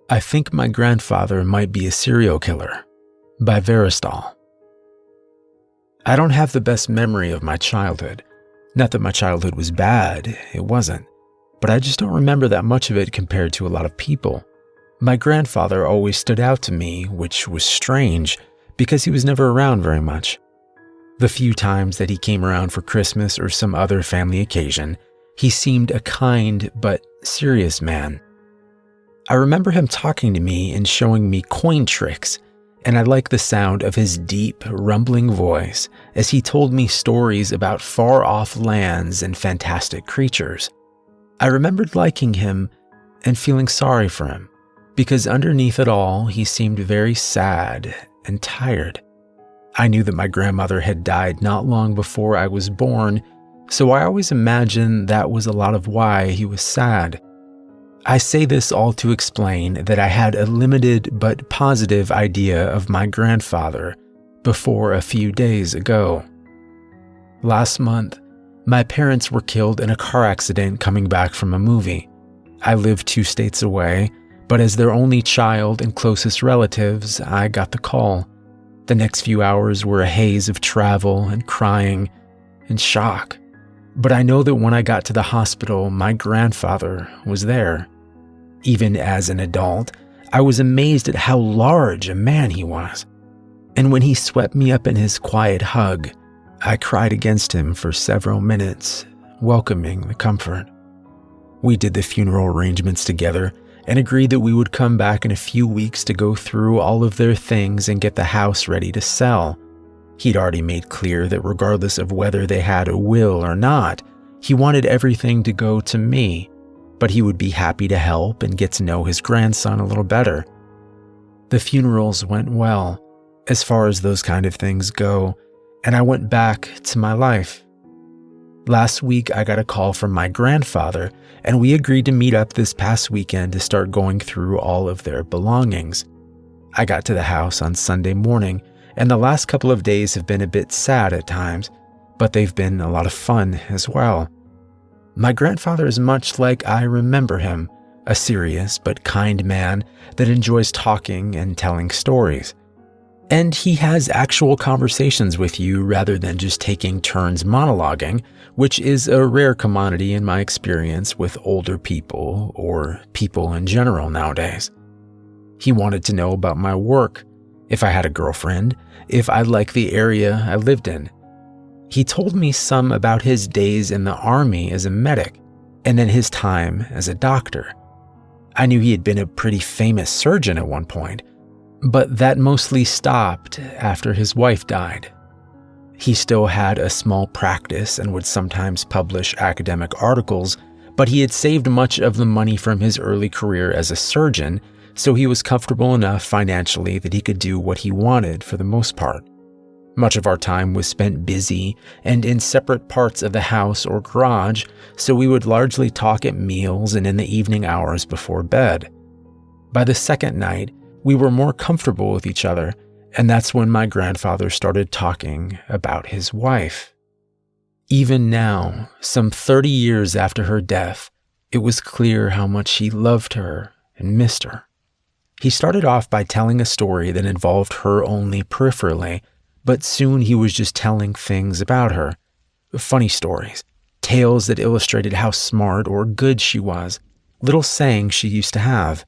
I Think My Grandfather Might Be a Serial Killer by Veristal. I don't have the best memory of my childhood. Not that my childhood was bad, it wasn't. But I just don't remember that much of it compared to a lot of people. My grandfather always stood out to me, which was strange, because he was never around very much. The few times that he came around for Christmas or some other family occasion, he seemed a kind but serious man. I remember him talking to me and showing me coin tricks, and I liked the sound of his deep, rumbling voice as he told me stories about far-off lands and fantastic creatures. I remembered liking him and feeling sorry for him, because underneath it all, he seemed very sad and tired. I knew that my grandmother had died not long before I was born, so I always imagined that was a lot of why he was sad. I say this all to explain that I had a limited but positive idea of my grandfather before a few days ago. Last month, my parents were killed in a car accident coming back from a movie. I live 2 states away, but as their only child and closest relatives, I got the call. The next few hours were a haze of travel and crying and shock. But I know that when I got to the hospital, my grandfather was there. Even as an adult, I was amazed at how large a man he was. And when he swept me up in his quiet hug, I cried against him for several minutes, welcoming the comfort. We did the funeral arrangements together and agreed that we would come back in a few weeks to go through all of their things and get the house ready to sell. He'd already made clear that regardless of whether they had a will or not, he wanted everything to go to me, but he would be happy to help and get to know his grandson a little better. The funerals went well, as far as those kind of things go, and I went back to my life. Last week, I got a call from my grandfather, and we agreed to meet up this past weekend to start going through all of their belongings. I got to the house on Sunday morning, and the last couple of days have been a bit sad at times, but they've been a lot of fun as well. My grandfather is much like I remember him, a serious but kind man that enjoys talking and telling stories. And he has actual conversations with you rather than just taking turns monologuing, which is a rare commodity in my experience with older people or people in general nowadays. He wanted to know about my work, if I had a girlfriend, if I liked the area I lived in. He told me some about his days in the army as a medic, and then his time as a doctor. I knew he had been a pretty famous surgeon at one point, but that mostly stopped after his wife died. He still had a small practice and would sometimes publish academic articles, but he had saved much of the money from his early career as a surgeon, so he was comfortable enough financially that he could do what he wanted for the most part. Much of our time was spent busy and in separate parts of the house or garage, so we would largely talk at meals and in the evening hours before bed. By the second night, we were more comfortable with each other, and that's when my grandfather started talking about his wife. Even now, some 30 years after her death, it was clear how much he loved her and missed her. He started off by telling a story that involved her only peripherally, but soon he was just telling things about her. Funny stories, tales that illustrated how smart or good she was, little sayings she used to have.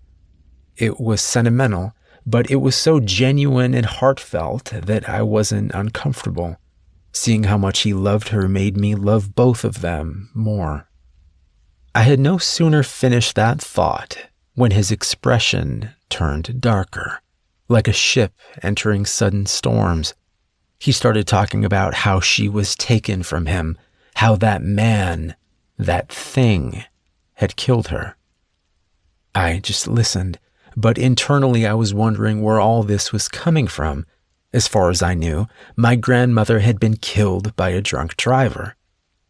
It was sentimental, but it was so genuine and heartfelt that I wasn't uncomfortable. Seeing how much he loved her made me love both of them more. I had no sooner finished that thought when his expression turned darker, like a ship entering sudden storms. He started talking about how she was taken from him, how that man, that thing, had killed her. I just listened, but internally I was wondering where all this was coming from. As far as I knew, my grandmother had been killed by a drunk driver.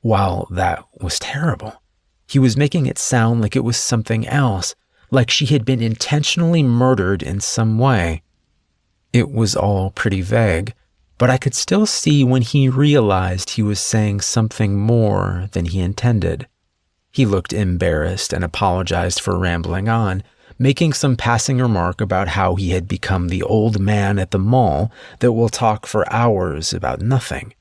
While that was terrible, he was making it sound like it was something else, like she had been intentionally murdered in some way. It was all pretty vague, but I could still see when he realized he was saying something more than he intended. He looked embarrassed and apologized for rambling on, making some passing remark about how he had become the old man at the mall that will talk for hours about nothing.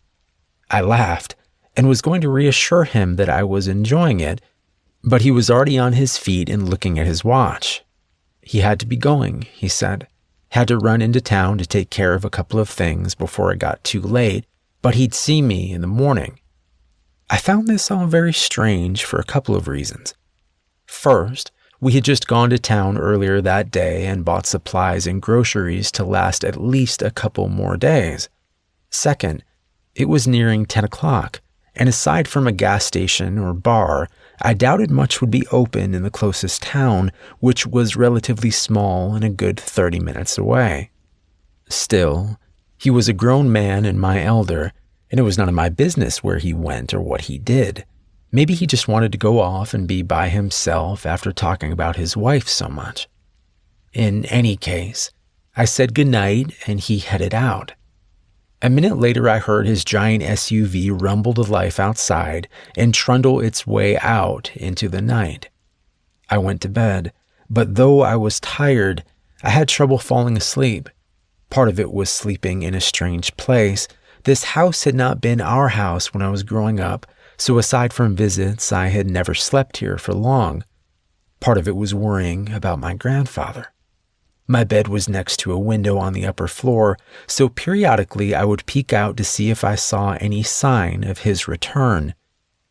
I laughed and was going to reassure him that I was enjoying it, but he was already on his feet and looking at his watch. He had to be going, he said. Had to run into town to take care of a couple of things before it got too late, but he'd see me in the morning. I found this all very strange for a couple of reasons. First, we had just gone to town earlier that day and bought supplies and groceries to last at least a couple more days. Second, it was nearing 10 o'clock, and aside from a gas station or bar, I doubted much would be open in the closest town, which was relatively small and a good 30 minutes away. Still, he was a grown man and my elder, and it was none of my business where he went or what he did. Maybe he just wanted to go off and be by himself after talking about his wife so much. In any case, I said goodnight and he headed out. A minute later, I heard his giant SUV rumble to life outside and trundle its way out into the night. I went to bed, but though I was tired, I had trouble falling asleep. Part of it was sleeping in a strange place. This house had not been our house when I was growing up, so aside from visits, I had never slept here for long. Part of it was worrying about my grandfather. My bed was next to a window on the upper floor, so periodically I would peek out to see if I saw any sign of his return.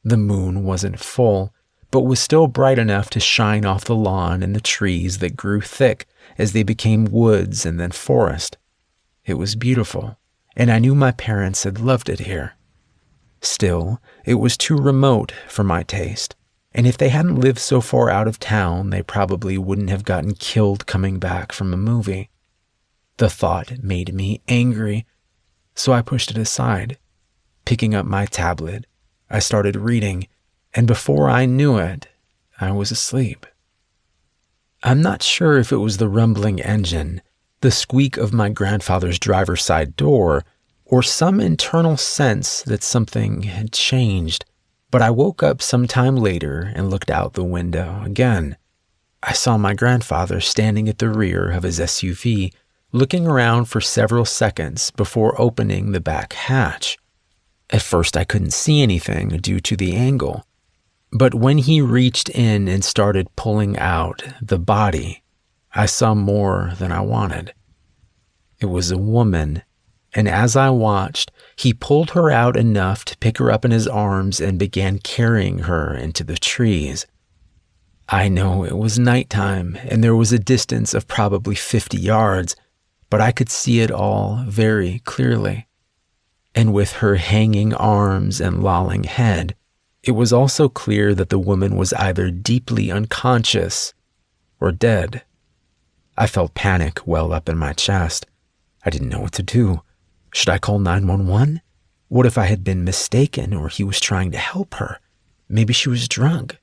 The moon wasn't full, but was still bright enough to shine off the lawn and the trees that grew thick as they became woods and then forest. It was beautiful, and I knew my parents had loved it here. Still, it was too remote for my taste. And if they hadn't lived so far out of town, they probably wouldn't have gotten killed coming back from a movie. The thought made me angry, so I pushed it aside. Picking up my tablet, I started reading, and before I knew it, I was asleep. I'm not sure if it was the rumbling engine, the squeak of my grandfather's driver's side door, or some internal sense that something had changed. But I woke up some time later and looked out the window again. I saw my grandfather standing at the rear of his SUV, looking around for several seconds before opening the back hatch. At first I couldn't see anything due to the angle, but when he reached in and started pulling out the body, I saw more than I wanted. It was a woman, and as I watched, he pulled her out enough to pick her up in his arms and began carrying her into the trees. I know it was nighttime and there was a distance of probably 50 yards, but I could see it all very clearly. And with her hanging arms and lolling head, it was also clear that the woman was either deeply unconscious or dead. I felt panic well up in my chest. I didn't know what to do. Should I call 911? What if I had been mistaken or he was trying to help her? Maybe she was drunk.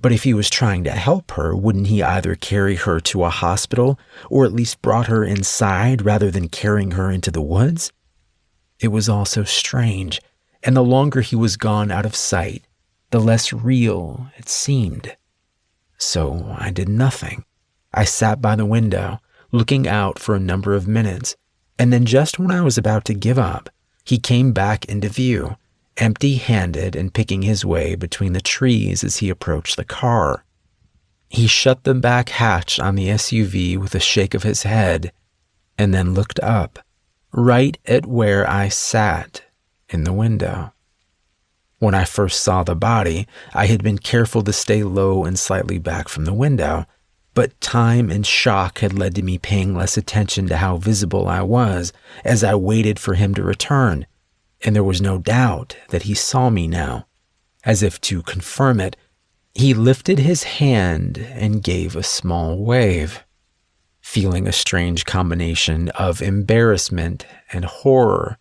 But if he was trying to help her, wouldn't he either carry her to a hospital or at least brought her inside rather than carrying her into the woods? It was all so strange, and the longer he was gone out of sight, the less real it seemed. So I did nothing. I sat by the window, looking out for a number of minutes. And then just when I was about to give up, he came back into view, empty-handed and picking his way between the trees as he approached the car. He shut the back hatch on the SUV with a shake of his head, and then looked up, right at where I sat in the window. When I first saw the body, I had been careful to stay low and slightly back from the window, but time and shock had led to me paying less attention to how visible I was as I waited for him to return, and there was no doubt that he saw me now. As if to confirm it, he lifted his hand and gave a small wave. Feeling a strange combination of embarrassment and horror,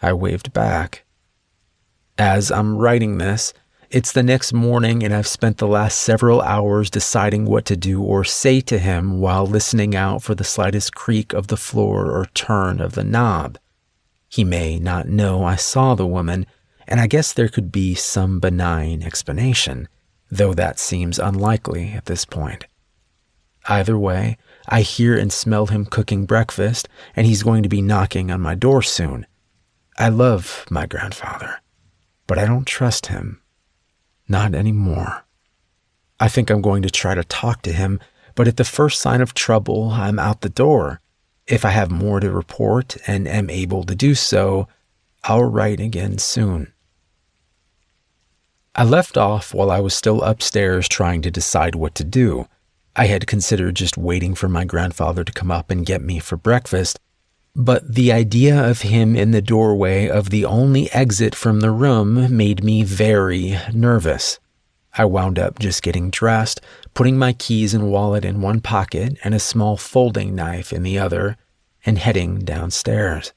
I waved back. As I'm writing this, it's the next morning and I've spent the last several hours deciding what to do or say to him while listening out for the slightest creak of the floor or turn of the knob. He may not know I saw the woman, and I guess there could be some benign explanation, though that seems unlikely at this point. Either way, I hear and smell him cooking breakfast, and he's going to be knocking on my door soon. I love my grandfather, but I don't trust him. Not anymore. I think I'm going to try to talk to him, but at the first sign of trouble, I'm out the door. If I have more to report and am able to do so, I'll write again soon. I left off while I was still upstairs trying to decide what to do. I had considered just waiting for my grandfather to come up and get me for breakfast, but the idea of him in the doorway of the only exit from the room made me very nervous. I wound up just getting dressed, putting my keys and wallet in one pocket and a small folding knife in the other, and heading downstairs.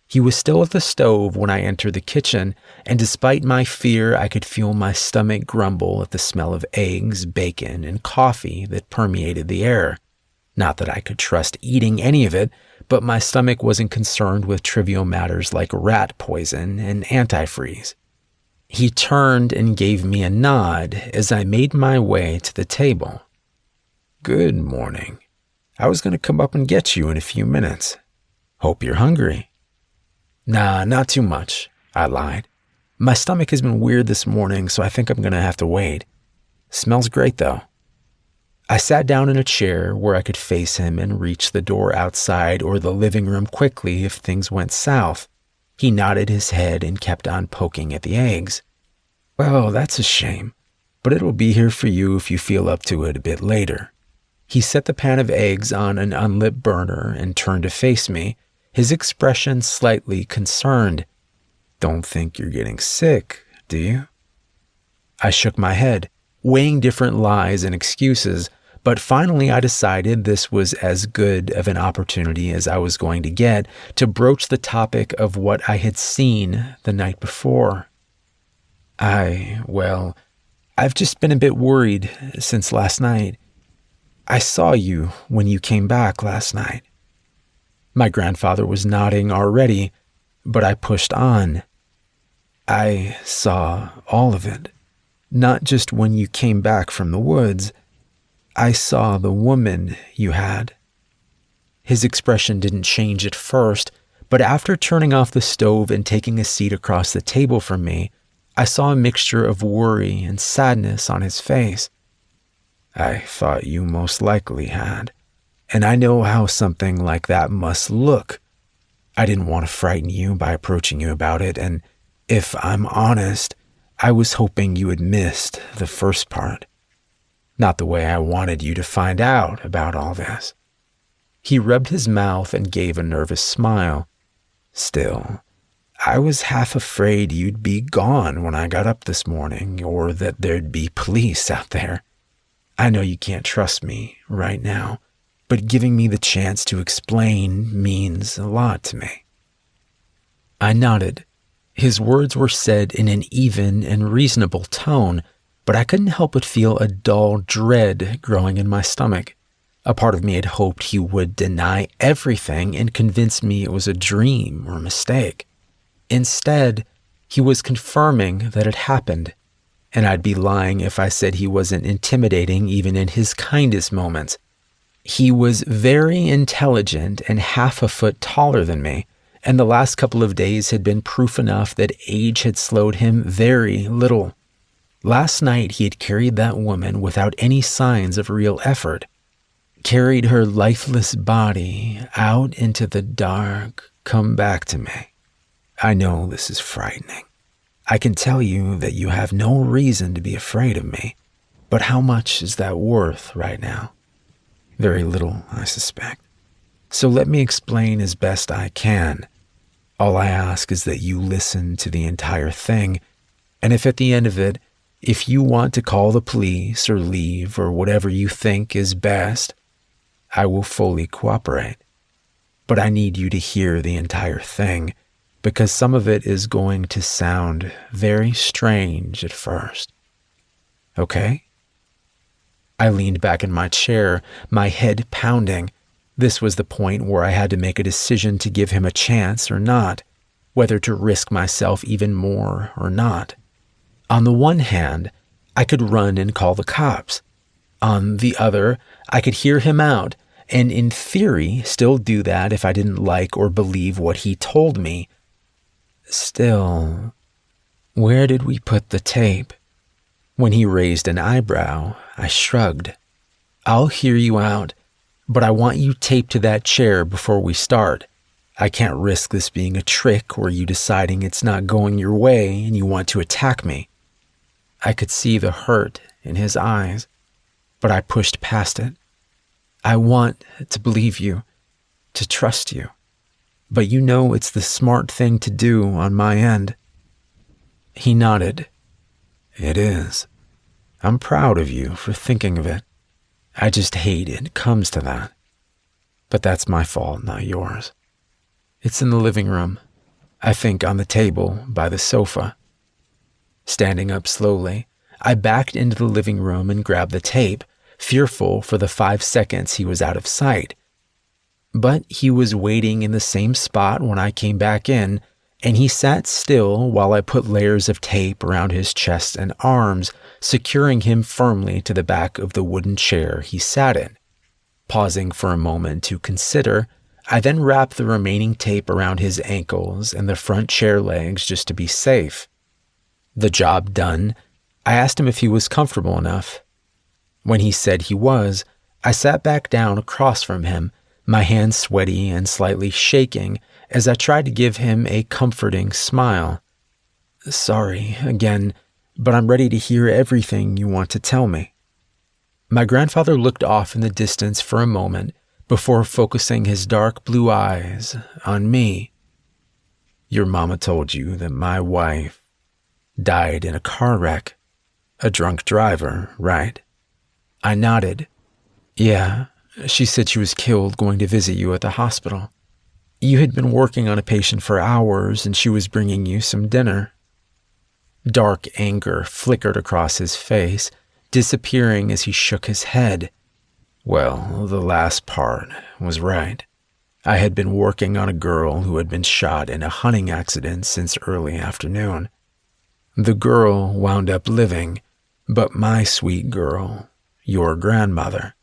He was still at the stove when I entered the kitchen, and despite my fear, I could feel my stomach grumble at the smell of eggs, bacon, and coffee that permeated the air. Not that I could trust eating any of it, but my stomach wasn't concerned with trivial matters like rat poison and antifreeze. He turned and gave me a nod as I made my way to the table. "Good morning. I was going to come up and get you in a few minutes. Hope you're hungry." "Nah, not too much," I lied. "My stomach has been weird this morning, so I think I'm going to have to wait. Smells great, though." I sat down in a chair where I could face him and reach the door outside or the living room quickly if things went south. He nodded his head and kept on poking at the eggs. "Well, that's a shame, but it'll be here for you if you feel up to it a bit later." He set the pan of eggs on an unlit burner and turned to face me, his expression slightly concerned. "Don't think you're getting sick, do you?" I shook my head, weighing different lies and excuses, but finally I decided this was as good of an opportunity as I was going to get to broach the topic of what I had seen the night before. I've just been a bit worried since last night. I saw you when you came back last night." My grandfather was nodding already, but I pushed on. "I saw all of it, not just when you came back from the woods. I saw the woman you had." His expression didn't change at first, but after turning off the stove and taking a seat across the table from me, I saw a mixture of worry and sadness on his face. "I thought you most likely had, and I know how something like that must look. I didn't want to frighten you by approaching you about it, and if I'm honest, I was hoping you had missed the first part. Not the way I wanted you to find out about all this." He rubbed his mouth and gave a nervous smile. "Still, I was half afraid you'd be gone when I got up this morning, or that there'd be police out there. I know you can't trust me right now, but giving me the chance to explain means a lot to me." I nodded. His words were said in an even and reasonable tone, but I couldn't help but feel a dull dread growing in my stomach. A part of me had hoped he would deny everything and convince me it was a dream or a mistake. Instead, he was confirming that it happened, and I'd be lying if I said he wasn't intimidating even in his kindest moments. He was very intelligent and half a foot taller than me, and the last couple of days had been proof enough that age had slowed him very little. Last night he had carried that woman without any signs of real effort, carried her lifeless body out into the dark, come back to me. I know this is frightening. I can tell you that you have no reason to be afraid of me, but how much is that worth right now? Very little, I suspect. So let me explain as best I can. All I ask is that you listen to the entire thing, and if at the end of it, if you want to call the police or leave or whatever you think is best, I will fully cooperate. But I need you to hear the entire thing, because some of it is going to sound very strange at first. Okay? I leaned back in my chair, my head pounding. This was the point where I had to make a decision to give him a chance or not, whether to risk myself even more or not. On the one hand, I could run and call the cops. On the other, I could hear him out, and in theory still do that if I didn't like or believe what he told me. Still, where did we put the tape? When he raised an eyebrow, I shrugged. I'll hear you out, but I want you taped to that chair before we start. I can't risk this being a trick or you deciding it's not going your way and you want to attack me. I could see the hurt in his eyes, but I pushed past it. I want to believe you, to trust you, but you know it's the smart thing to do on my end. He nodded. It is. I'm proud of you for thinking of it. I just hate it comes to that. But that's my fault, not yours. It's in the living room. I think on the table by the sofa. Standing up slowly, I backed into the living room and grabbed the tape, fearful for the 5 seconds he was out of sight. But he was waiting in the same spot when I came back in, and he sat still while I put layers of tape around his chest and arms, securing him firmly to the back of the wooden chair he sat in. Pausing for a moment to consider, I then wrapped the remaining tape around his ankles and the front chair legs just to be safe. The job done, I asked him if he was comfortable enough. When he said he was, I sat back down across from him, my hands sweaty and slightly shaking as I tried to give him a comforting smile. Sorry, again, but I'm ready to hear everything you want to tell me. My grandfather looked off in the distance for a moment before focusing his dark blue eyes on me. Your mama told you that my wife died in a car wreck. A drunk driver, right? I nodded. Yeah, she said she was killed going to visit you at the hospital. You had been working on a patient for hours and she was bringing you some dinner. Dark anger flickered across his face, disappearing as he shook his head. Well, the last part was right. I had been working on a girl who had been shot in a hunting accident since early afternoon. The girl wound up living, but my sweet girl, your grandmother,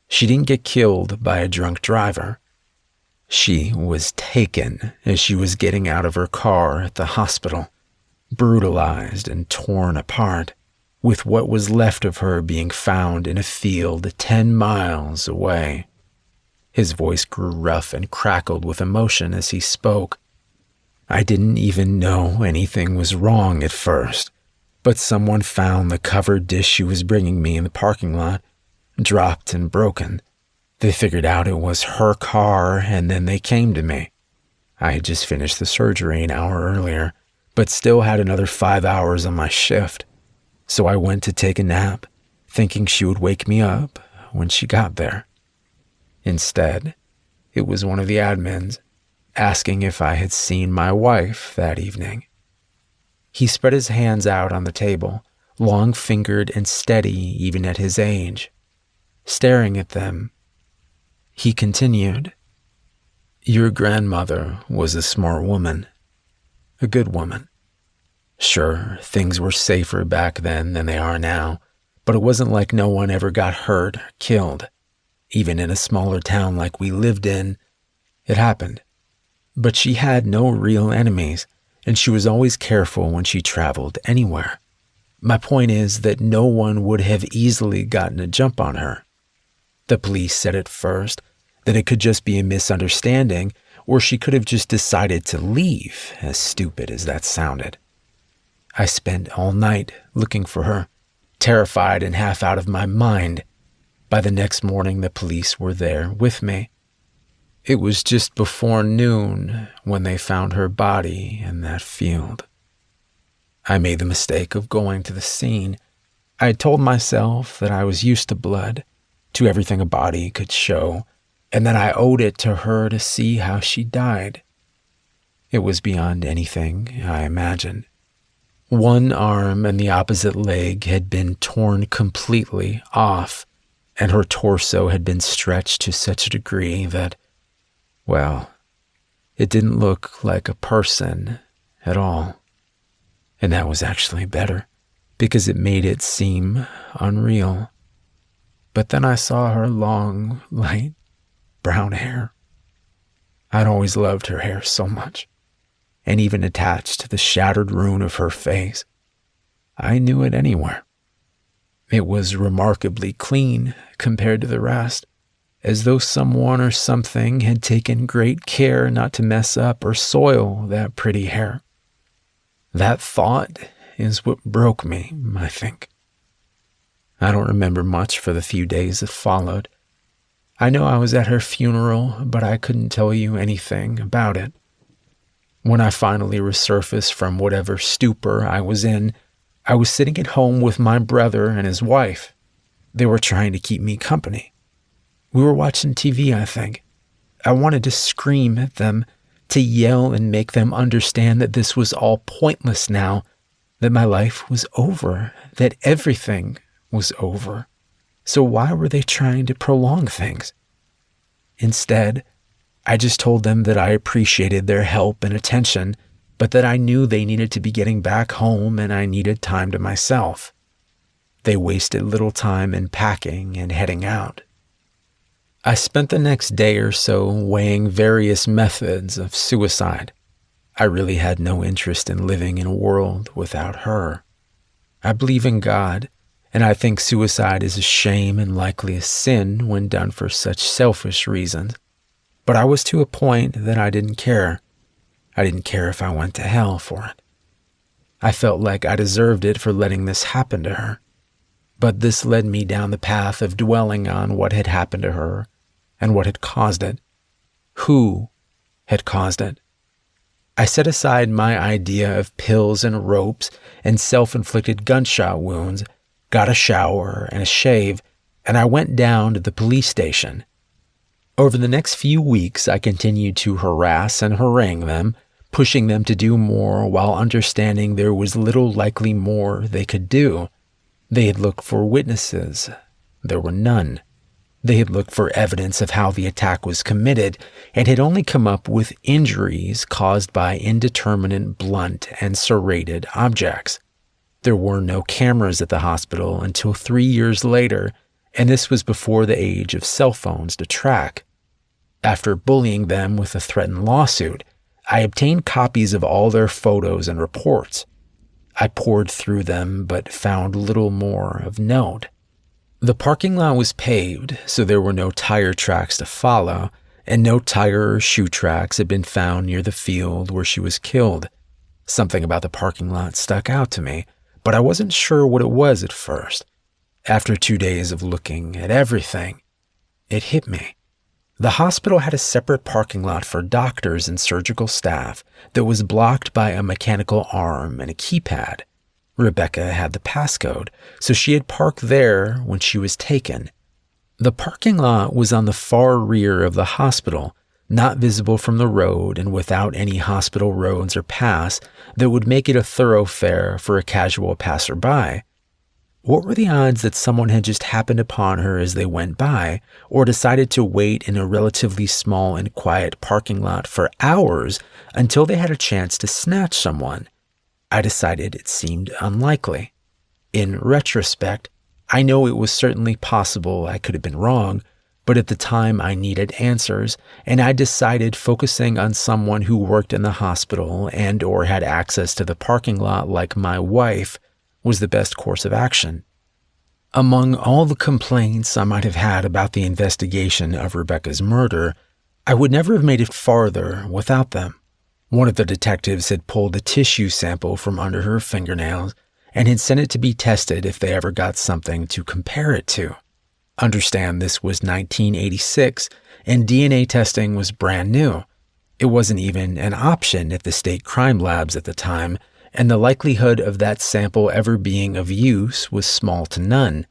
she didn't get killed by a drunk driver. She was taken as she was getting out of her car at the hospital, brutalized and torn apart, with what was left of her being found in a field 10 miles away. His voice grew rough and crackled with emotion as he spoke. I didn't even know anything was wrong at first, but someone found the covered dish she was bringing me in the parking lot, dropped and broken. They figured out it was her car, and then they came to me. I had just finished the surgery an hour earlier, but still had another 5 hours on my shift. So I went to take a nap, thinking she would wake me up when she got there. Instead, it was one of the admins asking if I had seen my wife that evening. He spread his hands out on the table, long-fingered and steady even at his age. Staring at them, he continued, Your grandmother was a smart woman, a good woman. Sure, things were safer back then than they are now, but it wasn't like no one ever got hurt or killed. Even in a smaller town like we lived in, it happened. But she had no real enemies, and she was always careful when she traveled anywhere. My point is that no one would have easily gotten a jump on her. The police said at first that it could just be a misunderstanding, or she could have just decided to leave, as stupid as that sounded. I spent all night looking for her, terrified and half out of my mind. By the next morning, the police were there with me. It was just before noon when they found her body in that field. I made the mistake of going to the scene. I had told myself that I was used to blood, to everything a body could show, and that I owed it to her to see how she died. It was beyond anything I imagined. One arm and the opposite leg had been torn completely off, and her torso had been stretched to such a degree that, well, it didn't look like a person at all. And that was actually better, because it made it seem unreal. But then I saw her long, light brown hair. I'd always loved her hair so much, and even attached to the shattered ruin of her face, I knew it anywhere. It was remarkably clean compared to the rest, as though someone or something had taken great care not to mess up or soil that pretty hair. That thought is what broke me, I think. I don't remember much for the few days that followed. I know I was at her funeral, but I couldn't tell you anything about it. When I finally resurfaced from whatever stupor I was in, I was sitting at home with my brother and his wife. They were trying to keep me company. We were watching TV, I think. I wanted to scream at them, to yell and make them understand that this was all pointless now, that my life was over, that everything was over. So why were they trying to prolong things? Instead, I just told them that I appreciated their help and attention, but that I knew they needed to be getting back home and I needed time to myself. They wasted little time in packing and heading out. I spent the next day or so weighing various methods of suicide. I really had no interest in living in a world without her. I believe in God, and I think suicide is a shame and likely a sin when done for such selfish reasons. But I was to a point that I didn't care. I didn't care if I went to hell for it. I felt like I deserved it for letting this happen to her. But this led me down the path of dwelling on what had happened to her and what had caused it. Who had caused it? I set aside my idea of pills and ropes and self-inflicted gunshot wounds, got a shower and a shave, and I went down to the police station. Over the next few weeks, I continued to harass and harangue them, pushing them to do more while understanding there was little likely more they could do. They had looked for witnesses. There were none. They had looked for evidence of how the attack was committed and had only come up with injuries caused by indeterminate blunt and serrated objects. There were no cameras at the hospital until 3 years later, and this was before the age of cell phones to track. After bullying them with a threatened lawsuit, I obtained copies of all their photos and reports. I poured through them but found little more of note. The parking lot was paved, so there were no tire tracks to follow, and no tire or shoe tracks had been found near the field where she was killed. Something about the parking lot stuck out to me, but I wasn't sure what it was at first. After 2 days of looking at everything, it hit me. The hospital had a separate parking lot for doctors and surgical staff that was blocked by a mechanical arm and a keypad. Rebecca had the passcode, so she had parked there when she was taken. The parking lot was on the far rear of the hospital, not visible from the road and without any hospital roads or paths that would make it a thoroughfare for a casual passerby. What were the odds that someone had just happened upon her as they went by, or decided to wait in a relatively small and quiet parking lot for hours until they had a chance to snatch someone? I decided it seemed unlikely. In retrospect, I know it was certainly possible I could have been wrong, but at the time I needed answers, and I decided focusing on someone who worked in the hospital and or had access to the parking lot like my wife was the best course of action. Among all the complaints I might have had about the investigation of Rebecca's murder, I would never have made it farther without them. One of the detectives had pulled a tissue sample from under her fingernails and had sent it to be tested if they ever got something to compare it to. Understand this was 1986 and DNA testing was brand new. It wasn't even an option at the state crime labs at the time, and the likelihood of that sample ever being of use was small to none.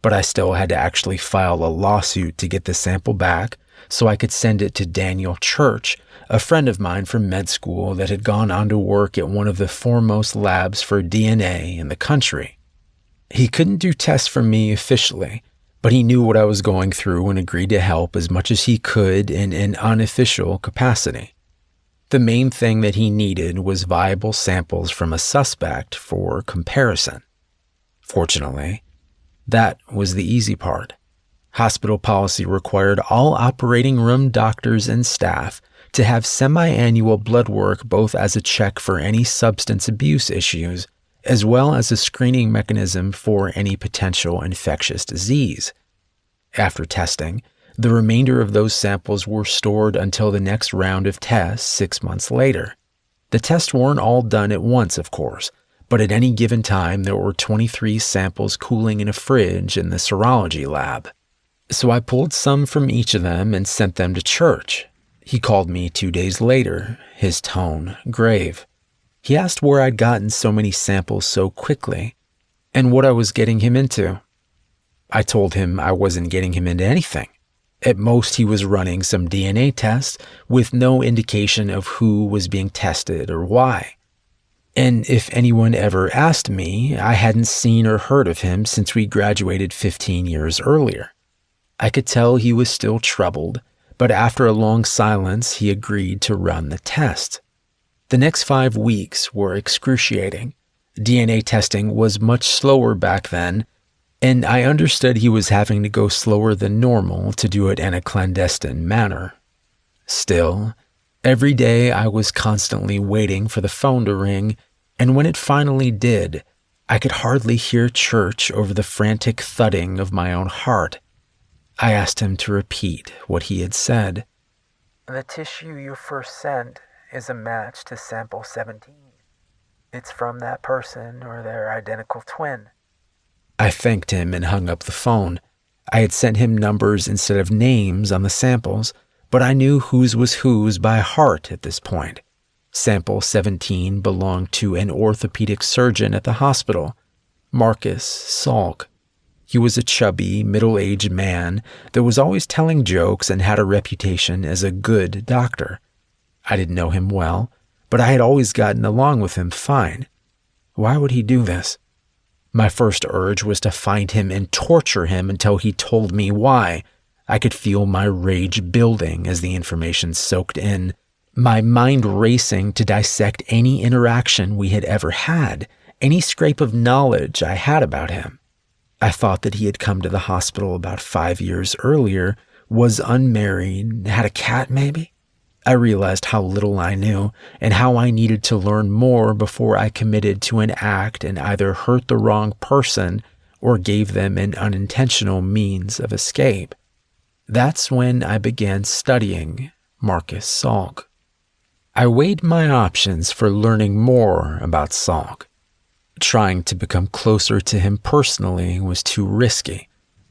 But I still had to actually file a lawsuit to get the sample back so I could send it to Daniel Church, a friend of mine from med school that had gone on to work at one of the foremost labs for DNA in the country. He couldn't do tests for me officially, but he knew what I was going through and agreed to help as much as he could in an unofficial capacity. The main thing that he needed was viable samples from a suspect for comparison. Fortunately, that was the easy part. Hospital policy required all operating room doctors and staff to have semi-annual blood work both as a check for any substance abuse issues, as well as a screening mechanism for any potential infectious disease. After testing, the remainder of those samples were stored until the next round of tests 6 months later. The tests weren't all done at once, of course, but at any given time there were 23 samples cooling in a fridge in the serology lab. So I pulled some from each of them and sent them to church. He called me 2 days later, his tone grave. He asked where I'd gotten so many samples so quickly, and what I was getting him into. I told him I wasn't getting him into anything. At most, he was running some DNA tests with no indication of who was being tested or why. And if anyone ever asked me, I hadn't seen or heard of him since we graduated 15 years earlier. I could tell he was still troubled, but after a long silence, he agreed to run the test. The next 5 weeks were excruciating. DNA testing was much slower back then, and I understood he was having to go slower than normal to do it in a clandestine manner. Still, every day I was constantly waiting for the phone to ring, and when it finally did, I could hardly hear church over the frantic thudding of my own heart. I asked him to repeat what he had said. The tissue you first sent is a match to sample 17. It's from that person or their identical twin. I thanked him and hung up the phone. I had sent him numbers instead of names on the samples, but I knew whose was whose by heart at this point. Sample 17 belonged to an orthopedic surgeon at the hospital, Marcus Salk. He was a chubby, middle-aged man that was always telling jokes and had a reputation as a good doctor. I didn't know him well, but I had always gotten along with him fine. Why would he do this? My first urge was to find him and torture him until he told me why. I could feel my rage building as the information soaked in, my mind racing to dissect any interaction we had ever had, any scrap of knowledge I had about him. I thought that he had come to the hospital about 5 years earlier, was unmarried, had a cat maybe. I realized how little I knew and how I needed to learn more before I committed to an act and either hurt the wrong person or gave them an unintentional means of escape. That's when I began studying Marcus Salk. I weighed my options for learning more about Salk. Trying to become closer to him personally was too risky,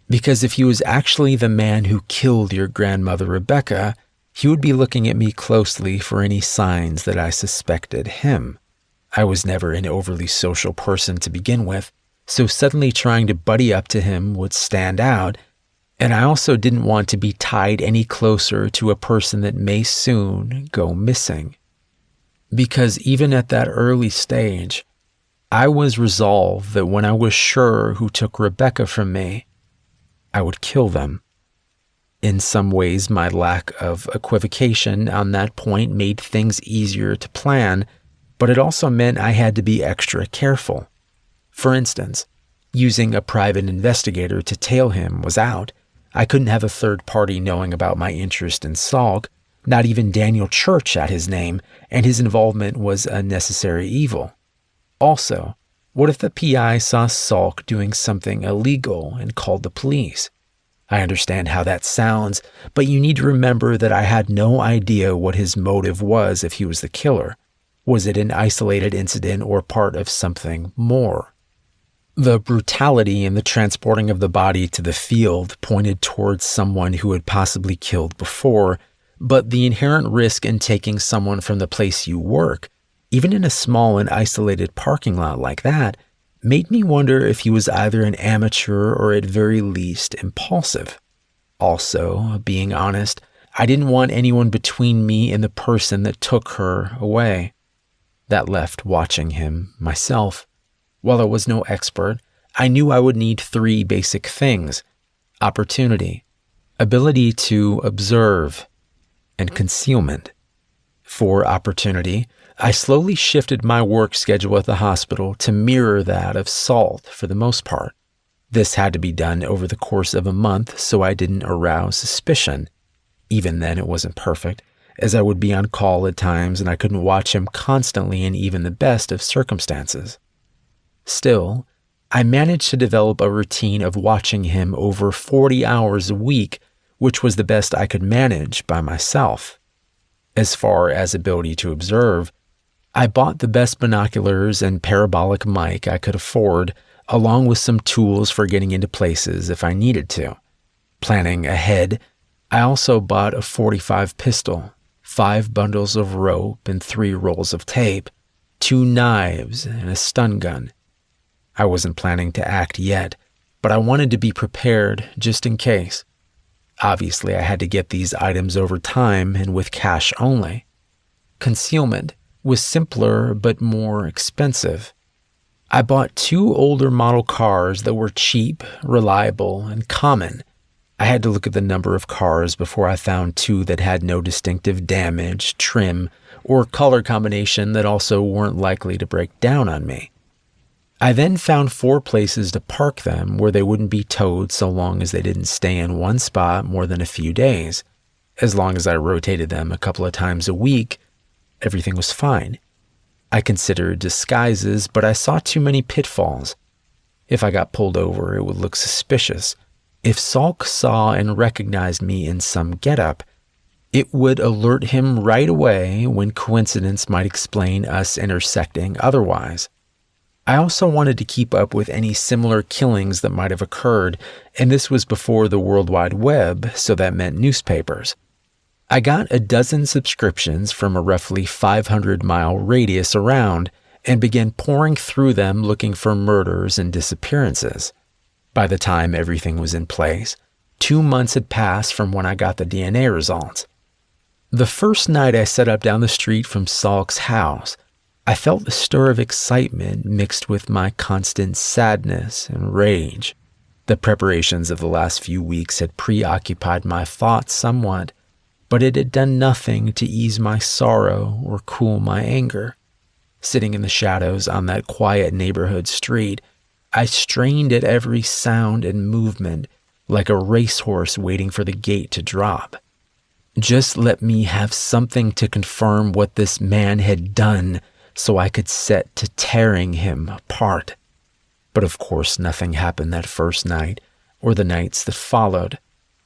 because if he was actually the man who killed your grandmother Rebecca, he would be looking at me closely for any signs that I suspected him. I was never an overly social person to begin with, so suddenly trying to buddy up to him would stand out, and I also didn't want to be tied any closer to a person that may soon go missing. Because even at that early stage, I was resolved that when I was sure who took Rebecca from me, I would kill them. In some ways, my lack of equivocation on that point made things easier to plan, but it also meant I had to be extra careful. For instance, using a private investigator to tail him was out. I couldn't have a third party knowing about my interest in Salk, not even Daniel Church at his name, and his involvement was a necessary evil. Also, what if the PI saw Salk doing something illegal and called the police? I understand how that sounds, but you need to remember that I had no idea what his motive was if he was the killer. Was it an isolated incident or part of something more? The brutality in the transporting of the body to the field pointed towards someone who had possibly killed before, but the inherent risk in taking someone from the place you work, even in a small and isolated parking lot like that, made me wonder if he was either an amateur or at very least impulsive. Also, being honest, I didn't want anyone between me and the person that took her away. That left watching him myself. While I was no expert, I knew I would need 3 basic things: opportunity, ability to observe, and concealment. For opportunity, I slowly shifted my work schedule at the hospital to mirror that of Salt for the most part. This had to be done over the course of a month so I didn't arouse suspicion. Even then, it wasn't perfect, as I would be on call at times and I couldn't watch him constantly in even the best of circumstances. Still, I managed to develop a routine of watching him over 40 hours a week, which was the best I could manage by myself. As far as ability to observe, I bought the best binoculars and parabolic mic I could afford, along with some tools for getting into places if I needed to. Planning ahead, I also bought a .45 pistol, 5 bundles of rope and 3 rolls of tape, 2 knives, and a stun gun. I wasn't planning to act yet, but I wanted to be prepared just in case. Obviously, I had to get these items over time and with cash only. Concealment was simpler but more expensive. I bought 2 older model cars that were cheap, reliable, and common. I had to look at the number of cars before I found 2 that had no distinctive damage, trim, or color combination that also weren't likely to break down on me. I then found 4 places to park them where they wouldn't be towed so long as they didn't stay in one spot more than a few days. As long as I rotated them a couple of times a week, everything was fine. I considered disguises, but I saw too many pitfalls. If I got pulled over, it would look suspicious. If Salk saw and recognized me in some getup, it would alert him right away when coincidence might explain us intersecting otherwise. I also wanted to keep up with any similar killings that might have occurred, and this was before the World Wide Web, so that meant newspapers. I got a dozen subscriptions from a roughly 500-mile radius around and began pouring through them looking for murders and disappearances. By the time everything was in place, 2 months had passed from when I got the DNA results. The first night I set up down the street from Salk's house, I felt a stir of excitement mixed with my constant sadness and rage. The preparations of the last few weeks had preoccupied my thoughts somewhat, but it had done nothing to ease my sorrow or cool my anger. Sitting in the shadows on that quiet neighborhood street, I strained at every sound and movement like a racehorse waiting for the gate to drop. Just let me have something to confirm what this man had done so I could set to tearing him apart. But of course nothing happened that first night or the nights that followed.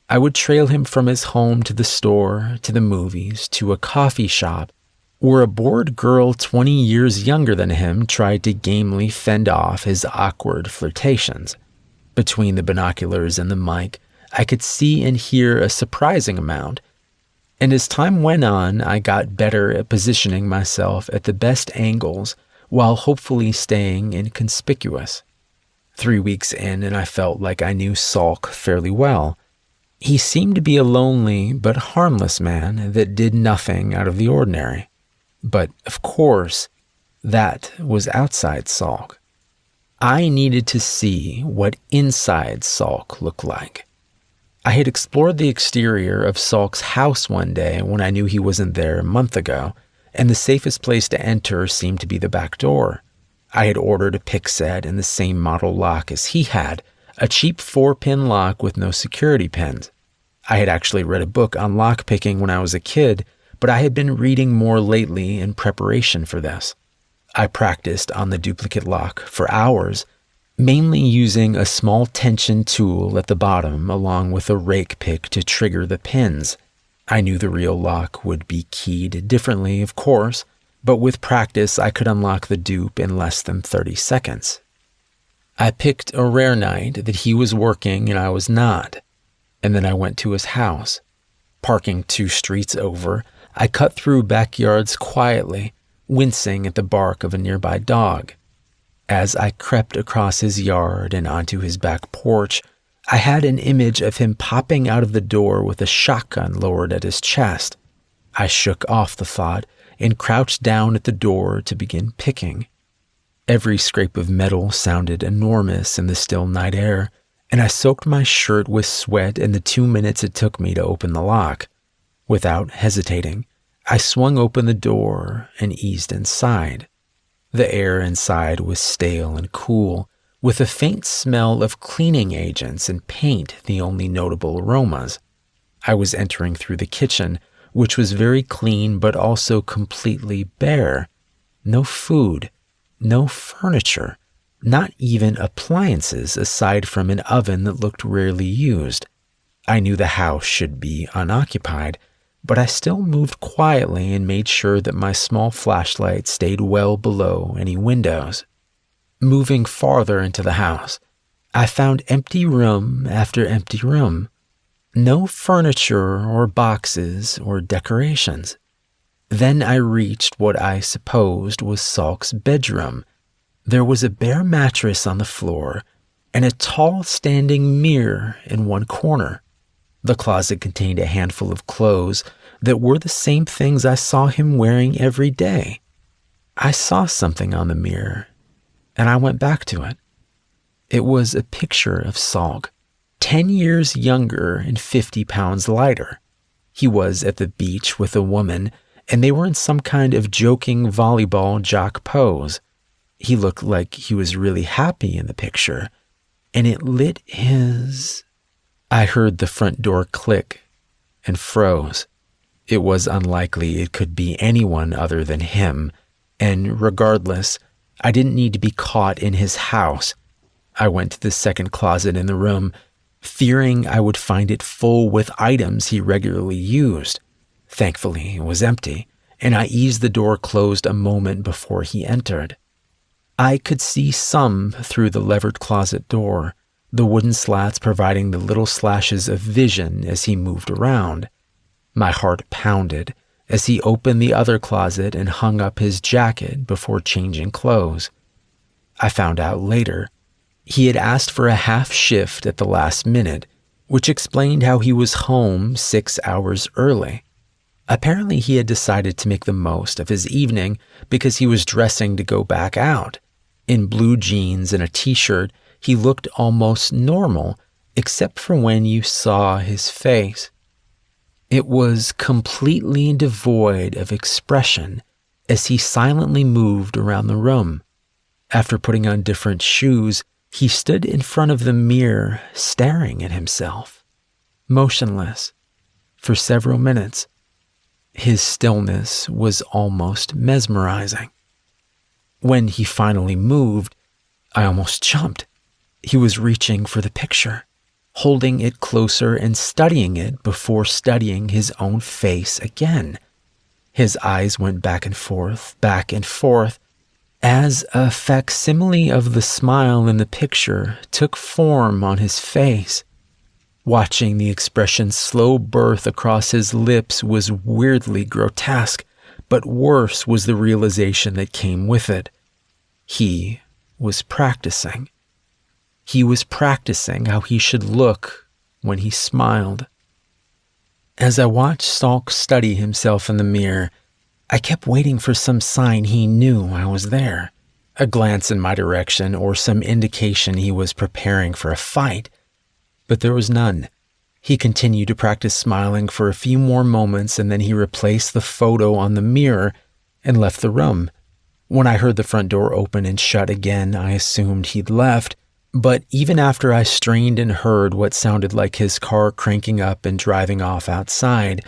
I would trail him from his home to the store, to the movies, to a coffee shop, where a bored girl 20 years younger than him tried to gamely fend off his awkward flirtations. Between the binoculars and the mic, I could see and hear a surprising amount, and as time went on, I got better at positioning myself at the best angles while hopefully staying inconspicuous. 3 weeks in, and I felt like I knew Salk fairly well. He seemed to be a lonely but harmless man that did nothing out of the ordinary. But, of course, that was outside Salk. I needed to see what inside Salk looked like. I had explored the exterior of Salk's house one day when I knew he wasn't there a month ago, and the safest place to enter seemed to be the back door. I had ordered a pick set and the same model lock as he had, a cheap 4-pin lock with no security pins. I had actually read a book on lockpicking when I was a kid, but I had been reading more lately in preparation for this. I practiced on the duplicate lock for hours, mainly using a small tension tool at the bottom along with a rake pick to trigger the pins. I knew the real lock would be keyed differently, of course, but with practice I could unlock the dupe in less than 30 seconds. I picked a rare night that he was working and I was not, and then I went to his house. Parking 2 streets over, I cut through backyards quietly, wincing at the bark of a nearby dog. As I crept across his yard and onto his back porch, I had an image of him popping out of the door with a shotgun lowered at his chest. I shook off the thought and crouched down at the door to begin picking. Every scrape of metal sounded enormous in the still night air, and I soaked my shirt with sweat in the 2 minutes it took me to open the lock. Without hesitating, I swung open the door and eased inside. The air inside was stale and cool, with a faint smell of cleaning agents and paint the only notable aromas. I was entering through the kitchen, which was very clean but also completely bare. No food, no furniture, not even appliances aside from an oven that looked rarely used. I knew the house should be unoccupied, but I still moved quietly and made sure that my small flashlight stayed well below any windows. Moving farther into the house, I found empty room after empty room. No furniture or boxes or decorations. Then I reached what I supposed was Salk's bedroom. There was a bare mattress on the floor and a tall standing mirror in one corner. The closet contained a handful of clothes that were the same things I saw him wearing every day. I saw something on the mirror, and I went back to it. It was a picture of Salk, 10 years younger and 50 pounds lighter. He was at the beach with a woman, and they were in some kind of joking volleyball jock pose. He looked like he was really happy in the picture, and it lit his... I heard the front door click and froze. It was unlikely it could be anyone other than him, and regardless, I didn't need to be caught in his house. I went to the second closet in the room, fearing I would find it full with items he regularly used. Thankfully, it was empty, and I eased the door closed a moment before he entered. I could see some through the levered closet door, the wooden slats providing the little slashes of vision as he moved around. My heart pounded as he opened the other closet and hung up his jacket before changing clothes. I found out later he had asked for a half shift at the last minute, which explained how he was home 6 hours early. Apparently he had decided to make the most of his evening because he was dressing to go back out. In blue jeans and a t-shirt, he looked almost normal, except for when you saw his face. It was completely devoid of expression as he silently moved around the room. After putting on different shoes, he stood in front of the mirror, staring at himself, motionless, for several minutes. His stillness was almost mesmerizing. When he finally moved, I almost jumped. He was reaching for the picture, holding it closer and studying it before studying his own face again. His eyes went back and forth, as a facsimile of the smile in the picture took form on his face. Watching the expression's slow birth across his lips was weirdly grotesque, but worse was the realization that came with it. He was practicing. He was practicing how he should look when he smiled. As I watched Salk study himself in the mirror, I kept waiting for some sign he knew I was there. A glance in my direction or some indication he was preparing for a fight. But there was none. He continued to practice smiling for a few more moments, and then he replaced the photo on the mirror and left the room. When I heard the front door open and shut again, I assumed he'd left. But even after I strained and heard what sounded like his car cranking up and driving off outside,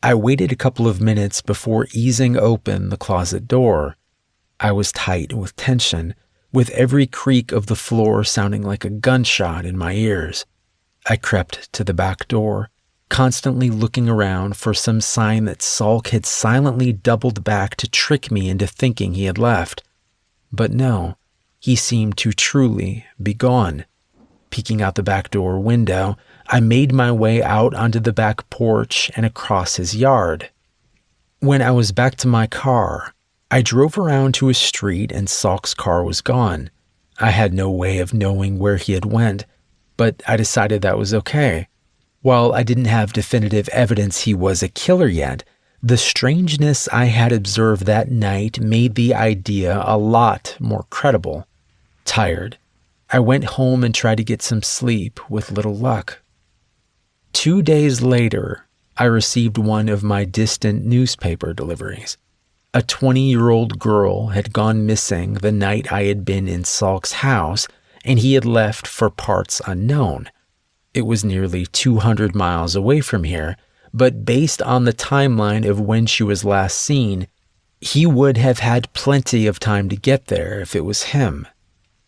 I waited a couple of minutes before easing open the closet door. I was tight with tension, with every creak of the floor sounding like a gunshot in my ears. I crept to the back door, constantly looking around for some sign that Salk had silently doubled back to trick me into thinking he had left. But no. He seemed to truly be gone. Peeking out the back door window, I made my way out onto the back porch and across his yard. When I was back to my car, I drove around to a street and Salk's car was gone. I had no way of knowing where he had went, but I decided that was okay. While I didn't have definitive evidence he was a killer yet, the strangeness I had observed that night made the idea a lot more credible. Tired, I went home and tried to get some sleep with little luck. 2 days later, I received one of my distant newspaper deliveries. A 20-year-old girl had gone missing the night I had been in Salk's house, and he had left for parts unknown. It was nearly 200 miles away from here, but based on the timeline of when she was last seen, he would have had plenty of time to get there if it was him.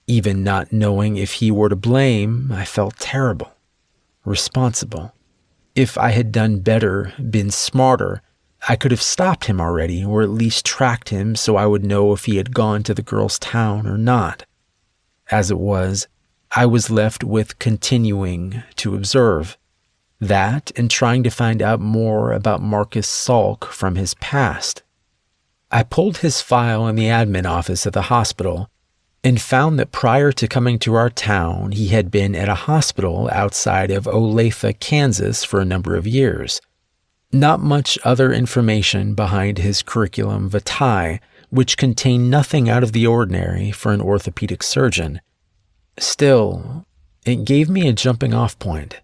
Even not knowing if he were to blame, I felt terrible, responsible. If I had done better, been smarter, I could have stopped him already, or at least tracked him so I would know if he had gone to the girl's town or not. As it was, I was left with continuing to observe. That and trying to find out more about Marcus Salk from his past. I pulled his file in the admin office at the hospital and found that prior to coming to our town, he had been at a hospital outside of Olathe, Kansas for a number of years. Not much other information behind his curriculum vitae, which contained nothing out of the ordinary for an orthopedic surgeon. Still, it gave me a jumping-off point.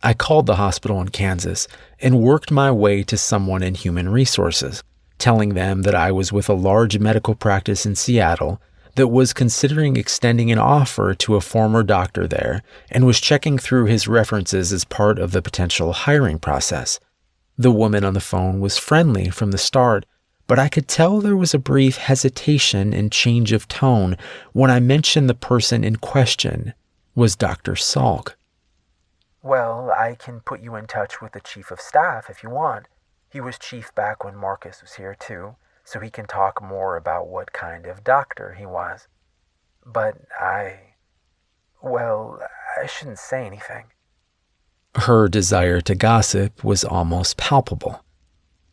I called the hospital in Kansas and worked my way to someone in human resources, telling them that I was with a large medical practice in Seattle that was considering extending an offer to a former doctor there and was checking through his references as part of the potential hiring process. The woman on the phone was friendly from the start, but I could tell there was a brief hesitation and change of tone when I mentioned the person in question was Dr. Salk. Well, I can put you in touch with the chief of staff if you want. He was chief back when Marcus was here too, so he can talk more about what kind of doctor he was. But I shouldn't say anything. Her desire to gossip was almost palpable.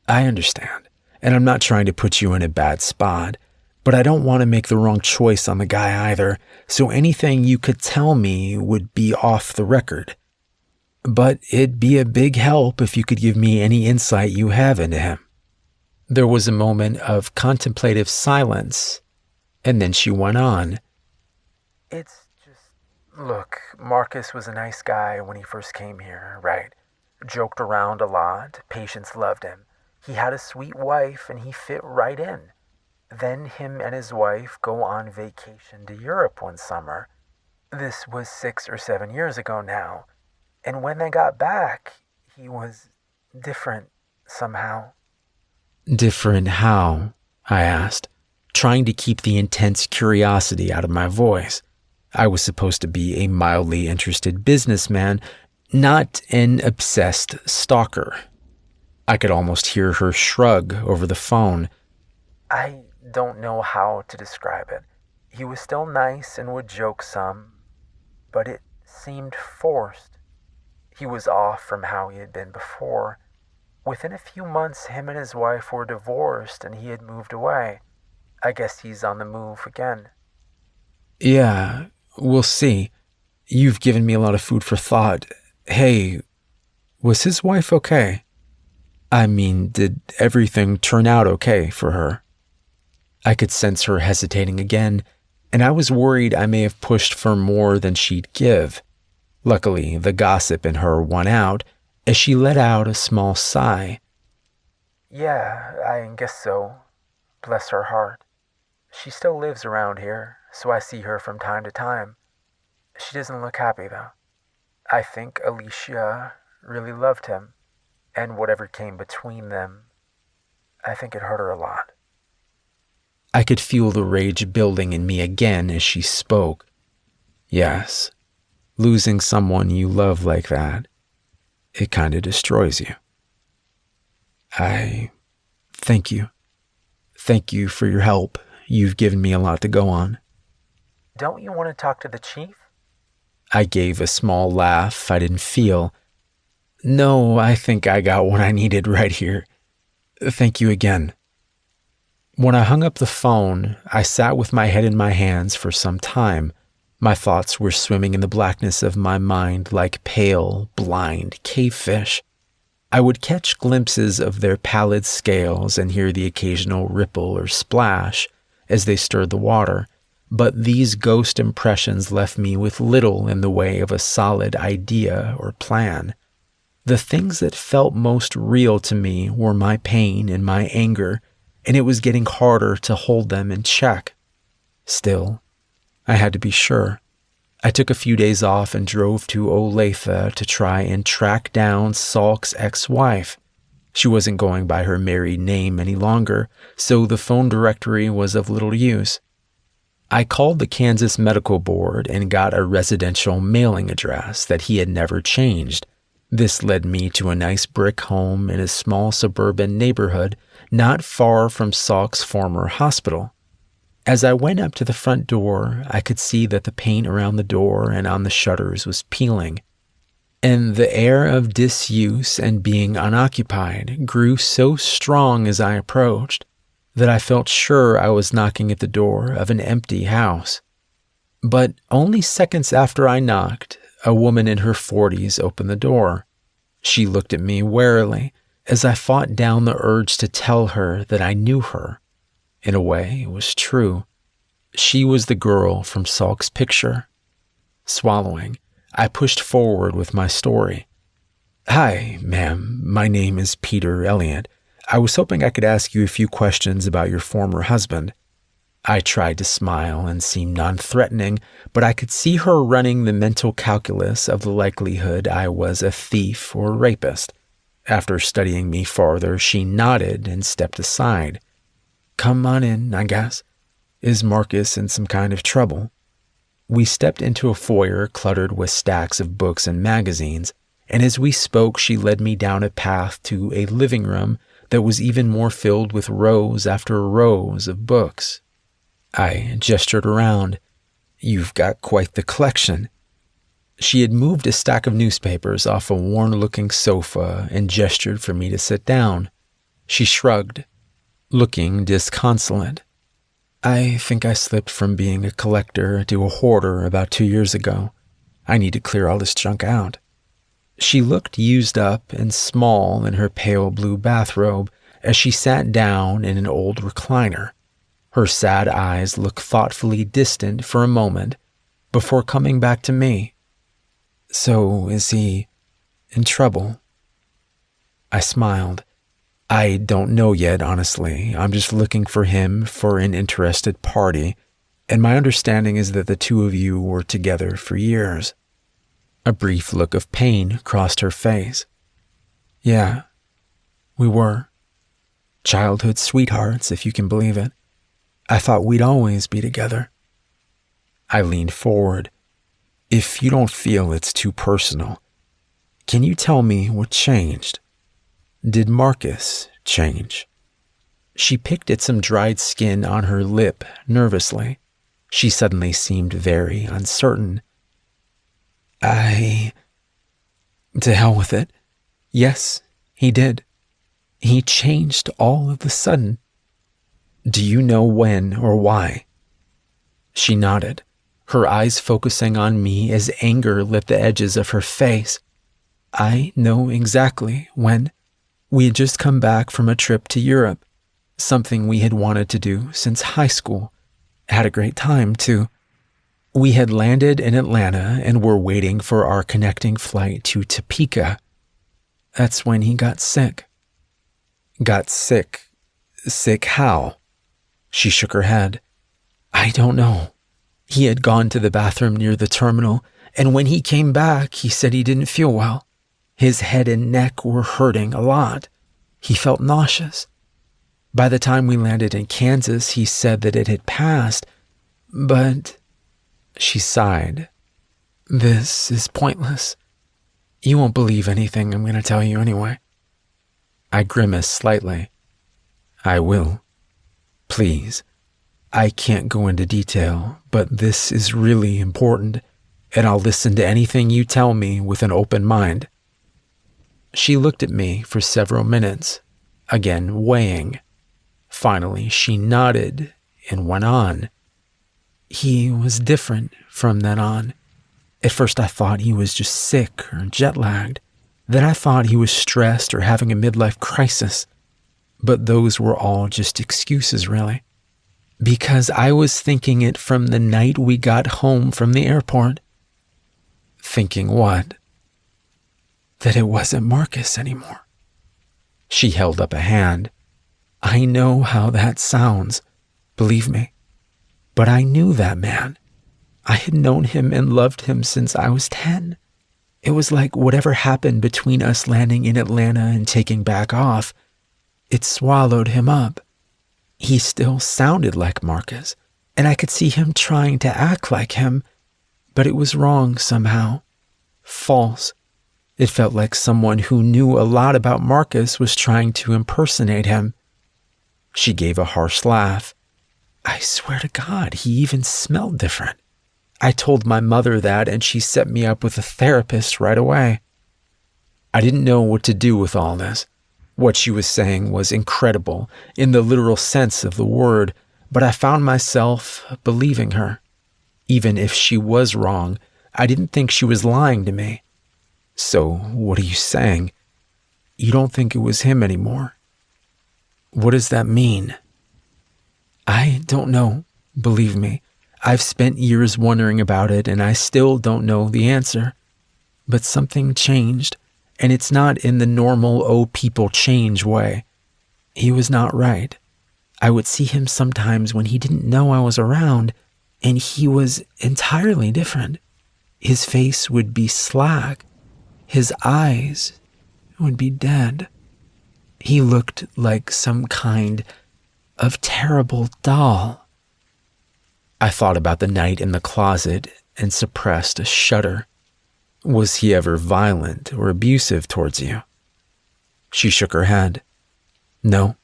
I understand, and I'm not trying to put you in a bad spot, but I don't want to make the wrong choice on the guy either, so anything you could tell me would be off the record. But it'd be a big help if you could give me any insight you have into him. There was a moment of contemplative silence, and then she went on. Look, Marcus was a nice guy when he first came here, right? Joked around a lot, patients loved him. He had a sweet wife and he fit right in. Then him and his wife go on vacation to Europe one summer. This was 6 or 7 years ago now. And when they got back, he was different somehow. Different how? I asked, trying to keep the intense curiosity out of my voice. I was supposed to be a mildly interested businessman, not an obsessed stalker. I could almost hear her shrug over the phone. I don't know how to describe it. He was still nice and would joke some, but it seemed forced. He was off from how he had been before. Within a few months, him and his wife were divorced and he had moved away. I guess he's on the move again. Yeah, we'll see. You've given me a lot of food for thought. Hey, was his wife okay? I mean, did everything turn out okay for her? I could sense her hesitating again, and I was worried I may have pushed for more than she'd give. Luckily, the gossip in her won out as she let out a small sigh. Yeah, I guess so. Bless her heart. She still lives around here, so I see her from time to time. She doesn't look happy, though. I think Alicia really loved him, and whatever came between them, I think it hurt her a lot. I could feel the rage building in me again as she spoke. Yes, losing someone you love like that, it kind of destroys you. I thank you. Thank you for your help. You've given me a lot to go on. Don't you want to talk to the chief? I gave a small laugh I didn't feel. No, I think I got what I needed right here. Thank you again. When I hung up the phone, I sat with my head in my hands for some time. My thoughts were swimming in the blackness of my mind like pale, blind cavefish. I would catch glimpses of their pallid scales and hear the occasional ripple or splash as they stirred the water, but these ghost impressions left me with little in the way of a solid idea or plan. The things that felt most real to me were my pain and my anger, and it was getting harder to hold them in check. Still, I had to be sure. I took a few days off and drove to Olathe to try and track down Salk's ex-wife. She wasn't going by her married name any longer, so the phone directory was of little use. I called the Kansas Medical Board and got a residential mailing address that he had never changed. This led me to a nice brick home in a small suburban neighborhood not far from Salk's former hospital. As I went up to the front door, I could see that the paint around the door and on the shutters was peeling, and the air of disuse and being unoccupied grew so strong as I approached that I felt sure I was knocking at the door of an empty house. But only seconds after I knocked, a woman in her 40s opened the door. She looked at me warily as I fought down the urge to tell her that I knew her. In a way, it was true. She was the girl from Salk's picture. Swallowing, I pushed forward with my story. "Hi, ma'am. My name is Peter Elliott. I was hoping I could ask you a few questions about your former husband." I tried to smile and seem non-threatening, but I could see her running the mental calculus of the likelihood I was a thief or rapist. After studying me farther, she nodded and stepped aside. "Come on in, I guess. Is Marcus in some kind of trouble?" We stepped into a foyer cluttered with stacks of books and magazines, and as we spoke, she led me down a path to a living room that was even more filled with rows after rows of books. I gestured around. "You've got quite the collection." She had moved a stack of newspapers off a worn-looking sofa and gestured for me to sit down. She shrugged, looking disconsolate. "I think I slipped from being a collector to a hoarder about 2 years ago. I need to clear all this junk out." She looked used up and small in her pale blue bathrobe as she sat down in an old recliner. Her sad eyes looked thoughtfully distant for a moment before coming back to me. "So is he in trouble?" I smiled. "I don't know yet, honestly. I'm just looking for him for an interested party, and my understanding is that the two of you were together for years." A brief look of pain crossed her face. "Yeah, we were. Childhood sweethearts, if you can believe it. I thought we'd always be together." I leaned forward. "If you don't feel it's too personal, can you tell me what changed? Did Marcus change?" She picked at some dried skin on her lip nervously. She suddenly seemed very uncertain. To hell with it. Yes, he did. He changed all of a sudden." "Do you know when or why?" She nodded, her eyes focusing on me as anger lit the edges of her face. "I know exactly when. We had just come back from a trip to Europe, something we had wanted to do since high school. Had a great time, too. We had landed in Atlanta and were waiting for our connecting flight to Topeka. That's when he got sick." "Got sick? Sick how?" She shook her head. "I don't know. He had gone to the bathroom near the terminal, and when he came back, he said he didn't feel well. His head and neck were hurting a lot. He felt nauseous. By the time we landed in Kansas, he said that it had passed, but..." She sighed. "This is pointless. You won't believe anything I'm going to tell you anyway." I grimaced slightly. "I will. Please. I can't go into detail, but this is really important, and I'll listen to anything you tell me with an open mind." She looked at me for several minutes, again weighing. Finally, she nodded and went on. "He was different from then on. At first I thought he was just sick or jet-lagged. Then I thought he was stressed or having a midlife crisis. But those were all just excuses, really. Because I was thinking it from the night we got home from the airport." "Thinking what?" "That it wasn't Marcus anymore." She held up a hand. "I know how that sounds, believe me. But I knew that man. I had known him and loved him since I was 10. It was like whatever happened between us landing in Atlanta and taking back off, it swallowed him up. He still sounded like Marcus, and I could see him trying to act like him, but it was wrong somehow. False. It felt like someone who knew a lot about Marcus was trying to impersonate him. She gave a harsh laugh. I swear to God, he even smelled different. I told my mother that, and she set me up with a therapist right away. I didn't know what to do with all this. What she was saying was incredible in the literal sense of the word, but I found myself believing her. Even if she was wrong, I didn't think she was lying to me. So, what are you saying? You don't think it was him anymore? What does that mean? I don't know, believe me. I've spent years wondering about it, and I still don't know the answer. But something changed, and it's not in the normal, oh, people change way. He was not right. I would see him sometimes when he didn't know I was around, and he was entirely different. His face would be slack. His eyes would be dead. He looked like some kind of terrible doll. I thought about the night in the closet and suppressed a shudder. Was he ever violent or abusive towards you? She shook her head. No,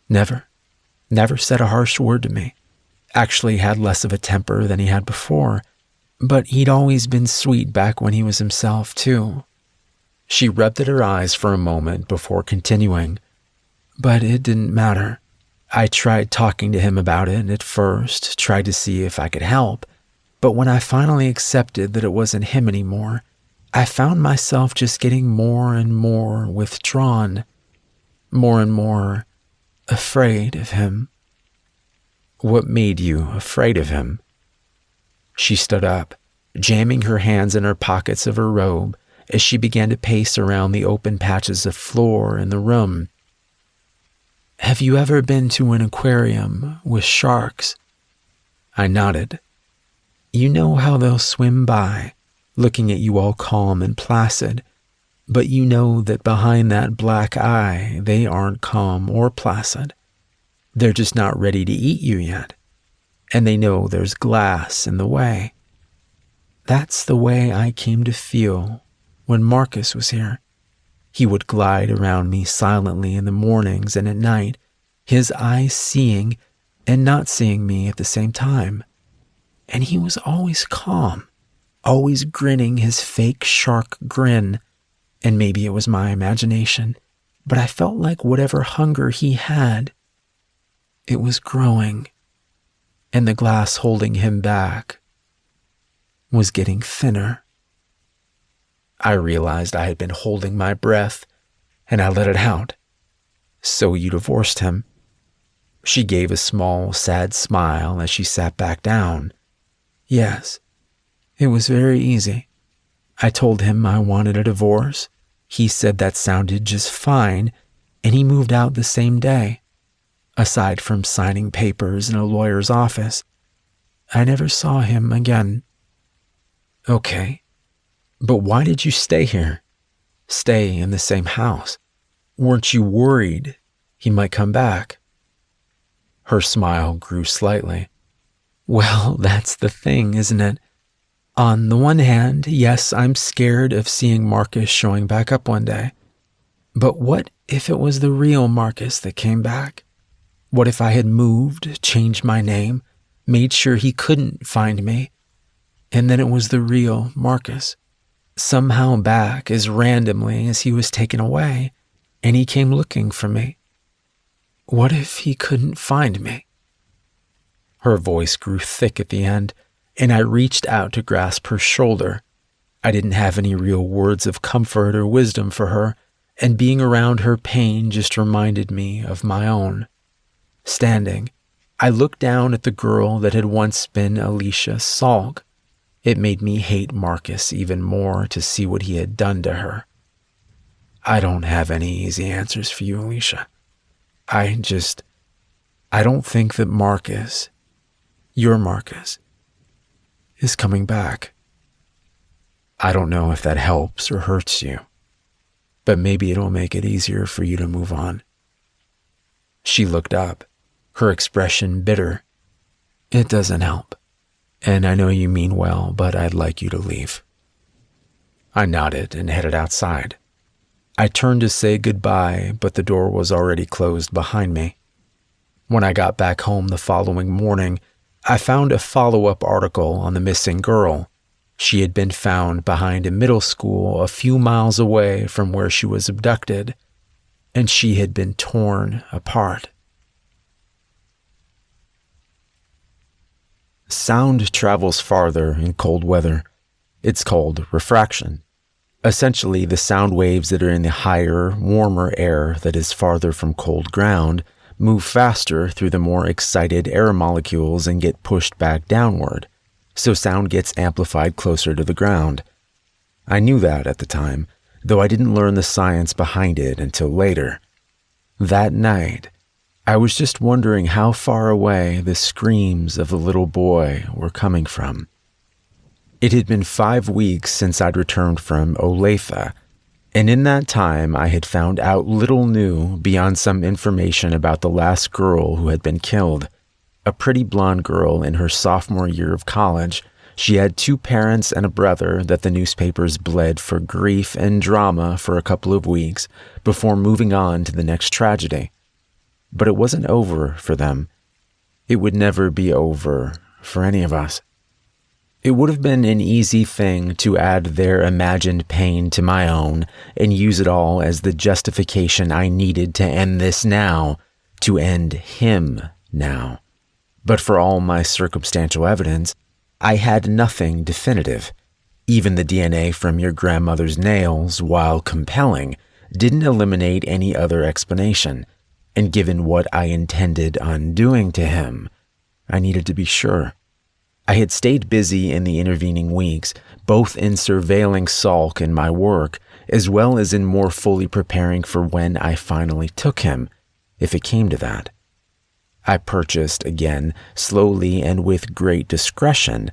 never. Never said a harsh word to me. Actually had less of a temper than he had before, but he'd always been sweet back when he was himself, too. She rubbed at her eyes for a moment before continuing. But it didn't matter. I tried talking to him about it at first, tried to see if I could help, but when I finally accepted that it wasn't him anymore, I found myself just getting more and more withdrawn, more and more afraid of him. What made you afraid of him? She stood up, jamming her hands in her pockets of her robe as she began to pace around the open patches of floor in the room. Have you ever been to an aquarium with sharks? I nodded. You know how they'll swim by, looking at you all calm and placid, but you know that behind that black eye, they aren't calm or placid. They're just not ready to eat you yet, and they know there's glass in the way. That's the way I came to feel when Marcus was here. He would glide around me silently in the mornings and at night, his eyes seeing and not seeing me at the same time. And he was always calm, always grinning his fake shark grin. And maybe it was my imagination, but I felt like whatever hunger he had, it was growing, and the glass holding him back was getting thinner. I realized I had been holding my breath, and I let it out. So you divorced him? She gave a small, sad smile as she sat back down. Yes, it was very easy. I told him I wanted a divorce. He said that sounded just fine, and he moved out the same day. Aside from signing papers in a lawyer's office, I never saw him again. Okay. But why did you stay here? Stay in the same house? Weren't you worried he might come back? Her smile grew slightly. Well, that's the thing, isn't it? On the one hand, yes, I'm scared of seeing Marcus showing back up one day. But what if it was the real Marcus that came back? What if I had moved, changed my name, made sure he couldn't find me, and then it was the real Marcus? Somehow back as randomly as he was taken away, and he came looking for me. What if he couldn't find me? Her voice grew thick at the end, and I reached out to grasp her shoulder. I didn't have any real words of comfort or wisdom for her, and being around her pain just reminded me of my own. Standing, I looked down at the girl that had once been Alicia Salk. It made me hate Marcus even more to see what he had done to her. I don't have any easy answers for you, Alicia. I don't think that Marcus, your Marcus, is coming back. I don't know if that helps or hurts you, but maybe it'll make it easier for you to move on." She looked up, her expression bitter. "It doesn't help, and I know you mean well, but I'd like you to leave." I nodded and headed outside. I turned to say goodbye, but the door was already closed behind me. When I got back home the following morning, I found a follow-up article on the missing girl. She had been found behind a middle school a few miles away from where she was abducted, and she had been torn apart. Sound travels farther in cold weather. It's called refraction. Essentially, the sound waves that are in the higher, warmer air that is farther from cold ground move faster through the more excited air molecules and get pushed back downward, so sound gets amplified closer to the ground. I knew that at the time, though I didn't learn the science behind it until later. That night, I was just wondering how far away the screams of the little boy were coming from. It had been 5 weeks since I'd returned from Olathe, and in that time I had found out little new beyond some information about the last girl who had been killed. A pretty blonde girl in her sophomore year of college. She had 2 parents and a brother that the newspapers bled for grief and drama for a couple of weeks before moving on to the next tragedy. But it wasn't over for them. It would never be over for any of us. It would have been an easy thing to add their imagined pain to my own and use it all as the justification I needed to end this now, to end him now. But for all my circumstantial evidence, I had nothing definitive. Even the DNA from your grandmother's nails, while compelling, didn't eliminate any other explanation. And given what I intended on doing to him, I needed to be sure. I had stayed busy in the intervening weeks, both in surveilling Salk and my work, as well as in more fully preparing for when I finally took him, if it came to that. I purchased, again, slowly and with great discretion,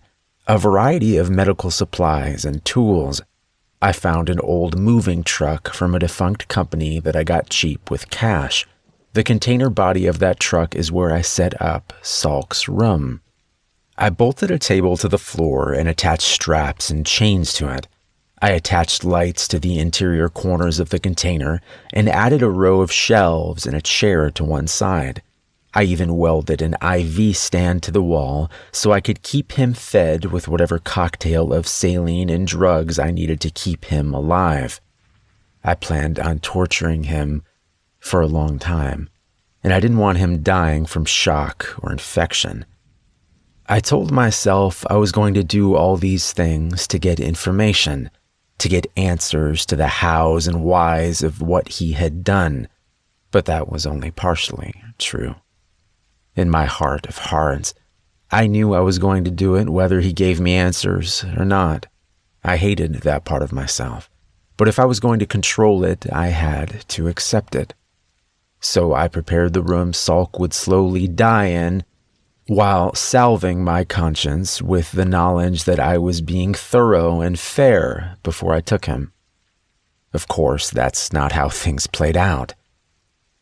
a variety of medical supplies and tools. I found an old moving truck from a defunct company that I got cheap with cash. The container body of that truck is where I set up Salk's room. I bolted a table to the floor and attached straps and chains to it. I attached lights to the interior corners of the container and added a row of shelves and a chair to one side. I even welded an IV stand to the wall so I could keep him fed with whatever cocktail of saline and drugs I needed to keep him alive. I planned on torturing him for a long time, and I didn't want him dying from shock or infection. I told myself I was going to do all these things to get information, to get answers to the hows and whys of what he had done, but that was only partially true. In my heart of hearts, I knew I was going to do it whether he gave me answers or not. I hated that part of myself, but if I was going to control it, I had to accept it. So I prepared the room Salk would slowly die in, while salving my conscience with the knowledge that I was being thorough and fair before I took him. Of course, that's not how things played out.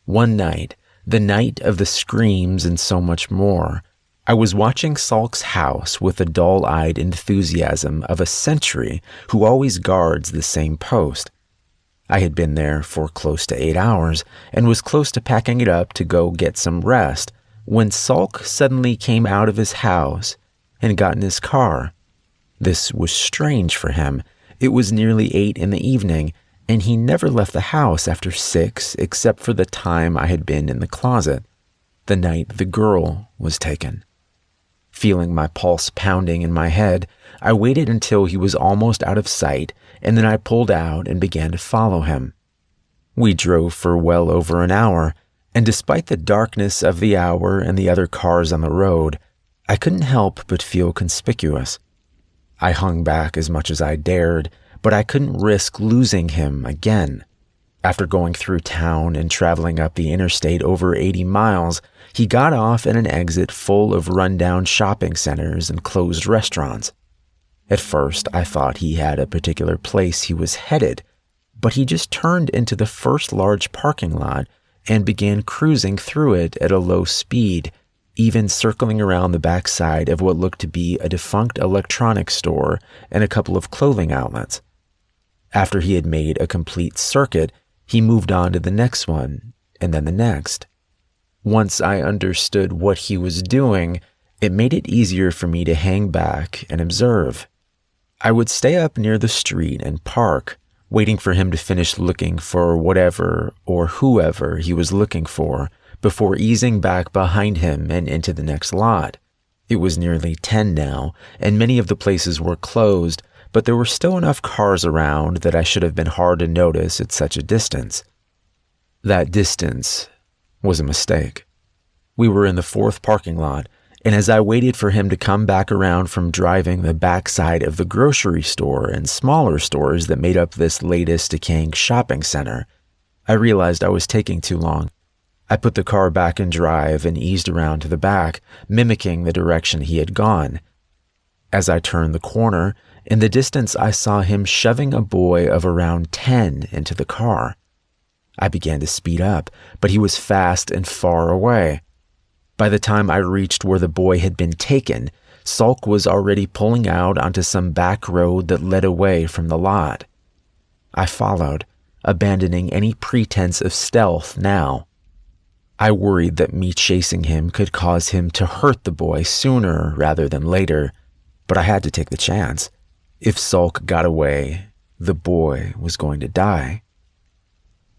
One night, the night of the screams and so much more, I was watching Salk's house with the dull-eyed enthusiasm of a sentry who always guards the same post. I had been there for close to 8 hours and was close to packing it up to go get some rest when Salk suddenly came out of his house and got in his car. This was strange for him. It was nearly 8 in the evening, and he never left the house after 6 except for the time I had been in the closet, the night the girl was taken. Feeling my pulse pounding in my head, I waited until he was almost out of sight, and then I pulled out and began to follow him. We drove for well over an hour, and despite the darkness of the hour and the other cars on the road, I couldn't help but feel conspicuous. I hung back as much as I dared, but I couldn't risk losing him again. After going through town and traveling up the interstate over 80 miles, he got off at an exit full of rundown shopping centers and closed restaurants. At first, I thought he had a particular place he was headed, but he just turned into the first large parking lot and began cruising through it at a low speed, even circling around the backside of what looked to be a defunct electronics store and a couple of clothing outlets. After he had made a complete circuit, he moved on to the next one, and then the next. Once I understood what he was doing, it made it easier for me to hang back and observe. I would stay up near the street and park, waiting for him to finish looking for whatever or whoever he was looking for before easing back behind him and into the next lot. It was nearly 10 now, and many of the places were closed, but there were still enough cars around that I should have been hard to notice at such a distance. That distance was a mistake. We were in the fourth parking lot, and as I waited for him to come back around from driving the backside of the grocery store and smaller stores that made up this latest decaying shopping center, I realized I was taking too long. I put the car back in drive and eased around to the back, mimicking the direction he had gone. As I turned the corner, in the distance I saw him shoving a boy of around 10 into the car. I began to speed up, but he was fast and far away. By the time I reached where the boy had been taken, Salk was already pulling out onto some back road that led away from the lot. I followed, abandoning any pretense of stealth now. I worried that me chasing him could cause him to hurt the boy sooner rather than later, but I had to take the chance. If Salk got away, the boy was going to die.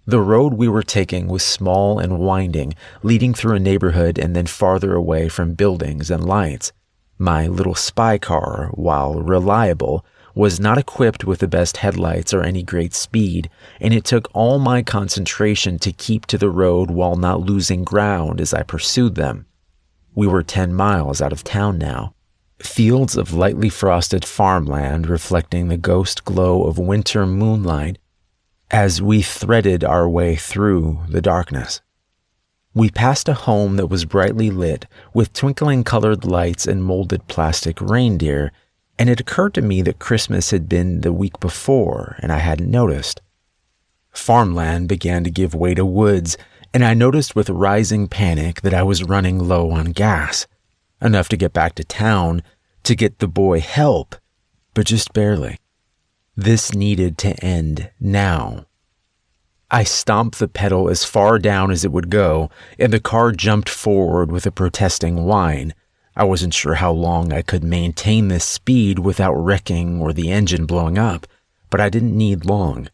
The road we were taking was small and winding, leading through a neighborhood and then farther away from buildings and lights. My little spy car, while reliable, was not equipped with the best headlights or any great speed, and it took all my concentration to keep to the road while not losing ground as I pursued them. We were 10 miles out of town now. Fields of lightly frosted farmland reflecting the ghost glow of winter moonlight as we threaded our way through the darkness. We passed a home that was brightly lit with twinkling colored lights and molded plastic reindeer, and it occurred to me that Christmas had been the week before and I hadn't noticed. Farmland began to give way to woods, and I noticed with rising panic that I was running low on gas. Enough to get back to town, to get the boy help, but just barely. This needed to end now. I stomped the pedal as far down as it would go, and the car jumped forward with a protesting whine. I wasn't sure how long I could maintain this speed without wrecking or the engine blowing up, but I didn't need long.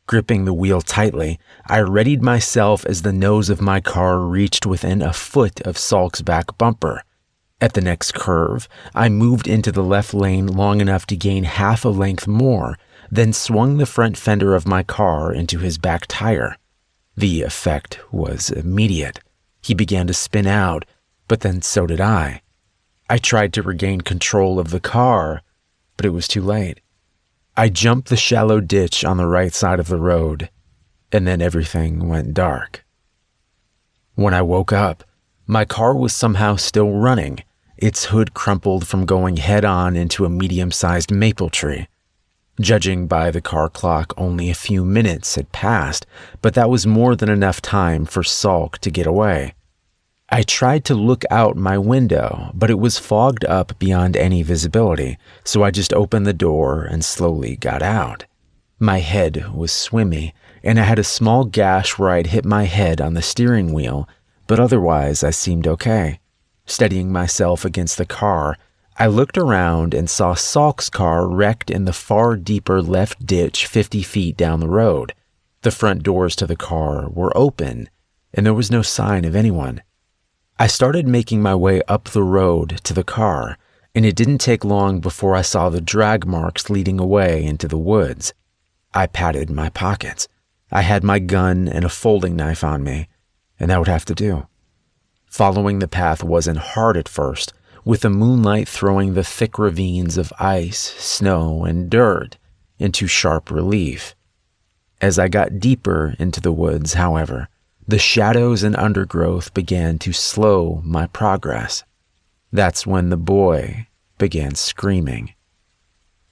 Gripping the wheel tightly, I readied myself as the nose of my car reached within a foot of Salk's back bumper. At the next curve, I moved into the left lane long enough to gain half a length more, then swung the front fender of my car into his back tire. The effect was immediate. He began to spin out, but then so did I. I tried to regain control of the car, but it was too late. I jumped the shallow ditch on the right side of the road, and then everything went dark. When I woke up, my car was somehow still running, its hood crumpled from going head-on into a medium-sized maple tree. Judging by the car clock, only a few minutes had passed, but that was more than enough time for Salk to get away. I tried to look out my window, but it was fogged up beyond any visibility, so I just opened the door and slowly got out. My head was swimmy, and I had a small gash where I'd hit my head on the steering wheel, but otherwise I seemed okay. Steadying myself against the car, I looked around and saw Salk's car wrecked in the far deeper left ditch 50 feet down the road. The front doors to the car were open, and there was no sign of anyone. I started making my way up the road to the car, and it didn't take long before I saw the drag marks leading away into the woods. I patted my pockets. I had my gun and a folding knife on me, and that would have to do. Following the path wasn't hard at first, with the moonlight throwing the thick ravines of ice, snow, and dirt into sharp relief. As I got deeper into the woods, however, the shadows and undergrowth began to slow my progress. That's when the boy began screaming.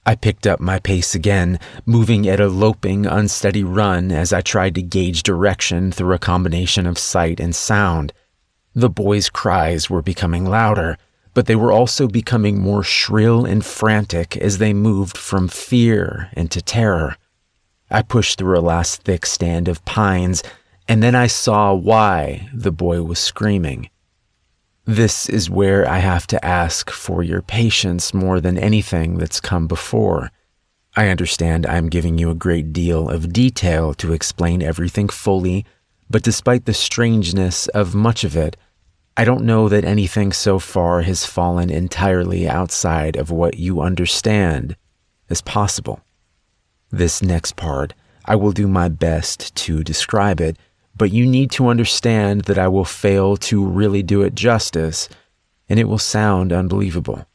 I picked up my pace again, moving at a loping, unsteady run as I tried to gauge direction through a combination of sight and sound. The boys' cries were becoming louder, but they were also becoming more shrill and frantic as they moved from fear into terror. I pushed through a last thick stand of pines, and then I saw why the boy was screaming. This is where I have to ask for your patience more than anything that's come before. I understand I'm giving you a great deal of detail to explain everything fully, but despite the strangeness of much of it, I don't know that anything so far has fallen entirely outside of what you understand as possible. This next part, I will do my best to describe it, but you need to understand that I will fail to really do it justice, and it will sound unbelievable.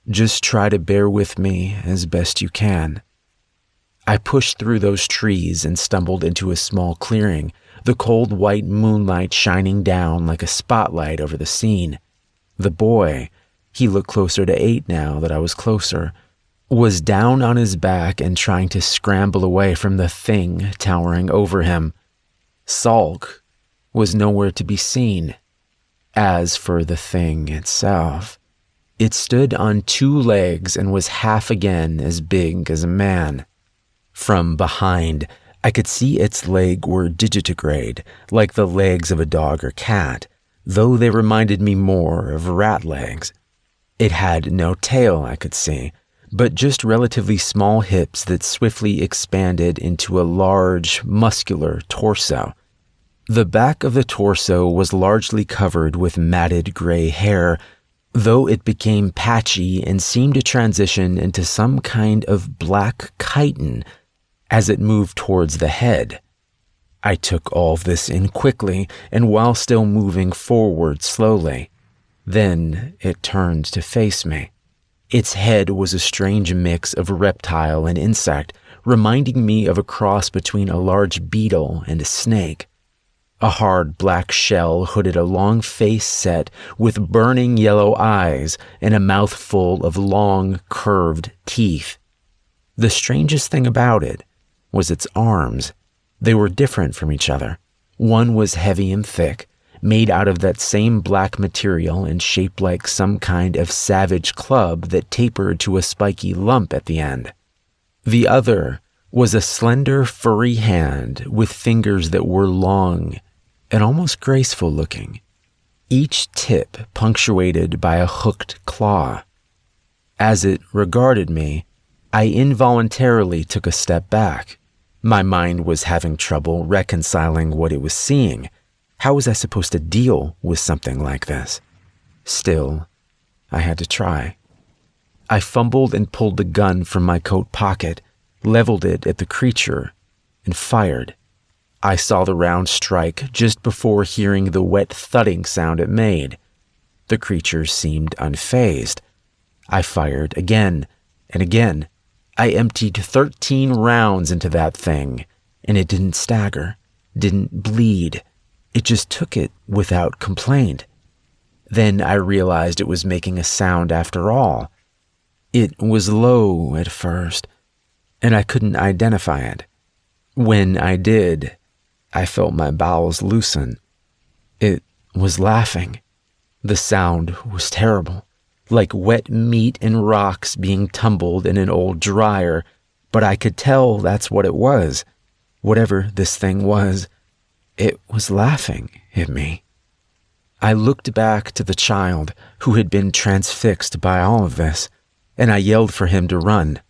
Just try to bear with me as best you can. I pushed through those trees and stumbled into a small clearing, the cold white moonlight shining down like a spotlight over the scene. The boy, he looked closer to 8 now that I was closer, was down on his back and trying to scramble away from the thing towering over him. Salk was nowhere to be seen. As for the thing itself, it stood on 2 legs and was half again as big as a man. From behind, I could see its legs were digitigrade, like the legs of a dog or cat, though they reminded me more of rat legs. It had no tail, I could see, but just relatively small hips that swiftly expanded into a large, muscular torso. The back of the torso was largely covered with matted gray hair, though it became patchy and seemed to transition into some kind of black chitin as it moved towards the head. I took all of this in quickly and while still moving forward slowly. Then it turned to face me. Its head was a strange mix of reptile and insect, reminding me of a cross between a large beetle and a snake. A hard black shell hooded a long face set with burning yellow eyes and a mouth full of long, curved teeth. The strangest thing about it was its arms. They were different from each other. One was heavy and thick, made out of that same black material and shaped like some kind of savage club that tapered to a spiky lump at the end. The other was a slender, furry hand with fingers that were long and almost graceful looking, each tip punctuated by a hooked claw. As it regarded me, I involuntarily took a step back. My mind was having trouble reconciling what it was seeing. How was I supposed to deal with something like this? Still, I had to try. I fumbled and pulled the gun from my coat pocket, leveled it at the creature, and fired. I saw the round strike just before hearing the wet thudding sound it made. The creature seemed unfazed. I fired again and again. I emptied 13 rounds into that thing, and it didn't stagger, didn't bleed. It just took it without complaint. Then I realized it was making a sound after all. It was low at first, and I couldn't identify it. When I did, I felt my bowels loosen. It was laughing. The sound was terrible, like wet meat and rocks being tumbled in an old dryer, but I could tell that's what it was. Whatever this thing was, it was laughing at me. I looked back to the child who had been transfixed by all of this, and I yelled for him to run.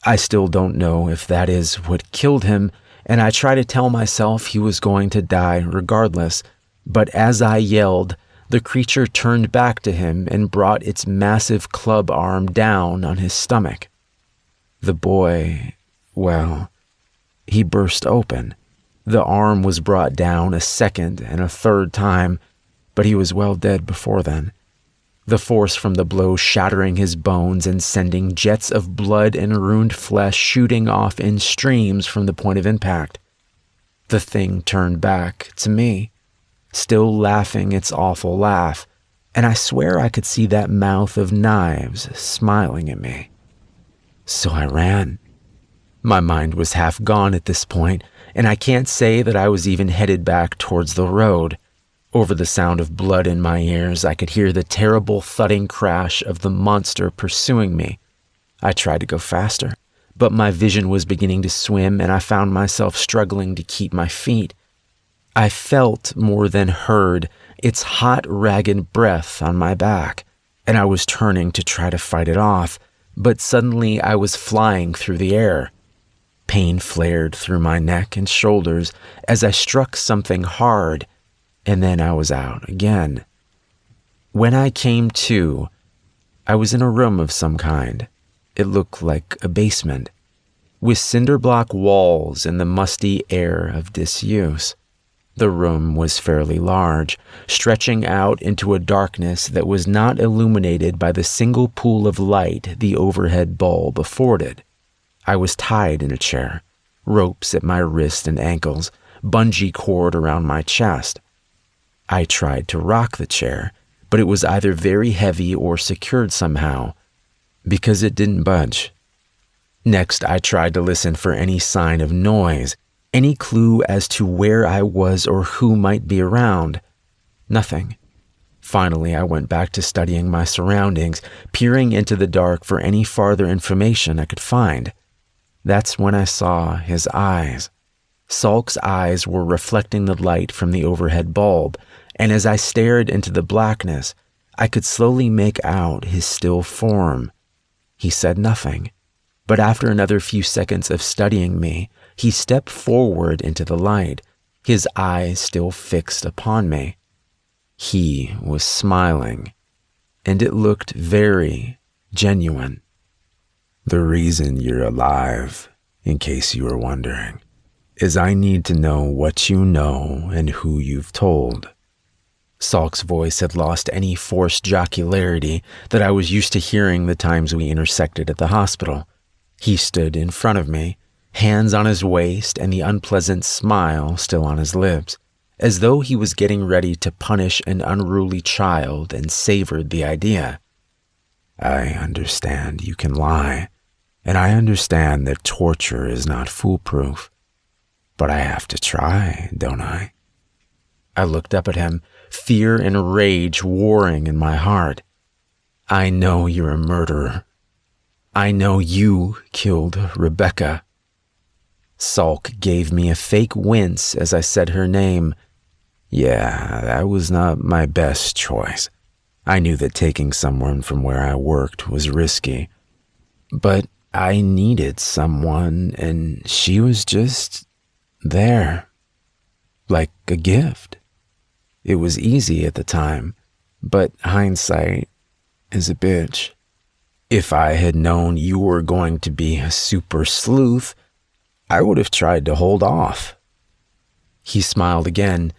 I still don't know if that is what killed him, and I try to tell myself he was going to die regardless, but as I yelled, the creature turned back to him and brought its massive club arm down on his stomach. The boy, well, he burst open. The arm was brought down a second and a third time, but he was well dead before then. The force from the blow shattering his bones and sending jets of blood and ruined flesh shooting off in streams from the point of impact. The thing turned back to me, still laughing its awful laugh, and I swear I could see that mouth of knives smiling at me. So I ran. My mind was half gone at this point, and I can't say that I was even headed back towards the road. Over the sound of blood in my ears, I could hear the terrible thudding crash of the monster pursuing me. I tried to go faster, but my vision was beginning to swim, and I found myself struggling to keep my feet. I felt more than heard its hot, ragged breath on my back, and I was turning to try to fight it off, but suddenly I was flying through the air. Pain flared through my neck and shoulders as I struck something hard, and then I was out again. When I came to, I was in a room of some kind. It looked like a basement, with cinder block walls and the musty air of disuse. The room was fairly large, stretching out into a darkness that was not illuminated by the single pool of light the overhead bulb afforded. I was tied in a chair, ropes at my wrists and ankles, bungee cord around my chest. I tried to rock the chair, but it was either very heavy or secured somehow, because it didn't budge. Next, I tried to listen for any sign of noise, any clue as to where I was or who might be around. Nothing. Finally, I went back to studying my surroundings, peering into the dark for any farther information I could find. That's when I saw his eyes. Salk's eyes were reflecting the light from the overhead bulb, and as I stared into the blackness, I could slowly make out his still form. He said nothing, but after another few seconds of studying me, he stepped forward into the light, his eyes still fixed upon me. He was smiling, and it looked very genuine. "The reason you're alive, in case you were wondering, is I need to know what you know and who you've told." Salk's voice had lost any forced jocularity that I was used to hearing the times we intersected at the hospital. He stood in front of me, hands on his waist and the unpleasant smile still on his lips, as though he was getting ready to punish an unruly child and savored the idea. "I understand you can lie, and I understand that torture is not foolproof. But I have to try, don't I?" I looked up at him, fear and rage warring in my heart. "I know you're a murderer. I know you killed Rebecca." Salk gave me a fake wince as I said her name. "Yeah, that was not my best choice. I knew that taking someone from where I worked was risky. But I needed someone, and she was just there. Like a gift. It was easy at the time, but hindsight is a bitch. If I had known you were going to be a super sleuth, I would have tried to hold off." He smiled again,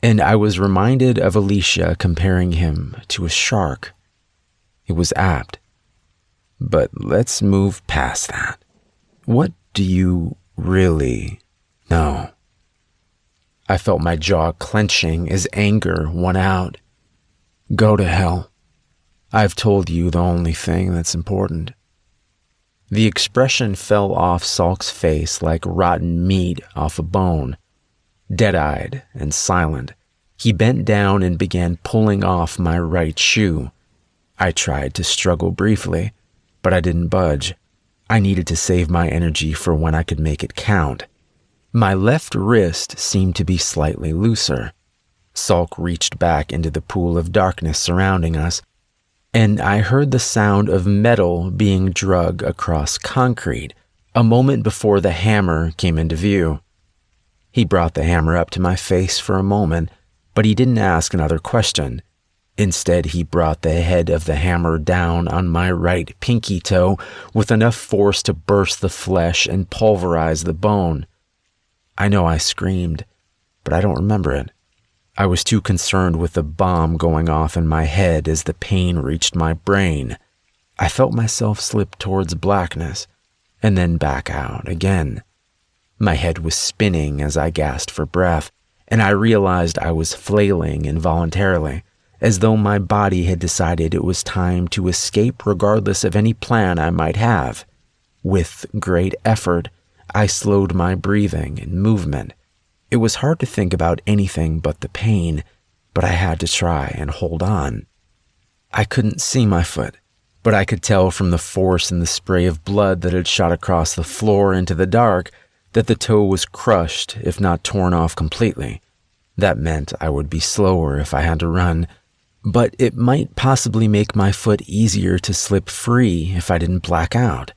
and I was reminded of Alicia comparing him to a shark. It was apt. But let's move past that. What do you really know? I felt my jaw clenching as anger won out. "Go to hell. I've told you the only thing that's important." The expression fell off Salk's face like rotten meat off a bone. Dead-eyed and silent, he bent down and began pulling off my right shoe. I tried to struggle briefly, but I didn't budge. I needed to save my energy for when I could make it count. My left wrist seemed to be slightly looser. Salk reached back into the pool of darkness surrounding us, and I heard the sound of metal being dragged across concrete a moment before the hammer came into view. He brought the hammer up to my face for a moment, but he didn't ask another question. Instead, he brought the head of the hammer down on my right pinky toe with enough force to burst the flesh and pulverize the bone. I know I screamed, but I don't remember it. I was too concerned with the bomb going off in my head as the pain reached my brain. I felt myself slip towards blackness, and then back out again. My head was spinning as I gasped for breath, and I realized I was flailing involuntarily, as though my body had decided it was time to escape regardless of any plan I might have. With great effort, I slowed my breathing and movement. It was hard to think about anything but the pain, but I had to try and hold on. I couldn't see my foot, but I could tell from the force and the spray of blood that had shot across the floor into the dark that the toe was crushed, if not torn off completely. That meant I would be slower if I had to run, but it might possibly make my foot easier to slip free if I didn't black out.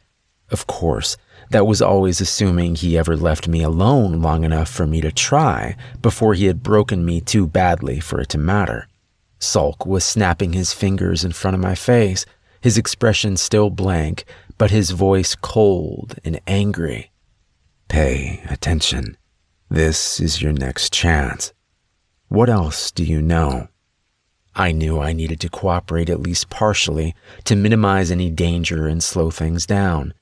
Of course, that was always assuming he ever left me alone long enough for me to try before he had broken me too badly for it to matter. Sulk was snapping his fingers in front of my face, his expression still blank, but his voice cold and angry. Pay attention. This is your next chance. What else do you know? I knew I needed to cooperate at least partially to minimize any danger and slow things down.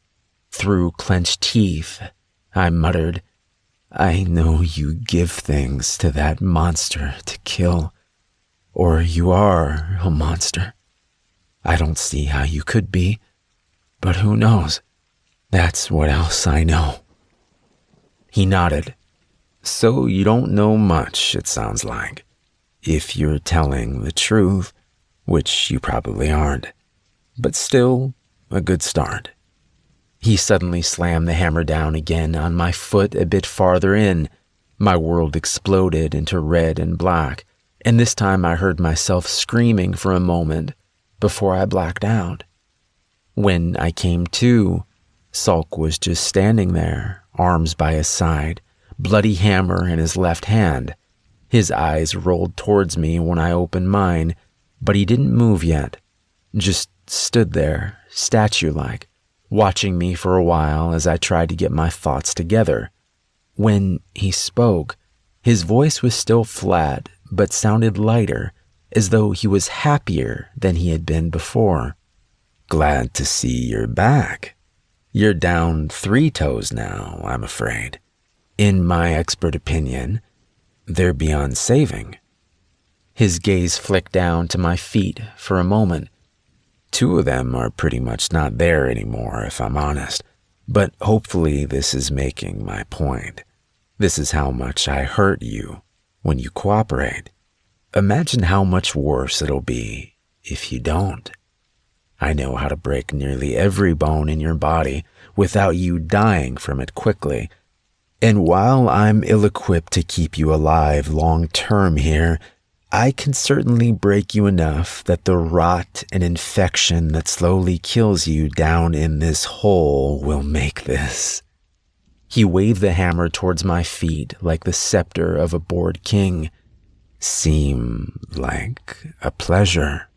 Through clenched teeth, I muttered, I know you give things to that monster to kill. Or you are a monster. I don't see how you could be, but who knows? That's what else I know. He nodded. So you don't know much, it sounds like. If you're telling the truth, which you probably aren't, but still a good start. He suddenly slammed the hammer down again on my foot a bit farther in. My world exploded into red and black, and this time I heard myself screaming for a moment before I blacked out. When I came to, Sulk was just standing there, arms by his side, bloody hammer in his left hand. His eyes rolled towards me when I opened mine, but he didn't move yet, just stood there, statue-like, watching me for a while as I tried to get my thoughts together. When he spoke, his voice was still flat, but sounded lighter, as though he was happier than he had been before. Glad to see you're back. You're down 3 toes now, I'm afraid. In my expert opinion, they're beyond saving. His gaze flicked down to my feet for a moment. 2 of them are pretty much not there anymore, if I'm honest, but hopefully this is making my point. This is how much I hurt you when you cooperate. Imagine how much worse it'll be if you don't. I know how to break nearly every bone in your body without you dying from it quickly. And while I'm ill-equipped to keep you alive long-term here, I can certainly break you enough that the rot and infection that slowly kills you down in this hole will make this. He waved the hammer towards my feet like the scepter of a bored king. Seem like a pleasure.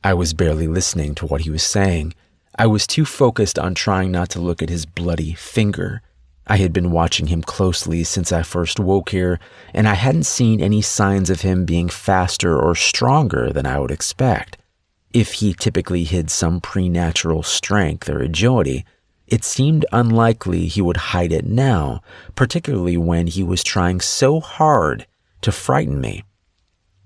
I was barely listening to what he was saying. I was too focused on trying not to look at his bloody finger. I had been watching him closely since I first woke here, and I hadn't seen any signs of him being faster or stronger than I would expect. If he typically hid some preternatural strength or agility, it seemed unlikely he would hide it now, particularly when he was trying so hard to frighten me.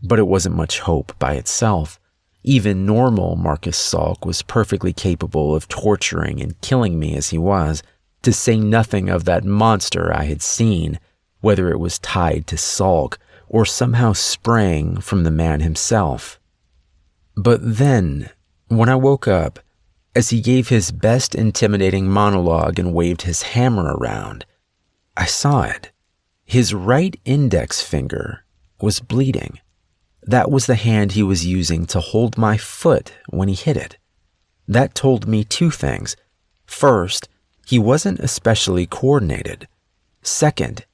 But it wasn't much hope by itself. Even normal Marcus Sulk was perfectly capable of torturing and killing me as he was, to say nothing of that monster I had seen, whether it was tied to Sulk or somehow sprang from the man himself. But then, when I woke up, as he gave his best intimidating monologue and waved his hammer around, I saw it. His right index finger was bleeding. That was the hand he was using to hold my foot when he hit it. That told me 2 things. First, he wasn't especially coordinated. Second,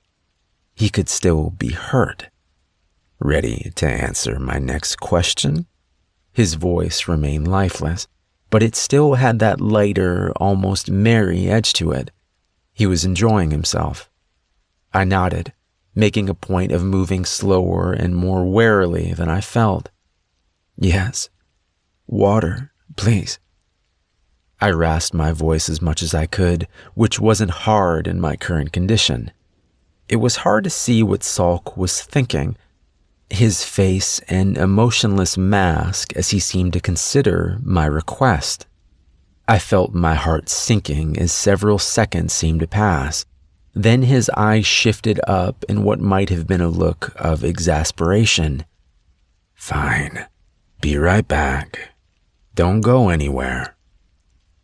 he could still be hurt. Ready to answer my next question? His voice remained lifeless, but it still had that lighter, almost merry edge to it. He was enjoying himself. I nodded, making a point of moving slower and more warily than I felt. Yes. Water, please. I rasped my voice as much as I could, which wasn't hard in my current condition. It was hard to see what Sulk was thinking, his face an emotionless mask as he seemed to consider my request. I felt my heart sinking as several seconds seemed to pass. Then his eyes shifted up in what might have been a look of exasperation. "Fine. Be right back. Don't go anywhere."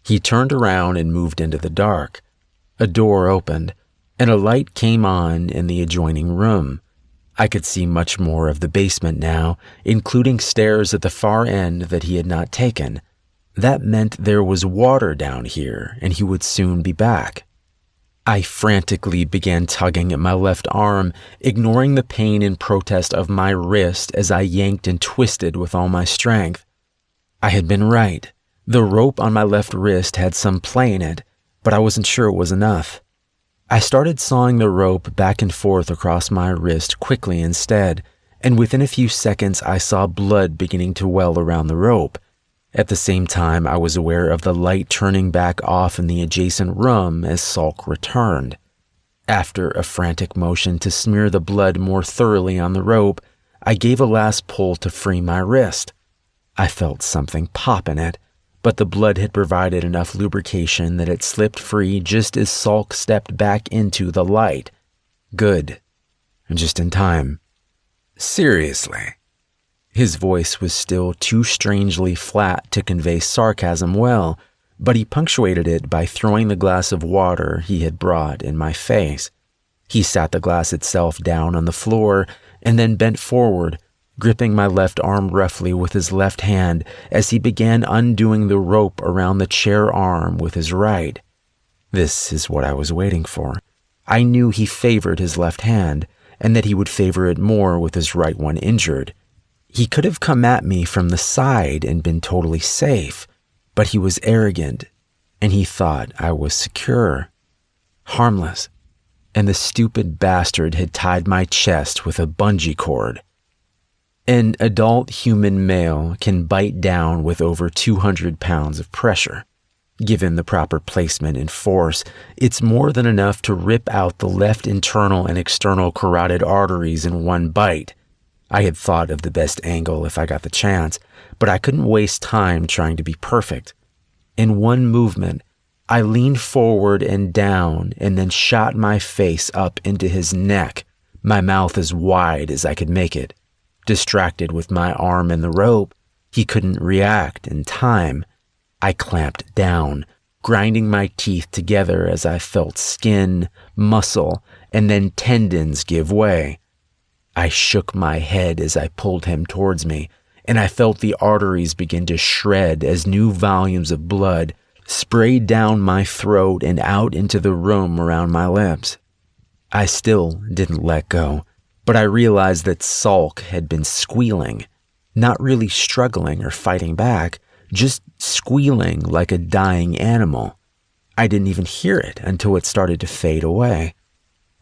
He turned around and moved into the dark. A door opened, and a light came on in the adjoining room. I could see much more of the basement now, including stairs at the far end that he had not taken. That meant there was water down here, and he would soon be back. I frantically began tugging at my left arm, ignoring the pain and protest of my wrist as I yanked and twisted with all my strength. I had been right. The rope on my left wrist had some play in it, but I wasn't sure it was enough. I started sawing the rope back and forth across my wrist quickly instead, and within a few seconds I saw blood beginning to well around the rope. At the same time, I was aware of the light turning back off in the adjacent room as Salk returned. After a frantic motion to smear the blood more thoroughly on the rope, I gave a last pull to free my wrist. I felt something pop in it, but the blood had provided enough lubrication that it slipped free just as Salk stepped back into the light. Good. Just in time. "Seriously?" His voice was still too strangely flat to convey sarcasm well, but he punctuated it by throwing the glass of water he had brought in my face. He sat the glass itself down on the floor and then bent forward, gripping my left arm roughly with his left hand as he began undoing the rope around the chair arm with his right. This is what I was waiting for. I knew he favored his left hand, and that he would favor it more with his right one injured. He could have come at me from the side and been totally safe, but he was arrogant, and he thought I was secure, harmless, and the stupid bastard had tied my chest with a bungee cord. An adult human male can bite down with over 200 pounds of pressure. Given the proper placement and force, it's more than enough to rip out the left internal and external carotid arteries in one bite. I had thought of the best angle if I got the chance, but I couldn't waste time trying to be perfect. In one movement, I leaned forward and down and then shot my face up into his neck, my mouth as wide as I could make it. Distracted with my arm and the rope, he couldn't react in time. I clamped down, grinding my teeth together as I felt skin, muscle, and then tendons give way. I shook my head as I pulled him towards me, and I felt the arteries begin to shred as new volumes of blood sprayed down my throat and out into the room around my lips. I still didn't let go, but I realized that Salk had been squealing, not really struggling or fighting back, just squealing like a dying animal. I didn't even hear it until it started to fade away.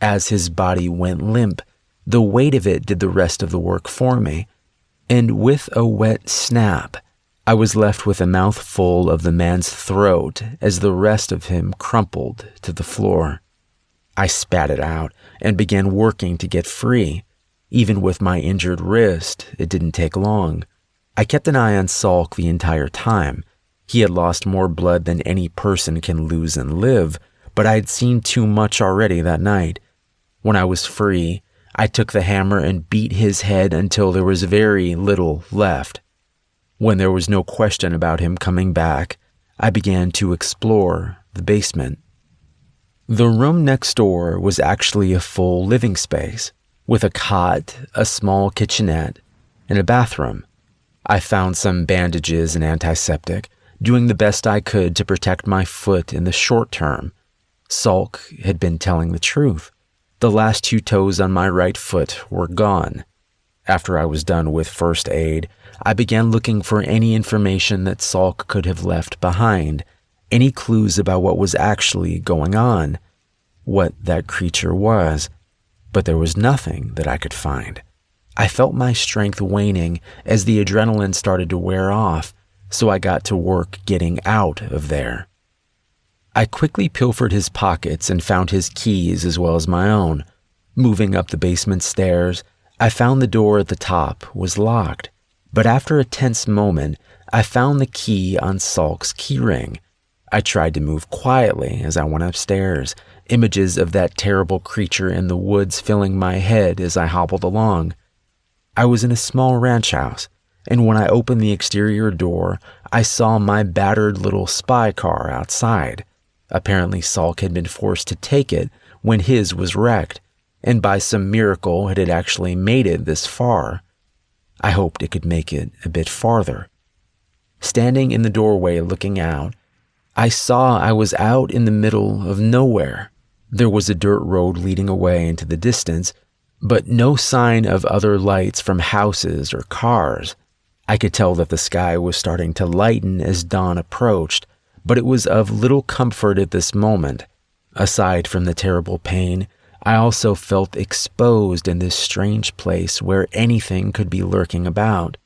As his body went limp, the weight of it did the rest of the work for me, and with a wet snap, I was left with a mouthful of the man's throat as the rest of him crumpled to the floor. I spat it out and began working to get free. Even with my injured wrist, it didn't take long. I kept an eye on Salk the entire time. He had lost more blood than any person can lose and live, but I had seen too much already that night. When I was free, I took the hammer and beat his head until there was very little left. When there was no question about him coming back, I began to explore the basement. The room next door was actually a full living space, with a cot, a small kitchenette, and a bathroom. I found some bandages and antiseptic, doing the best I could to protect my foot in the short term. Salk had been telling the truth. The last 2 toes on my right foot were gone. After I was done with first aid, I began looking for any information that Salk could have left behind, any clues about what was actually going on, what that creature was, but there was nothing that I could find. I felt my strength waning as the adrenaline started to wear off, so I got to work getting out of there. I quickly pilfered his pockets and found his keys as well as my own. Moving up the basement stairs, I found the door at the top was locked, but after a tense moment, I found the key on Salk's keyring. I tried to move quietly as I went upstairs, images of that terrible creature in the woods filling my head as I hobbled along. I was in a small ranch house, and when I opened the exterior door, I saw my battered little spy car outside. Apparently, Salk had been forced to take it when his was wrecked, and by some miracle it had actually made it this far. I hoped it could make it a bit farther. Standing in the doorway looking out, I saw I was out in the middle of nowhere. There was a dirt road leading away into the distance, but no sign of other lights from houses or cars. I could tell that the sky was starting to lighten as dawn approached, but it was of little comfort at this moment. Aside from the terrible pain, I also felt exposed in this strange place where anything could be lurking about.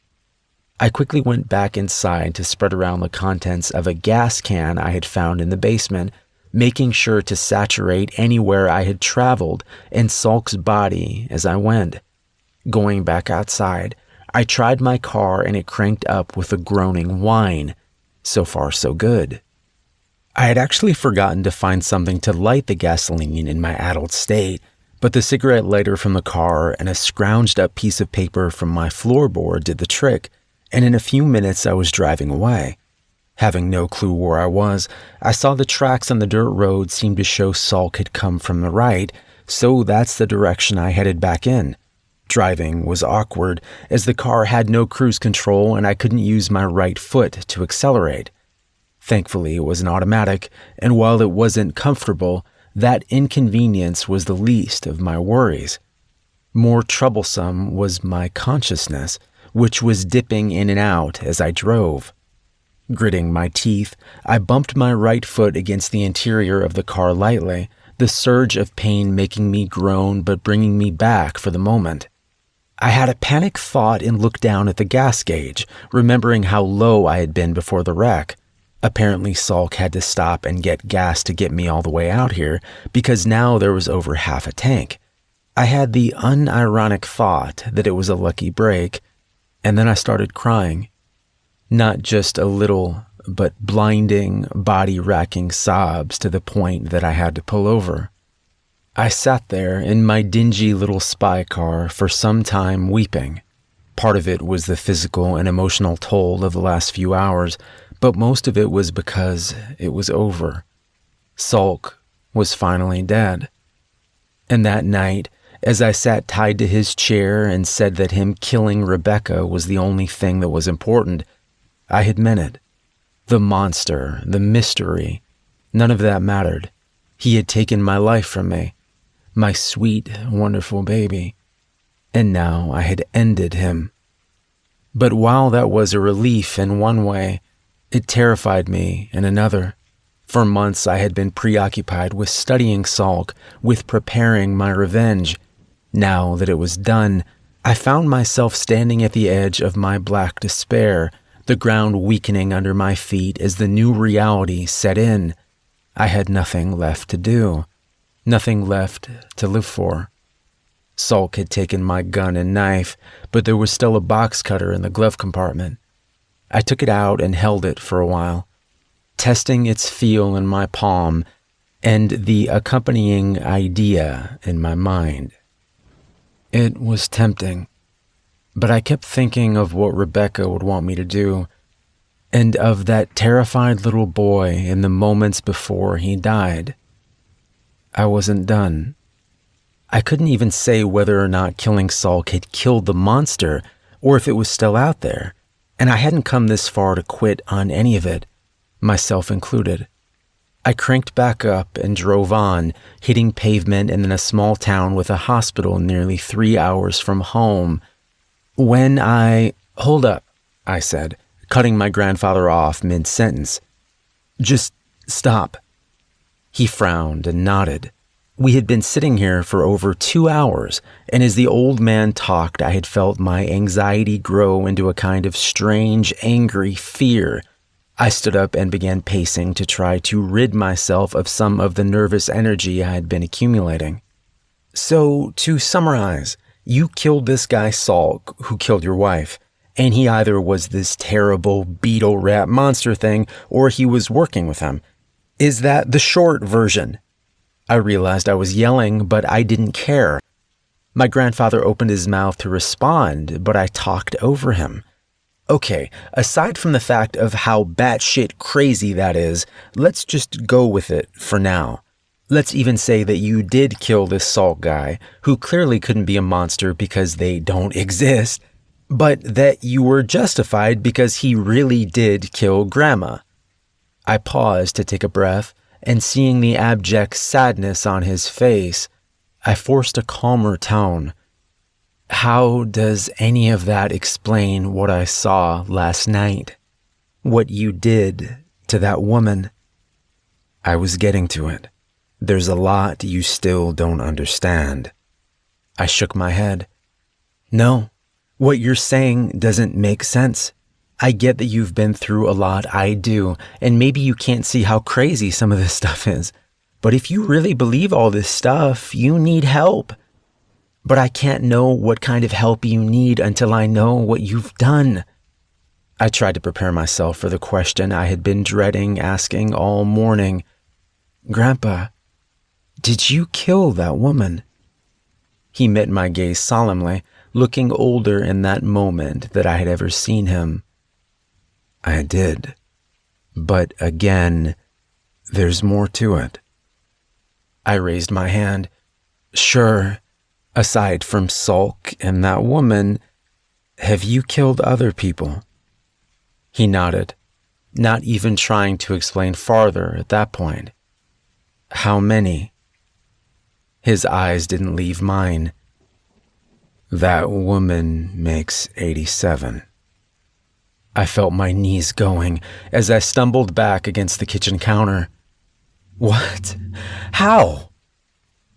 I quickly went back inside to spread around the contents of a gas can I had found in the basement, making sure to saturate anywhere I had traveled and Salk's body as I went. Going back outside, I tried my car and it cranked up with a groaning whine. So far, so good. I had actually forgotten to find something to light the gasoline in my addled state, but the cigarette lighter from the car and a scrounged up piece of paper from my floorboard did the trick, and in a few minutes I was driving away. Having no clue where I was, I saw the tracks on the dirt road seemed to show Salk had come from the right, so that's the direction I headed back in. Driving was awkward, as the car had no cruise control and I couldn't use my right foot to accelerate. Thankfully, it was an automatic, and while it wasn't comfortable, that inconvenience was the least of my worries. More troublesome was my consciousness, which was dipping in and out as I drove. Gritting my teeth, I bumped my right foot against the interior of the car lightly, the surge of pain making me groan but bringing me back for the moment. I had a panic thought and looked down at the gas gauge, remembering how low I had been before the wreck. Apparently, Salk had to stop and get gas to get me all the way out here, because now there was over half a tank. I had the unironic thought that it was a lucky break, and then I started crying. Not just a little, but blinding, body-racking sobs to the point that I had to pull over. I sat there in my dingy little spy car for some time weeping. Part of it was the physical and emotional toll of the last few hours, but most of it was because it was over. Salk was finally dead. And that night, as I sat tied to his chair and said that him killing Rebecca was the only thing that was important, I had meant it. The monster, the mystery, none of that mattered. He had taken my life from me, my sweet, wonderful baby, and now I had ended him. But while that was a relief in one way, it terrified me in another. For months I had been preoccupied with studying Salk, with preparing my revenge. Now that it was done, I found myself standing at the edge of my black despair, the ground weakening under my feet as the new reality set in. I had nothing left to do, nothing left to live for. Salk had taken my gun and knife, but there was still a box cutter in the glove compartment. I took it out and held it for a while, testing its feel in my palm and the accompanying idea in my mind. It was tempting, but I kept thinking of what Rebecca would want me to do, and of that terrified little boy in the moments before he died. I wasn't done. I couldn't even say whether or not killing Salk had killed the monster, or if it was still out there, and I hadn't come this far to quit on any of it, myself included. I cranked back up and drove on, hitting pavement and in a small town with a hospital nearly 3 hours from home. Hold up, I said, cutting my grandfather off mid-sentence. Just stop. He frowned and nodded. We had been sitting here for over 2 hours, and as the old man talked, I had felt my anxiety grow into a kind of strange, angry fear. I stood up and began pacing to try to rid myself of some of the nervous energy I had been accumulating. So, to summarize, you killed this guy Salk, who killed your wife, and he either was this terrible beetle rat monster thing, or he was working with him, Is that the short version? I realized I was yelling, but I didn't care. My grandfather opened his mouth to respond, but I talked over him. Okay, aside from the fact of how batshit crazy that is, let's just go with it for now. Let's even say that you did kill this Salt guy, who clearly couldn't be a monster because they don't exist, but that you were justified because he really did kill Grandma. I paused to take a breath, and seeing the abject sadness on his face, I forced a calmer tone. How does any of that explain what I saw last night? What you did to that woman? I was getting to it. There's a lot you still don't understand. I shook my head. No, what you're saying doesn't make sense. I get that you've been through a lot, I do, and maybe you can't see how crazy some of this stuff is. But if you really believe all this stuff, you need help. But I can't know what kind of help you need until I know what you've done. I tried to prepare myself for the question I had been dreading asking all morning. Grandpa, did you kill that woman? He met my gaze solemnly, looking older in that moment than I had ever seen him. I did. But again, there's more to it. I raised my hand. Sure, aside from Sulk and that woman, have you killed other people? He nodded, not even trying to explain farther at that point. How many? His eyes didn't leave mine. That woman makes 87. I felt my knees going as I stumbled back against the kitchen counter. What? How?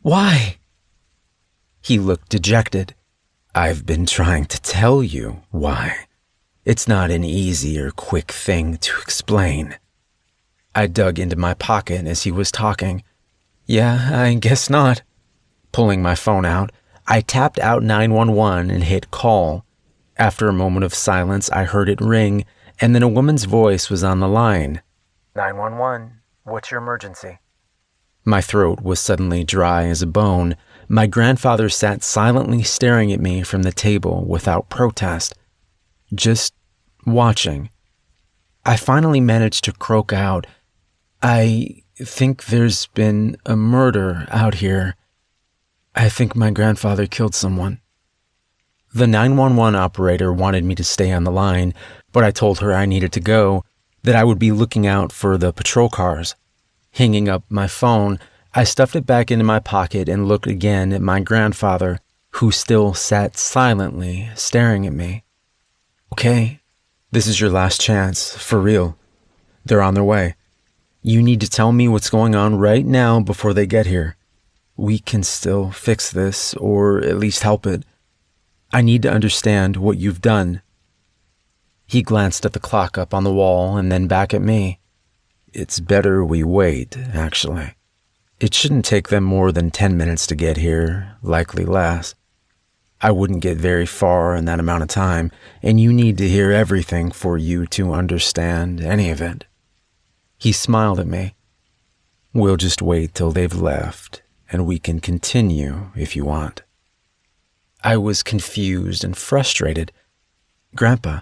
Why? He looked dejected. I've been trying to tell you why. It's not an easy or quick thing to explain. I dug into my pocket as he was talking. Yeah, I guess not. Pulling my phone out, I tapped out 911 and hit call. After a moment of silence, I heard it ring, and then a woman's voice was on the line. 911, what's your emergency? My throat was suddenly dry as a bone. My grandfather sat silently staring at me from the table without protest, just watching. I finally managed to croak out, I think there's been a murder out here. I think my grandfather killed someone. The 911 operator wanted me to stay on the line, but I told her I needed to go, that I would be looking out for the patrol cars. Hanging up my phone, I stuffed it back into my pocket and looked again at my grandfather, who still sat silently staring at me. Okay, this is your last chance, for real. They're on their way. You need to tell me what's going on right now before they get here. We can still fix this, or at least help it. I need to understand what you've done. He glanced at the clock up on the wall and then back at me. It's better we wait, actually. It shouldn't take them more than 10 minutes to get here, likely less. I wouldn't get very far in that amount of time, and you need to hear everything for you to understand any of it. He smiled at me. We'll just wait till they've left, and we can continue if you want. I was confused and frustrated. Grandpa,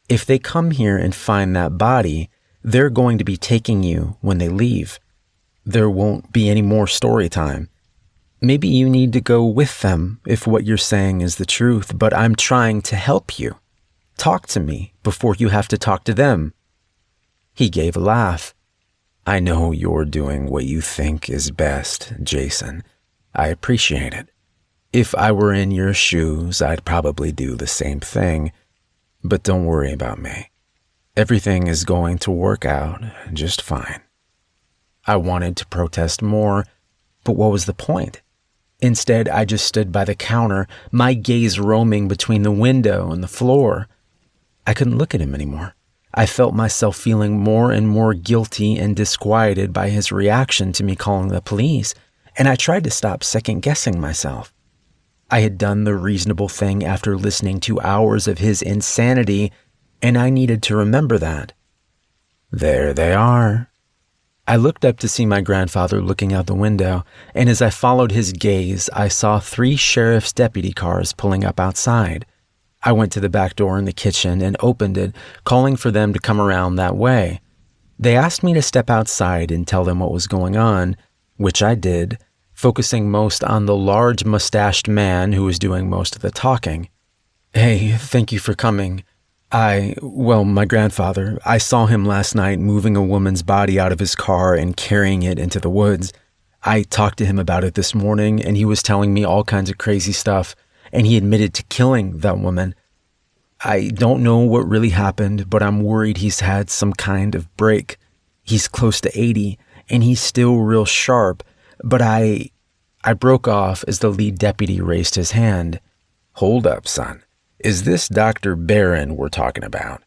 if they come here and find that body, they're going to be taking you when they leave. There won't be any more story time. Maybe you need to go with them if what you're saying is the truth, but I'm trying to help you. Talk to me before you have to talk to them. He gave a laugh. I know you're doing what you think is best, Jason. I appreciate it. If I were in your shoes, I'd probably do the same thing. But don't worry about me. Everything is going to work out just fine. I wanted to protest more, but what was the point? Instead, I just stood by the counter, my gaze roaming between the window and the floor. I couldn't look at him anymore. I felt myself feeling more and more guilty and disquieted by his reaction to me calling the police, and I tried to stop second-guessing myself. I had done the reasonable thing after listening to hours of his insanity, and I needed to remember that. There they are. I looked up to see my grandfather looking out the window, and as I followed his gaze, I saw 3 sheriff's deputy cars pulling up outside. I went to the back door in the kitchen and opened it, calling for them to come around that way. They asked me to step outside and tell them what was going on, which I did, focusing most on the large mustached man who was doing most of the talking. "Hey, thank you for coming. My grandfather, I saw him last night moving a woman's body out of his car and carrying it into the woods. I talked to him about it this morning, and he was telling me all kinds of crazy stuff, and he admitted to killing that woman. I don't know what really happened, but I'm worried he's had some kind of break. He's close to 80, and he's still real sharp, but I broke off as the lead deputy raised his hand. Hold up, son. Is this Dr. Barron we're talking about?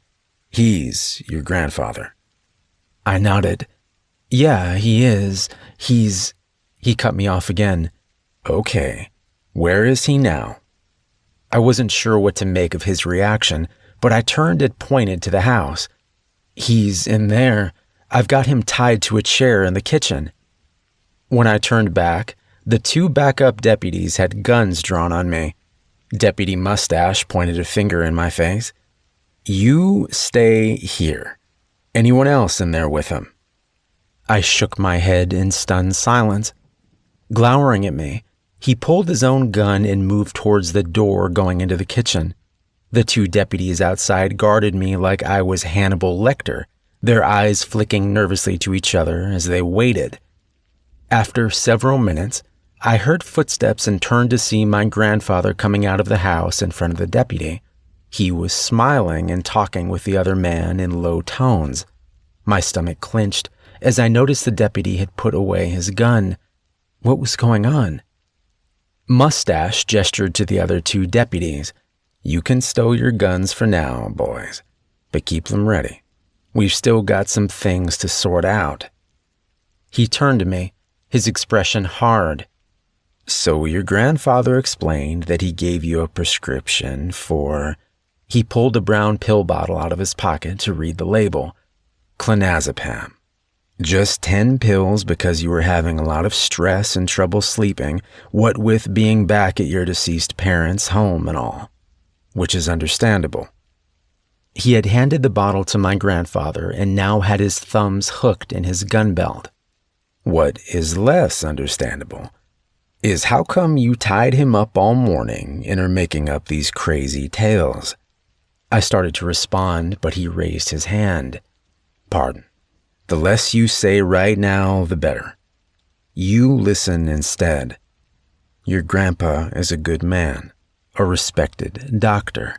He's your grandfather." I nodded. "Yeah, he is. He cut me off again. "Okay. Where is he now?" I wasn't sure what to make of his reaction, but I turned and pointed to the house. "He's in there. I've got him tied to a chair in the kitchen." When I turned back, the 2 backup deputies had guns drawn on me. Deputy Mustache pointed a finger in my face. "You stay here. Anyone else in there with him?" I shook my head in stunned silence. Glowering at me, he pulled his own gun and moved towards the door going into the kitchen. The 2 deputies outside guarded me like I was Hannibal Lecter, their eyes flicking nervously to each other as they waited. After several minutes, I heard footsteps and turned to see my grandfather coming out of the house in front of the deputy. He was smiling and talking with the other man in low tones. My stomach clenched as I noticed the deputy had put away his gun. What was going on? Mustache gestured to the other 2 deputies. "You can stow your guns for now, boys, but keep them ready. We've still got some things to sort out." He turned to me, his expression hard. "So your grandfather explained that he gave you a prescription for..." He pulled a brown pill bottle out of his pocket to read the label. "Clonazepam. Just 10 pills because you were having a lot of stress and trouble sleeping, what with being back at your deceased parents' home and all. Which is understandable." He had handed the bottle to my grandfather and now had his thumbs hooked in his gun belt. "What is less understandable is how come you tied him up all morning and are making up these crazy tales?" I started to respond, but he raised his hand. "Pardon. The less you say right now, the better. You listen instead. Your grandpa is a good man, a respected doctor.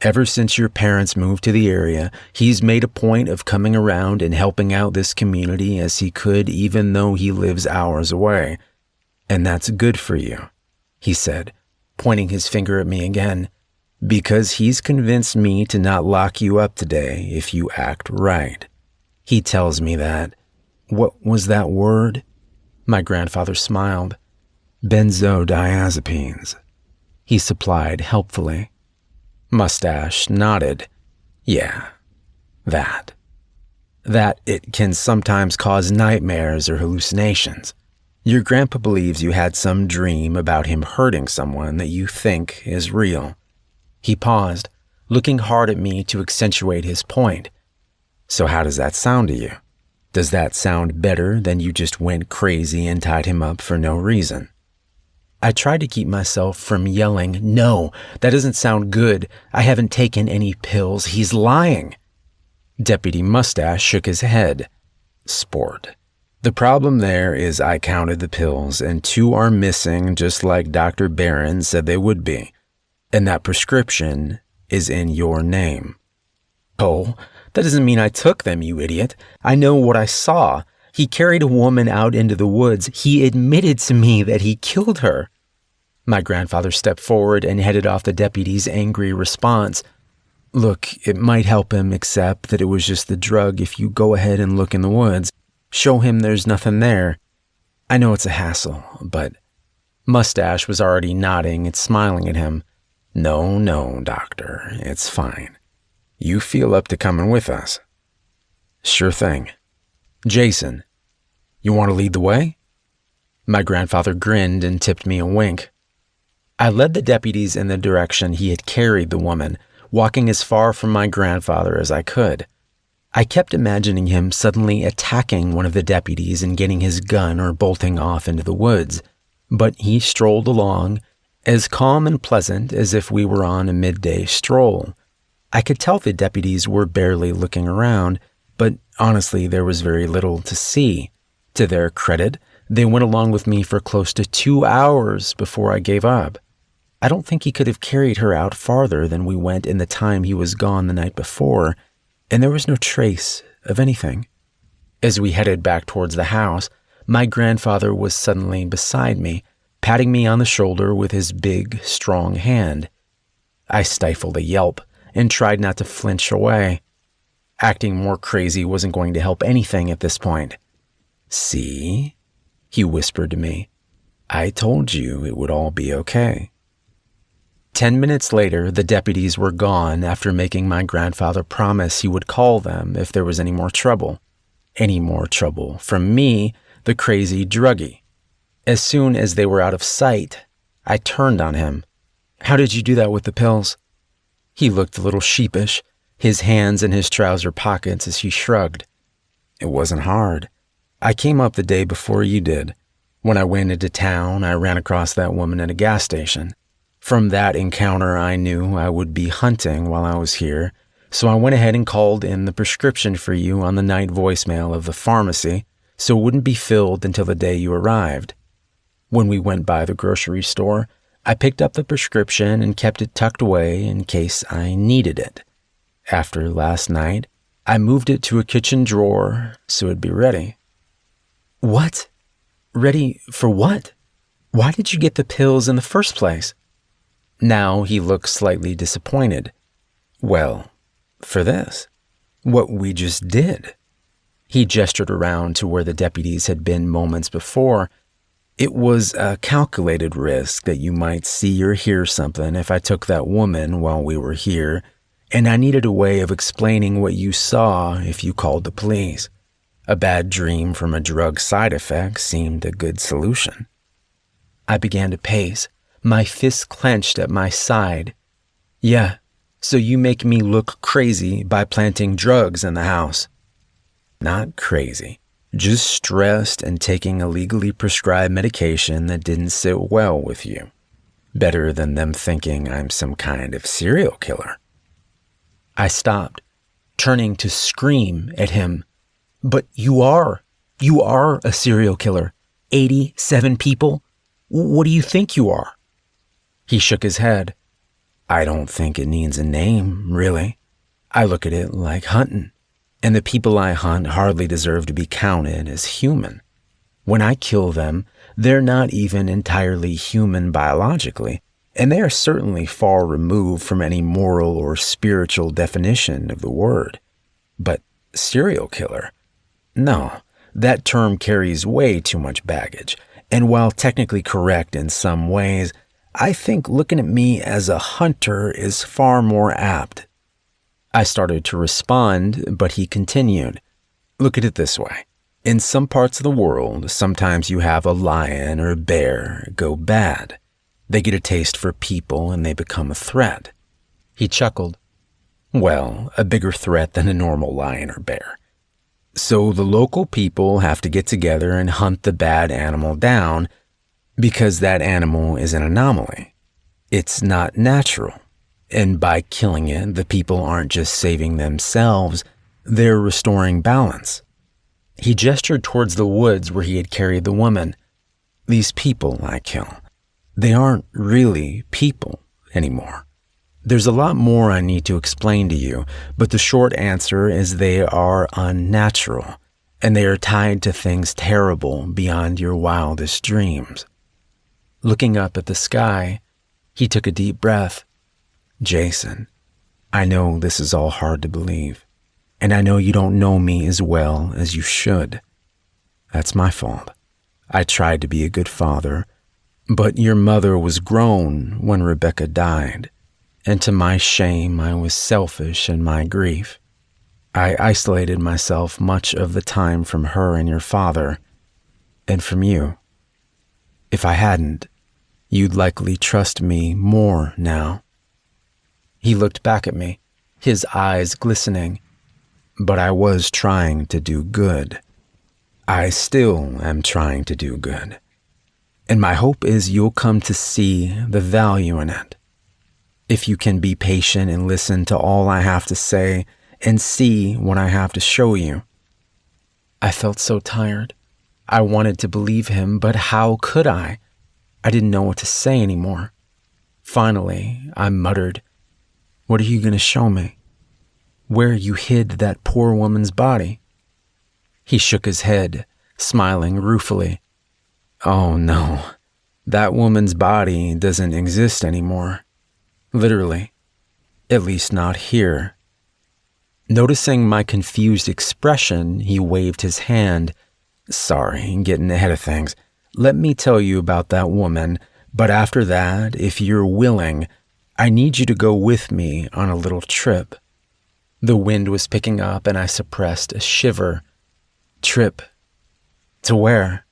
Ever since your parents moved to the area, he's made a point of coming around and helping out this community as he could, even though he lives hours away. And that's good for you," he said, pointing his finger at me again, "because he's convinced me to not lock you up today if you act right. He tells me that..." "What was that word?" My grandfather smiled. "Benzodiazepines," he supplied helpfully. Mustache nodded. "Yeah, that. That it can sometimes cause nightmares or hallucinations. Your grandpa believes you had some dream about him hurting someone that you think is real." He paused, looking hard at me to accentuate his point. "So how does that sound to you? Does that sound better than you just went crazy and tied him up for no reason?" I tried to keep myself from yelling, "No, that doesn't sound good. I haven't taken any pills. He's lying." Deputy Mustache shook his head. "Sport. The problem there is I counted the pills and 2 are missing just like Dr. Barron said they would be. And that prescription is in your name." "Oh, that doesn't mean I took them, you idiot. I know what I saw. He carried a woman out into the woods. He admitted to me that he killed her." My grandfather stepped forward and headed off the deputy's angry response. "Look, it might help him accept that it was just the drug if you go ahead and look in the woods. Show him there's nothing there. I know it's a hassle, but..." Mustache was already nodding and smiling at him. No, doctor, it's fine. You feel up to coming with us?" "Sure thing. Jason, You want to lead the way?" My grandfather grinned and tipped me a wink. I led the deputies in the direction he had carried the woman, walking as far from my grandfather as I could. I kept imagining him suddenly attacking one of the deputies and getting his gun or bolting off into the woods, but he strolled along, as calm and pleasant as if we were on a midday stroll. I could tell the deputies were barely looking around, but honestly there was very little to see. To their credit, they went along with me for close to 2 hours before I gave up. I don't think he could have carried her out farther than we went in the time he was gone the night before, and there was no trace of anything. As we headed back towards the house, my grandfather was suddenly beside me, patting me on the shoulder with his big, strong hand. I stifled a yelp and tried not to flinch away. Acting more crazy wasn't going to help anything at this point. "See?" he whispered to me. "I told you it would all be okay." 10 minutes later, the deputies were gone after making my grandfather promise he would call them if there was any more trouble. Any more trouble from me, the crazy druggie. As soon as they were out of sight, I turned on him. "How did you do that with the pills?" He looked a little sheepish, his hands in his trouser pockets as he shrugged. "It wasn't hard. I came up the day before you did. When I went into town, I ran across that woman at a gas station. From that encounter, I knew I would be hunting while I was here, so I went ahead and called in the prescription for you on the night voicemail of the pharmacy, so it wouldn't be filled until the day you arrived. When we went by the grocery store, I picked up the prescription and kept it tucked away in case I needed it. After last night, I moved it to a kitchen drawer so it'd be ready." "What? Ready for what? Why did you get the pills in the first place?" Now he looked slightly disappointed. "Well, for this. What we just did." He gestured around to where the deputies had been moments before. "It was a calculated risk that you might see or hear something if I took that woman while we were here, and I needed a way of explaining what you saw if you called the police. A bad dream from a drug side effect seemed a good solution." I began to pace, my fists clenched at my side. "Yeah, so you make me look crazy by planting drugs in the house." "Not crazy, just stressed and taking a legally prescribed medication that didn't sit well with you. Better than them thinking I'm some kind of serial killer." I stopped, turning to scream at him. "But you are a serial killer. 87 people? What do you think you are?" He shook his head. "I don't think it needs a name, really. I look at it like hunting, and the people I hunt hardly deserve to be counted as human. When I kill them, they're not even entirely human biologically, and they are certainly far removed from any moral or spiritual definition of the word. But serial killer? No, that term carries way too much baggage, and while technically correct in some ways, I think looking at me as a hunter is far more apt." I started to respond, but he continued. "Look at it this way. In some parts of the world, sometimes you have a lion or bear go bad. They get a taste for people and they become a threat." He chuckled. "Well, a bigger threat than a normal lion or bear. So the local people have to get together and hunt the bad animal down because that animal is an anomaly. It's not natural. And by killing it, the people aren't just saving themselves, they're restoring balance." He gestured towards the woods where he had carried the woman. "These people I kill, they aren't really people anymore. There's a lot more I need to explain to you, but the short answer is they are unnatural, and they are tied to things terrible beyond your wildest dreams." Looking up at the sky, he took a deep breath. "Jason, I know this is all hard to believe, and I know you don't know me as well as you should. That's my fault. I tried to be a good father, but your mother was grown when Rebecca died, and to my shame, I was selfish in my grief. I isolated myself much of the time from her and your father. and from you. If I hadn't, you'd likely trust me more now." He looked back at me, his eyes glistening. "But I was trying to do good. I still am trying to do good. And my hope is you'll come to see the value in it. If you can be patient and listen to all I have to say and see what I have to show you." I felt so tired. I wanted to believe him, but how could I? I didn't know what to say anymore. Finally, I muttered, "What are you going to show me? Where you hid that poor woman's body?" He shook his head, smiling ruefully. "Oh no, that woman's body doesn't exist anymore. Literally. At least not here." Noticing my confused expression, he waved his hand. "Sorry, getting ahead of things. Let me tell you about that woman, but after that, if you're willing, I need you to go with me on a little trip." The wind was picking up and I suppressed a shiver. Trip? To where?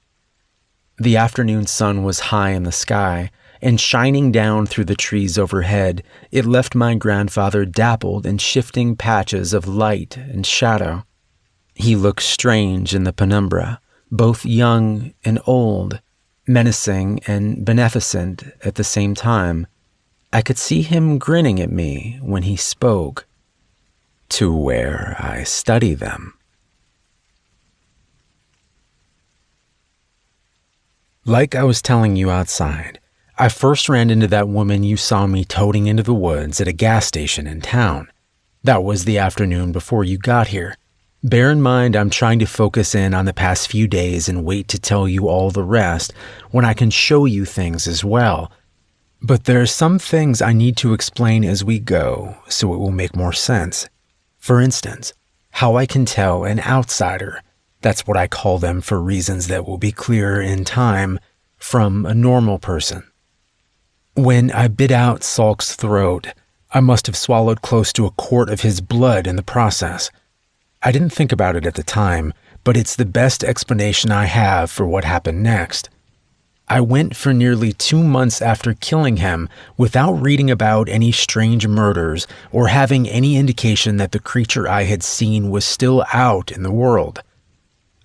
The afternoon sun was high in the sky, and shining down through the trees overhead, it left my grandfather dappled in shifting patches of light and shadow. He looked strange in the penumbra, both young and old, menacing and beneficent at the same time. I could see him grinning at me when he spoke. "To where I study them." Like I was telling you outside, I first ran into that woman you saw me toting into the woods at a gas station in town. That was the afternoon before you got here. Bear in mind, I'm trying to focus in on the past few days and wait to tell you all the rest when I can show you things as well. But there are some things I need to explain as we go so it will make more sense. For instance, how I can tell an outsider, that's what I call them for reasons that will be clearer in time, from a normal person. When I bit out Salk's throat, I must have swallowed close to a quart of his blood in the process. I didn't think about it at the time, but it's the best explanation I have for what happened next. I went for nearly 2 months after killing him without reading about any strange murders or having any indication that the creature I had seen was still out in the world.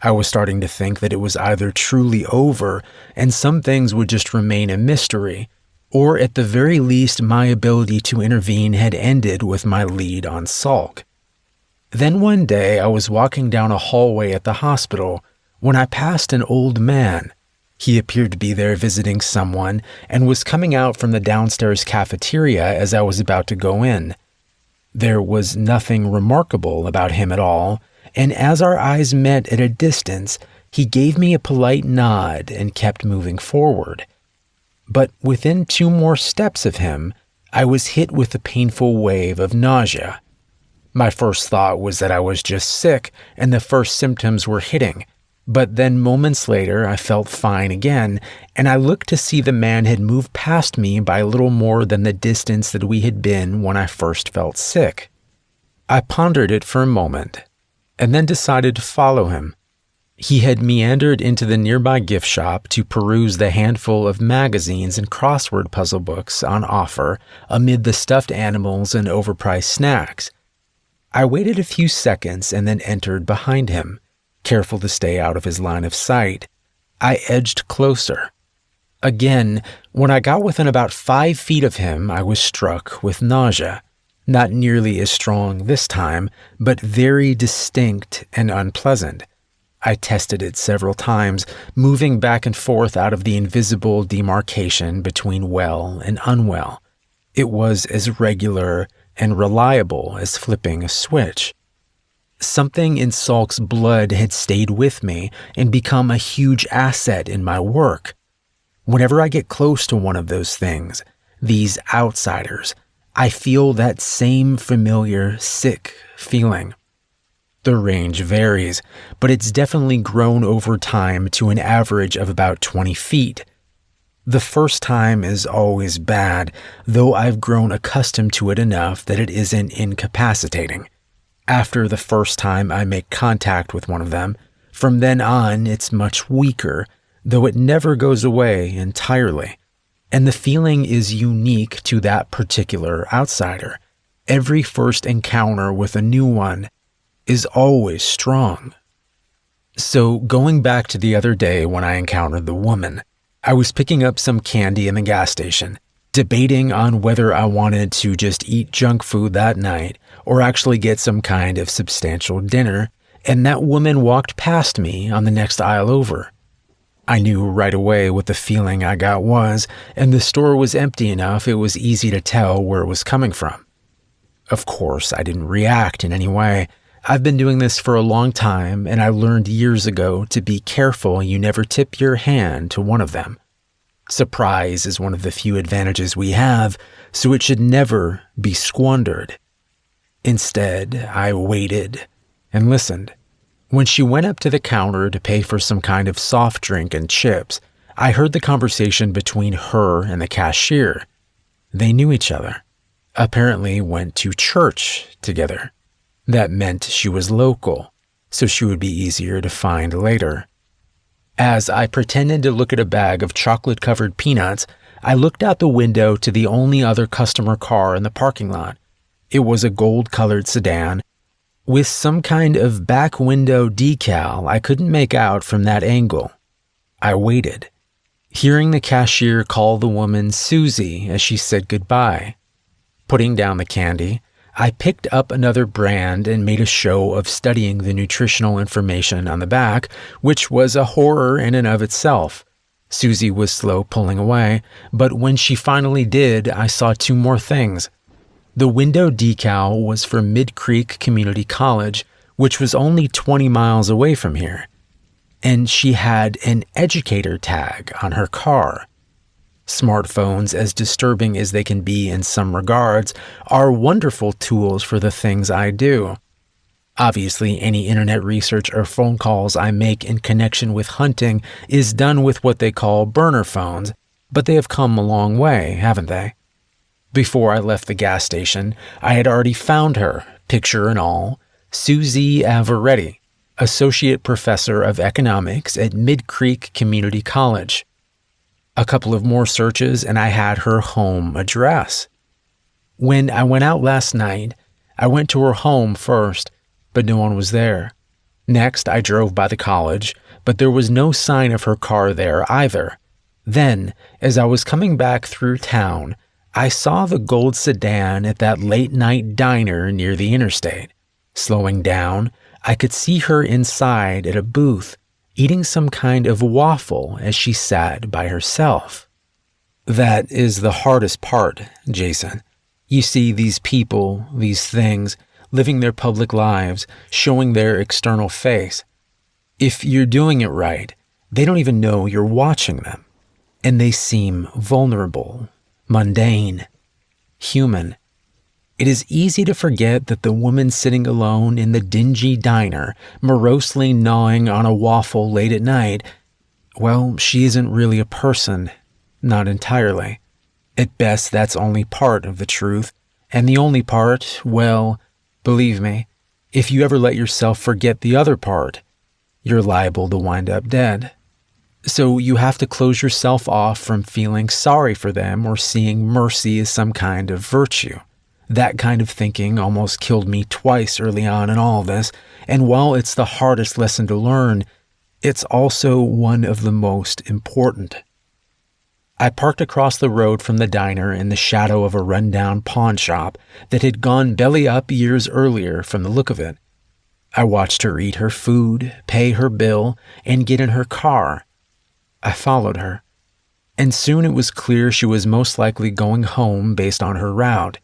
I was starting to think that it was either truly over and some things would just remain a mystery, or at the very least my ability to intervene had ended with my lead on Salk. Then one day I was walking down a hallway at the hospital when I passed an old man. He appeared to be there visiting someone and was coming out from the downstairs cafeteria as I was about to go in. There was nothing remarkable about him at all, and as our eyes met at a distance, he gave me a polite nod and kept moving forward. But within 2 more steps of him, I was hit with a painful wave of nausea. My first thought was that I was just sick and the first symptoms were hitting, but then moments later I felt fine again, and I looked to see the man had moved past me by a little more than the distance that we had been when I first felt sick. I pondered it for a moment, and then decided to follow him. He had meandered into the nearby gift shop to peruse the handful of magazines and crossword puzzle books on offer amid the stuffed animals and overpriced snacks. I waited a few seconds and then entered behind him, careful to stay out of his line of sight. I edged closer. Again, when I got within about 5 feet of him, I was struck with nausea. Not nearly as strong this time, but very distinct and unpleasant. I tested it several times, moving back and forth out of the invisible demarcation between well and unwell. It was as regular and reliable as flipping a switch. Something in Salk's blood had stayed with me and become a huge asset in my work. Whenever I get close to one of those things, these outsiders, I feel that same familiar, sick feeling. The range varies, but it's definitely grown over time to an average of about 20 feet. The first time is always bad, though I've grown accustomed to it enough that it isn't incapacitating. After the first time I make contact with one of them, from then on it's much weaker, though it never goes away entirely. And the feeling is unique to that particular outsider. Every first encounter with a new one is always strong. So going back to the other day when I encountered the woman, I was picking up some candy in the gas station, debating on whether I wanted to just eat junk food that night or actually get some kind of substantial dinner, and that woman walked past me on the next aisle over. I knew right away what the feeling I got was, and the store was empty enough it was easy to tell where it was coming from. Of course, I didn't react in any way. I've been doing this for a long time, and I learned years ago to be careful you never tip your hand to one of them. Surprise is one of the few advantages we have, so it should never be squandered. Instead, I waited and listened. When she went up to the counter to pay for some kind of soft drink and chips, I heard the conversation between her and the cashier. They knew each other. Apparently went to church together. That meant she was local, so she would be easier to find later. As I pretended to look at a bag of chocolate-covered peanuts, I looked out the window to the only other customer car in the parking lot. It was a gold-colored sedan with some kind of back window decal I couldn't make out from that angle. I waited, hearing the cashier call the woman Susie as she said goodbye. Putting down the candy, I picked up another brand and made a show of studying the nutritional information on the back, which was a horror in and of itself. Susie was slow pulling away, but when she finally did, I saw two more things. The window decal was for Mid Creek Community College, which was only 20 miles away from here. And she had an educator tag on her car. Smartphones, as disturbing as they can be in some regards, are wonderful tools for the things I do. Obviously, any internet research or phone calls I make in connection with hunting is done with what they call burner phones, but they have come a long way, haven't they? Before I left the gas station, I had already found her, picture and all, Susie Averetti, Associate Professor of Economics at Mid Creek Community College. A couple of more searches and I had her home address. When I went out last night, I went to her home first, but no one was there. Next, I drove by the college, but there was no sign of her car there either. Then, as I was coming back through town, I saw the gold sedan at that late-night diner near the interstate. Slowing down, I could see her inside at a booth, eating some kind of waffle as she sat by herself. That is the hardest part, Jason. You see these people, these things, living their public lives, showing their external face. If you're doing it right, they don't even know you're watching them. And they seem vulnerable, mundane, human. It is easy to forget that the woman sitting alone in the dingy diner, morosely gnawing on a waffle late at night, well, she isn't really a person, not entirely. At best, that's only part of the truth, and the only part, well, believe me, if you ever let yourself forget the other part, you're liable to wind up dead. So you have to close yourself off from feeling sorry for them or seeing mercy as some kind of virtue. That kind of thinking almost killed me twice early on in all this, and while it's the hardest lesson to learn, it's also one of the most important. I parked across the road from the diner in the shadow of a rundown pawn shop that had gone belly up years earlier from the look of it. I watched her eat her food, pay her bill, and get in her car. I followed her, and soon it was clear she was most likely going home based on her route.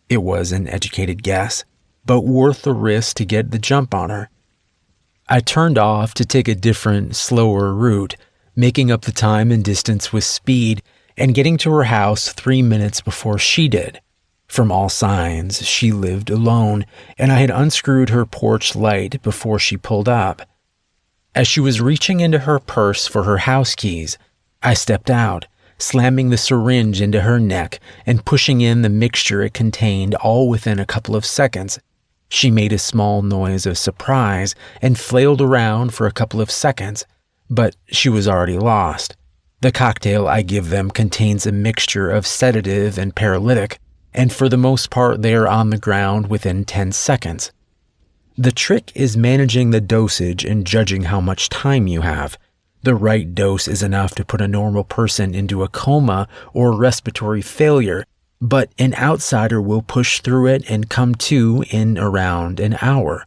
It was an educated guess, but worth the risk to get the jump on her. I turned off to take a different, slower route, making up the time and distance with speed and getting to her house 3 minutes before she did. From all signs, she lived alone, and I had unscrewed her porch light before she pulled up. As she was reaching into her purse for her house keys, I stepped out, slamming the syringe into her neck and pushing in the mixture it contained all within a couple of seconds. She made a small noise of surprise and flailed around for a couple of seconds, but she was already lost. The cocktail I give them contains a mixture of sedative and paralytic, and for the most part they are on the ground within 10 seconds. The trick is managing the dosage and judging how much time you have. The right dose is enough to put a normal person into a coma or respiratory failure, but an outsider will push through it and come to in around an hour.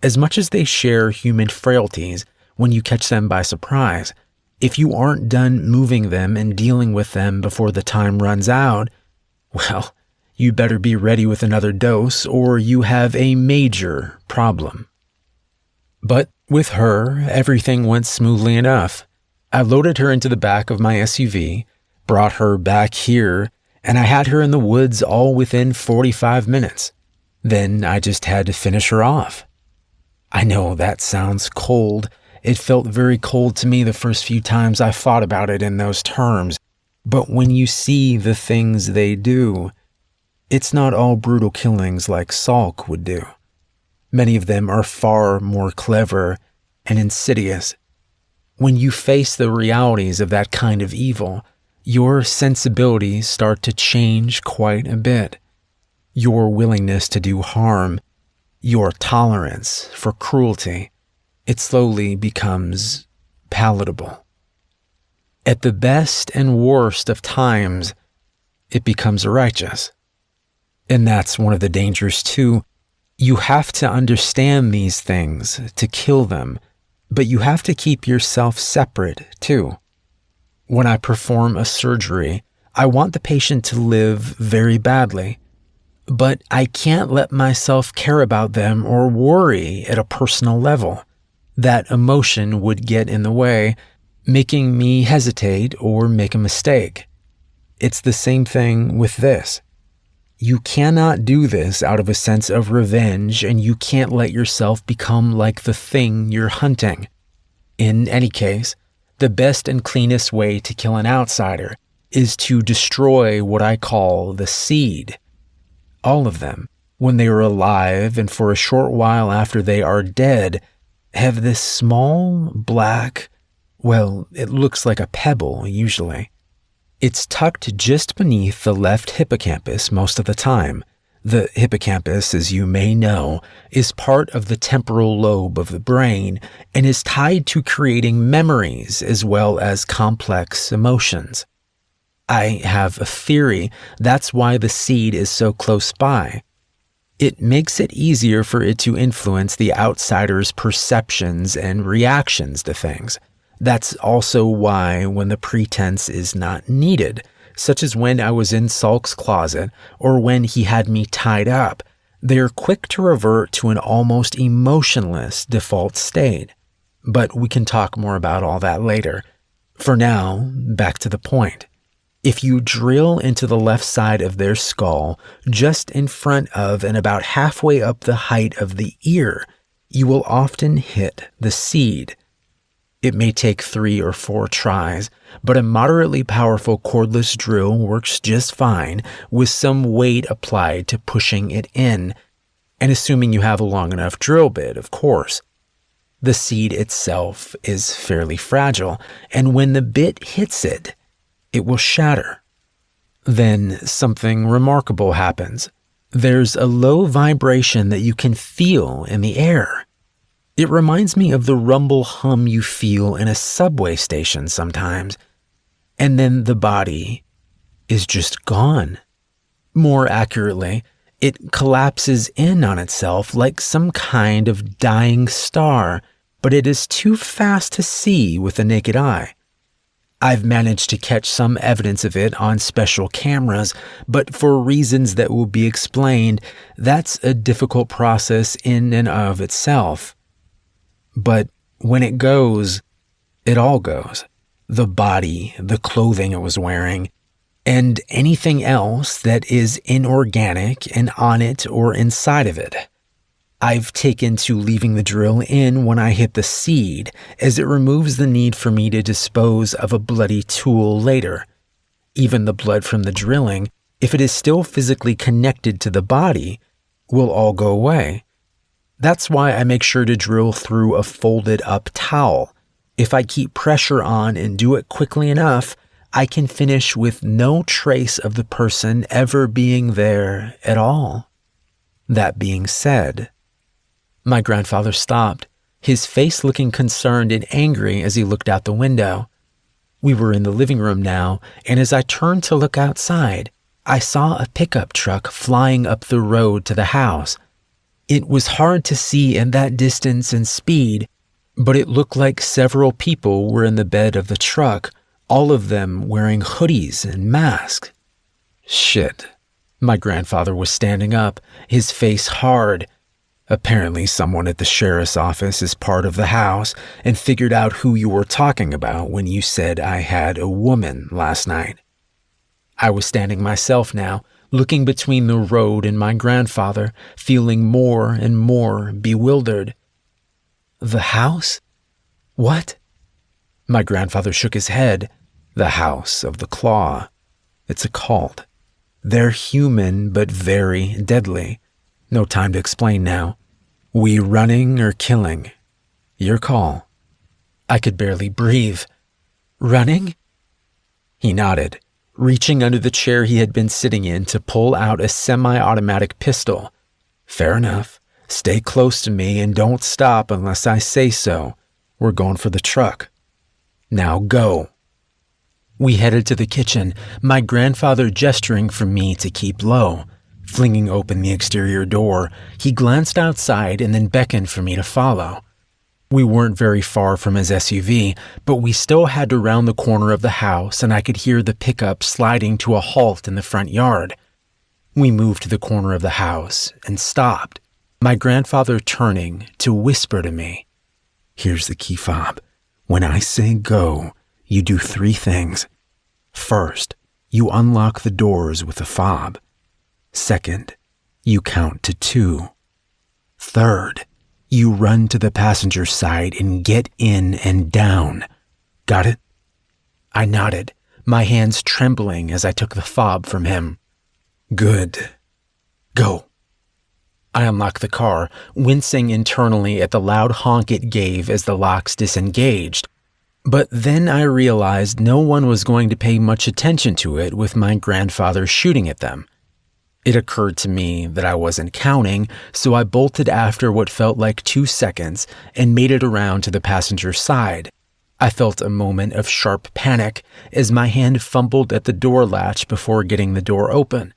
As much as they share human frailties, when you catch them by surprise, if you aren't done moving them and dealing with them before the time runs out, well, you better be ready with another dose or you have a major problem. But with her, everything went smoothly enough. I loaded her into the back of my SUV, brought her back here, and I had her in the woods all within 45 minutes. Then I just had to finish her off. I know that sounds cold. It felt very cold to me the first few times I thought about it in those terms. But when you see the things they do, it's not all brutal killings like Salk would do. Many of them are far more clever and insidious. When you face the realities of that kind of evil, your sensibilities start to change quite a bit. Your willingness to do harm, your tolerance for cruelty, it slowly becomes palatable. At the best and worst of times, it becomes righteous. And that's one of the dangers too. You have to understand these things to kill them, but you have to keep yourself separate too. When I perform a surgery, I want the patient to live very badly, but I can't let myself care about them or worry at a personal level. That emotion would get in the way, making me hesitate or make a mistake. It's the same thing with this. You cannot do this out of a sense of revenge, and you can't let yourself become like the thing you're hunting. In any case, the best and cleanest way to kill an outsider is to destroy what I call the seed. All of them, when they are alive and for a short while after they are dead, have this small black, well, it looks like a pebble usually. It's tucked just beneath the left hippocampus most of the time. The hippocampus, as you may know, is part of the temporal lobe of the brain and is tied to creating memories as well as complex emotions. I have a theory that's why the seed is so close by. It makes it easier for it to influence the outsider's perceptions and reactions to things. That's also why when the pretense is not needed, such as when I was in Salk's closet or when he had me tied up, they're quick to revert to an almost emotionless default state. But we can talk more about all that later. For now, back to the point. If you drill into the left side of their skull, just in front of and about halfway up the height of the ear, you will often hit the seed. It may take 3 or 4 tries, but a moderately powerful cordless drill works just fine with some weight applied to pushing it in, and assuming you have a long enough drill bit, of course. The seed itself is fairly fragile, and when the bit hits it, it will shatter. Then something remarkable happens. There's a low vibration that you can feel in the air. It reminds me of the rumble hum you feel in a subway station sometimes. And then the body is just gone. More accurately, it collapses in on itself like some kind of dying star, but it is too fast to see with the naked eye. I've managed to catch some evidence of it on special cameras, but for reasons that will be explained, that's a difficult process in and of itself. But when it goes, it all goes. The body, the clothing it was wearing, and anything else that is inorganic and on it or inside of it. I've taken to leaving the drill in when I hit the seed, as it removes the need for me to dispose of a bloody tool later. Even the blood from the drilling, if it is still physically connected to the body, will all go away. That's why I make sure to drill through a folded up towel. If I keep pressure on and do it quickly enough, I can finish with no trace of the person ever being there at all. That being said, my grandfather stopped, his face looking concerned and angry as he looked out the window. We were in the living room now, and as I turned to look outside, I saw a pickup truck flying up the road to the house. It was hard to see in that distance and speed, but it looked like several people were in the bed of the truck, all of them wearing hoodies and masks. Shit. My grandfather was standing up, his face hard. Apparently someone at the sheriff's office is part of the house and figured out who you were talking about when you said I had a woman last night. I was standing myself now, looking between the road and my grandfather, feeling more and more bewildered. The house? What? My grandfather shook his head. The House of the Claw. It's a cult. They're human, but very deadly. No time to explain now. We running or killing? Your call. I could barely breathe. Running? He nodded, reaching under the chair he had been sitting in to pull out a semi-automatic pistol. Fair enough. Stay close to me and don't stop unless I say so. We're going for the truck. Now go. We headed to the kitchen, my grandfather gesturing for me to keep low. Flinging open the exterior door, he glanced outside and then beckoned for me to follow. We weren't very far from his SUV, but we still had to round the corner of the house and I could hear the pickup sliding to a halt in the front yard. We moved to the corner of the house and stopped, my grandfather turning to whisper to me, "Here's the key fob. When I say go, you do 3 things. First, you unlock the doors with a fob. Second, you count to 2. Third, you run to the passenger side and get in and down. Got it?" I nodded, my hands trembling as I took the fob from him. Good. Go. I unlocked the car, wincing internally at the loud honk it gave as the locks disengaged. But then I realized no one was going to pay much attention to it with my grandfather shooting at them. It occurred to me that I wasn't counting, so I bolted after what felt like 2 seconds and made it around to the passenger side. I felt a moment of sharp panic as my hand fumbled at the door latch before getting the door open.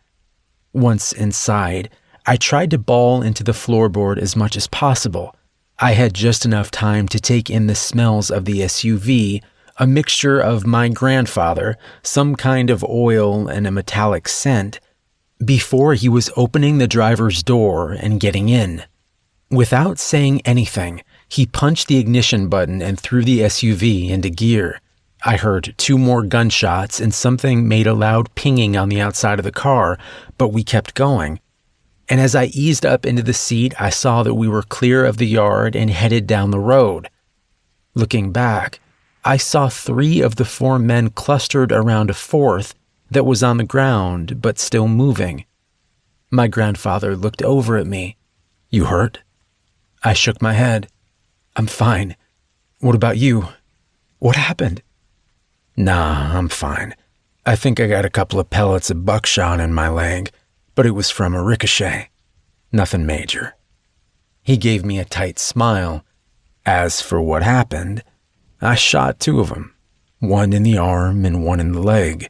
Once inside, I tried to bawl into the floorboard as much as possible. I had just enough time to take in the smells of the SUV, a mixture of my grandfather, some kind of oil, and a metallic scent, before he was opening the driver's door and getting in. Without saying anything, he punched the ignition button and threw the SUV into gear. I heard 2 more gunshots and something made a loud pinging on the outside of the car, but we kept going. And as I eased up into the seat, I saw that we were clear of the yard and headed down the road. Looking back, I saw 3 of the 4 men clustered around a 4th that was on the ground but still moving. My grandfather looked over at me. "You hurt?" I shook my head. "I'm fine. What about you? What happened?" "Nah, I'm fine. I think I got a couple of pellets of buckshot in my leg, but it was from a ricochet. Nothing major." He gave me a tight smile. "As for what happened, I shot 2 of them, 1 in the arm and 1 in the leg.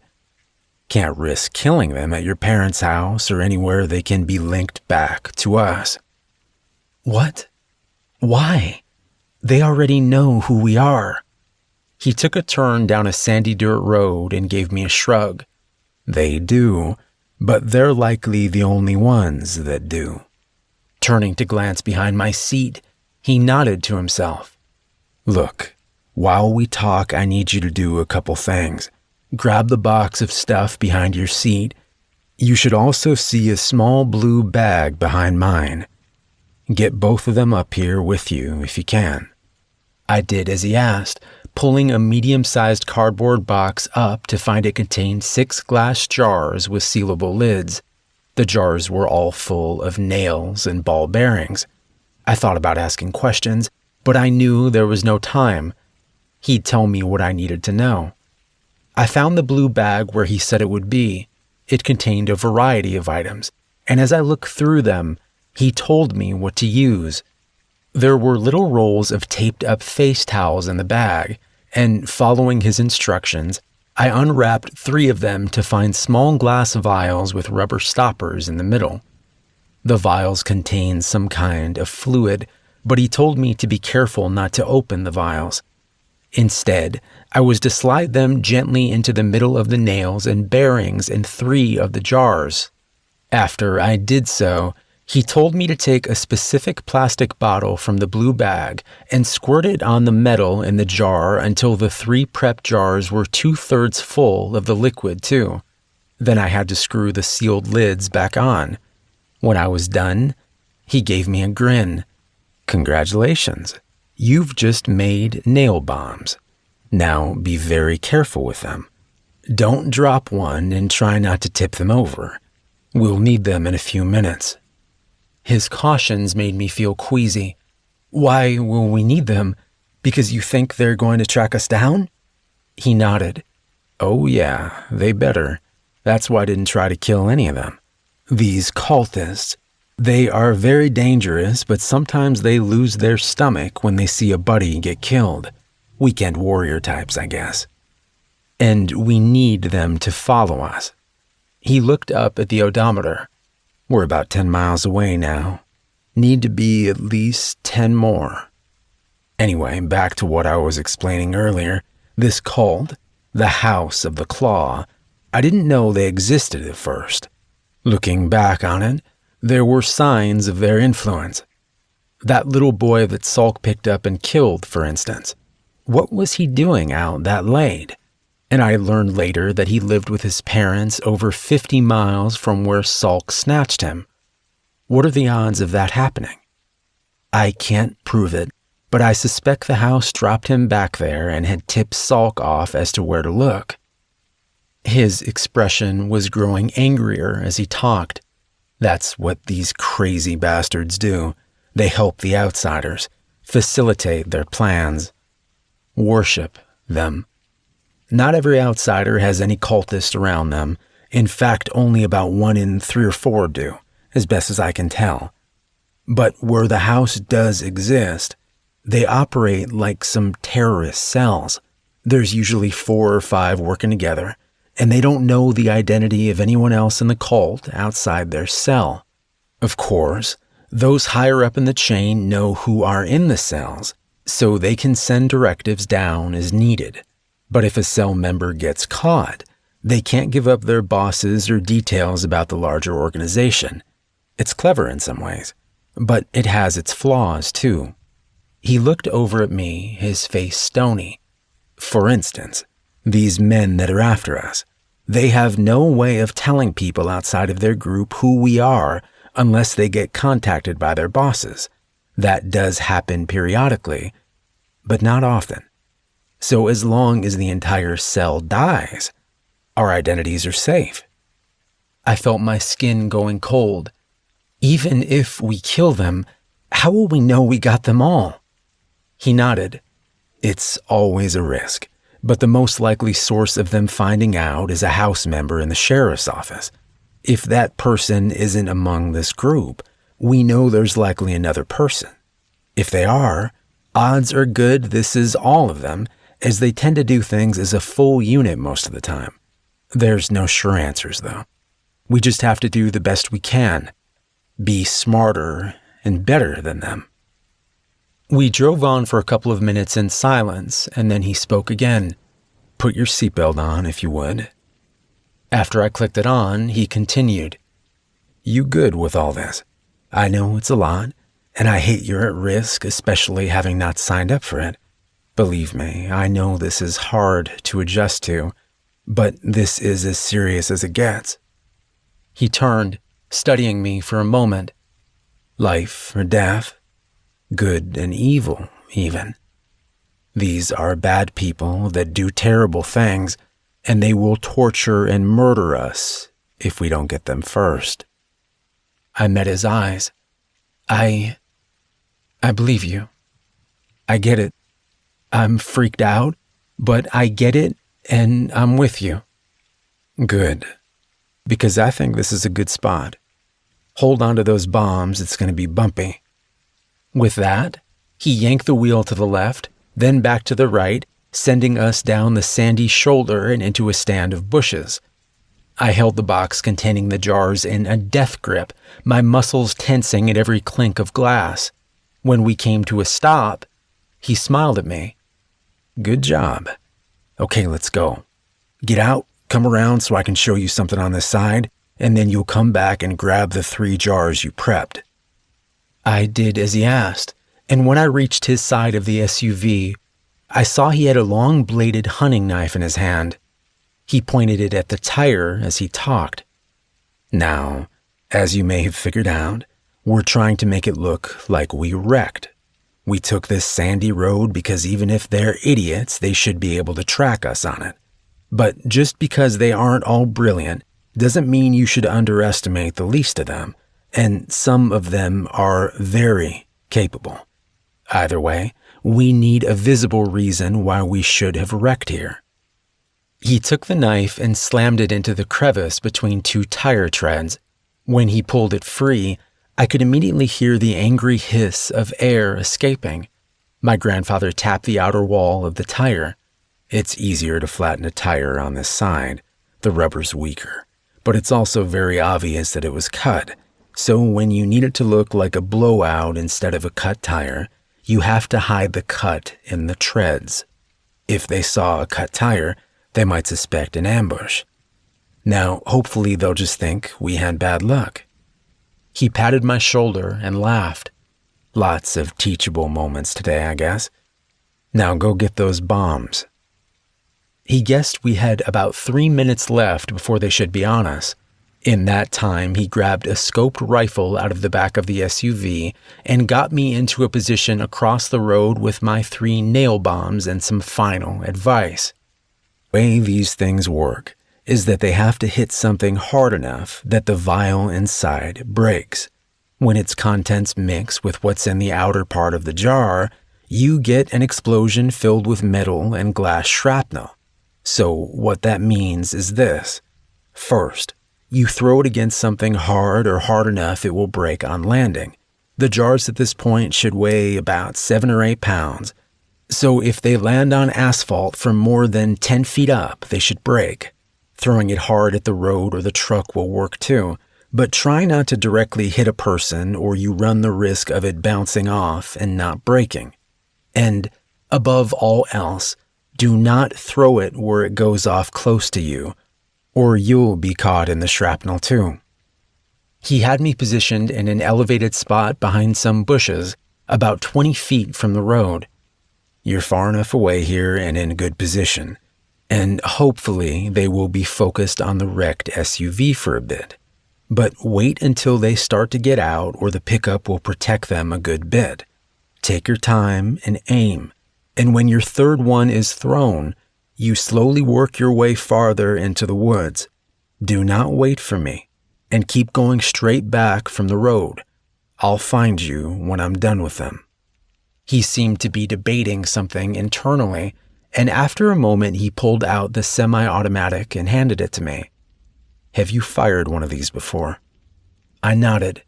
Can't risk killing them at your parents' house or anywhere they can be linked back to us." "What? Why? They already know who we are." He took a turn down a sandy dirt road and gave me a shrug. "They do, but they're likely the only ones that do." Turning to glance behind my seat, he nodded to himself. "Look, while we talk, I need you to do a couple things. Grab the box of stuff behind your seat. You should also see a small blue bag behind mine. Get both of them up here with you if you can." I did as he asked, pulling a medium-sized cardboard box up to find it contained 6 glass jars with sealable lids. The jars were all full of nails and ball bearings. I thought about asking questions, but I knew there was no time. He'd tell me what I needed to know. I found the blue bag where he said it would be. It contained a variety of items, and as I looked through them, he told me what to use. There were little rolls of taped-up face towels in the bag, and following his instructions, I unwrapped 3 of them to find small glass vials with rubber stoppers in the middle. The vials contained some kind of fluid, but he told me to be careful not to open the vials. Instead, I was to slide them gently into the middle of the nails and bearings in 3 of the jars. After I did so, he told me to take a specific plastic bottle from the blue bag and squirt it on the metal in the jar until the 3 prep jars were 2/3 full of the liquid too. Then I had to screw the sealed lids back on. When I was done, he gave me a grin. "Congratulations. You've just made nail bombs. Now be very careful with them. Don't drop one and try not to tip them over. We'll need them in a few minutes." His cautions made me feel queasy. "Why will we need them? Because you think they're going to track us down?" He nodded. "Oh yeah, they better. That's why I didn't try to kill any of them. These cultists, they are very dangerous, but sometimes they lose their stomach when they see a buddy get killed. Weekend warrior types, I guess. And we need them to follow us." He looked up at the odometer. "We're about 10 miles away now. Need to be at least 10 more. Anyway, back to what I was explaining earlier. This cult, the House of the Claw, I didn't know they existed at first. Looking back on it, there were signs of their influence. That little boy that Salk picked up and killed, for instance. What was he doing out that late? And I learned later that he lived with his parents over 50 miles from where Salk snatched him. What are the odds of that happening? I can't prove it, but I suspect the house dropped him back there and had tipped Salk off as to where to look. His expression was growing angrier as he talked. That's what these crazy bastards do. They help the outsiders, facilitate their plans, worship them. Not every outsider has any cultist around them. In fact, only about 1 in 3 or 4 do, as best as I can tell. But where the house does exist, they operate like some terrorist cells. There's usually 4 or 5 working together, and they don't know the identity of anyone else in the cult outside their cell. Of course, those higher up in the chain know who are in the cells, so they can send directives down as needed. But if a cell member gets caught, they can't give up their bosses or details about the larger organization. It's clever in some ways, but it has its flaws too. He looked over at me, his face stony. For instance, these men that are after us, they have no way of telling people outside of their group who we are unless they get contacted by their bosses. That does happen periodically, but not often. So as long as the entire cell dies, our identities are safe. I felt my skin going cold. Even if we kill them, how will we know we got them all? He nodded. It's always a risk, but the most likely source of them finding out is a house member in the sheriff's office. If that person isn't among this group, we know there's likely another person. If they are, odds are good this is all of them, as they tend to do things as a full unit most of the time. There's no sure answers, though. We just have to do the best we can. Be smarter and better than them. We drove on for a couple of minutes in silence, and then he spoke again. "Put your seatbelt on, if you would." After I clicked it on, he continued. "You good with all this? I know it's a lot, and I hate you're at risk, especially having not signed up for it. Believe me, I know this is hard to adjust to, but this is as serious as it gets." He turned, studying me for a moment. "Life or death, good and evil, even. These are bad people that do terrible things, and they will torture and murder us if we don't get them first." I met his eyes. I believe you. I get it. I'm freaked out, but I get it and I'm with you. Good. Because I think this is a good spot. Hold on to those bombs, it's going to be bumpy. With that, he yanked the wheel to the left, then back to the right, sending us down the sandy shoulder and into a stand of bushes. I held the box containing the jars in a death grip, my muscles tensing at every clink of glass. When we came to a stop, he smiled at me. Good job. Okay, let's go. Get out, come around so I can show you something on this side, and then you'll come back and grab the 3 jars you prepped. I did as he asked, and when I reached his side of the SUV, I saw he had a long-bladed hunting knife in his hand. He pointed it at the tire as he talked. Now, as you may have figured out, we're trying to make it look like we wrecked. We took this sandy road because even if they're idiots, they should be able to track us on it. But just because they aren't all brilliant doesn't mean you should underestimate the least of them, and some of them are very capable. Either way, we need a visible reason why we should have wrecked here. He took the knife and slammed it into the crevice between 2 tire treads. When he pulled it free, I could immediately hear the angry hiss of air escaping. My grandfather tapped the outer wall of the tire. It's easier to flatten a tire on this side. The rubber's weaker, but it's also very obvious that it was cut. So when you need it to look like a blowout instead of a cut tire, you have to hide the cut in the treads. If they saw a cut tire, they might suspect an ambush. Now, hopefully they'll just think we had bad luck. He patted my shoulder and laughed. Lots of teachable moments today, I guess. Now go get those bombs. He guessed we had about 3 minutes left before they should be on us. In that time, he grabbed a scoped rifle out of the back of the SUV and got me into a position across the road with my 3 nail bombs and some final advice. The way these things work is that they have to hit something hard enough that the vial inside breaks. When its contents mix with what's in the outer part of the jar, you get an explosion filled with metal and glass shrapnel. So what that means is this. First, you throw it against something hard or hard enough it will break on landing. The jars at this point should weigh about 7 or 8 pounds. So if they land on asphalt from more than 10 feet up, they should break. Throwing it hard at the road or the truck will work too, but try not to directly hit a person or you run the risk of it bouncing off and not breaking. And above all else, do not throw it where it goes off close to you, or you'll be caught in the shrapnel too. He had me positioned in an elevated spot behind some bushes, about 20 feet from the road. You're far enough away here and in good position, and hopefully they will be focused on the wrecked SUV for a bit. But wait until they start to get out or the pickup will protect them a good bit. Take your time and aim, and when your third one is thrown, you slowly work your way farther into the woods. Do not wait for me, and keep going straight back from the road. I'll find you when I'm done with them. He seemed to be debating something internally, and after a moment he pulled out the semi-automatic and handed it to me. Have you fired one of these before? I nodded.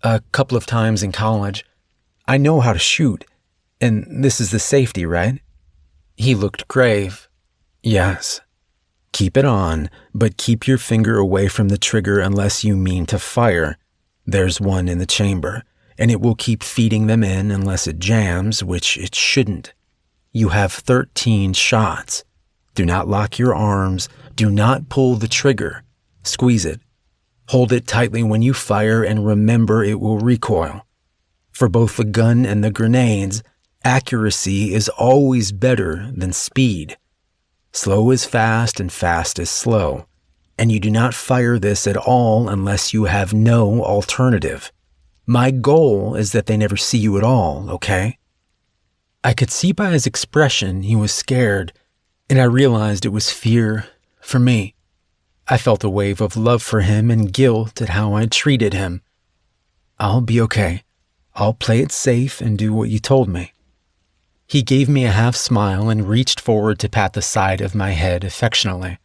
A couple of times in college. I know how to shoot, and this is the safety, right? He looked grave. Yes. Keep it on, but keep your finger away from the trigger unless you mean to fire. There's one in the chamber, and it will keep feeding them in unless it jams, which it shouldn't. You have 13 shots. Do not lock your arms. Do not pull the trigger. Squeeze it. Hold it tightly when you fire and remember it will recoil. For both the gun and the grenades, accuracy is always better than speed. Slow is fast and fast is slow, and you do not fire this at all unless you have no alternative. My goal is that they never see you at all, okay? I could see by his expression he was scared, and I realized it was fear for me. I felt a wave of love for him and guilt at how I'd treated him. I'll be okay. I'll play it safe and do what you told me. He gave me a half smile and reached forward to pat the side of my head affectionately.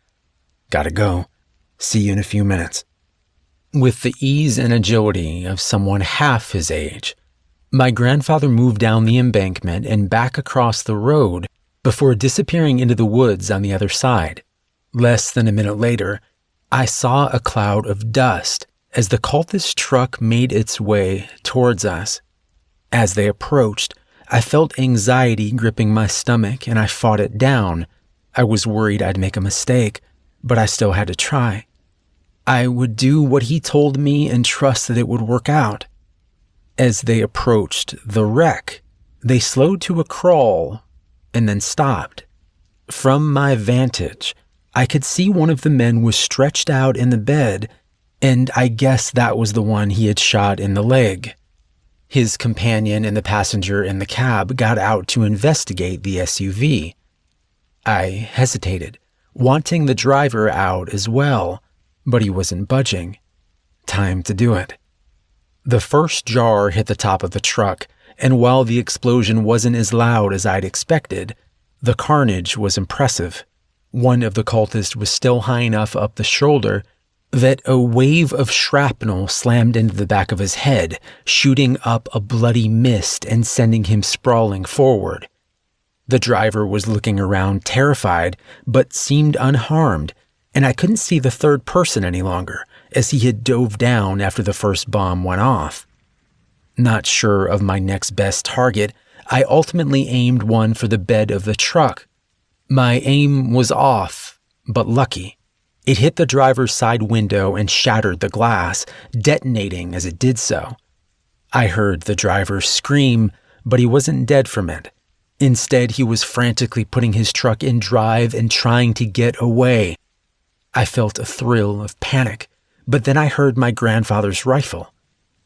"Gotta go. See you in a few minutes." With the ease and agility of someone half his age, my grandfather moved down the embankment and back across the road before disappearing into the woods on the other side. Less than a minute later, I saw a cloud of dust as the cultist truck made its way towards us. As they approached, I felt anxiety gripping my stomach and I fought it down. I was worried I'd make a mistake, but I still had to try. I would do what he told me and trust that it would work out. As they approached the wreck, they slowed to a crawl and then stopped. From my vantage, I could see one of the men was stretched out in the bed, and I guess that was the one he had shot in the leg. His companion and the passenger in the cab got out to investigate the SUV. I hesitated, wanting the driver out as well, but he wasn't budging. Time to do it. The first jar hit the top of the truck, and while the explosion wasn't as loud as I'd expected, the carnage was impressive. One of the cultists was still high enough up the shoulder that a wave of shrapnel slammed into the back of his head, shooting up a bloody mist and sending him sprawling forward. The driver was looking around terrified, but seemed unharmed, and I couldn't see the third person any longer, as he had dove down after the first bomb went off. Not sure of my next best target, I ultimately aimed one for the bed of the truck. My aim was off, but lucky. It hit the driver's side window and shattered the glass, detonating as it did so. I heard the driver scream, but he wasn't dead from it. Instead, he was frantically putting his truck in drive and trying to get away. I felt a thrill of panic, but then I heard my grandfather's rifle.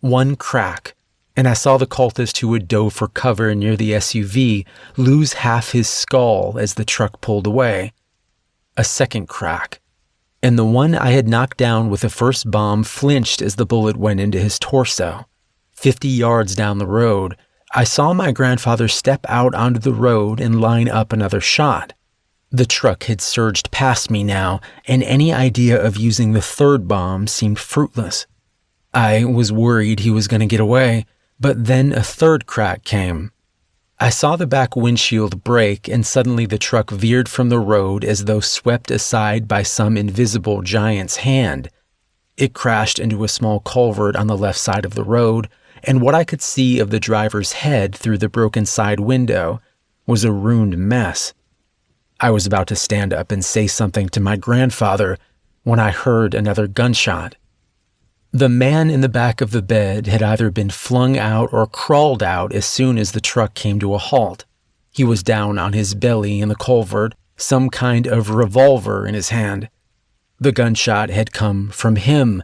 One crack, and I saw the cultist who had dove for cover near the SUV lose half his skull as the truck pulled away. A second crack, and the one I had knocked down with the first bomb flinched as the bullet went into his torso. 50 yards down the road, I saw my grandfather step out onto the road and line up another shot. The truck had surged past me now, and any idea of using the third bomb seemed fruitless. I was worried he was going to get away, but then a third crack came. I saw the back windshield break, and suddenly the truck veered from the road as though swept aside by some invisible giant's hand. It crashed into a small culvert on the left side of the road, and what I could see of the driver's head through the broken side window was a ruined mess. I was about to stand up and say something to my grandfather when I heard another gunshot. The man in the back of the bed had either been flung out or crawled out as soon as the truck came to a halt. He was down on his belly in the culvert, some kind of revolver in his hand. The gunshot had come from him,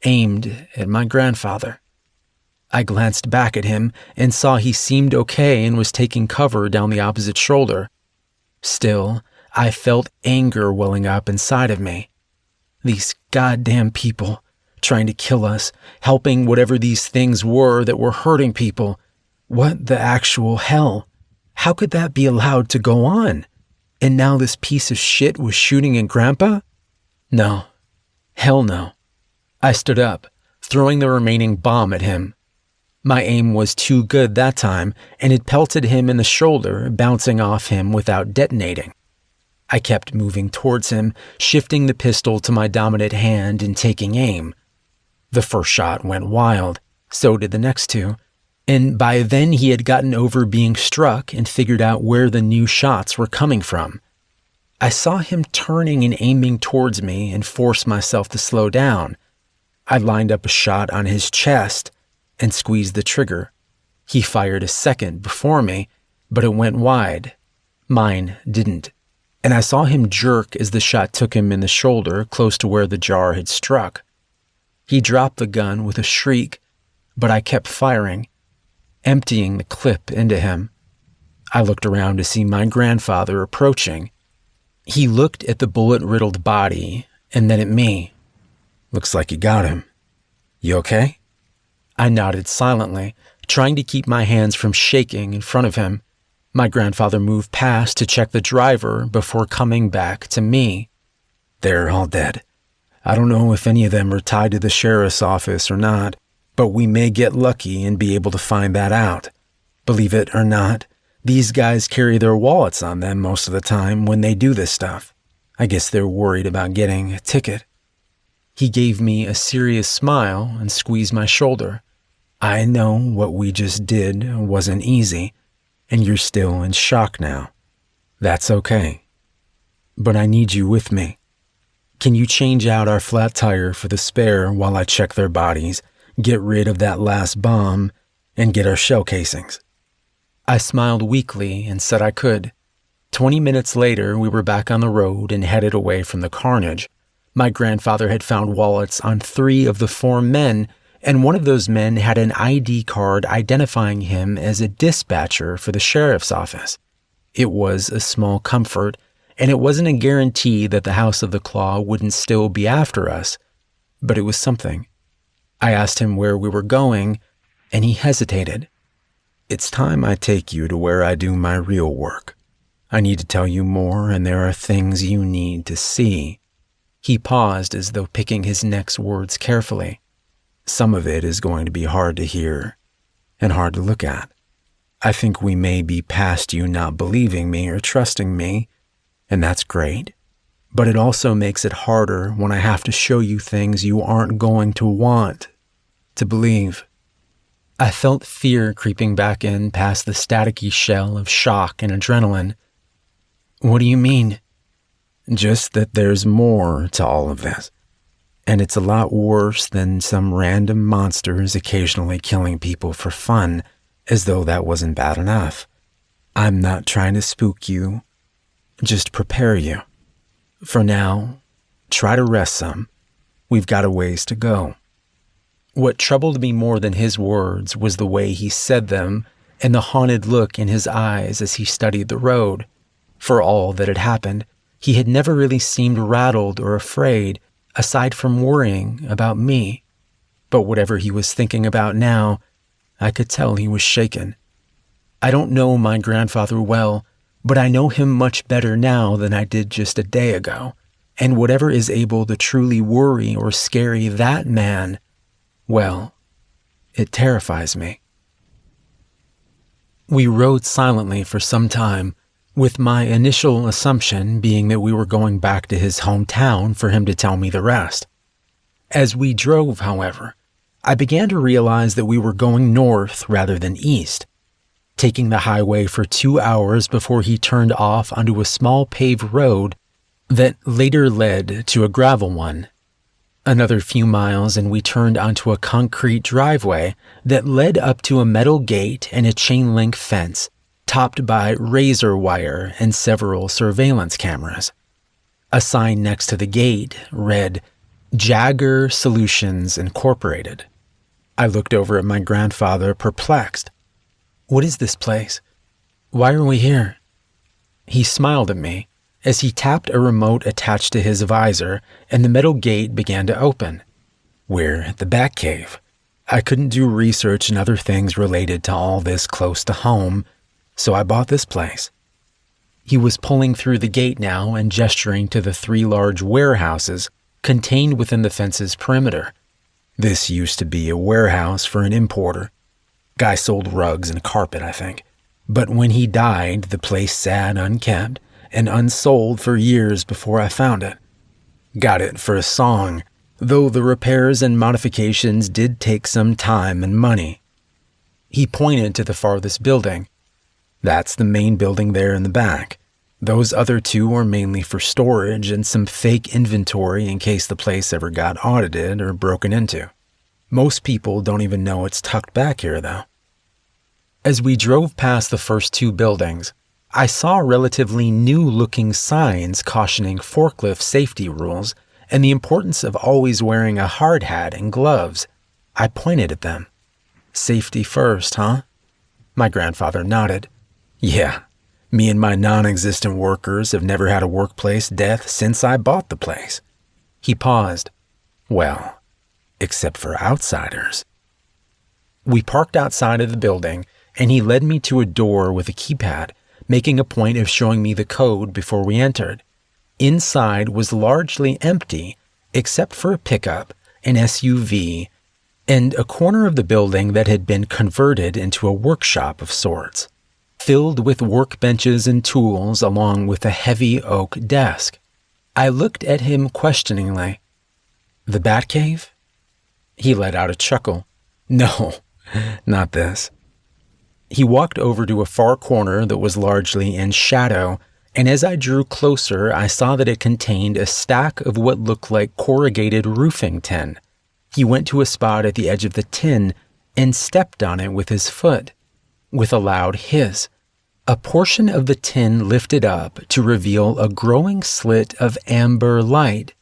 aimed at my grandfather. I glanced back at him and saw he seemed okay and was taking cover down the opposite shoulder. Still, I felt anger welling up inside of me. These goddamn people, trying to kill us, helping whatever these things were that were hurting people. What the actual hell? How could that be allowed to go on? And now this piece of shit was shooting at Grandpa? No. Hell no. I stood up, throwing the remaining bomb at him. My aim was too good that time, and it pelted him in the shoulder, bouncing off him without detonating. I kept moving towards him, shifting the pistol to my dominant hand and taking aim. The first shot went wild, so did the next two, and by then he had gotten over being struck and figured out where the new shots were coming from. I saw him turning and aiming towards me and forced myself to slow down. I lined up a shot on his chest and squeezed the trigger. He fired a second before me, but it went wide. Mine didn't, and I saw him jerk as the shot took him in the shoulder close to where the jar had struck. He dropped the gun with a shriek, but I kept firing, emptying the clip into him. I looked around to see my grandfather approaching. He looked at the bullet-riddled body and then at me. "Looks like you got him. You okay?" I nodded silently, trying to keep my hands from shaking in front of him. My grandfather moved past to check the driver before coming back to me. They're all dead. I don't know if any of them are tied to the sheriff's office or not, but we may get lucky and be able to find that out. Believe it or not, these guys carry their wallets on them most of the time when they do this stuff. I guess they're worried about getting a ticket. He gave me a serious smile and squeezed my shoulder. I know what we just did wasn't easy, and you're still in shock now. That's okay. But I need you with me. Can you change out our flat tire for the spare while I check their bodies, get rid of that last bomb, and get our shell casings? I smiled weakly and said I could. 20 minutes later, we were back on the road and headed away from the carnage. My grandfather had found wallets on 3 of the 4 men, and one of those men had an ID card identifying him as a dispatcher for the sheriff's office. It was a small comfort, and it wasn't a guarantee that the House of the Claw wouldn't still be after us, but it was something. I asked him where we were going, and he hesitated. It's time I take you to where I do my real work. I need to tell you more, and there are things you need to see. He paused as though picking his next words carefully. Some of it is going to be hard to hear and hard to look at. I think we may be past you not believing me or trusting me, and that's great. But it also makes it harder when I have to show you things you aren't going to want to believe. I felt fear creeping back in past the staticky shell of shock and adrenaline. What do you mean? Just that there's more to all of this. And it's a lot worse than some random monsters occasionally killing people for fun, as though that wasn't bad enough. I'm not trying to spook you, just prepare you. For now, try to rest some. We've got a ways to go. What troubled me more than his words was the way he said them and the haunted look in his eyes as he studied the road. For all that had happened, he had never really seemed rattled or afraid, aside from worrying about me. But whatever he was thinking about now, I could tell he was shaken. I don't know my grandfather well, but I know him much better now than I did just a day ago, and whatever is able to truly worry or scare that man, well, it terrifies me. We rode silently for some time, with my initial assumption being that we were going back to his hometown for him to tell me the rest. As we drove, however, I began to realize that we were going north rather than east, taking the highway for 2 hours before he turned off onto a small paved road that later led to a gravel one. Another few miles and we turned onto a concrete driveway that led up to a metal gate and a chain-link fence, topped by razor wire and several surveillance cameras. A sign next to the gate read, Jagger Solutions Incorporated. I looked over at my grandfather, perplexed. What is this place? Why are we here? He smiled at me as he tapped a remote attached to his visor and the metal gate began to open. We're at the Batcave. I couldn't do research and other things related to all this close to home, so I bought this place. He was pulling through the gate now and gesturing to the 3 large warehouses contained within the fence's perimeter. This used to be a warehouse for an importer. Guy sold rugs and carpet, I think. But when he died, the place sat unkept and unsold for years before I found it. Got it for a song, though the repairs and modifications did take some time and money. He pointed to the farthest building. That's the main building there in the back. Those other 2 are mainly for storage and some fake inventory in case the place ever got audited or broken into. Most people don't even know it's tucked back here, though. As we drove past the first 2 buildings, I saw relatively new-looking signs cautioning forklift safety rules and the importance of always wearing a hard hat and gloves. I pointed at them. Safety first, huh? My grandfather nodded. Yeah, me and my non-existent workers have never had a workplace death since I bought the place. He paused. Well, except for outsiders. We parked outside of the building, and he led me to a door with a keypad making a point of showing me the code before we entered. Inside was largely empty, except for a pickup, an SUV, and a corner of the building that had been converted into a workshop of sorts, filled with workbenches and tools along with a heavy oak desk. I looked at him questioningly. "The Batcave?" He let out a chuckle. "No, not this." He walked over to a far corner that was largely in shadow, and as I drew closer, I saw that it contained a stack of what looked like corrugated roofing tin. He went to a spot at the edge of the tin and stepped on it with his foot. With a loud hiss, a portion of the tin lifted up to reveal a growing slit of amber light.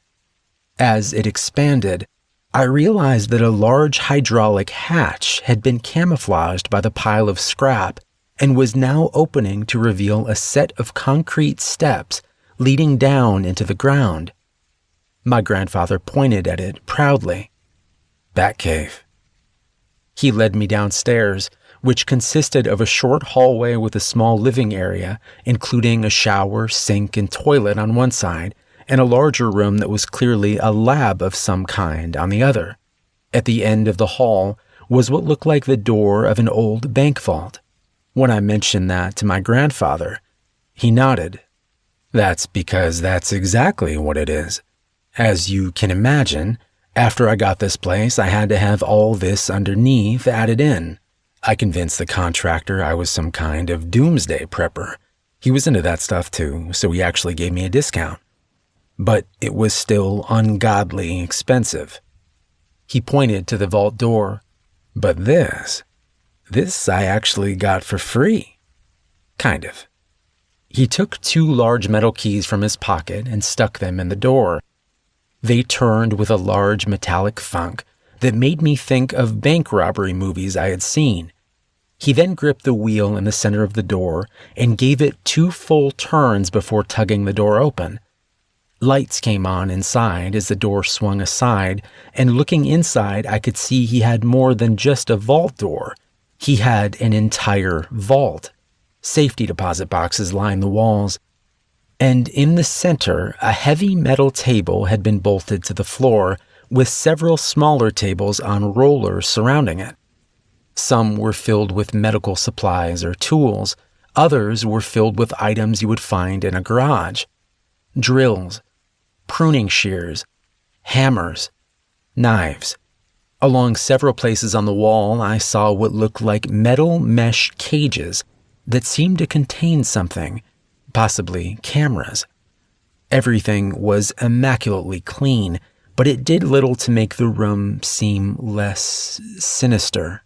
As it expanded, I realized that a large hydraulic hatch had been camouflaged by the pile of scrap and was now opening to reveal a set of concrete steps leading down into the ground. My grandfather pointed at it proudly. "Batcave." He led me downstairs, which consisted of a short hallway with a small living area, including a shower, sink, and toilet on one side, and a larger room that was clearly a lab of some kind on the other. At the end of the hall was what looked like the door of an old bank vault. When I mentioned that to my grandfather, he nodded. "That's because that's exactly what it is. As you can imagine, after I got this place, I had to have all this underneath added in. I convinced the contractor I was some kind of doomsday prepper. He was into that stuff too, so he actually gave me a discount. But it was still ungodly expensive." He pointed to the vault door. "But this I actually got for free. Kind of." He took 2 large metal keys from his pocket and stuck them in the door. They turned with a large metallic thunk that made me think of bank robbery movies I had seen. He then gripped the wheel in the center of the door and gave it 2 full turns before tugging the door open. Lights came on inside as the door swung aside, and looking inside, I could see he had more than just a vault door. He had an entire vault. Safety deposit boxes lined the walls, and in the center, a heavy metal table had been bolted to the floor, with several smaller tables on rollers surrounding it. Some were filled with medical supplies or tools. Others were filled with items you would find in a garage. Drills, pruning shears, hammers, knives. Along several places on the wall, I saw what looked like metal mesh cages that seemed to contain something, possibly cameras. Everything was immaculately clean, but it did little to make the room seem less sinister.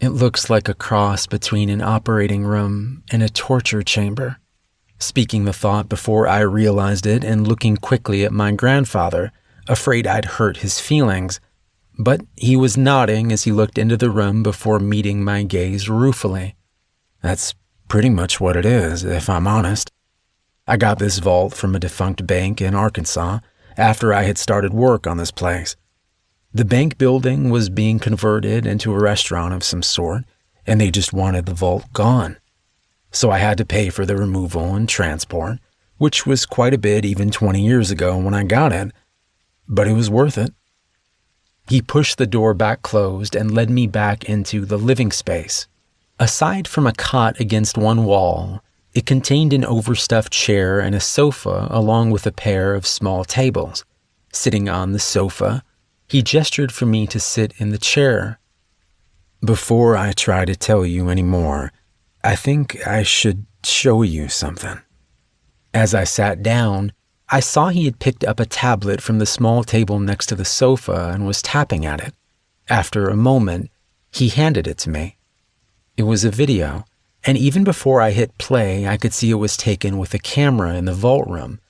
"It looks like a cross between an operating room and a torture chamber." Speaking the thought before I realized it and looking quickly at my grandfather, afraid I'd hurt his feelings, but he was nodding as he looked into the room before meeting my gaze ruefully. "That's pretty much what it is, if I'm honest. I got this vault from a defunct bank in Arkansas after I had started work on this place. The bank building was being converted into a restaurant of some sort, and they just wanted the vault gone. So I had to pay for the removal and transport, which was quite a bit even 20 years ago when I got it, but it was worth it." He pushed the door back closed and led me back into the living space. Aside from a cot against one wall, it contained an overstuffed chair and a sofa along with a pair of small tables. Sitting on the sofa, he gestured for me to sit in the chair. "Before I try to tell you any more, I think I should show you something." As I sat down, I saw he had picked up a tablet from the small table next to the sofa and was tapping at it. After a moment, he handed it to me. It was a video, and even before I hit play, I could see it was taken with a camera in the vault room.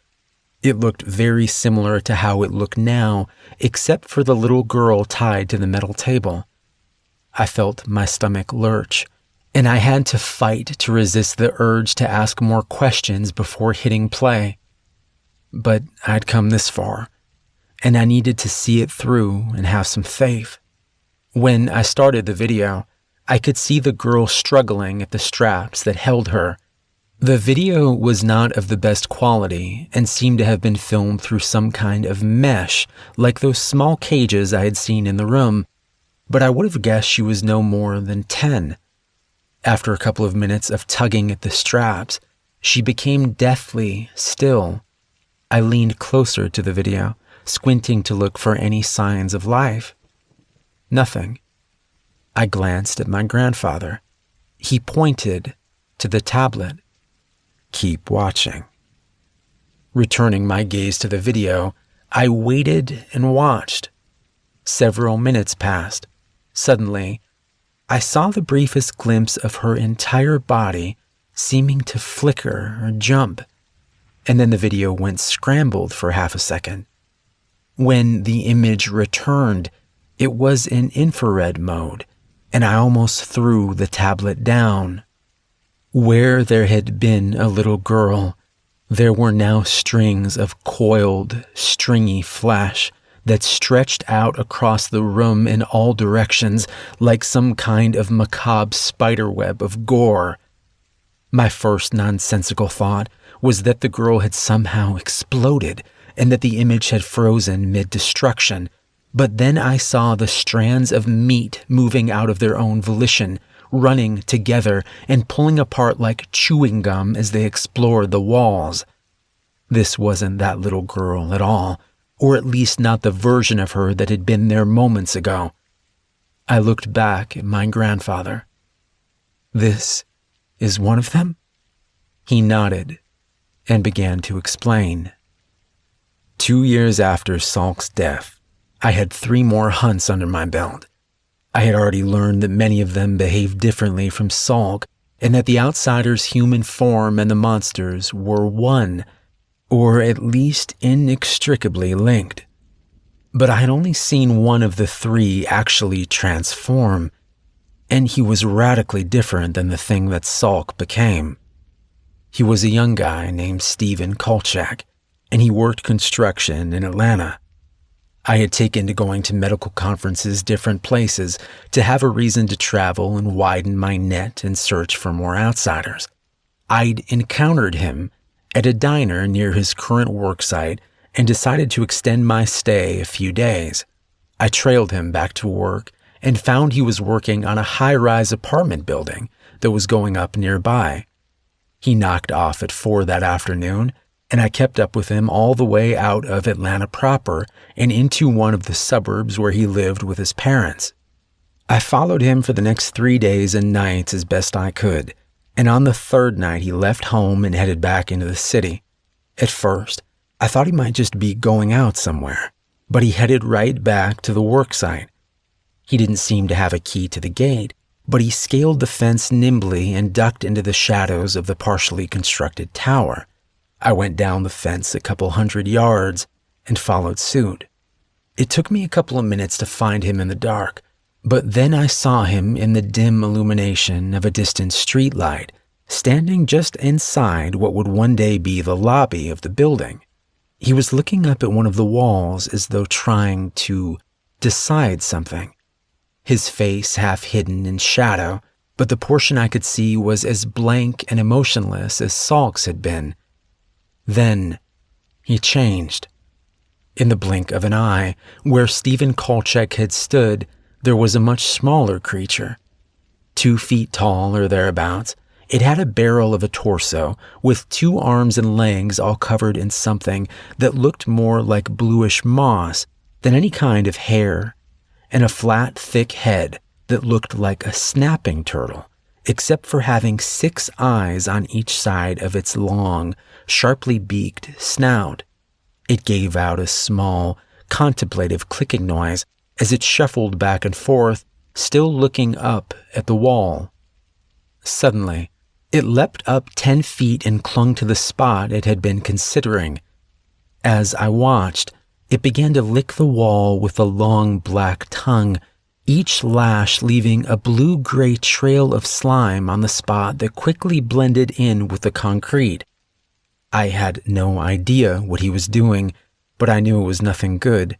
It looked very similar to how it looked now, except for the little girl tied to the metal table. I felt my stomach lurch, and I had to fight to resist the urge to ask more questions before hitting play. But I'd come this far, and I needed to see it through and have some faith. When I started the video, I could see the girl struggling at the straps that held her. The video was not of the best quality and seemed to have been filmed through some kind of mesh, like those small cages I had seen in the room, but I would have guessed she was no more than 10. After a couple of minutes of tugging at the straps, she became deathly still. I leaned closer to the video, squinting to look for any signs of life. Nothing. I glanced at my grandfather. He pointed to the tablet. Keep watching. Returning my gaze to the video, I waited and watched. Several minutes passed. Suddenly, I saw the briefest glimpse of her entire body seeming to flicker or jump, and then the video went scrambled for half a second. When the image returned, it was in infrared mode, and I almost threw the tablet down. Where there had been a little girl, there were now strings of coiled, stringy flesh that stretched out across the room in all directions like some kind of macabre spiderweb of gore. My first nonsensical thought was that the girl had somehow exploded and that the image had frozen mid-destruction, but then I saw the strands of meat moving out of their own volition, running together and pulling apart like chewing gum as they explored the walls. This wasn't that little girl at all, or at least not the version of her that had been there moments ago. I looked back at my grandfather. This is one of them? He nodded and began to explain. 2 years after Salk's death, I had 3 more hunts under my belt. I had already learned that many of them behaved differently from Salk, and that the outsider's human form and the monsters were one, or at least inextricably linked. But I had only seen one of the 3 actually transform, and he was radically different than the thing that Salk became. He was a young guy named Stephen Kolchak, and he worked construction in Atlanta. I had taken to going to medical conferences different places to have a reason to travel and widen my net and search for more outsiders. I'd encountered him at a diner near his current worksite and decided to extend my stay a few days. I trailed him back to work and found he was working on a high-rise apartment building that was going up nearby. He knocked off at 4 that afternoon, and I kept up with him all the way out of Atlanta proper and into one of the suburbs where he lived with his parents. I followed him for the next 3 days and nights as best I could, and on the 3rd night he left home and headed back into the city. At first, I thought he might just be going out somewhere, but he headed right back to the worksite. He didn't seem to have a key to the gate, but he scaled the fence nimbly and ducked into the shadows of the partially constructed tower. I went down the fence a couple 100 yards and followed suit. It took me a couple of minutes to find him in the dark, but then I saw him in the dim illumination of a distant streetlight, standing just inside what would one day be the lobby of the building. He was looking up at one of the walls as though trying to decide something. His face half hidden in shadow, but the portion I could see was as blank and emotionless as Salk's had been. Then he changed. In the blink of an eye, where Stephen Kolchak had stood, there was a much smaller creature. 2 feet tall or thereabouts, it had a barrel of a torso with 2 arms and legs all covered in something that looked more like bluish moss than any kind of hair, and a flat, thick head that looked like a snapping turtle, except for having 6 eyes on each side of its long, sharply beaked snout. It gave out a small, contemplative clicking noise as it shuffled back and forth, still looking up at the wall. Suddenly, it leapt up 10 feet and clung to the spot it had been considering. As I watched, it began to lick the wall with a long black tongue, each lash leaving a blue-gray trail of slime on the spot that quickly blended in with the concrete. I had no idea what he was doing, but I knew it was nothing good.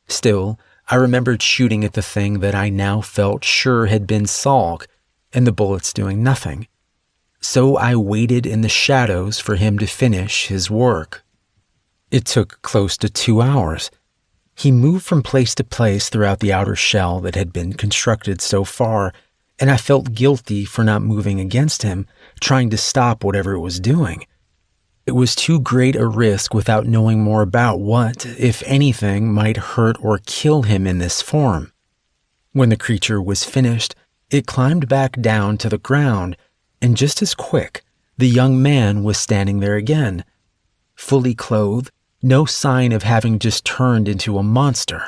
Still, I remembered shooting at the thing that I now felt sure had been Salk, and the bullets doing nothing. so I waited in the shadows for him to finish his work. It took close to 2 hours. He moved from place to place throughout the outer shell that had been constructed so far, and I felt guilty for not moving against him, trying to stop whatever it was doing. It was too great a risk without knowing more about what, if anything, might hurt or kill him in this form. When the creature was finished, it climbed back down to the ground, and just as quick, the young man was standing there again, fully clothed, no sign of having just turned into a monster.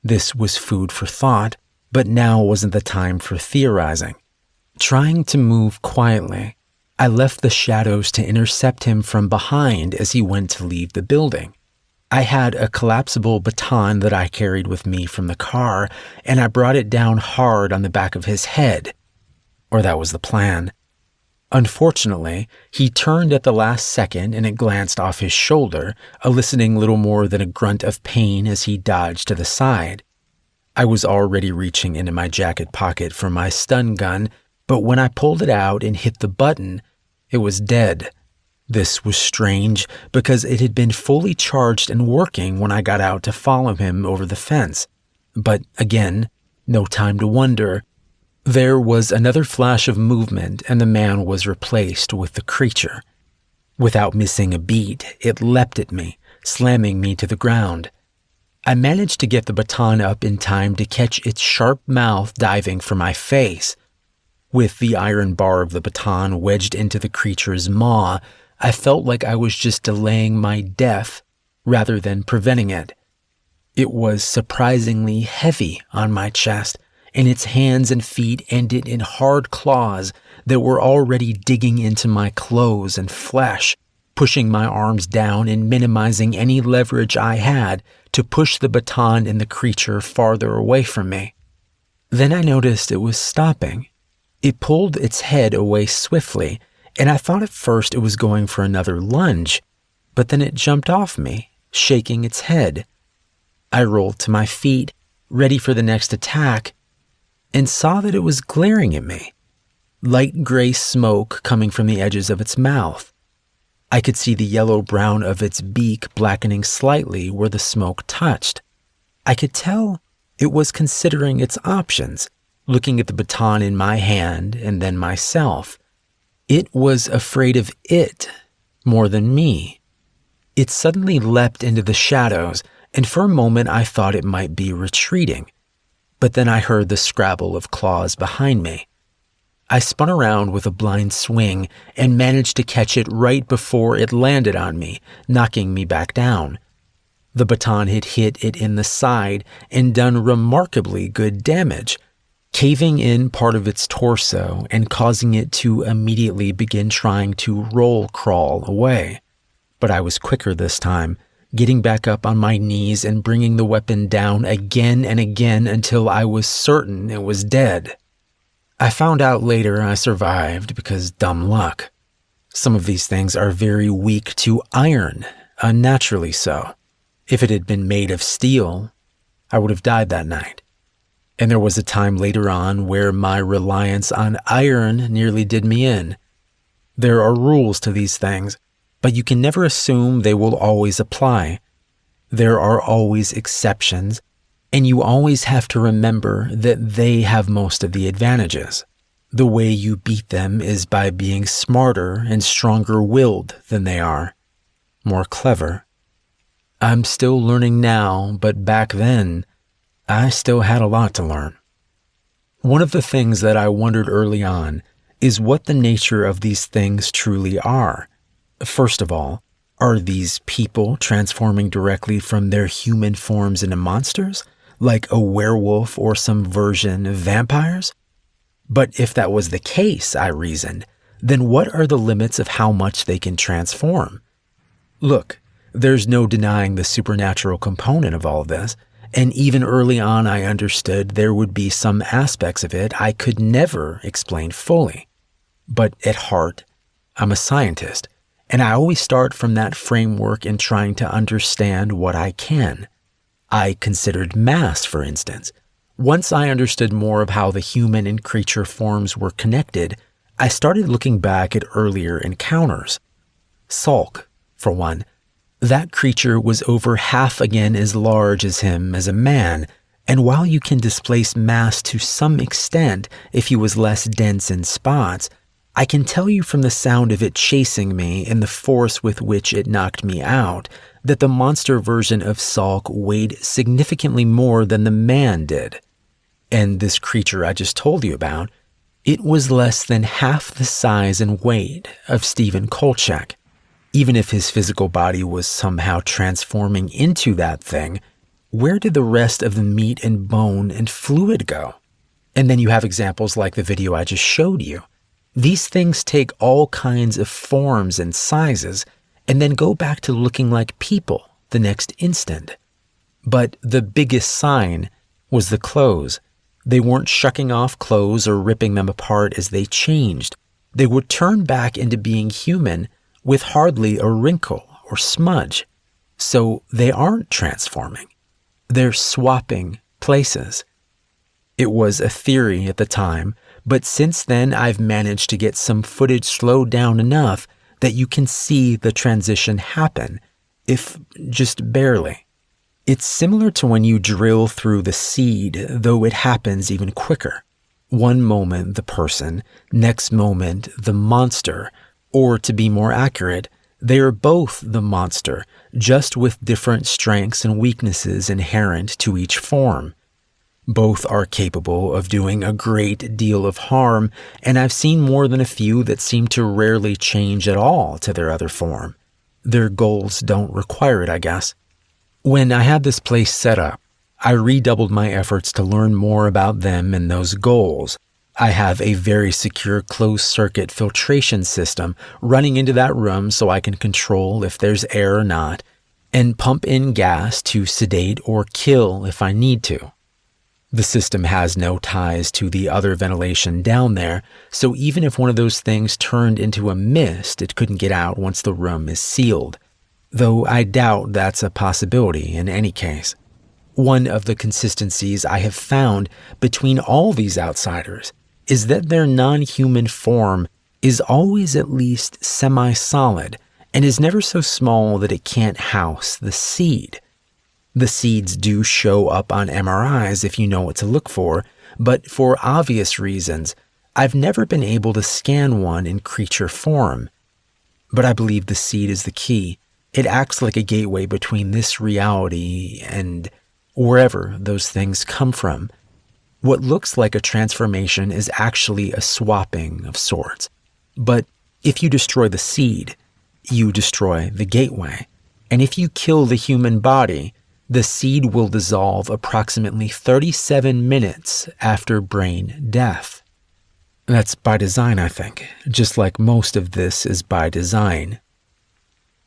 This was food for thought, but now wasn't the time for theorizing. Trying to move quietly, I left the shadows to intercept him from behind as he went to leave the building. I had a collapsible baton that I carried with me from the car, and I brought it down hard on the back of his head. Or that was the plan. Unfortunately, he turned at the last second and it glanced off his shoulder, eliciting little more than a grunt of pain as he dodged to the side. I was already reaching into my jacket pocket for my stun gun, but when I pulled it out and hit the button, it was dead. This was strange because it had been fully charged and working when I got out to follow him over the fence. But again, no time to wonder. There was another flash of movement and the man was replaced with the creature. Without missing a beat, it leapt at me, slamming me to the ground. I managed to get the baton up in time to catch its sharp mouth diving for my face. With the iron bar of the baton wedged into the creature's maw, I felt like I was just delaying my death rather than preventing it. It was surprisingly heavy on my chest, and its hands and feet ended in hard claws that were already digging into my clothes and flesh, pushing my arms down and minimizing any leverage I had to push the baton and the creature farther away from me. Then I noticed it was stopping. It pulled its head away swiftly, and I thought at first it was going for another lunge, but then it jumped off me, shaking its head. I rolled to my feet, ready for the next attack, and saw that it was glaring at me. Light gray smoke coming from the edges of its mouth. I could see the yellow-brown of its beak blackening slightly where the smoke touched. I could tell it was considering its options, looking at the baton in my hand and then myself. It was afraid of it more than me. It suddenly leapt into the shadows, and for a moment I thought it might be retreating. But then I heard the scrabble of claws behind me. I spun around with a blind swing and managed to catch it right before it landed on me, knocking me back down. The baton had hit it in the side and done remarkably good damage, caving in part of its torso and causing it to immediately begin trying to roll crawl away. But I was quicker this time, getting back up on my knees and bringing the weapon down again and again until I was certain it was dead. I found out later I survived because dumb luck. Some of these things are very weak to iron, unnaturally so. If it had been made of steel, I would have died that night. And there was a time later on where my reliance on iron nearly did me in. There are rules to these things, but you can never assume they will always apply. There are always exceptions, and you always have to remember that they have most of the advantages. The way you beat them is by being smarter and stronger-willed than they are, more clever. I'm still learning now, but back then, I still had a lot to learn. One of the things that I wondered early on is what the nature of these things truly are. First of all, are these people transforming directly from their human forms into monsters, like a werewolf or some version of vampires? But if that was the case, I reasoned, then what are the limits of how much they can transform? Look, there's no denying the supernatural component of all of this, and even early on I understood there would be some aspects of it I could never explain fully. But at heart, I'm a scientist, and I always start from that framework in trying to understand what I can. I considered mass, for instance. Once I understood more of how the human and creature forms were connected, I started looking back at earlier encounters. Sulk, for one. That creature was over half again as large as him as a man, and while you can displace mass to some extent if he was less dense in spots, I can tell you from the sound of it chasing me and the force with which it knocked me out that the monster version of Sulk weighed significantly more than the man did. And this creature I just told you about, it was less than half the size and weight of Stephen Kolchak. Even if his physical body was somehow transforming into that thing, where did the rest of the meat and bone and fluid go? And then you have examples like the video I just showed you. These things take all kinds of forms and sizes and then go back to looking like people the next instant. But the biggest sign was the clothes. They weren't shucking off clothes or ripping them apart as they changed. They would turn back into being human with hardly a wrinkle or smudge. So they aren't transforming. They're swapping places. It was a theory at the time, but since then I've managed to get some footage slowed down enough that you can see the transition happen, if just barely. It's similar to when you drill through the seed, though it happens even quicker. One moment the person, next moment the monster, or to be more accurate, they are both the monster, just with different strengths and weaknesses inherent to each form. Both are capable of doing a great deal of harm, and I've seen more than a few that seem to rarely change at all to their other form. Their goals don't require it, I guess. When I had this place set up, I redoubled my efforts to learn more about them and those goals. I have a very secure closed-circuit filtration system running into that room so I can control if there's air or not, and pump in gas to sedate or kill if I need to. The system has no ties to the other ventilation down there, so even if one of those things turned into a mist, it couldn't get out once the room is sealed. Though I doubt that's a possibility in any case. One of the consistencies I have found between all these outsiders is that their non-human form is always at least semi-solid and is never so small that it can't house the seed. The seeds do show up on MRIs if you know what to look for, but for obvious reasons, I've never been able to scan one in creature form. But I believe the seed is the key. It acts like a gateway between this reality and wherever those things come from. What looks like a transformation is actually a swapping of sorts. But if you destroy the seed, you destroy the gateway. And if you kill the human body, the seed will dissolve approximately 37 minutes after brain death. That's by design, I think, just like most of this is by design.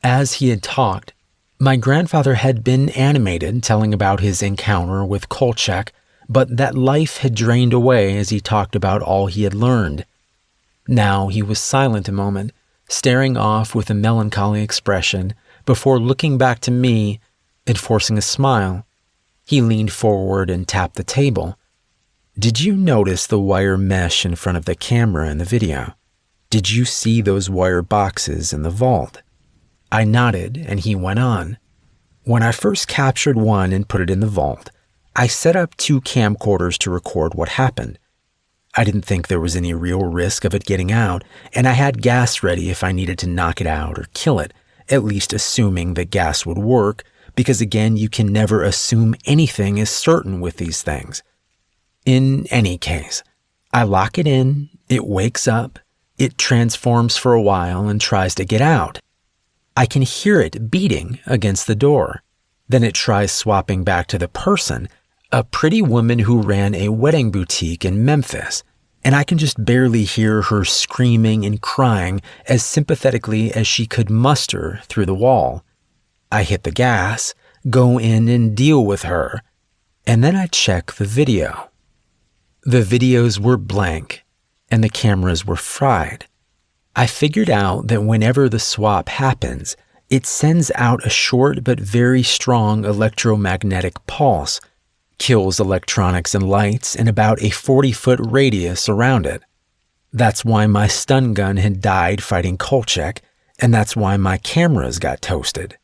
As he had talked, my grandfather had been animated telling about his encounter with Kolchak, but that life had drained away as he talked about all he had learned. Now he was silent a moment, staring off with a melancholy expression, before looking back to me and forcing a smile. He leaned forward and tapped the table. "Did you notice the wire mesh in front of the camera in the video? Did you see those wire boxes in the vault?" I nodded, and he went on. "When I first captured one and put it in the vault, I set up 2 camcorders to record what happened. I didn't think there was any real risk of it getting out, and I had gas ready if I needed to knock it out or kill it, at least assuming that gas would work, because again, you can never assume anything is certain with these things. In any case, I lock it in, it wakes up, it transforms for a while and tries to get out. I can hear it beating against the door. Then it tries swapping back to the person, a pretty woman who ran a wedding boutique in Memphis, and I can just barely hear her screaming and crying as sympathetically as she could muster through the wall. I hit the gas, go in and deal with her, and then I check the video. The videos were blank, and the cameras were fried. I figured out that whenever the swap happens, it sends out a short but very strong electromagnetic pulse, kills electronics and lights in about a 40-foot radius around it. That's why my stun gun had died fighting Kolchak, and that's why my cameras got toasted.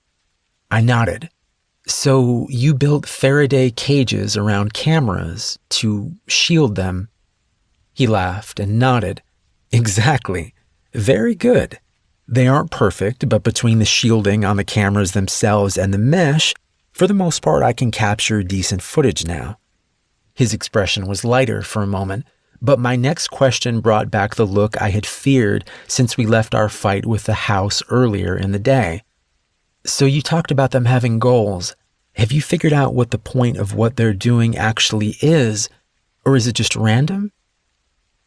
I nodded. So you built Faraday cages around cameras to shield them? He laughed and nodded. Exactly. Very good. They aren't perfect, but between the shielding on the cameras themselves and the mesh, for the most part, I can capture decent footage now. His expression was lighter for a moment, but my next question brought back the look I had feared since we left our fight with the house earlier in the day. So you talked about them having goals. Have you figured out what the point of what they're doing actually is, or is it just random?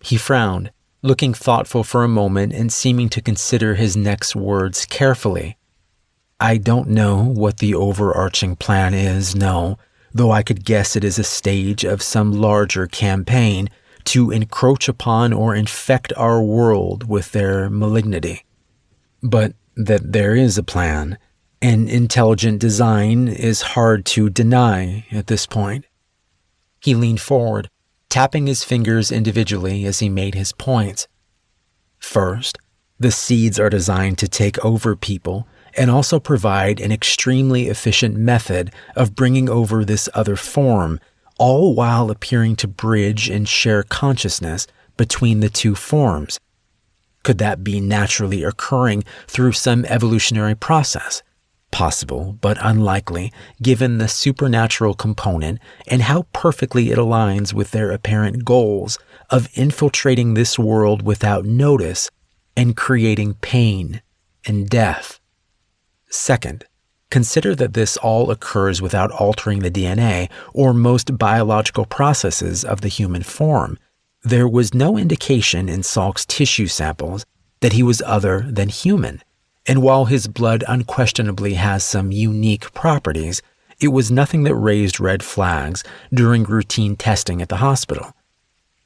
He frowned, looking thoughtful for a moment and seeming to consider his next words carefully. I don't know what the overarching plan is, no, though I could guess it is a stage of some larger campaign to encroach upon or infect our world with their malignity. But that there is a plan, and intelligent design is hard to deny at this point. He leaned forward, tapping his fingers individually as he made his points. First, the seeds are designed to take over people and also provide an extremely efficient method of bringing over this other form, all while appearing to bridge and share consciousness between the two forms. Could that be naturally occurring through some evolutionary process? Possible, but unlikely, given the supernatural component and how perfectly it aligns with their apparent goals of infiltrating this world without notice and creating pain and death. Second, consider that this all occurs without altering the DNA or most biological processes of the human form. There was no indication in Salk's tissue samples that he was other than human. And while his blood unquestionably has some unique properties, it was nothing that raised red flags during routine testing at the hospital.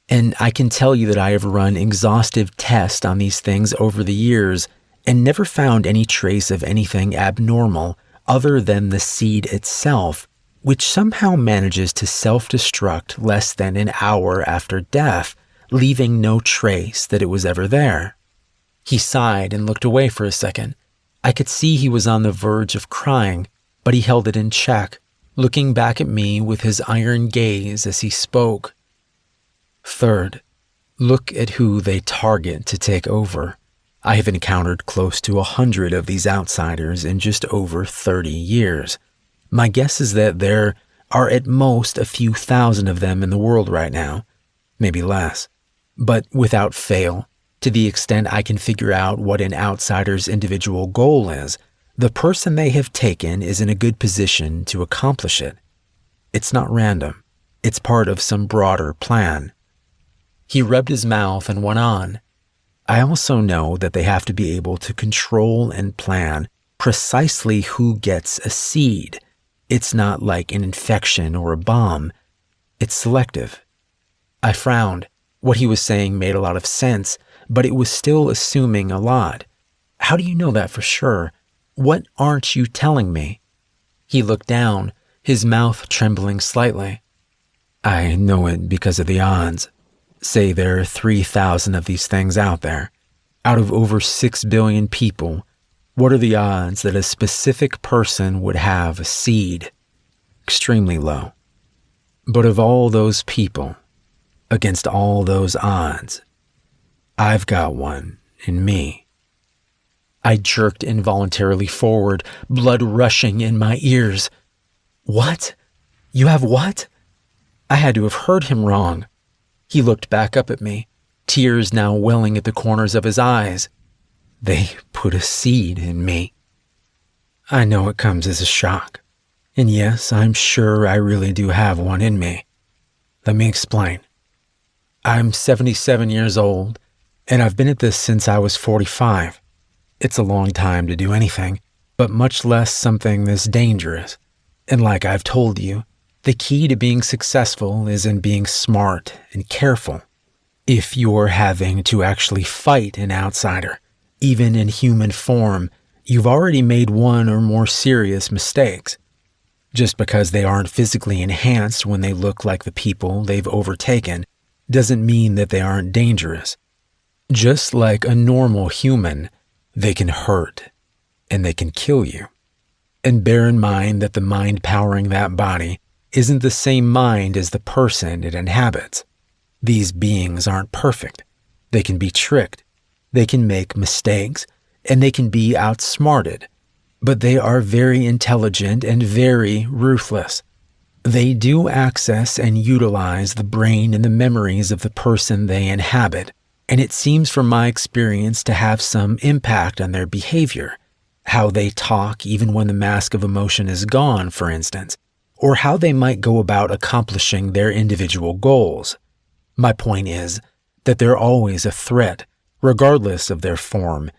And I can tell you that I have run exhaustive tests on these things over the years and never found any trace of anything abnormal other than the seed itself, which somehow manages to self-destruct less than an hour after death, leaving no trace that it was ever there. He sighed and looked away for a second. I could see he was on the verge of crying, but he held it in check, looking back at me with his iron gaze as he spoke. Third, look at who they target to take over. I have encountered close to 100 of these outsiders in just over 30 years. My guess is that there are at most a few thousand of them in the world right now, maybe less. But without fail, to the extent I can figure out what an outsider's individual goal is, the person they have taken is in a good position to accomplish it. It's not random. It's part of some broader plan. He rubbed his mouth and went on. I also know that they have to be able to control and plan precisely who gets a seed. It's not like an infection or a bomb. It's selective. I frowned. What he was saying made a lot of sense, but it was still assuming a lot. How do you know that for sure? What aren't you telling me? He looked down, his mouth trembling slightly. I know it because of the odds. Say there are 3,000 of these things out there. Out of over 6 billion people, what are the odds that a specific person would have a seed? Extremely low. But of all those people, against all those odds, I've got one in me. I jerked involuntarily forward, blood rushing in my ears. What? You have what? I had to have heard him wrong. He looked back up at me, tears now welling at the corners of his eyes. They put a seed in me. I know it comes as a shock. And yes, I'm sure I really do have one in me. Let me explain. I'm 77 years old, and I've been at this since I was 45. It's a long time to do anything, but much less something this dangerous. And like I've told you, the key to being successful is in being smart and careful. If you're having to actually fight an outsider, even in human form, you've already made one or more serious mistakes. Just because they aren't physically enhanced when they look like the people they've overtaken doesn't mean that they aren't dangerous. Just like a normal human, they can hurt and they can kill you. And bear in mind that the mind powering that body isn't the same mind as the person it inhabits. These beings aren't perfect. They can be tricked. They can make mistakes, and they can be outsmarted. But they are very intelligent and very ruthless. They do access and utilize the brain and the memories of the person they inhabit, and it seems from my experience to have some impact on their behavior. How they talk even when the mask of emotion is gone, for instance, or how they might go about accomplishing their individual goals. My point is that they're always a threat, regardless of their form,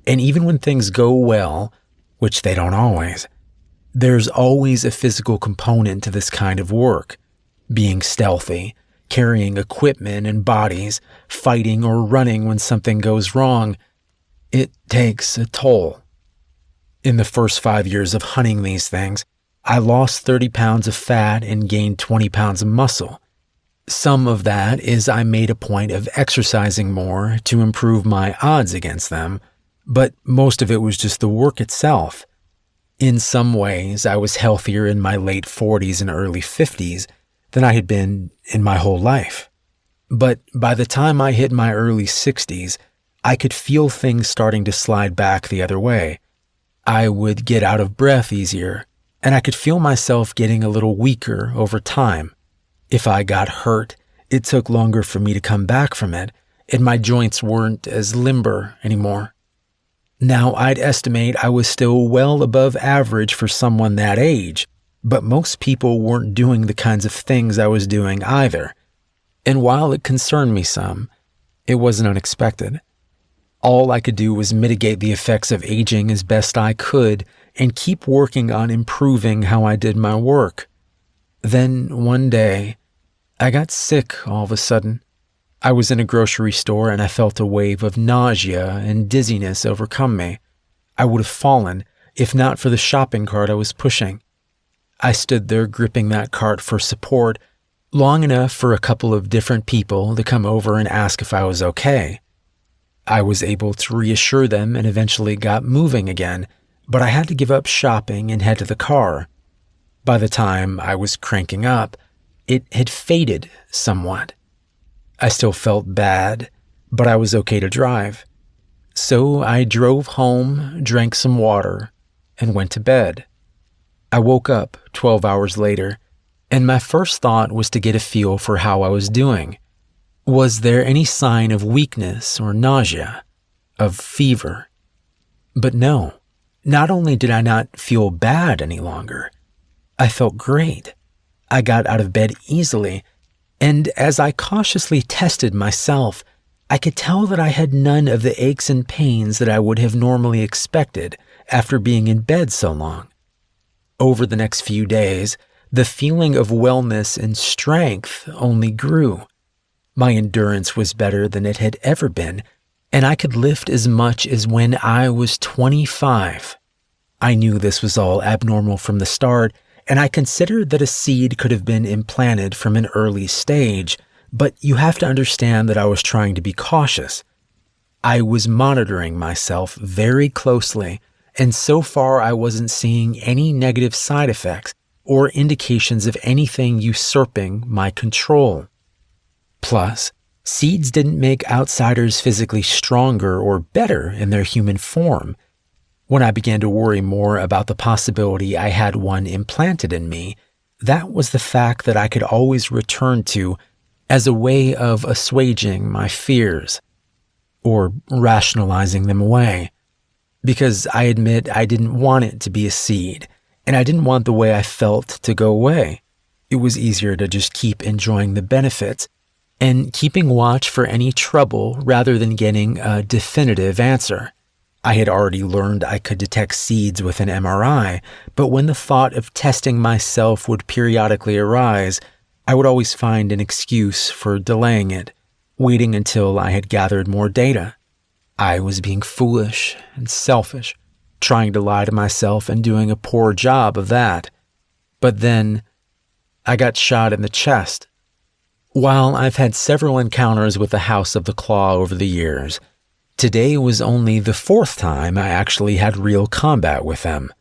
and even when things go well, which they don't always, there's always a physical component to this kind of work. Being stealthy, carrying equipment and bodies, fighting or running when something goes wrong, it takes a toll. In the first 5 years of hunting these things, I lost 30 pounds of fat and gained 20 pounds of muscle. Some of that is I made a point of exercising more to improve my odds against them, but most of it was just the work itself. In some ways, I was healthier in my late 40s and early 50s than I had been in my whole life. But by the time I hit my early 60s, I could feel things starting to slide back the other way. I would get out of breath easier, and I could feel myself getting a little weaker over time. If I got hurt, it took longer for me to come back from it, and my joints weren't as limber anymore. Now, I'd estimate I was still well above average for someone that age, but most people weren't doing the kinds of things I was doing either. And while it concerned me some, it wasn't unexpected. All I could do was mitigate the effects of aging as best I could and keep working on improving how I did my work. Then, one day, I got sick all of a sudden. I was in a grocery store and I felt a wave of nausea and dizziness overcome me. I would have fallen if not for the shopping cart I was pushing. I stood there gripping that cart for support long enough for a couple of different people to come over and ask if I was okay. I was able to reassure them and eventually got moving again, but I had to give up shopping and head to the car. By the time I was cranking up, it had faded somewhat. I still felt bad, but I was okay to drive. So I drove home, drank some water, and went to bed. I woke up 12 hours later, and my first thought was to get a feel for how I was doing. Was there any sign of weakness or nausea, of fever? But no, not only did I not feel bad any longer, I felt great. I got out of bed easily, and as I cautiously tested myself, I could tell that I had none of the aches and pains that I would have normally expected after being in bed so long. Over the next few days, the feeling of wellness and strength only grew. My endurance was better than it had ever been, and I could lift as much as when I was 25. I knew this was all abnormal from the start, and I considered that a seed could have been implanted from an early stage, but you have to understand that I was trying to be cautious. I was monitoring myself very closely, and so far I wasn't seeing any negative side effects or indications of anything usurping my control. Plus, seeds didn't make outsiders physically stronger or better in their human form. When I began to worry more about the possibility I had one implanted in me, that was the fact that I could always return to as a way of assuaging my fears, or rationalizing them away. Because I admit I didn't want it to be a seed, and I didn't want the way I felt to go away. It was easier to just keep enjoying the benefits and keeping watch for any trouble rather than getting a definitive answer. I had already learned I could detect seeds with an MRI, but when the thought of testing myself would periodically arise, I would always find an excuse for delaying it, waiting until I had gathered more data. I was being foolish and selfish, trying to lie to myself and doing a poor job of that. But then, I got shot in the chest. While I've had several encounters with the House of the Claw over the years, today was only the fourth time I actually had real combat with them.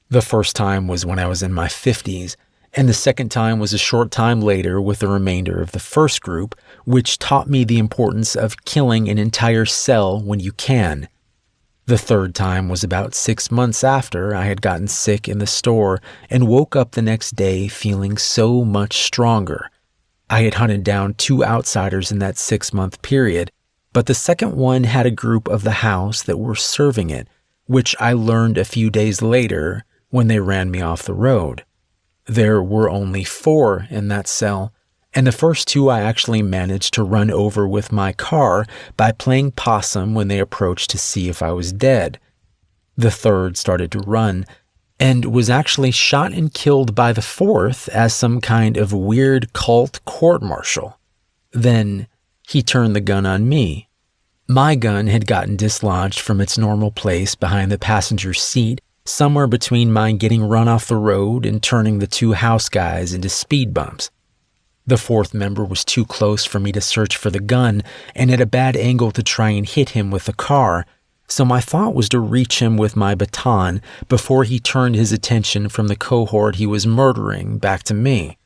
The first time was when I was in my 50s, and the second time was a short time later with the remainder of the first group, which taught me the importance of killing an entire cell when you can. The third time was about 6 months after I had gotten sick in the store and woke up the next day feeling so much stronger. I had hunted down 2 outsiders in that 6-month period, but the second one had a group of the house that were serving it, which I learned a few days later when they ran me off the road. There were only 4 in that cell, and the first 2 I actually managed to run over with my car by playing possum when they approached to see if I was dead. The third started to run, and was actually shot and killed by the fourth as some kind of weird cult court-martial. Then he turned the gun on me. My gun had gotten dislodged from its normal place behind the passenger seat, somewhere between my getting run off the road and turning the 2 house guys into speed bumps. The fourth member was too close for me to search for the gun and at a bad angle to try and hit him with the car, so my thought was to reach him with my baton before he turned his attention from the cohort he was murdering back to me.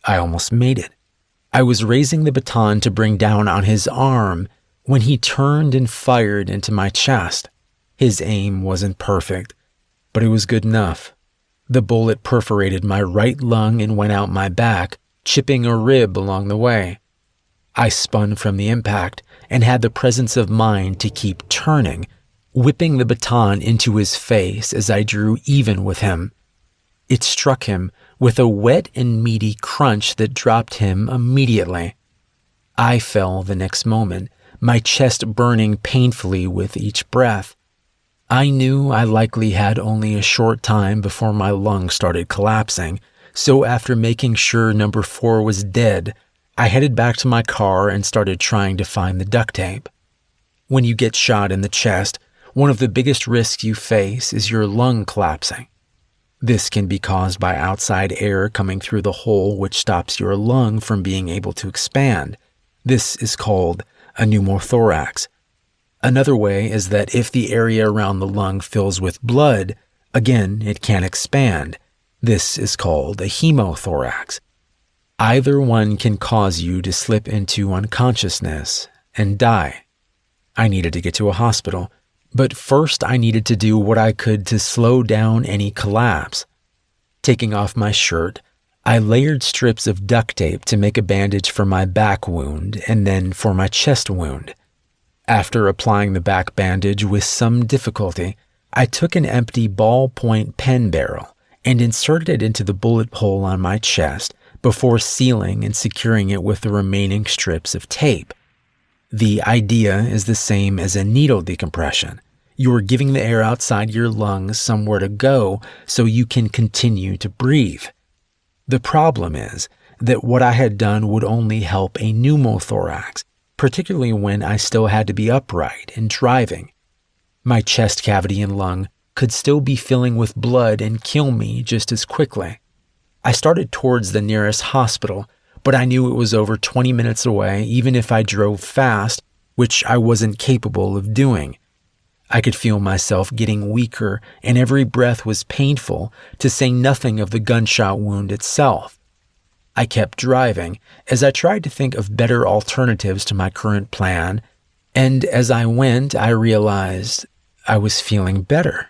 I almost made it. I was raising the baton to bring down on his arm when he turned and fired into my chest. His aim wasn't perfect, but it was good enough. The bullet perforated my right lung and went out my back, chipping a rib along the way. I spun from the impact and had the presence of mind to keep turning, whipping the baton into his face as I drew even with him. It struck him with a wet and meaty crunch that dropped him immediately. I fell the next moment, my chest burning painfully with each breath. I knew I likely had only a short time before my lungs started collapsing, so after making sure number 4 was dead, I headed back to my car and started trying to find the duct tape. When you get shot in the chest, one of the biggest risks you face is your lung collapsing. This can be caused by outside air coming through the hole, which stops your lung from being able to expand. This is called a pneumothorax. Another way is that if the area around the lung fills with blood, again, it can't expand. This is called a hemothorax. Either one can cause you to slip into unconsciousness and die. I needed to get to a hospital, but first I needed to do what I could to slow down any collapse. Taking off my shirt, I layered strips of duct tape to make a bandage for my back wound and then for my chest wound. After applying the back bandage with some difficulty, I took an empty ballpoint pen barrel and inserted it into the bullet hole on my chest before sealing and securing it with the remaining strips of tape. The idea is the same as a needle decompression. You are giving the air outside your lungs somewhere to go so you can continue to breathe. The problem is that what I had done would only help a pneumothorax, particularly when I still had to be upright and driving. My chest cavity and lung could still be filling with blood and kill me just as quickly. I started towards the nearest hospital, but I knew it was over 20 minutes away even if I drove fast, which I wasn't capable of doing. I could feel myself getting weaker and every breath was painful, to say nothing of the gunshot wound itself. I kept driving as I tried to think of better alternatives to my current plan, and as I went, I realized I was feeling better.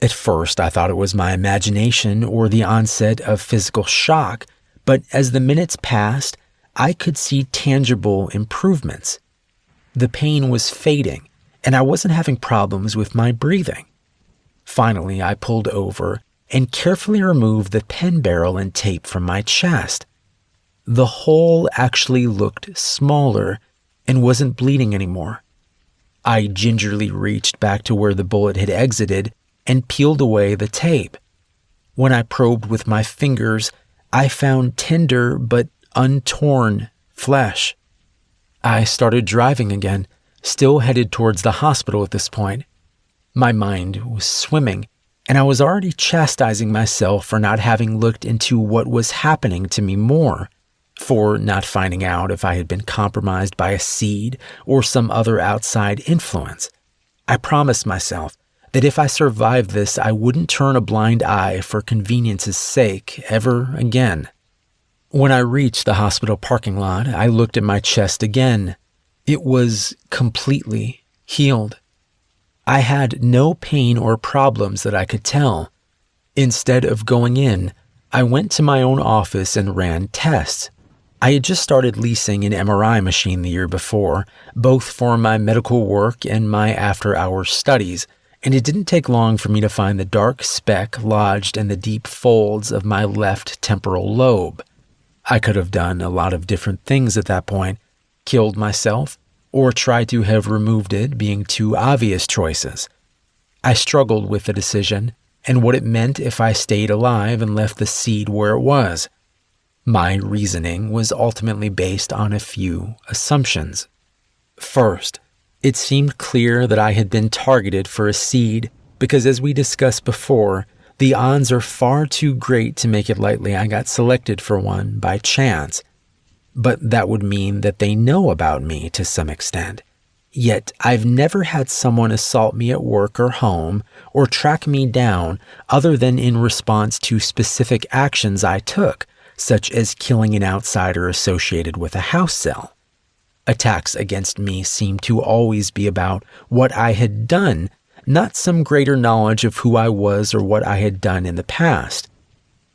At first, I thought it was my imagination or the onset of physical shock, but as the minutes passed, I could see tangible improvements. The pain was fading, and I wasn't having problems with my breathing. Finally, I pulled over and carefully removed the pen barrel and tape from my chest. The hole actually looked smaller and wasn't bleeding anymore. I gingerly reached back to where the bullet had exited and peeled away the tape. When I probed with my fingers, I found tender but untorn flesh. I started driving again, still headed towards the hospital at this point. My mind was swimming, and I was already chastising myself for not having looked into what was happening to me more. for not finding out if I had been compromised by a seed or some other outside influence. I promised myself that if I survived this, I wouldn't turn a blind eye for convenience's sake ever again. When I reached the hospital parking lot, I looked at my chest again. It was completely healed. I had no pain or problems that I could tell. Instead of going in, I went to my own office and ran tests. I had just started leasing an MRI machine the year before, both for my medical work and my after-hours studies, and it didn't take long for me to find the dark speck lodged in the deep folds of my left temporal lobe. I could have done a lot of different things at that point, killed myself, or tried to have removed it, being two obvious choices. I struggled with the decision and what it meant if I stayed alive and left the seed where it was. My reasoning was ultimately based on a few assumptions. First, it seemed clear that I had been targeted for a seed because, as we discussed before, the odds are far too great to make it likely I got selected for one by chance. But that would mean that they know about me to some extent. Yet I've never had someone assault me at work or home or track me down other than in response to specific actions I took, such as killing an outsider associated with a house sale. Attacks against me seemed to always be about what I had done, not some greater knowledge of who I was or what I had done in the past.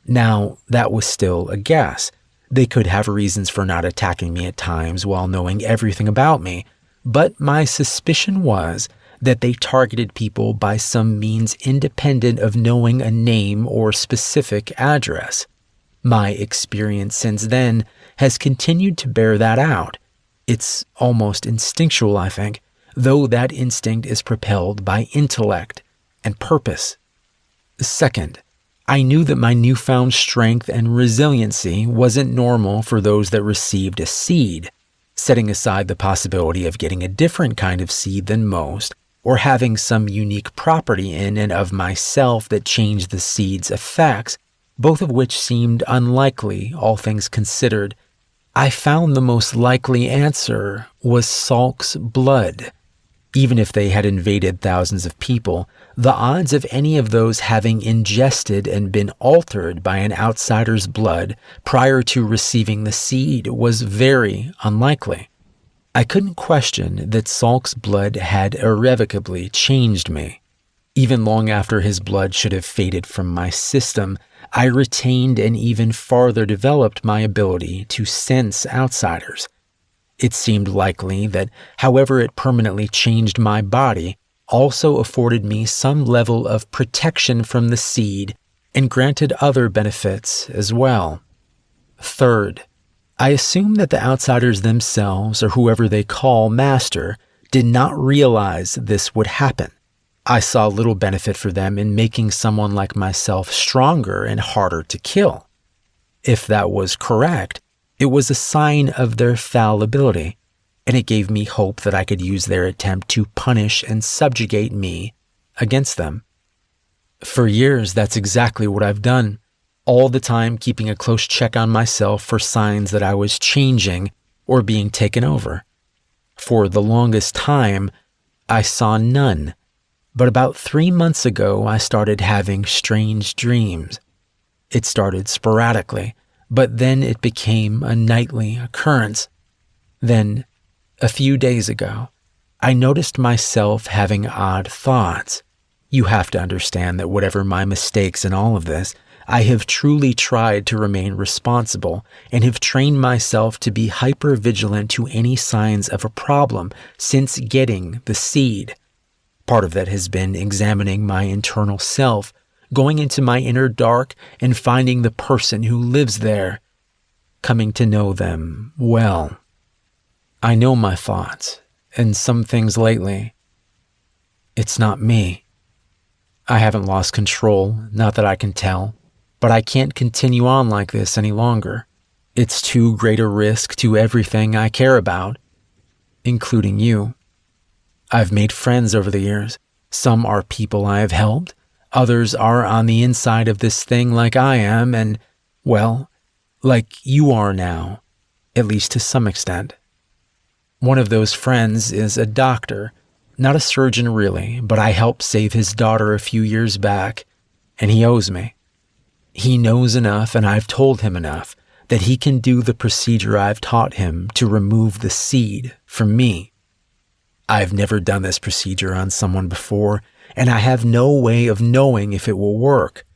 Now, that was still a guess. They could have reasons for not attacking me at times while knowing everything about me, but my suspicion was that they targeted people by some means independent of knowing a name or specific address. My experience since then has continued to bear that out. It's almost instinctual, I think, though that instinct is propelled by intellect and purpose. Second, I knew that my newfound strength and resiliency wasn't normal for those that received a seed, setting aside the possibility of getting a different kind of seed than most, or having some unique property in and of myself that changed the seed's effects, both of which seemed unlikely, all things considered. I found the most likely answer was Salk's blood. Even if they had invaded thousands of people, the odds of any of those having ingested and been altered by an outsider's blood prior to receiving the seed was very unlikely. I couldn't question that Salk's blood had irrevocably changed me. Even long after his blood should have faded from my system, I retained and even farther developed my ability to sense outsiders. It seemed likely that, however it permanently changed my body, also afforded me some level of protection from the seed and granted other benefits as well. Third, I assumed that the outsiders themselves, or whoever they call master, did not realize this would happen. I saw little benefit for them in making someone like myself stronger and harder to kill. If that was correct, it was a sign of their fallibility, and it gave me hope that I could use their attempt to punish and subjugate me against them. For years, that's exactly what I've done, all the time keeping a close check on myself for signs that I was changing or being taken over. For the longest time, I saw none. But about 3 months ago, I started having strange dreams. It started sporadically, but then it became a nightly occurrence. Then, a few days ago, I noticed myself having odd thoughts. You have to understand that whatever my mistakes in all of this, I have truly tried to remain responsible and have trained myself to be hyper-vigilant to any signs of a problem since getting the seed. Part of that has been examining my internal self, going into my inner dark and finding the person who lives there, coming to know them well. I know my thoughts, and some things lately. It's not me. I haven't lost control, not that I can tell, but I can't continue on like this any longer. It's too great a risk to everything I care about, including you. I've made friends over the years. Some are people I have helped. Others are on the inside of this thing like I am and, well, like you are now. at least to some extent. One of those friends is a doctor, not a surgeon really, but I helped save his daughter a few years back, and he owes me. He knows enough, and I've told him enough, that he can do the procedure I've taught him to remove the seed from me. I've never done this procedure on someone before, and I have no way of knowing if it will work.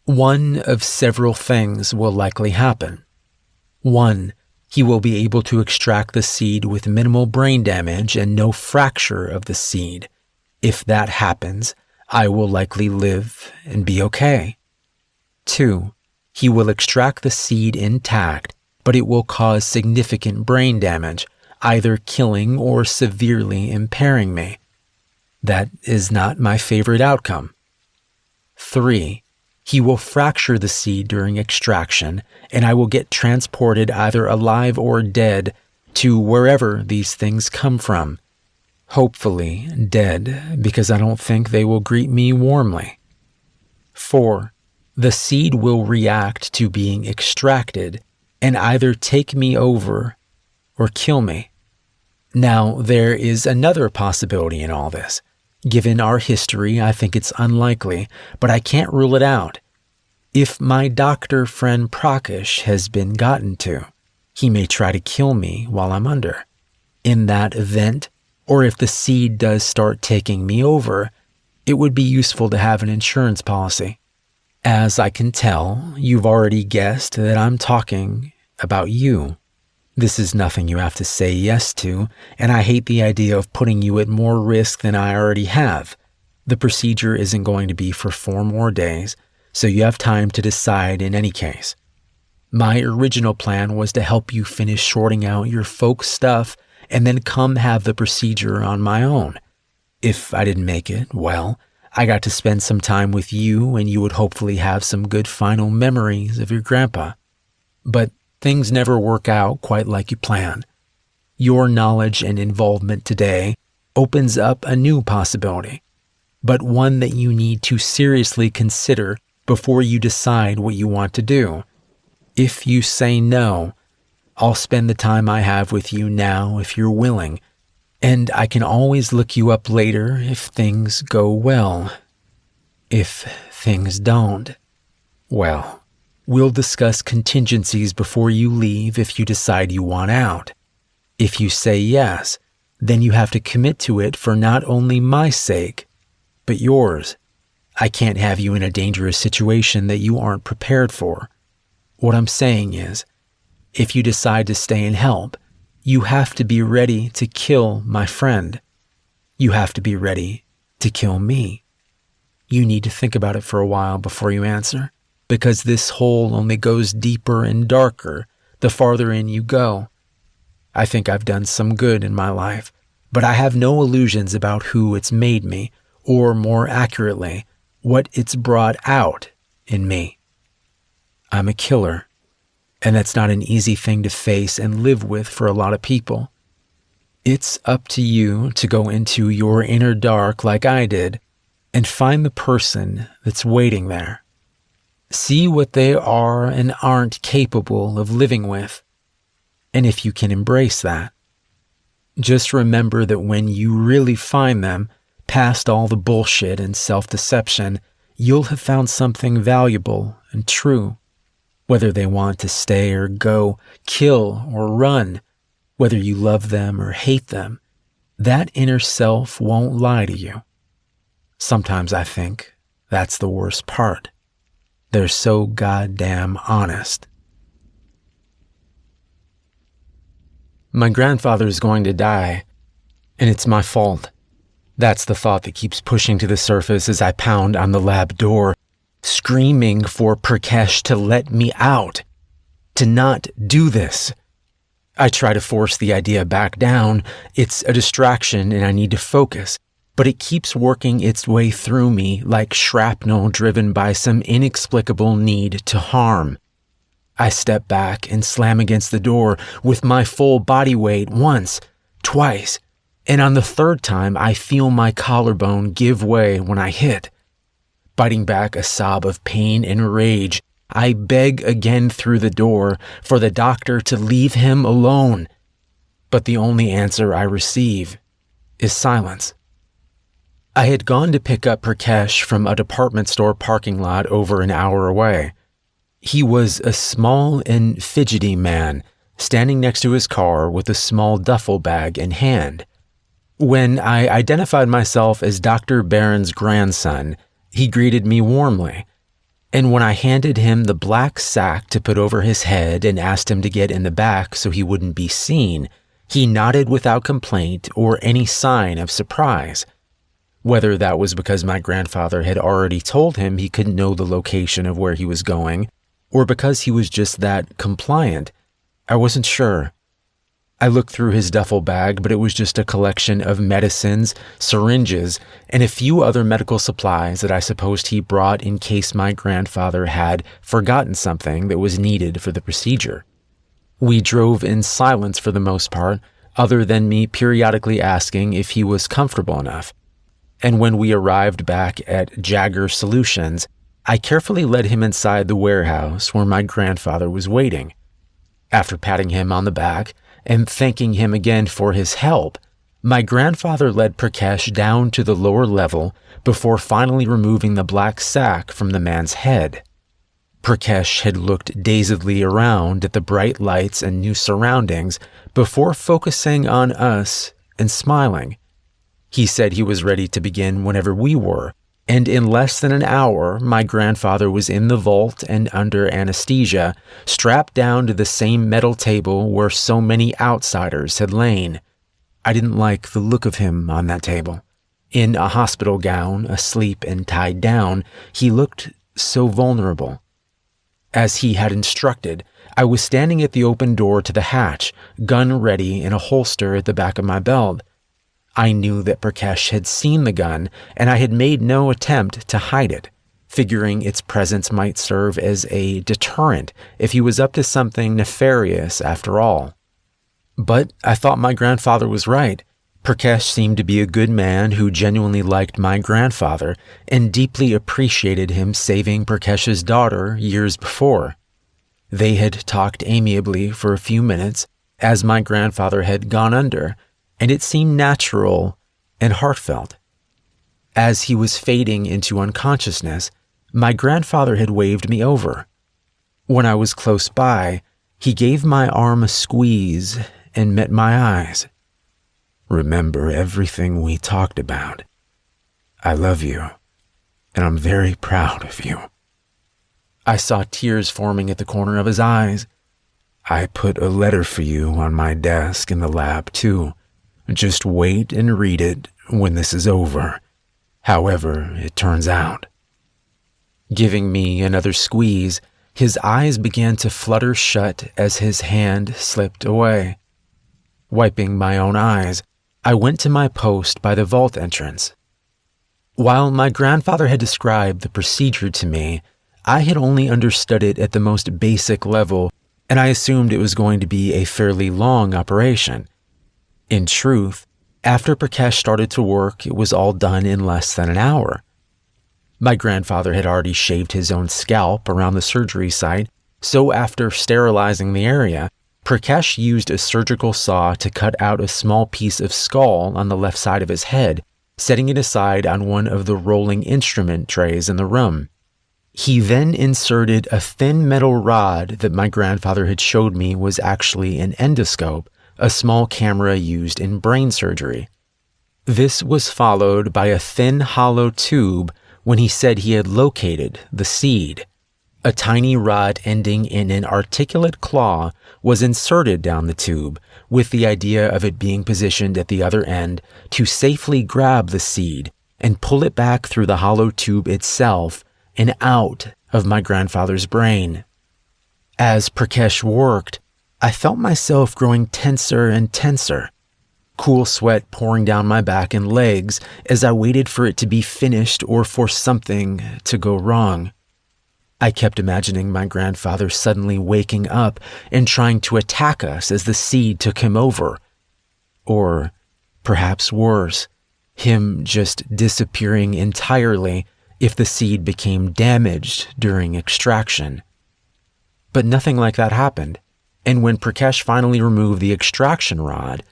One of several things will likely happen. One, he will be able to extract the seed with minimal brain damage and no fracture of the seed. If that happens, I will likely live and be okay. 2, he will extract the seed intact, but it will cause significant brain damage, either killing or severely impairing me. That is not my favorite outcome. 3, he will fracture the seed during extraction, and I will get transported either alive or dead to wherever these things come from. Hopefully dead, because I don't think they will greet me warmly. 4, the seed will react to being extracted and either take me over or kill me. Now, there is another possibility in all this. Given our history, I think it's unlikely, but I can't rule it out. If my doctor friend Prakash has been gotten to, he may try to kill me while I'm under. In that event, or if the seed does start taking me over, it would be useful to have an insurance policy. As I can tell, you've already guessed that I'm talking about you. This is nothing you have to say yes to, and I hate the idea of putting you at more risk than I already have. The procedure isn't going to be for 4 more days, so you have time to decide in any case. My original plan was to help you finish sorting out your folks' stuff and then come have the procedure on my own. If I didn't make it, well, I got to spend some time with you and you would hopefully have some good final memories of your grandpa. But things never work out quite like you planned. Your knowledge and involvement today opens up a new possibility, but one that you need to seriously consider before you decide what you want to do. If you say no, I'll spend the time I have with you now if you're willing, and I can always look you up later if things go well. If things don't, well, we'll discuss contingencies before you leave if you decide you want out. If you say yes, then you have to commit to it for not only my sake, but yours. I can't have you in a dangerous situation that you aren't prepared for. What I'm saying is, if you decide to stay and help, you have to be ready to kill my friend. You have to be ready to kill me. You need to think about it for a while before you answer, because this hole only goes deeper and darker the farther in you go. I think I've done some good in my life, but I have no illusions about who it's made me, or more accurately, what it's brought out in me. I'm a killer, and that's not an easy thing to face and live with for a lot of people. It's up to you to go into your inner dark like I did and find the person that's waiting there. See what they are and aren't capable of living with, and if you can embrace that. Just remember that when you really find them, past all the bullshit and self-deception, you'll have found something valuable and true. Whether they want to stay or go, kill or run, whether you love them or hate them, that inner self won't lie to you. Sometimes I think that's the worst part. They're so goddamn honest. My grandfather's going to die, and it's my fault. That's the thought that keeps pushing to the surface as I pound on the lab door, screaming for Prakash to let me out, to not do this. I try to force the idea back down. It's a distraction and I need to focus, but it keeps working its way through me like shrapnel driven by some inexplicable need to harm. I step back and slam against the door with my full body weight once, twice, and on the third time I feel my collarbone give way when I hit. Biting back a sob of pain and rage, I beg again through the door for the doctor to leave him alone. But the only answer I receive is silence. I had gone to pick up Prakash from a department store parking lot over an hour away. He was a small and fidgety man, standing next to his car with a small duffel bag in hand. When I identified myself as Dr. Barron's grandson, he greeted me warmly. And when I handed him the black sack to put over his head and asked him to get in the back so he wouldn't be seen, he nodded without complaint or any sign of surprise. Whether that was because my grandfather had already told him he couldn't know the location of where he was going, or because he was just that compliant, I wasn't sure. I looked through his duffel bag, but it was just a collection of medicines, syringes, and a few other medical supplies that I supposed he brought in case my grandfather had forgotten something that was needed for the procedure. We drove in silence for the most part, other than me periodically asking if he was comfortable enough. And when we arrived back at Jagger Solutions, I carefully led him inside the warehouse where my grandfather was waiting. After patting him on the back and thanking him again for his help, my grandfather led Prakash down to the lower level before finally removing the black sack from the man's head. Prakash had looked dazedly around at the bright lights and new surroundings before focusing on us and smiling. He said he was ready to begin whenever we were, and in less than an hour, my grandfather was in the vault and under anesthesia, strapped down to the same metal table where so many outsiders had lain. I didn't like the look of him on that table. In a hospital gown, asleep and tied down, he looked so vulnerable. As he had instructed, I was standing at the open door to the hatch, gun ready in a holster at the back of my belt. I knew that Prakash had seen the gun, and I had made no attempt to hide it, figuring its presence might serve as a deterrent if he was up to something nefarious after all. But I thought my grandfather was right. Prakash seemed to be a good man who genuinely liked my grandfather and deeply appreciated him saving Prakash's daughter years before. They had talked amiably for a few minutes as my grandfather had gone under, and it seemed natural and heartfelt. As he was fading into unconsciousness, my grandfather had waved me over. When I was close by, he gave my arm a squeeze and met my eyes. "Remember everything we talked about. I love you, and I'm very proud of you." I saw tears forming at the corner of his eyes. "I put a letter for you on my desk in the lab, too. Just wait and read it when this is over, however it turns out." Giving me another squeeze, his eyes began to flutter shut as his hand slipped away. Wiping my own eyes, I went to my post by the vault entrance. While my grandfather had described the procedure to me, I had only understood it at the most basic level, and I assumed it was going to be a fairly long operation. In truth, after Prakash started to work, it was all done in less than an hour. My grandfather had already shaved his own scalp around the surgery site, so after sterilizing the area, Prakash used a surgical saw to cut out a small piece of skull on the left side of his head, setting it aside on one of the rolling instrument trays in the room. He then inserted a thin metal rod that my grandfather had showed me was actually an endoscope, a small camera used in brain surgery. This was followed by a thin hollow tube when he said he had located the seed. A tiny rod ending in an articulate claw was inserted down the tube, with the idea of it being positioned at the other end to safely grab the seed and pull it back through the hollow tube itself and out of my grandfather's brain. As Prakash worked, I felt myself growing tenser and tenser, cool sweat pouring down my back and legs as I waited for it to be finished or for something to go wrong. I kept imagining my grandfather suddenly waking up and trying to attack us as the seed took him over. Or, perhaps worse, him just disappearing entirely if the seed became damaged during extraction. But nothing like that happened, and when Prakash finally removed the extraction rod,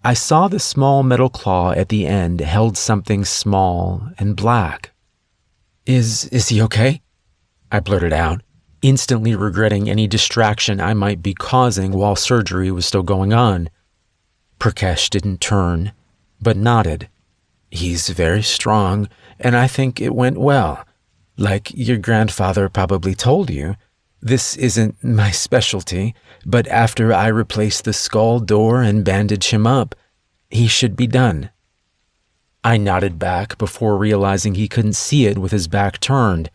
I saw the small metal claw at the end held something small and black. Is he okay?" I blurted out, instantly regretting any distraction I might be causing while surgery was still going on. Prakash didn't turn, but nodded. "He's very strong, and I think it went well. Like your grandfather probably told you, this isn't my specialty, but after I replace the skull door and bandage him up, he should be done." I nodded back before realizing he couldn't see it with his back turned.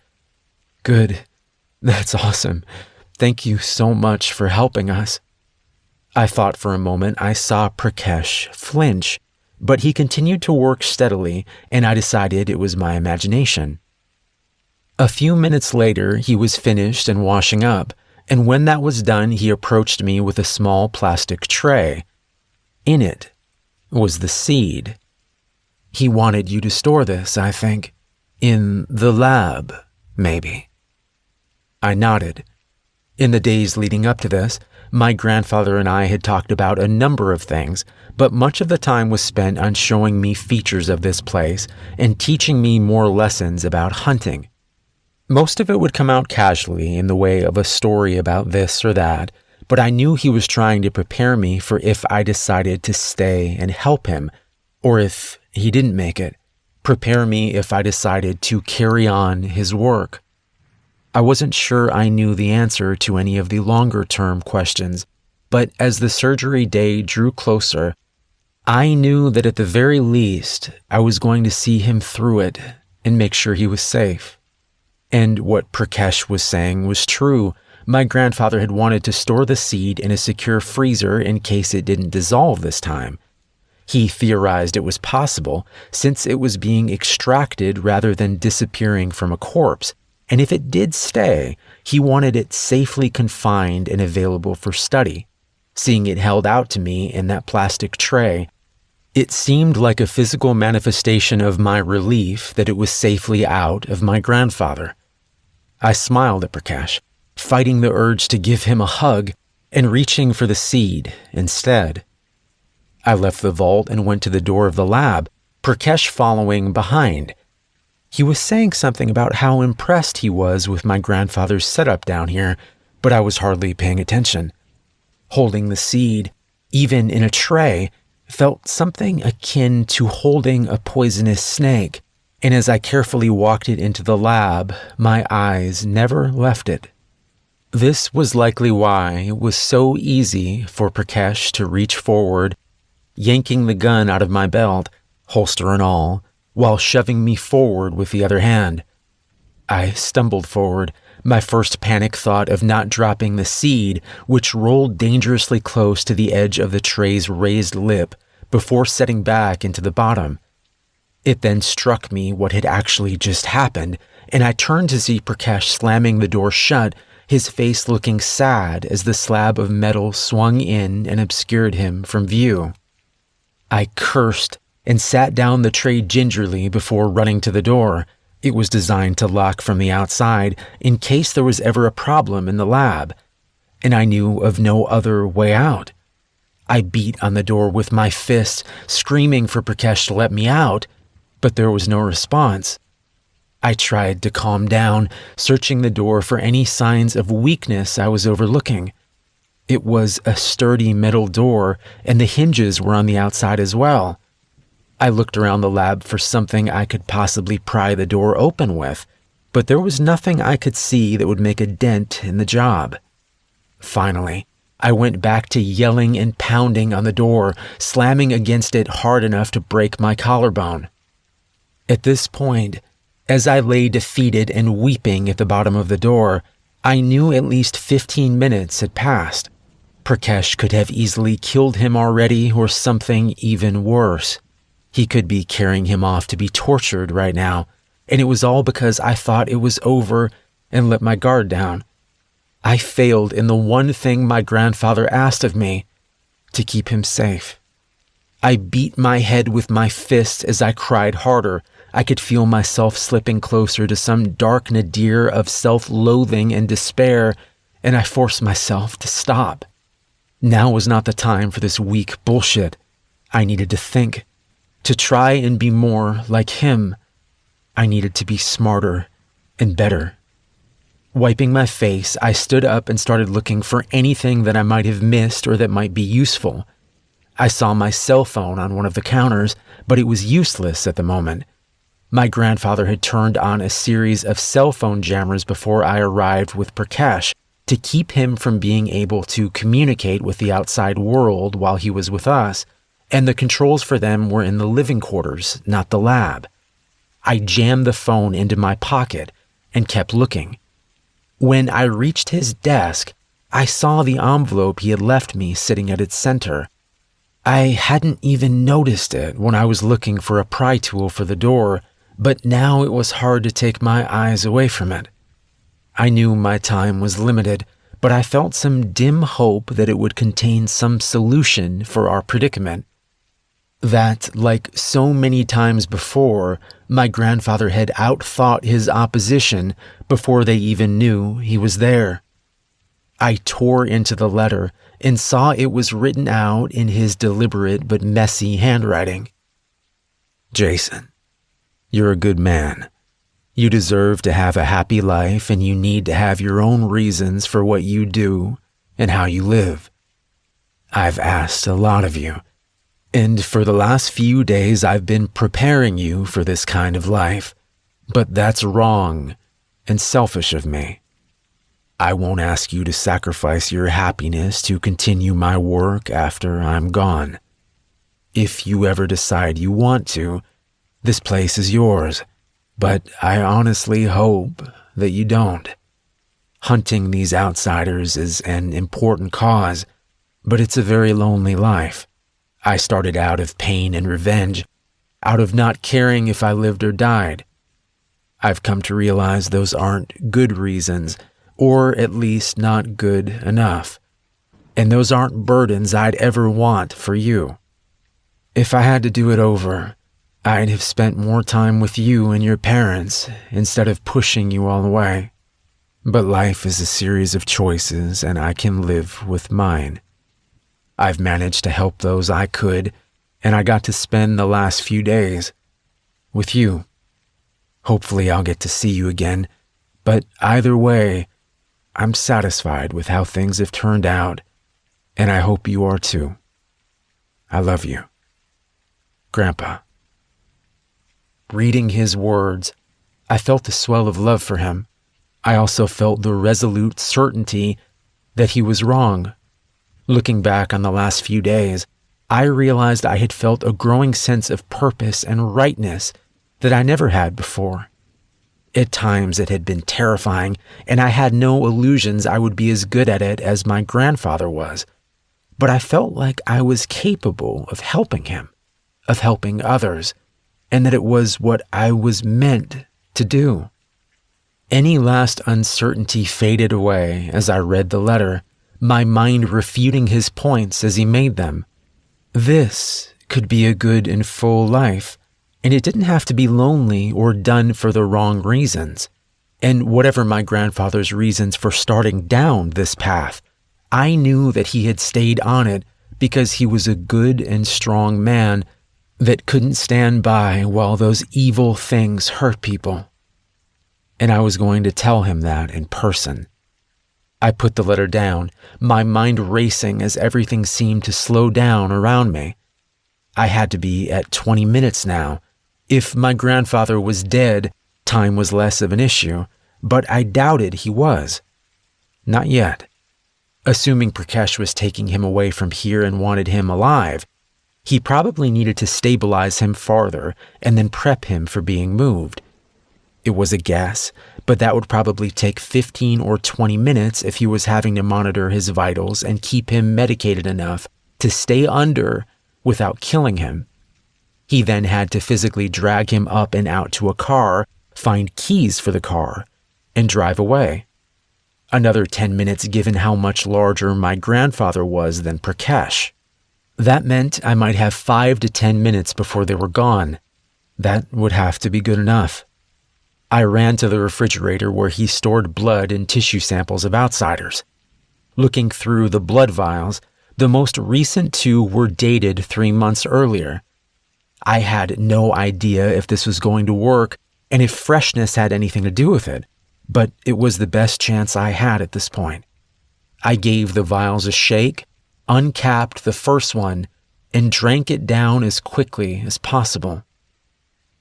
"Good. That's awesome. Thank you so much for helping us." I thought for a moment I saw Prakash flinch, but he continued to work steadily, and I decided it was my imagination. A few minutes later, he was finished and washing up, and when that was done, he approached me with a small plastic tray. In it was the seed. "He wanted you to store this, I think. In the lab, maybe." I nodded. In the days leading up to this, my grandfather and I had talked about a number of things, but much of the time was spent on showing me features of this place and teaching me more lessons about hunting. Most of it would come out casually in the way of a story about this or that, but I knew he was trying to prepare me for if I decided to stay and help him, or if he didn't make it, prepare me if I decided to carry on his work. I wasn't sure I knew the answer to any of the longer-term questions, but as the surgery day drew closer, I knew that at the very least, I was going to see him through it and make sure he was safe. And what Prakash was saying was true. My grandfather had wanted to store the seed in a secure freezer in case it didn't dissolve this time. He theorized it was possible since it was being extracted rather than disappearing from a corpse, and if it did stay, he wanted it safely confined and available for study. Seeing it held out to me in that plastic tray, it seemed like a physical manifestation of my relief that it was safely out of my grandfather. I smiled at Prakash, fighting the urge to give him a hug and reaching for the seed instead. I left the vault and went to the door of the lab, Prakash following behind. He was saying something about how impressed he was with my grandfather's setup down here, but I was hardly paying attention. Holding the seed, even in a tray, felt something akin to holding a poisonous snake, and as I carefully walked it into the lab, my eyes never left it. This was likely why it was so easy for Prakash to reach forward, yanking the gun out of my belt, holster and all, while shoving me forward with the other hand. I stumbled forward, my first panic thought of not dropping the seed, which rolled dangerously close to the edge of the tray's raised lip before setting back into the bottom. It then struck me what had actually just happened, and I turned to see Prakash slamming the door shut, his face looking sad as the slab of metal swung in and obscured him from view. I cursed and sat down the tray gingerly before running to the door. It was designed to lock from the outside in case there was ever a problem in the lab, and I knew of no other way out. I beat on the door with my fist, screaming for Prakash to let me out, but there was no response. I tried to calm down, searching the door for any signs of weakness I was overlooking. It was a sturdy metal door, and the hinges were on the outside as well. I looked around the lab for something I could possibly pry the door open with, but there was nothing I could see that would make a dent in the job. Finally, I went back to yelling and pounding on the door, slamming against it hard enough to break my collarbone. At this point, as I lay defeated and weeping at the bottom of the door, I knew at least 15 minutes had passed. Prakash could have easily killed him already or something even worse. He could be carrying him off to be tortured right now, and it was all because I thought it was over and let my guard down. I failed in the one thing my grandfather asked of me, to keep him safe. I beat my head with my fist as I cried harder. I could feel myself slipping closer to some dark nadir of self-loathing and despair, and I forced myself to stop. Now was not the time for this weak bullshit. I needed to think, to try and be more like him. I needed to be smarter and better. Wiping my face, I stood up and started looking for anything that I might have missed or that might be useful. I saw my cell phone on one of the counters, but it was useless at the moment. My grandfather had turned on a series of cell phone jammers before I arrived with Prakash to keep him from being able to communicate with the outside world while he was with us, and the controls for them were in the living quarters, not the lab. I jammed the phone into my pocket and kept looking. When I reached his desk, I saw the envelope he had left me sitting at its center. I hadn't even noticed it when I was looking for a pry tool for the door, but now it was hard to take my eyes away from it. I knew my time was limited, but I felt some dim hope that it would contain some solution for our predicament. That, like so many times before, my grandfather had outthought his opposition before they even knew he was there. I tore into the letter and saw it was written out in his deliberate but messy handwriting. Jason, you're a good man. You deserve to have a happy life, and you need to have your own reasons for what you do and how you live. I've asked a lot of you, and for the last few days I've been preparing you for this kind of life, but that's wrong and selfish of me. I won't ask you to sacrifice your happiness to continue my work after I'm gone. If you ever decide you want to, this place is yours, but I honestly hope that you don't. Hunting these outsiders is an important cause, but it's a very lonely life. I started out of pain and revenge, out of not caring if I lived or died. I've come to realize those aren't good reasons, or at least not good enough. And those aren't burdens I'd ever want for you. If I had to do it over, I'd have spent more time with you and your parents instead of pushing you all away. But life is a series of choices, and I can live with mine. I've managed to help those I could, and I got to spend the last few days with you. Hopefully I'll get to see you again, but either way, I'm satisfied with how things have turned out, and I hope you are too. I love you. Grandpa. Reading his words, I felt a swell of love for him. I also felt the resolute certainty that he was wrong. Looking back on the last few days, I realized I had felt a growing sense of purpose and rightness that I never had before. At times it had been terrifying, and I had no illusions I would be as good at it as my grandfather was. But I felt like I was capable of helping him, of helping others, and that it was what I was meant to do. Any last uncertainty faded away as I read the letter, my mind refuting his points as he made them. This could be a good and full life, and it didn't have to be lonely or done for the wrong reasons. And whatever my grandfather's reasons for starting down this path, I knew that he had stayed on it because he was a good and strong man that couldn't stand by while those evil things hurt people. And I was going to tell him that in person. I put the letter down, my mind racing as everything seemed to slow down around me. I had to be at 20 minutes now. If my grandfather was dead, time was less of an issue, but I doubted he was. Not yet. Assuming Prakash was taking him away from here and wanted him alive, he probably needed to stabilize him farther and then prep him for being moved. It was a guess, but that would probably take 15 or 20 minutes if he was having to monitor his vitals and keep him medicated enough to stay under without killing him. He then had to physically drag him up and out to a car, find keys for the car, and drive away. Another 10 minutes given how much larger my grandfather was than Prakash. That meant I might have 5 to 10 minutes before they were gone. That would have to be good enough. I ran to the refrigerator where he stored blood and tissue samples of outsiders. Looking through the blood vials, the most recent 2 were dated 3 months earlier. I had no idea if this was going to work and if freshness had anything to do with it, but it was the best chance I had at this point. I gave the vials a shake, uncapped the first one, and drank it down as quickly as possible.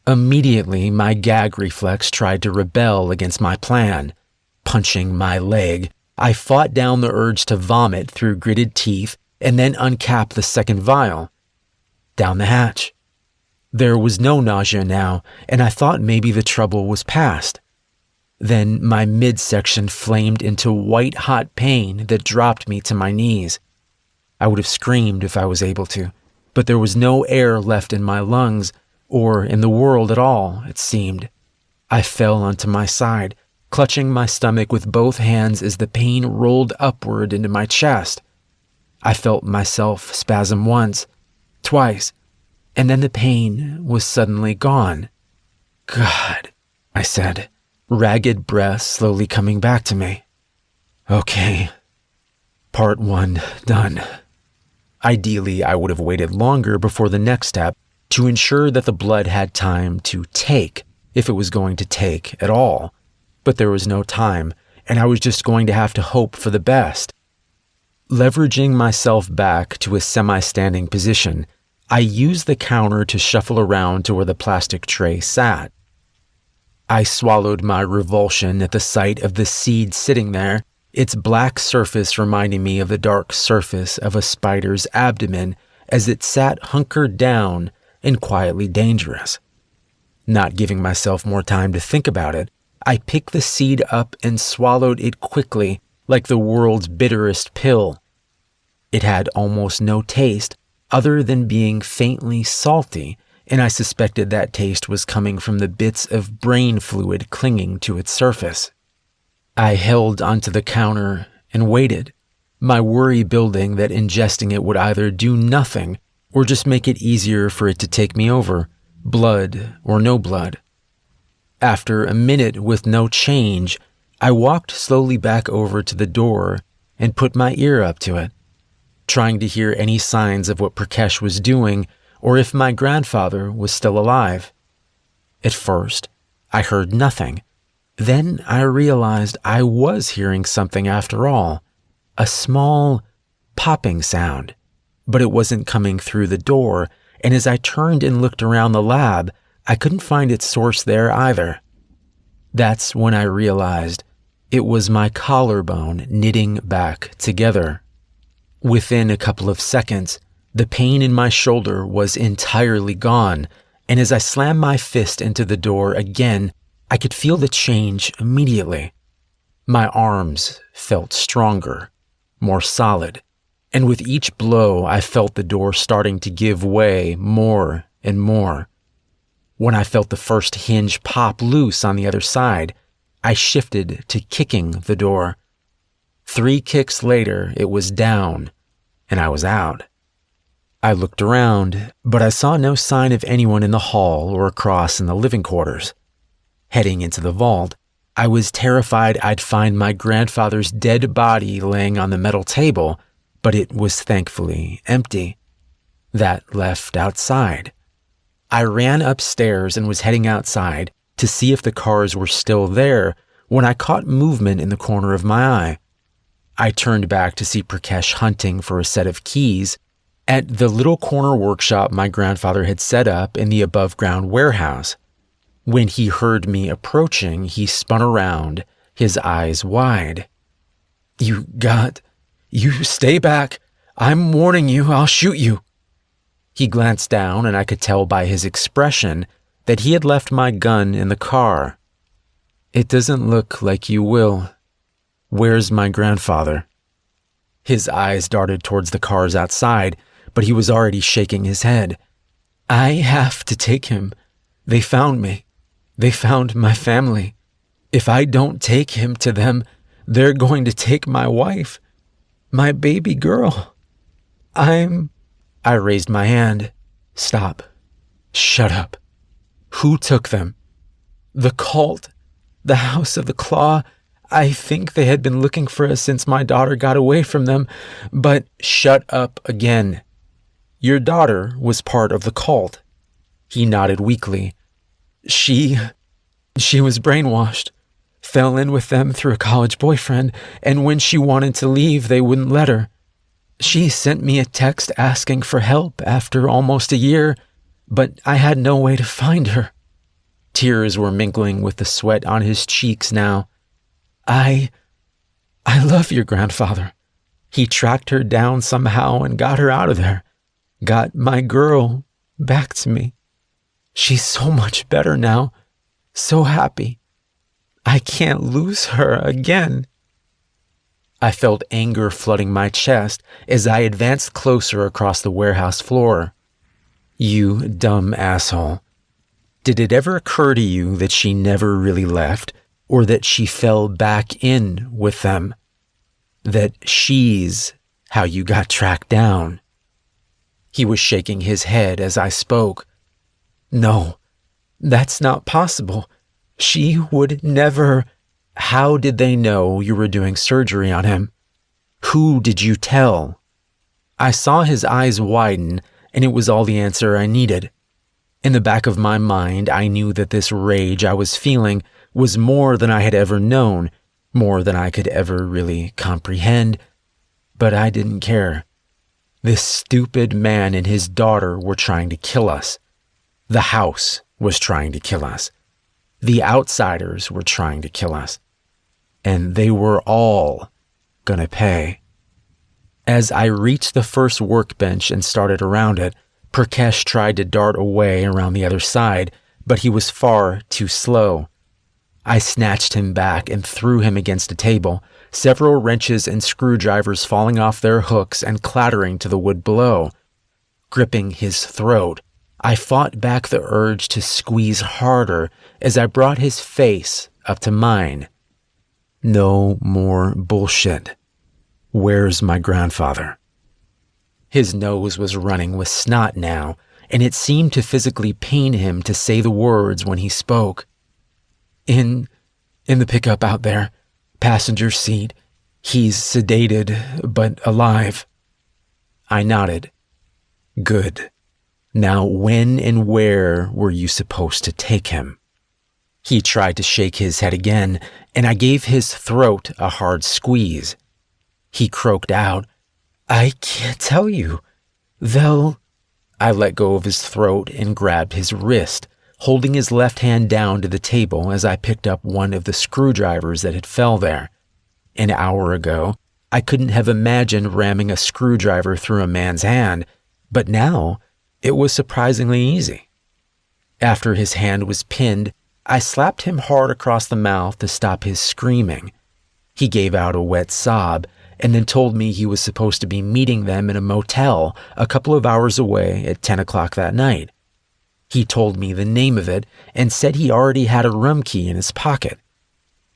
Immediately, my gag reflex tried to rebel against my plan. Punching my leg, I fought down the urge to vomit through gritted teeth and then uncap the second vial. Down the hatch. There was no nausea now, and I thought maybe the trouble was past. Then my midsection flamed into white-hot pain that dropped me to my knees. I would have screamed if I was able to, but there was no air left in my lungs, or in the world at all, it seemed. I fell onto my side, clutching my stomach with both hands as the pain rolled upward into my chest. I felt myself spasm once, twice, and then the pain was suddenly gone. God, I said, ragged breath slowly coming back to me. Okay. Part 1 done. Ideally, I would have waited longer before the next step to ensure that the blood had time to take, if it was going to take at all. But there was no time, and I was just going to have to hope for the best. Leveraging myself back to a semi-standing position, I used the counter to shuffle around to where the plastic tray sat. I swallowed my revulsion at the sight of the seed sitting there, its black surface reminding me of the dark surface of a spider's abdomen as it sat hunkered down and quietly dangerous. Not giving myself more time to think about it, I picked the seed up and swallowed it quickly, like the world's bitterest pill. It had almost no taste, other than being faintly salty, and I suspected that taste was coming from the bits of brain fluid clinging to its surface. I held onto the counter and waited, my worry building that ingesting it would either do nothing or just make it easier for it to take me over, blood or no blood. After a minute with no change, I walked slowly back over to the door and put my ear up to it, trying to hear any signs of what Prakash was doing or if my grandfather was still alive. At first, I heard nothing. Then I realized I was hearing something after all, a small popping sound, but it wasn't coming through the door, and as I turned and looked around the lab, I couldn't find its source there either. That's when I realized it was my collarbone knitting back together. Within a couple of seconds, the pain in my shoulder was entirely gone, and as I slammed my fist into the door again, I could feel the change immediately. My arms felt stronger, more solid, and with each blow, I felt the door starting to give way more and more. When I felt the first hinge pop loose on the other side, I shifted to kicking the door. 3 kicks later, it was down, and I was out. I looked around, but I saw no sign of anyone in the hall or across in the living quarters. Heading into the vault, I was terrified I'd find my grandfather's dead body laying on the metal table, but it was thankfully empty. That left outside. I ran upstairs and was heading outside to see if the cars were still there when I caught movement in the corner of my eye. I turned back to see Prakash hunting for a set of keys at the little corner workshop my grandfather had set up in the above-ground warehouse. When he heard me approaching, he spun around, his eyes wide. You stay back. I'm warning you, I'll shoot you." He glanced down, and I could tell by his expression that he had left my gun in the car. "It doesn't look like you will. Where's my grandfather?" His eyes darted towards the cars outside, but he was already shaking his head. "I have to take him. They found me. They found my family. If I don't take him to them, they're going to take my wife, my baby girl. I raised my hand. "Stop. Shut up. Who took them?" "The cult. The House of the Claw. I think they had been looking for us since my daughter got away from them, but shut up again. Your daughter was part of the cult. He nodded weakly. She was brainwashed, fell in with them through a college boyfriend, and when she wanted to leave, they wouldn't let her. She sent me a text asking for help after almost a year, but I had no way to find her. Tears were mingling with the sweat on his cheeks now. I love your grandfather. He tracked her down somehow and got her out of there. Got my girl back to me. She's so much better now. So happy. I can't lose her again. I felt anger flooding my chest as I advanced closer across the warehouse floor. You dumb asshole. Did it ever occur to you that she never really left, or that she fell back in with them? That she's how you got tracked down? He was shaking his head as I spoke. No, that's not possible. She would never. How did they know you were doing surgery on him? Who did you tell? I saw his eyes widen, and it was all the answer I needed. In the back of my mind, I knew that this rage I was feeling was more than I had ever known, more than I could ever really comprehend, but I didn't care. This stupid man and his daughter were trying to kill us. The house was trying to kill us. The outsiders were trying to kill us. And they were all gonna pay. As I reached the first workbench and started around it, Prakash tried to dart away around the other side, but he was far too slow. I snatched him back and threw him against a table, several wrenches and screwdrivers falling off their hooks and clattering to the wood below. Gripping his throat, I fought back the urge to squeeze harder as I brought his face up to mine. No more bullshit. Where's my grandfather? His nose was running with snot now, and it seemed to physically pain him to say the words when he spoke. In the pickup out there, passenger seat. He's sedated, but alive. I nodded. Good. Now when and where were you supposed to take him? He tried to shake his head again, and I gave his throat a hard squeeze. He croaked out, I can't tell you. I let go of his throat and grabbed his wrist, holding his left hand down to the table as I picked up one of the screwdrivers that had fell there. An hour ago, I couldn't have imagined ramming a screwdriver through a man's hand, but now it was surprisingly easy. After his hand was pinned, I slapped him hard across the mouth to stop his screaming. He gave out a wet sob and then told me he was supposed to be meeting them in a motel a couple of hours away at 10 o'clock that night. He told me the name of it and said he already had a room key in his pocket.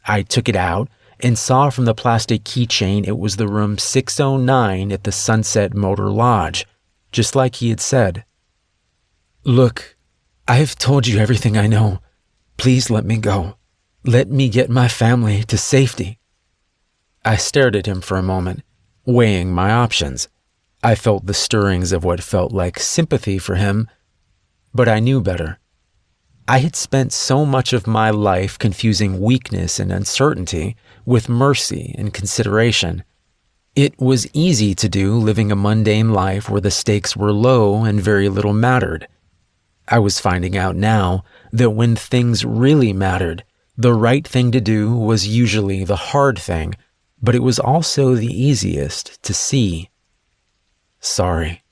I took it out and saw from the plastic keychain it was the room 609 at the Sunset Motor Lodge, just like he had said. Look, I've told you everything I know. Please let me go. Let me get my family to safety. I stared at him for a moment, weighing my options. I felt the stirrings of what felt like sympathy for him, but I knew better. I had spent so much of my life confusing weakness and uncertainty with mercy and consideration. It was easy to do living a mundane life where the stakes were low and very little mattered. I was finding out now that when things really mattered, the right thing to do was usually the hard thing, but it was also the easiest to see. Sorry,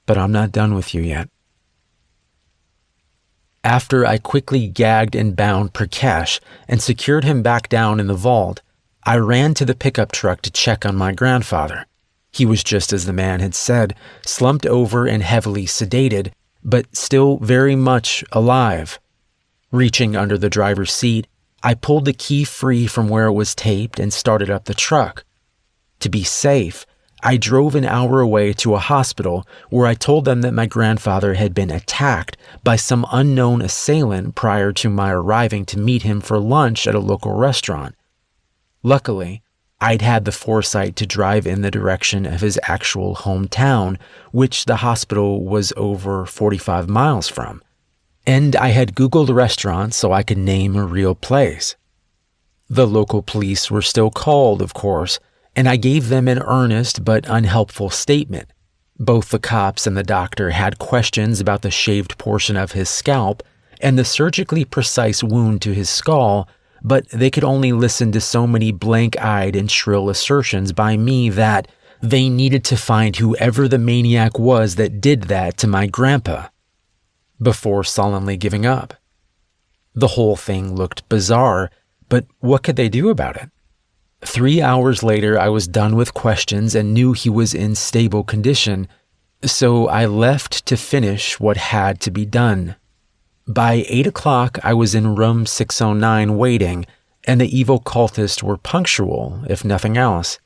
but I'm not done with you yet. After I quickly gagged and bound Prakash and secured him back down in the vault, I ran to the pickup truck to check on my grandfather. He was just as the man had said, slumped over and heavily sedated, but still very much alive. Reaching under the driver's seat, I pulled the key free from where it was taped and started up the truck. To be safe, I drove an hour away to a hospital where I told them that my grandfather had been attacked by some unknown assailant prior to my arriving to meet him for lunch at a local restaurant. Luckily, I'd had the foresight to drive in the direction of his actual hometown, which the hospital was over 45 miles from. And I had Googled restaurants so I could name a real place. The local police were still called, of course, and I gave them an earnest but unhelpful statement. Both the cops and the doctor had questions about the shaved portion of his scalp and the surgically precise wound to his skull, but they could only listen to so many blank-eyed and shrill assertions by me that they needed to find whoever the maniac was that did that to my grandpa, before sullenly giving up. The whole thing looked bizarre, but what could they do about it? 3 hours later, I was done with questions and knew he was in stable condition, so I left to finish what had to be done. By 8 o'clock, I was in room 609 waiting, and the evil cultists were punctual, if nothing else.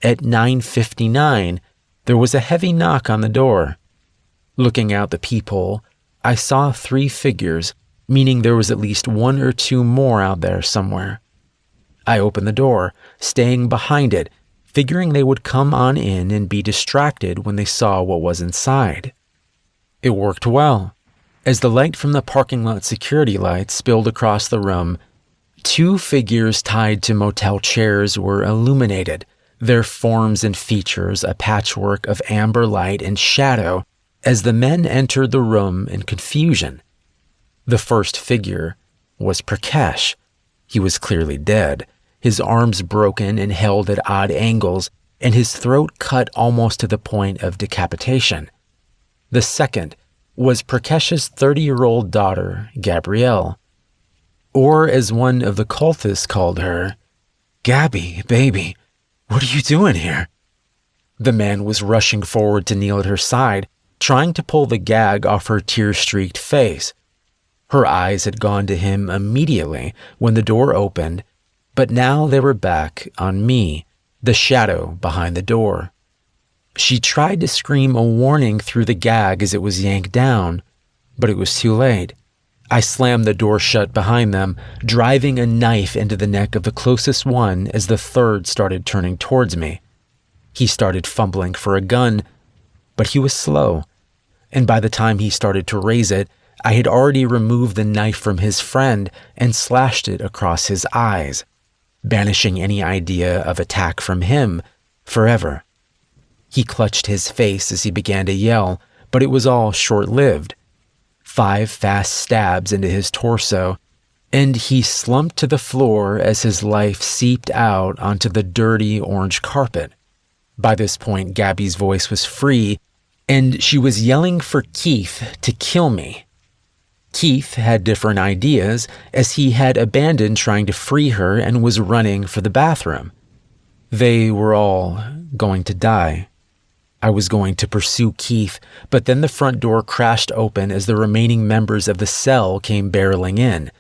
At 9:59, there was a heavy knock on the door. Looking out the peephole, I saw 3 figures, meaning there was at least 1 or 2 more out there somewhere. I opened the door, staying behind it, figuring they would come on in and be distracted when they saw what was inside. It worked well. As the light from the parking lot security lights spilled across the room, 2 figures tied to motel chairs were illuminated, their forms and features a patchwork of amber light and shadow as the men entered the room in confusion. The first figure was Prakash. He was clearly dead, his arms broken and held at odd angles, and his throat cut almost to the point of decapitation. The second was Prakash's 30-year-old daughter, Gabrielle. Or as one of the cultists called her, "Gabby, baby, what are you doing here?" The man was rushing forward to kneel at her side, trying to pull the gag off her tear-streaked face. Her eyes had gone to him immediately when the door opened, but now they were back on me, the shadow behind the door. She tried to scream a warning through the gag as it was yanked down, but it was too late. I slammed the door shut behind them, driving a knife into the neck of the closest one as the third started turning towards me. He started fumbling for a gun, but he was slow, and by the time he started to raise it, I had already removed the knife from his friend and slashed it across his eyes, banishing any idea of attack from him forever. He clutched his face as he began to yell, but it was all short-lived. 5 fast stabs into his torso, and he slumped to the floor as his life seeped out onto the dirty orange carpet. By this point, Gabby's voice was free, and she was yelling for Keith to kill me. Keith had different ideas, as he had abandoned trying to free her and was running for the bathroom. They were all going to die. I was going to pursue Keith, but then the front door crashed open as the remaining members of the cell came barreling in.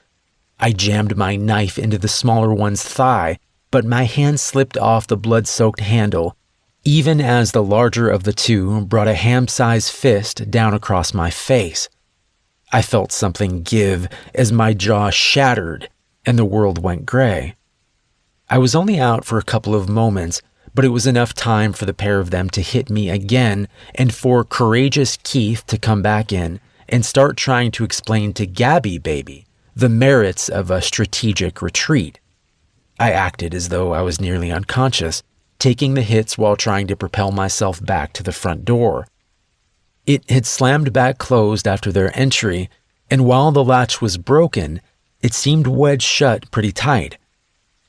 I jammed my knife into the smaller one's thigh, but my hand slipped off the blood-soaked handle, even as the larger of the 2 brought a ham-sized fist down across my face. I felt something give as my jaw shattered and the world went gray. I was only out for a couple of moments, but it was enough time for the pair of them to hit me again and for courageous Keith to come back in and start trying to explain to Gabby baby the merits of a strategic retreat. I acted as though I was nearly unconscious, taking the hits while trying to propel myself back to the front door. It had slammed back closed after their entry, and while the latch was broken, it seemed wedged shut pretty tight.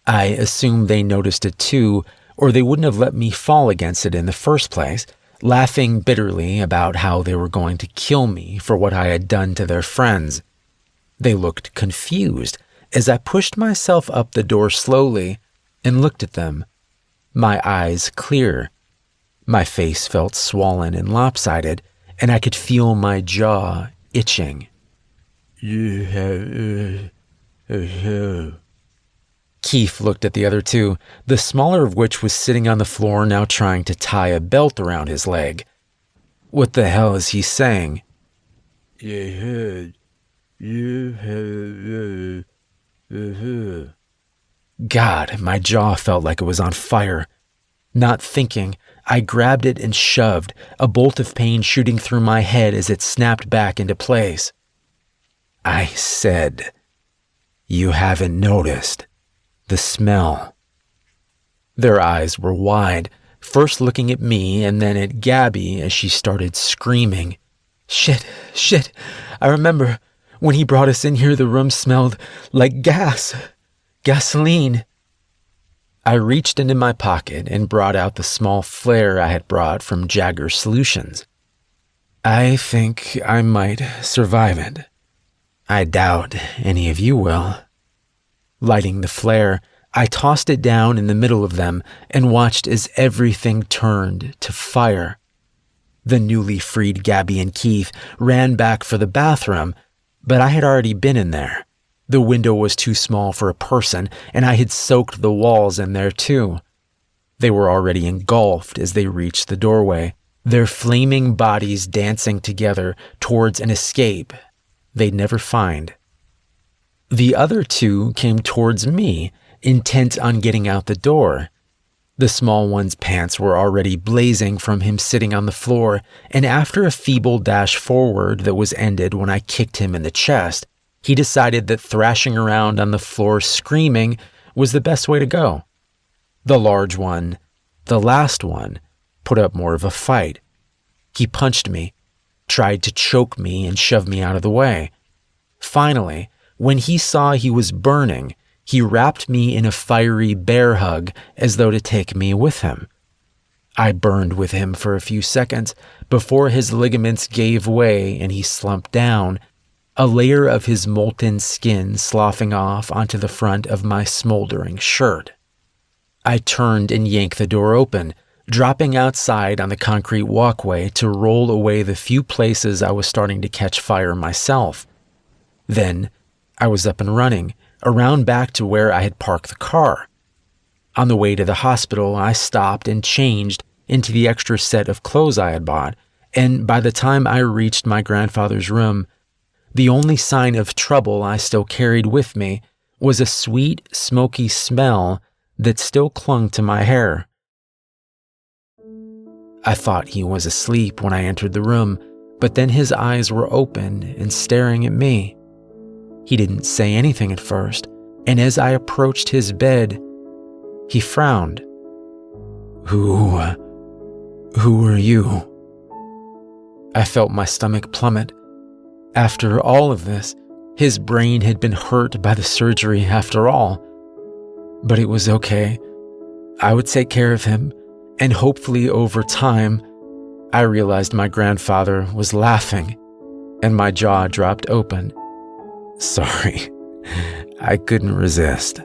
I assumed they noticed it too, or they wouldn't have let me fall against it in the first place, laughing bitterly about how they were going to kill me for what I had done to their friends. They looked confused as I pushed myself up the door slowly and looked at them, my eyes clear. My face felt swollen and lopsided, and I could feel my jaw itching. Keith looked at the other 2, the smaller of which was sitting on the floor now trying to tie a belt around his leg. What the hell is he saying? God, my jaw felt like it was on fire. Not thinking, I grabbed it and shoved, a bolt of pain shooting through my head as it snapped back into place. I said, "You haven't noticed the smell." Their eyes were wide, first looking at me and then at Gabby as she started screaming. Shit. I remember when he brought us in here, the room smelled like gasoline. I reached into my pocket and brought out the small flare I had brought from Jagger Solutions. "I think I might survive it. I doubt any of you will." Lighting the flare, I tossed it down in the middle of them and watched as everything turned to fire. The newly freed Gabby and Keith ran back for the bathroom, but I had already been in there. The window was too small for a person, and I had soaked the walls in there too. They were already engulfed as they reached the doorway, their flaming bodies dancing together towards an escape they'd never find. The other two came towards me, intent on getting out the door. The small one's pants were already blazing from him sitting on the floor, and after a feeble dash forward that was ended when I kicked him in the chest, he decided that thrashing around on the floor screaming was the best way to go. The large one, the last one, put up more of a fight. He punched me, tried to choke me and shove me out of the way. Finally, when he saw he was burning, he wrapped me in a fiery bear hug as though to take me with him. I burned with him for a few seconds before his ligaments gave way and he slumped down, a layer of his molten skin sloughing off onto the front of my smoldering shirt. I turned and yanked the door open, dropping outside on the concrete walkway to roll away the few places I was starting to catch fire myself. Then I was up and running, around back to where I had parked the car. On the way to the hospital, I stopped and changed into the extra set of clothes I had bought, and by the time I reached my grandfather's room, the only sign of trouble I still carried with me was a sweet, smoky smell that still clung to my hair. I thought he was asleep when I entered the room, but then his eyes were open and staring at me. He didn't say anything at first, and as I approached his bed, he frowned. Who are you?" I felt my stomach plummet. After all of this, his brain had been hurt by the surgery after all. But it was okay. I would take care of him, and hopefully over time, I realized my grandfather was laughing, and my jaw dropped open. "Sorry, I couldn't resist."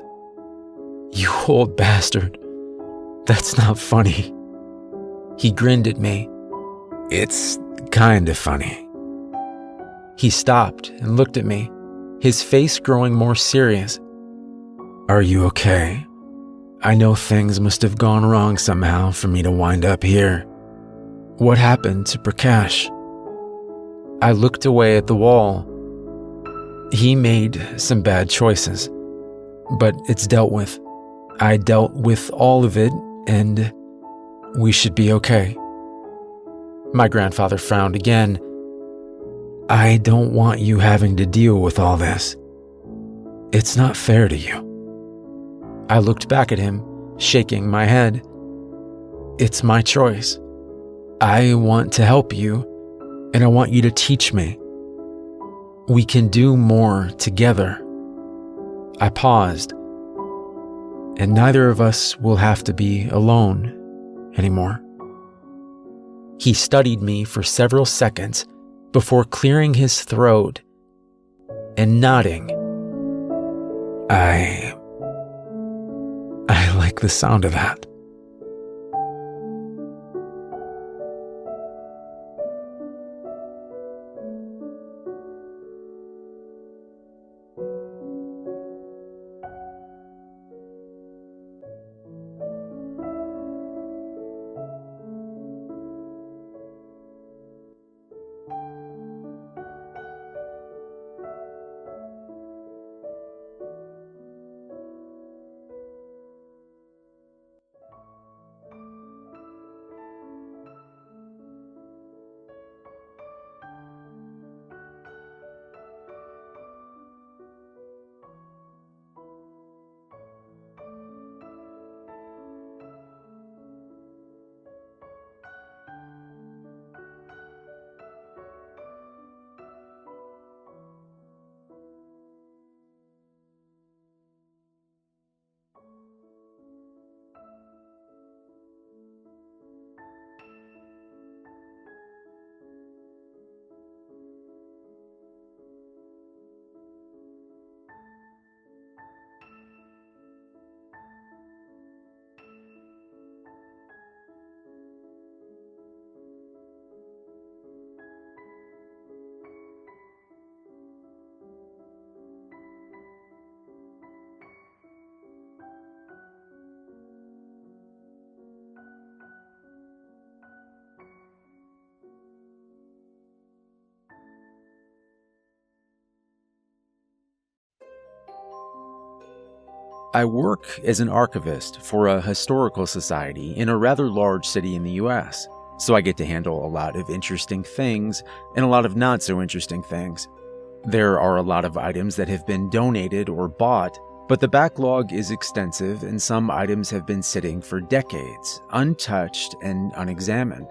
"You old bastard. That's not funny." He grinned at me. "It's kinda funny." He stopped and looked at me, his face growing more serious. "Are you okay? I know things must have gone wrong somehow for me to wind up here. What happened to Prakash?" I looked away at the wall. "He made some bad choices, but it's dealt with. I dealt with all of it, and we should be okay." My grandfather frowned again. "I don't want you having to deal with all this. It's not fair to you." I looked back at him, shaking my head. "It's my choice. I want to help you, and I want you to teach me. We can do more together." I paused, and neither of us will have to be alone anymore. He studied me for several seconds before clearing his throat and nodding. I like the sound of that." I work as an archivist for a historical society in a rather large city in the US, so I get to handle a lot of interesting things and a lot of not so interesting things. There are a lot of items that have been donated or bought, but the backlog is extensive and some items have been sitting for decades, untouched and unexamined.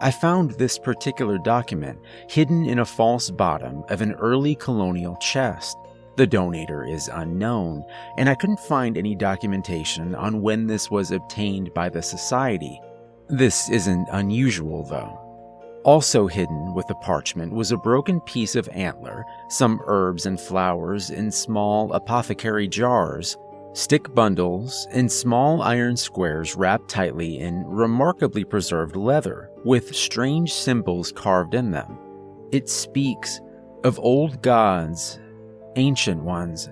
I found this particular document hidden in a false bottom of an early colonial chest. The donator is unknown, and I couldn't find any documentation on when this was obtained by the society. This isn't unusual, though. Also hidden with the parchment was a broken piece of antler, some herbs and flowers in small apothecary jars, stick bundles, and small iron squares wrapped tightly in remarkably preserved leather, with strange symbols carved in them. It speaks of old gods, ancient ones.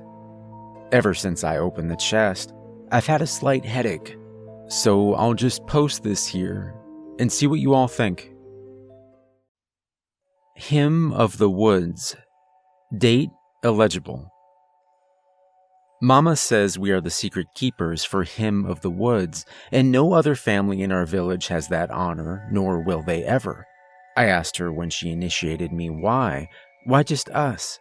Ever since I opened the chest, I've had a slight headache, so I'll just post this here and see what you all think. Hymn of the Woods. Date illegible. Mama says we are the secret keepers for Hymn of the Woods, and no other family in our village has that honor, nor will they ever. I asked her when she initiated me why. Why just us?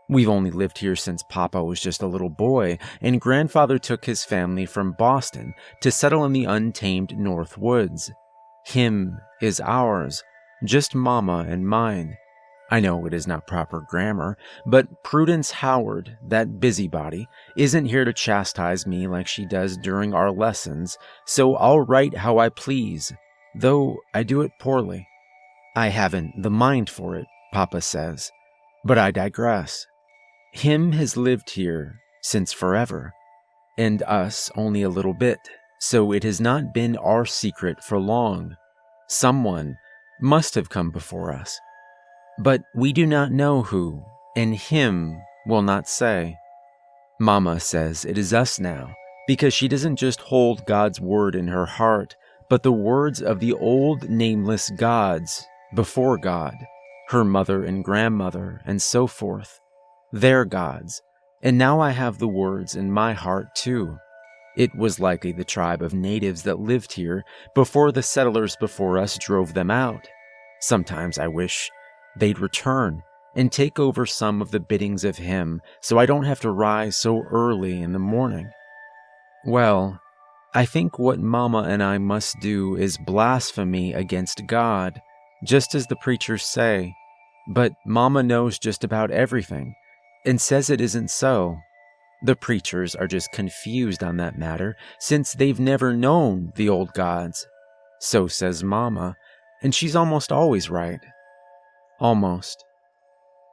We've only lived here since Papa was just a little boy, and Grandfather took his family from Boston to settle in the untamed North Woods. Him is ours, just Mama and mine. I know it is not proper grammar, but Prudence Howard, that busybody, isn't here to chastise me like she does during our lessons, so I'll write how I please, though I do it poorly. I haven't the mind for it, Papa says, but I digress. Him has lived here since forever, and us only a little bit, so it has not been our secret for long. Someone must have come before us. But we do not know who, and him will not say. Mama says it is us now, because she doesn't just hold God's word in her heart, but the words of the old nameless gods before God, her mother and grandmother, and so forth. Their gods, and now I have the words in my heart too. It was likely the tribe of natives that lived here before the settlers before us drove them out. Sometimes I wish they'd return and take over some of the biddings of him so I don't have to rise so early in the morning. Well, I think what Mama and I must do is blasphemy against God, just as the preachers say, but Mama knows just about everything and says it isn't so. The preachers are just confused on that matter since they've never known the old gods. So says Mama, and she's almost always right. Almost.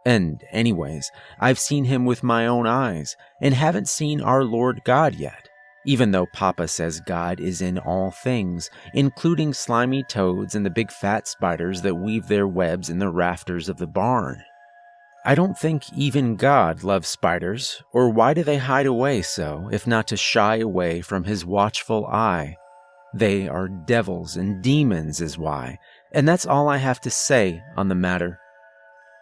And anyways, I've seen him with my own eyes and haven't seen our Lord God yet, even though Papa says God is in all things, including slimy toads and the big fat spiders that weave their webs in the rafters of the barn. I don't think even God loves spiders, or why do they hide away so, if not to shy away from his watchful eye? They are devils and demons is why, and that's all I have to say on the matter.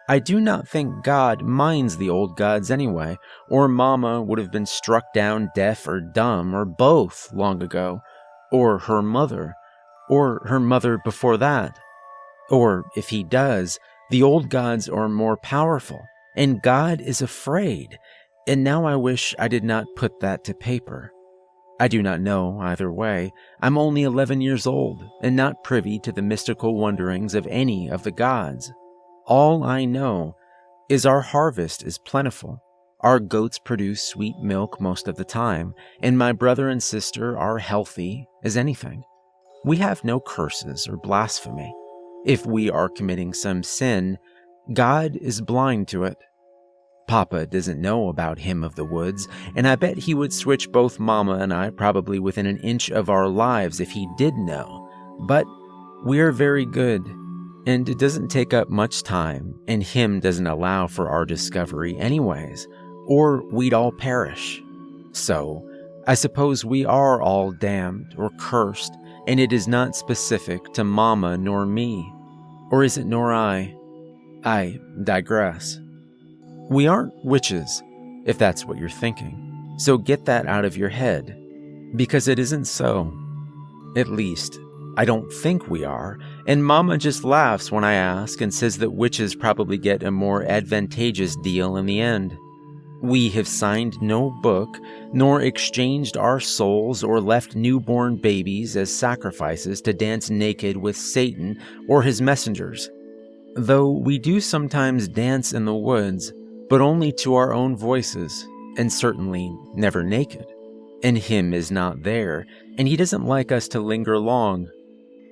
I do not think God minds the old gods anyway, or Mama would have been struck down deaf or dumb, or both long ago, or her mother before that. Or if he does, the old gods are more powerful, and God is afraid, and now I wish I did not put that to paper. I do not know either way. I'm only 11 years old, and not privy to the mystical wonderings of any of the gods. All I know is our harvest is plentiful. Our goats produce sweet milk most of the time, and my brother and sister are healthy as anything. We have no curses or blasphemy. If we are committing some sin, God is blind to it. Papa doesn't know about Hymn of the Woods, and I bet he would switch both Mama and I probably within an inch of our lives if he did know. But we're very good, and it doesn't take up much time, and Him doesn't allow for our discovery anyways, or we'd all perish. So, I suppose we are all damned or cursed, and it is not specific to Mama nor me. Or is it nor I? I digress. We aren't witches, if that's what you're thinking. So get that out of your head, because it isn't so. At least, I don't think we are, and Mama just laughs when I ask and says that witches probably get a more advantageous deal in the end. We have signed no book, nor exchanged our souls or left newborn babies as sacrifices to dance naked with Satan or his messengers. Though we do sometimes dance in the woods, but only to our own voices, and certainly never naked. And him is not there, and he doesn't like us to linger long.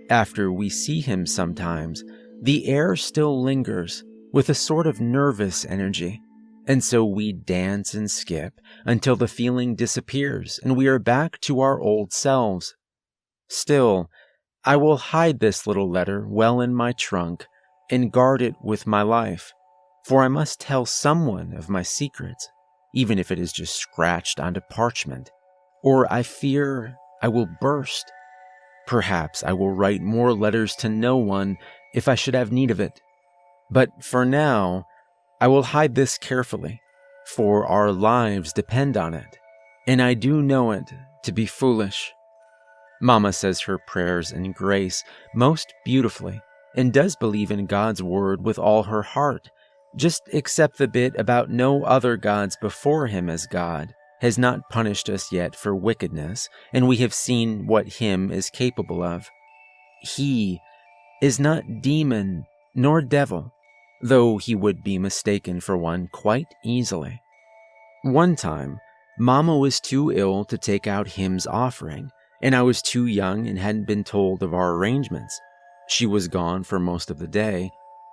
After we see him sometimes, the air still lingers with a sort of nervous energy, and so we dance and skip until the feeling disappears and we are back to our old selves. Still, I will hide this little letter well in my trunk and guard it with my life, for I must tell someone of my secrets, even if it is just scratched onto parchment, or I fear I will burst. Perhaps I will write more letters to no one if I should have need of it. But for now, I will hide this carefully, for our lives depend on it, and I do know it to be foolish. Mama says her prayers and grace most beautifully, and does believe in God's word with all her heart, just except the bit about no other gods before him as God has not punished us yet for wickedness, and we have seen what him is capable of. He is not demon nor devil, though he would be mistaken for one quite easily. One time, Mama was too ill to take out him's offering, and I was too young and hadn't been told of our arrangements. She was gone for most of the day,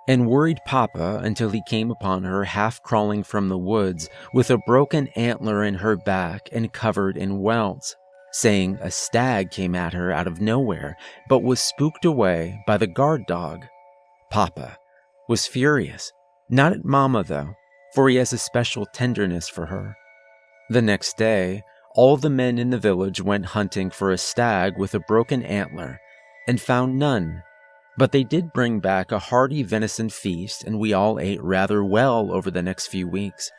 and worried Papa until he came upon her half-crawling from the woods with a broken antler in her back and covered in welts, saying a stag came at her out of nowhere but was spooked away by the guard dog. Papa was furious, not at Mama though, for he has a special tenderness for her. The next day, all the men in the village went hunting for a stag with a broken antler and found none. But they did bring back a hearty venison feast, and we all ate rather well over the next few weeks.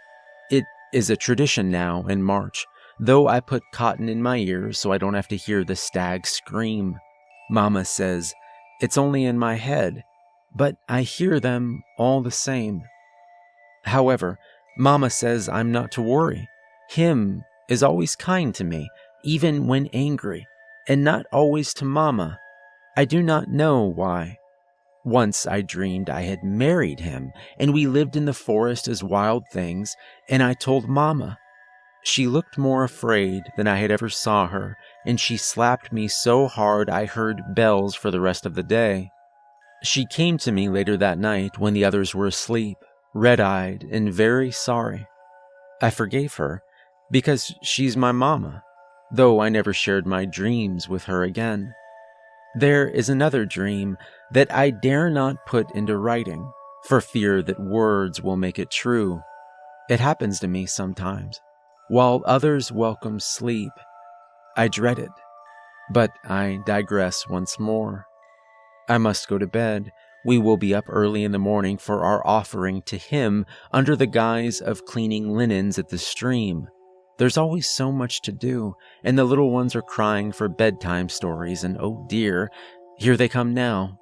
It is a tradition now in March, though I put cotton in my ears so I don't have to hear the stag scream. Mama says it's only in my head, but I hear them all the same. However, Mama says I'm not to worry. Him is always kind to me, even when angry, and not always to Mama. I do not know why. Once I dreamed I had married him, and we lived in the forest as wild things, and I told Mama. She looked more afraid than I had ever saw her, and she slapped me so hard I heard bells for the rest of the day. She came to me later that night when the others were asleep, red-eyed and very sorry. I forgave her, because she's my Mama, though I never shared my dreams with her again. There is another dream that I dare not put into writing, for fear that words will make it true. It happens to me sometimes, while others welcome sleep. I dread it, but I digress once more. I must go to bed. We will be up early in the morning for our offering to him under the guise of cleaning linens at the stream. There's always so much to do, and the little ones are crying for bedtime stories, and oh dear, here they come now.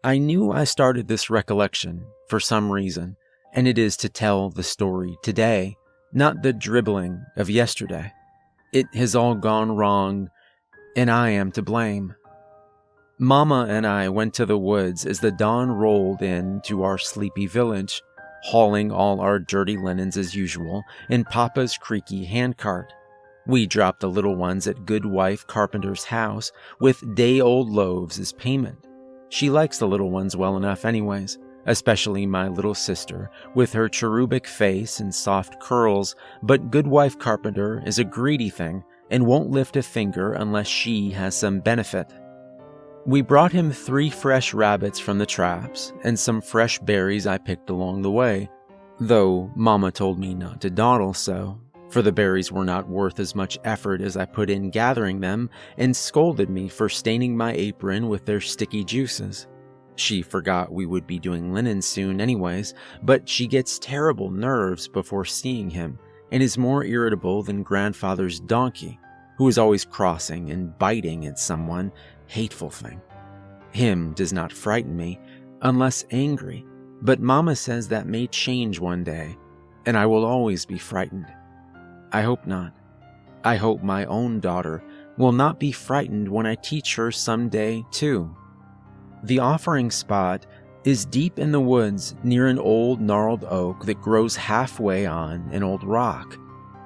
I knew I started this recollection for some reason, and it is to tell the story today, not the dribbling of yesterday. It has all gone wrong, and I am to blame. Mama and I went to the woods as the dawn rolled in to our sleepy village, hauling all our dirty linens as usual in Papa's creaky handcart. We dropped the little ones at Goodwife Carpenter's house with day-old loaves as payment. She likes the little ones well enough anyways, especially my little sister with her cherubic face and soft curls, but Goodwife Carpenter is a greedy thing and won't lift a finger unless she has some benefit. We brought him 3 fresh rabbits from the traps and some fresh berries I picked along the way, though Mama told me not to dawdle so, for the berries were not worth as much effort as I put in gathering them and scolded me for staining my apron with their sticky juices. She forgot we would be doing linen soon anyways, but she gets terrible nerves before seeing him and is more irritable than grandfather's donkey, who is always crossing and biting at someone, hateful thing. Him does not frighten me, unless angry, but Mama says that may change one day, and I will always be frightened. I hope not. I hope my own daughter will not be frightened when I teach her someday, too. The offering spot is deep in the woods near an old gnarled oak that grows halfway on an old rock.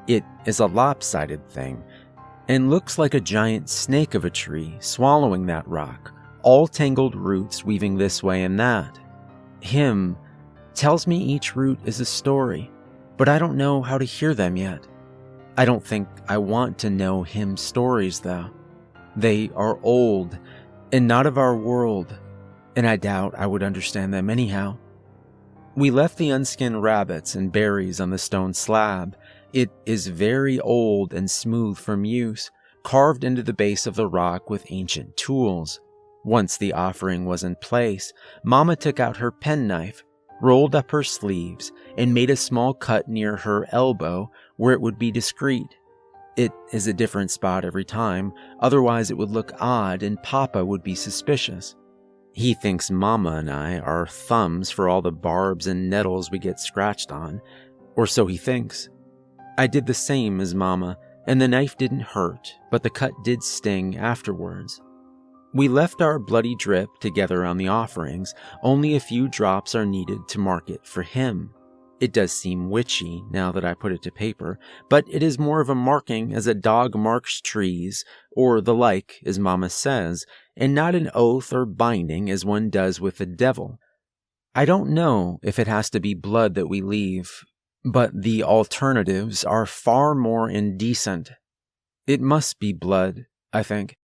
It is a lopsided thing and looks like a giant snake of a tree swallowing that rock, all tangled roots weaving this way and that. Him tells me each root is a story, but I don't know how to hear them yet. I don't think I want to know him stories, though. They are old and not of our world, and I doubt I would understand them anyhow. We left the unskinned rabbits and berries on the stone slab. It is very old and smooth from use, carved into the base of the rock with ancient tools. Once the offering was in place, Mama took out her penknife, rolled up her sleeves, and made a small cut near her elbow where it would be discreet. It is a different spot every time, otherwise it would look odd and Papa would be suspicious. He thinks Mama and I are thumbs for all the barbs and nettles we get scratched on, or so he thinks. I did the same as Mama, and the knife didn't hurt, but the cut did sting afterwards. We left our bloody drip together on the offerings. Only a few drops are needed to mark it for him. It does seem witchy now that I put it to paper, but it is more of a marking as a dog marks trees, or the like, as Mama says, and not an oath or binding as one does with the devil. I don't know if it has to be blood that we leave, but the alternatives are far more indecent. It must be blood, I think.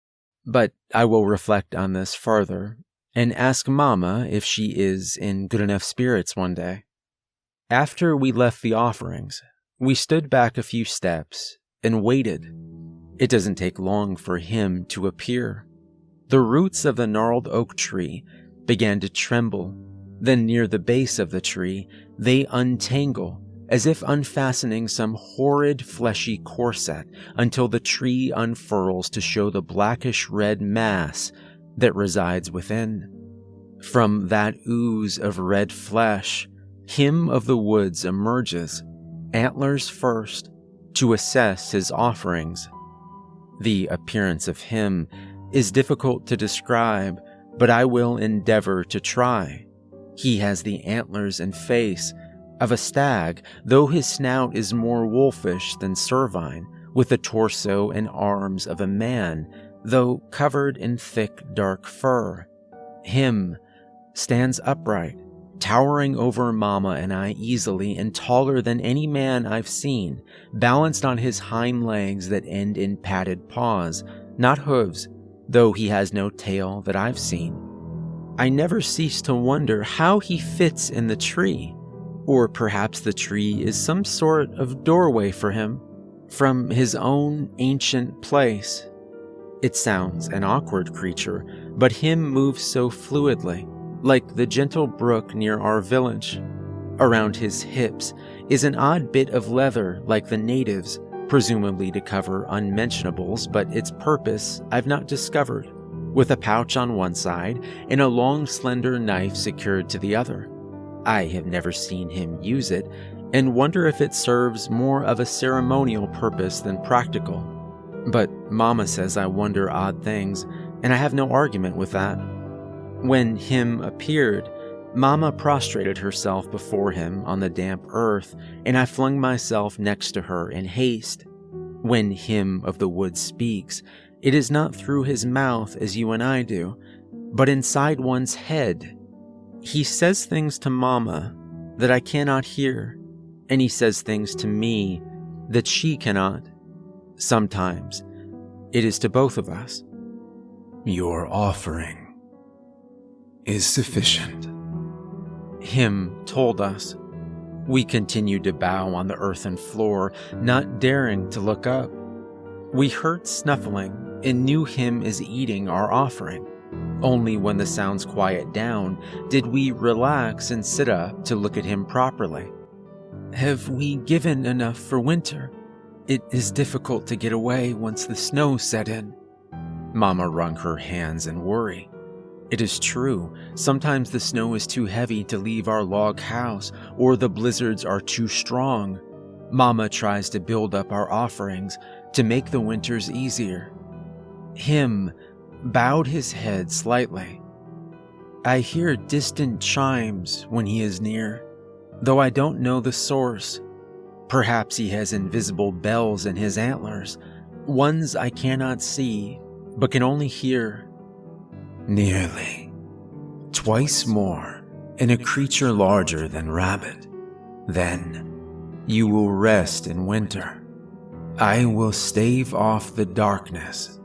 But I will reflect on this further and ask Mama if she is in good enough spirits one day. After we left the offerings, we stood back a few steps and waited. It doesn't take long for him to appear. The roots of the gnarled oak tree began to tremble. Then near the base of the tree, they untangle, as if unfastening some horrid fleshy corset, until the tree unfurls to show the blackish red mass that resides within. From that ooze of red flesh, him of the woods emerges, antlers first, to assess his offerings. The appearance of him is difficult to describe, but I will endeavor to try. He has the antlers and face of a stag, though his snout is more wolfish than cervine, with the torso and arms of a man, though covered in thick dark fur. Him stands upright, towering over Mama and I easily and taller than any man I've seen, balanced on his hind legs that end in padded paws, not hooves, though he has no tail that I've seen. I never cease to wonder how he fits in the tree. Or perhaps the tree is some sort of doorway for him, from his own ancient place. It sounds an awkward creature, but him moves so fluidly, like the gentle brook near our village. Around his hips is an odd bit of leather like the natives, presumably to cover unmentionables, but its purpose I've not discovered, with a pouch on one side and a long slender knife secured to the other. I have never seen him use it, and wonder if it serves more of a ceremonial purpose than practical. But Mama says I wonder odd things, and I have no argument with that. When him appeared, Mama prostrated herself before him on the damp earth, and I flung myself next to her in haste. When him of the woods speaks, it is not through his mouth as you and I do, but inside one's head. He says things to Mama that I cannot hear, and he says things to me that she cannot. Sometimes it is to both of us. Your offering is sufficient, Him told us. We continued to bow on the earthen floor, not daring to look up. We heard snuffling and knew him as eating our offering. Only when the sounds quiet down did we relax and sit up to look at him properly. Have we given enough for winter? It is difficult to get away once the snow set in. Mama wrung her hands in worry. It is true, sometimes the snow is too heavy to leave our log house, or the blizzards are too strong. Mama tries to build up our offerings to make the winters easier. Him bowed his head slightly. I hear distant chimes when he is near, though I don't know the source. Perhaps he has invisible bells in his antlers, ones I cannot see, but can only hear. Nearly. Twice more, in a creature larger than rabbit. Then you will rest in winter. I will stave off the darkness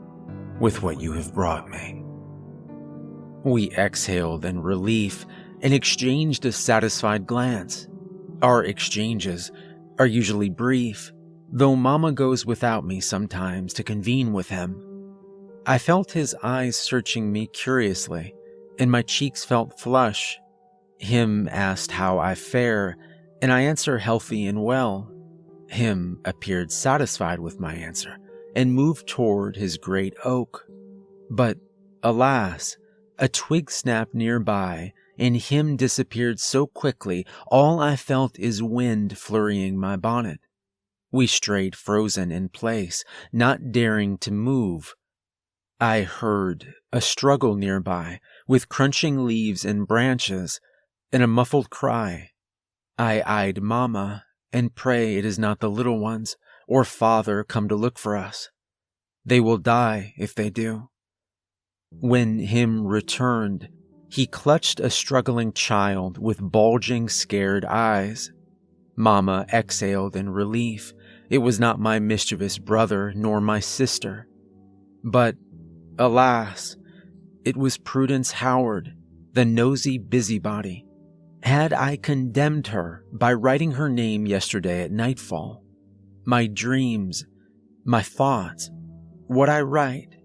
with what you have brought me. We exhaled in relief and exchanged a satisfied glance. Our exchanges are usually brief, though Mama goes without me sometimes to convene with him. I felt his eyes searching me curiously, and my cheeks felt flush. Him asked how I fare, and I answer healthy and well. Him appeared satisfied with my answer and moved toward his great oak. But, alas, a twig snapped nearby, and him disappeared so quickly, all I felt is wind flurrying my bonnet. We strayed frozen in place, not daring to move. I heard a struggle nearby, with crunching leaves and branches, and a muffled cry. I eyed Mama, and pray it is not the little ones, or Father come to look for us. They will die if they do. When him returned, he clutched a struggling child with bulging, scared eyes. Mama exhaled in relief. It was not my mischievous brother nor my sister. But, alas, it was Prudence Howard, the nosy busybody. Had I condemned her by writing her name yesterday at nightfall? My dreams, my thoughts, what I write.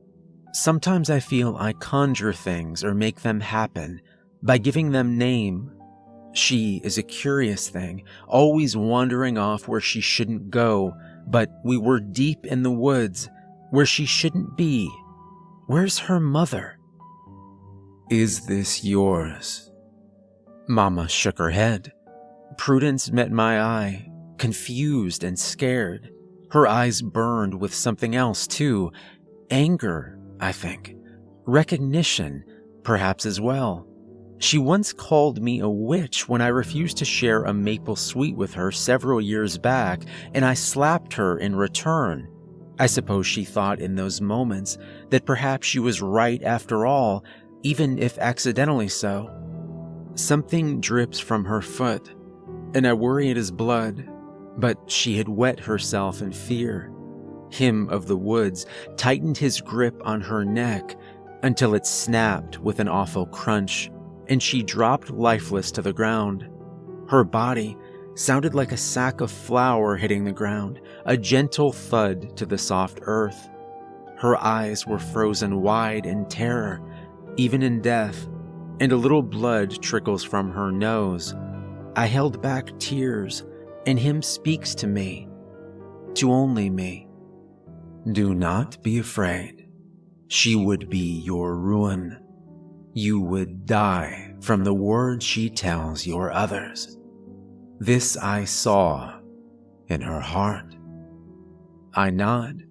Sometimes I feel I conjure things or make them happen by giving them name. She is a curious thing, always wandering off where she shouldn't go, but we were deep in the woods, where she shouldn't be. Where's her mother? Is this yours? Mama shook her head. Prudence met my eye, confused and scared. Her eyes burned with something else, too. Anger, I think. Recognition, perhaps as well. She once called me a witch when I refused to share a maple sweet with her several years back, and I slapped her in return. I suppose she thought in those moments that perhaps she was right after all, even if accidentally so. Something drips from her foot, and I worry it is blood, but she had wet herself in fear. Him of the woods tightened his grip on her neck until it snapped with an awful crunch, and she dropped lifeless to the ground. Her body sounded like a sack of flour hitting the ground, a gentle thud to the soft earth. Her eyes were frozen wide in terror, even in death, and a little blood trickles from her nose. I held back tears, and him speaks to me, to only me. Do not be afraid. She would be your ruin. You would die from the words she tells your others. This I saw in her heart. I nod.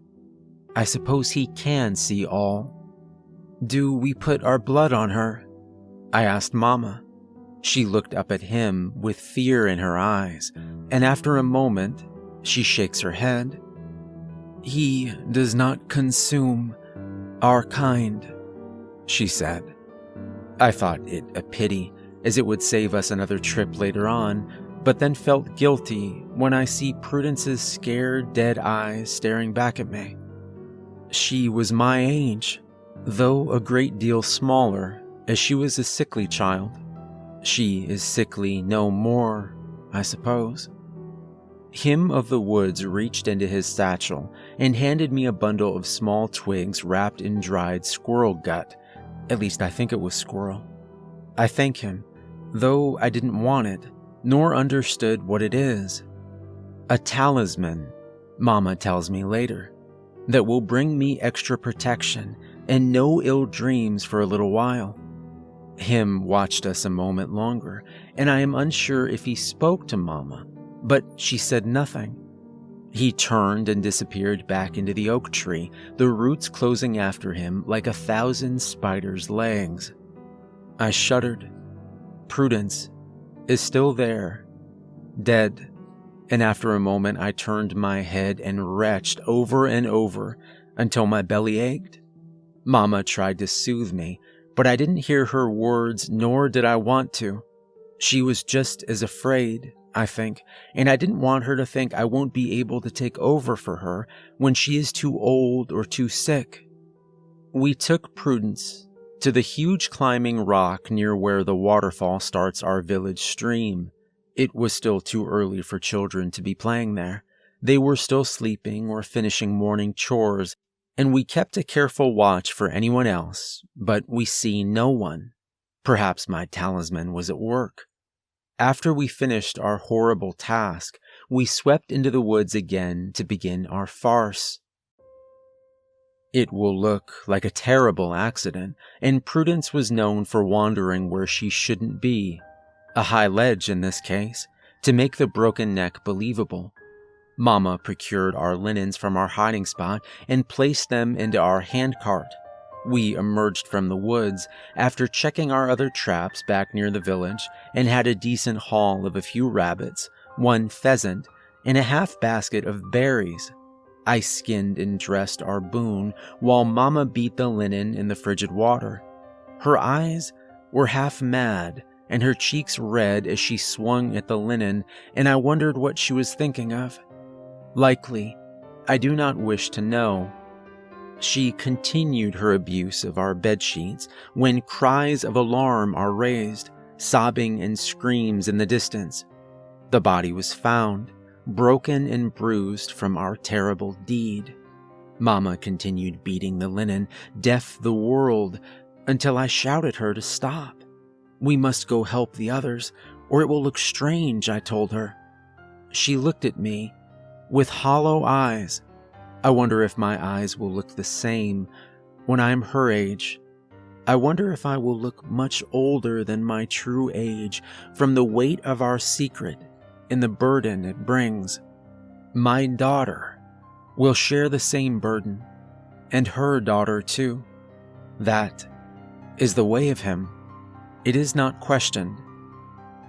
I suppose he can see all. Do we put our blood on her? I asked Mama. She looked up at him with fear in her eyes, and after a moment, she shakes her head. He does not consume our kind, she said. I thought it a pity, as it would save us another trip later on, but then felt guilty when I see Prudence's scared, dead eyes staring back at me. She was my age, though a great deal smaller, as she was a sickly child. She is sickly no more, I suppose. Him of the woods reached into his satchel and handed me a bundle of small twigs wrapped in dried squirrel gut. At least I think it was Squirrel. I thank him, though I didn't want it, nor understood what it is. A talisman, Mama tells me later, that will bring me extra protection and no ill dreams for a little while. Him watched us a moment longer, and I am unsure if he spoke to Mama, but she said nothing. He turned and disappeared back into the oak tree, the roots closing after him like 1,000 spiders' legs. I shuddered. Prudence is still there, dead, and after a moment I turned my head and retched over and over until my belly ached. Mama tried to soothe me, but I didn't hear her words, nor did I want to. She was just as afraid, I think, and I didn't want her to think I won't be able to take over for her when she is too old or too sick. We took Prudence to the huge climbing rock near where the waterfall starts our village stream. It was still too early for children to be playing there. They were still sleeping or finishing morning chores, and we kept a careful watch for anyone else, but we see no one. Perhaps my talisman was at work. After we finished our horrible task, we swept into the woods again to begin our farce. It will look like a terrible accident, and Prudence was known for wandering where she shouldn't be. A high ledge in this case, to make the broken neck believable. Mama procured our linens from our hiding spot and placed them into our handcart. We emerged from the woods after checking our other traps back near the village and had a decent haul of a few rabbits, 1 pheasant, and a half basket of berries. I skinned and dressed our boon while Mama beat the linen in the frigid water. Her eyes were half mad and her cheeks red as she swung at the linen, and I wondered what she was thinking of. Likely, I do not wish to know. She continued her abuse of our bedsheets when cries of alarm are raised, sobbing and screams in the distance. The body was found, broken and bruised from our terrible deed. Mama continued beating the linen, deaf the world, until I shouted her to stop. We must go help the others, or it will look strange, I told her. She looked at me with hollow eyes. I wonder if my eyes will look the same when I am her age. I wonder if I will look much older than my true age from the weight of our secret and the burden it brings. My daughter will share the same burden, and her daughter too. That is the way of him. It is not questioned.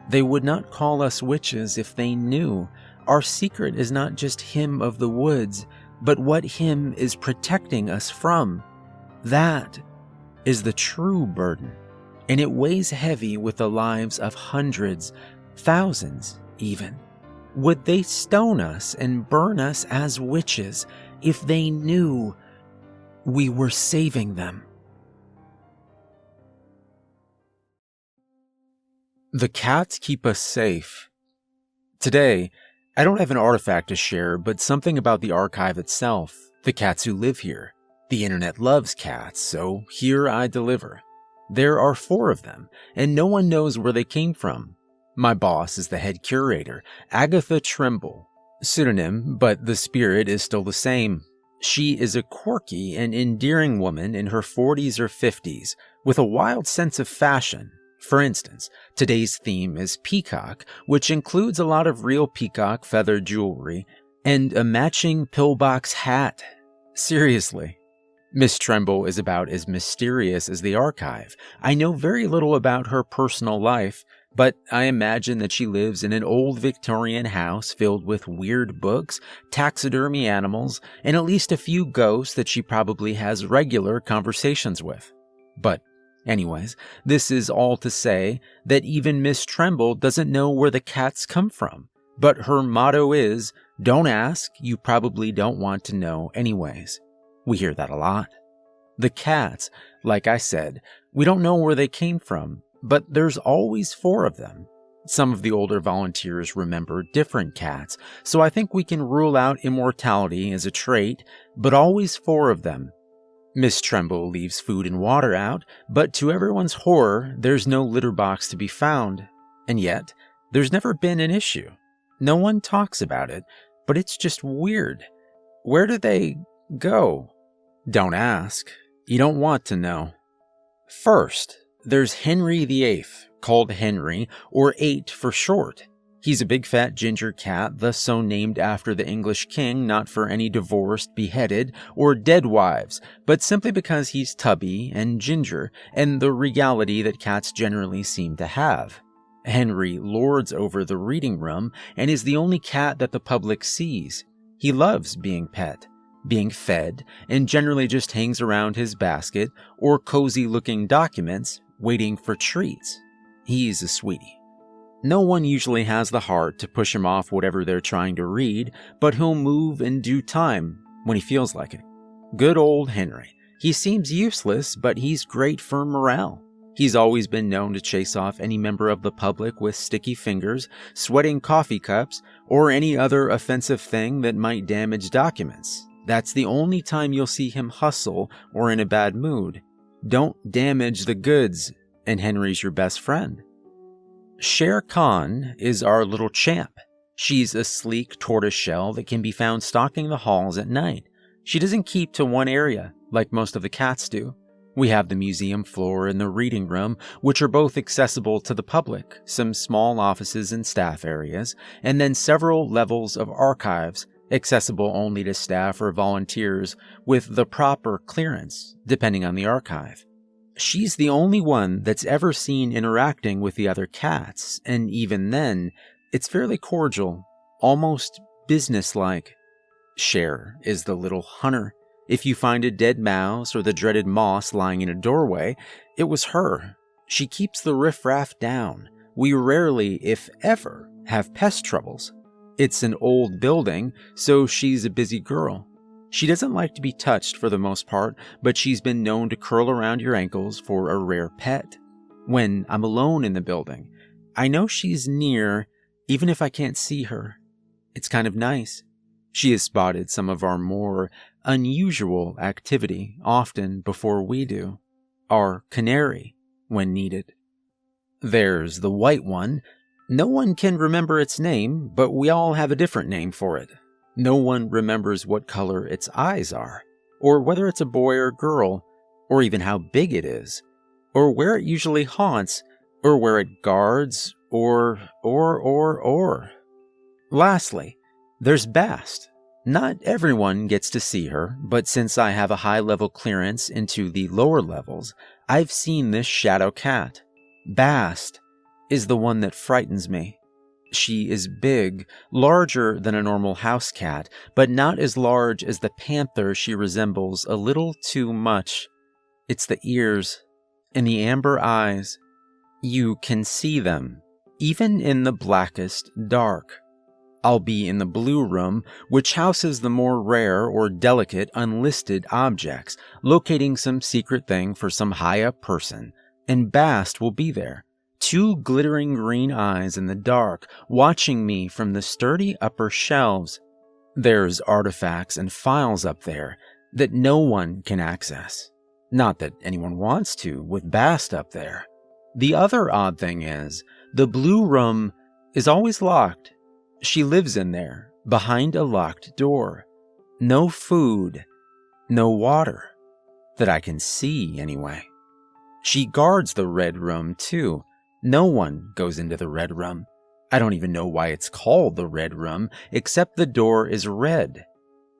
They would not call us witches if they knew our secret is not just him of the woods, but what him is protecting us from. That is the true burden, and it weighs heavy with the lives of hundreds, thousands even. Would they stone us and burn us as witches if they knew we were saving them? The cats keep us safe. Today, I don't have an artifact to share, but something about the archive itself, the cats who live here. The internet loves cats, so here I deliver. There are 4 of them, and no one knows where they came from. My boss is the head curator, Agatha Tremble. Pseudonym, but the spirit is still the same. She is a quirky and endearing woman in her 40s or 50s, with a wild sense of fashion. For instance, today's theme is peacock, which includes a lot of real peacock feather jewelry and a matching pillbox hat. Seriously. Miss Tremble is about as mysterious as the archive. I know very little about her personal life, but I imagine that she lives in an old Victorian house filled with weird books, taxidermy animals, and at least a few ghosts that she probably has regular conversations with. But anyways, this is all to say that even Miss Tremble doesn't know where the cats come from, but her motto is, don't ask, you probably don't want to know anyways. We hear that a lot. The cats, like I said, we don't know where they came from, but there's always 4 of them. Some of the older volunteers remember different cats, so I think we can rule out immortality as a trait, but always 4 of them. Miss Tremble leaves food and water out, but to everyone's horror, there's no litter box to be found. And yet, there's never been an issue. No one talks about it, but it's just weird. Where do they go? Don't ask. You don't want to know. First, there's Henry VIII, called Henry, or 8 for short. He's a big fat ginger cat, thus so named after the English king, not for any divorced, beheaded, or dead wives, but simply because he's tubby and ginger, and the regality that cats generally seem to have. Henry lords over the reading room and is the only cat that the public sees. He loves being pet, being fed, and generally just hangs around his basket or cozy-looking documents, waiting for treats. He's a sweetie. No one usually has the heart to push him off whatever they're trying to read, but he'll move in due time when he feels like it. Good old Henry. He seems useless, but he's great for morale. He's always been known to chase off any member of the public with sticky fingers, sweating coffee cups, or any other offensive thing that might damage documents. That's the only time you'll see him hustle or in a bad mood. Don't damage the goods, and Henry's your best friend. Shere Khan is our little champ. She's a sleek tortoiseshell that can be found stalking the halls at night. She doesn't keep to one area, like most of the cats do. We have the museum floor and the reading room, which are both accessible to the public, some small offices and staff areas, and then several levels of archives, accessible only to staff or volunteers with the proper clearance, depending on the archive. She's the only one that's ever seen interacting with the other cats, and even then, it's fairly cordial, almost businesslike. Cher is the little hunter. If you find a dead mouse or the dreaded moss lying in a doorway, it was her. She keeps the riffraff down. We rarely, if ever, have pest troubles. It's an old building, so she's a busy girl. She doesn't like to be touched for the most part, but she's been known to curl around your ankles for a rare pet. When I'm alone in the building, I know she's near, even if I can't see her. It's kind of nice. She has spotted some of our more unusual activity often before we do. Our canary, when needed. There's the white one. No one can remember its name, but we all have a different name for it. No one remembers what color its eyes are, or whether it's a boy or girl, or even how big it is, or where it usually haunts, or where it guards, or. Lastly, there's Bast. Not everyone gets to see her, but since I have a high-level clearance into the lower levels, I've seen this shadow cat. Bast is the one that frightens me. She is big, larger than a normal house cat, but not as large as the panther she resembles a little too much. It's the ears and the amber eyes. You can see them, even in the blackest dark. I'll be in the blue room, which houses the more rare or delicate unlisted objects, locating some secret thing for some high-up person, and Bast will be there. 2 glittering green eyes in the dark, watching me from the sturdy upper shelves. There's artifacts and files up there that no one can access. Not that anyone wants to, with Bast up there. The other odd thing is, the blue room is always locked. She lives in there, behind a locked door. No food, no water. That I can see, anyway. She guards the red room, too. No one goes into the red room. I don't even know why it's called the red room, except the door is red.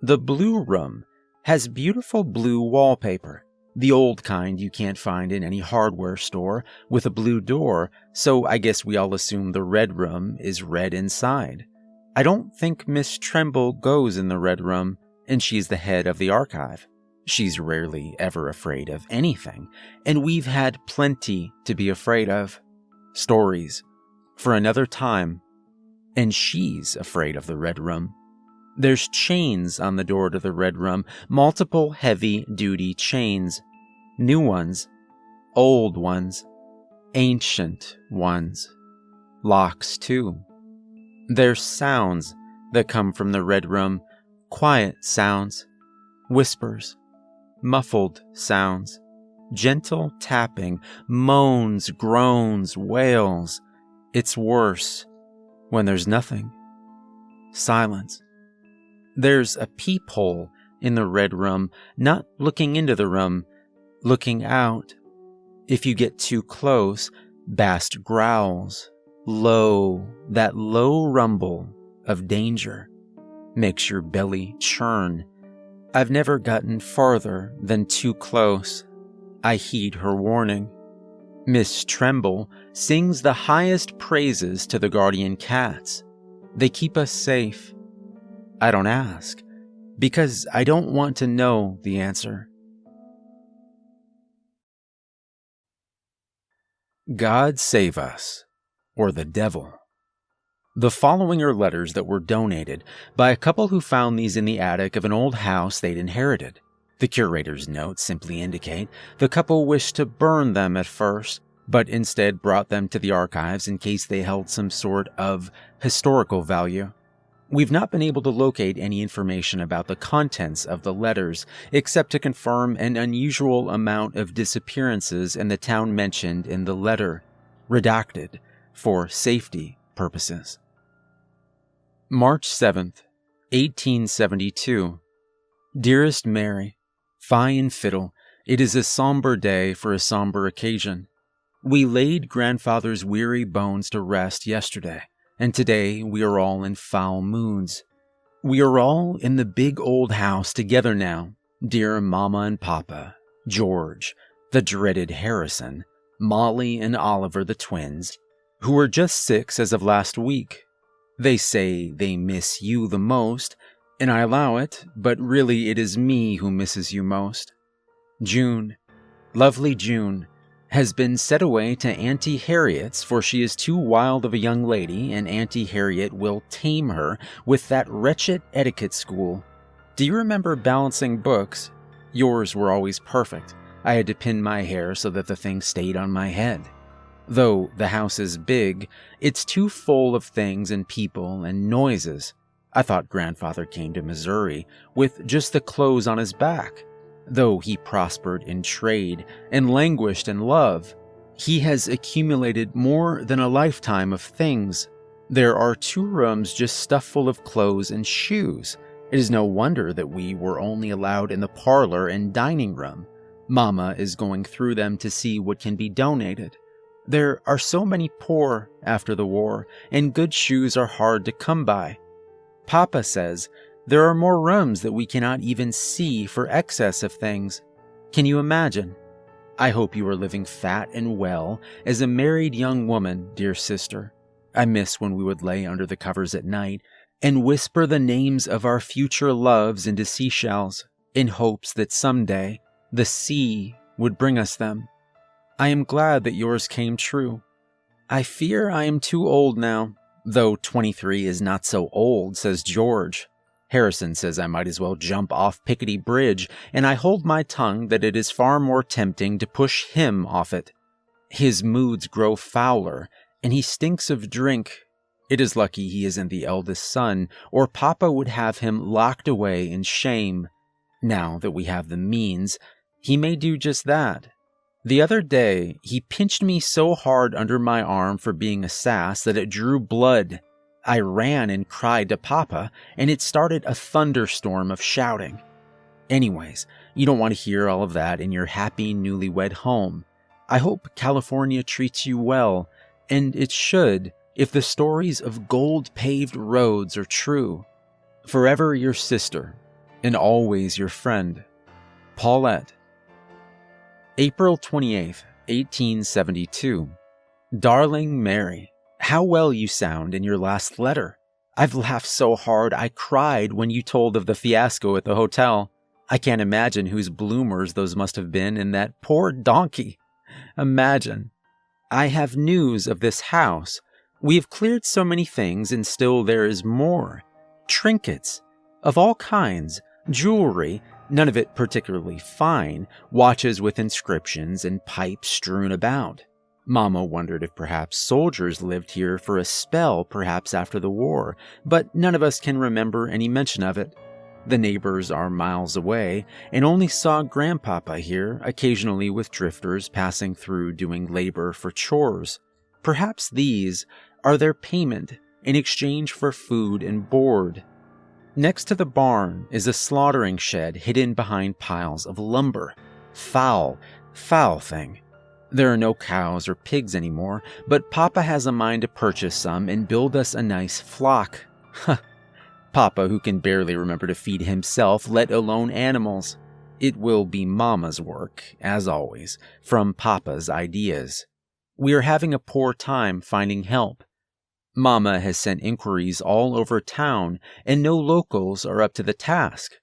The blue room has beautiful blue wallpaper, the old kind you can't find in any hardware store, with a blue door, so I guess we all assume the red room is red inside. I don't think Miss Tremble goes in the red room, and she's the head of the archive. She's rarely ever afraid of anything, and we've had plenty to be afraid of. Stories for another time, and she's afraid of the red room. There's chains on the door to the red room, multiple heavy-duty chains. New ones, old ones, ancient ones. Locks, too. There's sounds that come from the red room, quiet sounds, whispers, muffled sounds, gentle tapping, moans, groans, wails. It's worse when there's nothing. Silence. There's a peephole in the red room, not looking into the room, looking out. If you get too close, Bast growls, low, that low rumble of danger makes your belly churn. I've never gotten farther than too close. I heed her warning. Miss Tremble sings the highest praises to the guardian cats. They keep us safe. I don't ask, because I don't want to know the answer. God save us, or the devil. The following are letters that were donated by a couple who found these in the attic of an old house they'd inherited. The curator's notes simply indicate the couple wished to burn them at first, but instead brought them to the archives in case they held some sort of historical value. We've not been able to locate any information about the contents of the letters, except to confirm an unusual amount of disappearances in the town mentioned in the letter, redacted for safety purposes. March 7th, 1872. Dearest Mary, fine fiddle, it is a somber day for a somber occasion. We laid grandfather's weary bones to rest yesterday, and today we are all in foul moods. We are all in the big old house together now, dear Mama and Papa, George, the dreaded Harrison, Molly and Oliver the twins, who are just 6 as of last week. They say they miss you the most, and I allow it, but really it is me who misses you most. June, lovely June, has been sent away to Auntie Harriet's, for she is too wild of a young lady, and Auntie Harriet will tame her with that wretched etiquette school. Do you remember balancing books? Yours were always perfect. I had to pin my hair so that the thing stayed on my head. Though the house is big, it's too full of things and people and noises. I thought grandfather came to Missouri with just the clothes on his back. Though he prospered in trade and languished in love, he has accumulated more than a lifetime of things. There are 2 rooms just stuffed full of clothes and shoes. It is no wonder that we were only allowed in the parlor and dining room. Mama is going through them to see what can be donated. There are so many poor after the war, and good shoes are hard to come by. Papa says there are more rooms that we cannot even see for excess of things. Can you imagine? I hope you are living fat and well as a married young woman, dear sister. I miss when we would lay under the covers at night and whisper the names of our future loves into seashells in hopes that someday the sea would bring us them. I am glad that yours came true. I fear I am too old now, though 23 is not so old, says George. Harrison says I might as well jump off Piccadilly Bridge, and I hold my tongue that it is far more tempting to push him off it. His moods grow fouler, and he stinks of drink. It is lucky he isn't the eldest son, or Papa would have him locked away in shame. Now that we have the means, he may do just that. The other day, he pinched me so hard under my arm for being a sass that it drew blood. I ran and cried to Papa, and it started a thunderstorm of shouting. Anyways, you don't want to hear all of that in your happy newlywed home. I hope California treats you well, and it should if the stories of gold-paved roads are true. Forever your sister, and always your friend, Paulette. April 28th, 1872. Darling Mary, how well you sound in your last letter. I've laughed so hard I cried when you told of the fiasco at the hotel. I can't imagine whose bloomers those must have been in that poor donkey. Imagine. I have news of this house. We have cleared so many things, and still there is more. Trinkets of all kinds, jewelry, none of it particularly fine, watches with inscriptions and pipes strewn about. Mama wondered if perhaps soldiers lived here for a spell, perhaps after the war, but none of us can remember any mention of it. The neighbors are miles away and only saw Grandpapa here occasionally with drifters passing through doing labor for chores. Perhaps these are their payment in exchange for food and board. Next to the barn is a slaughtering shed hidden behind piles of lumber. Foul thing. There are no cows or pigs anymore, but Papa has a mind to purchase some and build us a nice flock. Papa, who can barely remember to feed himself, let alone animals. It will be Mama's work, as always, from Papa's ideas. We are having a poor time finding help. Mama has sent inquiries all over town, and no locals are up to the task.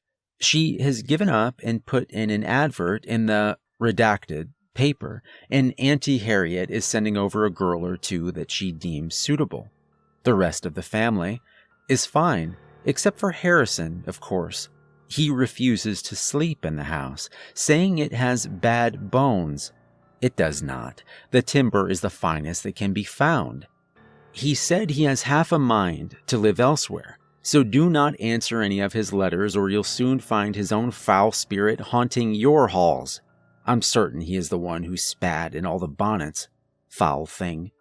She has given up and put in an advert in the redacted paper, and Auntie Harriet is sending over a girl or two that she deems suitable. The rest of the family is fine, except for Harrison, of course. He refuses to sleep in the house, saying it has bad bones. It does not. The timber is the finest that can be found. He said he has half a mind to live elsewhere, so do not answer any of his letters or you'll soon find his own foul spirit haunting your halls. I'm certain he is the one who spat in all the bonnets. Foul thing.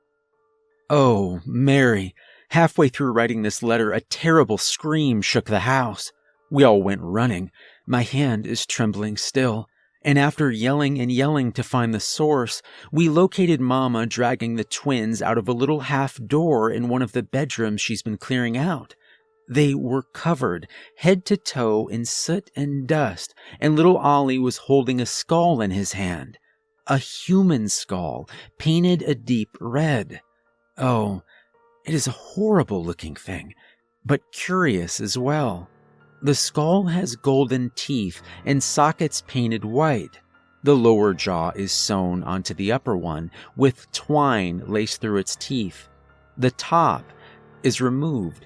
Oh, Mary. Halfway through writing this letter, a terrible scream shook the house. We all went running. My hand is trembling still. And after yelling and yelling to find the source, we located Mama dragging the twins out of a little half door in one of the bedrooms she's been clearing out. They were covered head to toe in soot and dust, and little Ollie was holding a skull in his hand. A human skull, painted a deep red. Oh, it is a horrible-looking thing, but curious as well. The skull has golden teeth and sockets painted white. The lower jaw is sewn onto the upper one with twine laced through its teeth. The top is removed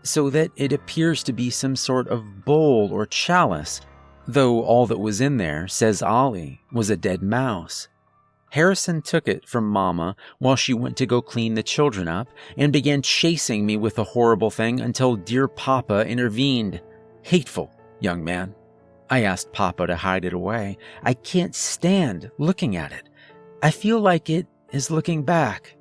so that it appears to be some sort of bowl or chalice, though all that was in there, says Ollie, was a dead mouse. Harrison took it from Mama while she went to go clean the children up and began chasing me with the horrible thing until dear Papa intervened. Hateful, young man. I asked Papa to hide it away. I can't stand looking at it. I feel like it is looking back.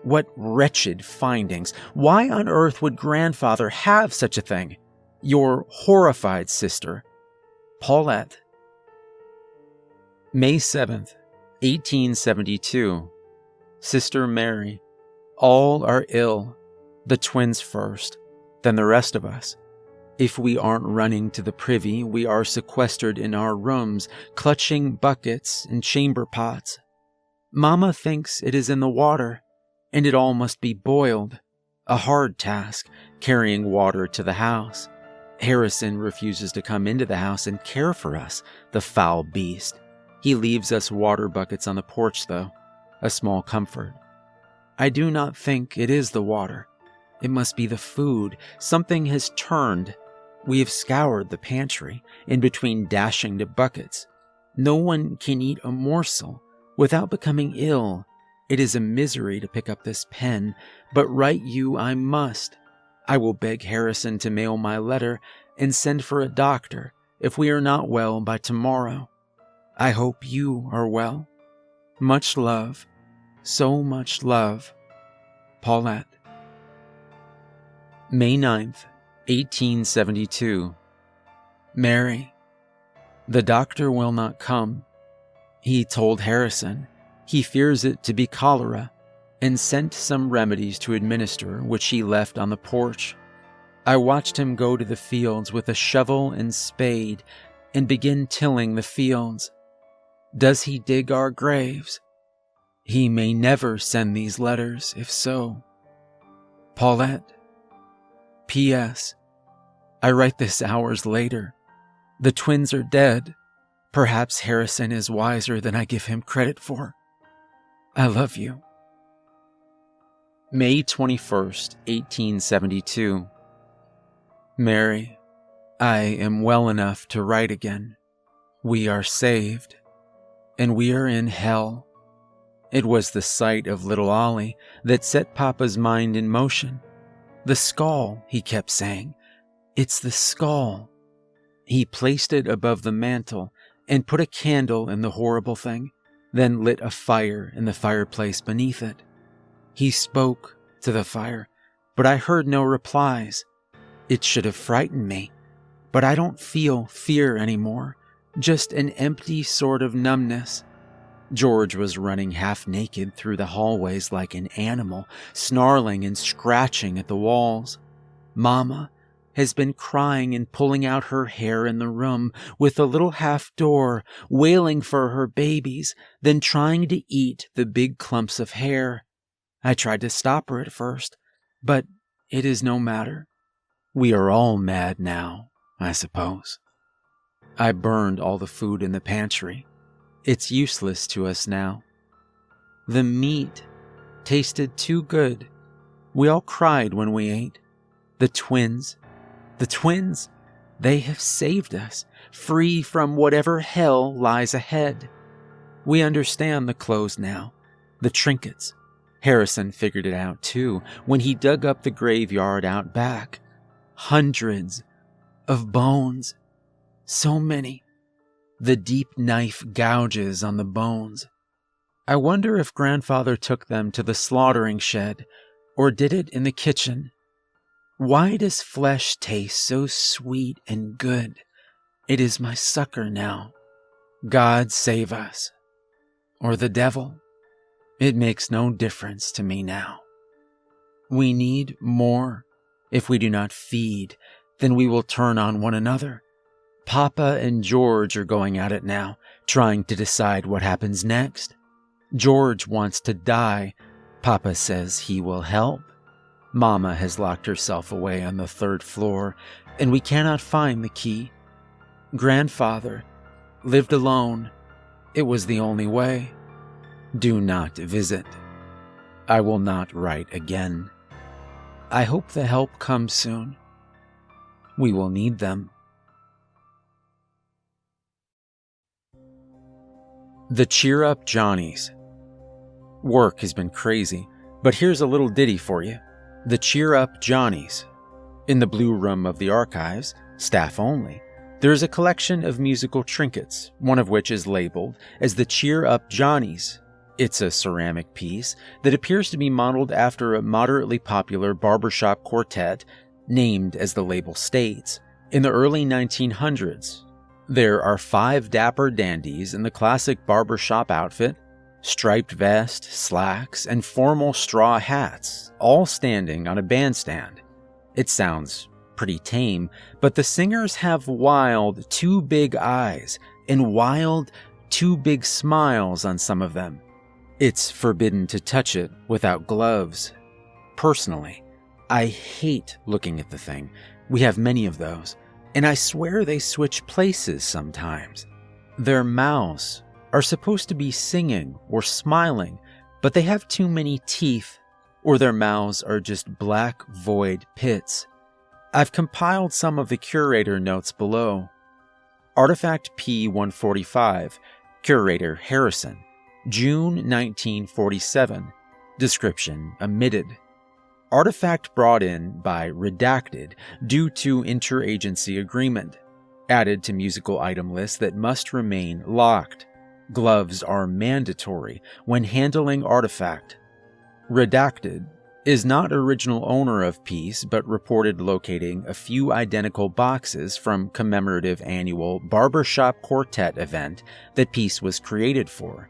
What wretched findings. Why on earth would Grandfather have such a thing? Your horrified sister, Paulette. May 7th, 1872. Sister Mary. All are ill. The twins first, then the rest of us. If we aren't running to the privy, we are sequestered in our rooms, clutching buckets and chamber pots. Mama thinks it is in the water, and it all must be boiled. A hard task, carrying water to the house. Harrison refuses to come into the house and care for us, the foul beast. He leaves us water buckets on the porch, though, a small comfort. I do not think it is the water. It must be the food. Something has turned. We have scoured the pantry, in between dashing to buckets. No one can eat a morsel without becoming ill. It is a misery to pick up this pen, but write you I must. I will beg Harrison to mail my letter and send for a doctor if we are not well by tomorrow. I hope you are well. Much love, so much love. Paulette. May 9th, 1872. Mary. The doctor will not come. He told Harrison he fears it to be cholera and sent some remedies to administer, which he left on the porch. I watched him go to the fields with a shovel and spade and begin tilling the fields. Does he dig our graves? He may never send these letters, if so. Paulette. P.S. I write this hours later. The twins are dead. Perhaps Harrison is wiser than I give him credit for. I love you. May 21st, 1872. Mary, I am well enough to write again. We are saved, and we are in hell. It was the sight of little Ollie that set Papa's mind in motion. The skull, he kept saying. It's the skull. He placed it above the mantel and put a candle in the horrible thing, then lit a fire in the fireplace beneath it. He spoke to the fire, but I heard no replies. It should have frightened me, but I don't feel fear anymore, just an empty sort of numbness. George was running half naked through the hallways like an animal, snarling and scratching at the walls. Mama has been crying and pulling out her hair in the room with the little half door, wailing for her babies, then trying to eat the big clumps of hair. I tried to stop her at first, but it is no matter. We are all mad now, I suppose. I burned all the food in the pantry. It's useless to us now. The meat tasted too good. We all cried when we ate. The twins, they have saved us, free from whatever hell lies ahead. We understand the clothes now, the trinkets. Harrison figured it out too when he dug up the graveyard out back. Hundreds of bones. So many. The deep knife gouges on the bones. I wonder if Grandfather took them to the slaughtering shed or did it in the kitchen. Why does flesh taste so sweet and good? It is my succor now. God save us. Or the devil. It makes no difference to me now. We need more. If we do not feed, then we will turn on one another. Papa and George are going at it now, trying to decide what happens next. George wants to die. Papa says he will help. Mama has locked herself away on the 3rd floor, and we cannot find the key. Grandfather lived alone. It was the only way. Do not visit. I will not write again. I hope the help comes soon. We will need them. The Cheer Up Johnnies. Work has been crazy, but here's a little ditty for you. The Cheer Up Johnnies. In the Blue Room of the Archives, staff only, there is a collection of musical trinkets, one of which is labeled as the Cheer Up Johnnies. It's a ceramic piece that appears to be modeled after a moderately popular barbershop quartet named, as the label states, in the early 1900s. There are 5 dapper dandies in the classic barbershop outfit, striped vest, slacks, and formal straw hats, all standing on a bandstand. It sounds pretty tame, but the singers have wild, too big eyes and wild, too big smiles on some of them. It's forbidden to touch it without gloves. Personally, I hate looking at the thing. We have many of those, and I swear they switch places sometimes. Their mouths are supposed to be singing or smiling, but they have too many teeth, or their mouths are just black void pits. I've compiled some of the curator notes below. Artifact P-145, Curator Harrison, June 1947. Description omitted. Artifact brought in by Redacted due to interagency agreement. Added to musical item list that must remain locked. Gloves are mandatory when handling artifact. Redacted is not original owner of piece, but reported locating a few identical boxes from commemorative annual Barbershop Quartet event that piece was created for.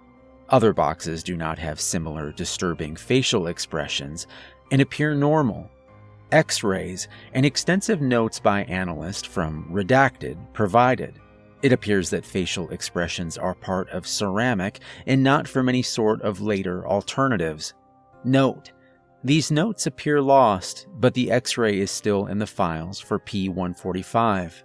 Other boxes do not have similar disturbing facial expressions and appear normal. X-rays and extensive notes by analyst from Redacted provided. It appears that facial expressions are part of ceramic and not from any sort of later alternatives. Note: these notes appear lost, but the X-ray is still in the files for P-145.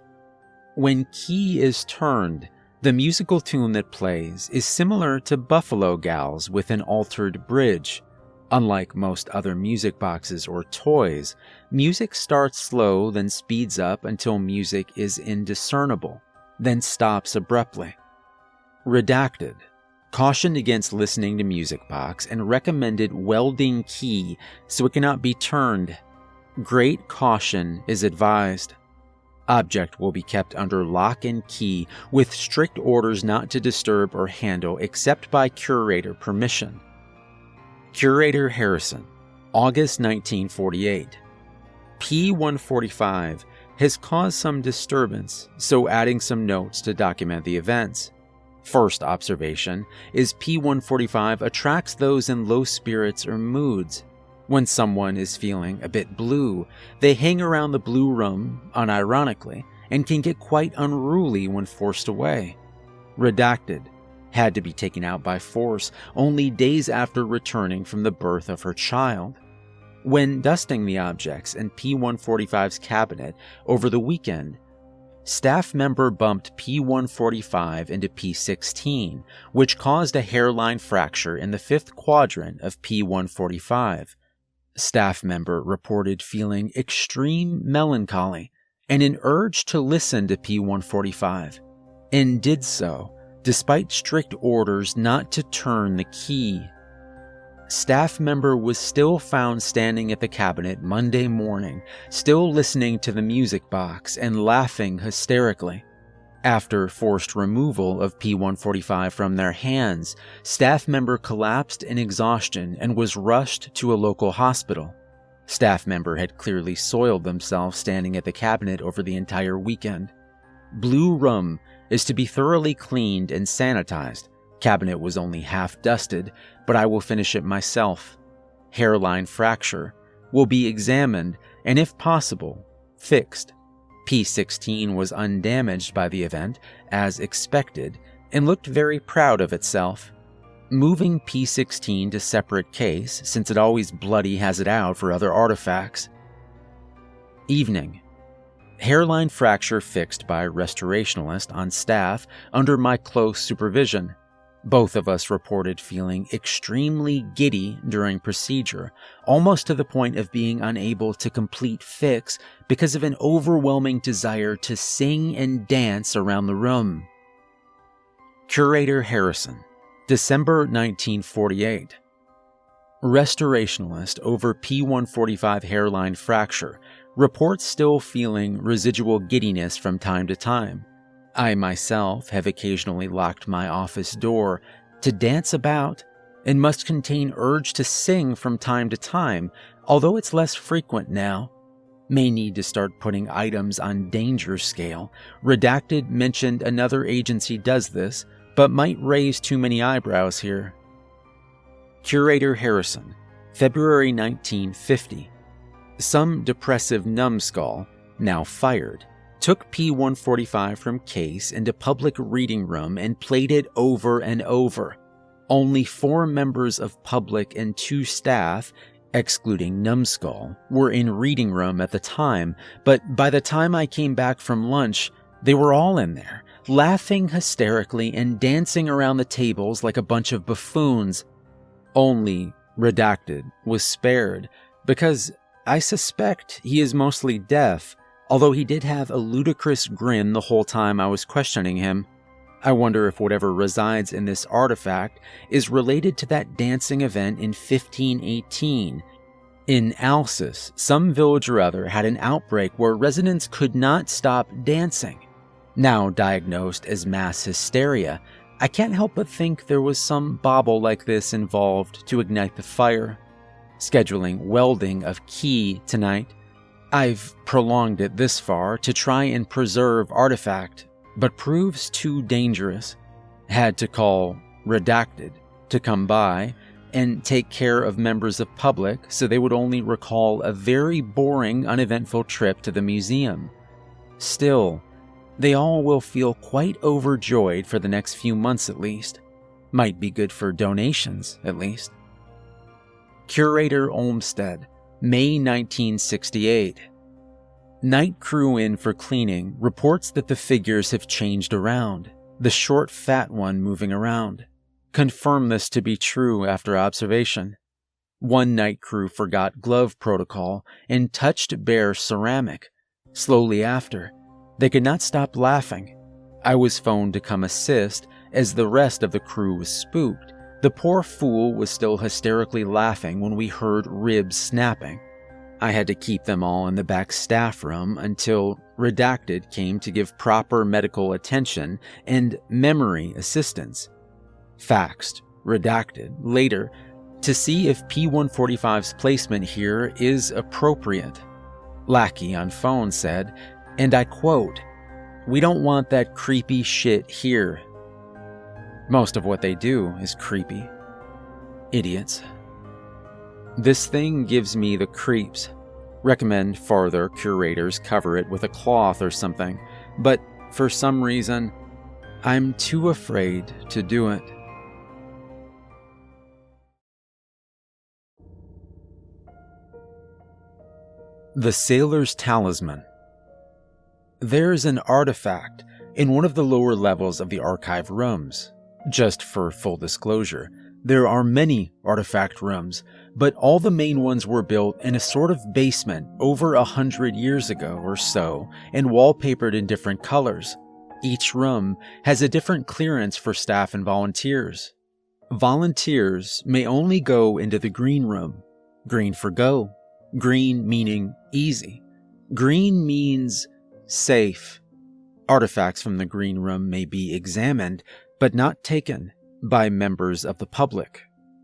When key is turned, the musical tune that plays is similar to Buffalo Gals with an altered bridge. Unlike most other music boxes or toys, music starts slow, then speeds up until music is indiscernible, then stops abruptly. Redacted cautioned against listening to music box and recommended welding key so it cannot be turned. Great caution is advised. Object will be kept under lock and key with strict orders not to disturb or handle except by curator permission. Curator Harrison, August 1948. P-145 has caused some disturbance, so adding some notes to document the events. First observation is P-145 attracts those in low spirits or moods. When someone is feeling a bit blue, they hang around the blue room unironically and can get quite unruly when forced away. Redacted. Had to be taken out by force only days after returning from the birth of her child. When dusting the objects in P-145's cabinet over the weekend, staff member bumped P-145 into P-16, which caused a hairline fracture in the fifth quadrant of P-145. Staff member reported feeling extreme melancholy and an urge to listen to P-145, and did so despite strict orders not to turn the key. Staff member was still found standing at the cabinet Monday morning, still listening to the music box and laughing hysterically. After forced removal of P-145 from their hands, staff member collapsed in exhaustion and was rushed to a local hospital. Staff member had clearly soiled themselves standing at the cabinet over the entire weekend. Blue room is to be thoroughly cleaned and sanitized. Cabinet was only half dusted, but I will finish it myself. Hairline fracture will be examined and, if possible, fixed. P-16 was undamaged by the event, as expected, and looked very proud of itself. Moving P-16 to separate case, since it always bloody has it out for other artifacts. Evening. Hairline fracture fixed by restorationalist on staff under my close supervision. Both of us reported feeling extremely giddy during procedure, almost to the point of being unable to complete fix because of an overwhelming desire to sing and dance around the room. Curator Harrison, December 1948. Restorationalist over P-145 hairline fracture, reports still feeling residual giddiness from time to time. I myself have occasionally locked my office door to dance about and must contain urge to sing from time to time, although it's less frequent now. May need to start putting items on danger scale. Redacted mentioned another agency does this, but might raise too many eyebrows here. Curator Harrison, February 1950. Some depressive numbskull, now fired, took P-145 from case into public reading room and played it over and over. Only 4 members of public and 2 staff, excluding numbskull, were in reading room at the time, but by the time I came back from lunch, they were all in there, laughing hysterically and dancing around the tables like a bunch of buffoons. Only Redacted was spared, because I suspect he is mostly deaf, although he did have a ludicrous grin the whole time I was questioning him. I wonder if whatever resides in this artifact is related to that dancing event in 1518. In Alsace, some village or other had an outbreak where residents could not stop dancing. Now diagnosed as mass hysteria, I can't help but think there was some bauble like this involved to ignite the fire. Scheduling welding of key tonight. I've prolonged it this far to try and preserve artifact, but proves too dangerous. Had to call Redacted to come by and take care of members of public so they would only recall a very boring, uneventful trip to the museum. Still, they all will feel quite overjoyed for the next few months at least. Might be good for donations, at least. Curator Olmsted, May 1968. Night crew in for cleaning reports that the figures have changed around, the short fat one moving around. Confirm this to be true after observation. One night crew forgot glove protocol and touched bare ceramic. Slowly after, they could not stop laughing. I was phoned to come assist as the rest of the crew was spooked. The poor fool was still hysterically laughing when we heard ribs snapping. I had to keep them all in the back staff room until redacted came to give proper medical attention and memory assistance. Faxed, redacted, later, to see if P-145's placement here is appropriate. Lackey on phone said, and I quote, "We don't want that creepy shit here." Most of what they do is creepy. Idiots. This thing gives me the creeps. Recommend farther curators cover it with a cloth or something, but for some reason, I'm too afraid to do it. The Sailor's Talisman. There's an artifact in one of the lower levels of the archive rooms. Just for full disclosure, there are many artifact rooms, but all the main ones were built in a sort of basement over 100 years ago or so and wallpapered in different colors. Each room has a different clearance for staff and volunteers. Volunteers may only go into the green room. Green for go. Green meaning easy. Green means safe. Artifacts from the green room may be examined, but not taken by members of the public.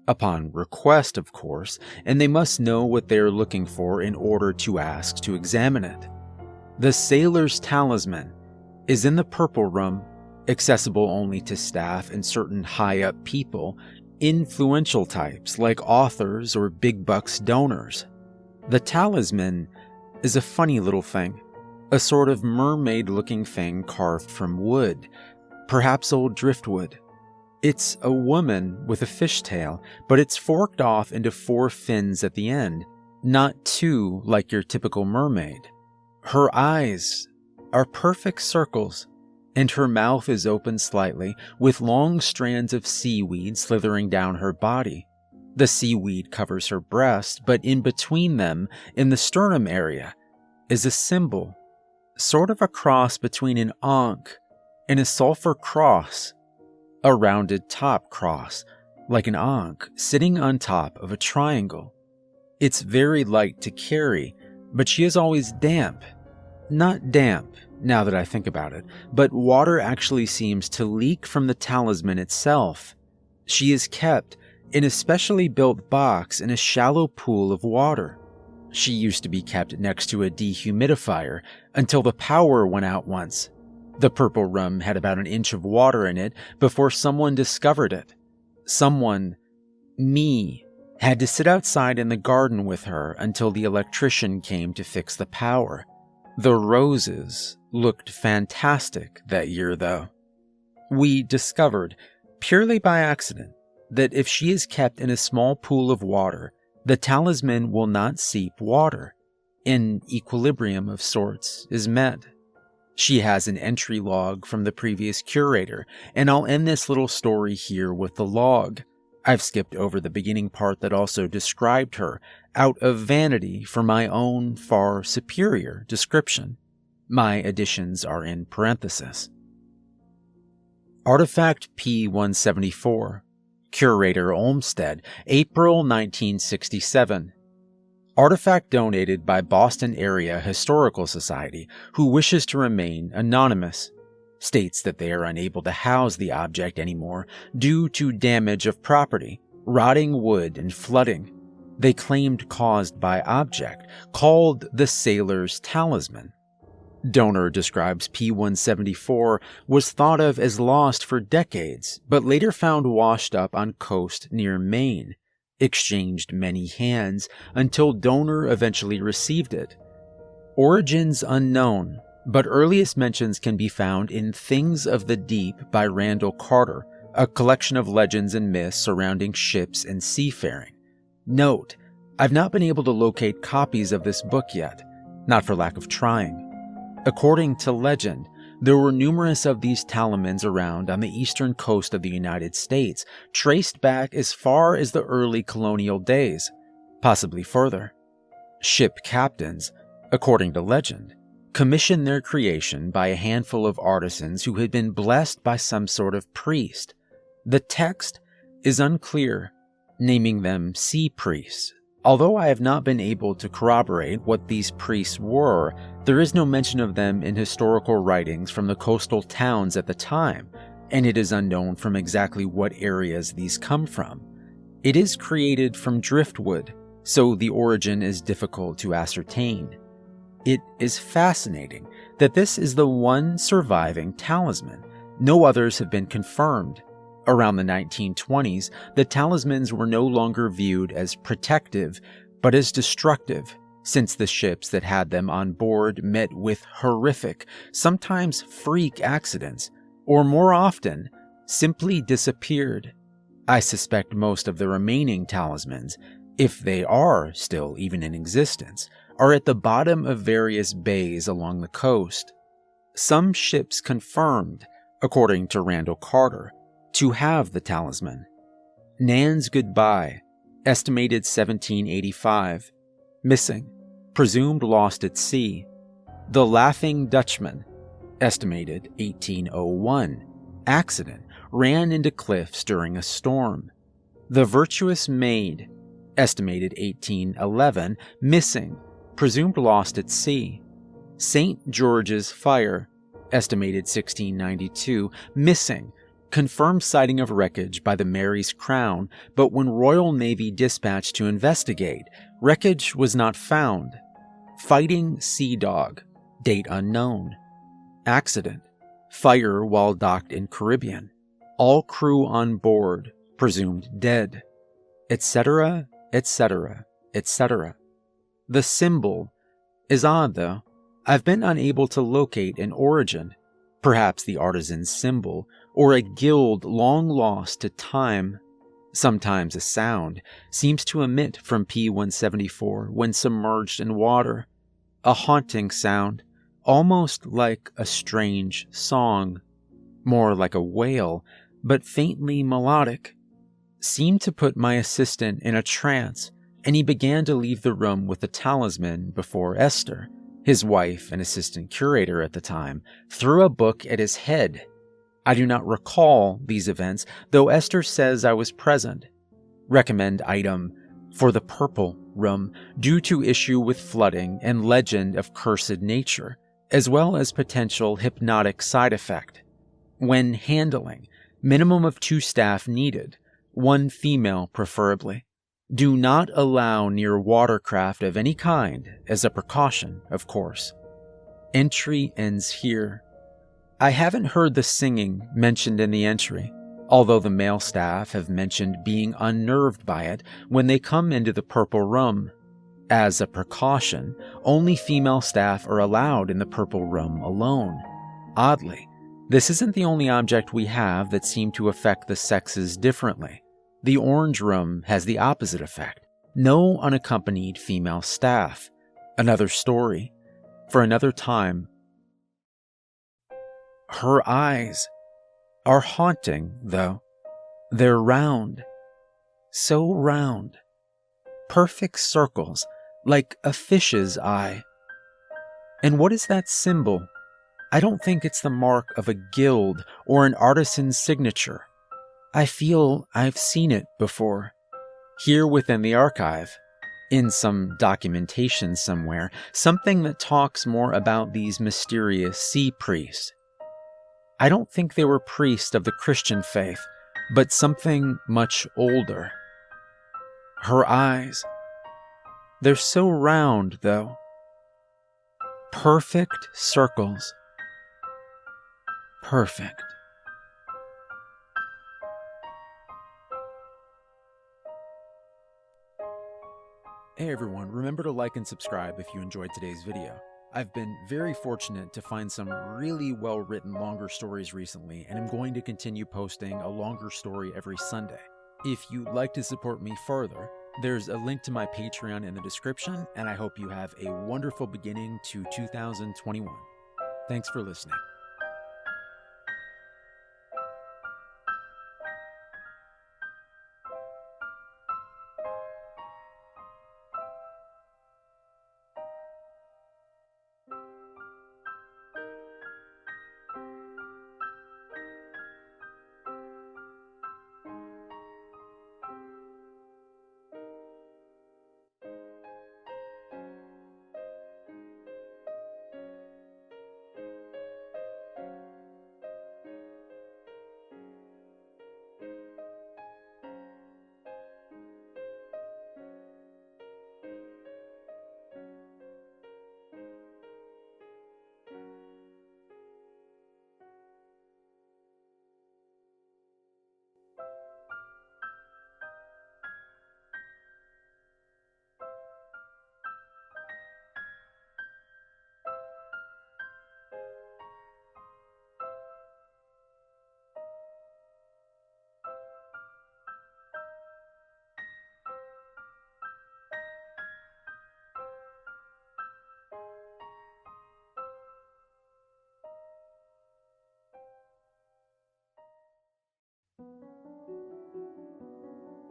Upon request, of course, and they must know what they're looking for in order to ask to examine it. The Sailor's Talisman is in the purple room, accessible only to staff and certain high-up people, influential types like authors or big-bucks donors. The talisman is a funny little thing, a sort of mermaid-looking thing carved from wood, perhaps old driftwood. It's a woman with a fishtail, but it's forked off into 4 fins at the end, not 2 like your typical mermaid. Her eyes are perfect circles, and her mouth is open slightly, with long strands of seaweed slithering down her body. The seaweed covers her breast, but in between them, in the sternum area, is a symbol, sort of a cross between an ankh and a sulfur cross, a rounded top cross, like an ankh, sitting on top of a triangle. It's very light to carry, but she is always damp. Not damp, now that I think about it, but water actually seems to leak from the talisman itself. She is kept in a specially built box in a shallow pool of water. She used to be kept next to a dehumidifier until the power went out once. The purple room had about 1 inch of water in it before someone discovered it. Someone, me, had to sit outside in the garden with her until the electrician came to fix the power. The roses looked fantastic that year, though. We discovered, purely by accident, that if she is kept in a small pool of water, the talisman will not seep water. An equilibrium of sorts is met. She has an entry log from the previous curator, and I'll end this little story here with the log. I've skipped over the beginning part that also described her, out of vanity for my own far superior description. My additions are in parenthesis. Artifact P-174. Curator Olmsted, April 1967. Artifact donated by Boston Area Historical Society, who wishes to remain anonymous. States that they are unable to house the object anymore due to damage of property, rotting wood, and flooding. They claimed caused by object, called the Sailor's Talisman. Donor describes P-174 was thought of as lost for decades, but later found washed up on coast near Maine. Exchanged many hands until donor eventually received it. Origins unknown, but earliest mentions can be found in Things of the Deep by Randall Carter, a collection of legends and myths surrounding ships and seafaring. Note, I've not been able to locate copies of this book yet, not for lack of trying. According to legend, there were numerous of these talismans around on the eastern coast of the United States, traced back as far as the early colonial days, possibly further. Ship captains, according to legend, commissioned their creation by a handful of artisans who had been blessed by some sort of priest. The text is unclear, naming them sea priests, Although I have not been able to corroborate what these priests were, there is no mention of them in historical writings from the coastal towns at the time, and it is unknown from exactly what areas these come from. It is created from driftwood, so the origin is difficult to ascertain. It is fascinating that this is the one surviving talisman. No others have been confirmed. Around the 1920s, the talismans were no longer viewed as protective, but as destructive, since the ships that had them on board met with horrific, sometimes freak accidents, or more often, simply disappeared. I suspect most of the remaining talismans, if they are still even in existence, are at the bottom of various bays along the coast. Some ships confirmed, according to Randall Carter, to have the talisman. Nan's Goodbye, estimated 1785, missing, presumed lost at sea. The Laughing Dutchman, estimated 1801, accident, ran into cliffs during a storm. The Virtuous Maid, estimated 1811, missing, presumed lost at sea. St. George's Fire, estimated 1692, missing, confirmed sighting of wreckage by the Mary's Crown, but when Royal Navy dispatched to investigate, wreckage was not found. Fighting Sea Dog, date unknown. Accident, fire while docked in Caribbean. All crew on board, presumed dead, etc., etc., etc. The symbol is odd, though. I've been unable to locate an origin, perhaps the artisan's symbol, or a guild long lost to time. Sometimes a sound seems to emit from P-174 when submerged in water, a haunting sound, almost like a strange song, more like a wail, but faintly melodic. Seemed to put my assistant in a trance, and he began to leave the room with the talisman before Esther, his wife and assistant curator at the time, threw a book at his head. I do not recall these events, though Esther says I was present. Recommend item for the purple room due to issue with flooding and legend of cursed nature, as well as potential hypnotic side effect. When handling, minimum of 2 staff needed, 1 female preferably. Do not allow near watercraft of any kind, as a precaution, of course. Entry ends here. I haven't heard the singing mentioned in the entry, although the male staff have mentioned being unnerved by it when they come into the purple room. As a precaution, only female staff are allowed in the purple room alone. Oddly, this isn't the only object we have that seem to affect the sexes differently. The orange room has the opposite effect. No unaccompanied female staff. Another story. For another time. Her eyes are haunting, though. They're round. So round. Perfect circles, like a fish's eye. And what is that symbol? I don't think it's the mark of a guild or an artisan's signature. I feel I've seen it before. Here within the archive, in some documentation somewhere, something that talks more about these mysterious sea priests. I don't think they were priests of the Christian faith, but something much older. Her eyes. They're so round, though. Perfect circles. Perfect. Hey everyone, remember to like and subscribe if you enjoyed today's video. I've been very fortunate to find some really well-written longer stories recently, and I'm going to continue posting a longer story every Sunday. If you'd like to support me further, there's a link to my Patreon in the description, and I hope you have a wonderful beginning to 2021. Thanks for listening.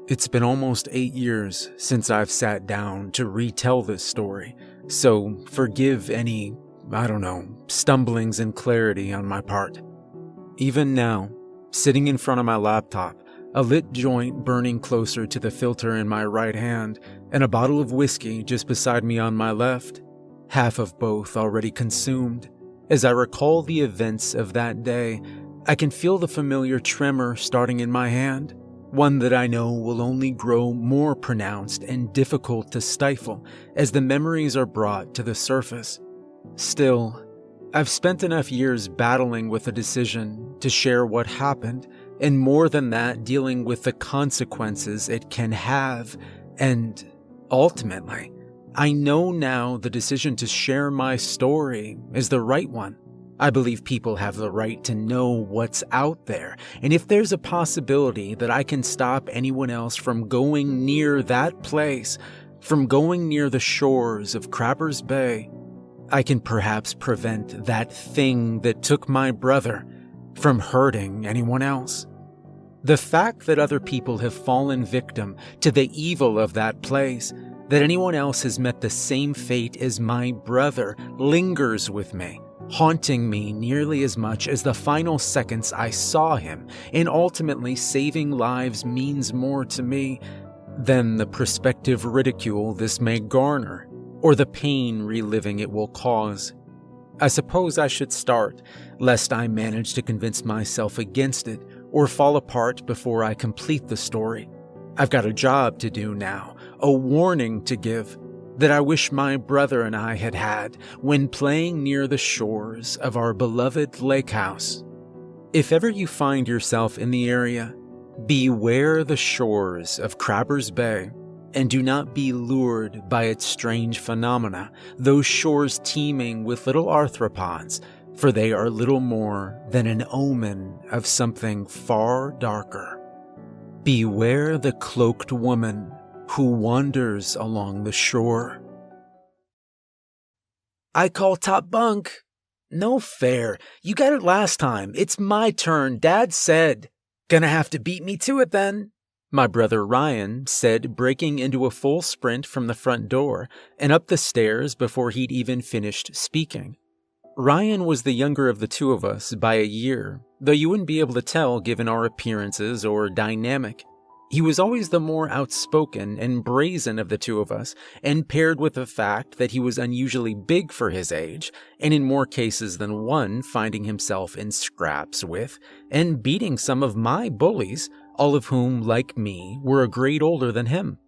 It's been almost 8 years since I've sat down to retell this story, so forgive any, stumblings in clarity on my part. Even now, sitting in front of my laptop, a lit joint burning closer to the filter in my right hand, and a bottle of whiskey just beside me on my left, half of both already consumed. As I recall the events of that day, I can feel the familiar tremor starting in my hand, one that I know will only grow more pronounced and difficult to stifle as the memories are brought to the surface. Still, I've spent enough years battling with the decision to share what happened, and more than that, dealing with the consequences it can have, and ultimately, I know now the decision to share my story is the right one. I believe people have the right to know what's out there, and if there's a possibility that I can stop anyone else from going near that place, from going near the shores of Crabbers Bay, I can perhaps prevent that thing that took my brother from hurting anyone else. The fact that other people have fallen victim to the evil of that place, that anyone else has met the same fate as my brother, lingers with me, haunting me nearly as much as the final seconds I saw him, and ultimately saving lives means more to me than the prospective ridicule this may garner, or the pain reliving it will cause. I suppose I should start, lest I manage to convince myself against it, or fall apart before I complete the story. I've got a job to do now, a warning to give, that I wish my brother and I had had when playing near the shores of our beloved lake house. If ever you find yourself in the area, beware the shores of Crabbers Bay, and do not be lured by its strange phenomena, those shores teeming with little arthropods, for they are little more than an omen of something far darker. Beware the cloaked woman who wanders along the shore. I call top bunk. No fair. You got it last time. It's my turn, Dad said. Gonna have to beat me to it then, my brother Ryan said, breaking into a full sprint from the front door and up the stairs before he'd even finished speaking. Ryan was the younger of the two of us by a year, though you wouldn't be able to tell given our appearances or dynamic. He was always the more outspoken and brazen of the two of us, and paired with the fact that he was unusually big for his age, and in more cases than one finding himself in scraps with, and beating some of my bullies, all of whom, like me, were a grade older than him.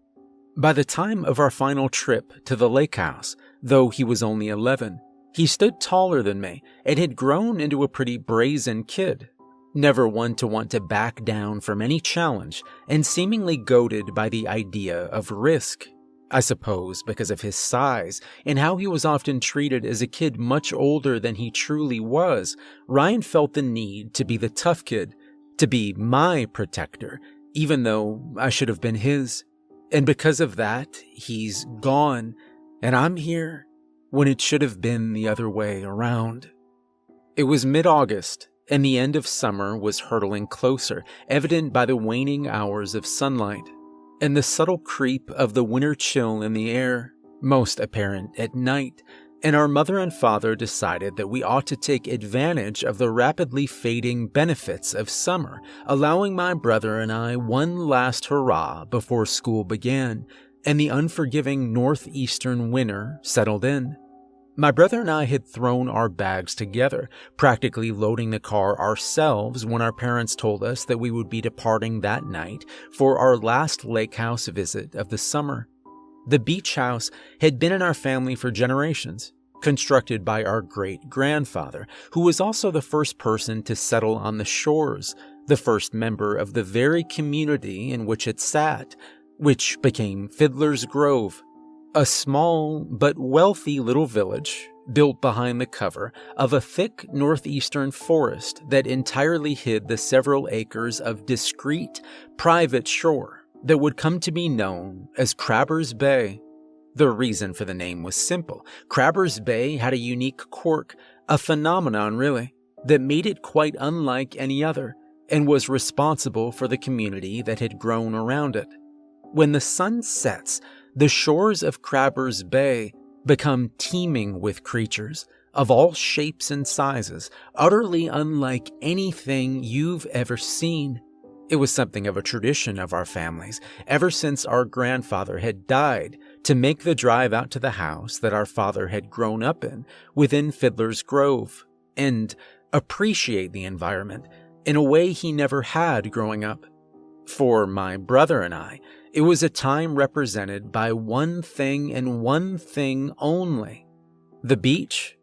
By the time of our final trip to the lake house, though he was only 11, he stood taller than me and had grown into a pretty brazen kid. Never one to want to back down from any challenge, and seemingly goaded by the idea of risk. I suppose because of his size and how he was often treated as a kid much older than he truly was, Ryan felt the need to be the tough kid, to be my protector, even though I should have been his. And because of that, he's gone, and I'm here when it should have been the other way around. It was mid-August, and the end of summer was hurtling closer, evident by the waning hours of sunlight, and the subtle creep of the winter chill in the air, most apparent at night, and our mother and father decided that we ought to take advantage of the rapidly fading benefits of summer, allowing my brother and I one last hurrah before school began, and the unforgiving northeastern winter settled in. My brother and I had thrown our bags together, practically loading the car ourselves when our parents told us that we would be departing that night for our last lake house visit of the summer. The beach house had been in our family for generations, constructed by our great-grandfather, who was also the first person to settle on the shores, the first member of the very community in which it sat, which became Fiddler's Grove. A small but wealthy little village built behind the cover of a thick northeastern forest that entirely hid the several acres of discreet, private shore that would come to be known as Crabbers Bay. The reason for the name was simple. Crabbers Bay had a unique quirk, a phenomenon really, that made it quite unlike any other, and was responsible for the community that had grown around it. When the sun sets, the shores of Crabber's Bay become teeming with creatures of all shapes and sizes, utterly unlike anything you've ever seen. It was something of a tradition of our families, ever since our grandfather had died, to make the drive out to the house that our father had grown up in, within Fiddler's Grove, and appreciate the environment in a way he never had growing up. For my brother and I, it was a time represented by one thing and one thing only: the beach.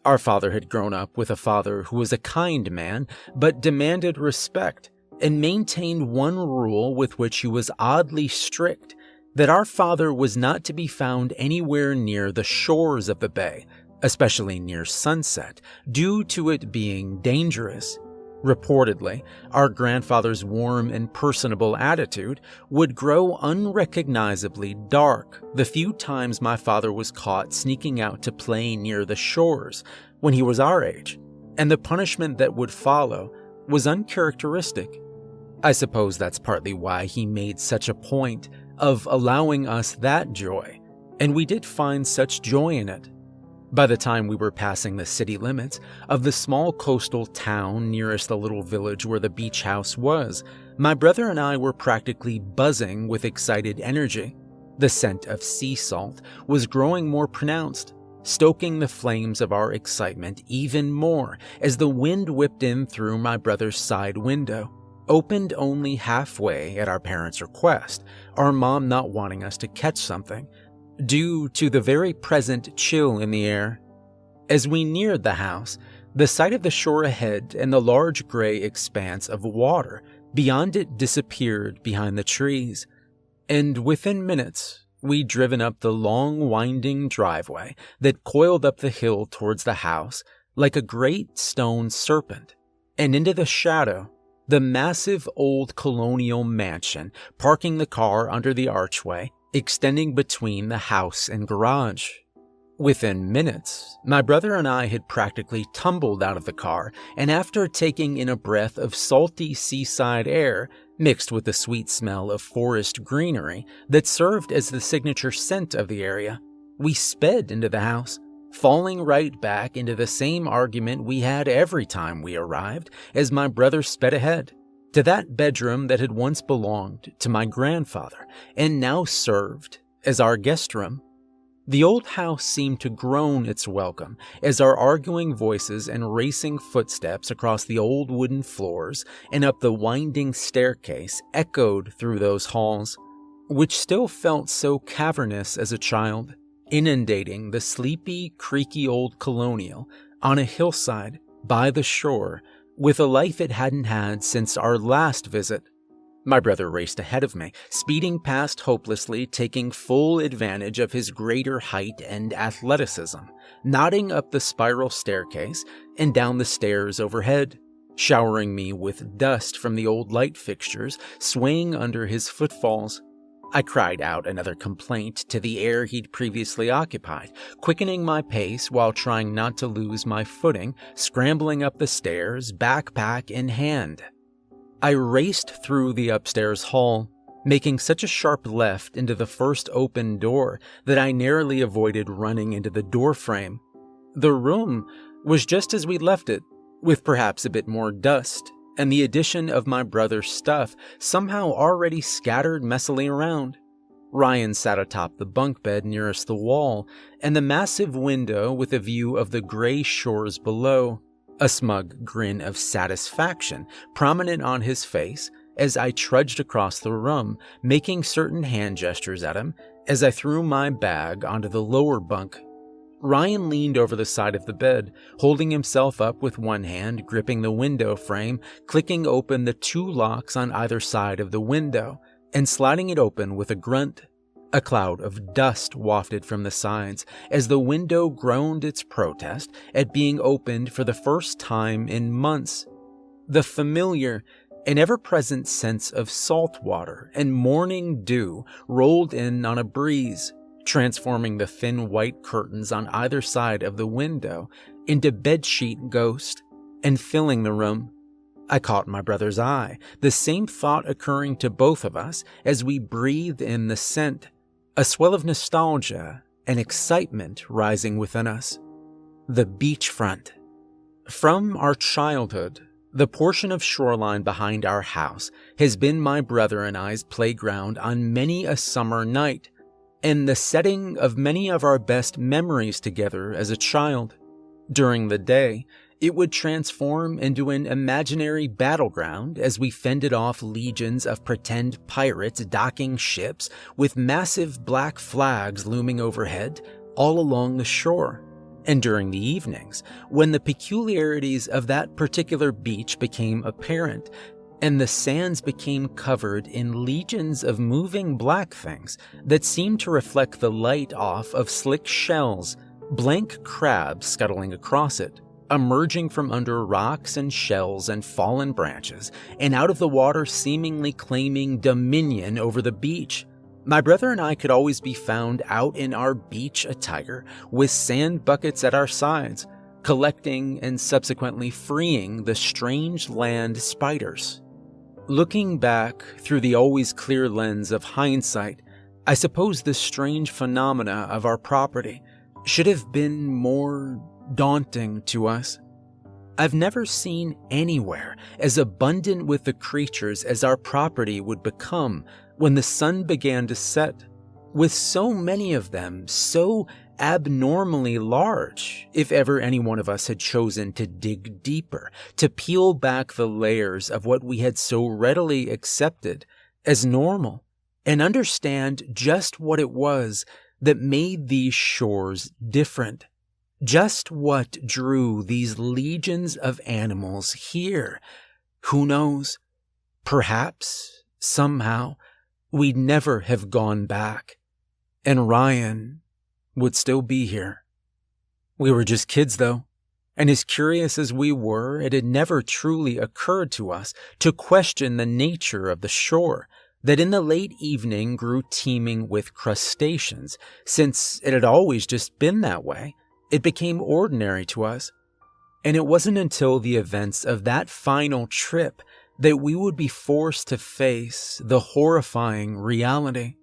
Our father had grown up with a father who was a kind man, but demanded respect, and maintained one rule with which he was oddly strict: that our father was not to be found anywhere near the shores of the bay, especially near sunset, due to it being dangerous. Reportedly, our grandfather's warm and personable attitude would grow unrecognizably dark the few times my father was caught sneaking out to play near the shores when he was our age, and the punishment that would follow was uncharacteristic. I suppose that's partly why he made such a point of allowing us that joy, and we did find such joy in it. By the time we were passing the city limits of the small coastal town nearest the little village where the beach house was, my brother and I were practically buzzing with excited energy. The scent of sea salt was growing more pronounced, stoking the flames of our excitement even more as the wind whipped in through my brother's side window, opened only halfway at our parents' request, our mom not wanting us to catch something, due to the very present chill in the air. As we neared the house, the sight of the shore ahead and the large gray expanse of water beyond it disappeared behind the trees, and within minutes we'd driven up the long winding driveway that coiled up the hill towards the house like a great stone serpent, and into the shadow, the massive old colonial mansion, parking the car under the archway extending between the house and garage. Within minutes, my brother and I had practically tumbled out of the car, and after taking in a breath of salty seaside air mixed with the sweet smell of forest greenery that served as the signature scent of the area, we sped into the house, falling right back into the same argument we had every time we arrived as my brother sped ahead to that bedroom that had once belonged to my grandfather and now served as our guest room. The old house seemed to groan its welcome as our arguing voices and racing footsteps across the old wooden floors and up the winding staircase echoed through those halls, which still felt so cavernous as a child, inundating the sleepy, creaky old colonial on a hillside by the shore with a life it hadn't had since our last visit. My brother raced ahead of me, speeding past hopelessly, taking full advantage of his greater height and athleticism, nodding up the spiral staircase and down the stairs overhead, showering me with dust from the old light fixtures swaying under his footfalls. I cried out another complaint to the air he'd previously occupied, quickening my pace while trying not to lose my footing, scrambling up the stairs, backpack in hand. I raced through the upstairs hall, making such a sharp left into the first open door that I narrowly avoided running into the doorframe. The room was just as we left it, with perhaps a bit more dust, and the addition of my brother's stuff somehow already scattered messily around. Ryan sat atop the bunk bed nearest the wall, and the massive window with a view of the gray shores below, a smug grin of satisfaction prominent on his face as I trudged across the room, making certain hand gestures at him as I threw my bag onto the lower bunk. Ryan leaned over the side of the bed, holding himself up with one hand, gripping the window frame, clicking open the two locks on either side of the window, and sliding it open with a grunt. A cloud of dust wafted from the sides as the window groaned its protest at being opened for the first time in months. The familiar and ever-present sense of salt water and morning dew rolled in on a breeze, transforming the thin white curtains on either side of the window into bedsheet ghost and filling the room. I caught my brother's eye, the same thought occurring to both of us as we breathed in the scent, a swell of nostalgia and excitement rising within us. The beachfront. From our childhood, the portion of shoreline behind our house has been my brother and I's playground on many a summer night, and the setting of many of our best memories together as a child. During the day, it would transform into an imaginary battleground as we fended off legions of pretend pirates docking ships with massive black flags looming overhead all along the shore. And during the evenings, when the peculiarities of that particular beach became apparent, and the sands became covered in legions of moving black things that seemed to reflect the light off of slick shells, blank crabs scuttling across it, emerging from under rocks and shells and fallen branches, and out of the water seemingly claiming dominion over the beach. My brother and I could always be found out in our beach attire with sand buckets at our sides, collecting and subsequently freeing the strange land spiders. Looking back through the always clear lens of hindsight, I suppose the strange phenomena of our property should have been more daunting to us. I've never seen anywhere as abundant with the creatures as our property would become when the sun began to set, with so many of them so abnormally large, if ever any one of us had chosen to dig deeper, to peel back the layers of what we had so readily accepted as normal, and understand just what it was that made these shores different. Just what drew these legions of animals here? Who knows? Perhaps, somehow, we'd never have gone back, and Ryan would still be here. We were just kids, though, and as curious as we were, it had never truly occurred to us to question the nature of the shore that in the late evening grew teeming with crustaceans, since it had always just been that way. It became ordinary to us, and it wasn't until the events of that final trip that we would be forced to face the horrifying reality.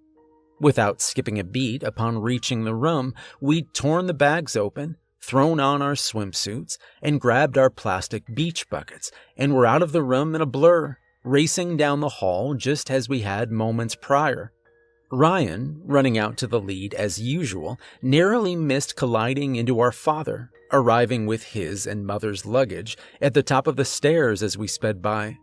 Without skipping a beat upon reaching the room, we'd torn the bags open, thrown on our swimsuits, and grabbed our plastic beach buckets, and were out of the room in a blur, racing down the hall just as we had moments prior. Ryan, running out to the lead as usual, narrowly missed colliding into our father, arriving with his and mother's luggage at the top of the stairs as we sped by.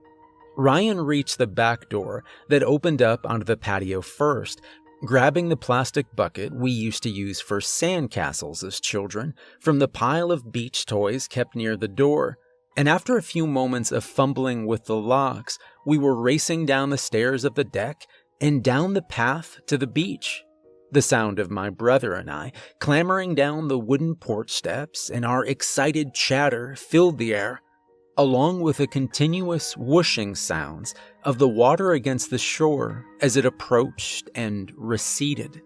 Ryan reached the back door that opened up onto the patio first, grabbing the plastic bucket we used to use for sandcastles as children from the pile of beach toys kept near the door, and after a few moments of fumbling with the locks, we were racing down the stairs of the deck and down the path to the beach. The sound of my brother and I clambering down the wooden porch steps and our excited chatter filled the air, along with the continuous whooshing sounds of the water against the shore as it approached and receded.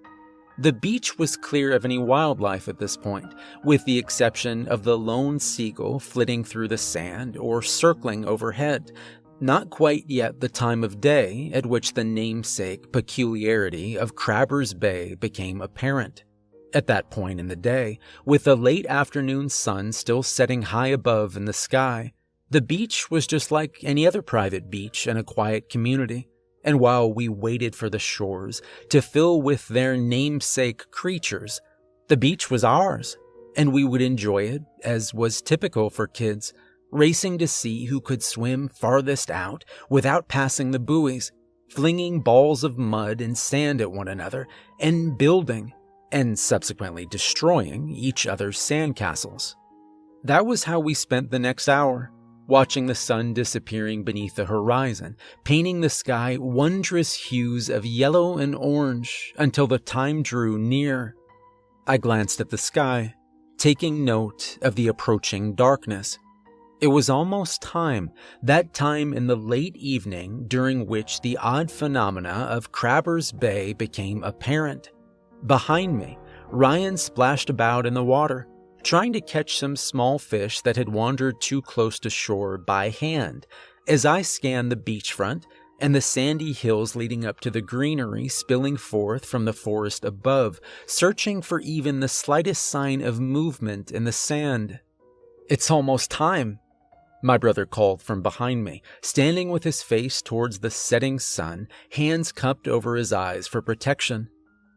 The beach was clear of any wildlife at this point, with the exception of the lone seagull flitting through the sand or circling overhead, not quite yet the time of day at which the namesake peculiarity of Crabber's Bay became apparent. At that point in the day, with the late afternoon sun still setting high above in the sky, the beach was just like any other private beach in a quiet community, and while we waited for the shores to fill with their namesake creatures, the beach was ours, and we would enjoy it as was typical for kids, racing to see who could swim farthest out without passing the buoys, flinging balls of mud and sand at one another, and building, and subsequently destroying each other's sandcastles. That was how we spent the next hour, watching the sun disappearing beneath the horizon, painting the sky wondrous hues of yellow and orange until the time drew near. I glanced at the sky, taking note of the approaching darkness. It was almost time, that time in the late evening during which the odd phenomena of Crabber's Bay became apparent. Behind me, Ryan splashed about in the water, trying to catch some small fish that had wandered too close to shore by hand, as I scanned the beachfront and the sandy hills leading up to the greenery spilling forth from the forest above, searching for even the slightest sign of movement in the sand. "It's almost time," my brother called from behind me, standing with his face towards the setting sun, hands cupped over his eyes for protection.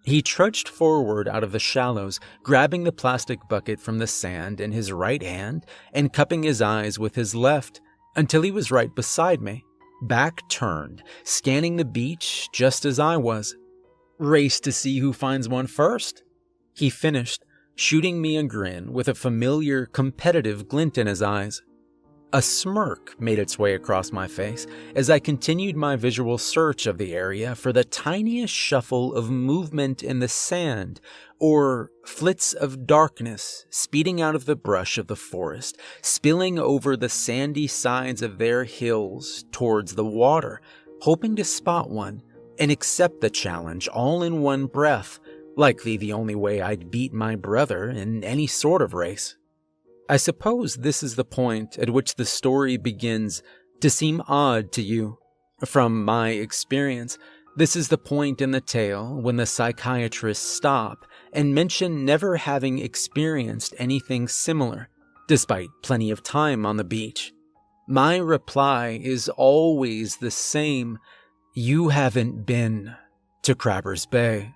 He trudged forward out of the shallows, grabbing the plastic bucket from the sand in his right hand and cupping his eyes with his left until he was right beside me, back turned, scanning the beach just as I was. "Race to see who finds one first," he finished, shooting me a grin with a familiar, competitive glint in his eyes. A smirk made its way across my face as I continued my visual search of the area for the tiniest shuffle of movement in the sand or flits of darkness speeding out of the brush of the forest, spilling over the sandy sides of their hills towards the water, hoping to spot one and accept the challenge all in one breath, likely the only way I'd beat my brother in any sort of race. I suppose this is the point at which the story begins to seem odd to you. From my experience, this is the point in the tale when the psychiatrists stop and mention never having experienced anything similar, despite plenty of time on the beach. My reply is always the same: you haven't been to Crabber's Bay.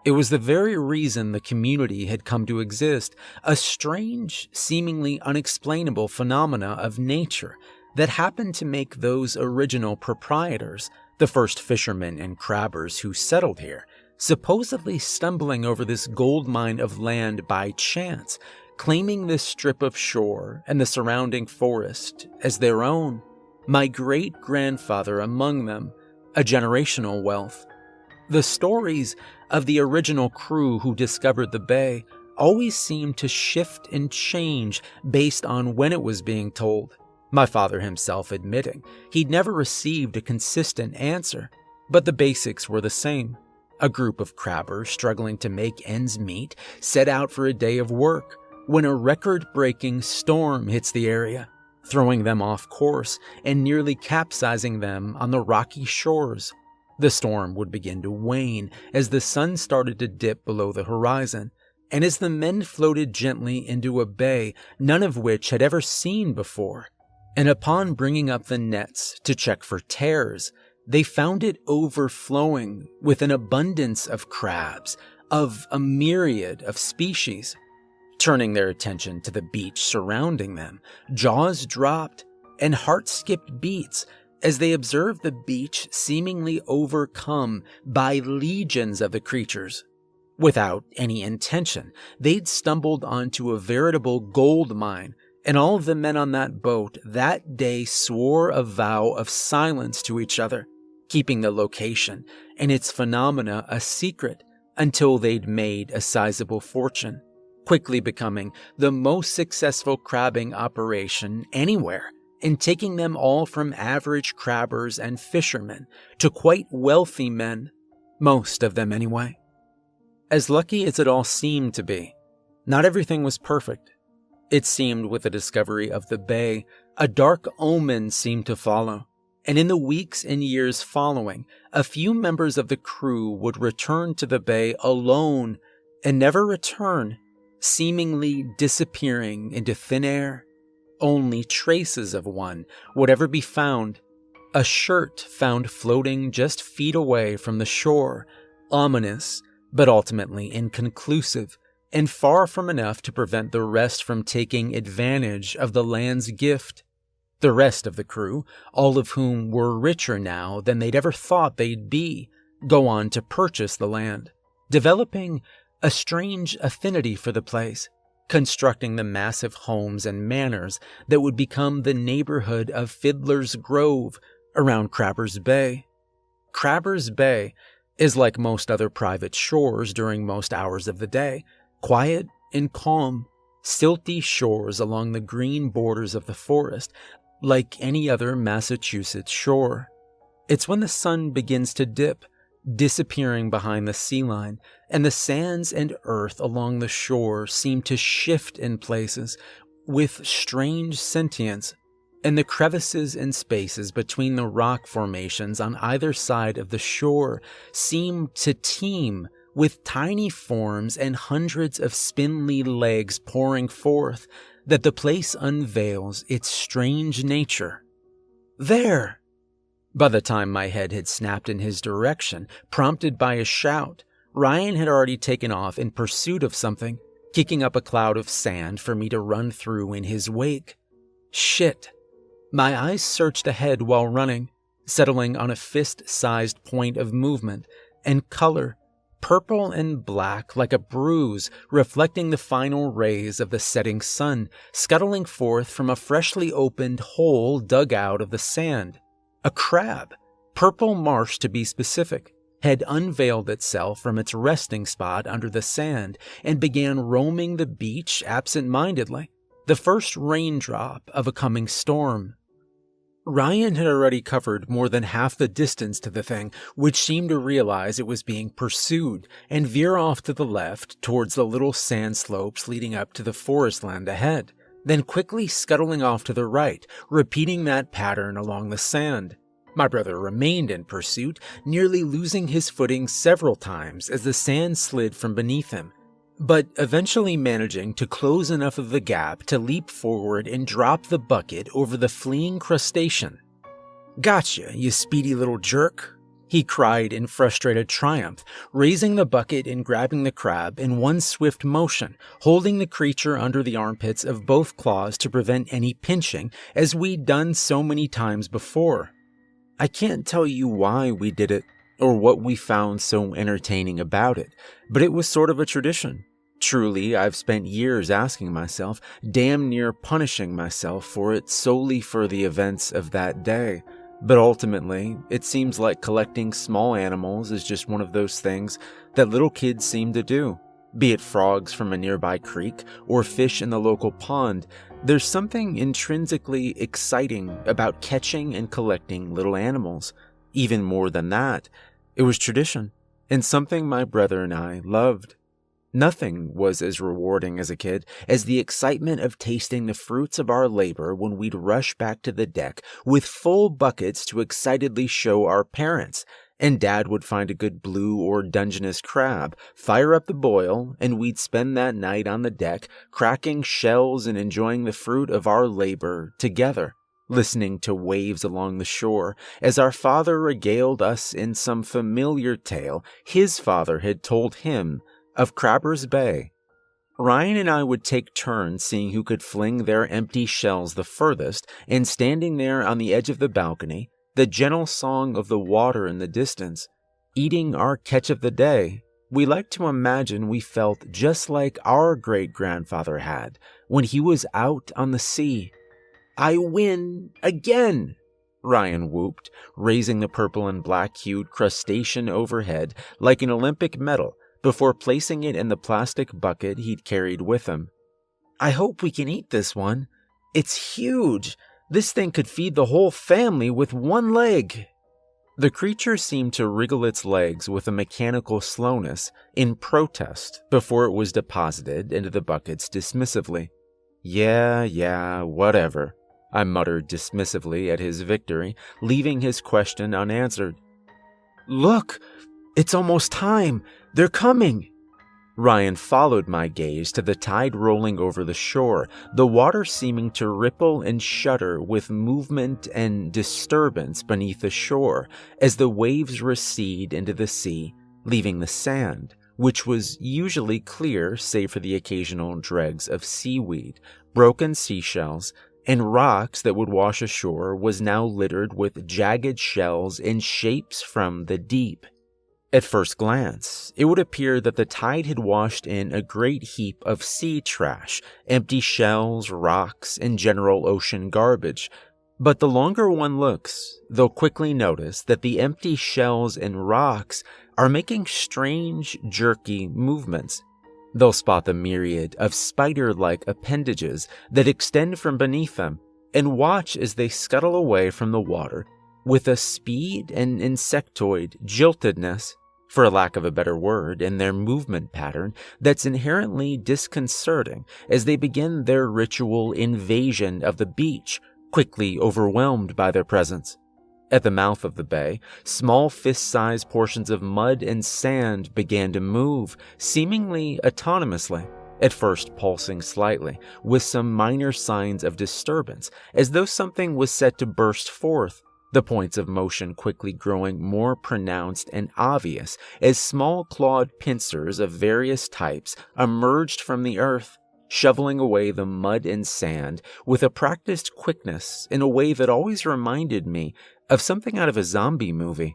It was the very reason the community had come to exist, a strange, seemingly unexplainable phenomena of nature that happened to make those original proprietors, the first fishermen and crabbers who settled here, supposedly stumbling over this gold mine of land by chance, claiming this strip of shore and the surrounding forest as their own, my great-grandfather among them, a generational wealth. The stories of the original crew who discovered the bay always seemed to shift and change based on when it was being told, my father himself admitting he'd never received a consistent answer, but the basics were the same. A group of crabbers struggling to make ends meet set out for a day of work when a record-breaking storm hits the area, throwing them off course and nearly capsizing them on the rocky shores. The storm would begin to wane as the sun started to dip below the horizon, and as the men floated gently into a bay none of which had ever seen before. And upon bringing up the nets to check for tears, they found it overflowing with an abundance of crabs, of a myriad of species. Turning their attention to the beach surrounding them, jaws dropped and hearts skipped beats as they observed the beach seemingly overcome by legions of the creatures. Without any intention, they'd stumbled onto a veritable gold mine, and all of the men on that boat that day swore a vow of silence to each other, keeping the location and its phenomena a secret until they'd made a sizable fortune, quickly becoming the most successful crabbing operation anywhere, and taking them all from average crabbers and fishermen to quite wealthy men, most of them anyway. As lucky as it all seemed to be, not everything was perfect. It seemed with the discovery of the bay, a dark omen seemed to follow, and in the weeks and years following, a few members of the crew would return to the bay alone and never return, seemingly disappearing into thin air. Only traces of one would ever be found. A shirt found floating just feet away from the shore, ominous, but ultimately inconclusive, and far from enough to prevent the rest from taking advantage of the land's gift. The rest of the crew, all of whom were richer now than they'd ever thought they'd be, go on to purchase the land, developing a strange affinity for the place, constructing the massive homes and manors that would become the neighborhood of Fiddler's Grove around Crabber's Bay. Crabber's Bay is like most other private shores during most hours of the day, quiet and calm, silty shores along the green borders of the forest, like any other Massachusetts shore. It's when the sun begins to dip, disappearing behind the sea line, and the sands and earth along the shore seem to shift in places with strange sentience. and the crevices and spaces between the rock formations on either side of the shore seemed to teem with tiny forms and hundreds of spindly legs pouring forth, that the place unveils its strange nature. There! By the time my head had snapped in his direction, prompted by a shout, Ryan had already taken off in pursuit of something, kicking up a cloud of sand for me to run through in his wake. Shit. My eyes searched ahead while running, settling on a fist-sized point of movement and color, purple and black like a bruise reflecting the final rays of the setting sun, scuttling forth from a freshly opened hole dug out of the sand. A crab, purple marsh to be specific, had unveiled itself from its resting spot under the sand and began roaming the beach absent-mindedly, the first raindrop of a coming storm. Ryan had already covered more than half the distance to the thing, which seemed to realize it was being pursued and veer off to the left towards the little sand slopes leading up to the forest land ahead, then quickly scuttling off to the right, repeating that pattern along the sand. My brother remained in pursuit, nearly losing his footing several times as the sand slid from beneath him, but eventually managing to close enough of the gap to leap forward and drop the bucket over the fleeing crustacean. "Gotcha, you speedy little jerk," he cried in frustrated triumph, raising the bucket and grabbing the crab in one swift motion, holding the creature under the armpits of both claws to prevent any pinching, as we'd done so many times before. I can't tell you why we did it, or what we found so entertaining about it, but it was sort of a tradition. Truly, I've spent years asking myself, damn near punishing myself for it solely for the events of that day. But ultimately, it seems like collecting small animals is just one of those things that little kids seem to do. Be it frogs from a nearby creek or fish in the local pond, there's something intrinsically exciting about catching and collecting little animals. Even more than that, it was tradition, and something my brother and I loved. Nothing was as rewarding as a kid as the excitement of tasting the fruits of our labor when we'd rush back to the deck with full buckets to excitedly show our parents, and Dad would find a good blue or Dungeness crab, fire up the boil, and we'd spend that night on the deck cracking shells and enjoying the fruit of our labor together, listening to waves along the shore as our father regaled us in some familiar tale his father had told him of Crabber's Bay. Ryan and I would take turns seeing who could fling their empty shells the furthest, and standing there on the edge of the balcony, the gentle song of the water in the distance, eating our catch of the day, we like to imagine we felt just like our great-grandfather had when he was out on the sea. "I win again!" Ryan whooped, raising the purple and black-hued crustacean overhead like an Olympic medal before placing it in the plastic bucket he'd carried with him. "I hope we can eat this one. It's huge. This thing could feed the whole family with one leg." The creature seemed to wriggle its legs with a mechanical slowness in protest before it was deposited into the buckets dismissively. Yeah, whatever," I muttered dismissively at his victory, leaving his question unanswered. "Look! It's almost time! They're coming!" Ryan followed my gaze to the tide rolling over the shore, the water seeming to ripple and shudder with movement and disturbance beneath the shore as the waves recede into the sea, leaving the sand, which was usually clear save for the occasional dregs of seaweed, broken seashells, and rocks that would wash ashore, was now littered with jagged shells and shapes from the deep. At first glance, it would appear that the tide had washed in a great heap of sea trash, empty shells, rocks, and general ocean garbage. But the longer one looks, they'll quickly notice that the empty shells and rocks are making strange, jerky movements. They'll spot the myriad of spider-like appendages that extend from beneath them, and watch as they scuttle away from the water with a speed and insectoid jiltedness, for lack of a better word, in their movement pattern that's inherently disconcerting as they begin their ritual invasion of the beach, quickly overwhelmed by their presence. At the mouth of the bay, small fist-sized portions of mud and sand began to move, seemingly autonomously, at first pulsing slightly, with some minor signs of disturbance, as though something was set to burst forth, the points of motion quickly growing more pronounced and obvious as small clawed pincers of various types emerged from the earth, shoveling away the mud and sand with a practiced quickness in a way that always reminded me of something out of a zombie movie.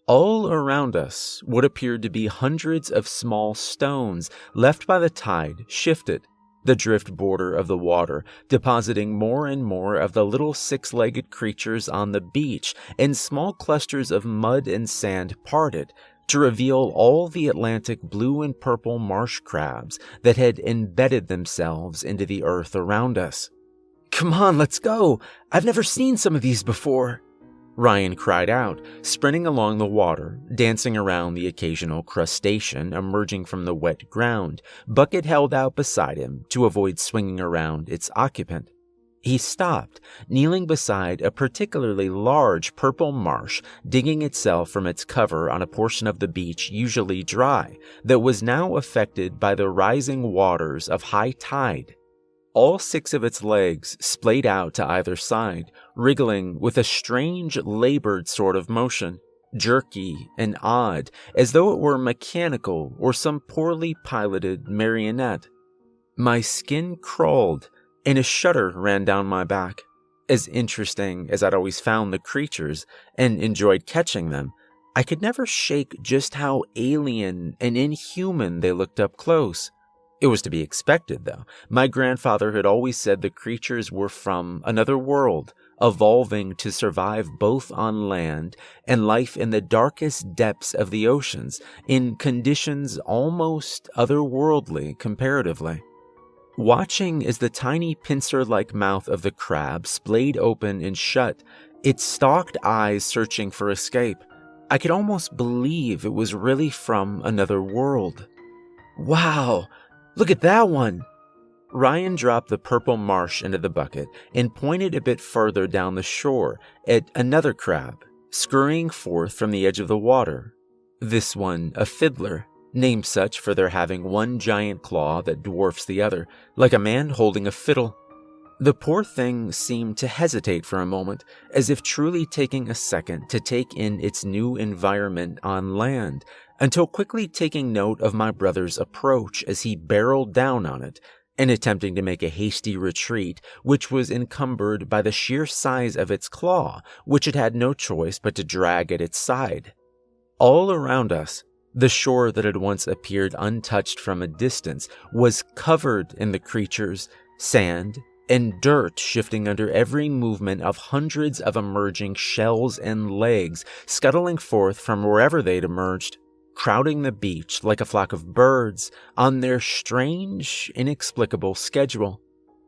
All around us, what appeared to be hundreds of small stones left by the tide shifted, the drift border of the water depositing more and more of the little six-legged creatures on the beach, and small clusters of mud and sand parted to reveal all the Atlantic blue and purple marsh crabs that had embedded themselves into the earth around us. "Come on, let's go! I've never seen some of these before!" Ryan cried out, sprinting along the water, dancing around the occasional crustacean emerging from the wet ground, bucket held out beside him to avoid swinging around its occupant. He stopped, kneeling beside a particularly large purple marsh digging itself from its cover on a portion of the beach usually dry that was now affected by the rising waters of high tide. All 6 of its legs splayed out to either side, wriggling with a strange, labored sort of motion, jerky and odd, as though it were mechanical or some poorly piloted marionette. My skin crawled, and a shudder ran down my back. As interesting as I'd always found the creatures, and enjoyed catching them, I could never shake just how alien and inhuman they looked up close. It was to be expected, though. My grandfather had always said the creatures were from another world, evolving to survive both on land and life in the darkest depths of the oceans, in conditions almost otherworldly comparatively. Watching as the tiny pincer-like mouth of the crab splayed open and shut, its stalked eyes searching for escape, I could almost believe it was really from another world. "Wow! Look at that one!" Ryan dropped the purple marsh into the bucket and pointed a bit further down the shore at another crab, scurrying forth from the edge of the water. This one a fiddler, named such for their having one giant claw that dwarfs the other, like a man holding a fiddle. The poor thing seemed to hesitate for a moment, as if truly taking a second to take in its new environment on land, until quickly taking note of my brother's approach as he barreled down on it, and attempting to make a hasty retreat, which was encumbered by the sheer size of its claw, which it had no choice but to drag at its side. All around us, the shore that had once appeared untouched from a distance was covered in the creatures, sand, and dirt shifting under every movement of hundreds of emerging shells and legs scuttling forth from wherever they'd emerged, crowding the beach like a flock of birds on their strange, inexplicable schedule.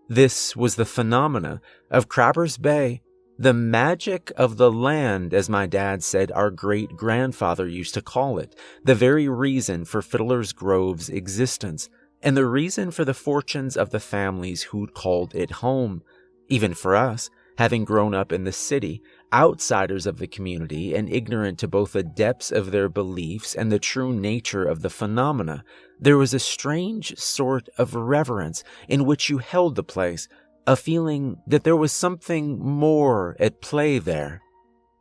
This was the phenomena of Crabber's Bay, the magic of the land, as my dad said our great-grandfather used to call it, the very reason for Fiddler's Grove's existence, and the reason for the fortunes of the families who'd called it home. Even for us, having grown up in the city, outsiders of the community and ignorant to both the depths of their beliefs and the true nature of the phenomena, there was a strange sort of reverence in which you held the place, a feeling that there was something more at play there.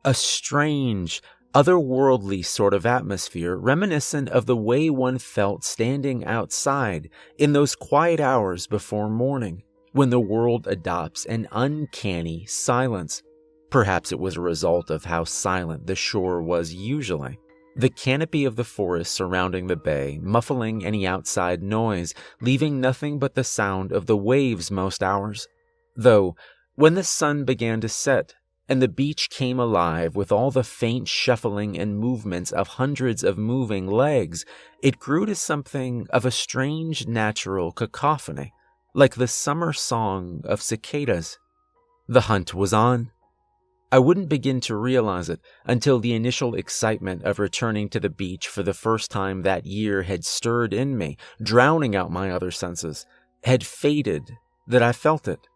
A strange, otherworldly sort of atmosphere reminiscent of the way one felt standing outside in those quiet hours before morning, when the world adopts an uncanny silence. Perhaps it was a result of how silent the shore was usually. The canopy of the forest surrounding the bay, muffling any outside noise, leaving nothing but the sound of the waves most hours. Though, when the sun began to set, and the beach came alive with all the faint shuffling and movements of hundreds of moving legs, it grew to something of a strange natural cacophony, like the summer song of cicadas. The hunt was on. I wouldn't begin to realize it until the initial excitement of returning to the beach for the first time that year had stirred in me, drowning out my other senses, had faded, that I felt it.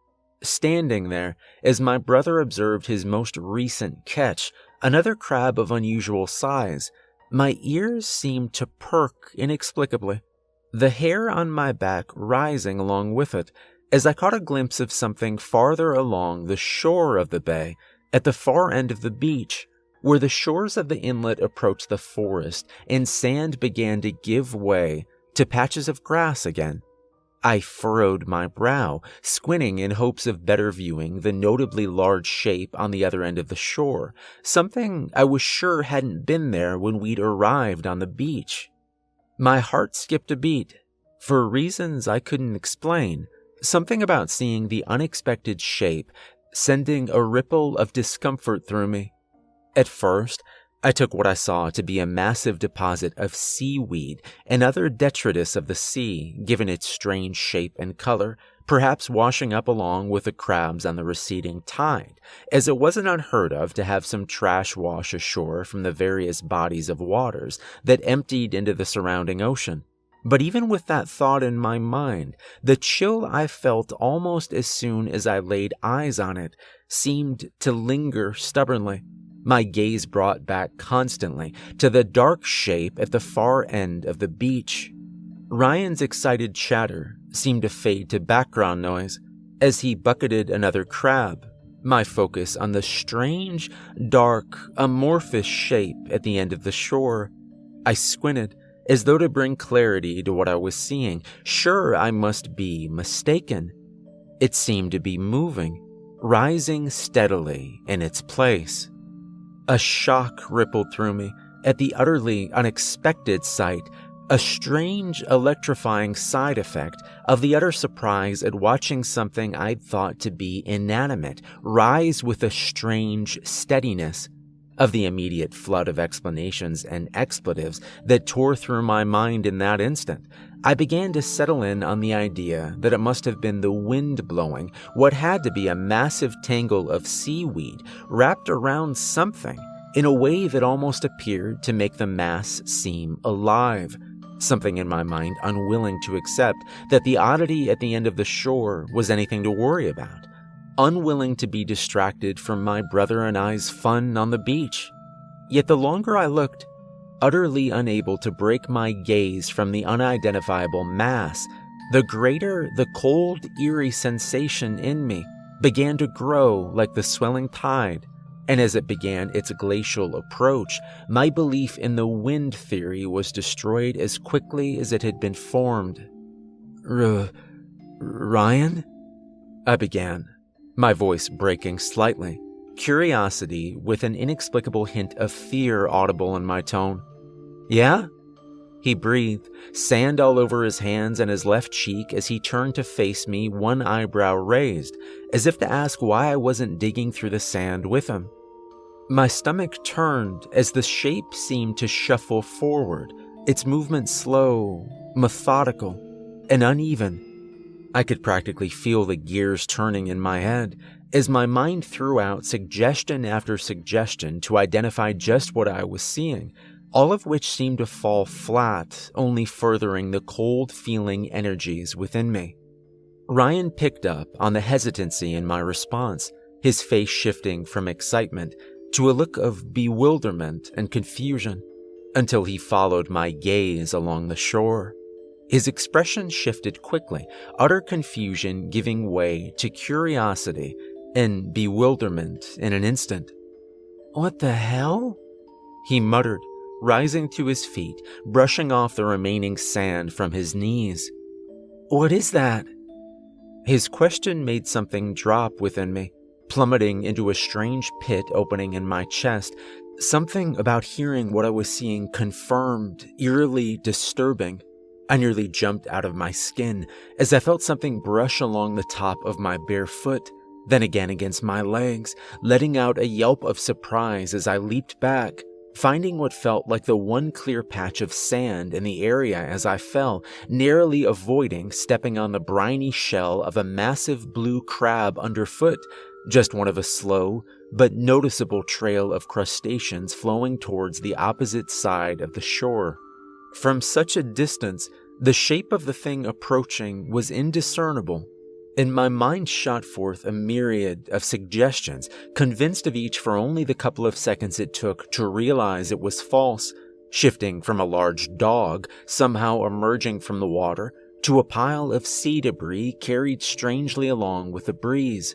Standing there, as my brother observed his most recent catch, another crab of unusual size, my ears seemed to perk inexplicably, the hair on my back rising along with it, as I caught a glimpse of something farther along the shore of the bay, at the far end of the beach, where the shores of the inlet approached the forest and sand began to give way to patches of grass again. I furrowed my brow, squinting in hopes of better viewing the notably large shape on the other end of the shore, something I was sure hadn't been there when we'd arrived on the beach. My heart skipped a beat. For reasons I couldn't explain, something about seeing the unexpected shape sending a ripple of discomfort through me. At first, I took what I saw to be a massive deposit of seaweed and other detritus of the sea, given its strange shape and color, perhaps washing up along with the crabs on the receding tide, as it wasn't unheard of to have some trash wash ashore from the various bodies of waters that emptied into the surrounding ocean. But even with that thought in my mind, the chill I felt almost as soon as I laid eyes on it seemed to linger stubbornly. My gaze brought back constantly to the dark shape at the far end of the beach. Ryan's excited chatter seemed to fade to background noise as he bucketed another crab, my focus on the strange, dark, amorphous shape at the end of the shore. I squinted, as though to bring clarity to what I was seeing. Sure, I must be mistaken. It seemed to be moving, rising steadily in its place. A shock rippled through me at the utterly unexpected sight, a strange, electrifying side effect of the utter surprise at watching something I'd thought to be inanimate rise with a strange steadiness. Of the immediate flood of explanations and expletives that tore through my mind in that instant, I began to settle in on the idea that it must have been the wind blowing what had to be a massive tangle of seaweed wrapped around something in a way that almost appeared to make the mass seem alive. Something in my mind unwilling to accept that the oddity at the end of the shore was anything to worry about. Unwilling to be distracted from my brother and I's fun on the beach. Yet the longer I looked, utterly unable to break my gaze from the unidentifiable mass, the greater the cold, eerie sensation in me began to grow like the swelling tide, and as it began its glacial approach, my belief in the wind theory was destroyed as quickly as it had been formed. Ryan? I began, my voice breaking slightly, curiosity with an inexplicable hint of fear audible in my tone. Yeah? He breathed, sand all over his hands and his left cheek as he turned to face me, one eyebrow raised, as if to ask why I wasn't digging through the sand with him. My stomach turned as the shape seemed to shuffle forward, its movement slow, methodical, and uneven. I could practically feel the gears turning in my head as my mind threw out suggestion after suggestion to identify just what I was seeing, all of which seemed to fall flat, only furthering the cold-feeling energies within me. Ryan picked up on the hesitancy in my response, his face shifting from excitement to a look of bewilderment and confusion, until he followed my gaze along the shore. His expression shifted quickly, utter confusion giving way to curiosity and bewilderment in an instant. "What the hell?" he muttered, rising to his feet, brushing off the remaining sand from his knees. "What is that?" His question made something drop within me, plummeting into a strange pit opening in my chest. Something about hearing what I was seeing confirmed, eerily disturbing. I nearly jumped out of my skin as I felt something brush along the top of my bare foot, then again against my legs, letting out a yelp of surprise as I leaped back, finding what felt like the one clear patch of sand in the area as I fell, narrowly avoiding stepping on the briny shell of a massive blue crab underfoot, just one of a slow but noticeable trail of crustaceans flowing towards the opposite side of the shore. From such a distance, the shape of the thing approaching was indiscernible, and my mind shot forth a myriad of suggestions, convinced of each for only the couple of seconds it took to realize it was false, shifting from a large dog somehow emerging from the water to a pile of sea debris carried strangely along with the breeze.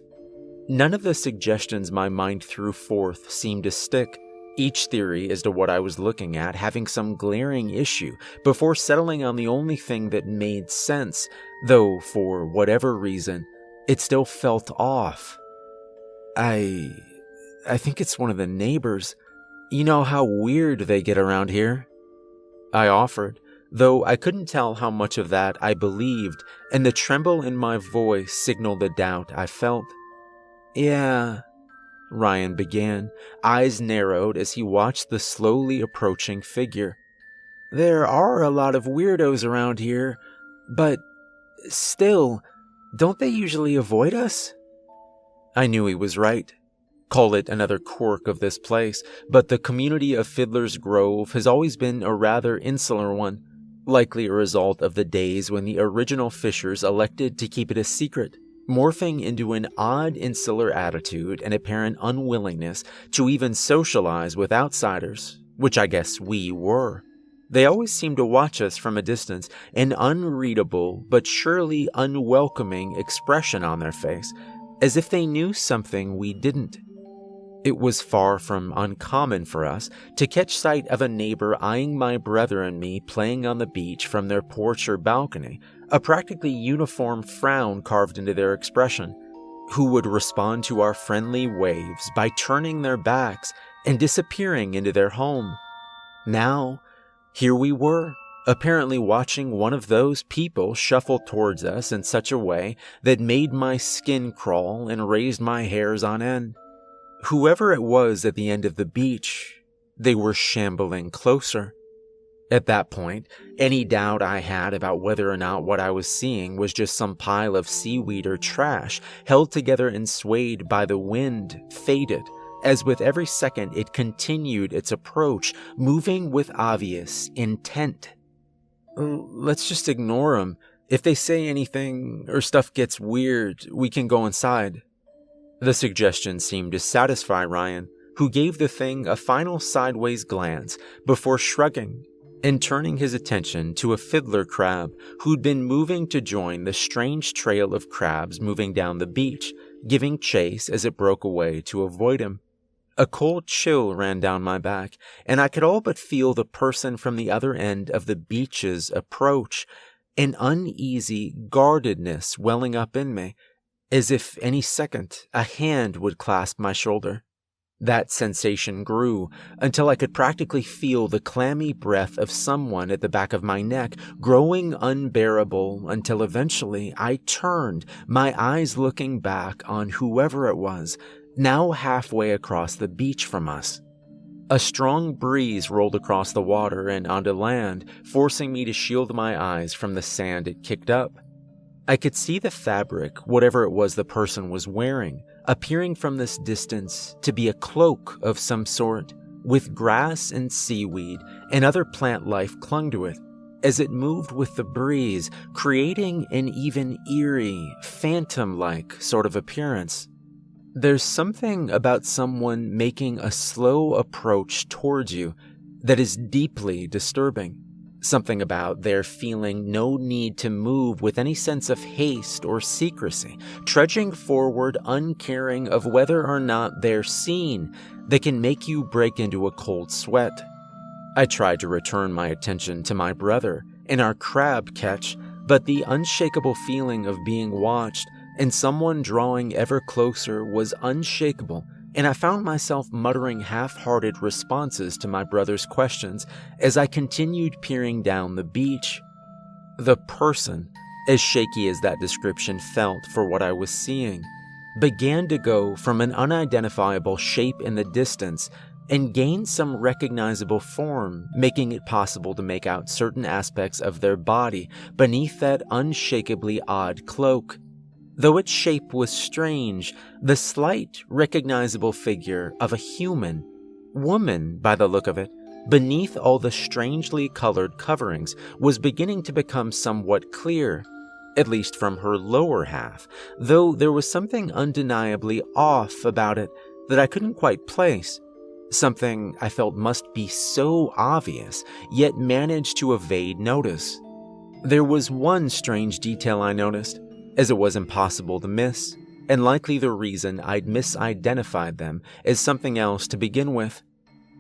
None of the suggestions my mind threw forth seemed to stick, each theory as to what I was looking at having some glaring issue before settling on the only thing that made sense, though for whatever reason, it still felt off. I think it's one of the neighbors. You know how weird they get around here? I offered, though I couldn't tell how much of that I believed, and the tremble in my voice signaled the doubt I felt. Yeah, Ryan began, eyes narrowed as he watched the slowly approaching figure. There are a lot of weirdos around here, but still, don't they usually avoid us? I knew he was right. Call it another quirk of this place, but the community of Fiddler's Grove has always been a rather insular one, likely a result of the days when the original Fishers elected to keep it a secret, morphing into an odd insular attitude and apparent unwillingness to even socialize with outsiders, which I guess we were. They always seemed to watch us from a distance, an unreadable but surely unwelcoming expression on their face, as if they knew something we didn't. It was far from uncommon for us to catch sight of a neighbor eyeing my brother and me playing on the beach from their porch or balcony, a practically uniform frown carved into their expression, who would respond to our friendly waves by turning their backs and disappearing into their home. Now, here we were, apparently watching one of those people shuffle towards us in such a way that made my skin crawl and raised my hairs on end. Whoever it was at the end of the beach, they were shambling closer. At that point, any doubt I had about whether or not what I was seeing was just some pile of seaweed or trash held together and swayed by the wind faded, as with every second it continued its approach, moving with obvious intent. Let's just ignore them. If they say anything or stuff gets weird, we can go inside. The suggestion seemed to satisfy Ryan, who gave the thing a final sideways glance before shrugging and turning his attention to a fiddler crab who'd been moving to join the strange trail of crabs moving down the beach, giving chase as it broke away to avoid him. A cold chill ran down my back, and I could all but feel the person from the other end of the beach's approach, an uneasy guardedness welling up in me, as if any second a hand would clasp my shoulder. That sensation grew until I could practically feel the clammy breath of someone at the back of my neck, growing unbearable until eventually I turned, my eyes looking back on whoever it was, now halfway across the beach from us. A strong breeze rolled across the water and onto land, forcing me to shield my eyes from the sand it kicked up. I could see the fabric, whatever it was the person was wearing, appearing from this distance to be a cloak of some sort, with grass and seaweed and other plant life clung to it, as it moved with the breeze, creating an even eerie, phantom-like sort of appearance. There's something about someone making a slow approach towards you that is deeply disturbing. Something about their feeling no need to move with any sense of haste or secrecy, trudging forward uncaring of whether or not they're seen, that can make you break into a cold sweat. I tried to return my attention to my brother and our crab catch, but the unshakable feeling of being watched and someone drawing ever closer was unshakable, and I found myself muttering half-hearted responses to my brother's questions as I continued peering down the beach. The person, as shaky as that description felt for what I was seeing, began to go from an unidentifiable shape in the distance and gain some recognizable form, making it possible to make out certain aspects of their body beneath that unshakably odd cloak. Though its shape was strange, the slight, recognizable figure of a human, woman by the look of it, beneath all the strangely colored coverings, was beginning to become somewhat clear. at least from her lower half, though there was something undeniably off about it that I couldn't quite place. Something I felt must be so obvious, yet managed to evade notice. There was one strange detail I noticed, as it was impossible to miss, and likely the reason I'd misidentified them as something else to begin with.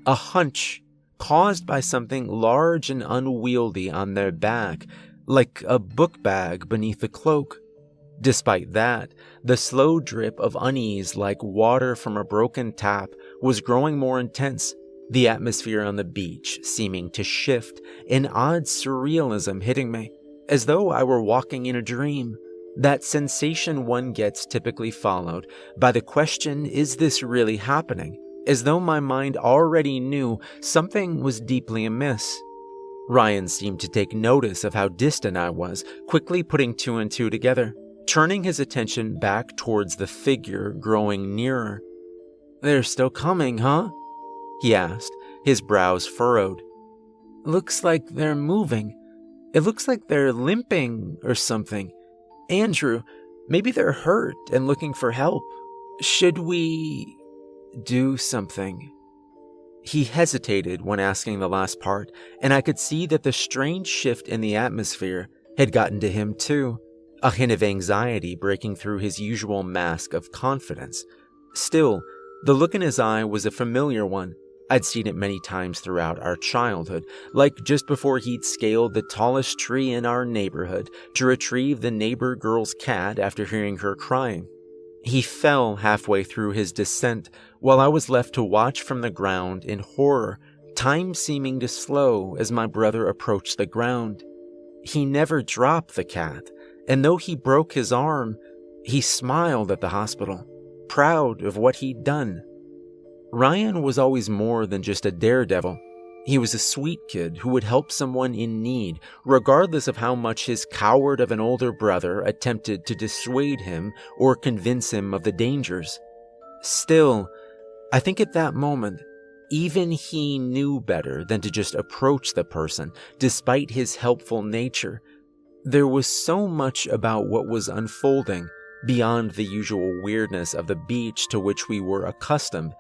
A hunch caused by something large and unwieldy on their back, like a book bag beneath the cloak. Despite that, the slow drip of unease like water from a broken tap was growing more intense, the atmosphere on the beach seeming to shift, an odd surrealism hitting me, as though I were walking in a dream. That sensation one gets typically followed by the question, is this really happening? As though my mind already knew something was deeply amiss. Ryan seemed to take notice of how distant I was, quickly putting two and two together, turning his attention back towards the figure growing nearer. "They're still coming, huh?" he asked, his brows furrowed. "Looks like they're moving. It looks like they're limping or something. Andrew, maybe they're hurt and looking for help. Should we do something?" He hesitated when asking the last part, and I could see that the strange shift in the atmosphere had gotten to him too, a hint of anxiety breaking through his usual mask of confidence. Still, the look in his eye was a familiar one. I'd seen it many times throughout our childhood, like just before he'd scaled the tallest tree in our neighborhood to retrieve the neighbor girl's cat after hearing her crying. He fell halfway through his descent, while I was left to watch from the ground in horror, time seeming to slow as my brother approached the ground. He never dropped the cat, and though he broke his arm, he smiled at the hospital, proud of what he'd done. Ryan was always more than just a daredevil. He was a sweet kid who would help someone in need, regardless of how much his coward of an older brother attempted to dissuade him or convince him of the dangers. Still, I think at that moment, even he knew better than to just approach the person, despite his helpful nature. There was so much about what was unfolding, beyond the usual weirdness of the beach to which we were accustomed,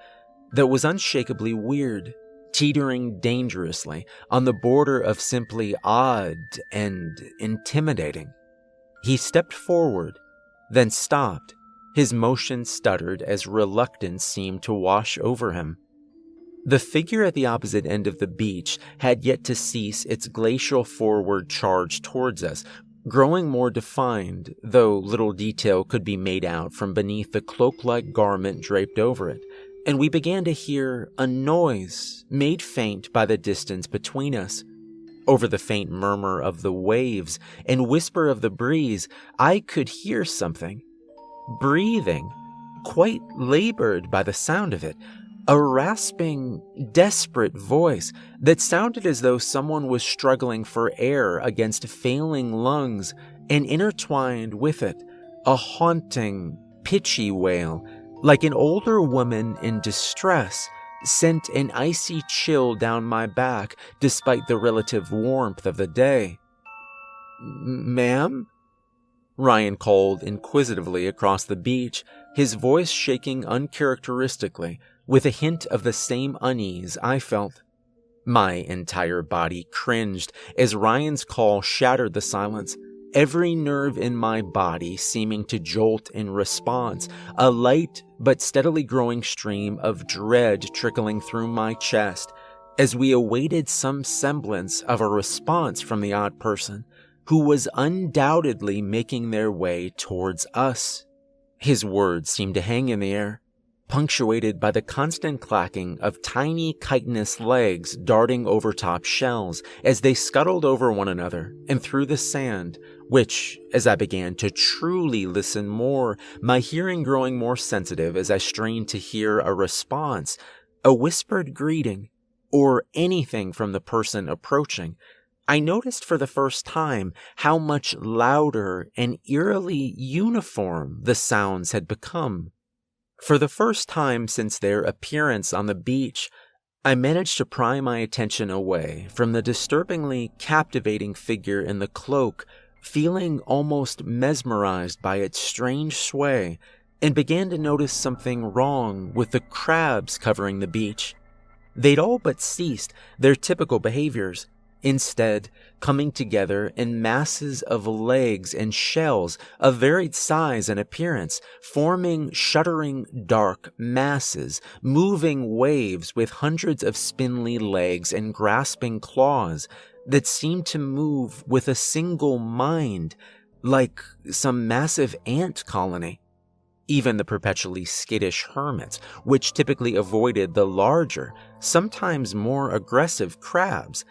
that was unshakably weird, teetering dangerously on the border of simply odd and intimidating. He stepped forward, then stopped. His motion stuttered as reluctance seemed to wash over him. The figure at the opposite end of the beach had yet to cease its glacial forward charge towards us, growing more defined, though little detail could be made out from beneath the cloak-like garment draped over it, and we began to hear a noise made faint by the distance between us. Over the faint murmur of the waves and whisper of the breeze, I could hear something. Breathing, quite labored by the sound of it, a rasping, desperate voice that sounded as though someone was struggling for air against failing lungs, and intertwined with it, a haunting, pitchy wail, like an older woman in distress, sent an icy chill down my back despite the relative warmth of the day. "Ma'am?" Ryan called inquisitively across the beach, his voice shaking uncharacteristically, with a hint of the same unease I felt. My entire body cringed as Ryan's call shattered the silence, every nerve in my body seeming to jolt in response, a light but steadily growing stream of dread trickling through my chest as we awaited some semblance of a response from the odd person who was undoubtedly making their way towards us. His words seemed to hang in the air, punctuated by the constant clacking of tiny chitinous legs darting over top shells as they scuttled over one another and through the sand, which, as I began to truly listen more, my hearing growing more sensitive as I strained to hear a response, a whispered greeting, or anything from the person approaching, I noticed for the first time how much louder and eerily uniform the sounds had become. For the first time since their appearance on the beach, I managed to pry my attention away from the disturbingly captivating figure in the cloak feeling almost mesmerized by its strange sway, and began to notice something wrong with the crabs covering the beach. They'd all but ceased their typical behaviors, instead coming together in masses of legs and shells of varied size and appearance, forming shuddering dark masses, moving waves with hundreds of spindly legs and grasping claws that seemed to move with a single mind, like some massive ant colony. Even the perpetually skittish hermits, which typically avoided the larger, sometimes more aggressive crabs,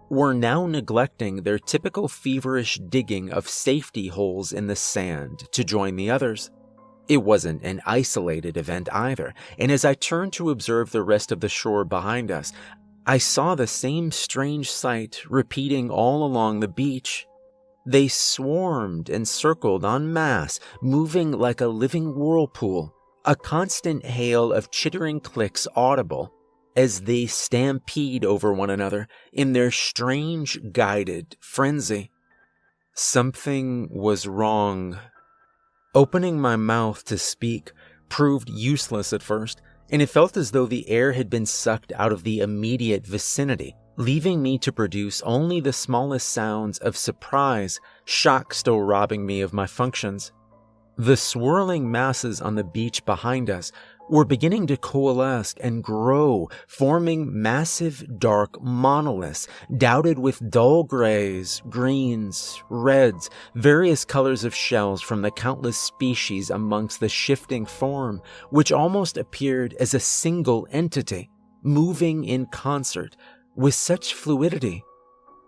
were now neglecting their typical feverish digging of safety holes in the sand to join the others. It wasn't an isolated event either, and as I turned to observe the rest of the shore behind us, I saw the same strange sight repeating all along the beach. They swarmed and circled en masse, moving like a living whirlpool, a constant hail of chittering clicks audible as they stampede over one another in their strange guided frenzy. Something was wrong. Opening my mouth to speak proved useless at first, and it felt as though the air had been sucked out of the immediate vicinity, leaving me to produce only the smallest sounds of surprise, shock still robbing me of my functions. The swirling masses on the beach behind us were beginning to coalesce and grow, forming massive dark monoliths, dotted with dull grays, greens, reds, various colors of shells from the countless species amongst the shifting form, which almost appeared as a single entity, moving in concert with such fluidity.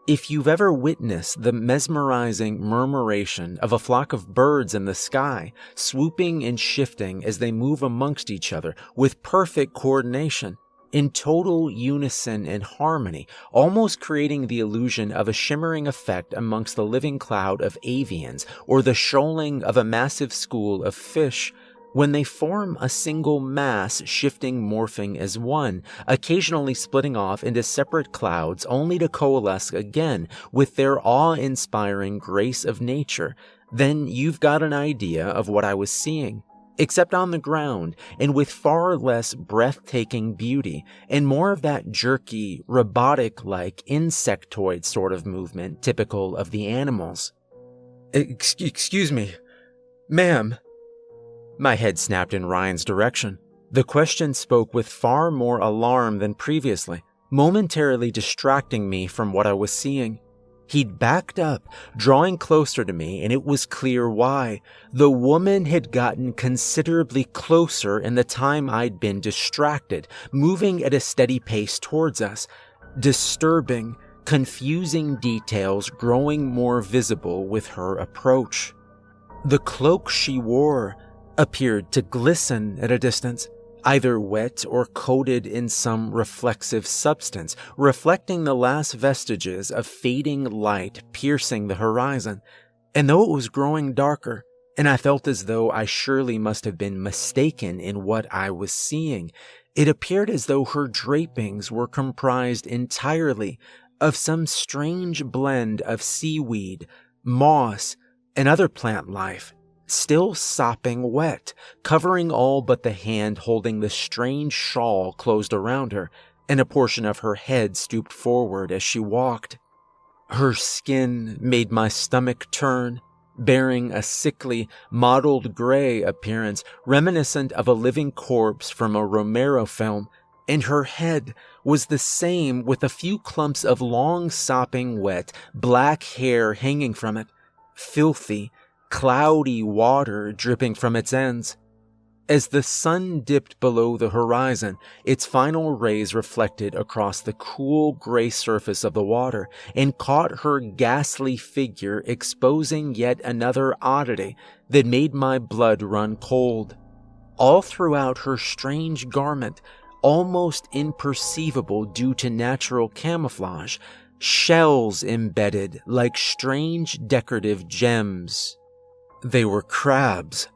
If you've ever witnessed the mesmerizing murmuration of a flock of birds in the sky, swooping and shifting as they move amongst each other with perfect coordination, in total unison and harmony, almost creating the illusion of a shimmering effect amongst the living cloud of avians, or the shoaling of a massive school of fish, when they form a single mass, shifting, morphing as one, occasionally splitting off into separate clouds only to coalesce again with their awe-inspiring grace of nature, then you've got an idea of what I was seeing, except on the ground and with far less breathtaking beauty and more of that jerky, robotic-like insectoid sort of movement typical of the animals. Excuse me, ma'am. My head snapped in Ryan's direction. The question spoke with far more alarm than previously, momentarily distracting me from what I was seeing. He'd backed up, drawing closer to me, and it was clear why. The woman had gotten considerably closer in the time I'd been distracted, moving at a steady pace towards us. Disturbing, confusing details growing more visible with her approach. The cloak she wore appeared to glisten at a distance, either wet or coated in some reflexive substance, reflecting the last vestiges of fading light piercing the horizon. And though it was growing darker, and I felt as though I surely must have been mistaken in what I was seeing, it appeared as though her drapings were comprised entirely of some strange blend of seaweed, moss, and other plant life, still sopping wet, covering all but the hand holding the strange shawl closed around her, and a portion of her head stooped forward as she walked. Her skin made my stomach turn, bearing a sickly, mottled gray appearance reminiscent of a living corpse from a Romero film, and her head was the same with a few clumps of long sopping wet, black hair hanging from it, filthy, cloudy water dripping from its ends. As the sun dipped below the horizon, its final rays reflected across the cool gray surface of the water and caught her ghastly figure, exposing yet another oddity that made my blood run cold. All throughout her strange garment, almost imperceivable due to natural camouflage, shells embedded like strange decorative gems. They were crabs.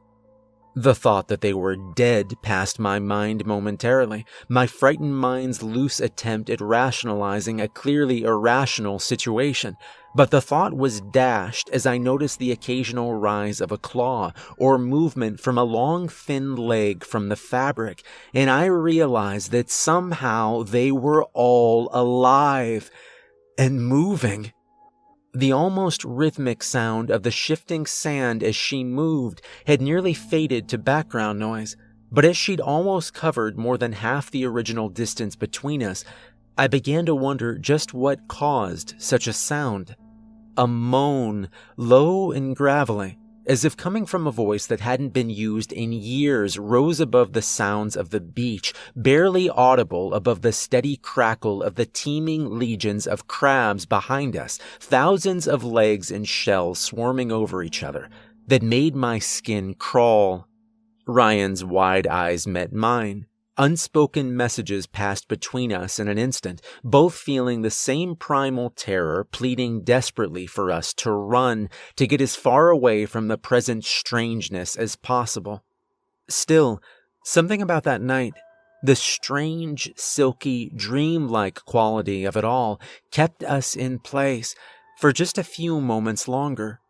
The thought that they were dead passed my mind momentarily, my frightened mind's loose attempt at rationalizing a clearly irrational situation. But the thought was dashed as I noticed the occasional rise of a claw or movement from a long thin leg from the fabric, and I realized that somehow they were all alive and moving. The almost rhythmic sound of the shifting sand as she moved had nearly faded to background noise, but as she'd almost covered more than half the original distance between us, I began to wonder just what caused such a sound. A moan, low and gravelly, as if coming from a voice that hadn't been used in years, rose above the sounds of the beach, barely audible above the steady crackle of the teeming legions of crabs behind us, thousands of legs and shells swarming over each other, that made my skin crawl. Ryan's wide eyes met mine. Unspoken messages passed between us in an instant, both feeling the same primal terror, pleading desperately for us to run, to get as far away from the present strangeness as possible. Still, something about that night, the strange, silky, dreamlike quality of it all, kept us in place for just a few moments longer.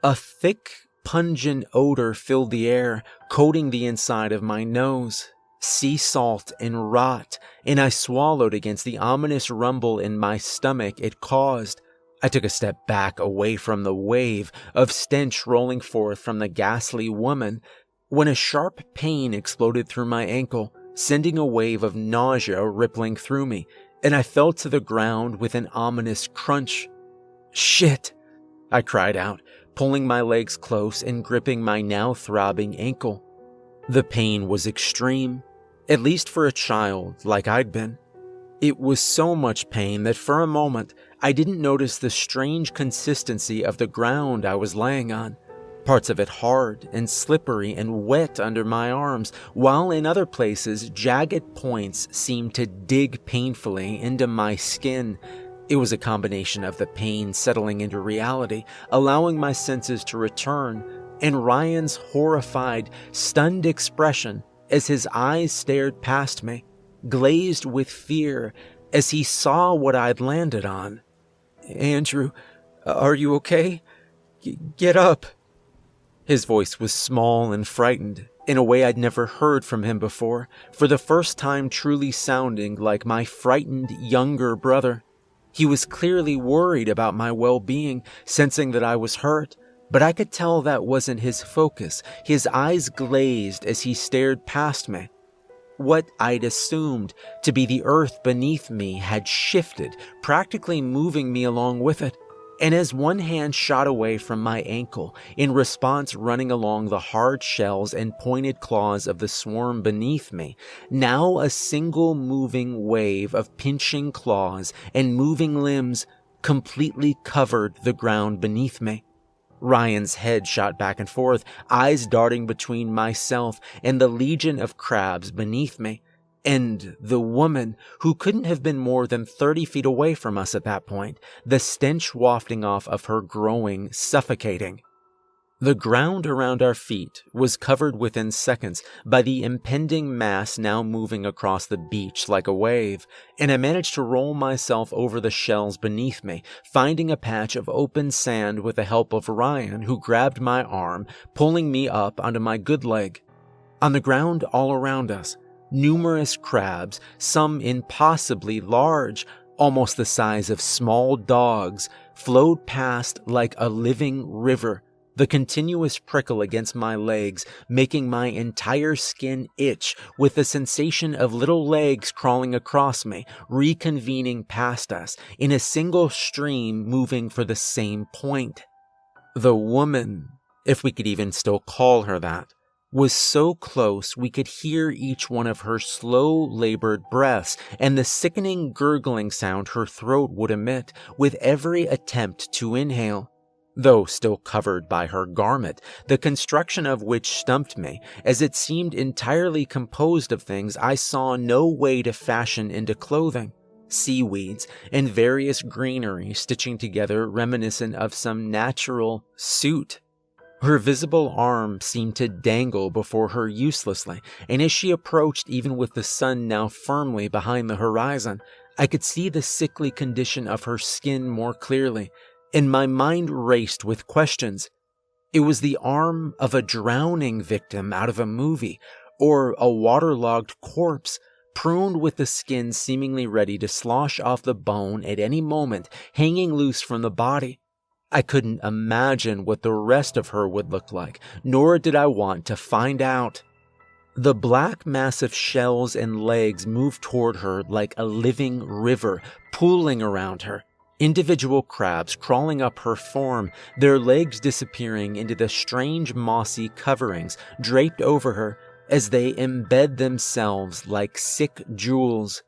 A thick, pungent odor filled the air, coating the inside of my nose. Sea salt and rot, and I swallowed against the ominous rumble in my stomach it caused. I took a step back away from the wave of stench rolling forth from the ghastly woman, when a sharp pain exploded through my ankle, sending a wave of nausea rippling through me, and I fell to the ground with an ominous crunch. "Shit!" I cried out, pulling my legs close and gripping my now throbbing ankle. The pain was extreme, at least for a child like I'd been. It was so much pain that for a moment I didn't notice the strange consistency of the ground I was laying on. Parts of it hard and slippery and wet under my arms, while in other places jagged points seemed to dig painfully into my skin. It was a combination of the pain settling into reality, allowing my senses to return, and Ryan's horrified, stunned expression as his eyes stared past me, glazed with fear as he saw what I'd landed on. "Andrew, are you okay? Get up." His voice was small and frightened, in a way I'd never heard from him before, for the first time truly sounding like my frightened younger brother. He was clearly worried about my well-being, sensing that I was hurt, but I could tell that wasn't his focus. His eyes glazed as he stared past me. What I'd assumed to be the earth beneath me had shifted, practically moving me along with it. And as one hand shot away from my ankle, in response running along the hard shells and pointed claws of the swarm beneath me, now a single moving wave of pinching claws and moving limbs completely covered the ground beneath me. Ryan's head shot back and forth, eyes darting between myself and the legion of crabs beneath me, and the woman, who couldn't have been more than 30 feet away from us at that point, the stench wafting off of her growing, suffocating. The ground around our feet was covered within seconds by the impending mass now moving across the beach like a wave, and I managed to roll myself over the shells beneath me, finding a patch of open sand with the help of Ryan, who grabbed my arm, pulling me up onto my good leg. On the ground all around us, numerous crabs, some impossibly large, almost the size of small dogs, flowed past like a living river, the continuous prickle against my legs making my entire skin itch with the sensation of little legs crawling across me, reconvening past us in a single stream moving for the same point. The woman, if we could even still call her that, was so close we could hear each one of her slow, labored breaths and the sickening gurgling sound her throat would emit with every attempt to inhale. Though still covered by her garment, the construction of which stumped me, as it seemed entirely composed of things I saw no way to fashion into clothing. Seaweeds and various greenery stitching together reminiscent of some natural suit. Her visible arm seemed to dangle before her uselessly, and as she approached, even with the sun now firmly behind the horizon, I could see the sickly condition of her skin more clearly, and my mind raced with questions. It was the arm of a drowning victim out of a movie, or a waterlogged corpse, pruned with the skin seemingly ready to slosh off the bone at any moment, hanging loose from the body. I couldn't imagine what the rest of her would look like, nor did I want to find out. The black mass of shells and legs moved toward her like a living river, pooling around her. Individual crabs crawling up her form, their legs disappearing into the strange mossy coverings draped over her as they embed themselves like sick jewels.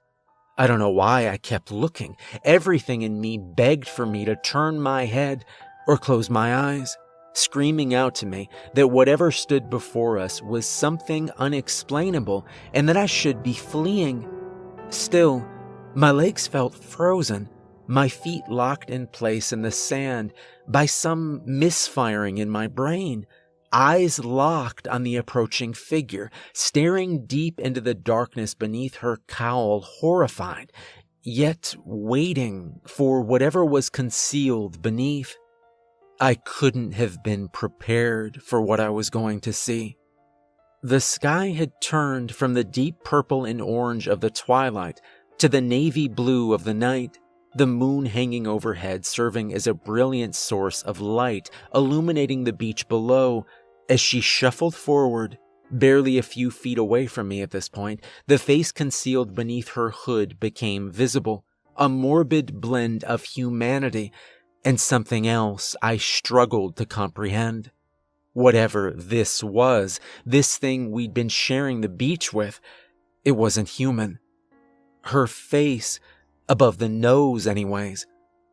I don't know why I kept looking. Everything in me begged for me to turn my head or close my eyes, screaming out to me that whatever stood before us was something unexplainable and that I should be fleeing. Still, my legs felt frozen, my feet locked in place in the sand by some misfiring in my brain, eyes locked on the approaching figure, staring deep into the darkness beneath her cowl, horrified, yet waiting for whatever was concealed beneath. I couldn't have been prepared for what I was going to see. The sky had turned from the deep purple and orange of the twilight to the navy blue of the night, the moon hanging overhead serving as a brilliant source of light, illuminating the beach below. As she shuffled forward, barely a few feet away from me at this point, the face concealed beneath her hood became visible, a morbid blend of humanity and something else I struggled to comprehend. Whatever this was, this thing we'd been sharing the beach with, it wasn't human. Her face, above the nose anyways,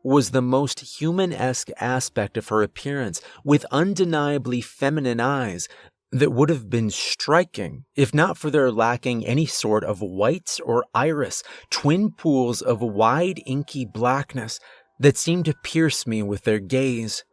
was the most human-esque aspect of her appearance, with undeniably feminine eyes that would have been striking if not for their lacking any sort of whites or iris, twin pools of wide inky blackness that seemed to pierce me with their gaze.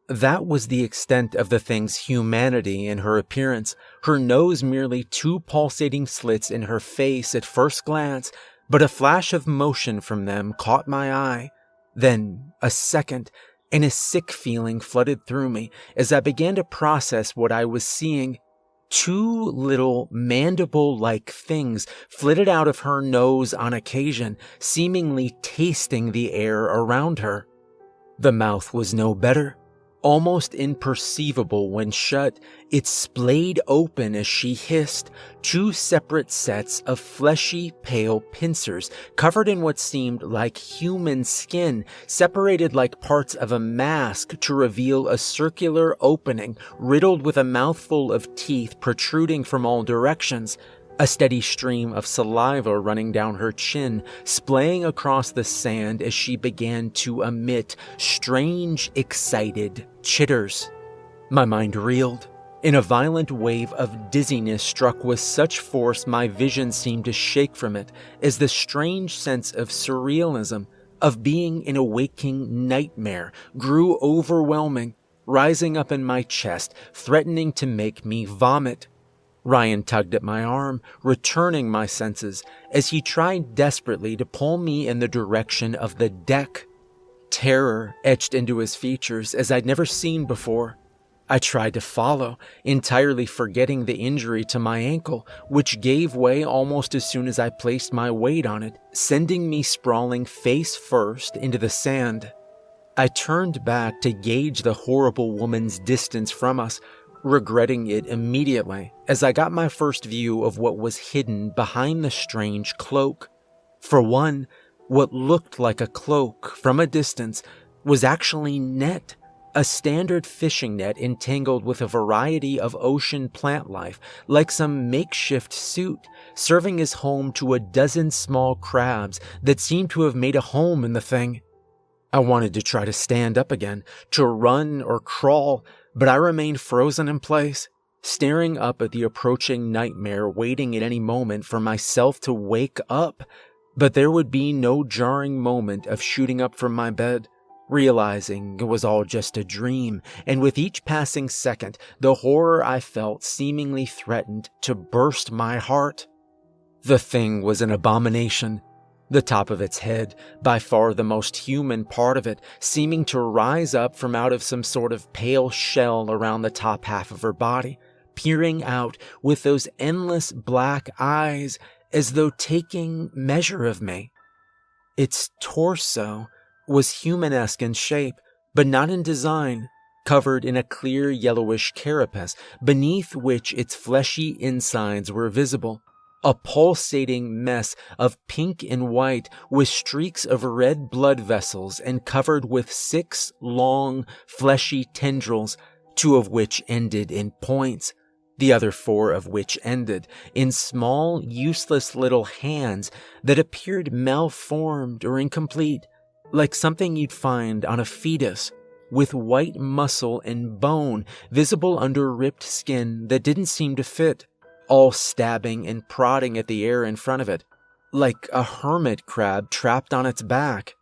That was the extent of the thing's humanity in her appearance, her nose merely two pulsating slits in her face at first glance, but a flash of motion from them caught my eye. Then a second, and a sick feeling flooded through me as I began to process what I was seeing. Two little mandible-like things flitted out of her nose on occasion, seemingly tasting the air around her. The mouth was no better. Almost imperceivable when shut, it splayed open as she hissed, two separate sets of fleshy, pale pincers covered in what seemed like human skin, separated like parts of a mask to reveal a circular opening riddled with a mouthful of teeth protruding from all directions. A steady stream of saliva running down her chin, splaying across the sand as she began to emit strange, excited chitters. My mind reeled, and a violent wave of dizziness struck with such force my vision seemed to shake from it, as the strange sense of surrealism, of being in a waking nightmare, grew overwhelming, rising up in my chest, threatening to make me vomit. Ryan tugged at my arm, returning my senses, as he tried desperately to pull me in the direction of the deck. Terror etched into his features as I'd never seen before. I tried to follow, entirely forgetting the injury to my ankle, which gave way almost as soon as I placed my weight on it, sending me sprawling face first into the sand. I turned back to gauge the horrible woman's distance from us, regretting it immediately as I got my first view of what was hidden behind the strange cloak. For one, what looked like a cloak from a distance was actually net, a standard fishing net entangled with a variety of ocean plant life, like some makeshift suit, serving as home to a dozen small crabs that seemed to have made a home in the thing. I wanted to try to stand up again, to run or crawl, but I remained frozen in place, staring up at the approaching nightmare, waiting at any moment for myself to wake up. But there would be no jarring moment of shooting up from my bed, realizing it was all just a dream, and with each passing second, the horror I felt seemingly threatened to burst my heart. The thing was an abomination. The top of its head, by far the most human part of it, seeming to rise up from out of some sort of pale shell around the top half of her body, peering out with those endless black eyes as though taking measure of me. Its torso was humanesque in shape, but not in design, covered in a clear yellowish carapace, beneath which its fleshy insides were visible. A pulsating mess of pink and white with streaks of red blood vessels and covered with 6 long, fleshy tendrils, 2 of which ended in points, the other 4 of which ended in small, useless little hands that appeared malformed or incomplete, like something you'd find on a fetus, with white muscle and bone visible under ripped skin that didn't seem to fit, all stabbing and prodding at the air in front of it, like a hermit crab trapped on its back.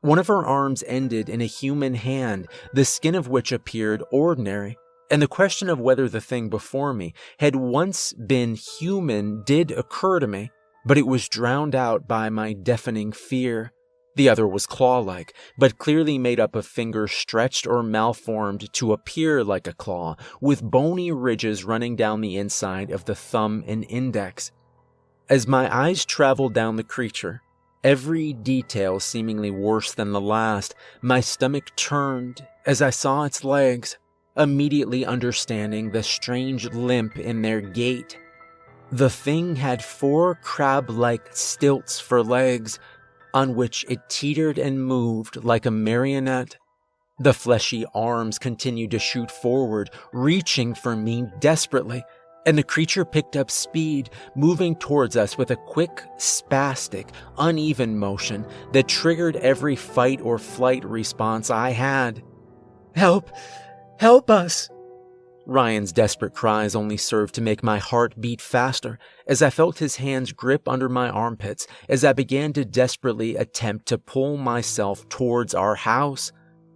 One of her arms ended in a human hand, the skin of which appeared ordinary, and the question of whether the thing before me had once been human did occur to me, but it was drowned out by my deafening fear. The other was claw-like, but clearly made up of fingers stretched or malformed to appear like a claw, with bony ridges running down the inside of the thumb and index. As my eyes traveled down the creature, every detail seemingly worse than the last, my stomach turned as I saw its legs, immediately understanding the strange limp in their gait. The thing had 4 crab-like stilts for legs, on which it teetered and moved like a marionette. The fleshy arms continued to shoot forward, reaching for me desperately, and the creature picked up speed, moving towards us with a quick, spastic, uneven motion that triggered every fight or flight response I had. "Help! Help us!" Ryan's desperate cries only served to make my heart beat faster as I felt his hands grip under my armpits as I began to desperately attempt to pull myself towards our house.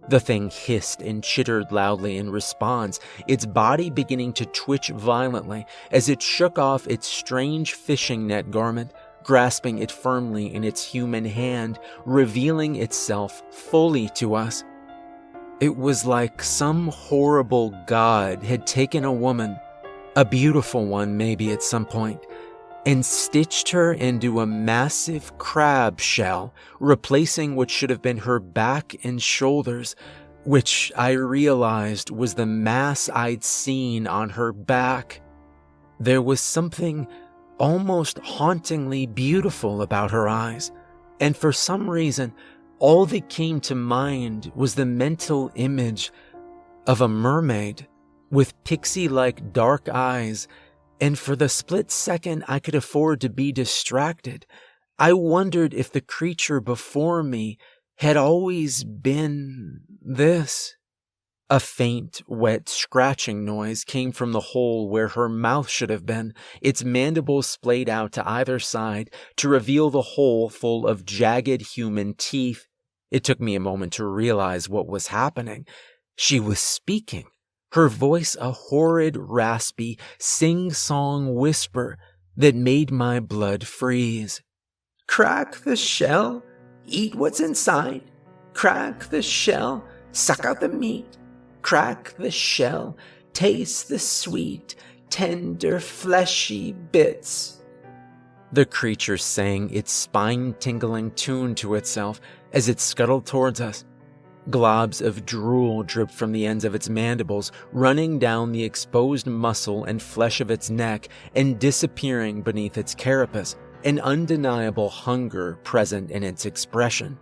The thing hissed and chittered loudly in response, its body beginning to twitch violently as it shook off its strange fishing net garment, grasping it firmly in its human hand, revealing itself fully to us. It was like some horrible god had taken a woman, a beautiful one maybe at some point, and stitched her into a massive crab shell, replacing what should have been her back and shoulders, which I realized was the mass I'd seen on her back. There was something almost hauntingly beautiful about her eyes, and for some reason, all that came to mind was the mental image of a mermaid with pixie-like dark eyes, and for the split second I could afford to be distracted, I wondered if the creature before me had always been this. A faint, wet scratching noise came from the hole where her mouth should have been, its mandibles splayed out to either side to reveal the hole full of jagged human teeth. It took me a moment to realize what was happening. She was speaking, her voice a horrid, raspy, sing-song whisper that made my blood freeze. "Crack the shell, eat what's inside. Crack the shell, suck out the meat. Crack the shell, taste the sweet, tender, fleshy bits." The creature sang its spine-tingling tune to itself as it scuttled towards us. Globs of drool dripped from the ends of its mandibles, running down the exposed muscle and flesh of its neck and disappearing beneath its carapace, an undeniable hunger present in its expression.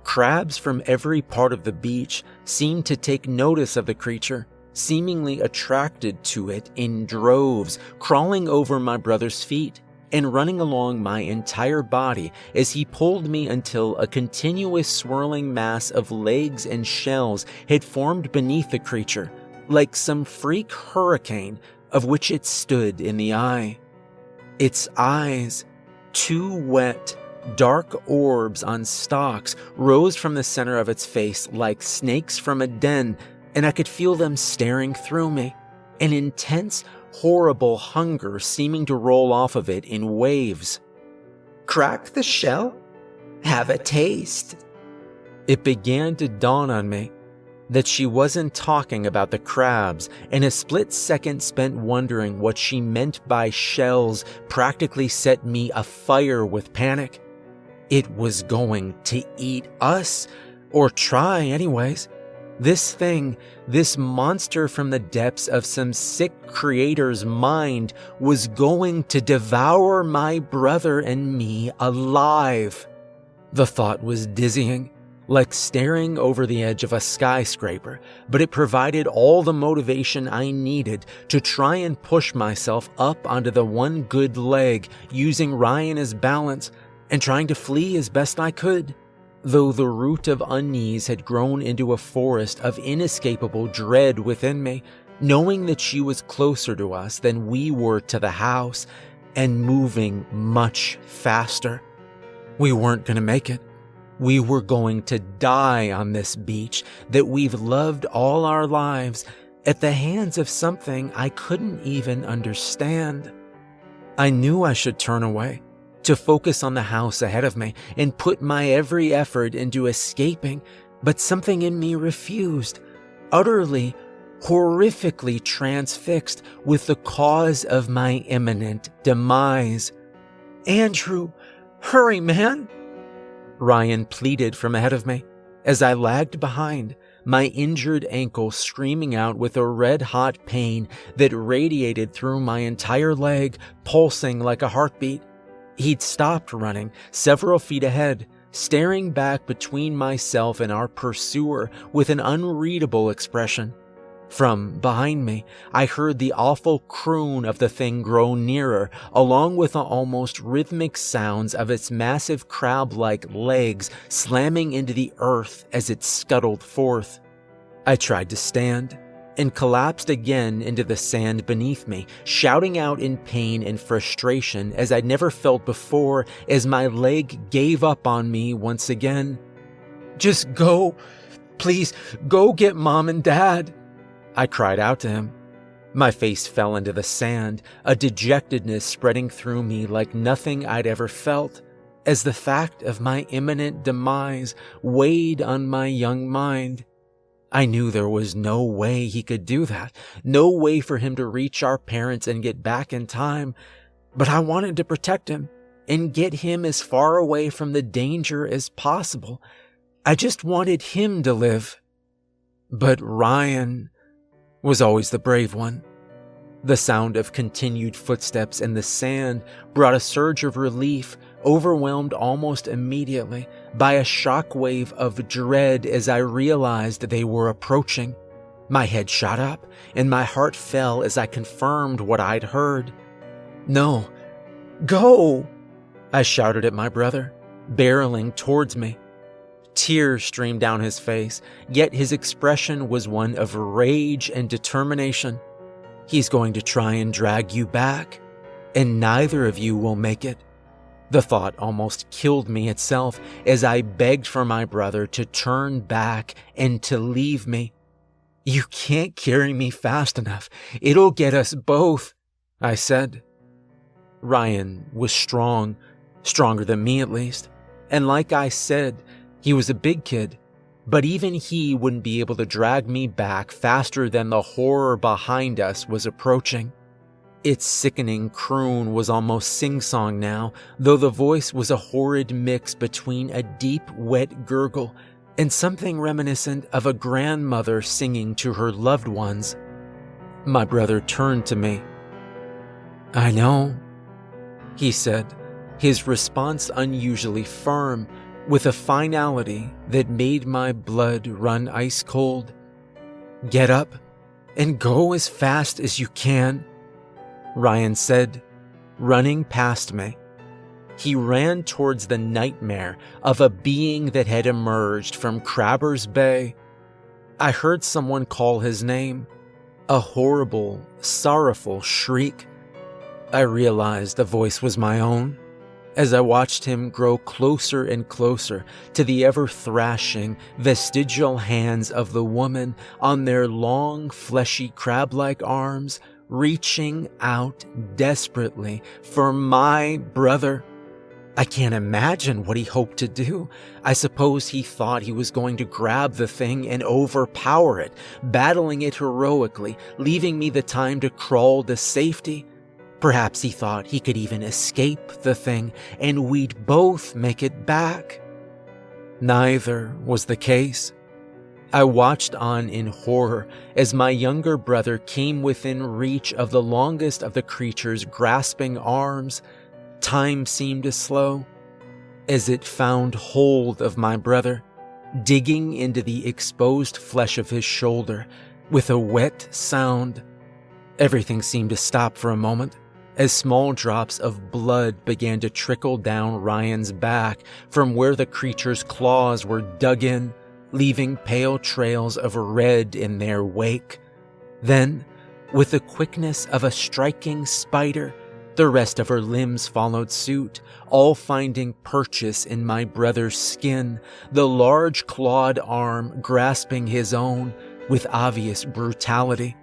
Crabs from every part of the beach seemed to take notice of the creature, seemingly attracted to it in droves, crawling over my brother's feet and running along my entire body as he pulled me until a continuous swirling mass of legs and shells had formed beneath the creature, like some freak hurricane of which it stood in the eye. Its eyes, 2 wet, dark orbs on stalks, rose from the center of its face like snakes from a den, and I could feel them staring through me, an intense, horrible hunger seeming to roll off of it in waves. "Crack the shell, Have a taste." It began to dawn on me that she wasn't talking about the crabs, and a split second spent wondering what she meant by shells practically set me afire with panic. It was going to eat us, or try anyways. This thing, this monster from the depths of some sick creator's mind, was going to devour my brother and me alive. The thought was dizzying, like staring over the edge of a skyscraper, but it provided all the motivation I needed to try and push myself up onto the one good leg, using Ryan as balance and trying to flee as best I could. Though the root of unease had grown into a forest of inescapable dread within me, knowing that she was closer to us than we were to the house and moving much faster. We weren't going to make it. We were going to die on this beach that we've loved all our lives at the hands of something I couldn't even understand. I knew I should turn away, to focus on the house ahead of me and put my every effort into escaping, but something in me refused, utterly, horrifically transfixed with the cause of my imminent demise. "Andrew, hurry, man!" Ryan pleaded from ahead of me as I lagged behind, my injured ankle screaming out with a red-hot pain that radiated through my entire leg, pulsing like a heartbeat. He'd stopped running several feet ahead, staring back between myself and our pursuer with an unreadable expression. From behind me, I heard the awful croon of the thing grow nearer, along with the almost rhythmic sounds of its massive crab-like legs slamming into the earth as it scuttled forth. I tried to stand and collapsed again into the sand beneath me, shouting out in pain and frustration as I'd never felt before as my leg gave up on me once again. "Just go. Please, go get Mom and Dad," I cried out to him. My face fell into the sand, a dejectedness spreading through me like nothing I'd ever felt, as the fact of my imminent demise weighed on my young mind. I knew there was no way he could do that, no way for him to reach our parents and get back in time, but I wanted to protect him and get him as far away from the danger as possible. I just wanted him to live. But Ryan was always the brave one. The sound of continued footsteps in the sand brought a surge of relief, overwhelmed almost immediately by a shockwave of dread as I realized they were approaching. My head shot up, and my heart fell as I confirmed what I'd heard. "No, go!" I shouted at my brother, barreling towards me. Tears streamed down his face, yet his expression was one of rage and determination. "He's going to try and drag you back, and neither of you will make it." The thought almost killed me itself as I begged for my brother to turn back and to leave me. "You can't carry me fast enough. It'll get us both," I said. Ryan was strong, stronger than me at least, and like I said, he was a big kid, but even he wouldn't be able to drag me back faster than the horror behind us was approaching. Its sickening croon was almost sing-song now, though the voice was a horrid mix between a deep, wet gurgle and something reminiscent of a grandmother singing to her loved ones. My brother turned to me. "I know," he said, his response unusually firm, with a finality that made my blood run ice cold. "Get up and go as fast as you can," Ryan said, running past me. He ran towards the nightmare of a being that had emerged from Crabber's Bay. I heard someone call his name, a horrible, sorrowful shriek. I realized the voice was my own as I watched him grow closer and closer to the ever-thrashing, vestigial hands of the woman on their long, fleshy, crab-like arms, reaching out desperately for my brother. I can't imagine what he hoped to do. I suppose he thought he was going to grab the thing and overpower it, battling it heroically, leaving me the time to crawl to safety. Perhaps he thought he could even escape the thing and we'd both make it back. Neither was the case. I watched on in horror as my younger brother came within reach of the longest of the creature's grasping arms. Time seemed to slow as it found hold of my brother, digging into the exposed flesh of his shoulder with a wet sound. Everything seemed to stop for a moment as small drops of blood began to trickle down Ryan's back from where the creature's claws were dug in, leaving pale trails of red in their wake. Then, with the quickness of a striking spider, the rest of her limbs followed suit, all finding purchase in my brother's skin, the large clawed arm grasping his own with obvious brutality.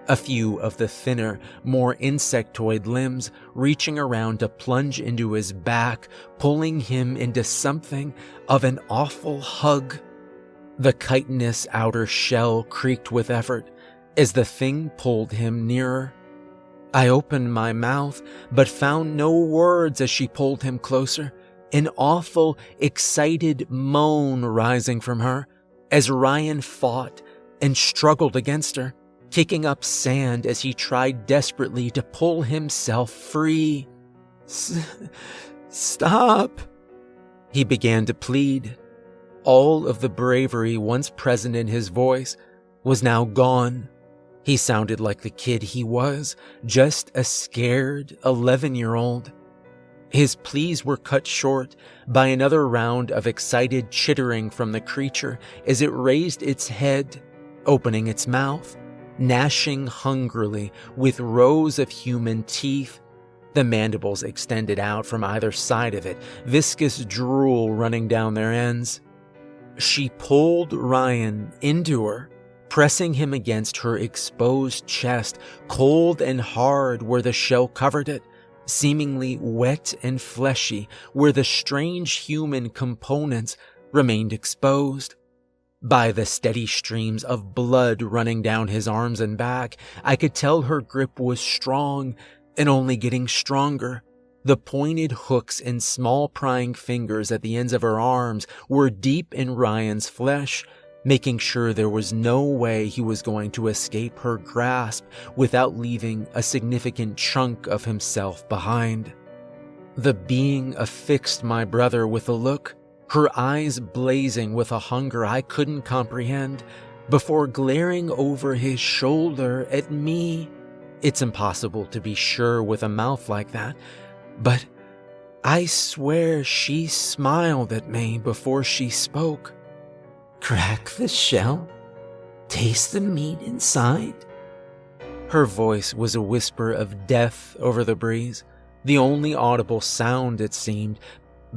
A few of the thinner, more insectoid limbs reaching around to plunge into his back, pulling him into something of an awful hug. The chitinous outer shell creaked with effort as the thing pulled him nearer. I opened my mouth, but found no words as she pulled him closer, an awful, excited moan rising from her as Ryan fought and struggled against her, kicking up sand as he tried desperately to pull himself free. Stop, he began to plead. All of the bravery once present in his voice was now gone. He sounded like the kid he was, just a scared 11-year-old. His pleas were cut short by another round of excited chittering from the creature as it raised its head, opening its mouth, gnashing hungrily with rows of human teeth, the mandibles extended out from either side of it, viscous drool running down their ends. She pulled Ryan into her, pressing him against her exposed chest, cold and hard where the shell covered it, seemingly wet and fleshy where the strange human components remained exposed. By the steady streams of blood running down his arms and back, I could tell her grip was strong and only getting stronger. The pointed hooks and small prying fingers at the ends of her arms were deep in Ryan's flesh, making sure there was no way he was going to escape her grasp without leaving a significant chunk of himself behind. The being affixed my brother with a look, her eyes blazing with a hunger I couldn't comprehend, before glaring over his shoulder at me. It's impossible to be sure with a mouth like that, but I swear she smiled at me before she spoke. Crack the shell, taste the meat inside. Her voice was a whisper of death over the breeze, the only audible sound, it seemed,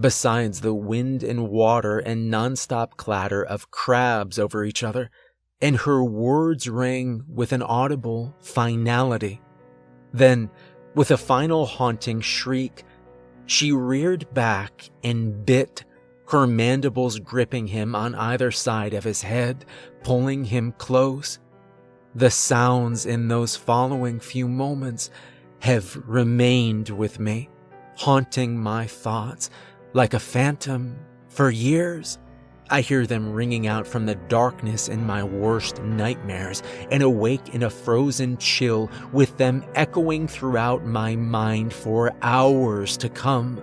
besides the wind and water and nonstop clatter of crabs over each other, and her words rang with an audible finality. Then, with a final haunting shriek, she reared back and bit, her mandibles gripping him on either side of his head, pulling him close. The sounds in those following few moments have remained with me, haunting my thoughts like a phantom for years. I hear them ringing out from the darkness in my worst nightmares and awake in a frozen chill with them echoing throughout my mind for hours to come.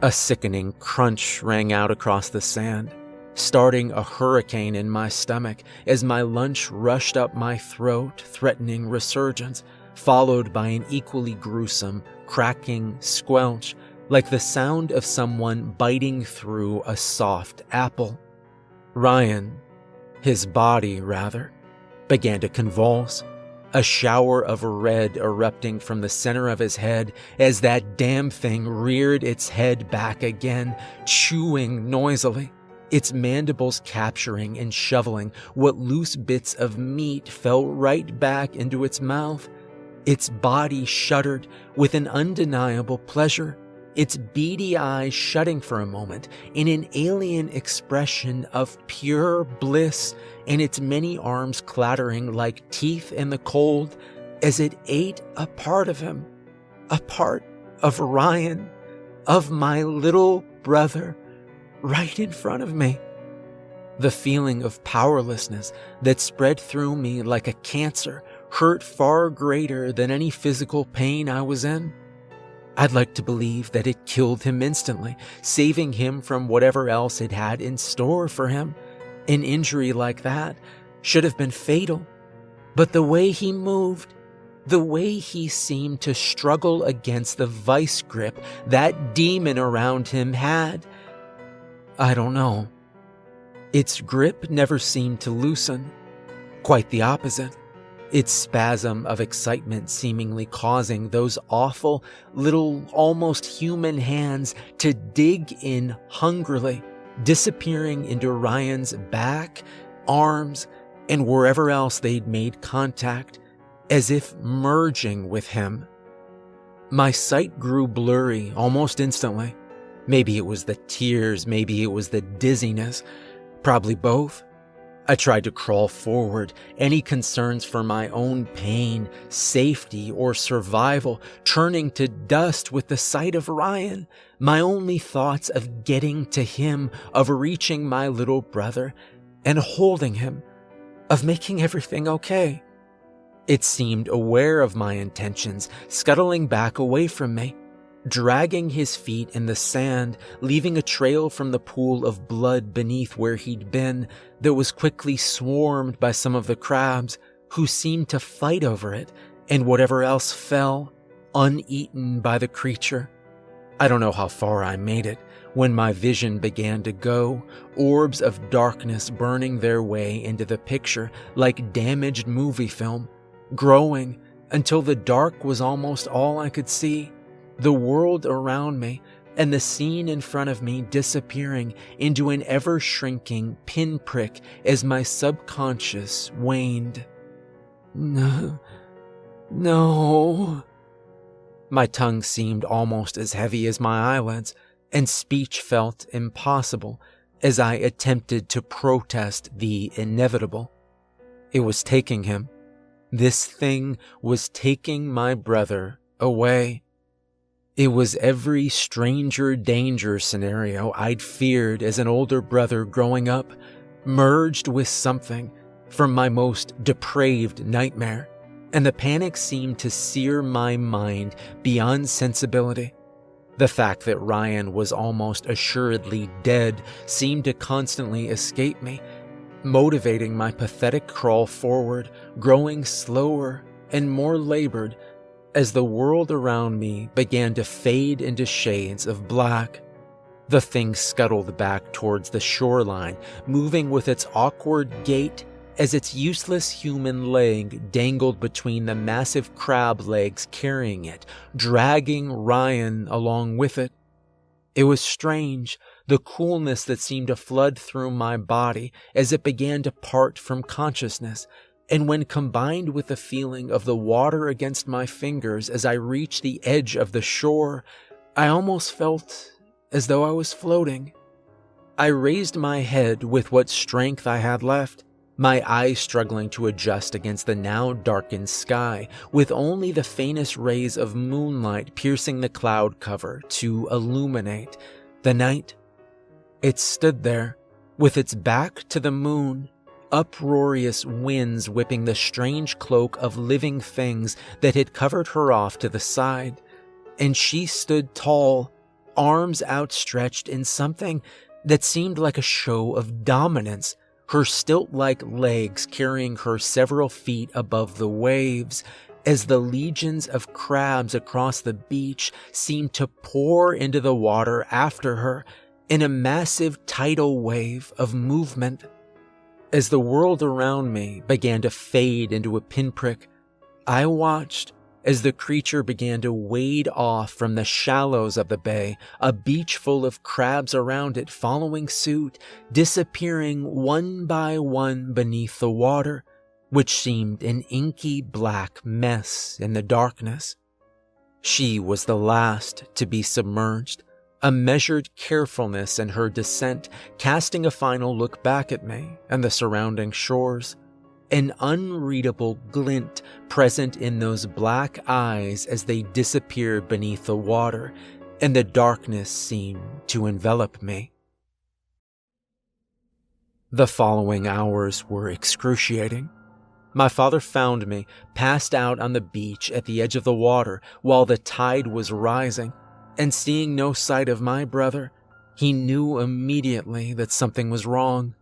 A sickening crunch rang out across the sand, starting a hurricane in my stomach as my lunch rushed up my throat, threatening resurgence, followed by an equally gruesome, cracking squelch like the sound of someone biting through a soft apple. Ryan, his body rather, began to convulse, a shower of red erupting from the center of his head as that damn thing reared its head back again, chewing noisily, its mandibles capturing and shoveling what loose bits of meat fell right back into its mouth. Its body shuddered with an undeniable pleasure, its beady eyes shutting for a moment in an alien expression of pure bliss, and its many arms clattering like teeth in the cold as it ate a part of him, a part of Ryan, of my little brother, right in front of me. The feeling of powerlessness that spread through me like a cancer hurt far greater than any physical pain I was in. I'd like to believe that it killed him instantly, saving him from whatever else it had in store for him. An injury like that should have been fatal. But the way he moved, the way he seemed to struggle against the vice grip that demon around him had, I don't know. Its grip never seemed to loosen. Quite the opposite. Its spasm of excitement seemingly causing those awful little almost human hands to dig in hungrily, disappearing into Ryan's back, arms, and wherever else they'd made contact, as if merging with him. My sight grew blurry almost instantly. Maybe it was the tears, maybe it was the dizziness, probably both. I tried to crawl forward, any concerns for my own pain, safety, or survival turning to dust with the sight of Ryan, my only thoughts of getting to him, of reaching my little brother and holding him, of making everything okay. It seemed aware of my intentions, scuttling back away from me, dragging his feet in the sand, leaving a trail from the pool of blood beneath where he'd been that was quickly swarmed by some of the crabs, who seemed to fight over it and whatever else fell, uneaten by the creature. I don't know how far I made it when my vision began to go, orbs of darkness burning their way into the picture like damaged movie film, growing until the dark was almost all I could see. The world around me and the scene in front of me disappearing into an ever-shrinking pinprick as my subconscious waned. No. My tongue seemed almost as heavy as my eyelids, and speech felt impossible as I attempted to protest the inevitable. It was taking him. This thing was taking my brother away. It was every stranger danger scenario I'd feared as an older brother growing up, merged with something from my most depraved nightmare, and the panic seemed to sear my mind beyond sensibility. The fact that Ryan was almost assuredly dead seemed to constantly escape me, motivating my pathetic crawl forward, growing slower and more labored as the world around me began to fade into shades of black. The thing scuttled back towards the shoreline, moving with its awkward gait as its useless human leg dangled between the massive crab legs carrying it, dragging Ryan along with it. It was strange, the coolness that seemed to flood through my body as it began to part from consciousness, and when combined with the feeling of the water against my fingers as I reached the edge of the shore, I almost felt as though I was floating. I raised my head with what strength I had left, my eyes struggling to adjust against the now darkened sky, with only the faintest rays of moonlight piercing the cloud cover to illuminate the night. It stood there, with its back to the moon, uproarious winds whipping the strange cloak of living things that had covered her off to the side, and she stood tall, arms outstretched in something that seemed like a show of dominance, her stilt-like legs carrying her several feet above the waves, as the legions of crabs across the beach seemed to pour into the water after her in a massive tidal wave of movement. As the world around me began to fade into a pinprick, I watched as the creature began to wade off from the shallows of the bay, a beach full of crabs around it following suit, disappearing one by one beneath the water, which seemed an inky black mess in the darkness. She was the last to be submerged, a measured carefulness in her descent, casting a final look back at me and the surrounding shores, an unreadable glint present in those black eyes as they disappeared beneath the water, and the darkness seemed to envelop me. The following hours were excruciating. My father found me passed out on the beach at the edge of the water while the tide was rising, and seeing no sight of my brother, he knew immediately that something was wrong.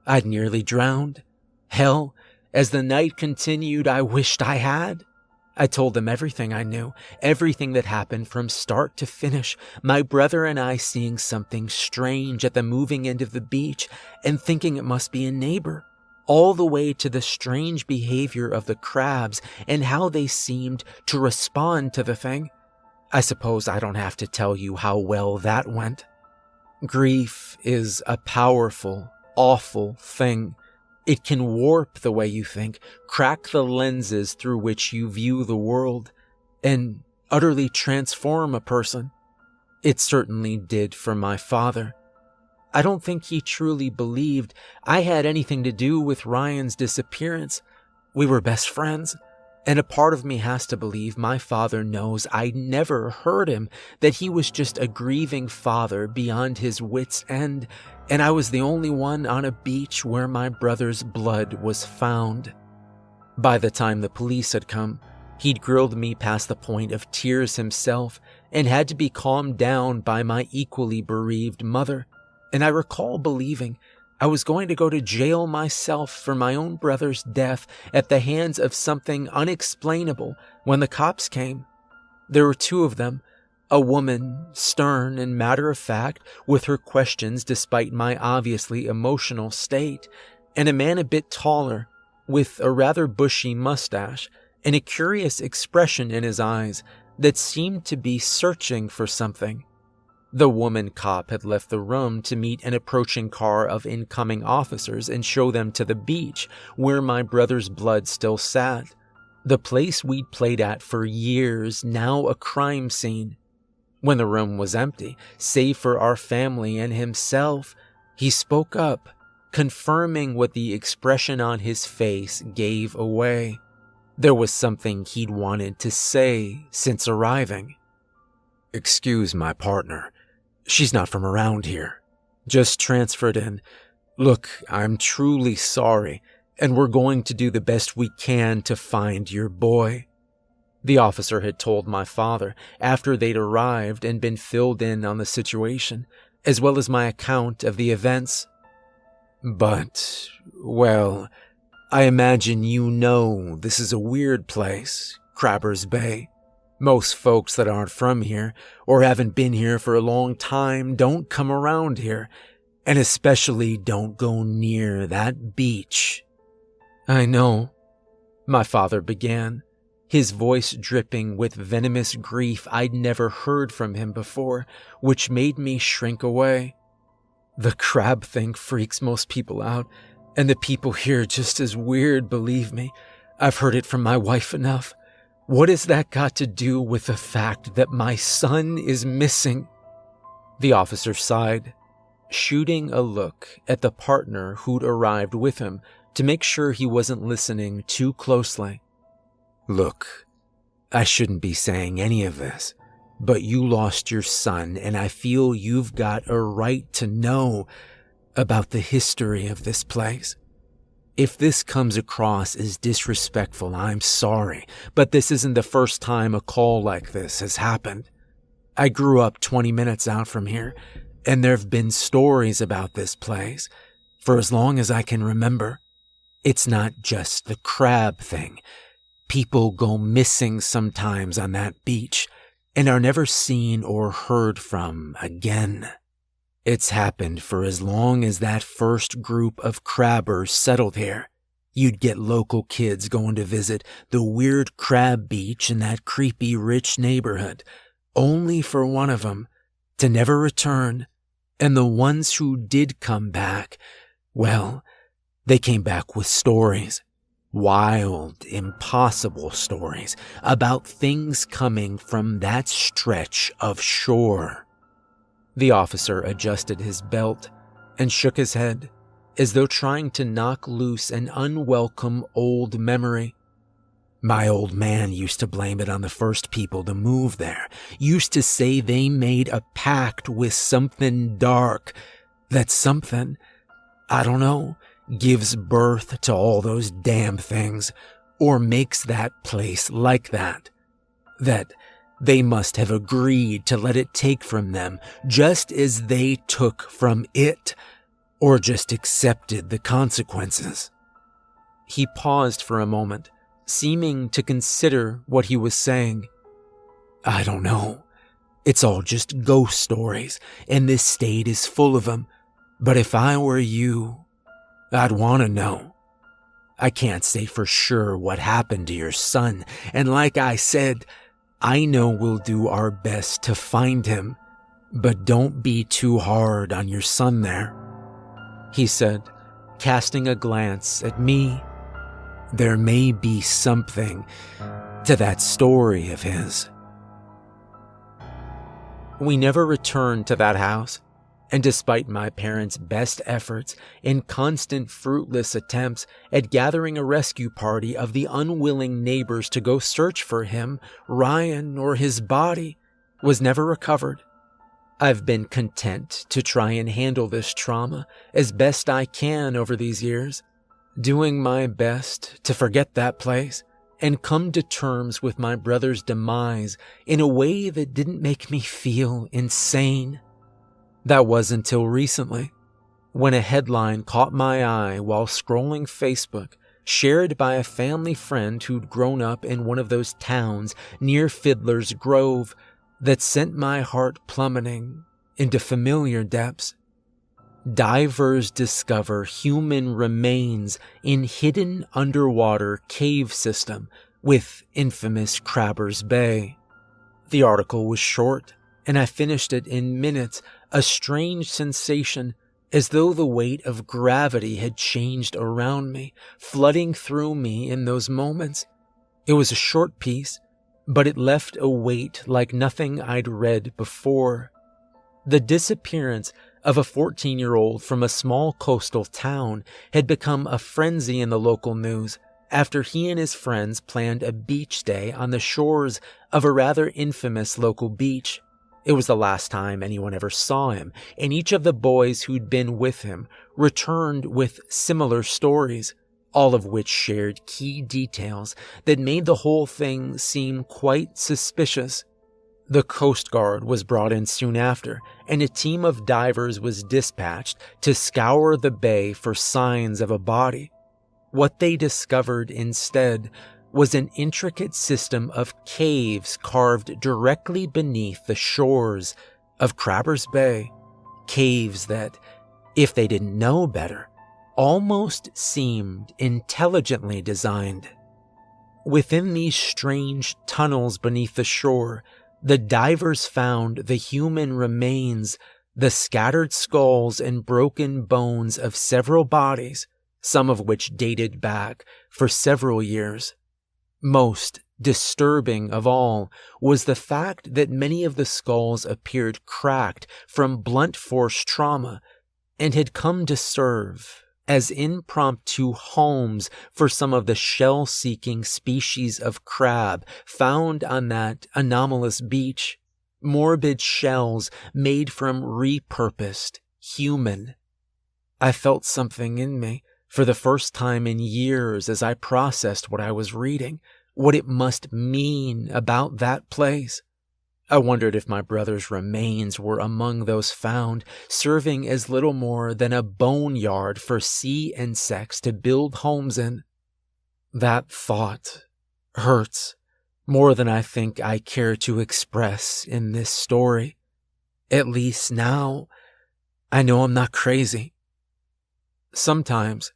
I'd nearly drowned. Hell, as the night continued, I wished I had. I told them everything I knew, everything that happened from start to finish, my brother and I seeing something strange at the moving end of the beach and thinking it must be a neighbor, all the way to the strange behavior of the crabs and how they seemed to respond to the thing. I suppose I don't have to tell you how well that went. Grief is a powerful, awful thing. It can warp the way you think, crack the lenses through which you view the world, and utterly transform a person. It certainly did for my father. I don't think he truly believed I had anything to do with Ryan's disappearance. We were best friends, and a part of me has to believe my father knows I never hurt him, that he was just a grieving father beyond his wits' end, and I was the only one on a beach where my brother's blood was found. By the time the police had come, he'd grilled me past the point of tears himself and had to be calmed down by my equally bereaved mother, and I recall believing I was going to go to jail myself for my own brother's death at the hands of something unexplainable when the cops came. There were two of them, a woman, stern and matter-of-fact, with her questions despite my obviously emotional state, and a man a bit taller, with a rather bushy mustache and a curious expression in his eyes that seemed to be searching for something. The woman cop had left the room to meet an approaching car of incoming officers and show them to the beach, where my brother's blood still sat. The place we'd played at for years, now a crime scene. When the room was empty, save for our family and himself, he spoke up, confirming what the expression on his face gave away. There was something he'd wanted to say since arriving. "Excuse my partner. She's not from around here. Just transferred in. Look, I'm truly sorry, and we're going to do the best we can to find your boy." The officer had told my father after they'd arrived and been filled in on the situation, as well as my account of the events. "But, well, I imagine you know this is a weird place, Crabber's Bay. Most folks that aren't from here or haven't been here for a long time don't come around here, and especially don't go near that beach." "I know," my father began, his voice dripping with venomous grief I'd never heard from him before, which made me shrink away. "The crab thing freaks most people out, and the people here just as weird, believe me. I've heard it from my wife enough. What has that got to do with the fact that my son is missing?" The officer sighed, shooting a look at the partner who'd arrived with him to make sure he wasn't listening too closely. "Look, I shouldn't be saying any of this, but you lost your son, and I feel you've got a right to know about the history of this place. If this comes across as disrespectful, I'm sorry, but this isn't the first time a call like this has happened. I grew up 20 minutes out from here, and there've been stories about this place for as long as I can remember. It's not just the crab thing. People go missing sometimes on that beach and are never seen or heard from again. It's happened for as long as that first group of crabbers settled here. You'd get local kids going to visit the weird crab beach in that creepy rich neighborhood, only for one of them to never return, and the ones who did come back, well, they came back with stories. Wild, impossible stories about things coming from that stretch of shore. The officer adjusted his belt and shook his head, as though trying to knock loose an unwelcome old memory. My old man used to blame it on the first people to move there, used to say they made a pact with something dark, that something, I don't know, gives birth to all those damn things, or makes that place like that. That they must have agreed to let it take from them just as they took from it, or just accepted the consequences. He paused for a moment, seeming to consider what he was saying. I don't know. It's all just ghost stories, and this state is full of them. But if I were you, I'd want to know. I can't say for sure what happened to your son, and like I said, I know we'll do our best to find him, but don't be too hard on your son there, he said, casting a glance at me. There may be something to that story of his. We never returned to that house. And despite my parents' best efforts and constant fruitless attempts at gathering a rescue party of the unwilling neighbors to go search for him, Ryan, or his body, was never recovered. I've been content to try and handle this trauma as best I can over these years, doing my best to forget that place and come to terms with my brother's demise in a way that didn't make me feel insane. That was until recently, when a headline caught my eye while scrolling Facebook, shared by a family friend who'd grown up in one of those towns near Fiddler's Grove, that sent my heart plummeting into familiar depths. Divers discover human remains in hidden underwater cave system with infamous Crabbers Bay. The article was short, and I finished it in minutes, a strange sensation, as though the weight of gravity had changed around me, flooding through me in those moments. It was a short piece, but it left a weight like nothing I'd read before. The disappearance of a 14-year-old from a small coastal town had become a frenzy in the local news after he and his friends planned a beach day on the shores of a rather infamous local beach. It was the last time anyone ever saw him, and each of the boys who'd been with him returned with similar stories, all of which shared key details that made the whole thing seem quite suspicious. The Coast Guard was brought in soon after, and a team of divers was dispatched to scour the bay for signs of a body. What they discovered instead was an intricate system of caves carved directly beneath the shores of Crabbers Bay. Caves that, if they didn't know better, almost seemed intelligently designed. Within these strange tunnels beneath the shore, the divers found the human remains, the scattered skulls and broken bones of several bodies, some of which dated back for several years. Most disturbing of all was the fact that many of the skulls appeared cracked from blunt force trauma and had come to serve as impromptu homes for some of the shell-seeking species of crab found on that anomalous beach. Morbid shells made from repurposed human. I felt something in me for the first time in years as I processed what I was reading, what it must mean about that place. I wondered if my brother's remains were among those found, serving as little more than a boneyard for sea insects to build homes in. That thought hurts more than I think I care to express in this story. At least now, I know I'm not crazy. Sometimes,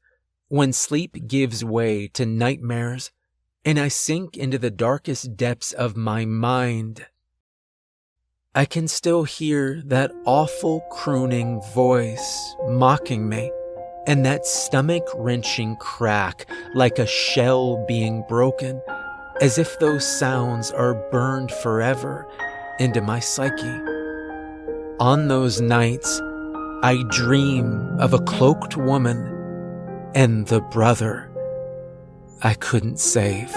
when sleep gives way to nightmares, and I sink into the darkest depths of my mind, I can still hear that awful crooning voice mocking me, and that stomach-wrenching crack like a shell being broken, as if those sounds are burned forever into my psyche. On those nights, I dream of a cloaked woman and the brother I couldn't save.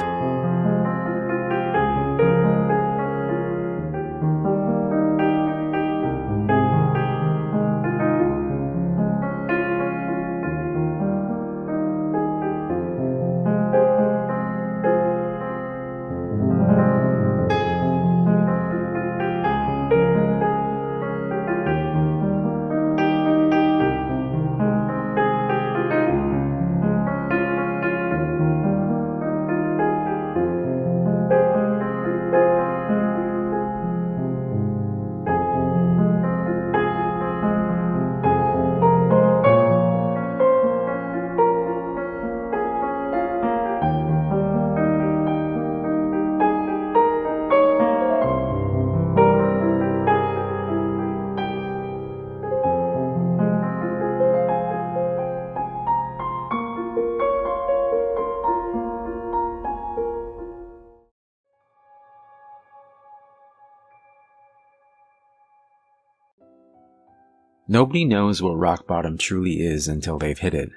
Nobody knows what rock bottom truly is until they've hit it.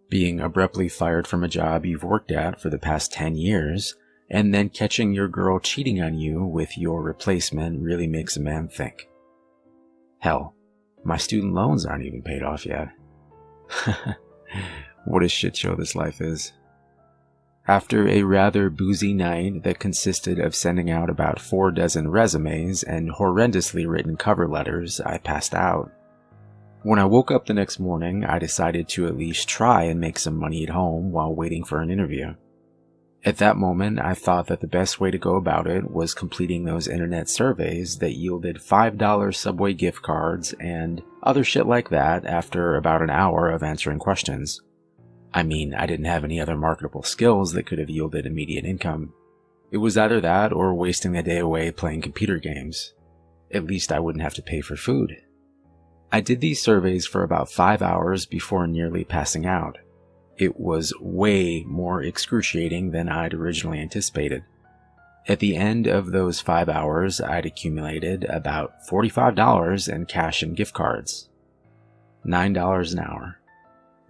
Being abruptly fired from a job you've worked at for the past 10 years, and then catching your girl cheating on you with your replacement really makes a man think. Hell, my student loans aren't even paid off yet. What a shit show this life is. After a rather boozy night that consisted of sending out about 4 dozen resumes and horrendously written cover letters, I passed out. When I woke up the next morning, I decided to at least try and make some money at home while waiting for an interview. At that moment, I thought that the best way to go about it was completing those internet surveys that yielded $5 Subway gift cards and other shit like that after about an hour of answering questions. I mean, I didn't have any other marketable skills that could have yielded immediate income. It was either that or wasting the day away playing computer games. At least I wouldn't have to pay for food. I did these surveys for about 5 hours before nearly passing out. It was way more excruciating than I'd originally anticipated. At the end of those 5 hours, I'd accumulated about $45 in cash and gift cards. $9 an hour.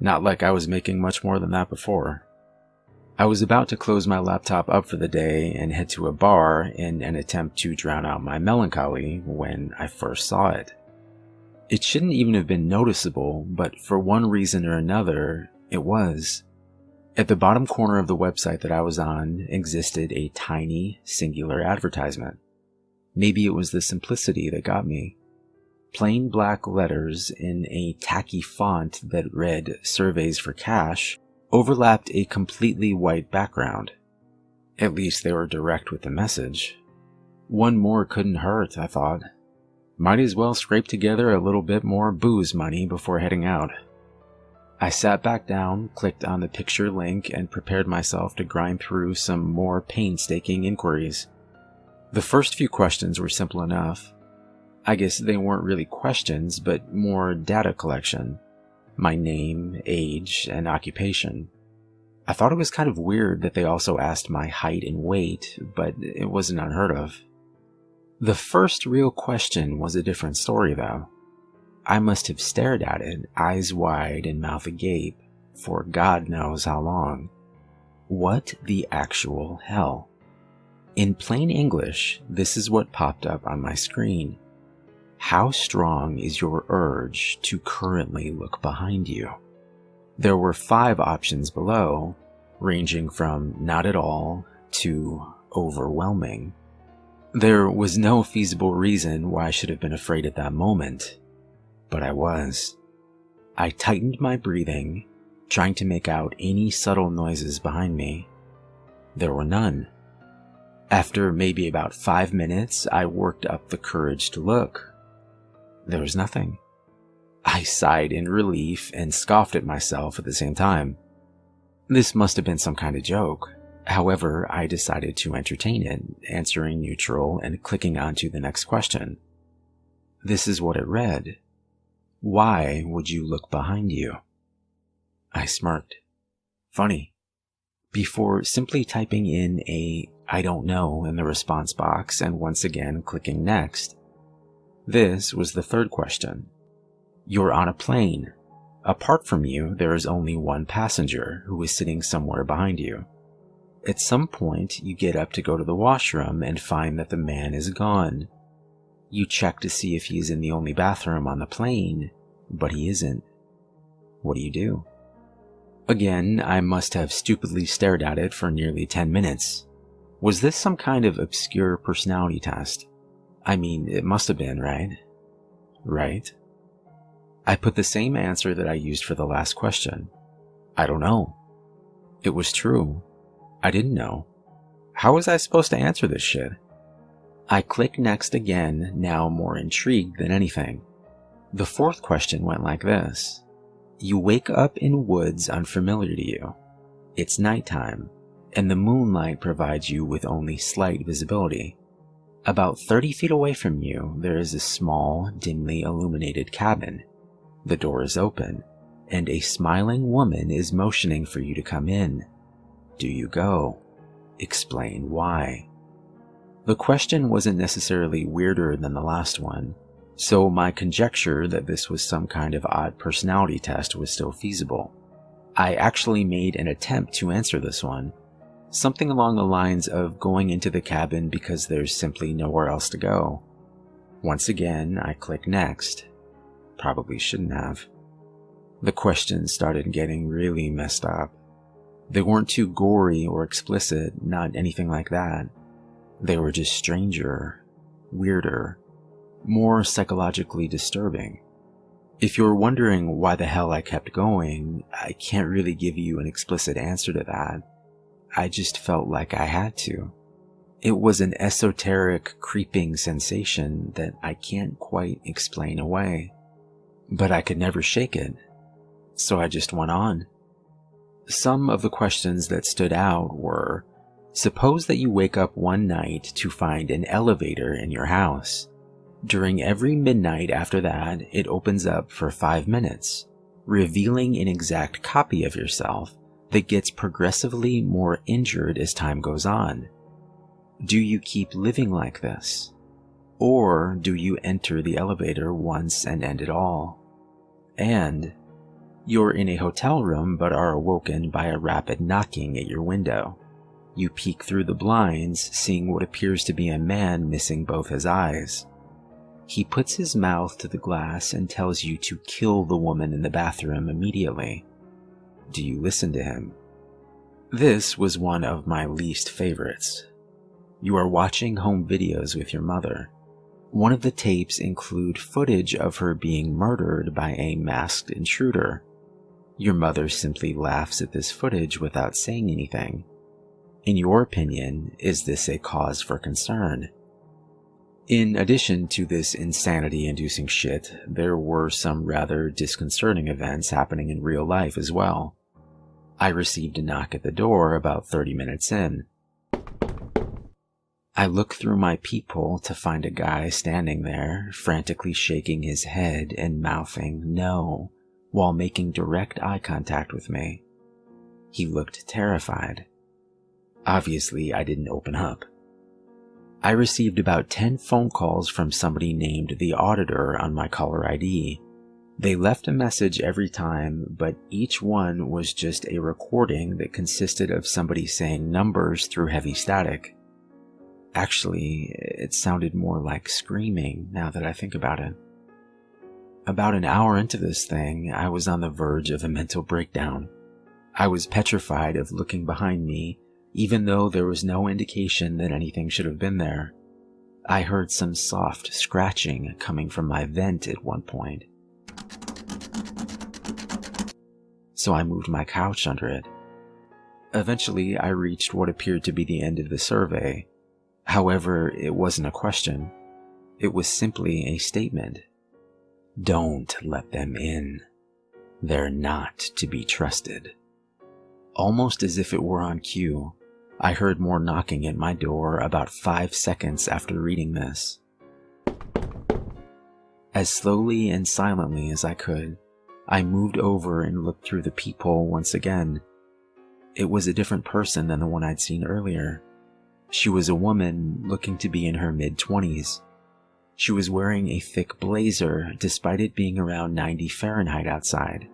Not like I was making much more than that before. I was about to close my laptop up for the day and head to a bar in an attempt to drown out my melancholy when I first saw it. It shouldn't even have been noticeable, but for one reason or another, it was. At the bottom corner of the website that I was on existed a tiny, singular advertisement. Maybe it was the simplicity that got me. Plain black letters in a tacky font that read "Surveys for Cash" overlapped a completely white background. At least they were direct with the message. One more couldn't hurt, I thought. Might as well scrape together a little bit more booze money before heading out. I sat back down, clicked on the picture link, and prepared myself to grind through some more painstaking inquiries. The first few questions were simple enough. I guess they weren't really questions, but more data collection. My name, age, and occupation. I thought it was kind of weird that they also asked my height and weight, but it wasn't unheard of. The first real question was a different story, though. I must have stared at it, eyes wide and mouth agape, for God knows how long. What the actual hell? In plain English, this is what popped up on my screen. How strong is your urge to currently look behind you? There were 5 options below, ranging from not at all to overwhelming. There was no feasible reason why I should have been afraid at that moment, but I was. I tightened my breathing, trying to make out any subtle noises behind me. There were none. After maybe about 5 minutes, I worked up the courage to look. There was nothing. I sighed in relief and scoffed at myself at the same time. This must have been some kind of joke. However, I decided to entertain it, answering neutral and clicking on to the next question. This is what it read. Why would you look behind you? I smirked. Funny. Before simply typing in a "I don't know" in the response box and once again clicking next. This was the third question. You're on a plane. Apart from you, there is only one passenger who is sitting somewhere behind you. At some point, you get up to go to the washroom and find that the man is gone. You check to see if he is in the only bathroom on the plane, but he isn't. What do you do? Again, I must have stupidly stared at it for nearly 10 minutes. Was this some kind of obscure personality test? I mean, it must have been, right? Right? I put the same answer that I used for the last question. I don't know. It was true. I didn't know. How was I supposed to answer this shit? I click next again, now more intrigued than anything. The fourth question went like this. You wake up in woods unfamiliar to you. It's nighttime, and the moonlight provides you with only slight visibility. About 30 feet away from you, there is a small, dimly illuminated cabin. The door is open, and a smiling woman is motioning for you to come in. Do you go? Explain why. The question wasn't necessarily weirder than the last one, so my conjecture that this was some kind of odd personality test was still feasible. I actually made an attempt to answer this one, something along the lines of going into the cabin because there's simply nowhere else to go. Once again, I click next. Probably shouldn't have. The questions started getting really messed up. They weren't too gory or explicit, not anything like that. They were just stranger, weirder, more psychologically disturbing. If you're wondering why the hell I kept going, I can't really give you an explicit answer to that. I just felt like I had to. It was an esoteric, creeping sensation that I can't quite explain away. But I could never shake it, so I just went on. Some of the questions that stood out were, suppose that you wake up one night to find an elevator in your house. During every midnight after that, it opens up for 5 minutes, revealing an exact copy of yourself that gets progressively more injured as time goes on. Do you keep living like this? Or do you enter the elevator once and end it all? And you're in a hotel room but are awoken by a rapid knocking at your window. You peek through the blinds, seeing what appears to be a man missing both his eyes. He puts his mouth to the glass and tells you to kill the woman in the bathroom immediately. Do you listen to him? This was one of my least favorites. You are watching home videos with your mother. One of the tapes include footage of her being murdered by a masked intruder. Your mother simply laughs at this footage without saying anything. In your opinion, is this a cause for concern? In addition to this insanity-inducing shit, there were some rather disconcerting events happening in real life as well. I received a knock at the door about 30 minutes in. I look through my peephole to find a guy standing there, frantically shaking his head and mouthing "no" while making direct eye contact with me. He looked terrified. Obviously, I didn't open up. I received about 10 phone calls from somebody named the Auditor on my caller ID. They left a message every time, but each one was just a recording that consisted of somebody saying numbers through heavy static. Actually, it sounded more like screaming now that I think about it. About an hour into this thing, I was on the verge of a mental breakdown. I was petrified of looking behind me, even though there was no indication that anything should have been there. I heard some soft scratching coming from my vent at one point. So I moved my couch under it. Eventually, I reached what appeared to be the end of the survey. However, it wasn't a question. It was simply a statement. Don't let them in. They're not to be trusted. Almost as if it were on cue, I heard more knocking at my door about 5 seconds after reading this. As slowly and silently as I could, I moved over and looked through the peephole once again. It was a different person than the one I'd seen earlier. She was a woman looking to be in her mid-20s. She was wearing a thick blazer despite it being around 90 Fahrenheit outside.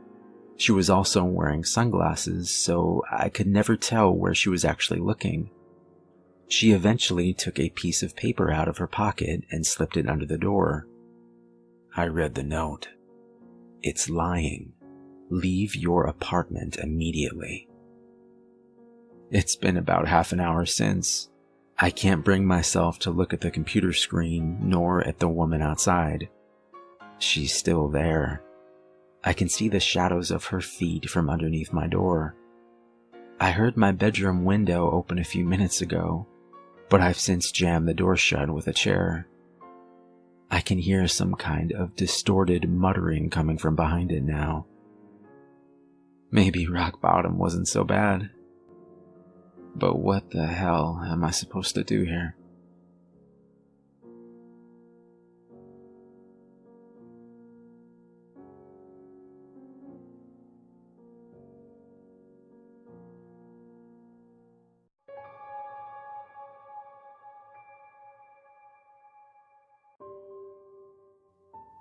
She was also wearing sunglasses, so I could never tell where she was actually looking. She eventually took a piece of paper out of her pocket and slipped it under the door. I read the note. It's lying. Leave your apartment immediately. It's been about half an hour since. I can't bring myself to look at the computer screen nor at the woman outside. She's still there. I can see the shadows of her feet from underneath my door. I heard my bedroom window open a few minutes ago, but I've since jammed the door shut with a chair. I can hear some kind of distorted muttering coming from behind it now. Maybe rock bottom wasn't so bad. But what the hell am I supposed to do here?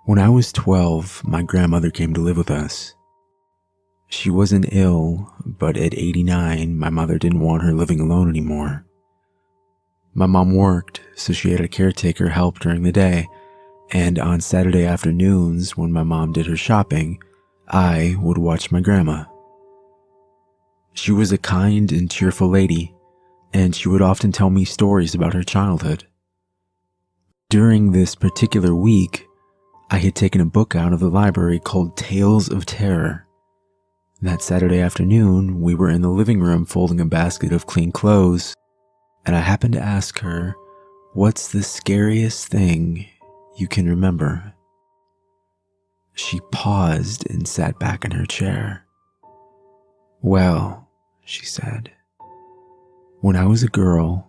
When I was 12, my grandmother came to live with us. She wasn't ill, but at 89, my mother didn't want her living alone anymore. My mom worked, so she had a caretaker help during the day, and on Saturday afternoons, when my mom did her shopping, I would watch my grandma. She was a kind and cheerful lady, and she would often tell me stories about her childhood. During this particular week, I had taken a book out of the library called Tales of Terror. That Saturday afternoon, we were in the living room folding a basket of clean clothes, and I happened to ask her, "What's the scariest thing you can remember?" She paused and sat back in her chair. "Well," she said, "when I was a girl,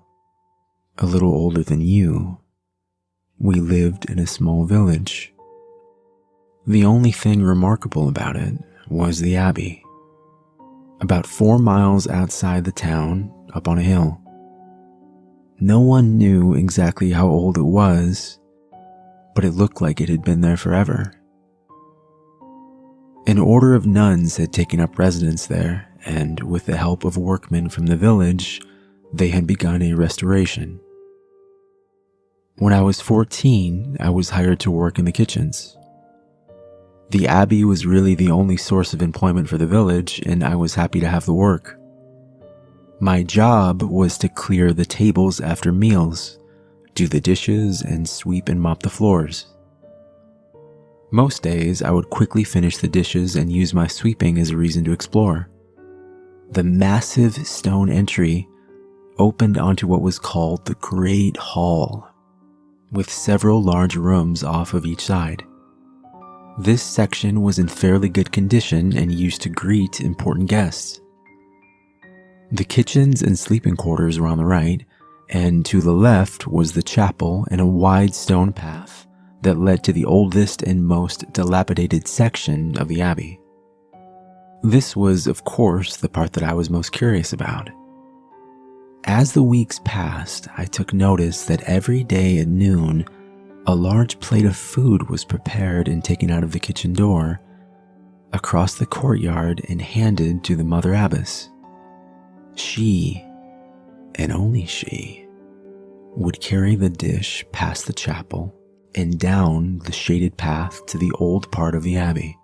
a little older than you, we lived in a small village. The only thing remarkable about it was the Abbey. About 4 miles outside the town, up on a hill. No one knew exactly how old it was, but it looked like it had been there forever. An order of nuns had taken up residence there, and with the help of workmen from the village, they had begun a restoration. When I was 14, I was hired to work in the kitchens. The Abbey was really the only source of employment for the village, and I was happy to have the work. My job was to clear the tables after meals, do the dishes, and sweep and mop the floors. Most days, I would quickly finish the dishes and use my sweeping as a reason to explore. The massive stone entry opened onto what was called the Great Hall, with several large rooms off of each side. This section was in fairly good condition and used to greet important guests. The kitchens and sleeping quarters were on the right, and to the left was the chapel and a wide stone path that led to the oldest and most dilapidated section of the Abbey. This was, of course, the part that I was most curious about. As the weeks passed, I took notice that every day at noon, a large plate of food was prepared and taken out of the kitchen door, across the courtyard and handed to the Mother Abbess. She, and only she, would carry the dish past the chapel and down the shaded path to the old part of the Abbey.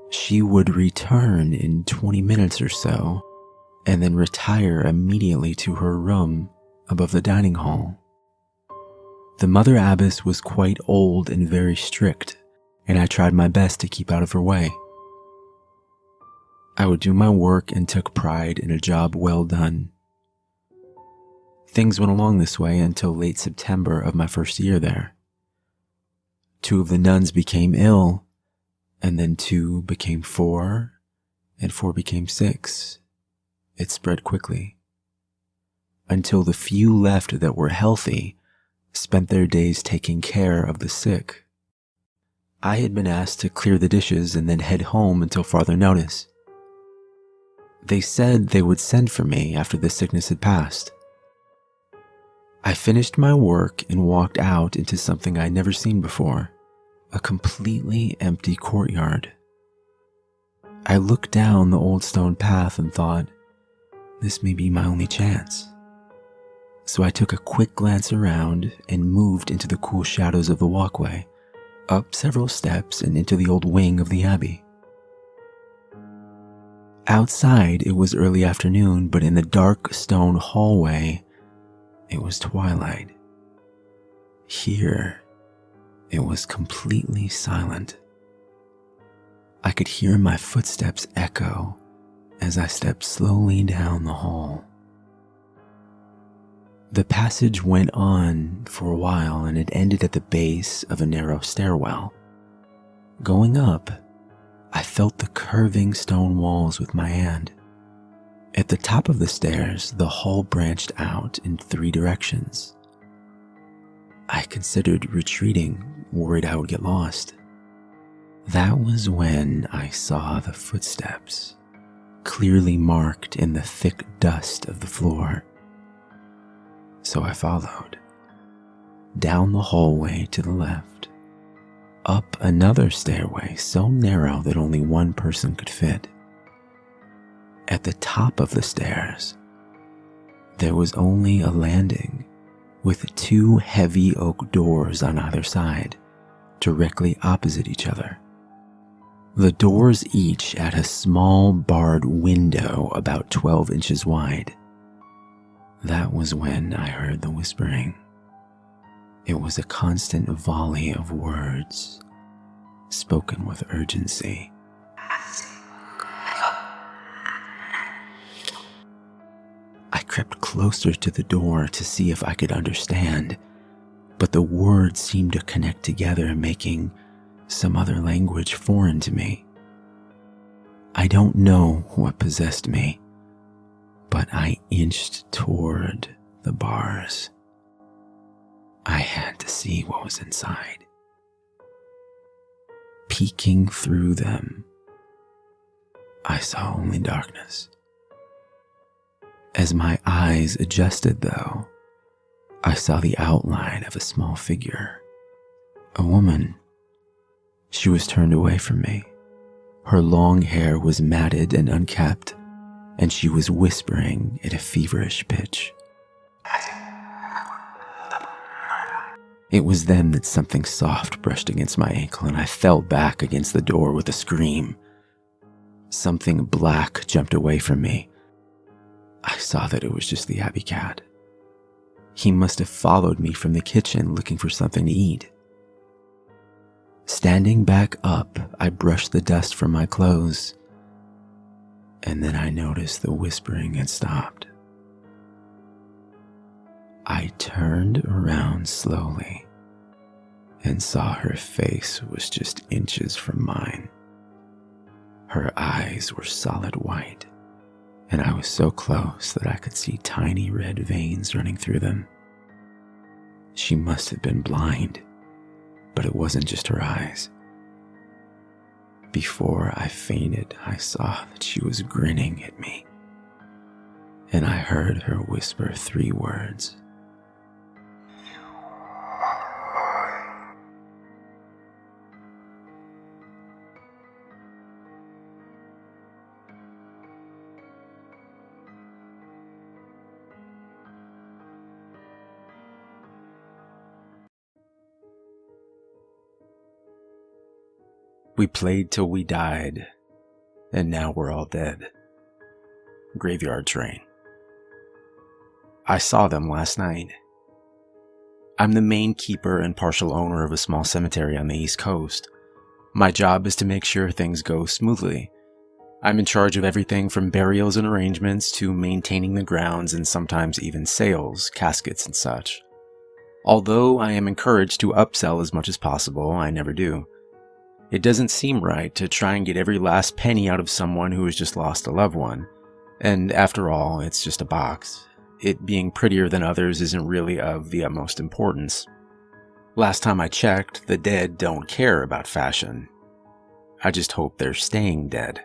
She would return in 20 minutes or so, and then retire immediately to her room above the dining hall. The Mother Abbess was quite old and very strict, and I tried my best to keep out of her way. I would do my work and took pride in a job well done. Things went along this way until late September of my first year there. 2 of the nuns became ill, and then 2 became 4, and 4 became 6. It spread quickly, until the few left that were healthy spent their days taking care of the sick. I had been asked to clear the dishes and then head home until farther notice. They said they would send for me after the sickness had passed. I finished my work and walked out into something I'd never seen before, a completely empty courtyard. I looked down the old stone path and thought, this may be my only chance. So I took a quick glance around and moved into the cool shadows of the walkway, up several steps and into the old wing of the abbey. Outside, it was early afternoon, but in the dark stone hallway, it was twilight. Here, it was completely silent. I could hear my footsteps echo as I stepped slowly down the hall. The passage went on for a while and it ended at the base of a narrow stairwell. Going up, I felt the curving stone walls with my hand. At the top of the stairs, the hall branched out in 3 directions. I considered retreating, worried I would get lost. That was when I saw the footsteps, clearly marked in the thick dust of the floor. So I followed, down the hallway to the left, up another stairway so narrow that only one person could fit. At the top of the stairs, there was only a landing with 2 heavy oak doors on either side, directly opposite each other. The doors each had a small barred window about 12 inches wide. That was when I heard the whispering. It was a constant volley of words, spoken with urgency. I crept closer to the door to see if I could understand, but the words seemed to connect together, making some other language foreign to me. I don't know what possessed me, but I inched toward the bars. I had to see what was inside. Peeking through them, I saw only darkness. As my eyes adjusted, though, I saw the outline of a small figure. A woman. She was turned away from me. Her long hair was matted and unkempt, and she was whispering at a feverish pitch. It was then that something soft brushed against my ankle and I fell back against the door with a scream. Something black jumped away from me. I saw that it was just the Abbey cat. He must have followed me from the kitchen looking for something to eat. Standing back up, I brushed the dust from my clothes, and then I noticed the whispering had stopped. I turned around slowly and saw her face was just inches from mine. Her eyes were solid white, and I was so close that I could see tiny red veins running through them. She must have been blind, but it wasn't just her eyes. Before I fainted, I saw that she was grinning at me, and I heard her whisper 3 words. We played till we died, and now we're all dead. Graveyard Train. I saw them last night. I'm the main keeper and partial owner of a small cemetery on the East Coast. My job is to make sure things go smoothly. I'm in charge of everything from burials and arrangements to maintaining the grounds and sometimes even sales, caskets and such. Although I am encouraged to upsell as much as possible, I never do. It doesn't seem right to try and get every last penny out of someone who has just lost a loved one. And after all, it's just a box. It being prettier than others isn't really of the utmost importance. Last time I checked, the dead don't care about fashion. I just hope they're staying dead.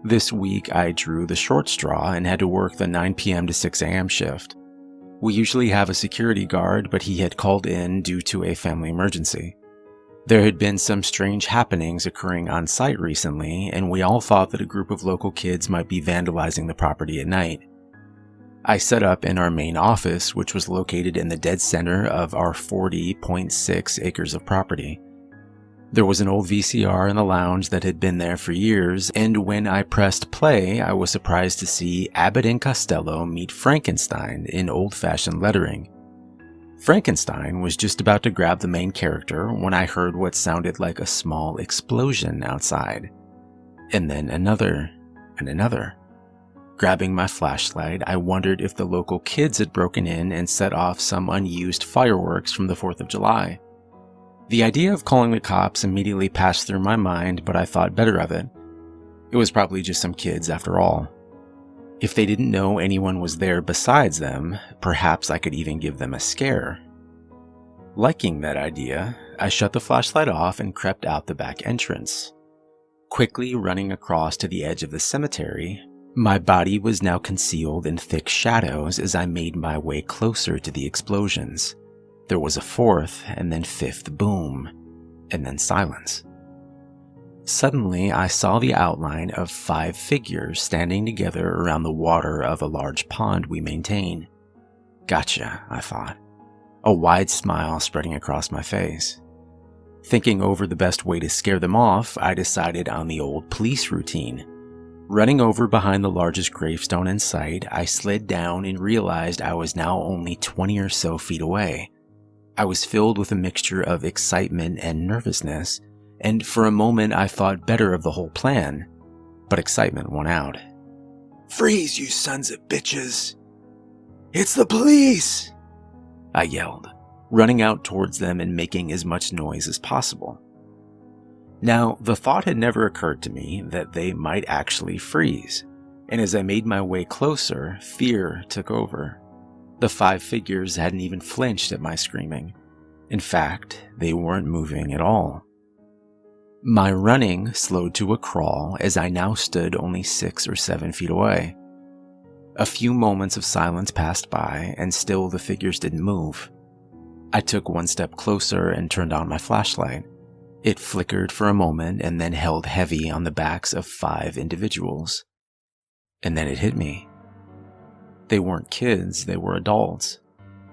This week, I drew the short straw and had to work the 9 p.m. to 6 a.m. shift. We usually have a security guard, but he had called in due to a family emergency. There had been some strange happenings occurring on site recently, and we all thought that a group of local kids might be vandalizing the property at night. I set up in our main office, which was located in the dead center of our 40.6 acres of property. There was an old VCR in the lounge that had been there for years, and when I pressed play, I was surprised to see Abbott and Costello meet Frankenstein in old-fashioned lettering. Frankenstein was just about to grab the main character when I heard what sounded like a small explosion outside. And then another, and another. Grabbing my flashlight, I wondered if the local kids had broken in and set off some unused fireworks from the 4th of July. The idea of calling the cops immediately passed through my mind, but I thought better of it. It was probably just some kids after all. If they didn't know anyone was there besides them, perhaps I could even give them a scare. Liking that idea, I shut the flashlight off and crept out the back entrance. Quickly running across to the edge of the cemetery, my body was now concealed in thick shadows as I made my way closer to the explosions. There was a 4th and then 5th boom, and then silence. Suddenly, I saw the outline of 5 figures standing together around the water of a large pond we maintain. Gotcha, I thought, a wide smile spreading across my face. Thinking over the best way to scare them off, I decided on the old police routine. Running over behind the largest gravestone in sight, I slid down and realized I was now only 20 or so feet away. I was filled with a mixture of excitement and nervousness, and for a moment I thought better of the whole plan, but excitement won out. "Freeze, you sons of bitches! It's the police!" I yelled, running out towards them and making as much noise as possible. Now, the thought had never occurred to me that they might actually freeze, and as I made my way closer, fear took over. The 5 figures hadn't even flinched at my screaming. In fact, they weren't moving at all. My running slowed to a crawl as I now stood only 6 or 7 feet away. A few moments of silence passed by, and still the figures didn't move. I took 1 step closer and turned on my flashlight. It flickered for a moment and then held heavy on the backs of 5 individuals. And then it hit me. They weren't kids, they were adults,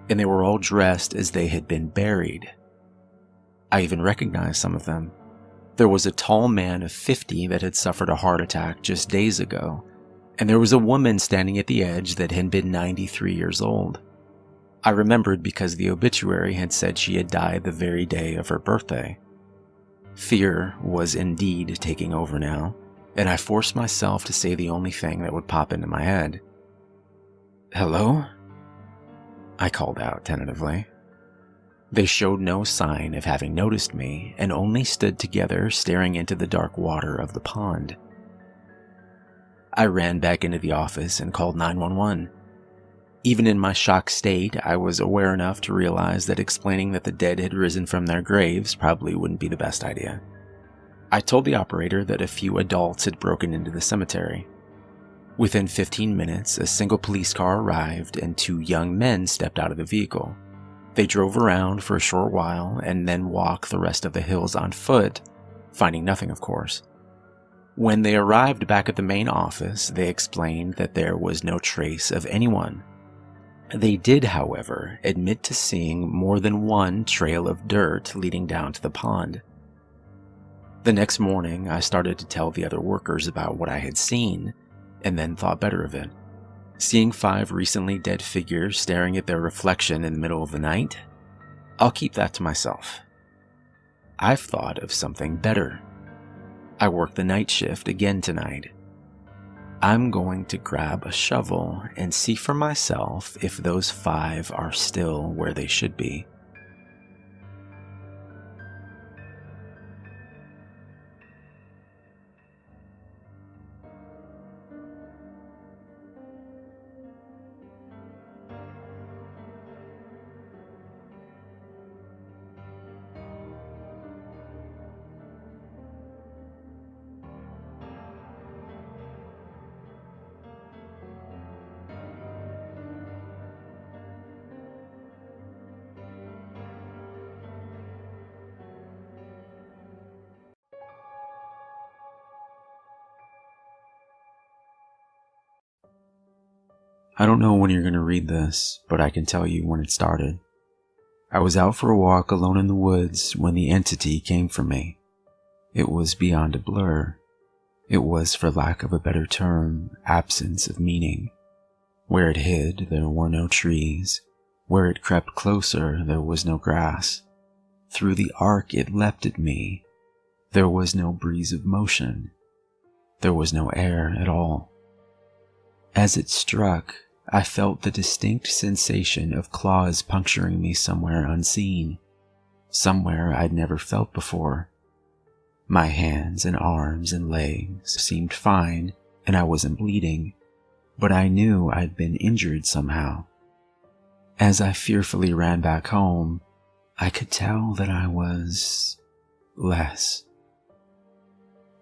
and they were all dressed as they had been buried. I even recognized some of them. There was a tall man of 50 that had suffered a heart attack just days ago, and there was a woman standing at the edge that had been 93 years old. I remembered because the obituary had said she had died the very day of her birthday. Fear was indeed taking over now, and I forced myself to say the only thing that would pop into my head. "Hello?" I called out tentatively. They showed no sign of having noticed me and only stood together staring into the dark water of the pond. I ran back into the office and called 911. Even in my shocked state, I was aware enough to realize that explaining that the dead had risen from their graves probably wouldn't be the best idea. I told the operator that a few adults had broken into the cemetery. Within 15 minutes, a single police car arrived and 2 young men stepped out of the vehicle. They drove around for a short while and then walked the rest of the hills on foot, finding nothing, of course. When they arrived back at the main office, they explained that there was no trace of anyone. They did, however, admit to seeing more than 1 trail of dirt leading down to the pond. The next morning, I started to tell the other workers about what I had seen, and then thought better of it. Seeing 5 recently dead figures staring at their reflection in the middle of the night? I'll keep that to myself. I've thought of something better. I work the night shift again tonight. I'm going to grab a shovel and see for myself if those 5 are still where they should be. I don't know when you're going to read this, but I can tell you when it started. I was out for a walk alone in the woods when the entity came for me. It was beyond a blur. It was, for lack of a better term, absence of meaning. Where it hid, there were no trees. Where it crept closer, there was no grass. Through the arc it leapt at me. There was no breeze of motion. There was no air at all. As it struck, I felt the distinct sensation of claws puncturing me somewhere unseen, somewhere I'd never felt before. My hands and arms and legs seemed fine, and I wasn't bleeding, but I knew I'd been injured somehow. As I fearfully ran back home, I could tell that I was less.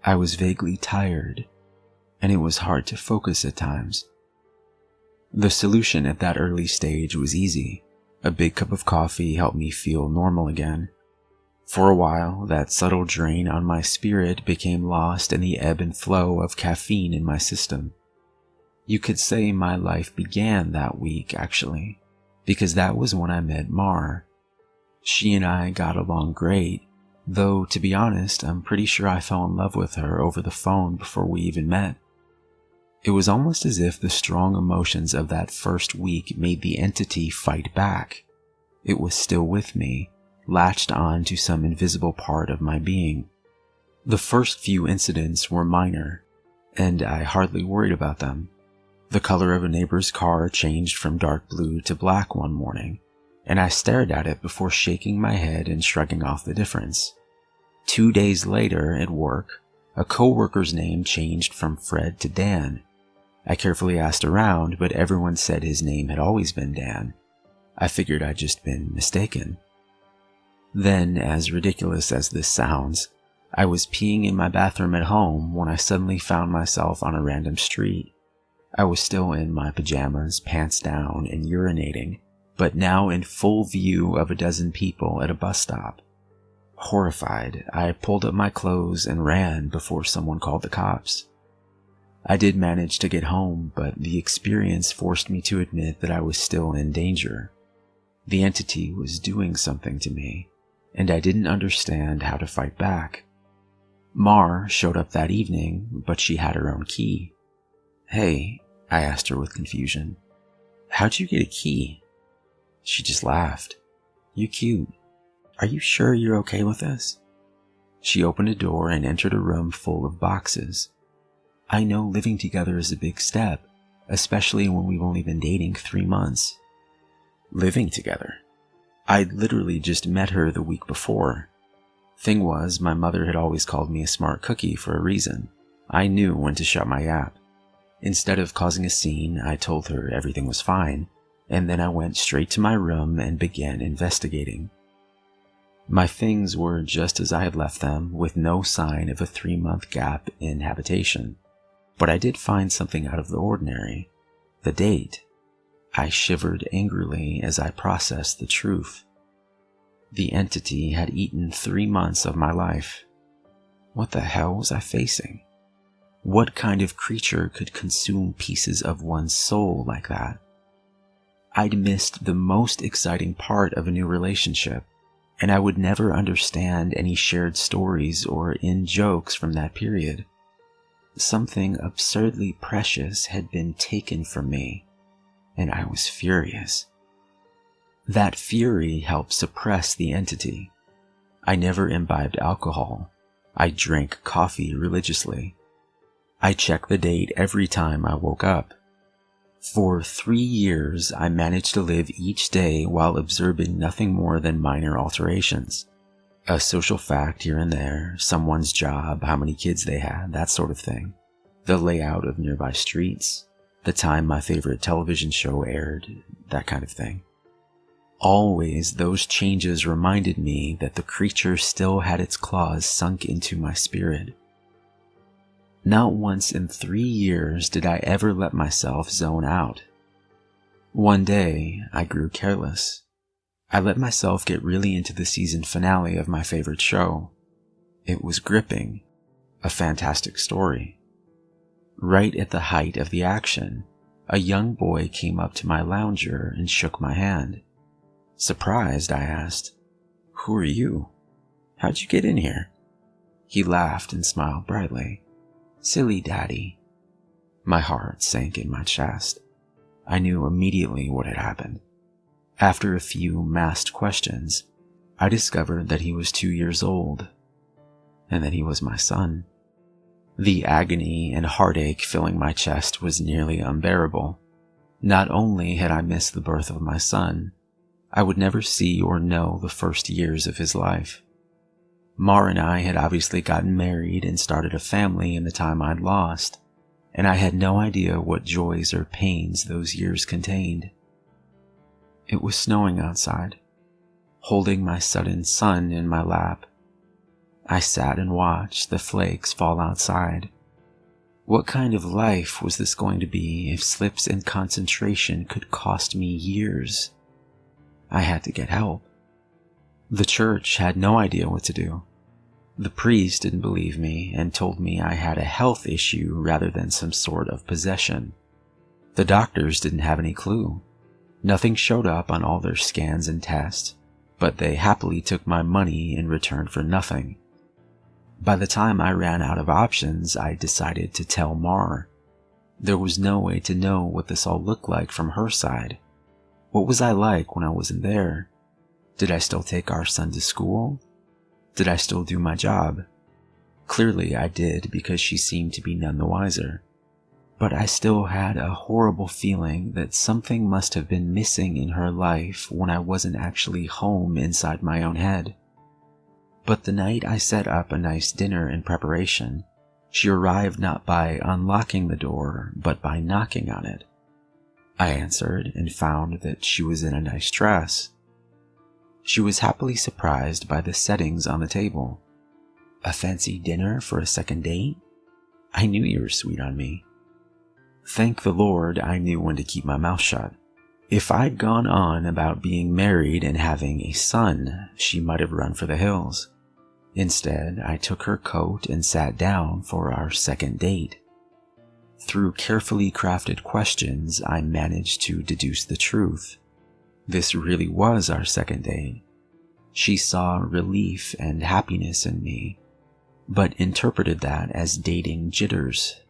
I was vaguely tired, and it was hard to focus at times. The solution at that early stage was easy. A big cup of coffee helped me feel normal again. For a while, that subtle drain on my spirit became lost in the ebb and flow of caffeine in my system. You could say my life began that week, actually, because that was when I met Mar. She and I got along great, though, to be honest, I'm pretty sure I fell in love with her over the phone before we even met. It was almost as if the strong emotions of that first week made the entity fight back. It was still with me, latched on to some invisible part of my being. The first few incidents were minor, and I hardly worried about them. The color of a neighbor's car changed from dark blue to black one morning, and I stared at it before shaking my head and shrugging off the difference. 2 days later, at work, a coworker's name changed from Fred to Dan. I carefully asked around, but everyone said his name had always been Dan. I figured I'd just been mistaken. Then, as ridiculous as this sounds, I was peeing in my bathroom at home when I suddenly found myself on a random street. I was still in my pajamas, pants down, and urinating, but now in full view of a dozen people at a bus stop. Horrified, I pulled up my clothes and ran before someone called the cops. I did manage to get home, but the experience forced me to admit that I was still in danger. The entity was doing something to me, and I didn't understand how to fight back. Mar showed up that evening, but she had her own key. "Hey," I asked her with confusion, "how'd you get a key?" She just laughed. "You cute. Are you sure you're okay with this?" She opened a door and entered a room full of boxes. I know living together is a big step, especially when we've only been dating 3 months. Living together? I'd literally just met her the week before. Thing was, my mother had always called me a smart cookie for a reason. I knew when to shut my yap. Instead of causing a scene, I told her everything was fine, and then I went straight to my room and began investigating. My things were just as I had left them, with no sign of a 3-month gap in habitation. But I did find something out of the ordinary. The date. I shivered angrily as I processed the truth. The entity had eaten 3 months of my life. What the hell was I facing? What kind of creature could consume pieces of one's soul like that? I'd missed the most exciting part of a new relationship, and I would never understand any shared stories or in-jokes from that period. Something absurdly precious had been taken from me, and I was furious. That fury helped suppress the entity. I never imbibed alcohol. I drank coffee religiously. I checked the date every time I woke up. For 3 years, I managed to live each day while observing nothing more than minor alterations. A social fact here and there, someone's job, how many kids they had, that sort of thing. The layout of nearby streets, the time my favorite television show aired, that kind of thing. Always, those changes reminded me that the creature still had its claws sunk into my spirit. Not once in 3 years did I ever let myself zone out. One day, I grew careless. I let myself get really into the season finale of my favorite show. It was gripping, a fantastic story. Right at the height of the action, a young boy came up to my lounger and shook my hand. Surprised, I asked, "Who are you? How'd you get in here?" He laughed and smiled brightly. "Silly Daddy." My heart sank in my chest. I knew immediately what had happened. After a few masked questions, I discovered that he was 2 years old, and that he was my son. The agony and heartache filling my chest was nearly unbearable. Not only had I missed the birth of my son, I would never see or know the first years of his life. Mar and I had obviously gotten married and started a family in the time I'd lost, and I had no idea what joys or pains those years contained. It was snowing outside. Holding my sudden son in my lap, I sat and watched the flakes fall outside. What kind of life was this going to be if slips in concentration could cost me years? I had to get help. The church had no idea what to do. The priest didn't believe me and told me I had a health issue rather than some sort of possession. The doctors didn't have any clue. Nothing showed up on all their scans and tests, but they happily took my money in return for nothing. By the time I ran out of options, I decided to tell Mar. There was no way to know what this all looked like from her side. What was I like when I wasn't there? Did I still take our son to school? Did I still do my job? Clearly I did, because she seemed to be none the wiser. But I still had a horrible feeling that something must have been missing in her life when I wasn't actually home inside my own head. But the night I set up a nice dinner in preparation, she arrived not by unlocking the door, but by knocking on it. I answered and found that she was in a nice dress. She was happily surprised by the settings on the table. A fancy dinner for a second date? I knew you were sweet on me. Thank the Lord I knew when to keep my mouth shut. If I'd gone on about being married and having a son, she might have run for the hills. Instead, I took her coat and sat down for our second date. Through carefully crafted questions, I managed to deduce the truth. This really was our second date. She saw relief and happiness in me, but interpreted that as dating jitters.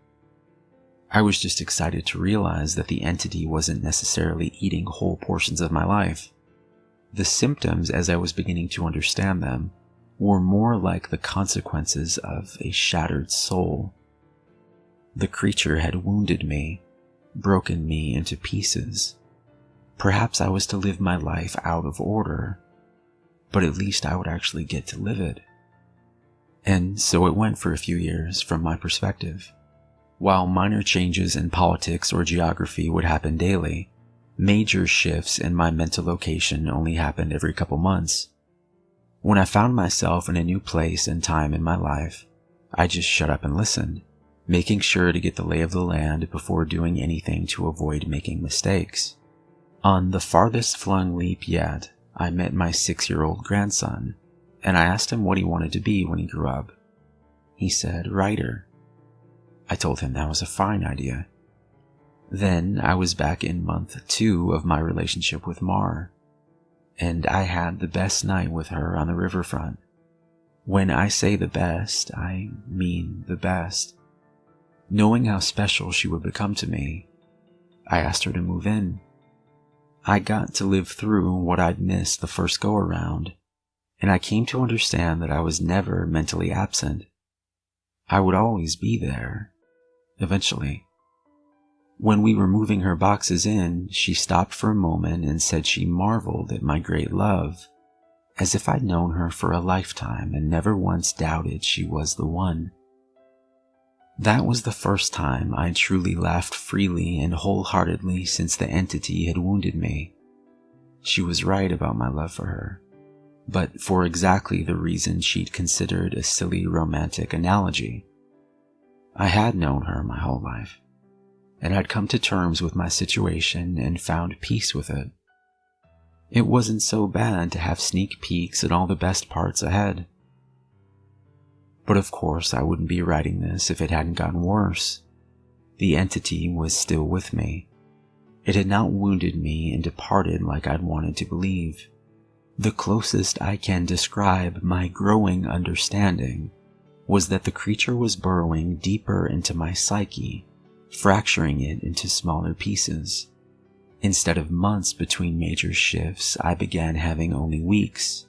I was just excited to realize that the entity wasn't necessarily eating whole portions of my life. The symptoms, as I was beginning to understand them, were more like the consequences of a shattered soul. The creature had wounded me, broken me into pieces. Perhaps I was to live my life out of order, but at least I would actually get to live it. And so it went for a few years from my perspective. While minor changes in politics or geography would happen daily, major shifts in my mental location only happened every couple months. When I found myself in a new place and time in my life, I just shut up and listened, making sure to get the lay of the land before doing anything to avoid making mistakes. On the farthest flung leap yet, I met my 6-year-old grandson, and I asked him what he wanted to be when he grew up. He said, "Writer." I told him that was a fine idea. Then I was back in month 2 of my relationship with Mar, and I had the best night with her on the riverfront. When I say the best, I mean the best. Knowing how special she would become to me, I asked her to move in. I got to live through what I'd missed the first go-around, and I came to understand that I was never mentally absent. I would always be there, eventually. When we were moving her boxes in, she stopped for a moment and said she marveled at my great love, as if I'd known her for a lifetime and never once doubted she was the one. That was the first time I truly laughed freely and wholeheartedly since the entity had wounded me. She was right about my love for her, but for exactly the reason she'd considered a silly romantic analogy. I had known her my whole life, and I'd come to terms with my situation and found peace with it. It wasn't so bad to have sneak peeks at all the best parts ahead. But of course I wouldn't be writing this if it hadn't gotten worse. The entity was still with me, It had not wounded me and departed like I'd wanted to believe. The closest I can describe my growing understanding was that the creature was burrowing deeper into my psyche, fracturing it into smaller pieces. Instead of months between major shifts, I began having only weeks.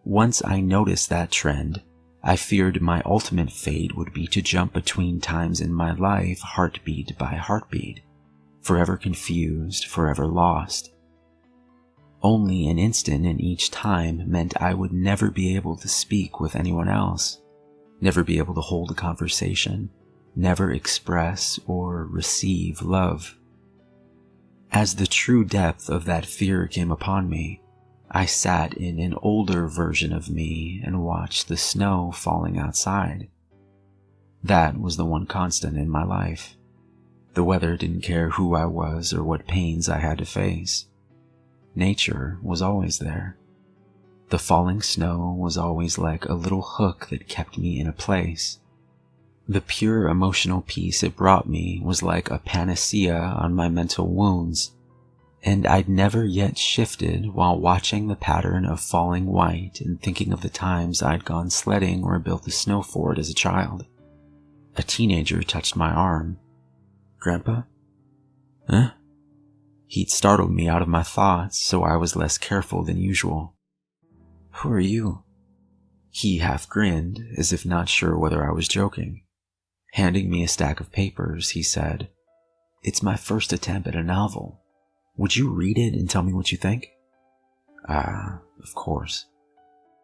Once I noticed that trend, I feared my ultimate fate would be to jump between times in my life, heartbeat by heartbeat, forever confused, forever lost. Only an instant in each time meant I would never be able to speak with anyone else, never be able to hold a conversation, never express or receive love. As the true depth of that fear came upon me, I sat in an older version of me and watched the snow falling outside. That was the one constant in my life. The weather didn't care who I was or what pains I had to face. Nature was always there. The falling snow was always like a little hook that kept me in a place. The pure emotional peace it brought me was like a panacea on my mental wounds, and I'd never yet shifted while watching the pattern of falling white and thinking of the times I'd gone sledding or built a snow fort as a child. A teenager touched my arm. "Grandpa?" "Huh?" He'd startled me out of my thoughts, so I was less careful than usual. "Who are you?" He half grinned, as if not sure whether I was joking. Handing me a stack of papers, he said, "It's my first attempt at a novel. Would you read it and tell me what you think?" Of course.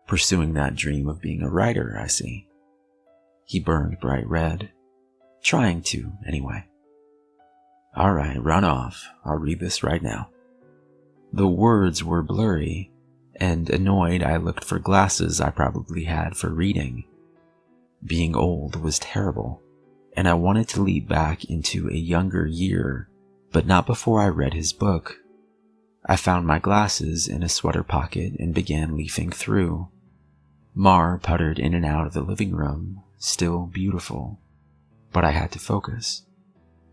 Pursuing that dream of being a writer, I see. He burned bright red. Trying to, anyway. "All right, run off. I'll read this right now." The words were blurry, and annoyed I looked for glasses I probably had for reading. Being old was terrible, and I wanted to leap back into a younger year, but not before I read his book. I found my glasses in a sweater pocket and began leafing through. Mar puttered in and out of the living room, still beautiful, but I had to focus.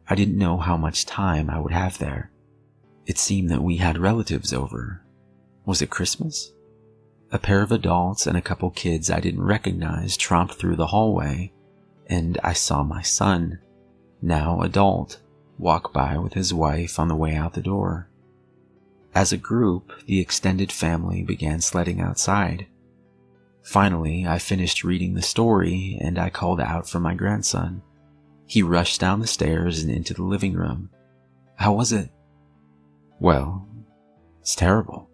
I didn't know how much time I would have there. It seemed that we had relatives over. Was it Christmas? A pair of adults and a couple kids I didn't recognize tromped through the hallway, and I saw my son, now adult, walk by with his wife on the way out the door. As a group, the extended family began sledding outside. Finally, I finished reading the story and I called out for my grandson. He rushed down the stairs and into the living room. "How was it?" "Well, it's terrible,"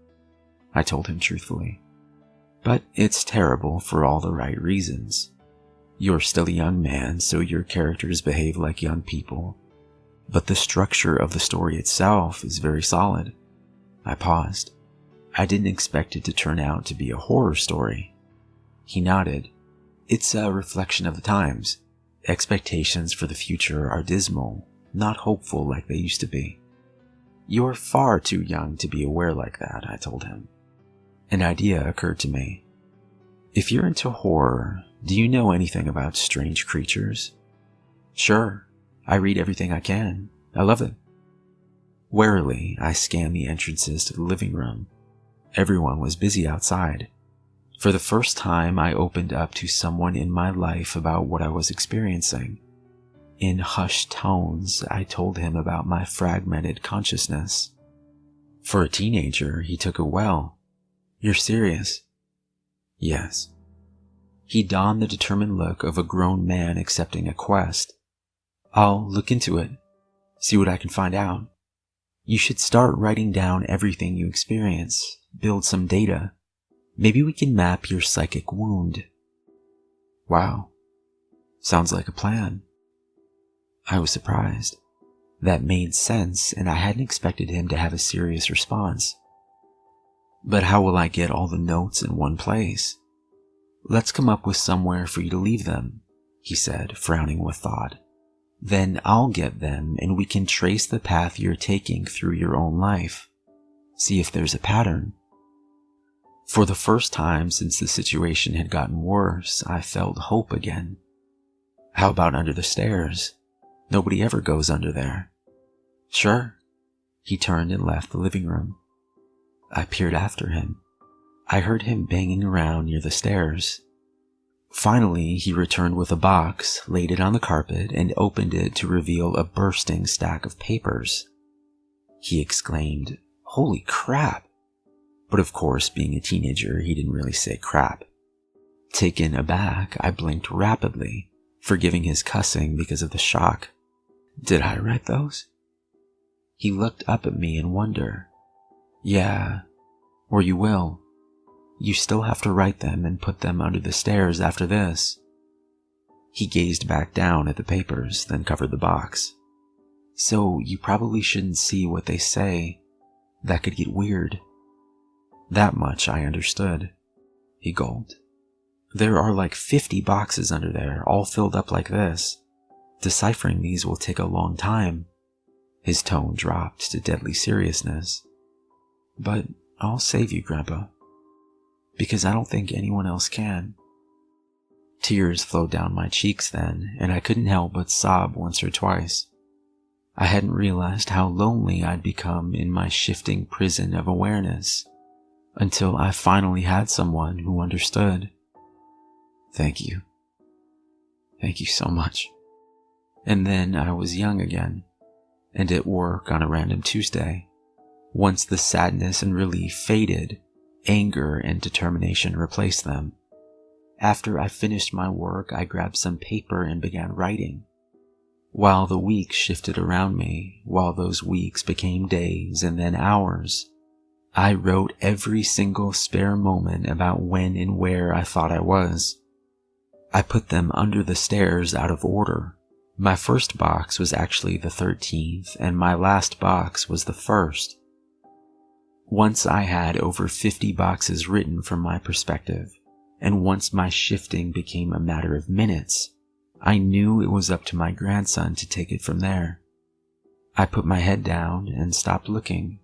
I told him truthfully. "But it's terrible for all the right reasons. You're still a young man, so your characters behave like young people. But the structure of the story itself is very solid." I paused. I didn't expect it to turn out to be a horror story. He nodded. "It's a reflection of the times. Expectations for the future are dismal, not hopeful like they used to be." "You're far too young to be aware like that," I told him. An idea occurred to me. "If you're into horror, do you know anything about strange creatures?" "Sure. I read everything I can. I love it." Warily, I scanned the entrances to the living room. Everyone was busy outside. For the first time, I opened up to someone in my life about what I was experiencing. In hushed tones, I told him about my fragmented consciousness. For a teenager, he took it well. "You're serious?" "Yes." He donned the determined look of a grown man accepting a quest. "I'll look into it, see what I can find out. You should start writing down everything you experience, build some data. Maybe we can map your psychic wound." "Wow. Sounds like a plan." I was surprised. That made sense, and I hadn't expected him to have a serious response. "But how will I get all the notes in one place?" "Let's come up with somewhere for you to leave them," he said, frowning with thought. "Then I'll get them, and we can trace the path you're taking through your own life. See if there's a pattern." For the first time since the situation had gotten worse, I felt hope again. "How about under the stairs? Nobody ever goes under there." "Sure." He turned and left the living room. I peered after him. I heard him banging around near the stairs. Finally, he returned with a box, laid it on the carpet, and opened it to reveal a bursting stack of papers. He exclaimed, "Holy crap!" But of course, being a teenager, he didn't really say crap. Taken aback, I blinked rapidly, forgiving his cussing because of the shock. "Did I write those?" He looked up at me in wonder. "Yeah, or you will. You still have to write them and put them under the stairs after this." He gazed back down at the papers, then covered the box. "So you probably shouldn't see what they say. That could get weird." That much I understood. He gulped. "There are like 50 boxes under there, all filled up like this. Deciphering these will take a long time." His tone dropped to deadly seriousness. "But I'll save you, Grandpa. Because I don't think anyone else can." Tears flowed down my cheeks then, and I couldn't help but sob once or twice. I hadn't realized how lonely I'd become in my shifting prison of awareness, until I finally had someone who understood. "Thank you. Thank you so much." And then I was young again, and at work on a random Tuesday. Once the sadness and relief faded, anger and determination replaced them. After I finished my work, I grabbed some paper and began writing. While the weeks shifted around me, while those weeks became days and then hours, I wrote every single spare moment about when and where I thought I was. I put them under the stairs out of order. My first box was actually the 13th, and my last box was the 1st. Once I had over 50 boxes written from my perspective, and once my shifting became a matter of minutes, I knew it was up to my grandson to take it from there. I put my head down and stopped looking.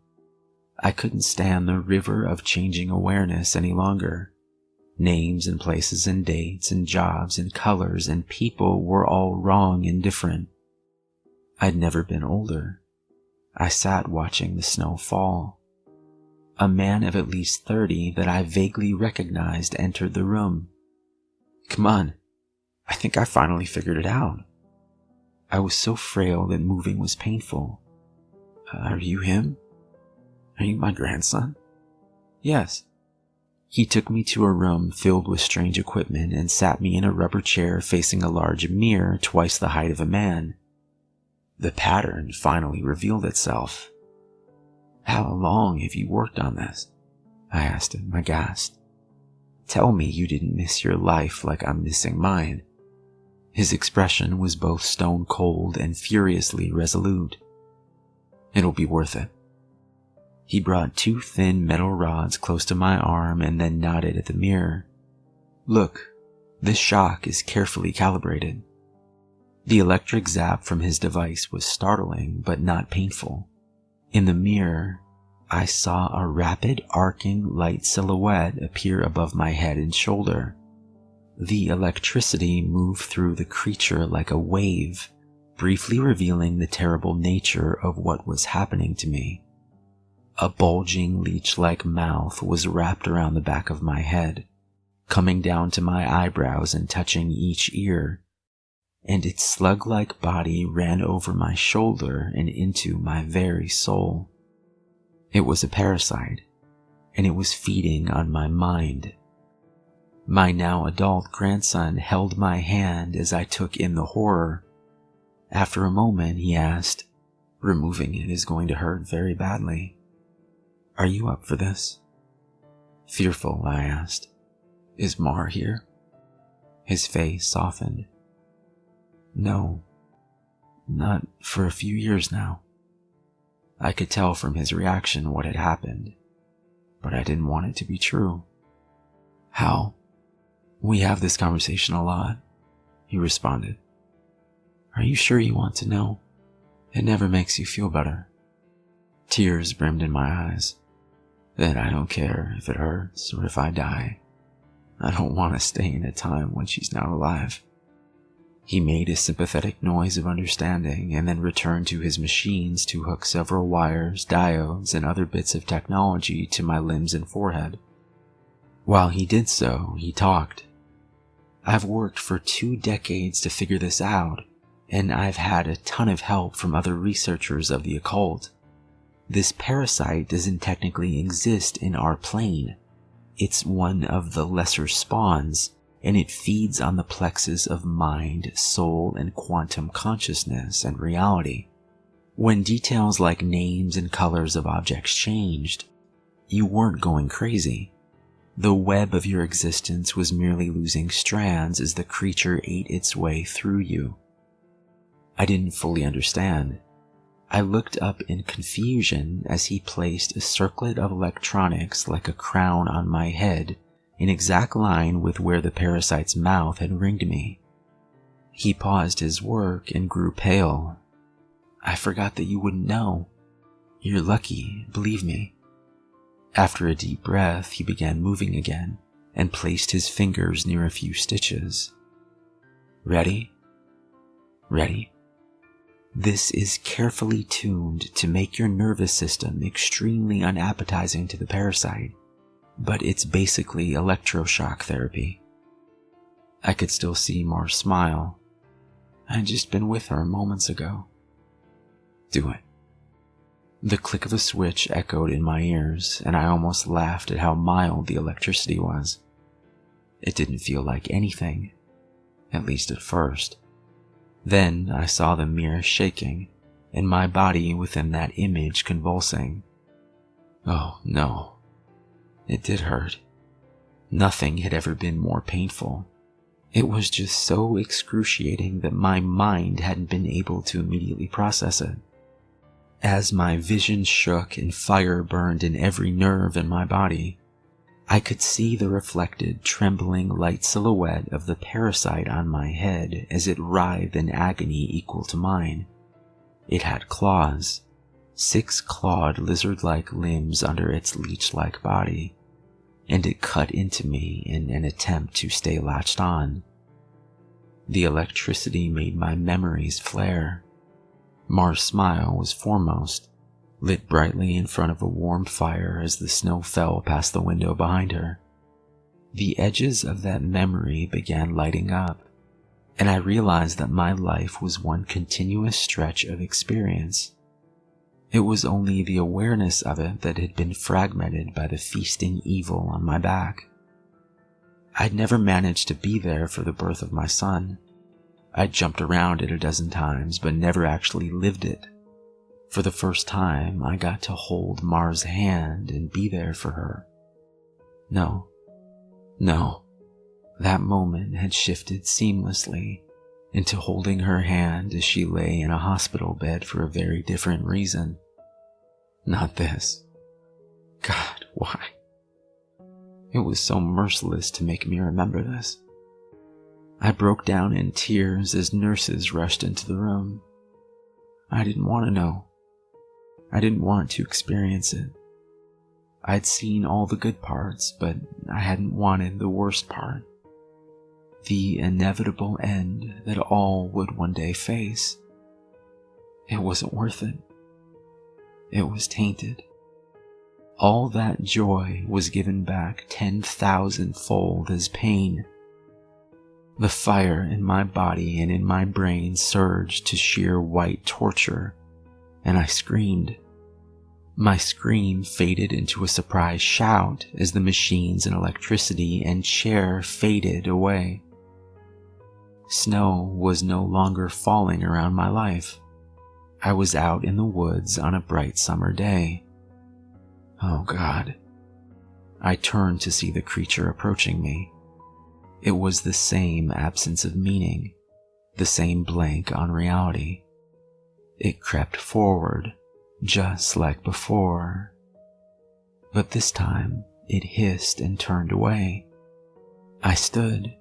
I couldn't stand the river of changing awareness any longer. Names and places and dates and jobs and colors and people were all wrong and different. I'd never been older. I sat watching the snow fall. A man of at least 30 that I vaguely recognized entered the room. "Come on. I think I finally figured it out." I was so frail that moving was painful. "Are you him? Are you my grandson?" "Yes." He took me to a room filled with strange equipment and sat me in a rubber chair facing a large mirror twice the height of a man. The pattern finally revealed itself. "How long have you worked on this?" I asked him, aghast. "Tell me you didn't miss your life like I'm missing mine." His expression was both stone cold and furiously resolute. "It'll be worth it." He brought 2 thin metal rods close to my arm and then nodded at the mirror. "Look, this shock is carefully calibrated." The electric zap from his device was startling but not painful. In the mirror, I saw a rapid arcing light silhouette appear above my head and shoulder. The electricity moved through the creature like a wave, briefly revealing the terrible nature of what was happening to me. A bulging leech-like mouth was wrapped around the back of my head, coming down to my eyebrows and touching each ear, and its slug-like body ran over my shoulder and into my very soul. It was a parasite, and it was feeding on my mind. My now adult grandson held my hand as I took in the horror. After a moment, he asked, "Removing it is going to hurt very badly. Are you up for this?" Fearful, I asked, "Is Mar here?" His face softened. "No, not for a few years now." I could tell from his reaction what had happened, but I didn't want it to be true. "How? We have this conversation a lot," he responded. "Are you sure you want to know? It never makes you feel better." Tears brimmed in my eyes. "Then I don't care if it hurts or if I die. I don't want to stay in a time when she's not alive." He made a sympathetic noise of understanding and then returned to his machines to hook several wires, diodes, and other bits of technology to my limbs and forehead. While he did so, he talked. I've worked for 2 decades to figure this out, and I've had a ton of help from other researchers of the occult. This parasite doesn't technically exist in our plane. It's one of the lesser spawns, and it feeds on the plexus of mind, soul, and quantum consciousness and reality. When details like names and colors of objects changed, you weren't going crazy. The web of your existence was merely losing strands as the creature ate its way through you. I didn't fully understand. I looked up in confusion as he placed a circlet of electronics like a crown on my head, in exact line with where the parasite's mouth had ringed me. He paused his work and grew pale. I forgot that you wouldn't know. You're lucky, believe me. After a deep breath, he began moving again and placed his fingers near a few stitches. Ready? Ready? This is carefully tuned to make your nervous system extremely unappetizing to the parasite, but it's basically electroshock therapy. I could still see Mars smile. I'd just been with her moments ago. Do it. The click of a switch echoed in my ears, and I almost laughed at how mild the electricity was. It didn't feel like anything, at least at first. Then I saw the mirror shaking, and my body within that image convulsing. Oh no. It did hurt. Nothing had ever been more painful. It was just so excruciating that my mind hadn't been able to immediately process it. As my vision shook and fire burned in every nerve in my body, I could see the reflected, trembling light silhouette of the parasite on my head as it writhed in agony equal to mine. It had claws, 6 clawed lizard-like limbs under its leech-like body, and it cut into me in an attempt to stay latched on. The electricity made my memories flare. Mars' smile was foremost, lit brightly in front of a warm fire as the snow fell past the window behind her. The edges of that memory began lighting up, and I realized that my life was one continuous stretch of experience. It was only the awareness of it that had been fragmented by the feasting evil on my back. I'd never managed to be there for the birth of my son. I'd jumped around it a dozen times, but never actually lived it. For the first time, I got to hold Mars' hand and be there for her. No. That moment had shifted seamlessly into holding her hand as she lay in a hospital bed for a very different reason. Not this. God, why? It was so merciless to make me remember this. I broke down in tears as nurses rushed into the room. I didn't want to know. I didn't want to experience it. I'd seen all the good parts, but I hadn't wanted the worst part. The inevitable end that all would one day face. It wasn't worth it. It was tainted. All that joy was given back 10,000-fold as pain. The fire in my body and in my brain surged to sheer white torture, and I screamed. My scream faded into a surprised shout as the machines and electricity and chair faded away. Snow was no longer falling around my life. I was out in the woods on a bright summer day. Oh God. I turned to see the creature approaching me. It was the same absence of meaning, the same blank on reality. It crept forward, just like before. But this time, it hissed and turned away. I stood,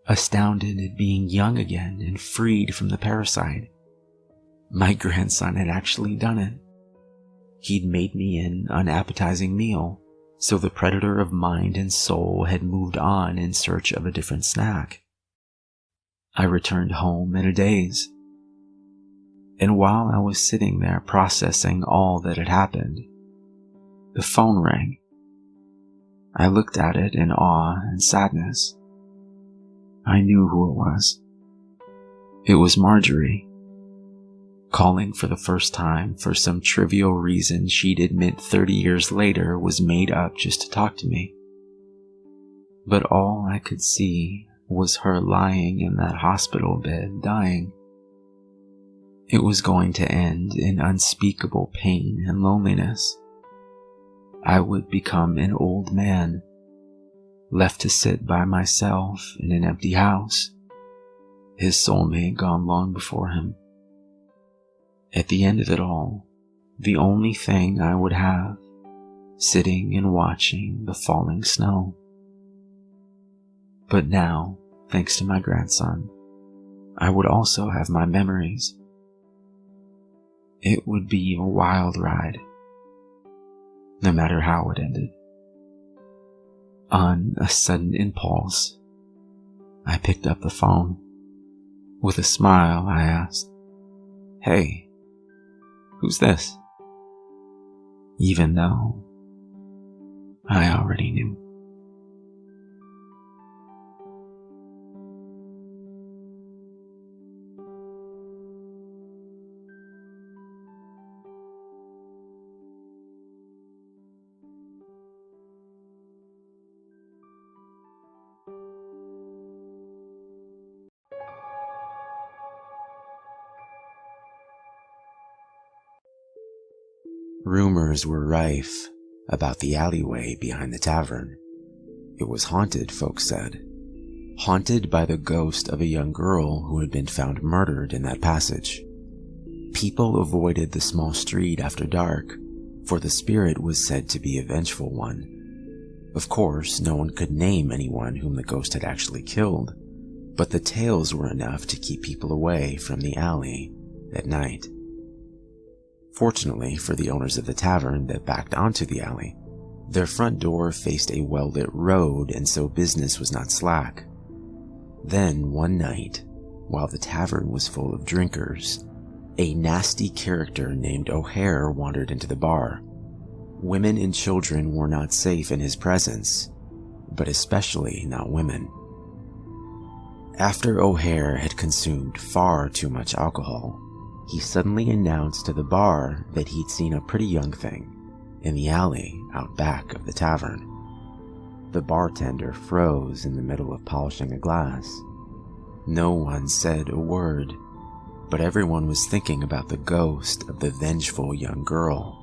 astounded at being young again and freed from the parasite. My grandson had actually done it. He'd made me an unappetizing meal, so the predator of mind and soul had moved on in search of a different snack. I returned home in a daze. And while I was sitting there processing all that had happened, the phone rang. I looked at it in awe and sadness. I knew who it was. It was Marjorie, calling for the first time for some trivial reason she'd admit 30 years later was made up just to talk to me. But all I could see was her lying in that hospital bed, dying. It was going to end in unspeakable pain and loneliness. I would become an old man, left to sit by myself in an empty house, his soulmate gone long before him. At the end of it all, the only thing I would have, sitting and watching the falling snow. But now, thanks to my grandson, I would also have my memories. It would be a wild ride, no matter how it ended. On a sudden impulse, I picked up the phone. With a smile, I asked, "Hey, who's this?" Even though I already knew. Rumors were rife about the alleyway behind the tavern. It was haunted, folks said. Haunted by the ghost of a young girl who had been found murdered in that passage. People avoided the small street after dark, for the spirit was said to be a vengeful one. Of course, no one could name anyone whom the ghost had actually killed, but the tales were enough to keep people away from the alley at night. Fortunately for the owners of the tavern that backed onto the alley, their front door faced a well-lit road, and so business was not slack. Then, one night, while the tavern was full of drinkers, a nasty character named O'Hare wandered into the bar. Women and children were not safe in his presence, but especially not women. After O'Hare had consumed far too much alcohol, he suddenly announced to the bar that he'd seen a pretty young thing in the alley out back of the tavern. The bartender froze in the middle of polishing a glass. No one said a word, but everyone was thinking about the ghost of the vengeful young girl.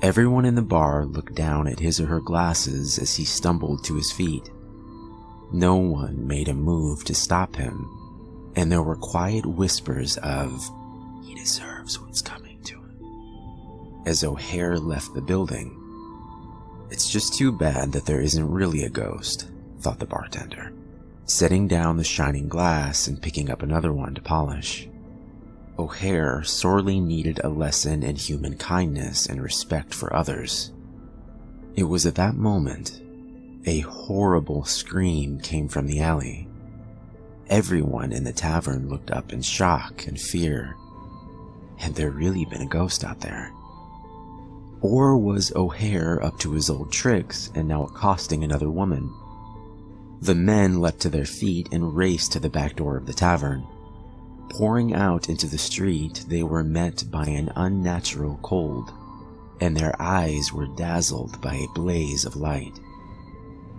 Everyone in the bar looked down at his or her glasses as he stumbled to his feet. No one made a move to stop him, and there were quiet whispers of, "He deserves what's coming to him," as O'Hare left the building. It's just too bad that there isn't really a ghost, thought the bartender, setting down the shining glass and picking up another one to polish. O'Hare sorely needed a lesson in human kindness and respect for others. It was at that moment a horrible scream came from the alley. Everyone in the tavern looked up in shock and fear. Had there really been a ghost out there? Or was O'Hare up to his old tricks and now accosting another woman? The men leapt to their feet and raced to the back door of the tavern. Pouring out into the street, they were met by an unnatural cold, and their eyes were dazzled by a blaze of light.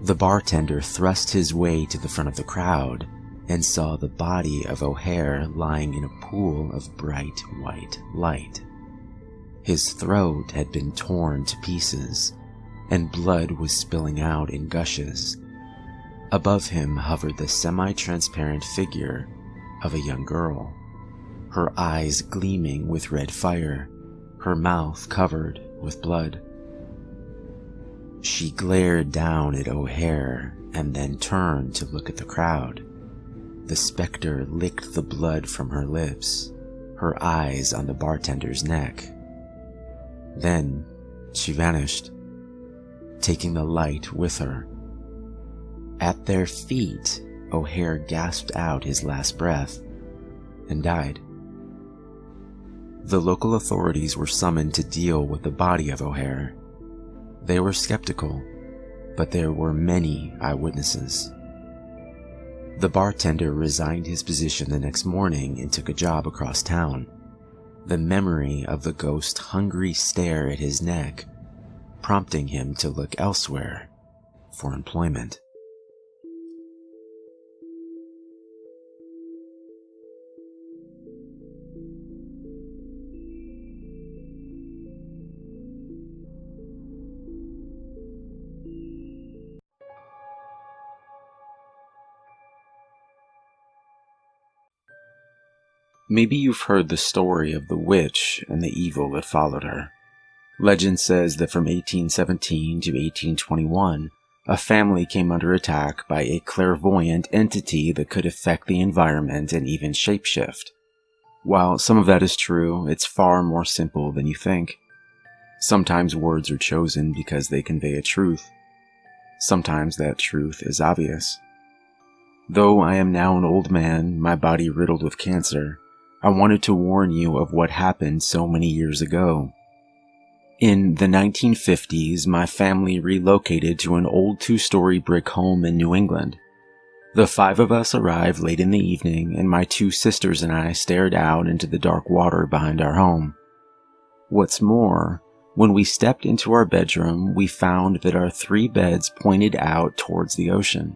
The bartender thrust his way to the front of the crowd and saw the body of O'Hare lying in a pool of bright white light. His throat had been torn to pieces, and blood was spilling out in gushes. Above him hovered the semi-transparent figure of a young girl, her eyes gleaming with red fire, her mouth covered with blood. She glared down at O'Hare and then turned to look at the crowd. The specter licked the blood from her lips, her eyes on the bartender's neck. Then she vanished, taking the light with her. At their feet O'Hare gasped out his last breath and died. The local authorities were summoned to deal with the body of O'Hare. They were skeptical, but there were many eyewitnesses. The bartender resigned his position the next morning and took a job across town. The memory of the ghost's hungry stare at his neck, prompting him to look elsewhere for employment. Maybe you've heard the story of the witch and the evil that followed her. Legend says that from 1817 to 1821, a family came under attack by a clairvoyant entity that could affect the environment and even shapeshift. While some of that is true, it's far more simple than you think. Sometimes words are chosen because they convey a truth. Sometimes that truth is obvious. Though I am now an old man, my body riddled with cancer, I wanted to warn you of what happened so many years ago. In the 1950s, my family relocated to an old 2-story brick home in New England. The 5 of us arrived late in the evening, and my 2 sisters and I stared out into the dark water behind our home. What's more, when we stepped into our bedroom, we found that our 3 beds pointed out towards the ocean.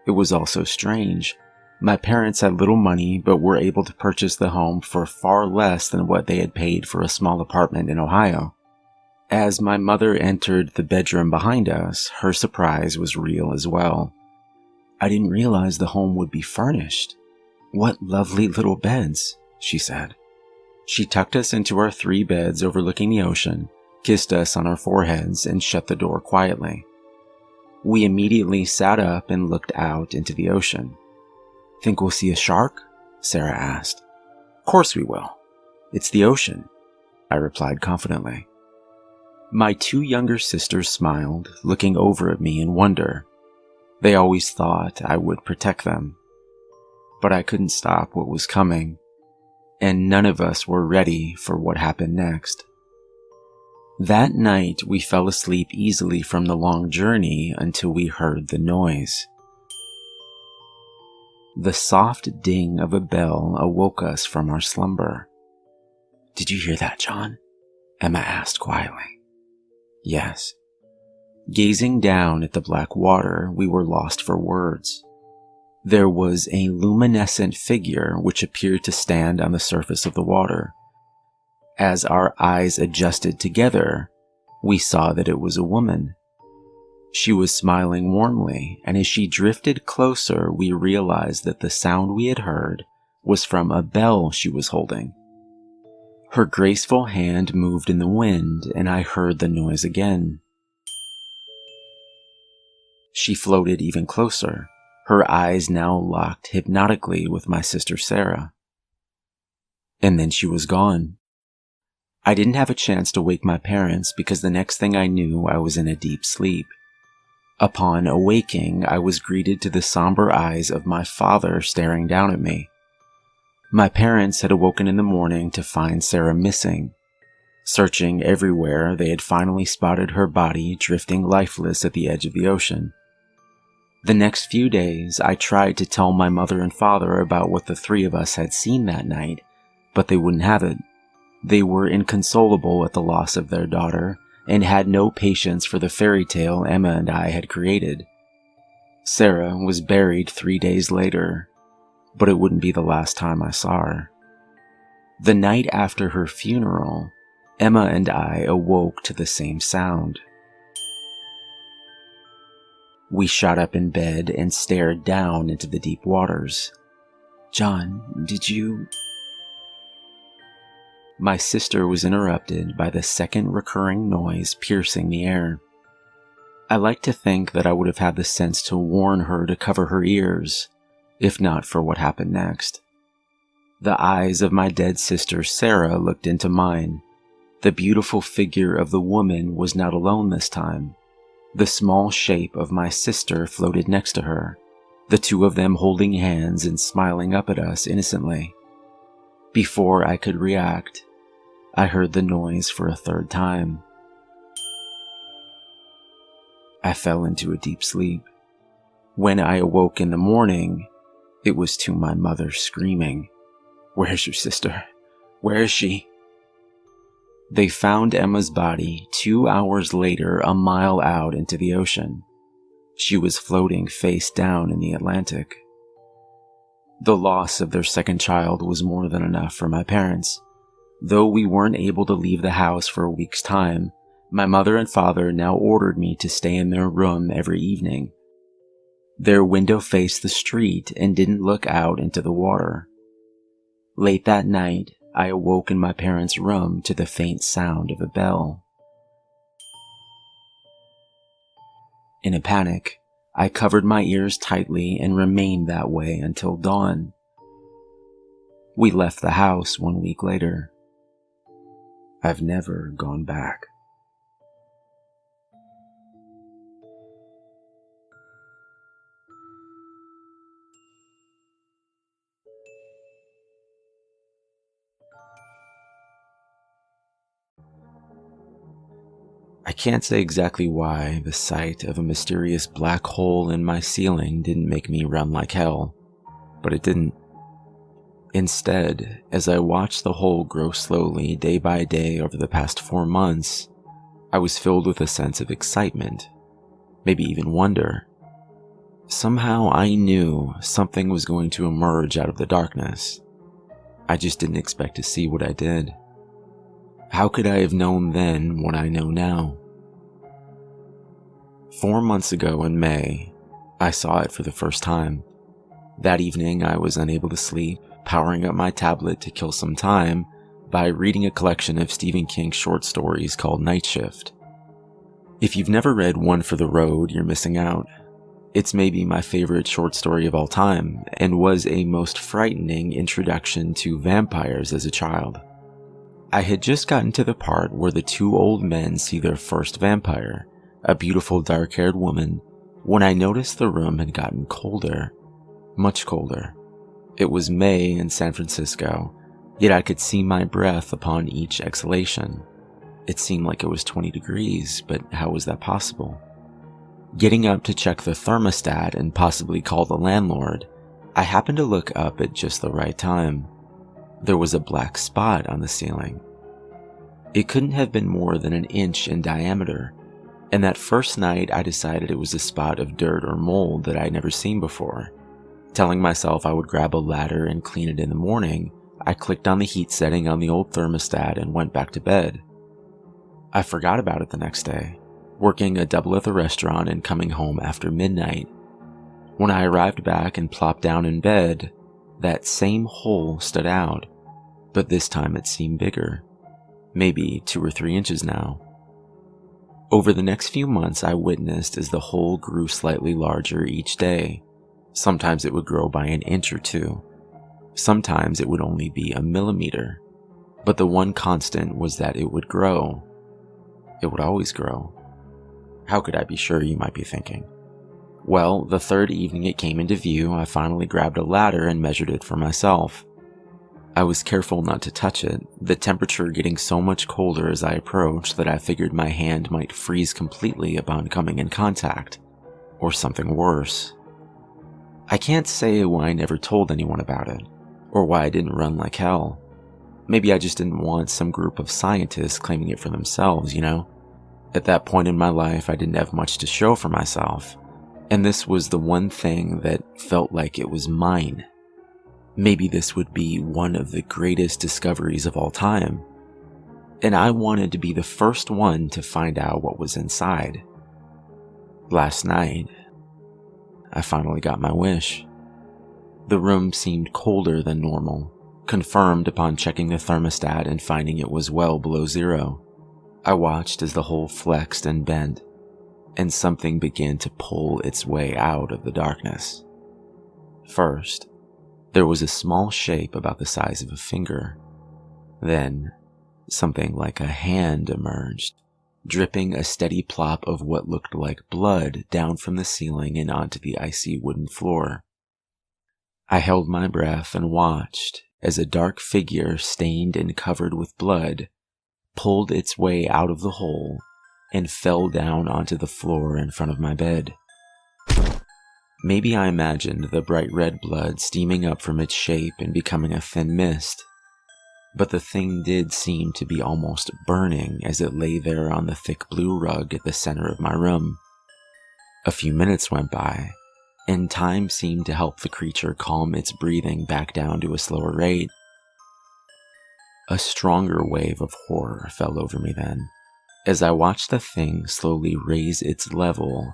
It was also strange. My parents had little money, but were able to purchase the home for far less than what they had paid for a small apartment in Ohio. As my mother entered the bedroom behind us, her surprise was real as well. "I didn't realize the home would be furnished. What lovely little beds," she said. She tucked us into our 3 beds overlooking the ocean, kissed us on our foreheads, and shut the door quietly. We immediately sat up and looked out into the ocean. "Think we'll see a shark?" Sarah asked. "Course we will. It's the ocean," I replied confidently. My 2 younger sisters smiled, looking over at me in wonder. They always thought I would protect them. But I couldn't stop what was coming, and none of us were ready for what happened next. That night, we fell asleep easily from the long journey until we heard the noise. The soft ding of a bell awoke us from our slumber. "Did you hear that, John?" Emma asked quietly. "Yes." Gazing down at the black water, we were lost for words. There was a luminescent figure which appeared to stand on the surface of the water. As our eyes adjusted together, we saw that it was a woman. She was smiling warmly, and as she drifted closer, we realized that the sound we had heard was from a bell she was holding. Her graceful hand moved in the wind, and I heard the noise again. She floated even closer, her eyes now locked hypnotically with my sister Sarah. And then she was gone. I didn't have a chance to wake my parents because the next thing I knew, I was in a deep sleep. Upon awaking, I was greeted to the somber eyes of my father staring down at me. My parents had awoken in the morning to find Sarah missing. Searching everywhere, they had finally spotted her body drifting lifeless at the edge of the ocean. The next few days, I tried to tell my mother and father about what the 3 of us had seen that night, but they wouldn't have it. They were inconsolable at the loss of their daughter, and had no patience for the fairy tale Emma and I had created. Sarah was buried 3 days later, but it wouldn't be the last time I saw her. The night after her funeral, Emma and I awoke to the same sound. We shot up in bed and stared down into the deep waters. "John, did you..." My sister was interrupted by the second recurring noise piercing the air. I like to think that I would have had the sense to warn her to cover her ears, if not for what happened next. The eyes of my dead sister Sarah looked into mine. The beautiful figure of the woman was not alone this time. The small shape of my sister floated next to her, the two of them holding hands and smiling up at us innocently. Before I could react, I heard the noise for a third time. I fell into a deep sleep. When I awoke in the morning, it was to my mother screaming, "Where's your sister? Where is she?" They found Emma's body 2 hours later, a mile out into the ocean. She was floating face down in the Atlantic. The loss of their second child was more than enough for my parents. Though we weren't able to leave the house for a week's time, my mother and father now ordered me to stay in their room every evening. Their window faced the street and didn't look out into the water. Late that night, I awoke in my parents' room to the faint sound of a bell. In a panic, I covered my ears tightly and remained that way until dawn. We left the house 1 week later. I've never gone back. I can't say exactly why the sight of a mysterious black hole in my ceiling didn't make me run like hell, but it didn't. Instead, as I watched the hole grow slowly day by day over the past 4 months, I was filled with a sense of excitement, maybe even wonder. Somehow I knew something was going to emerge out of the darkness. I just didn't expect to see what I did. How could I have known then what I know now? 4 months ago in May, I saw it for the first time. That evening, I was unable to sleep, powering up my tablet to kill some time by reading a collection of Stephen King's short stories called Night Shift. If you've never read One for the Road, you're missing out. It's maybe my favorite short story of all time, and was a most frightening introduction to vampires as a child. I had just gotten to the part where the two old men see their first vampire, a beautiful dark-haired woman, when I noticed the room had gotten colder, much colder. It was May in San Francisco, yet I could see my breath upon each exhalation. It seemed like it was 20 degrees, but how was that possible? Getting up to check the thermostat and possibly call the landlord, I happened to look up at just the right time. There was a black spot on the ceiling. It couldn't have been more than 1 inch in diameter, and that first night I decided it was a spot of dirt or mold that I'd never seen before. Telling myself I would grab a ladder and clean it in the morning, I clicked on the heat setting on the old thermostat and went back to bed. I forgot about it the next day, working a double at the restaurant and coming home after midnight. When I arrived back and plopped down in bed, that same hole stood out, but this time it seemed bigger, maybe 2 or 3 inches now. Over the next few months, I witnessed as the hole grew slightly larger each day. Sometimes it would grow by 1 inch or 2. Sometimes it would only be 1 millimeter. But the one constant was that it would grow. It would always grow. How could I be sure, you might be thinking? Well, the third evening it came into view, I finally grabbed a ladder and measured it for myself. I was careful not to touch it, the temperature getting so much colder as I approached that I figured my hand might freeze completely upon coming in contact, or something worse. I can't say why I never told anyone about it, or why I didn't run like hell. Maybe I just didn't want some group of scientists claiming it for themselves, you know? At that point in my life, I didn't have much to show for myself. And this was the one thing that felt like it was mine. Maybe this would be one of the greatest discoveries of all time. And I wanted to be the first one to find out what was inside. Last night, I finally got my wish. The room seemed colder than normal, confirmed upon checking the thermostat and finding it was well below 0. I watched as the hole flexed and bent, and something began to pull its way out of the darkness. First, there was a small shape about the size of a finger. Then, something like a hand emerged, dripping a steady plop of what looked like blood down from the ceiling and onto the icy wooden floor. I held my breath and watched as a dark figure stained and covered with blood pulled its way out of the hole and fell down onto the floor in front of my bed. Maybe I imagined the bright red blood steaming up from its shape and becoming a thin mist, but the thing did seem to be almost burning as it lay there on the thick blue rug at the center of my room. A few minutes went by, and time seemed to help the creature calm its breathing back down to a slower rate. A stronger wave of horror fell over me then, as I watched the thing slowly raise its level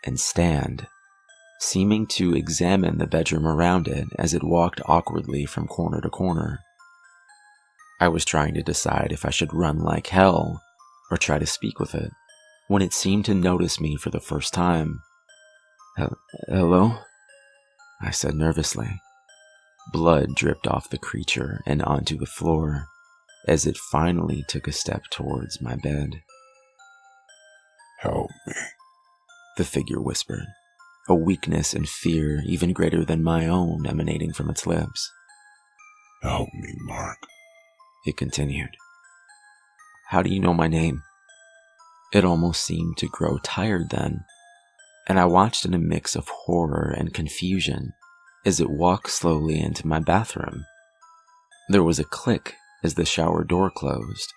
and stand, seeming to examine the bedroom around it as it walked awkwardly from corner to corner. I was trying to decide if I should run like hell or try to speak with it, when it seemed to notice me for the first time. "Hello?" I said nervously. Blood dripped off the creature and onto the floor as it finally took a step towards my bed. "Help me," the figure whispered, a weakness and fear even greater than my own emanating from its lips. "Help me, Mark," it continued. "How do you know my name?" It almost seemed to grow tired then, and I watched in a mix of horror and confusion as it walked slowly into my bathroom. There was a click as the shower door closed,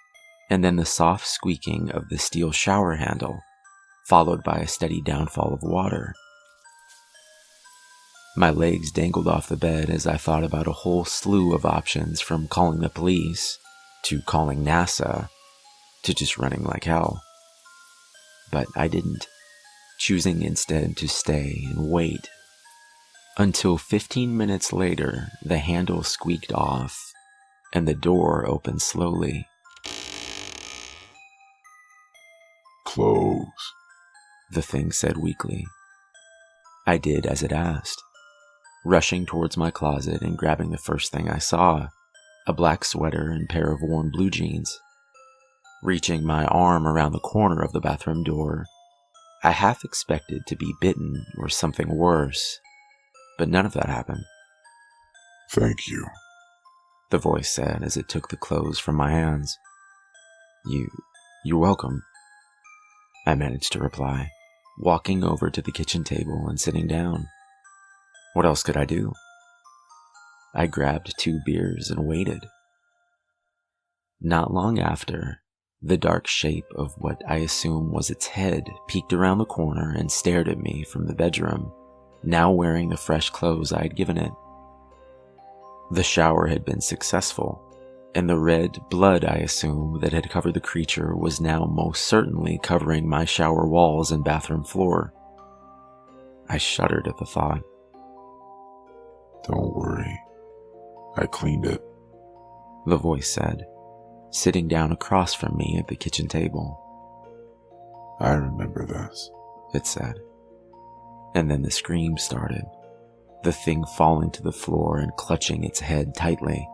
and then the soft squeaking of the steel shower handle, followed by a steady downfall of water. My legs dangled off the bed as I thought about a whole slew of options, from calling the police, to calling NASA, to just running like hell. But I didn't, choosing instead to stay and wait. Until 15 minutes later, the handle squeaked off, and the door opened slowly. "Close," the thing said weakly. I did as it asked, rushing towards my closet and grabbing the first thing I saw, a black sweater and pair of worn blue jeans. Reaching my arm around the corner of the bathroom door, I half expected to be bitten or something worse, but none of that happened. "Thank you," the voice said as it took the clothes from my hands. You're welcome," I managed to reply, walking over to the kitchen table and sitting down. What else could I do? I grabbed 2 beers and waited. Not long after, the dark shape of what I assume was its head peeked around the corner and stared at me from the bedroom, now wearing the fresh clothes I had given it. The shower had been successful, and the red blood I assume that had covered the creature was now most certainly covering my shower walls and bathroom floor. I shuddered at the thought. "Don't worry, I cleaned it," the voice said, sitting down across from me at the kitchen table. "I remember this," it said. And then the scream started, the thing falling to the floor and clutching its head tightly.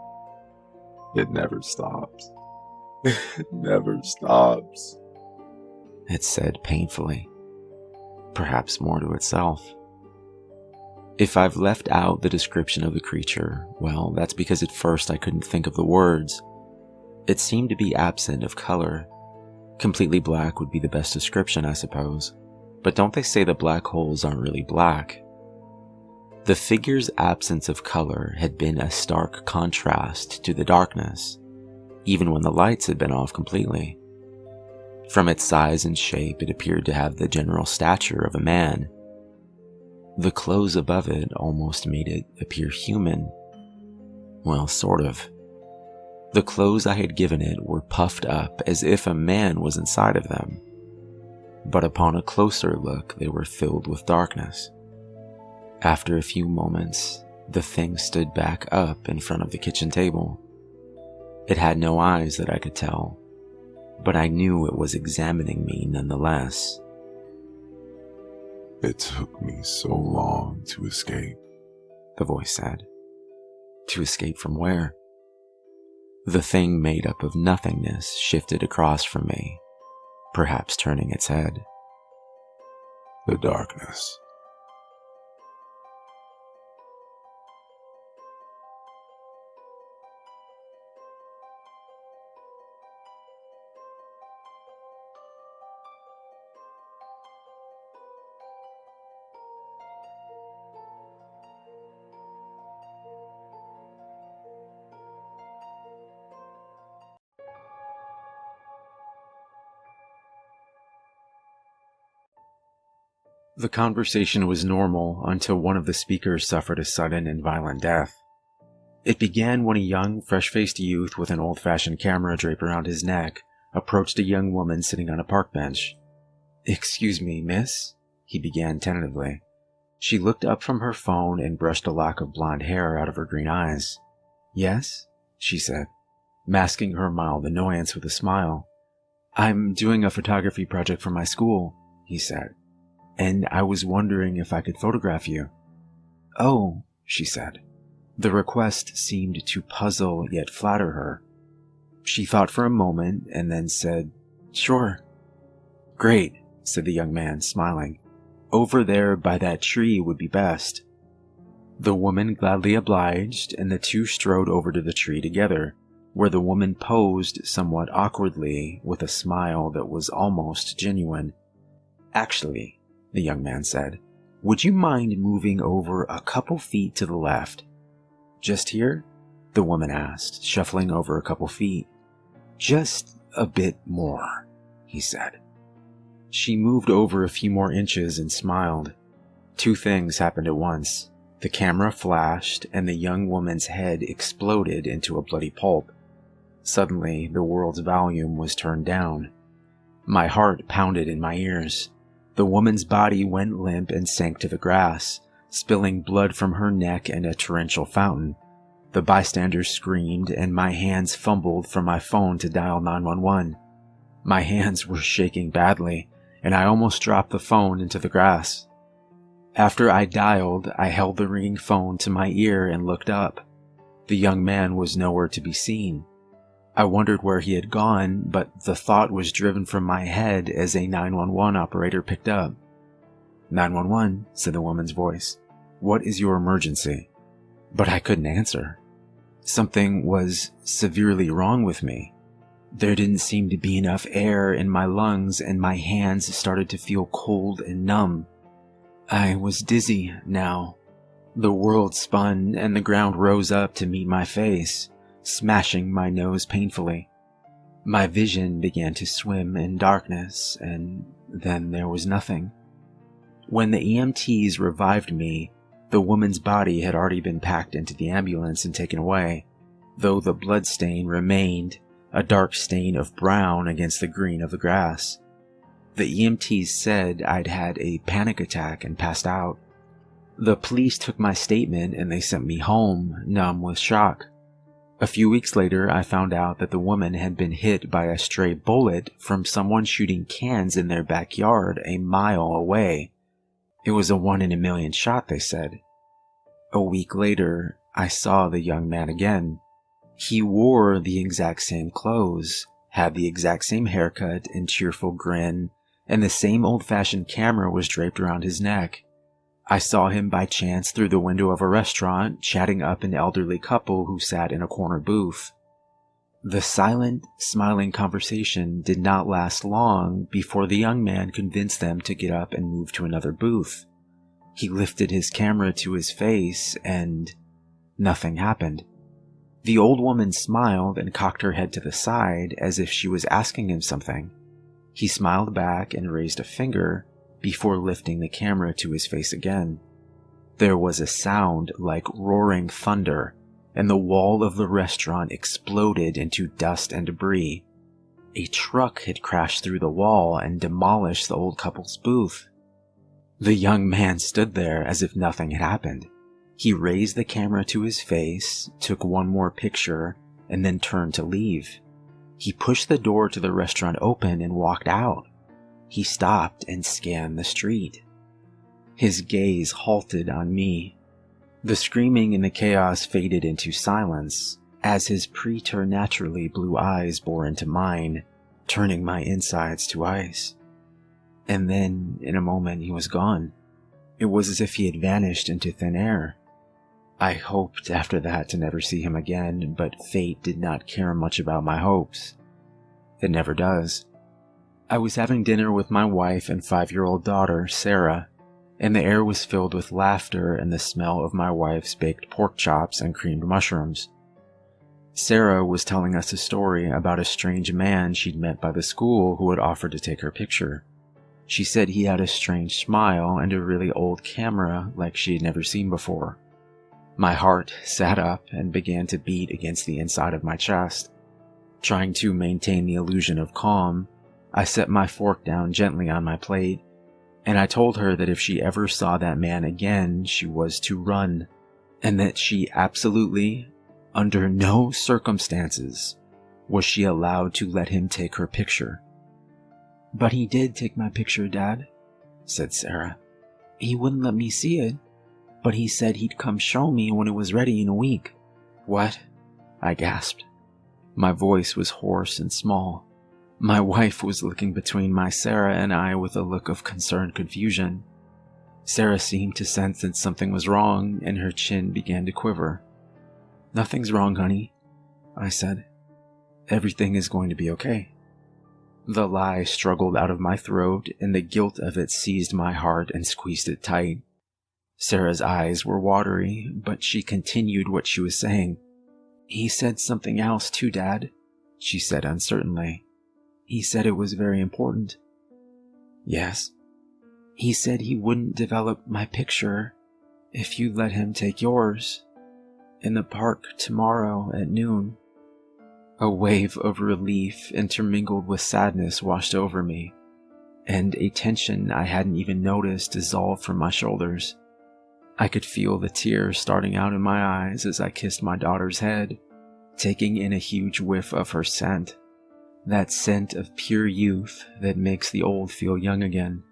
"It never stops. It never stops," it said painfully, perhaps more to itself. If I've left out the description of the creature, well, that's because at first I couldn't think of the words. It seemed to be absent of color. Completely black would be the best description, I suppose. But don't they say that black holes aren't really black? The figure's absence of color had been a stark contrast to the darkness, even when the lights had been off completely. From its size and shape, it appeared to have the general stature of a man. The clothes above it almost made it appear human. Well, sort of. The clothes I had given it were puffed up as if a man was inside of them. But upon a closer look, they were filled with darkness. After a few moments, the thing stood back up in front of the kitchen table. It had no eyes that I could tell, but I knew it was examining me nonetheless. "It took me so long to escape," the voice said. To escape from where? The thing made up of nothingness shifted across from me, perhaps turning its head. The darkness. The conversation was normal until one of the speakers suffered a sudden and violent death. It began when a young, fresh-faced youth with an old-fashioned camera draped around his neck approached a young woman sitting on a park bench. "Excuse me, miss?" he began tentatively. She looked up from her phone and brushed a lock of blonde hair out of her green eyes. "Yes?" she said, masking her mild annoyance with a smile. "I'm doing a photography project for my school," he said, "and I was wondering if I could photograph you." "Oh," she said. The request seemed to puzzle yet flatter her. She thought for a moment and then said, "Sure." "Great," said the young man, smiling. "Over there by that tree would be best." The woman gladly obliged, and the two strode over to the tree together, where the woman posed somewhat awkwardly with a smile that was almost genuine. "Actually," the young man said, "would you mind moving over a couple feet to the left?" "Just here?" the woman asked, shuffling over a couple feet. "Just a bit more," he said. She moved over a few more inches and smiled. Two things happened at once. The camera flashed, and the young woman's head exploded into a bloody pulp. Suddenly, the world's volume was turned down. My heart pounded in my ears. The woman's body went limp and sank to the grass, spilling blood from her neck in a torrential fountain. The bystanders screamed, and my hands fumbled for my phone to dial 911. My hands were shaking badly, and I almost dropped the phone into the grass. After I dialed, I held the ringing phone to my ear and looked up. The young man was nowhere to be seen. I wondered where he had gone, but the thought was driven from my head as a 911 operator picked up. "911, said the woman's voice. "What is your emergency?" But I couldn't answer. Something was severely wrong with me. There didn't seem to be enough air in my lungs, and my hands started to feel cold and numb. I was dizzy now. The world spun, and the ground rose up to meet my face, smashing my nose painfully. My vision began to swim in darkness, and then there was nothing. When the EMTs revived me, the woman's body had already been packed into the ambulance and taken away, though the blood stain remained, a dark stain of brown against the green of the grass. The EMTs said I'd had a panic attack and passed out. The police took my statement and they sent me home, numb with shock. A few weeks later, I found out that the woman had been hit by a stray bullet from someone shooting cans in their backyard a mile away. It was a 1 in a million shot, they said. A week later, I saw the young man again. He wore the exact same clothes, had the exact same haircut and cheerful grin, and the same old-fashioned camera was draped around his neck. I saw him by chance through the window of a restaurant, chatting up an elderly couple who sat in a corner booth. The silent, smiling conversation did not last long before the young man convinced them to get up and move to another booth. He lifted his camera to his face, and nothing happened. The old woman smiled and cocked her head to the side as if she was asking him something. He smiled back and raised a finger before lifting the camera to his face again. There was a sound like roaring thunder, and the wall of the restaurant exploded into dust and debris. A truck had crashed through the wall and demolished the old couple's booth. The young man stood there as if nothing had happened. He raised the camera to his face, took one more picture, and then turned to leave. He pushed the door to the restaurant open and walked out. He stopped and scanned the street. His gaze halted on me. The screaming and the chaos faded into silence as his preternaturally blue eyes bore into mine, turning my insides to ice. And then, in a moment, he was gone. It was as if he had vanished into thin air. I hoped after that to never see him again, but fate did not care much about my hopes. It never does. I was having dinner with my wife and 5-year-old daughter, Sarah, and the air was filled with laughter and the smell of my wife's baked pork chops and creamed mushrooms. Sarah was telling us a story about a strange man she'd met by the school who had offered to take her picture. She said he had a strange smile and a really old camera like she had never seen before. My heart sat up and began to beat against the inside of my chest. Trying to maintain the illusion of calm, I set my fork down gently on my plate, and I told her that if she ever saw that man again, she was to run, and that she absolutely, under no circumstances, was she allowed to let him take her picture. "But he did take my picture, Dad," said Sarah. "He wouldn't let me see it, but he said he'd come show me when it was ready in a week." "What?" I gasped. My voice was hoarse and small. My wife was looking between my Sarah and I with a look of concerned confusion. Sarah seemed to sense that something was wrong, and her chin began to quiver. "Nothing's wrong, honey," I said. "Everything is going to be okay." The lie struggled out of my throat, and the guilt of it seized my heart and squeezed it tight. Sarah's eyes were watery, but she continued what she was saying. "He said something else too, Dad," she said uncertainly. "He said it was very important." "Yes?" "He said he wouldn't develop my picture if you let him take yours. In the park tomorrow at noon." A wave of relief intermingled with sadness washed over me, and a tension I hadn't even noticed dissolved from my shoulders. I could feel the tears starting out in my eyes as I kissed my daughter's head, taking in a huge whiff of her scent. That scent of pure youth that makes the old feel young again.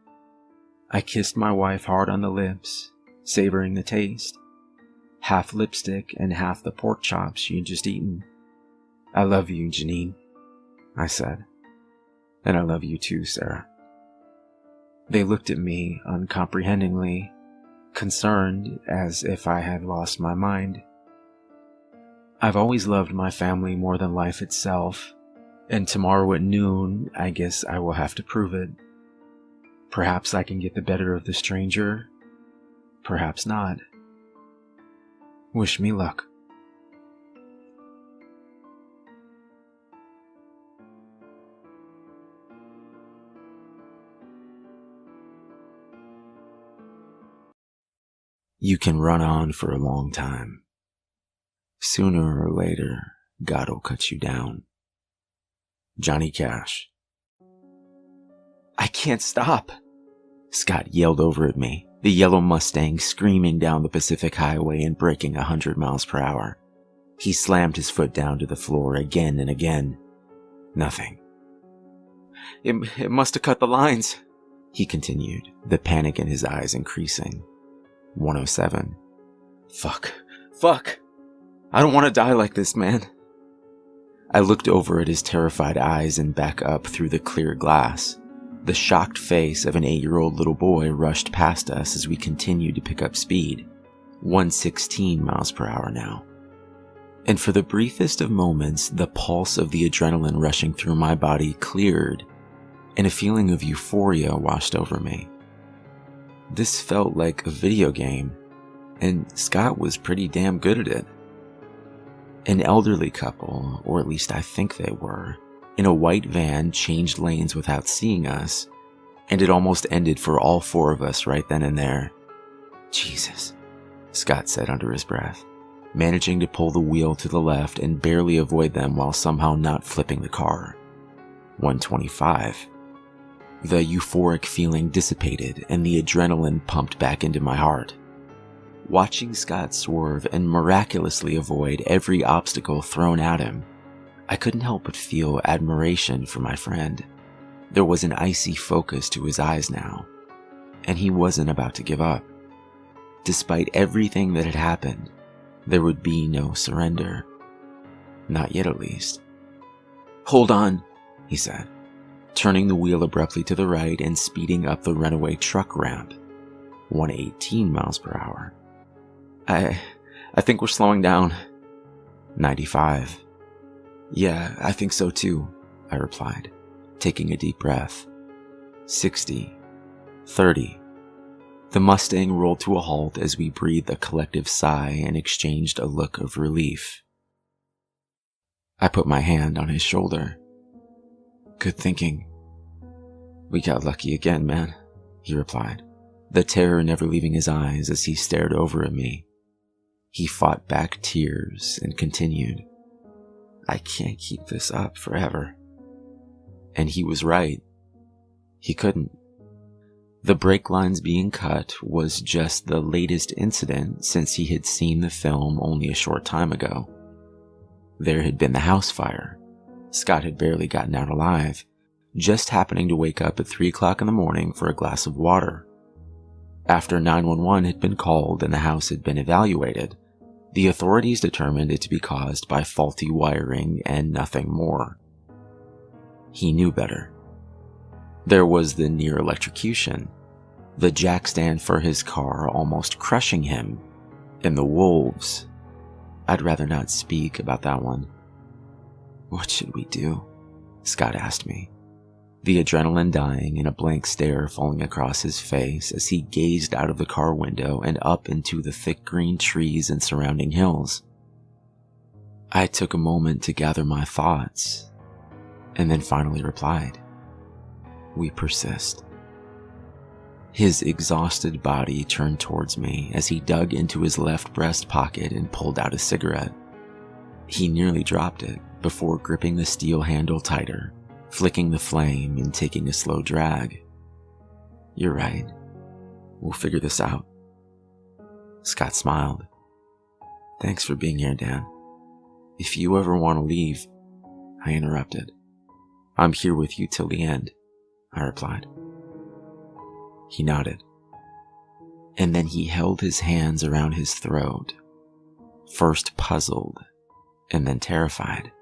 I kissed my wife hard on the lips, savoring the taste. Half lipstick and half the pork chops she had just eaten. "I love you, Janine," I said. "And I love you too, Sarah." They looked at me uncomprehendingly, concerned as if I had lost my mind. I've always loved my family more than life itself, and tomorrow at noon, I guess I will have to prove it. Perhaps I can get the better of the stranger, perhaps not. Wish me luck. You can run on for a long time. Sooner or later, God will cut you down. Johnny Cash. "I can't stop," Scott yelled over at me, the yellow Mustang screaming down the Pacific Highway and braking 100 miles per hour. He slammed his foot down to the floor again and again. Nothing. It must have cut the lines," he continued, the panic in his eyes increasing. 107. Fuck. I don't want to die like this, man. I looked over at his terrified eyes and back up through the clear glass. The shocked face of an 8-year-old little boy rushed past us as we continued to pick up speed. 116 miles per hour now. And for the briefest of moments, the pulse of the adrenaline rushing through my body cleared, and a feeling of euphoria washed over me. This felt like a video game, and Scott was pretty damn good at it. An elderly couple, or at least I think they were, in a white van changed lanes without seeing us, and it almost ended for all 4 of us right then and there. "Jesus," Scott said under his breath, managing to pull the wheel to the left and barely avoid them while somehow not flipping the car. 125. The euphoric feeling dissipated and the adrenaline pumped back into my heart. Watching Scott swerve and miraculously avoid every obstacle thrown at him, I couldn't help but feel admiration for my friend. There was an icy focus to his eyes now, and he wasn't about to give up. Despite everything that had happened, there would be no surrender. Not yet, at least. "Hold on," he said, turning the wheel abruptly to the right and speeding up the runaway truck ramp, 118 miles per hour. I think we're slowing down. 95. Yeah, I think so too, I replied, taking a deep breath. 60. 30. The Mustang rolled to a halt as we breathed a collective sigh and exchanged a look of relief. I put my hand on his shoulder. Good thinking. We got lucky again, man, he replied, the terror never leaving his eyes as he stared over at me. He fought back tears and continued, I can't keep this up forever. And he was right. He couldn't. The brake lines being cut was just the latest incident since he had seen the film only a short time ago. There had been the house fire. Scott had barely gotten out alive, just happening to wake up at 3 o'clock in the morning for a glass of water. After 911 had been called and the house had been evaluated, the authorities determined it to be caused by faulty wiring and nothing more. He knew better. There was the near electrocution, the jack stand for his car almost crushing him, and the wolves. I'd rather not speak about that one. What should we do? Scott asked me, the adrenaline dying and a blank stare falling across his face as he gazed out of the car window and up into the thick green trees and surrounding hills. I took a moment to gather my thoughts, and then finally replied, we persist. His exhausted body turned towards me as he dug into his left breast pocket and pulled out a cigarette. He nearly dropped it before gripping the steel handle tighter, flicking the flame and taking a slow drag. You're right. We'll figure this out. Scott smiled. Thanks for being here, Dan. If you ever want to leave, I interrupted. I'm here with you till the end, I replied. He nodded. And then he held his hands around his throat, first puzzled and then terrified.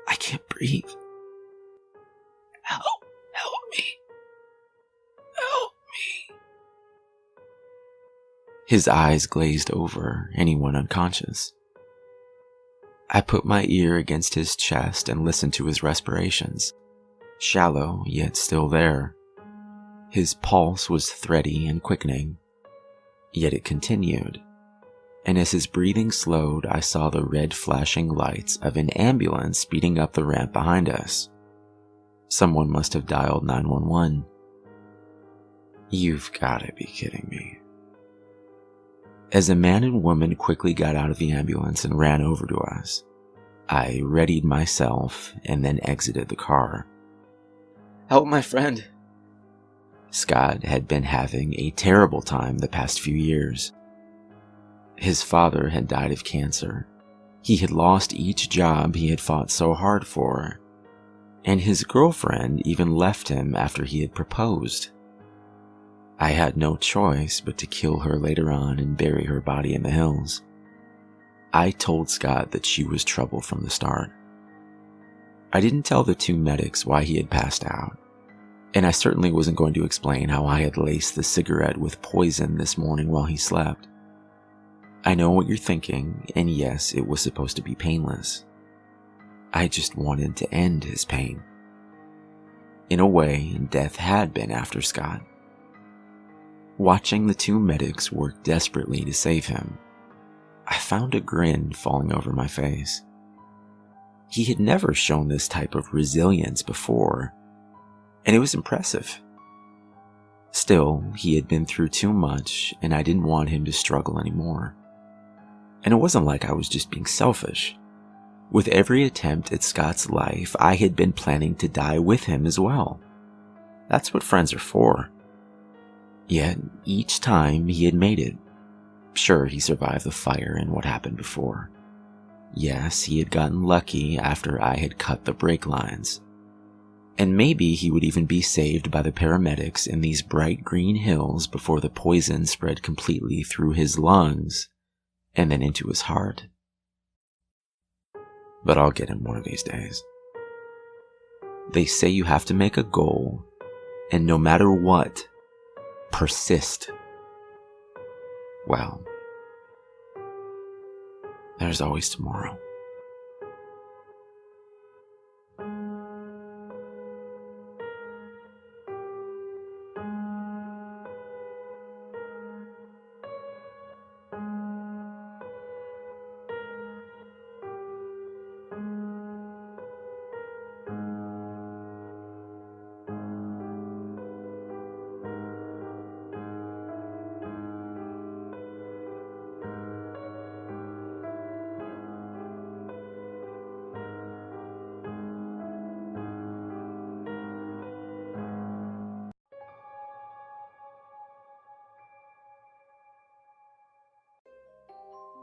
I can't breathe. Help me. Help me. His eyes glazed over and he went unconscious. I put my ear against his chest and listened to his respirations, shallow yet still there. His pulse was thready and quickening, yet it continued, and as his breathing slowed, I saw the red flashing lights of an ambulance speeding up the ramp behind us. Someone must have dialed 911. You've got to be kidding me. As a man and woman quickly got out of the ambulance and ran over to us, I readied myself and then exited the car. Help my friend. Scott had been having a terrible time the past few years. His father had died of cancer. He had lost each job he had fought so hard for, and his girlfriend even left him after he had proposed. I had no choice but to kill her later on and bury her body in the hills. I told Scott that she was trouble from the start. I didn't tell the 2 medics why he had passed out, and I certainly wasn't going to explain how I had laced the cigarette with poison this morning while he slept. I know what you're thinking, and yes, it was supposed to be painless. I just wanted to end his pain. In a way, death had been after Scott. Watching the 2 medics work desperately to save him, I found a grin falling over my face. He had never shown this type of resilience before, and it was impressive. Still, he had been through too much, and I didn't want him to struggle anymore. And it wasn't like I was just being selfish. With every attempt at Scott's life, I had been planning to die with him as well. That's what friends are for. Yet, each time he had made it. Sure, he survived the fire and what happened before. Yes, he had gotten lucky after I had cut the brake lines. And maybe he would even be saved by the paramedics in these bright green hills before the poison spread completely through his lungs and then into his heart. But I'll get him one of these days. They say you have to make a goal, and no matter what, persist. Well, there's always tomorrow.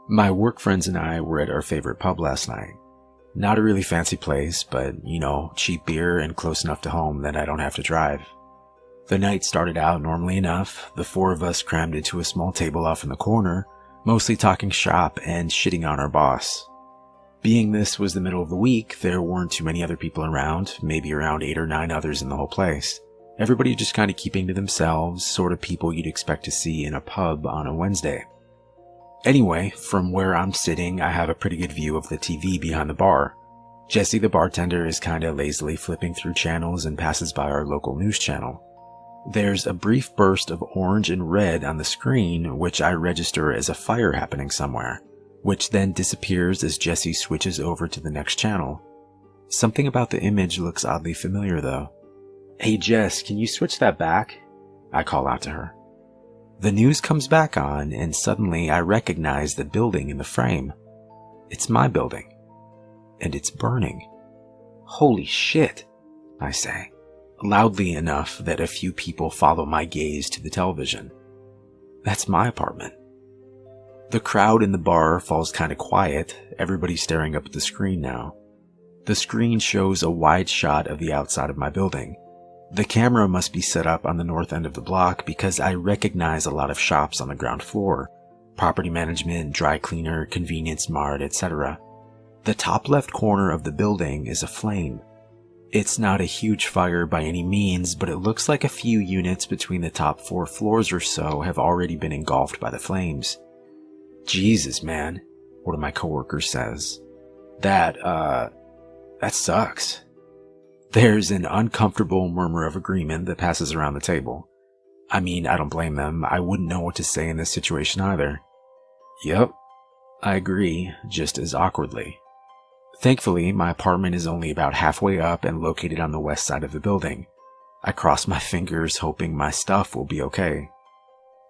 My work friends and I were at our favorite pub last night. Not a really fancy place, but, cheap beer and close enough to home that I don't have to drive. The night started out normally enough. The four of us crammed into a small table off in the corner, mostly talking shop and shitting on our boss. Being this was the middle of the week, there weren't too many other people around, maybe around 8 or 9 others in the whole place. Everybody just kind of keeping to themselves, sort of people you'd expect to see in a pub on a Wednesday. Anyway, from where I'm sitting, I have a pretty good view of the TV behind the bar. Jesse, the bartender, is kind of lazily flipping through channels and passes by our local news channel. There's a brief burst of orange and red on the screen, which I register as a fire happening somewhere, which then disappears as Jesse switches over to the next channel. Something about the image looks oddly familiar, though. "Hey Jess, can you switch that back?" I call out to her. The news comes back on, and suddenly I recognize the building in the frame. It's my building. And it's burning. "Holy shit," I say, loudly enough that a few people follow my gaze to the television. That's my apartment. The crowd in the bar falls kind of quiet, everybody staring up at the screen now. The screen shows a wide shot of the outside of my building. The camera must be set up on the north end of the block because I recognize a lot of shops on the ground floor. Property management, dry cleaner, convenience mart, etc. The top left corner of the building is aflame. It's not a huge fire by any means, but it looks like a few units between the top 4 floors or so have already been engulfed by the flames. "Jesus, man," one of my coworkers says. That sucks." There's an uncomfortable murmur of agreement that passes around the table. I mean, I don't blame them. I wouldn't know what to say in this situation either. "Yep," I agree, just as awkwardly. Thankfully, my apartment is only about halfway up and located on the west side of the building. I cross my fingers, hoping my stuff will be okay.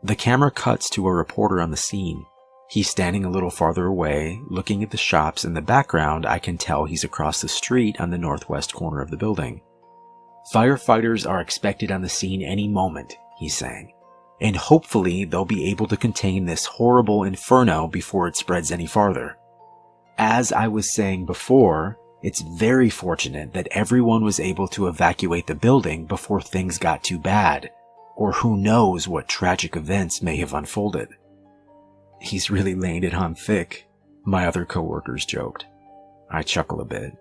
The camera cuts to a reporter on the scene. He's standing a little farther away, looking at the shops in the background. I can tell he's across the street on the northwest corner of the building. "Firefighters are expected on the scene any moment," he's saying, "and hopefully they'll be able to contain this horrible inferno before it spreads any farther." As I was saying before, it's very fortunate that everyone was able to evacuate the building before things got too bad, or who knows what tragic events may have unfolded. "He's really laying it on thick," my other coworkers joked. I chuckle a bit.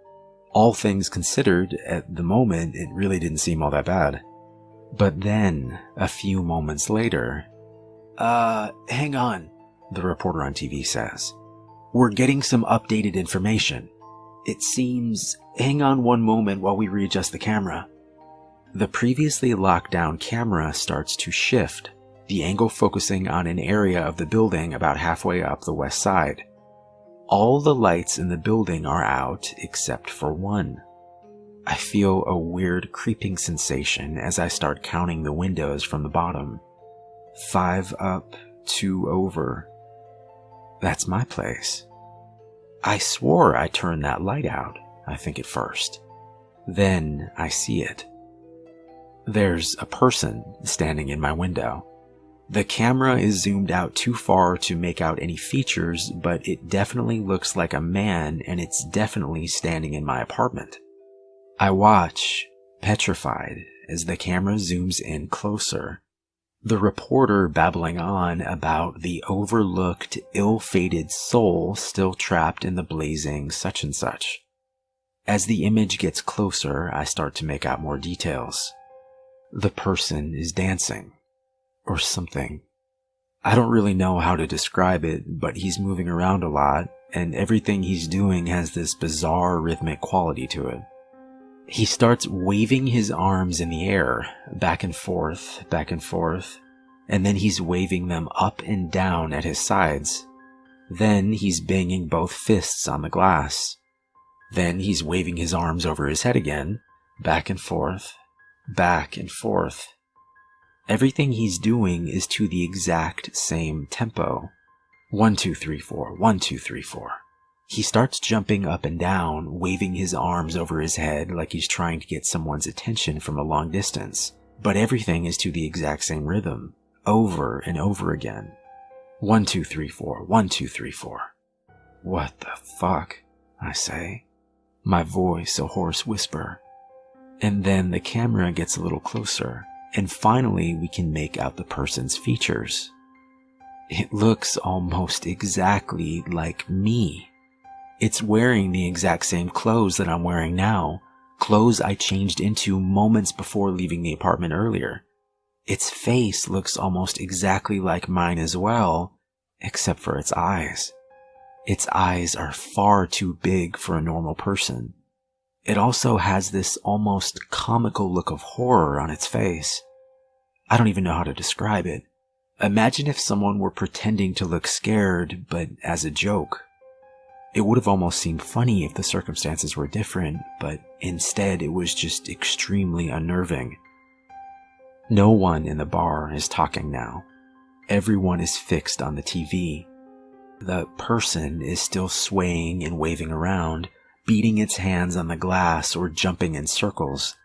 All things considered, at the moment, it really didn't seem all that bad. But then, a few moments later, hang on," the reporter on TV says. "We're getting some updated information. It seems, hang on one moment while we readjust the camera." The previously locked down camera starts to shift, the angle focusing on an area of the building about halfway up the west side. All the lights in the building are out except for one. I feel a weird creeping sensation as I start counting the windows from the bottom. 5 up, 2 over. That's my place. I swore I turned that light out, I think at first. Then I see it. There's a person standing in my window. The camera is zoomed out too far to make out any features, but it definitely looks like a man, and it's definitely standing in my apartment. I watch, petrified, as the camera zooms in closer. The reporter babbling on about the overlooked, ill-fated soul still trapped in the blazing such and such. As the image gets closer, I start to make out more details. The person is dancing, or something. I don't really know how to describe it, but he's moving around a lot, and everything he's doing has this bizarre rhythmic quality to it. He starts waving his arms in the air, back and forth, and then he's waving them up and down at his sides. Then he's banging both fists on the glass. Then he's waving his arms over his head again, back and forth. Everything he's doing is to the exact same tempo. 1, 2, 3, 4, 1, 2, 3, 4. He starts jumping up and down, waving his arms over his head like he's trying to get someone's attention from a long distance. But everything is to the exact same rhythm, over and over again. 1, 2, 3, 4, 1, 2, 3, 4. What the fuck? I say, my voice a hoarse whisper. And then the camera gets a little closer, and finally we can make out the person's features. It looks almost exactly like me. It's wearing the exact same clothes that I'm wearing now, clothes I changed into moments before leaving the apartment earlier. Its face looks almost exactly like mine as well, except for its eyes. Its eyes are far too big for a normal person. It also has this almost comical look of horror on its face. I don't even know how to describe it. Imagine if someone were pretending to look scared, but as a joke. It would have almost seemed funny if the circumstances were different, but instead it was just extremely unnerving. No one in the bar is talking now. Everyone is fixed on the TV. The person is still swaying and waving around, beating its hands on the glass or jumping in circles.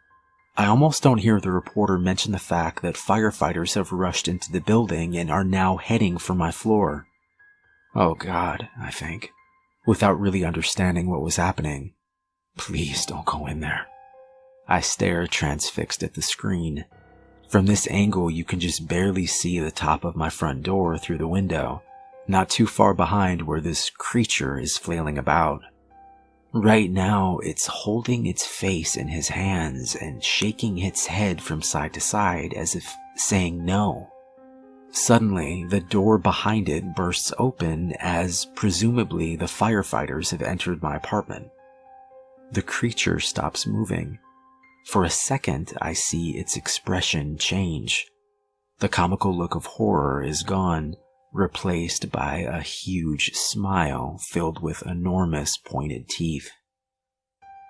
I almost don't hear the reporter mention the fact that firefighters have rushed into the building and are now heading for my floor. Oh God, I think, without really understanding what was happening. Please don't go in there. I stare transfixed at the screen. From this angle, you can just barely see the top of my front door through the window, not too far behind where this creature is flailing about. Right now, it's holding its face in his hands and shaking its head from side to side as if saying no. Suddenly, the door behind it bursts open as, presumably, the firefighters have entered my apartment. The creature stops moving. For a second, I see its expression change. The comical look of horror is gone, replaced by a huge smile filled with enormous pointed teeth.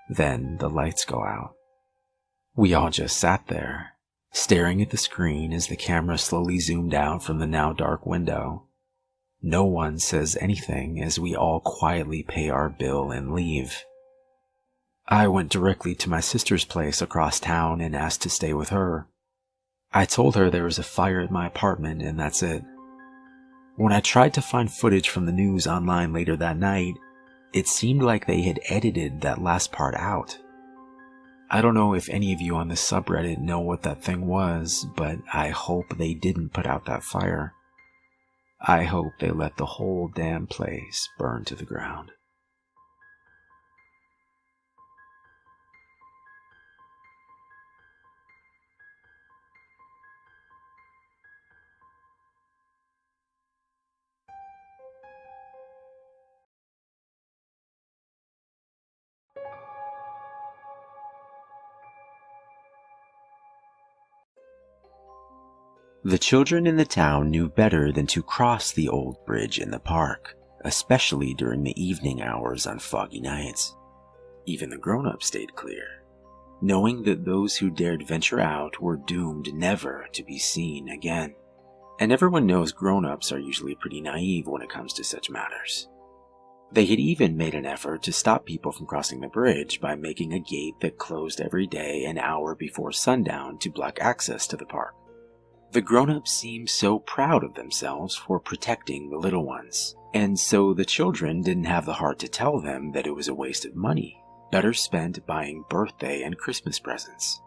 Then the lights go out. We all just sat there, staring at the screen as the camera slowly zoomed out from the now dark window. No one says anything as we all quietly pay our bill and leave. I went directly to my sister's place across town and asked to stay with her. I told her there was a fire at my apartment and that's it. When I tried to find footage from the news online later that night, it seemed like they had edited that last part out. I don't know if any of you on the subreddit know what that thing was, but I hope they didn't put out that fire. I hope they let the whole damn place burn to the ground. The children in the town knew better than to cross the old bridge in the park, especially during the evening hours on foggy nights. Even the grown-ups stayed clear, knowing that those who dared venture out were doomed never to be seen again. And everyone knows grown-ups are usually pretty naive when it comes to such matters. They had even made an effort to stop people from crossing the bridge by making a gate that closed every day an hour before sundown to block access to the park. The grown-ups seemed so proud of themselves for protecting the little ones, and so the children didn't have the heart to tell them that it was a waste of money, better spent buying birthday and Christmas presents.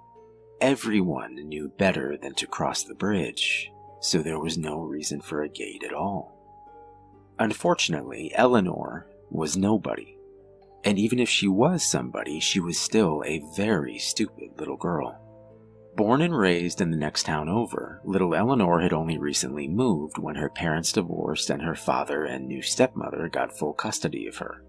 Everyone knew better than to cross the bridge, so there was no reason for a gate at all. Unfortunately, Eleanor was nobody. And even if she was somebody, she was still a very stupid little girl. Born and raised in the next town over, little Eleanor had only recently moved when her parents divorced and her father and new stepmother got full custody of her.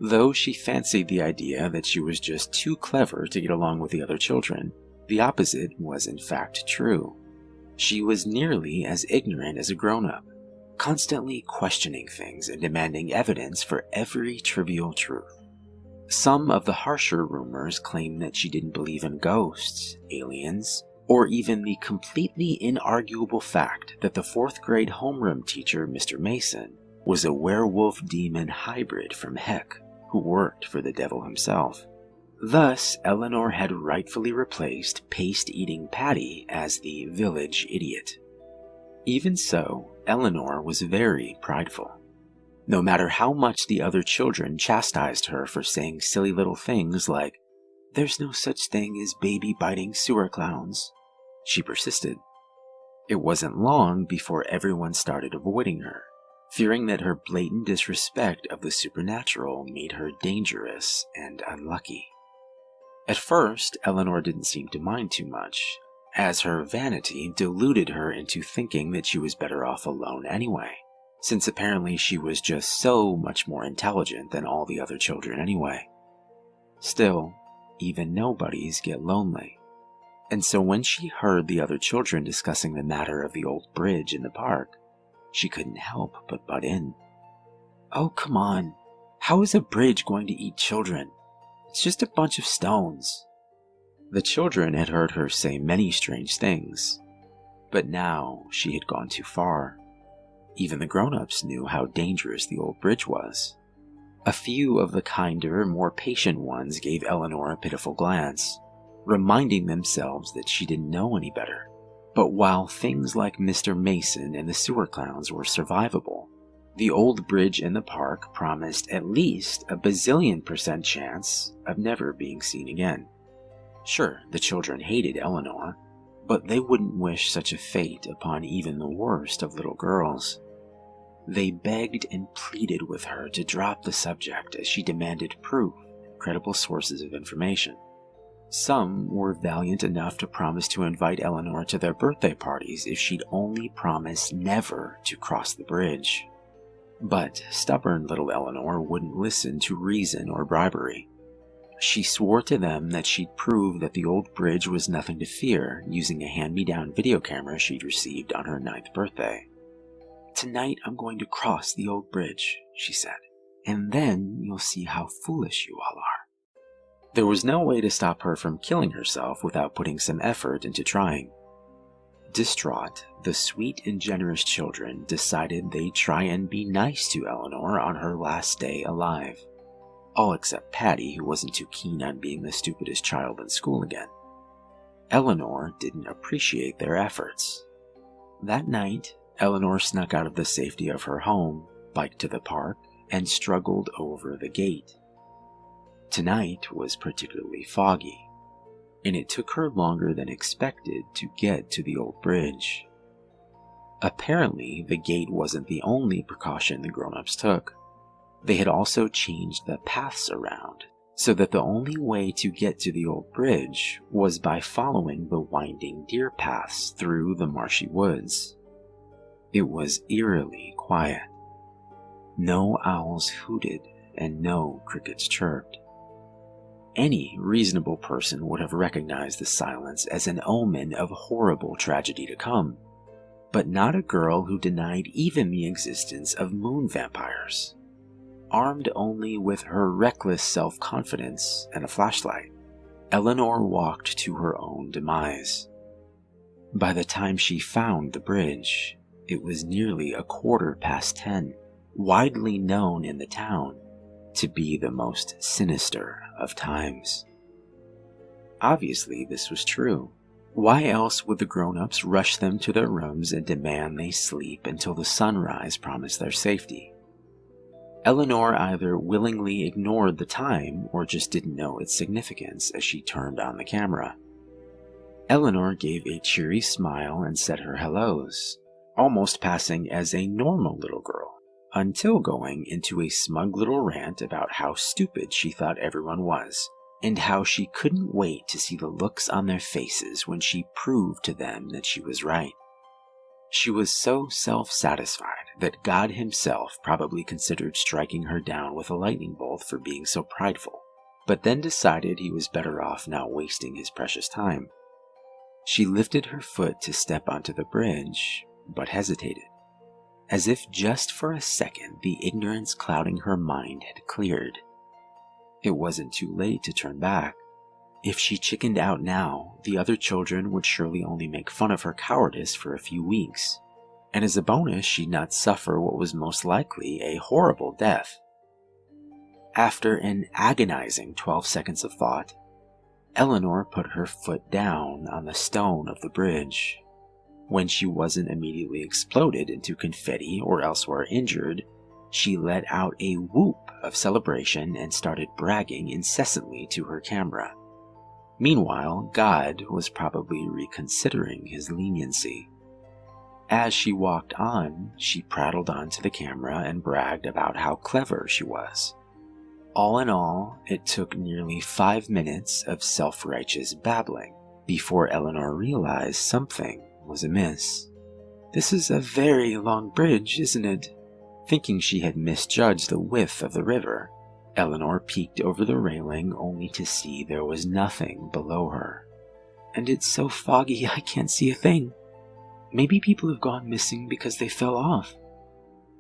Though she fancied the idea that she was just too clever to get along with the other children, the opposite was in fact true. She was nearly as ignorant as a grown-up, constantly questioning things and demanding evidence for every trivial truth. Some of the harsher rumors claimed that she didn't believe in ghosts, aliens, or even the completely inarguable fact that the 4th grade homeroom teacher, Mr. Mason, was a werewolf-demon hybrid from Heck who worked for the devil himself. Thus, Eleanor had rightfully replaced paste-eating Patty as the village idiot. Even so, Eleanor was very prideful. No matter how much the other children chastised her for saying silly little things like, "There's no such thing as baby-biting sewer clowns," she persisted. It wasn't long before everyone started avoiding her, fearing that her blatant disrespect of the supernatural made her dangerous and unlucky. At first, Eleanor didn't seem to mind too much, as her vanity deluded her into thinking that she was better off alone anyway, since apparently she was just so much more intelligent than all the other children anyway. Still, even nobodies get lonely, and so when she heard the other children discussing the matter of the old bridge in the park, she couldn't help but butt in. "Oh, come on. How is a bridge going to eat children? It's just a bunch of stones." The children had heard her say many strange things, but now she had gone too far. Even the grown-ups knew how dangerous the old bridge was. A few of the kinder, more patient ones gave Eleanor a pitiful glance, reminding themselves that she didn't know any better. But while things like Mr. Mason and the sewer clowns were survivable, the old bridge in the park promised at least a bazillion% chance of never being seen again. Sure, the children hated Eleanor, but they wouldn't wish such a fate upon even the worst of little girls. They begged and pleaded with her to drop the subject as she demanded proof and credible sources of information. Some were valiant enough to promise to invite Eleanor to their birthday parties if she'd only promise never to cross the bridge. But stubborn little Eleanor wouldn't listen to reason or bribery. She swore to them that she'd prove that the old bridge was nothing to fear using a hand-me-down video camera she'd received on her 9th birthday. "Tonight I'm going to cross the old bridge," she said, "and then you'll see how foolish you all are." There was no way to stop her from killing herself without putting some effort into trying. Distraught, the sweet and generous children decided they'd try and be nice to Eleanor on her last day alive. All except Patty, who wasn't too keen on being the stupidest child in school again. Eleanor didn't appreciate their efforts. That night, Eleanor snuck out of the safety of her home, biked to the park, and struggled over the gate. Tonight was particularly foggy, and it took her longer than expected to get to the old bridge. Apparently, the gate wasn't the only precaution the grown-ups took. They had also changed the paths around, so that the only way to get to the old bridge was by following the winding deer paths through the marshy woods. It was eerily quiet. No owls hooted and no crickets chirped. Any reasonable person would have recognized the silence as an omen of horrible tragedy to come, but not a girl who denied even the existence of moon vampires. Armed only with her reckless self-confidence and a flashlight, Eleanor walked to her own demise. By the time she found the bridge, it was nearly 10:15, widely known in the town to be the most sinister of times. Obviously, this was true. Why else would the grown-ups rush them to their rooms and demand they sleep until the sunrise promised their safety? Eleanor either willingly ignored the time or just didn't know its significance as she turned on the camera. Eleanor gave a cheery smile and said her hellos, almost passing as a normal little girl, until going into a smug little rant about how stupid she thought everyone was, and how she couldn't wait to see the looks on their faces when she proved to them that she was right. She was so self-satisfied that God himself probably considered striking her down with a lightning bolt for being so prideful, but then decided he was better off not wasting his precious time. She lifted her foot to step onto the bridge, but hesitated, as if just for a second the ignorance clouding her mind had cleared. It wasn't too late to turn back. If she chickened out now, the other children would surely only make fun of her cowardice for a few weeks, and as a bonus she'd not suffer what was most likely a horrible death. After an agonizing 12 seconds of thought, Eleanor put her foot down on the stone of the bridge. When she wasn't immediately exploded into confetti or elsewhere injured, she let out a whoop of celebration and started bragging incessantly to her camera. Meanwhile, God was probably reconsidering his leniency. As she walked on, she prattled on to the camera and bragged about how clever she was. All in all, it took nearly 5 minutes of self-righteous babbling before Eleanor realized something was amiss. "This is a very long bridge, isn't it?" Thinking she had misjudged the width of the river, Eleanor peeked over the railing only to see there was nothing below her. "And it's so foggy I can't see a thing. Maybe people have gone missing because they fell off."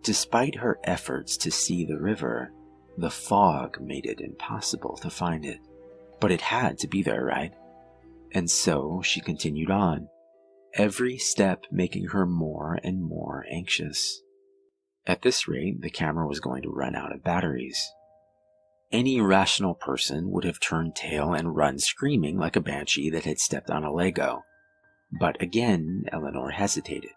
Despite her efforts to see the river, the fog made it impossible to find it. But it had to be there, right? And so she continued on, every step making her more and more anxious. At this rate, the camera was going to run out of batteries. Any rational person would have turned tail and run screaming like a banshee that had stepped on a Lego. But again, Eleanor hesitated.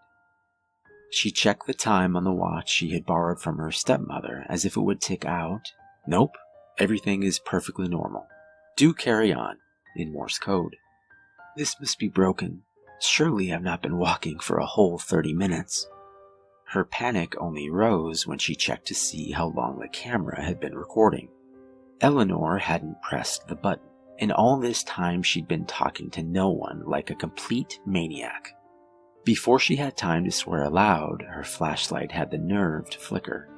She checked the time on the watch she had borrowed from her stepmother as if it would tick out. "Nope, everything is perfectly normal. Do carry on," in Morse code. "This must be broken. Surely I've not been walking for a whole 30 minutes. Her panic only rose when she checked to see how long the camera had been recording. Eleanor hadn't pressed the button, and all this time she'd been talking to no one like a complete maniac. Before she had time to swear aloud, her flashlight had the nerve to flicker.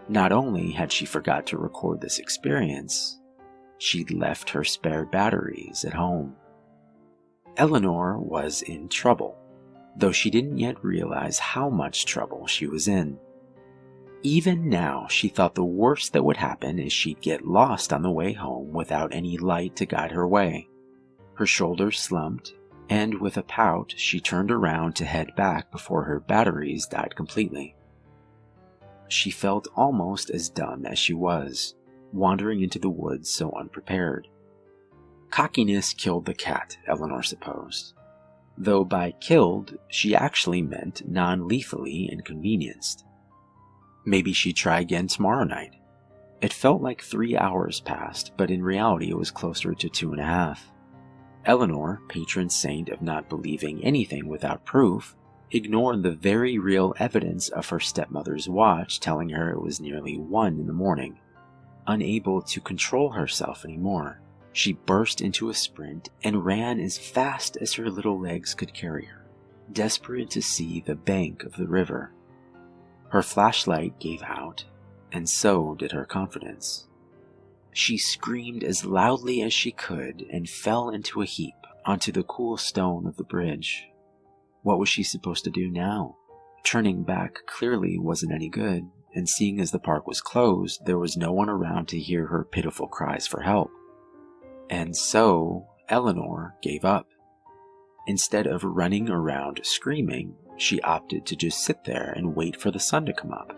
Not only had she forgot to record this experience, she'd left her spare batteries at home. Eleanor was in trouble, though she didn't yet realize how much trouble she was in. Even now, she thought the worst that would happen is she'd get lost on the way home without any light to guide her way. Her shoulders slumped, and with a pout, she turned around to head back before her batteries died completely. She felt almost as dumb as she was, wandering into the woods so unprepared. Cockiness killed the cat, Eleanor supposed, though by killed, she actually meant non-lethally inconvenienced. Maybe she'd try again tomorrow night. It felt like 3 hours passed, but in reality it was closer to 2.5. Eleanor, patron saint of not believing anything without proof, ignored the very real evidence of her stepmother's watch telling her it was nearly 1 in the morning. Unable to control herself anymore, she burst into a sprint and ran as fast as her little legs could carry her, desperate to see the bank of the river. Her flashlight gave out, and so did her confidence. She screamed as loudly as she could and fell into a heap onto the cool stone of the bridge. What was she supposed to do now? Turning back clearly wasn't any good, and seeing as the park was closed, there was no one around to hear her pitiful cries for help. And so, Eleanor gave up. Instead of running around screaming, she opted to just sit there and wait for the sun to come up.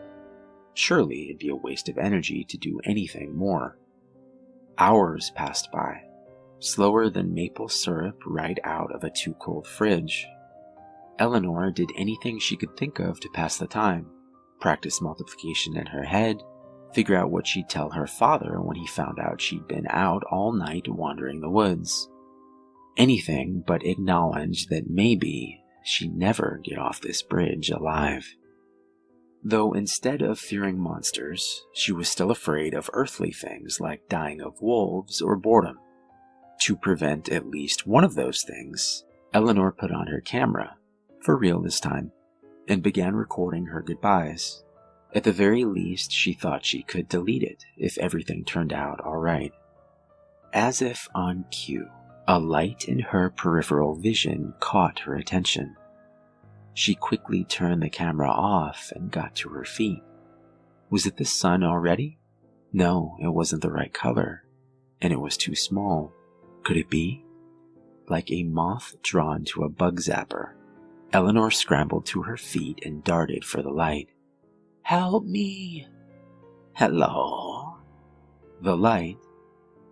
Surely it'd be a waste of energy to do anything more. Hours passed by, slower than maple syrup right out of a too-cold fridge. Eleanor did anything she could think of to pass the time, practice multiplication in her head, figure out what she'd tell her father when he found out she'd been out all night wandering the woods. Anything but acknowledge that maybe she'd never get off this bridge alive. Though instead of fearing monsters, she was still afraid of earthly things like dying of wolves or boredom. To prevent at least one of those things, Eleanor put on her camera, for real this time, and began recording her goodbyes. At the very least, she thought she could delete it if everything turned out alright. As if on cue, a light in her peripheral vision caught her attention. She quickly turned the camera off and got to her feet. Was it the sun already? No, it wasn't the right color, and it was too small. Could it be? Like a moth drawn to a bug zapper, Eleanor scrambled to her feet and darted for the light. "Help me!" "Hello?" The light,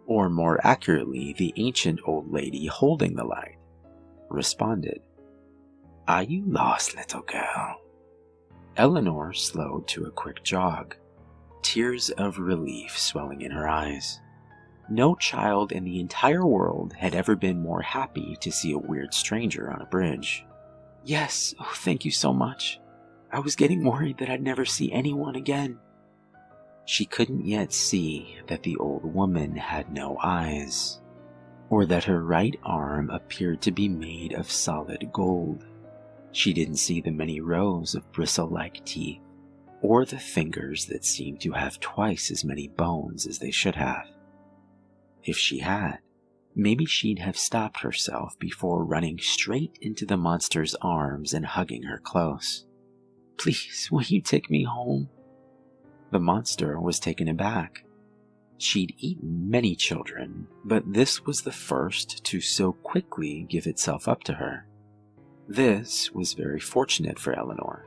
or more accurately, the ancient old lady holding the light, responded. "Are you lost, little girl?" Eleanor slowed to a quick jog, tears of relief swelling in her eyes. No child in the entire world had ever been more happy to see a weird stranger on a bridge. "Yes, oh, thank you so much. I was getting worried that I'd never see anyone again." She couldn't yet see that the old woman had no eyes, or that her right arm appeared to be made of solid gold. She didn't see the many rows of bristle-like teeth, or the fingers that seemed to have twice as many bones as they should have. If she had, maybe she'd have stopped herself before running straight into the monster's arms and hugging her close. "Please, will you take me home?" The monster was taken aback. She'd eaten many children, but this was the first to so quickly give itself up to her. This was very fortunate for Eleanor.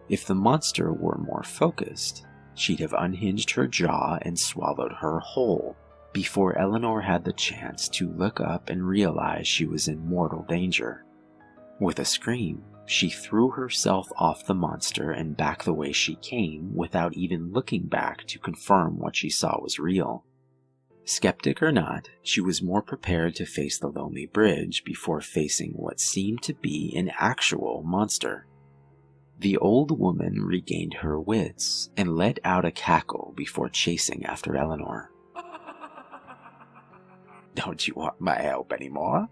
If the monster were more focused, she'd have unhinged her jaw and swallowed her whole before Eleanor had the chance to look up and realize she was in mortal danger. With a scream, she threw herself off the monster and back the way she came without even looking back to confirm what she saw was real. Skeptic or not, she was more prepared to face the lonely bridge before facing what seemed to be an actual monster. The old woman regained her wits and let out a cackle before chasing after Eleanor. "Don't you want my help anymore?"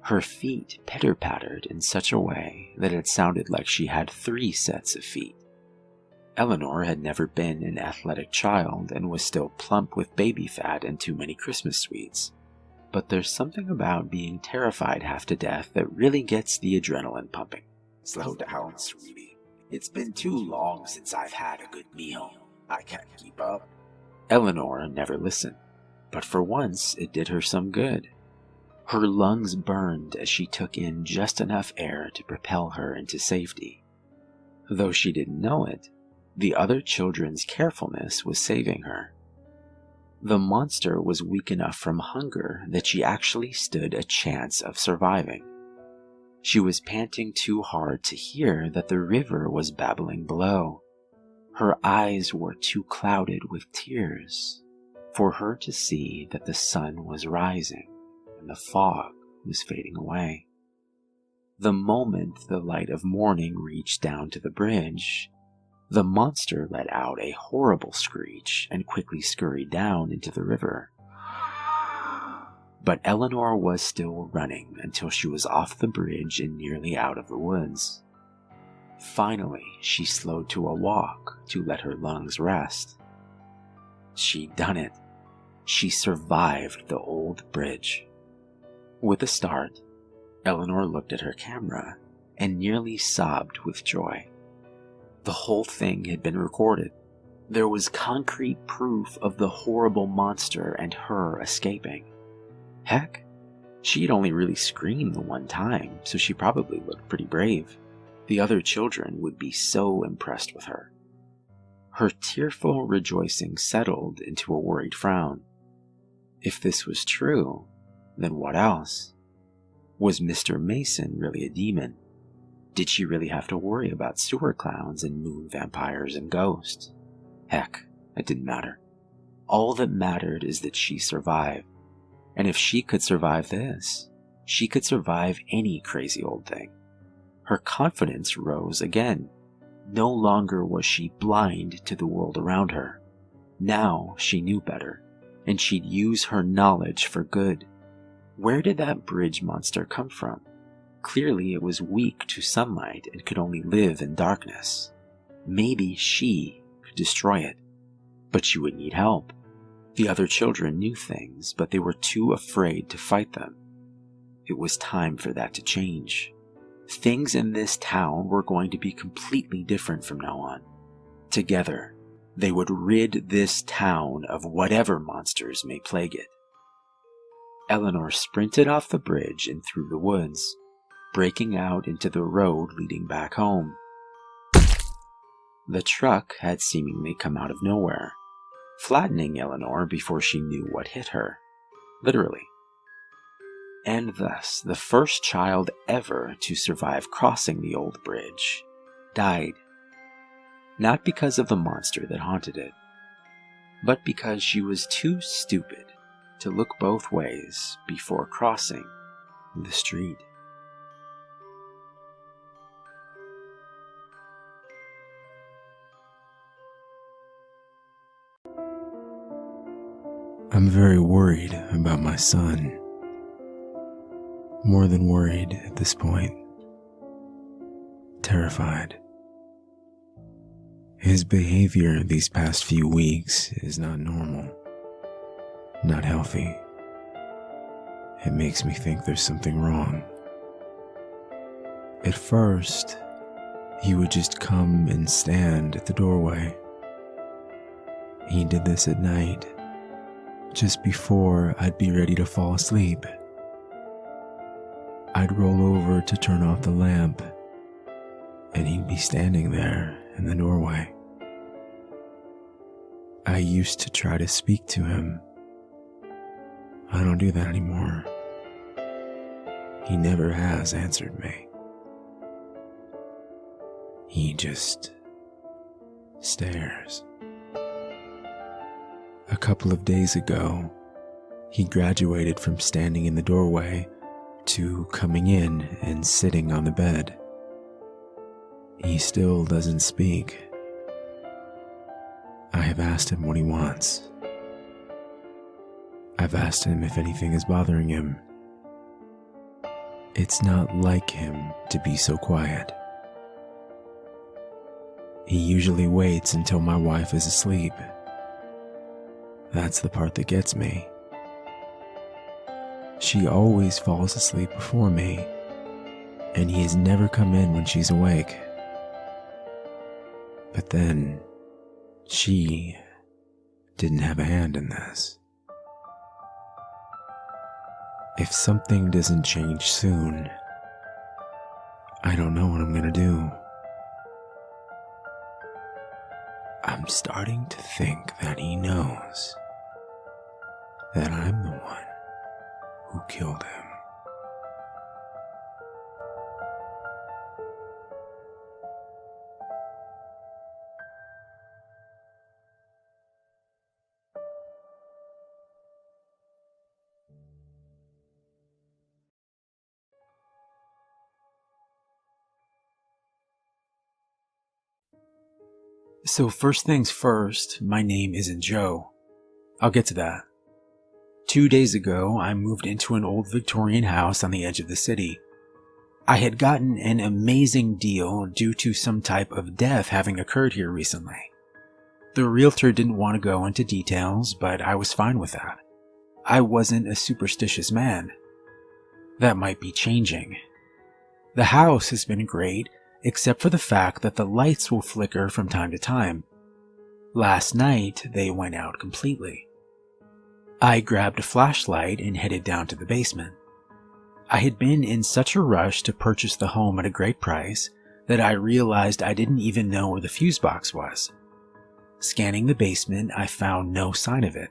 Her feet pitter-pattered in such a way that it sounded like she had 3 sets of feet. Eleanor had never been an athletic child and was still plump with baby fat and too many Christmas sweets. But there's something about being terrified half to death that really gets the adrenaline pumping. "Slow down, sweetie. It's been too long since I've had a good meal. I can't keep up." Eleanor never listened, but for once it did her some good. Her lungs burned as she took in just enough air to propel her into safety. Though she didn't know it, the other children's carefulness was saving her. The monster was weak enough from hunger that she actually stood a chance of surviving. She was panting too hard to hear that the river was babbling below. Her eyes were too clouded with tears for her to see that the sun was rising and the fog was fading away. The moment the light of morning reached down to the bridge, the monster let out a horrible screech and quickly scurried down into the river. But Eleanor was still running until she was off the bridge and nearly out of the woods. Finally, she slowed to a walk to let her lungs rest. She'd done it. She survived the old bridge. With a start, Eleanor looked at her camera and nearly sobbed with joy. The whole thing had been recorded. There was concrete proof of the horrible monster and her escaping. Heck, she'd only really screamed the one time, so she probably looked pretty brave. The other children would be so impressed with her. Her tearful rejoicing settled into a worried frown. If this was true, then what else? Was Mr. Mason really a demon? Did she really have to worry about sewer clowns and moon vampires and ghosts? Heck, it didn't matter. All that mattered is that she survived. And if she could survive this, she could survive any crazy old thing. Her confidence rose again. No longer was she blind to the world around her. Now she knew better, and she'd use her knowledge for good. Where did that bridge monster come from? Clearly it was weak to sunlight and could only live in darkness. Maybe she could destroy it, but she would need help. The other children knew things, but they were too afraid to fight them. It was time for that to change. Things in this town were going to be completely different from now on. Together, they would rid this town of whatever monsters may plague it. Eleanor sprinted off the bridge and through the woods, breaking out into the road leading back home. The truck had seemingly come out of nowhere, flattening Eleanor before she knew what hit her. Literally. And thus, the first child ever to survive crossing the old bridge died. Not because of the monster that haunted it, but because she was too stupid to look both ways before crossing the street. I'm very worried about my son. More than worried at this point. Terrified. His behavior these past few weeks is not normal. Not healthy. It makes me think there's something wrong. At first, he would just come and stand at the doorway. He did this at night, just before I'd be ready to fall asleep. I'd roll over to turn off the lamp, and he'd be standing there in the doorway. I used to try to speak to him. I don't do that anymore. He never has answered me. He just stares. A couple of days ago, he graduated from standing in the doorway to coming in and sitting on the bed. He still doesn't speak. I have asked him what he wants. I've asked him if anything is bothering him. It's not like him to be so quiet. He usually waits until my wife is asleep. That's the part that gets me. She always falls asleep before me, and he has never come in when she's awake. But then, she didn't have a hand in this. If something doesn't change soon, I don't know what I'm gonna do. I'm starting to think that he knows that I'm the one who killed him. So first things first, my name isn't Joe. I'll get to that. 2 days ago, I moved into an old Victorian house on the edge of the city. I had gotten an amazing deal due to some type of death having occurred here recently. The realtor didn't want to go into details, but I was fine with that. I wasn't a superstitious man. That might be changing. The house has been great, except for the fact that the lights will flicker from time to time. Last night, they went out completely. I grabbed a flashlight and headed down to the basement. I had been in such a rush to purchase the home at a great price that I realized I didn't even know where the fuse box was. Scanning the basement, I found no sign of it.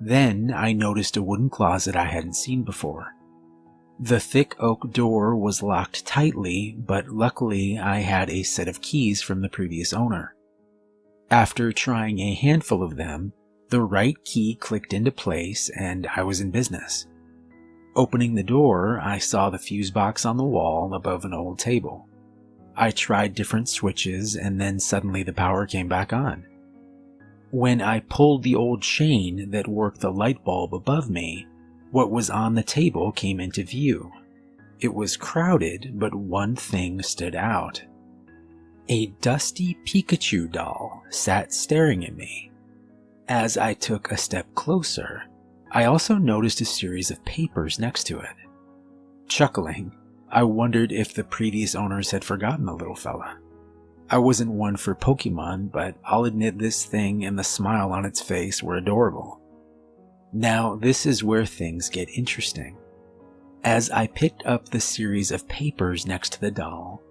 Then I noticed a wooden closet I hadn't seen before. The thick oak door was locked tightly, but luckily I had a set of keys from the previous owner. After trying a handful of them, the right key clicked into place and I was in business. Opening the door, I saw the fuse box on the wall above an old table. I tried different switches and then suddenly the power came back on. When I pulled the old chain that worked the light bulb above me, what was on the table came into view. It was crowded, but one thing stood out. A dusty Pikachu doll sat staring at me. As I took a step closer, I also noticed a series of papers next to it. Chuckling, I wondered if the previous owners had forgotten the little fella. I wasn't one for Pokemon, but I'll admit this thing and the smile on its face were adorable. Now, this is where things get interesting. As I picked up the series of papers next to the doll,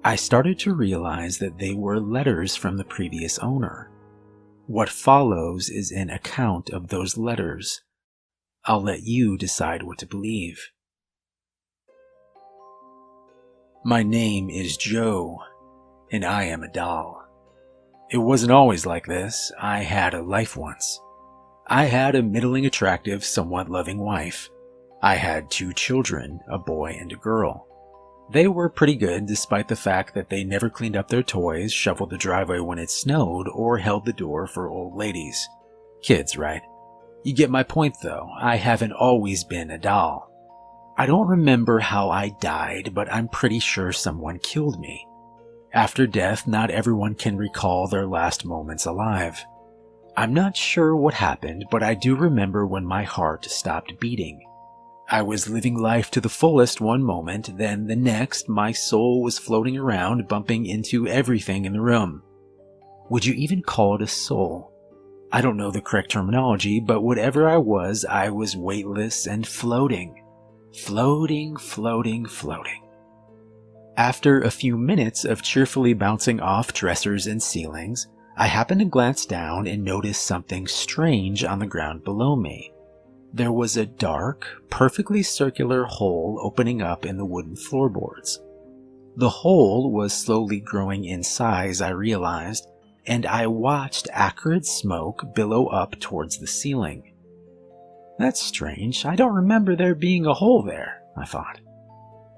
I started to realize that they were letters from the previous owner. What follows is an account of those letters. I'll let you decide what to believe. My name is Joe, and I am a doll. It wasn't always like this. I had a life once. I had a middling attractive, somewhat loving wife. I had 2 children, a boy and a girl. They were pretty good despite the fact that they never cleaned up their toys, shoveled the driveway when it snowed, or held the door for old ladies. Kids, right? You get my point though. I haven't always been a doll. I don't remember how I died, but I'm pretty sure someone killed me. After death, not everyone can recall their last moments alive. I'm not sure what happened, but I do remember when my heart stopped beating. I was living life to the fullest one moment, then the next, my soul was floating around, bumping into everything in the room. Would you even call it a soul? I don't know the correct terminology, but whatever I was weightless and floating. Floating. After a few minutes of cheerfully bouncing off dressers and ceilings, I happened to glance down and notice something strange on the ground below me. There was a dark, perfectly circular hole opening up in the wooden floorboards. The hole was slowly growing in size, I realized, and I watched acrid smoke billow up towards the ceiling. That's strange. I don't remember there being a hole there, I thought.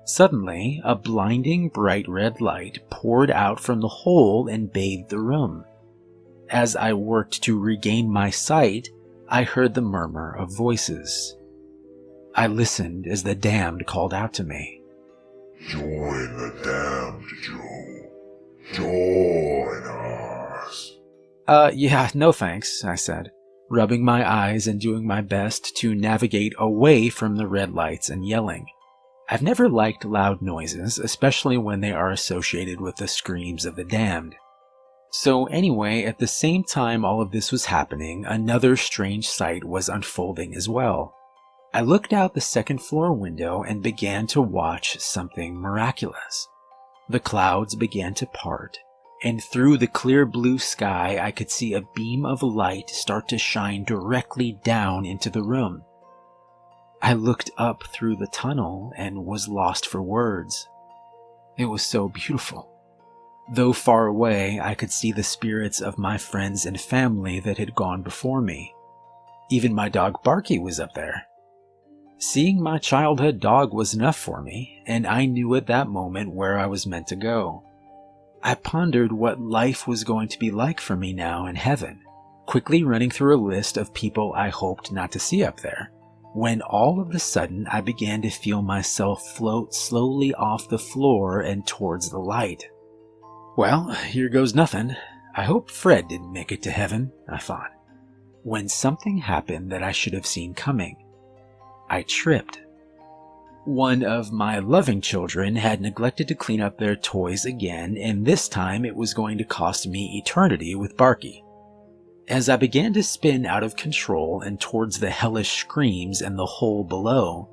Suddenly, a blinding bright red light poured out from the hole and bathed the room. As I worked to regain my sight, I heard the murmur of voices. I listened as the damned called out to me. Join the damned, Joe. Join us. Yeah, no thanks, I said, rubbing my eyes and doing my best to navigate away from the red lights and yelling. I've never liked loud noises, especially when they are associated with the screams of the damned. So anyway, at the same time all of this was happening, another strange sight was unfolding as well. I looked out the second floor window and began to watch something miraculous. The clouds began to part, and through the clear blue sky I could see a beam of light start to shine directly down into the room. I looked up through the tunnel and was lost for words. It was so beautiful. Though far away, I could see the spirits of my friends and family that had gone before me. Even my dog Barky was up there. Seeing my childhood dog was enough for me, and I knew at that moment where I was meant to go. I pondered what life was going to be like for me now in heaven, quickly running through a list of people I hoped not to see up there, when all of a sudden I began to feel myself float slowly off the floor and towards the light. Well, here goes nothing. I hope Fred didn't make it to heaven, I thought, when something happened that I should have seen coming. I tripped. One of my loving children had neglected to clean up their toys again, and this time it was going to cost me eternity with Barky. As I began to spin out of control and towards the hellish screams and the hole below,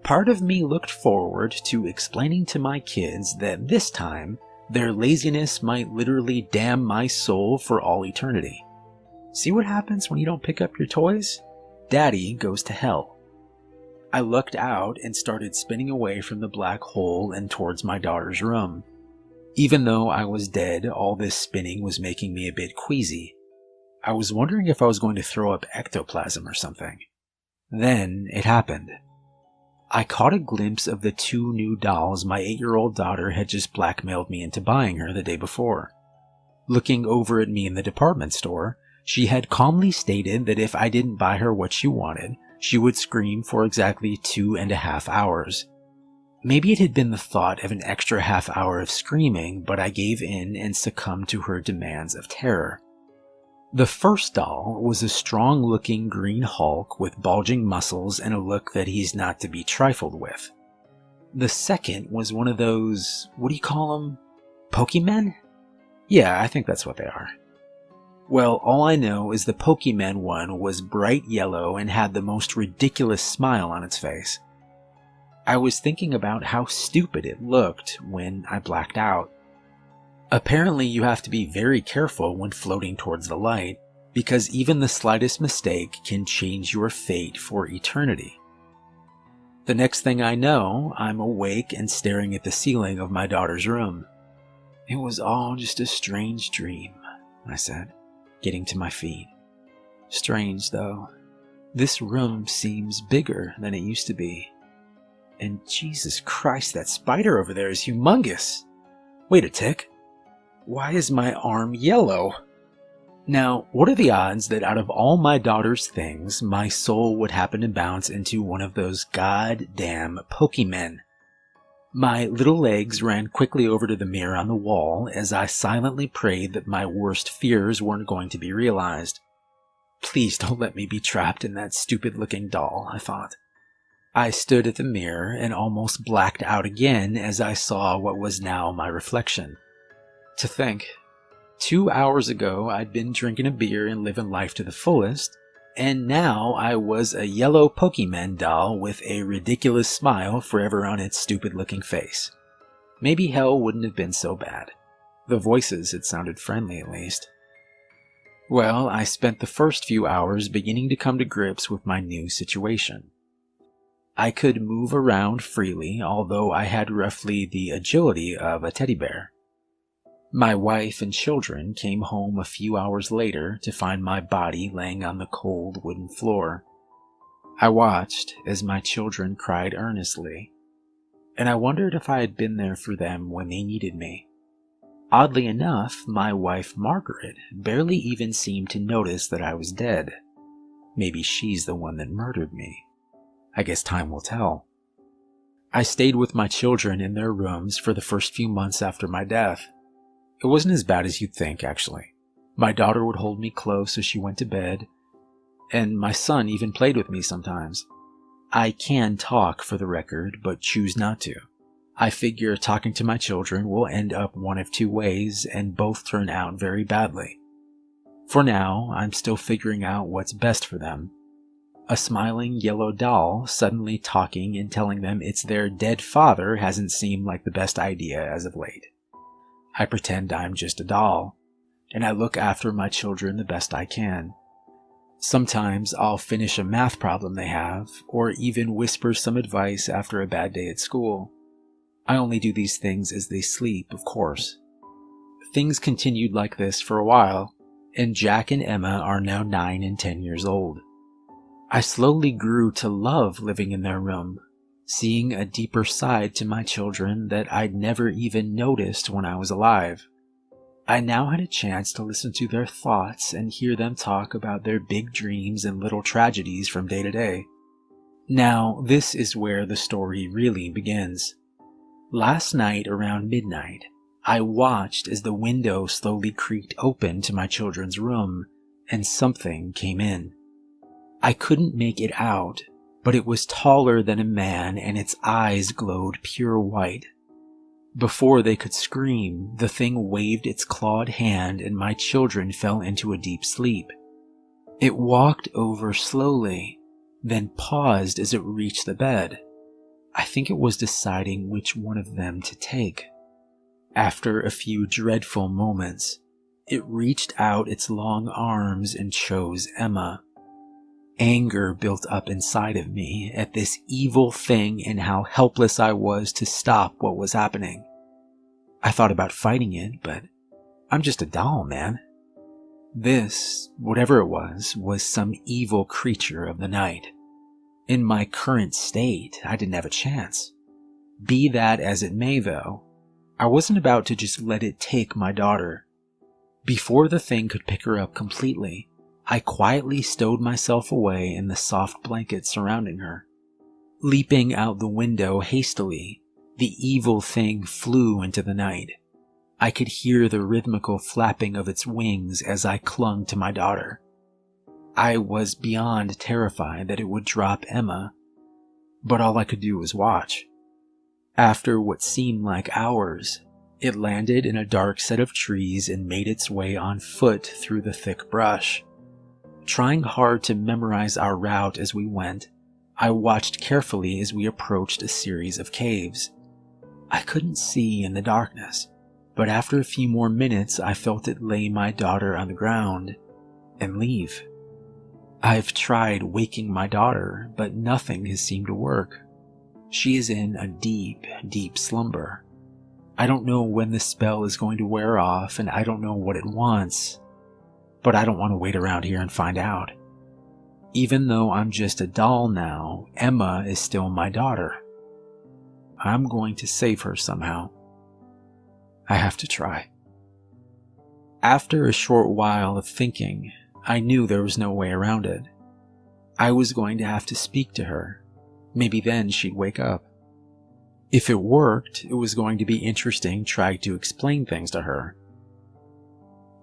part of me looked forward to explaining to my kids that this time their laziness might literally damn my soul for all eternity. See what happens when you don't pick up your toys? Daddy goes to hell. I looked out and started spinning away from the black hole and towards my daughter's room. Even though I was dead, all this spinning was making me a bit queasy. I was wondering if I was going to throw up ectoplasm or something. Then it happened. I caught a glimpse of the 2 new dolls my 8-year-old daughter had just blackmailed me into buying her the day before. Looking over at me in the department store, she had calmly stated that if I didn't buy her what she wanted, she would scream for exactly 2.5 hours. Maybe it had been the thought of an extra half hour of screaming, but I gave in and succumbed to her demands of terror. The first doll was a strong-looking green Hulk with bulging muscles and a look that he's not to be trifled with. The second was one of those, what do you call them? Pokemen? Yeah, I think that's what they are. Well, all I know is the Pokemen one was bright yellow and had the most ridiculous smile on its face. I was thinking about how stupid it looked when I blacked out. Apparently, you have to be very careful when floating towards the light, because even the slightest mistake can change your fate for eternity. The next thing I know, I'm awake and staring at the ceiling of my daughter's room. It was all just a strange dream, I said, getting to my feet. Strange, though. This room seems bigger than it used to be. And Jesus Christ, that spider over there is humongous. Wait a tick. Why is my arm yellow? Now, what are the odds that out of all my daughter's things, my soul would happen to bounce into one of those goddamn Pokemen? My little legs ran quickly over to the mirror on the wall as I silently prayed that my worst fears weren't going to be realized. Please don't let me be trapped in that stupid-looking doll, I thought. I stood at the mirror and almost blacked out again as I saw what was now my reflection. To think, 2 hours ago I'd been drinking a beer and living life to the fullest, and now I was a yellow Pokemen doll with a ridiculous smile forever on its stupid-looking face. Maybe hell wouldn't have been so bad. The voices had sounded friendly at least. Well, I spent the first few hours beginning to come to grips with my new situation. I could move around freely, although I had roughly the agility of a teddy bear. My wife and children came home a few hours later to find my body laying on the cold wooden floor. I watched as my children cried earnestly, and I wondered if I had been there for them when they needed me. Oddly enough, my wife Margaret barely even seemed to notice that I was dead. Maybe she's the one that murdered me. I guess time will tell. I stayed with my children in their rooms for the first few months after my death. It wasn't as bad as you'd think, actually. My daughter would hold me close as she went to bed, and my son even played with me sometimes. I can talk, for the record, but choose not to. I figure talking to my children will end up one of 2 ways, and both turn out very badly. For now, I'm still figuring out what's best for them. A smiling yellow doll suddenly talking and telling them it's their dead father hasn't seemed like the best idea as of late. I pretend I'm just a doll, and I look after my children the best I can. Sometimes I'll finish a math problem they have, or even whisper some advice after a bad day at school. I only do these things as they sleep, of course. Things continued like this for a while, and Jack and Emma are now 9 and 10 years old. I slowly grew to love living in their room, seeing a deeper side to my children that I'd never even noticed when I was alive. I now had a chance to listen to their thoughts and hear them talk about their big dreams and little tragedies from day to day. Now, this is where the story really begins. Last night around midnight, I watched as the window slowly creaked open to my children's room, and something came in. I couldn't make it out, but it was taller than a man and its eyes glowed pure white. Before they could scream, the thing waved its clawed hand and my children fell into a deep sleep. It walked over slowly, then paused as it reached the bed. I think it was deciding which one of them to take. After a few dreadful moments, it reached out its long arms and chose Emma. Anger built up inside of me at this evil thing and how helpless I was to stop what was happening. I thought about fighting it, but I'm just a doll, man. This, whatever it was some evil creature of the night. In my current state, I didn't have a chance. Be that as it may, though, I wasn't about to just let it take my daughter. Before the thing could pick her up completely, I quietly stowed myself away in the soft blanket surrounding her. Leaping out the window hastily, the evil thing flew into the night. I could hear the rhythmical flapping of its wings as I clung to my daughter. I was beyond terrified that it would drop Emma, but all I could do was watch. After what seemed like hours, it landed in a dark set of trees and made its way on foot through the thick brush. Trying hard to memorize our route as we went, I watched carefully as we approached a series of caves. I couldn't see in the darkness, but after a few more minutes I felt it lay my daughter on the ground and leave. I've tried waking my daughter, but nothing has seemed to work. She is in a deep, deep slumber. I don't know when the spell is going to wear off, and I don't know what it wants, but I don't want to wait around here and find out. Even though I'm just a doll now, Emma is still my daughter. I'm going to save her somehow. I have to try. After a short while of thinking, I knew there was no way around it. I was going to have to speak to her. Maybe then she'd wake up. If it worked, it was going to be interesting trying to explain things to her.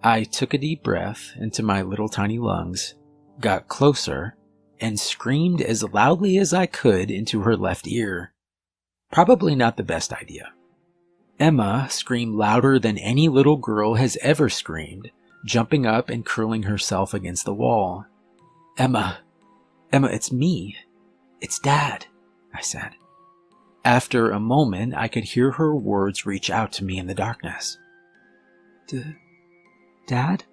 I took a deep breath into my little tiny lungs, got closer, and screamed as loudly as I could into her left ear. Probably not the best idea. Emma screamed louder than any little girl has ever screamed, jumping up and curling herself against the wall. Emma, it's me. It's Dad, I said. After a moment, I could hear her words reach out to me in the darkness. Dad?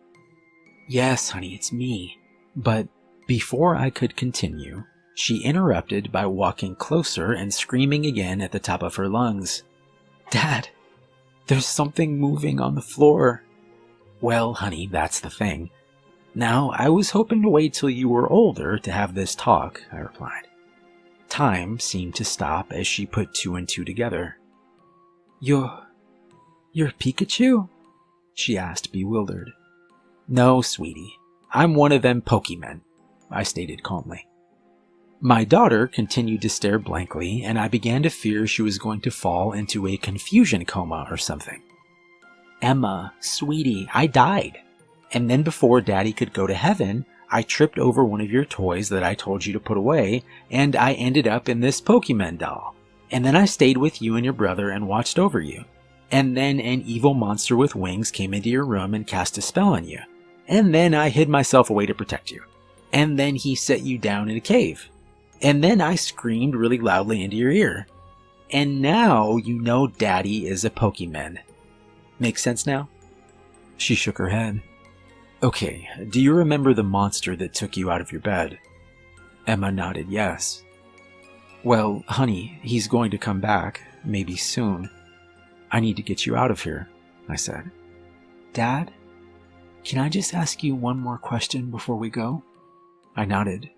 Yes, honey, it's me. But before I could continue, she interrupted by walking closer and screaming again at the top of her lungs. Dad, there's something moving on the floor. Well, honey, that's the thing. Now, I was hoping to wait till you were older to have this talk, I replied. Time seemed to stop as she put two and two together. You're Pikachu? She asked, bewildered. No, sweetie. I'm one of them Pokémon, I stated calmly. My daughter continued to stare blankly, and I began to fear she was going to fall into a confusion coma or something. Emma, sweetie, I died. And then before Daddy could go to heaven, I tripped over one of your toys that I told you to put away, and I ended up in this Pokemon doll. And then I stayed with you and your brother and watched over you. And then an evil monster with wings came into your room and cast a spell on you. And then I hid myself away to protect you. And then he set you down in a cave. And then I screamed really loudly into your ear. And now you know Daddy is a Pokemon. Make sense now? She shook her head. Okay, do you remember the monster that took you out of your bed? Emma nodded yes. Well, honey, he's going to come back, maybe soon. I need to get you out of here, I said. Dad, can I just ask you one more question before we go? I nodded.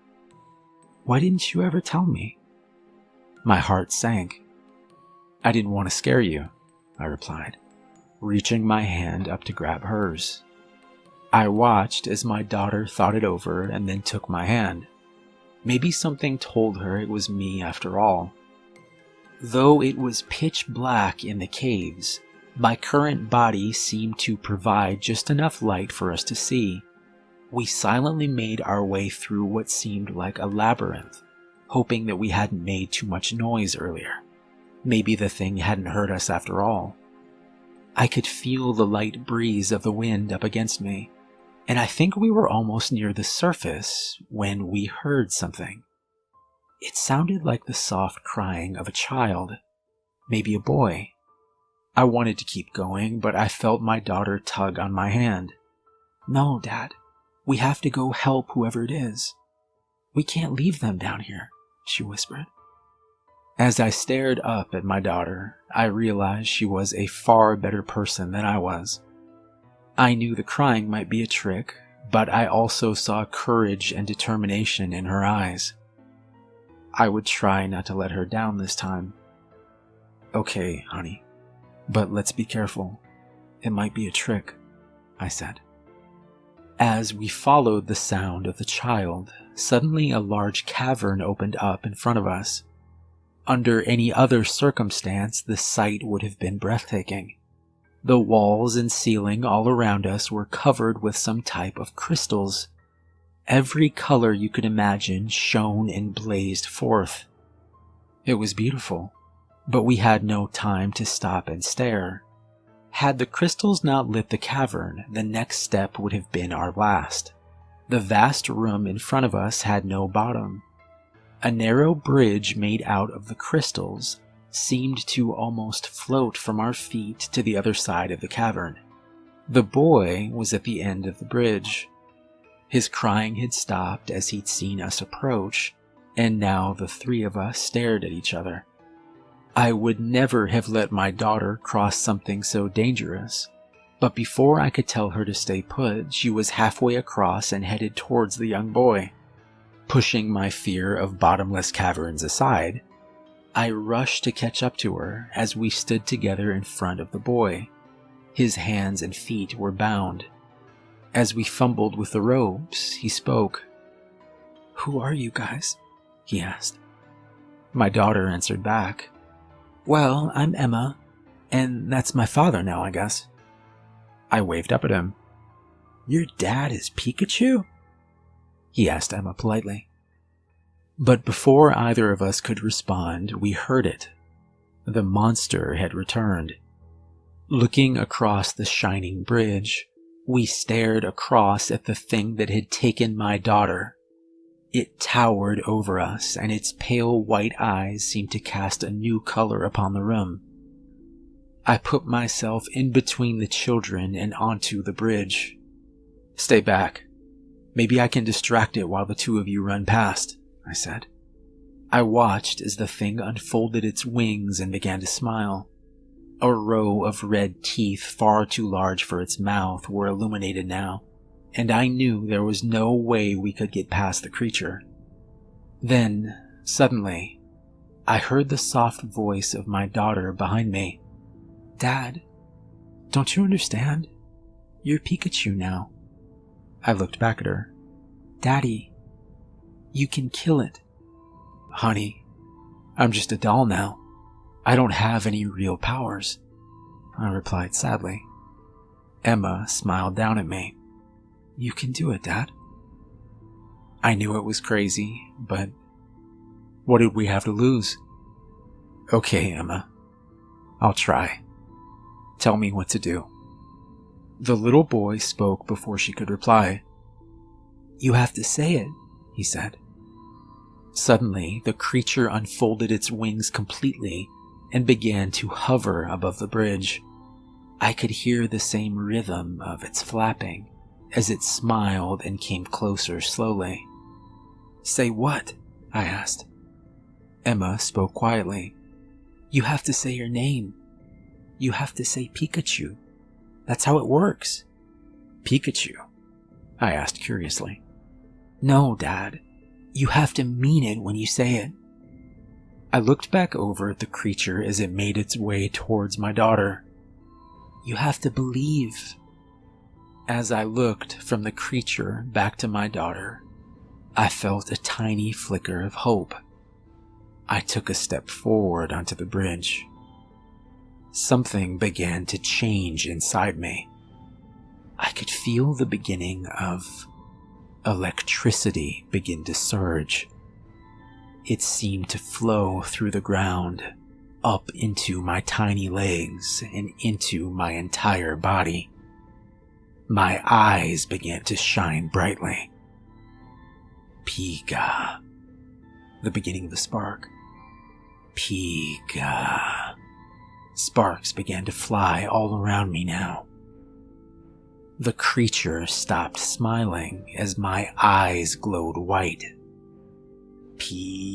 Why didn't you ever tell me? My heart sank. I didn't want to scare you, I replied, reaching my hand up to grab hers. I watched as my daughter thought it over and then took my hand. Maybe something told her it was me after all. Though it was pitch black in the caves, my current body seemed to provide just enough light for us to see. We silently made our way through what seemed like a labyrinth, hoping that we hadn't made too much noise earlier. Maybe the thing hadn't hurt us after all. I could feel the light breeze of the wind up against me, and I think we were almost near the surface when we heard something. It sounded like the soft crying of a child, maybe a boy. I wanted to keep going, but I felt my daughter tug on my hand. No, Dad, we have to go help whoever it is. We can't leave them down here, she whispered. As I stared up at my daughter, I realized she was a far better person than I was. I knew the crying might be a trick, but I also saw courage and determination in her eyes. I would try not to let her down this time. "Okay, honey, but let's be careful. It might be a trick," I said. As we followed the sound of the child, suddenly a large cavern opened up in front of us. Under any other circumstance, the sight would have been breathtaking. The walls and ceiling all around us were covered with some type of crystals. Every color you could imagine shone and blazed forth. It was beautiful, but we had no time to stop and stare. Had the crystals not lit the cavern, the next step would have been our last. The vast room in front of us had no bottom. A narrow bridge made out of the crystals seemed to almost float from our feet to the other side of the cavern. The boy was at the end of the bridge. His crying had stopped as he'd seen us approach, and now the three of us stared at each other. I would never have let my daughter cross something so dangerous, but before I could tell her to stay put, she was halfway across and headed towards the young boy. Pushing my fear of bottomless caverns aside, I rushed to catch up to her as we stood together in front of the boy. His hands and feet were bound. As we fumbled with the ropes, he spoke. "Who are you guys?" he asked. My daughter answered back. "Well, I'm Emma, and that's my father now, I guess." I waved up at him. "Your dad is Pikachu?" he asked Emma politely. But before either of us could respond, we heard it. The monster had returned. Looking across the shining bridge, we stared across at the thing that had taken my daughter. It towered over us, and its pale white eyes seemed to cast a new color upon the room. I put myself in between the children and onto the bridge. "Stay back. Maybe I can distract it while the two of you run past," I said. I watched as the thing unfolded its wings and began to smile. A row of red teeth, far too large for its mouth, were illuminated now, and I knew there was no way we could get past the creature. Then, suddenly, I heard the soft voice of my daughter behind me. "Dad, don't you understand? You're Pikachu now." I looked back at her. "Daddy, you can kill it." "Honey, I'm just a doll now. I don't have any real powers," I replied sadly. Emma smiled down at me. "You can do it, Dad." I knew it was crazy, but what did we have to lose? "Okay, Emma, I'll try. Tell me what to do." The little boy spoke before she could reply. "You have to say it," he said. Suddenly, the creature unfolded its wings completely and began to hover above the bridge. I could hear the same rhythm of its flapping as it smiled and came closer slowly. "Say what?" I asked. Emma spoke quietly. "You have to say your name. You have to say Pikachu. That's how it works." "Pikachu?" I asked curiously. "No, Dad. You have to mean it when you say it." I looked back over at the creature as it made its way towards my daughter. "You have to believe." As I looked from the creature back to my daughter, I felt a tiny flicker of hope. I took a step forward onto the bridge. Something began to change inside me. I could feel the beginning of electricity begin to surge. It seemed to flow through the ground, up into my tiny legs and into my entire body. My eyes began to shine brightly. Pika. The beginning of a spark. Pika. Sparks began to fly all around me now. The creature stopped smiling as my eyes glowed white. Pikachu!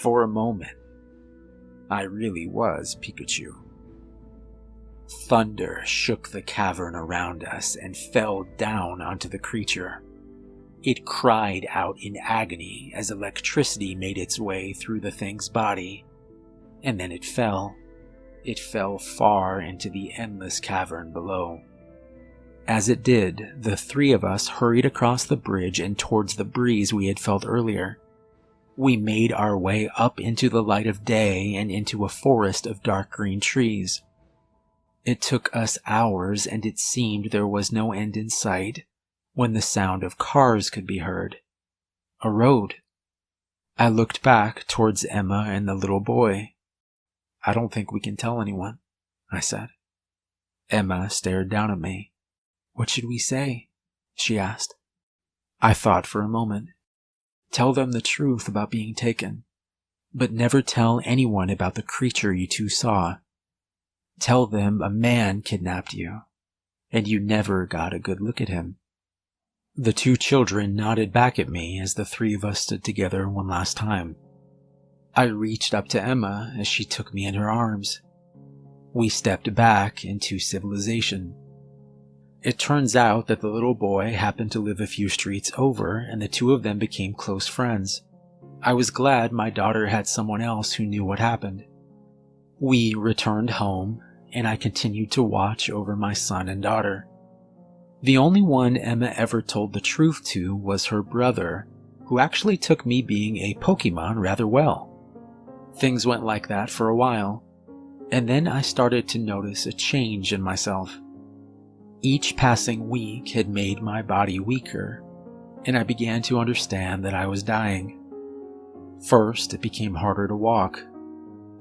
For a moment, I really was Pikachu. Thunder shook the cavern around us and fell down onto the creature. It cried out in agony as electricity made its way through the thing's body, and then it fell. It fell far into the endless cavern below. As it did, the three of us hurried across the bridge and towards the breeze we had felt earlier. We made our way up into the light of day and into a forest of dark green trees. It took us hours, and it seemed there was no end in sight, when the sound of cars could be heard. A road. I looked back towards Emma and the little boy. "I don't think we can tell anyone," I said. Emma stared down at me. "What should we say?" she asked. I thought for a moment. Tell them the truth about being taken, but never tell anyone about the creature you two saw. Tell them a man kidnapped you, and you never got a good look at him. The two children nodded back at me as the three of us stood together one last time. I reached up to Emma as she took me in her arms. We stepped back into civilization. It turns out that the little boy happened to live a few streets over, and the two of them became close friends. I was glad my daughter had someone else who knew what happened. We returned home, and I continued to watch over my son and daughter. The only one Emma ever told the truth to was her brother, who actually took me being a Pokemon rather well. Things went like that for a while, and then I started to notice a change in myself. Each passing week had made my body weaker, and I began to understand that I was dying. First, it became harder to walk.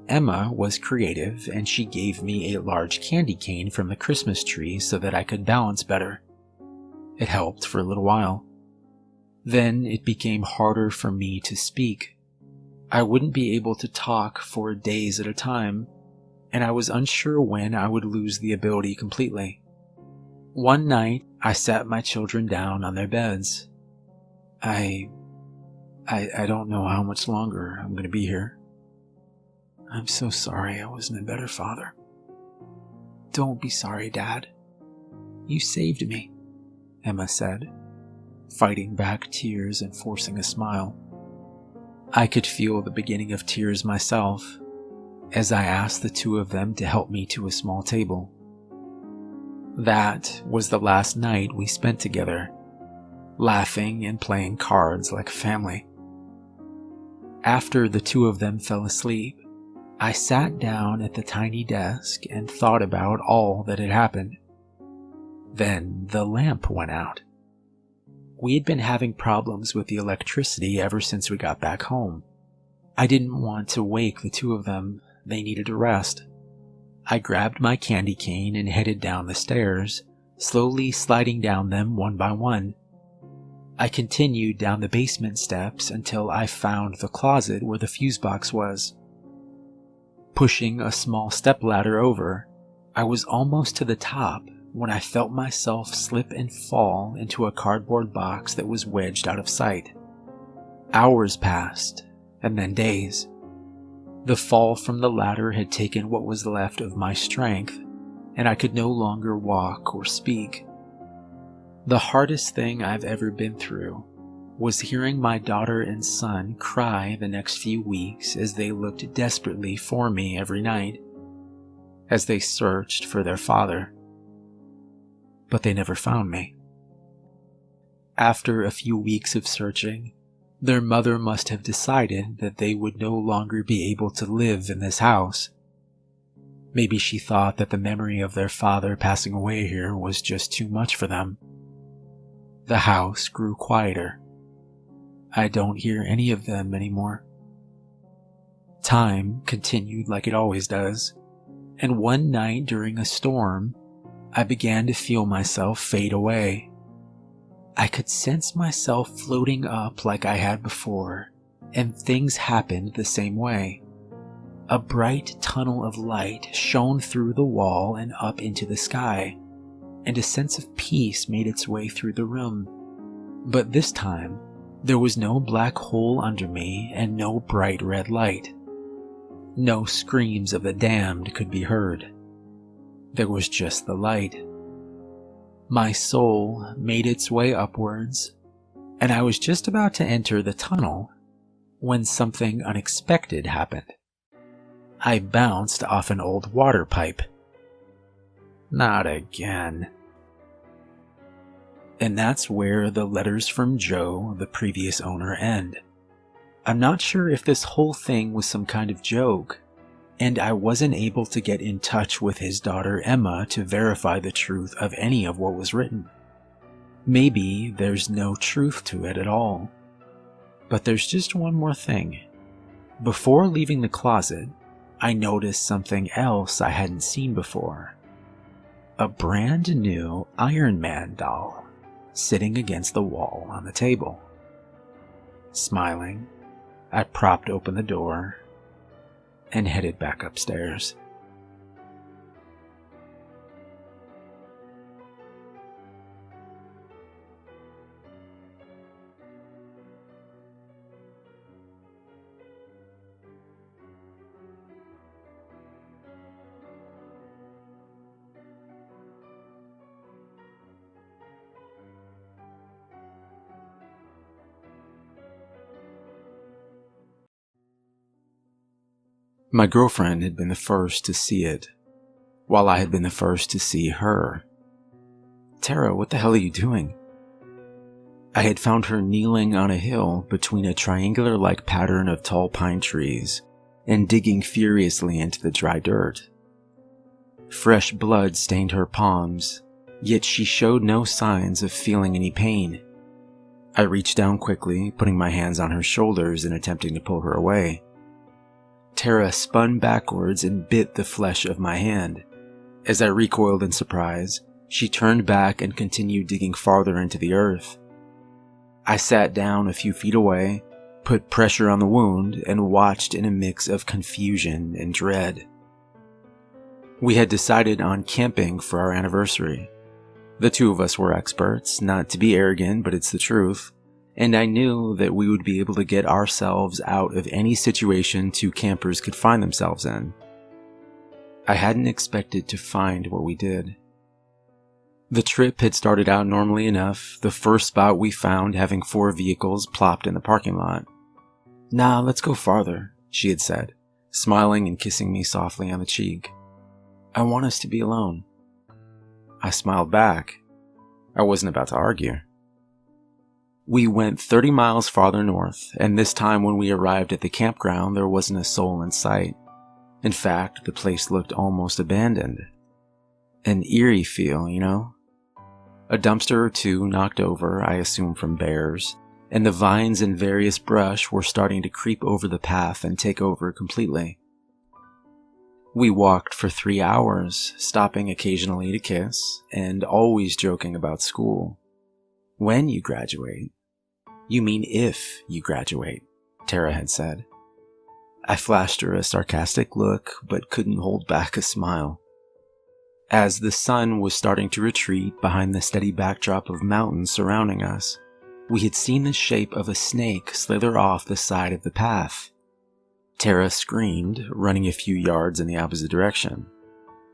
Emma was creative, and she gave me a large candy cane from the Christmas tree so that I could balance better. It helped for a little while. Then it became harder for me to speak. I wouldn't be able to talk for days at a time, and I was unsure when I would lose the ability completely. One night, I sat my children down on their beds. I don't know how much longer I'm going to be here. I'm so sorry I wasn't a better father. Don't be sorry, Dad. You saved me, Emma said, fighting back tears and forcing a smile. I could feel the beginning of tears myself as I asked the two of them to help me to a small table. That was the last night we spent together, laughing and playing cards like a family. After the two of them fell asleep, I sat down at the tiny desk and thought about all that had happened. Then the lamp went out. We had been having problems with the electricity ever since we got back home. I didn't want to wake the two of them. They needed a rest. I grabbed my candy cane and headed down the stairs, slowly sliding down them one by one. I continued down the basement steps until I found the closet where the fuse box was. Pushing a small stepladder over, I was almost to the top when I felt myself slip and fall into a cardboard box that was wedged out of sight. Hours passed, and then days. The fall from the ladder had taken what was left of my strength, and I could no longer walk or speak. The hardest thing I've ever been through was hearing my daughter and son cry the next few weeks as they looked desperately for me every night, as they searched for their father. But they never found me. After a few weeks of searching, their mother must have decided that they would no longer be able to live in this house. Maybe she thought that the memory of their father passing away here was just too much for them. The house grew quieter. I don't hear any of them anymore. Time continued like it always does, and one night during a storm, I began to feel myself fade away. I could sense myself floating up like I had before, and things happened the same way. A bright tunnel of light shone through the wall and up into the sky, and a sense of peace made its way through the room. But this time, there was no black hole under me and no bright red light. No screams of the damned could be heard. There was just the light. My soul made its way upwards, and I was just about to enter the tunnel when something unexpected happened. I bounced off an old water pipe. Not again. And that's where the letters from Joe, the previous owner, end. I'm not sure if this whole thing was some kind of joke, and I wasn't able to get in touch with his daughter Emma to verify the truth of any of what was written. Maybe there's no truth to it at all. But there's just one more thing. Before leaving the closet, I noticed something else I hadn't seen before. A brand new Iron Man doll sitting against the wall on the table. Smiling, I propped open the door and headed back upstairs. My girlfriend had been the first to see it, while I had been the first to see her. Tara, what the hell are you doing? I had found her kneeling on a hill between a triangular-like pattern of tall pine trees and digging furiously into the dry dirt. Fresh blood stained her palms, yet she showed no signs of feeling any pain. I reached down quickly, putting my hands on her shoulders and attempting to pull her away. Tara spun backwards and bit the flesh of my hand. As I recoiled in surprise, she turned back and continued digging farther into the earth. I sat down a few feet away, put pressure on the wound, and watched in a mix of confusion and dread. We had decided on camping for our anniversary. The two of us were experts, not to be arrogant, but it's the truth. And I knew that we would be able to get ourselves out of any situation two campers could find themselves in. I hadn't expected to find what we did. The trip had started out normally enough, the first spot we found having 4 vehicles plopped in the parking lot. "Nah, let's go farther," she had said, smiling and kissing me softly on the cheek. "I want us to be alone." I smiled back. I wasn't about to argue. We went 30 miles farther north, and this time when we arrived at the campground, there wasn't a soul in sight. In fact, the place looked almost abandoned. An eerie feel, you know? A dumpster or two knocked over, I assume from bears, and the vines and various brush were starting to creep over the path and take over completely. We walked for 3 hours, stopping occasionally to kiss, and always joking about school. "When you graduate." "You mean if you graduate," Tara had said. I flashed her a sarcastic look, but couldn't hold back a smile. As the sun was starting to retreat behind the steady backdrop of mountains surrounding us, we had seen the shape of a snake slither off the side of the path. Tara screamed, running a few yards in the opposite direction.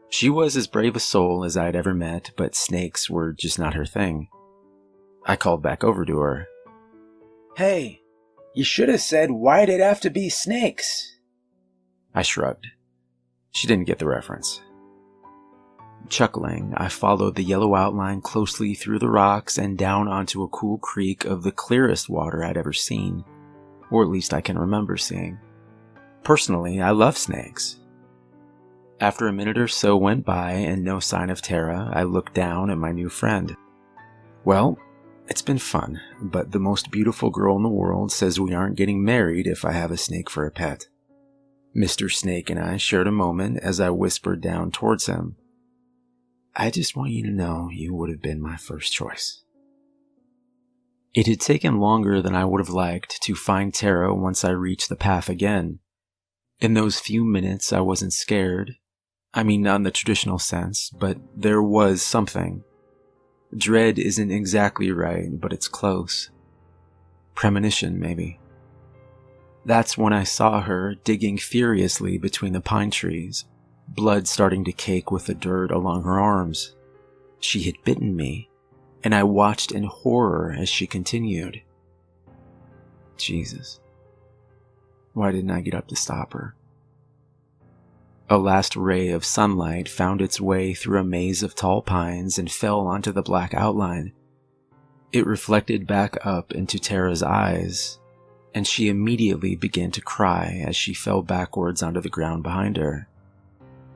She was as brave a soul as I had ever met, but snakes were just not her thing. I called back over to her. "Hey, you should have said, why'd it have to be snakes?" I shrugged. She didn't get the reference. Chuckling, I followed the yellow outline closely through the rocks and down onto a cool creek of the clearest water I'd ever seen, or at least I can remember seeing. Personally, I love snakes. After a minute or so went by and no sign of Tara, I looked down at my new friend. "Well, it's been fun, but the most beautiful girl in the world says we aren't getting married if I have a snake for a pet." Mr. Snake and I shared a moment as I whispered down towards him. "I just want you to know you would have been my first choice." It had taken longer than I would have liked to find Tara once I reached the path again. In those few minutes, I wasn't scared. I mean, not in the traditional sense, but there was something. Dread isn't exactly right, but it's close. Premonition, maybe. That's when I saw her digging furiously between the pine trees, blood starting to cake with the dirt along her arms. She had bitten me, and I watched in horror as she continued. Jesus. Why didn't I get up to stop her? A last ray of sunlight found its way through a maze of tall pines and fell onto the black outline. It reflected back up into Tara's eyes, and she immediately began to cry as she fell backwards onto the ground behind her.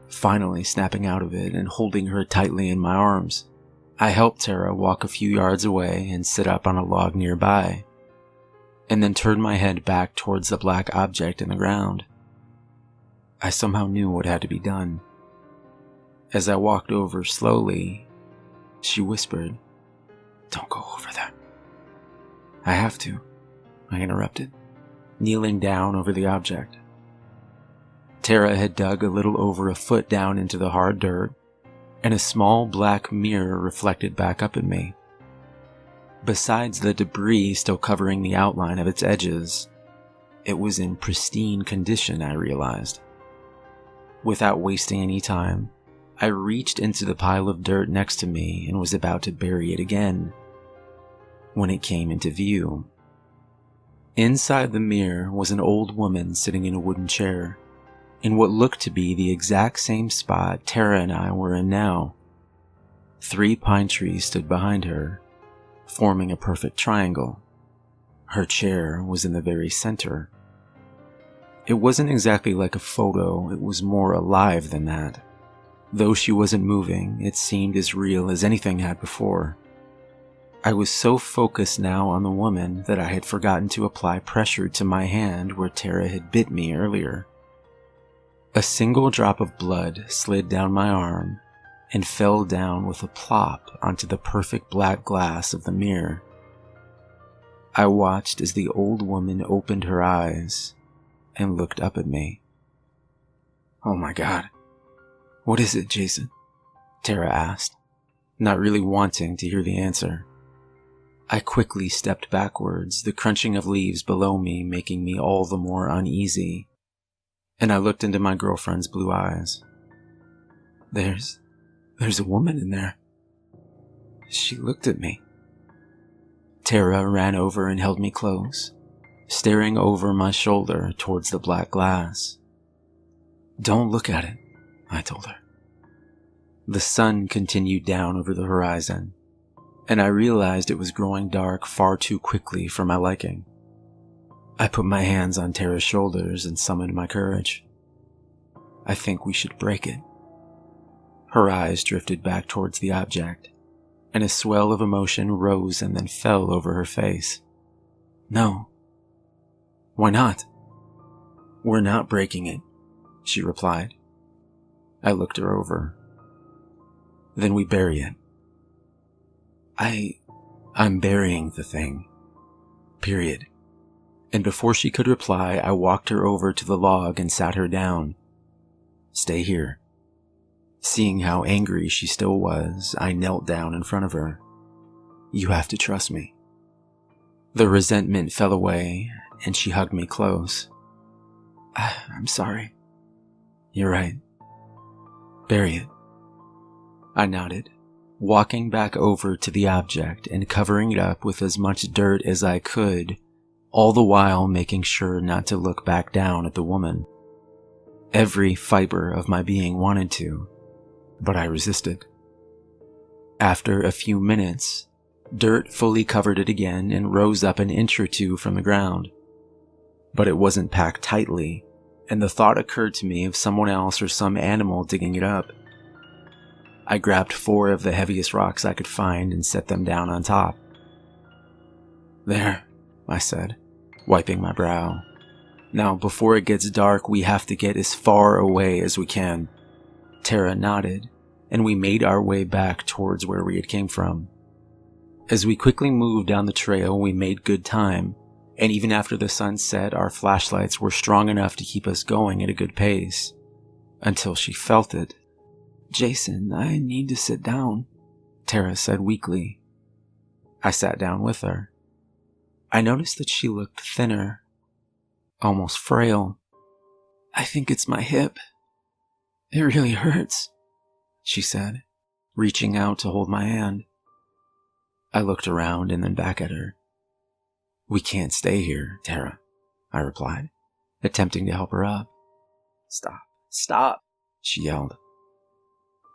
Finally snapping out of it and holding her tightly in my arms, I helped Tara walk a few yards away and sit up on a log nearby, and then turned my head back towards the black object in the ground. I somehow knew what had to be done. As I walked over slowly, she whispered, "Don't go over there." "I have to," I interrupted, kneeling down over the object. Tara had dug a little over a foot down into the hard dirt, and a small black mirror reflected back up at me. Besides the debris still covering the outline of its edges, it was in pristine condition, I realized. Without wasting any time, I reached into the pile of dirt next to me and was about to bury it again, when it came into view. Inside the mirror was an old woman sitting in a wooden chair, in what looked to be the exact same spot Tara and I were in now. 3 pine trees stood behind her, forming a perfect triangle. Her chair was in the very center. It wasn't exactly like a photo, it was more alive than that. Though she wasn't moving, it seemed as real as anything had before. I was so focused now on the woman that I had forgotten to apply pressure to my hand where Tara had bit me earlier. A single drop of blood slid down my arm and fell down with a plop onto the perfect black glass of the mirror. I watched as the old woman opened her eyes and looked up at me. "Oh my God. What is it, Jason?" Tara asked, not really wanting to hear the answer. I quickly stepped backwards, the crunching of leaves below me making me all the more uneasy, and I looked into my girlfriend's blue eyes. There's a woman in there. She looked at me. Tara ran over and held me close, staring over my shoulder towards the black glass. "Don't look at it," I told her. The sun continued down over the horizon, and I realized it was growing dark far too quickly for my liking. I put my hands on Tara's shoulders and summoned my courage. "I think we should break it." Her eyes drifted back towards the object, and a swell of emotion rose and then fell over her face. "No." "Why not?" "We're not breaking it," she replied. I looked her over. "Then we bury it." I'm burying the thing. Period. And before she could reply, I walked her over to the log and sat her down. "Stay here." Seeing how angry she still was, I knelt down in front of her. "You have to trust me." The resentment fell away, and she hugged me close. "I'm sorry." "You're right. Bury it." I nodded, walking back over to the object and covering it up with as much dirt as I could, all the while making sure not to look back down at the woman. Every fiber of my being wanted to, but I resisted. After a few minutes, dirt fully covered it again and rose up an inch or 2 from the ground. But it wasn't packed tightly, and the thought occurred to me of someone else or some animal digging it up. I grabbed 4 of the heaviest rocks I could find and set them down on top. "There," I said, wiping my brow. "Now, before it gets dark, we have to get as far away as we can." Tara nodded, and we made our way back towards where we had came from. As we quickly moved down the trail, we made good time, and even after the sun set, our flashlights were strong enough to keep us going at a good pace, until she felt it. "Jason, I need to sit down," Tara said weakly. I sat down with her. I noticed that she looked thinner, almost frail. "I think it's my hip." It really hurts, she said, reaching out to hold my hand. I looked around and then back at her. We can't stay here, Tara, I replied, attempting to help her up. Stop, she yelled.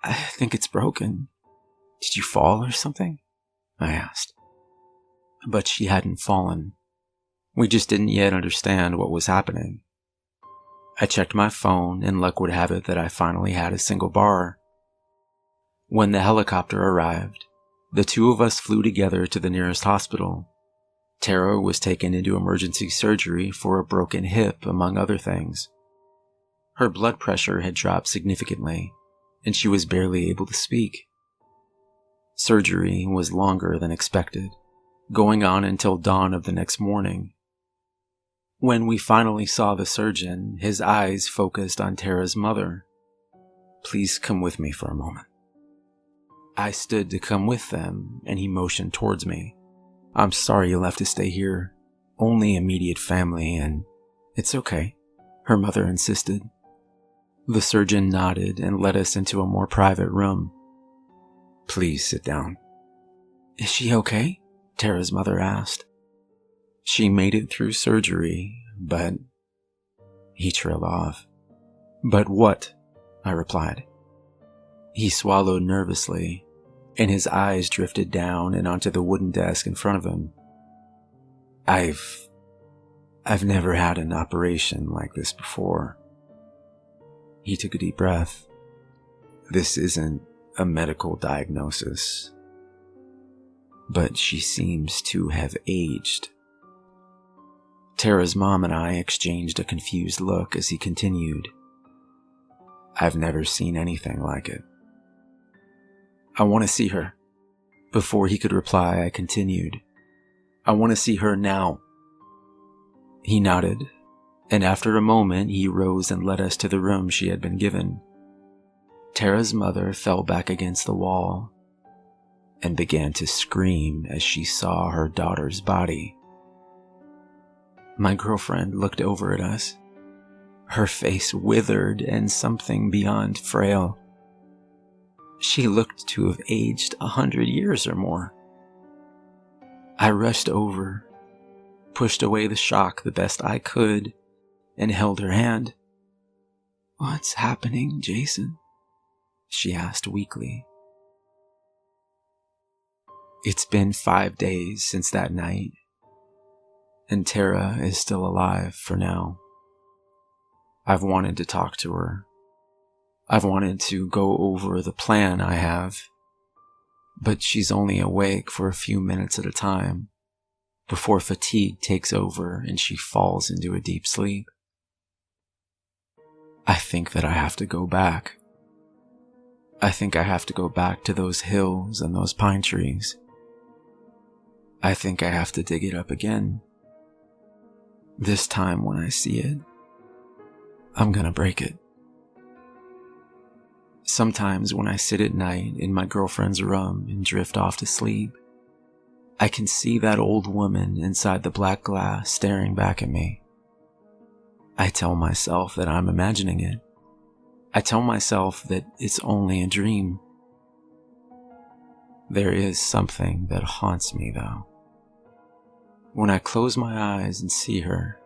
I think it's broken. Did you fall or something? I asked. But she hadn't fallen. We just didn't yet understand what was happening. I checked my phone, and luck would have it that I finally had a single bar. When the helicopter arrived, the two of us flew together to the nearest hospital. Tara was taken into emergency surgery for a broken hip, among other things. Her blood pressure had dropped significantly, and she was barely able to speak. Surgery was longer than expected, going on until dawn of the next morning. When we finally saw the surgeon, his eyes focused on Tara's mother. Please come with me for a moment. I stood to come with them, and he motioned towards me. I'm sorry you'll have to stay here. Only immediate family, and it's okay, her mother insisted. The surgeon nodded and led us into a more private room. Please sit down. Is she okay? Tara's mother asked. She made it through surgery, but... He trailed off. But what? I replied. He swallowed nervously, and his eyes drifted down and onto the wooden desk in front of him. I've never had an operation like this before. He took a deep breath. This isn't a medical diagnosis, but she seems to have aged. Tara's mom and I exchanged a confused look as he continued. I've never seen anything like it. I want to see her. Before he could reply, I continued. I want to see her now. He nodded, and after a moment, he rose and led us to the room she had been given. Tara's mother fell back against the wall and began to scream as she saw her daughter's body. My girlfriend looked over at us, her face withered and something beyond frail. She looked to have aged 100 years or more. I rushed over, pushed away the shock the best I could, and held her hand. What's happening, Jason? She asked weakly. It's been 5 days since that night, and Tara is still alive for now. I've wanted to talk to her. I've wanted to go over the plan I have, but she's only awake for a few minutes at a time before fatigue takes over and she falls into a deep sleep. I think that I have to go back. I think I have to go back to those hills and those pine trees. I think I have to dig it up again. This time when I see it, I'm gonna break it. Sometimes when I sit at night in my girlfriend's room and drift off to sleep, I can see that old woman inside the black glass staring back at me. I tell myself that I'm imagining it. I tell myself that it's only a dream. There is something that haunts me, though. When I close my eyes and see her,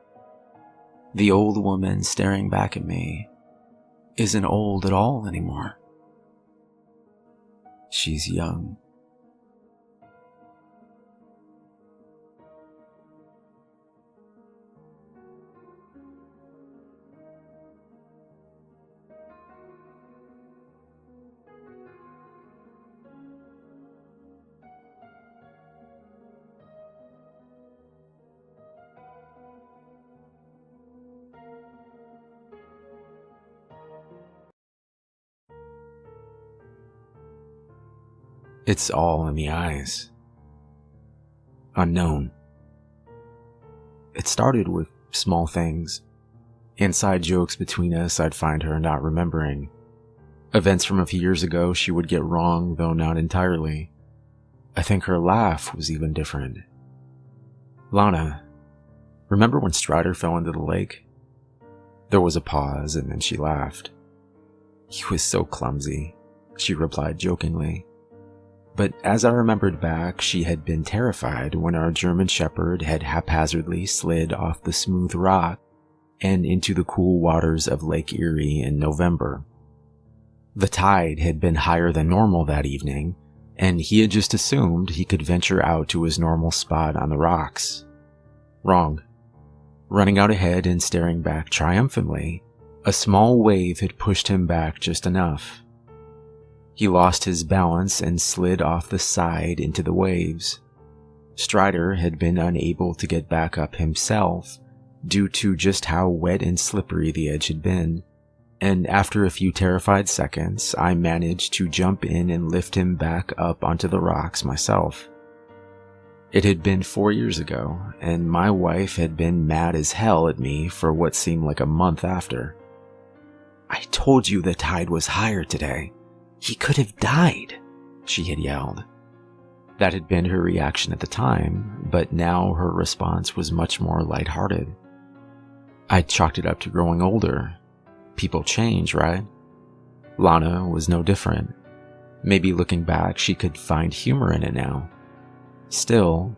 the old woman staring back at me isn't old at all anymore. She's young. It's all in the eyes. Unknown. It started with small things. Inside jokes between us I'd find her not remembering. Events from a few years ago she would get wrong, though not entirely. I think her laugh was even different. Lana, remember when Strider fell into the lake? There was a pause and then she laughed. He was so clumsy, she replied jokingly. But as I remembered back, she had been terrified when our German Shepherd had haphazardly slid off the smooth rock and into the cool waters of Lake Erie in November. The tide had been higher than normal that evening, and he had just assumed he could venture out to his normal spot on the rocks. Wrong. Running out ahead and staring back triumphantly, a small wave had pushed him back just enough. He lost his balance and slid off the side into the waves. Strider had been unable to get back up himself due to just how wet and slippery the edge had been, and after a few terrified seconds, I managed to jump in and lift him back up onto the rocks myself. It had been 4 years ago, and my wife had been mad as hell at me for what seemed like a month after. "I told you the tide was higher today. He could have died," she had yelled. That had been her reaction at the time, but now her response was much more lighthearted. I chalked it up to growing older. People change, right? Lana was no different. Maybe looking back, she could find humor in it now. Still,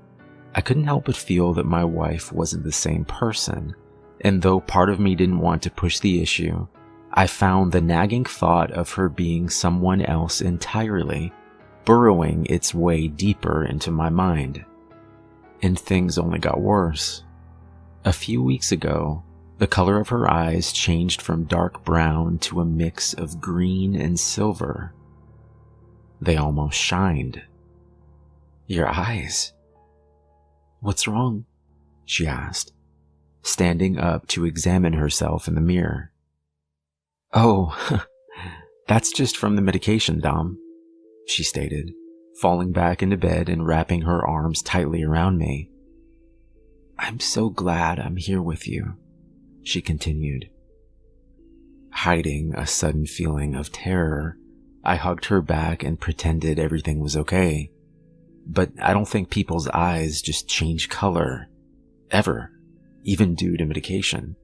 I couldn't help but feel that my wife wasn't the same person, and though part of me didn't want to push the issue, I found the nagging thought of her being someone else entirely burrowing its way deeper into my mind. And things only got worse. A few weeks ago, the color of her eyes changed from dark brown to a mix of green and silver. They almost shined. "Your eyes? What's wrong?" she asked, standing up to examine herself in the mirror. "Oh, that's just from the medication, Dom," she stated, falling back into bed and wrapping her arms tightly around me. "I'm so glad I'm here with you," she continued. Hiding a sudden feeling of terror, I hugged her back and pretended everything was okay. But I don't think people's eyes just change color, ever, even due to medication.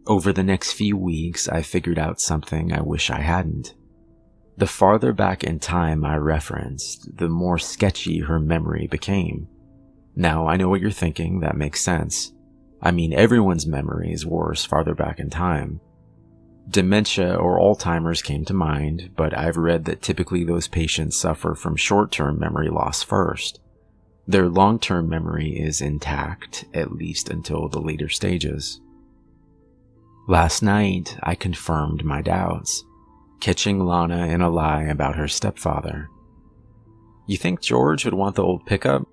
Over the next few weeks, I figured out something I wish I hadn't. The farther back in time I referenced, the more sketchy her memory became. Now, I know what you're thinking, that makes sense. I mean, everyone's memory is worse farther back in time. Dementia or Alzheimer's came to mind, but I've read that typically those patients suffer from short-term memory loss first. Their long-term memory is intact, at least until the later stages. Last night, I confirmed my doubts, catching Lana in a lie about her stepfather. "You think George would want the old pickup?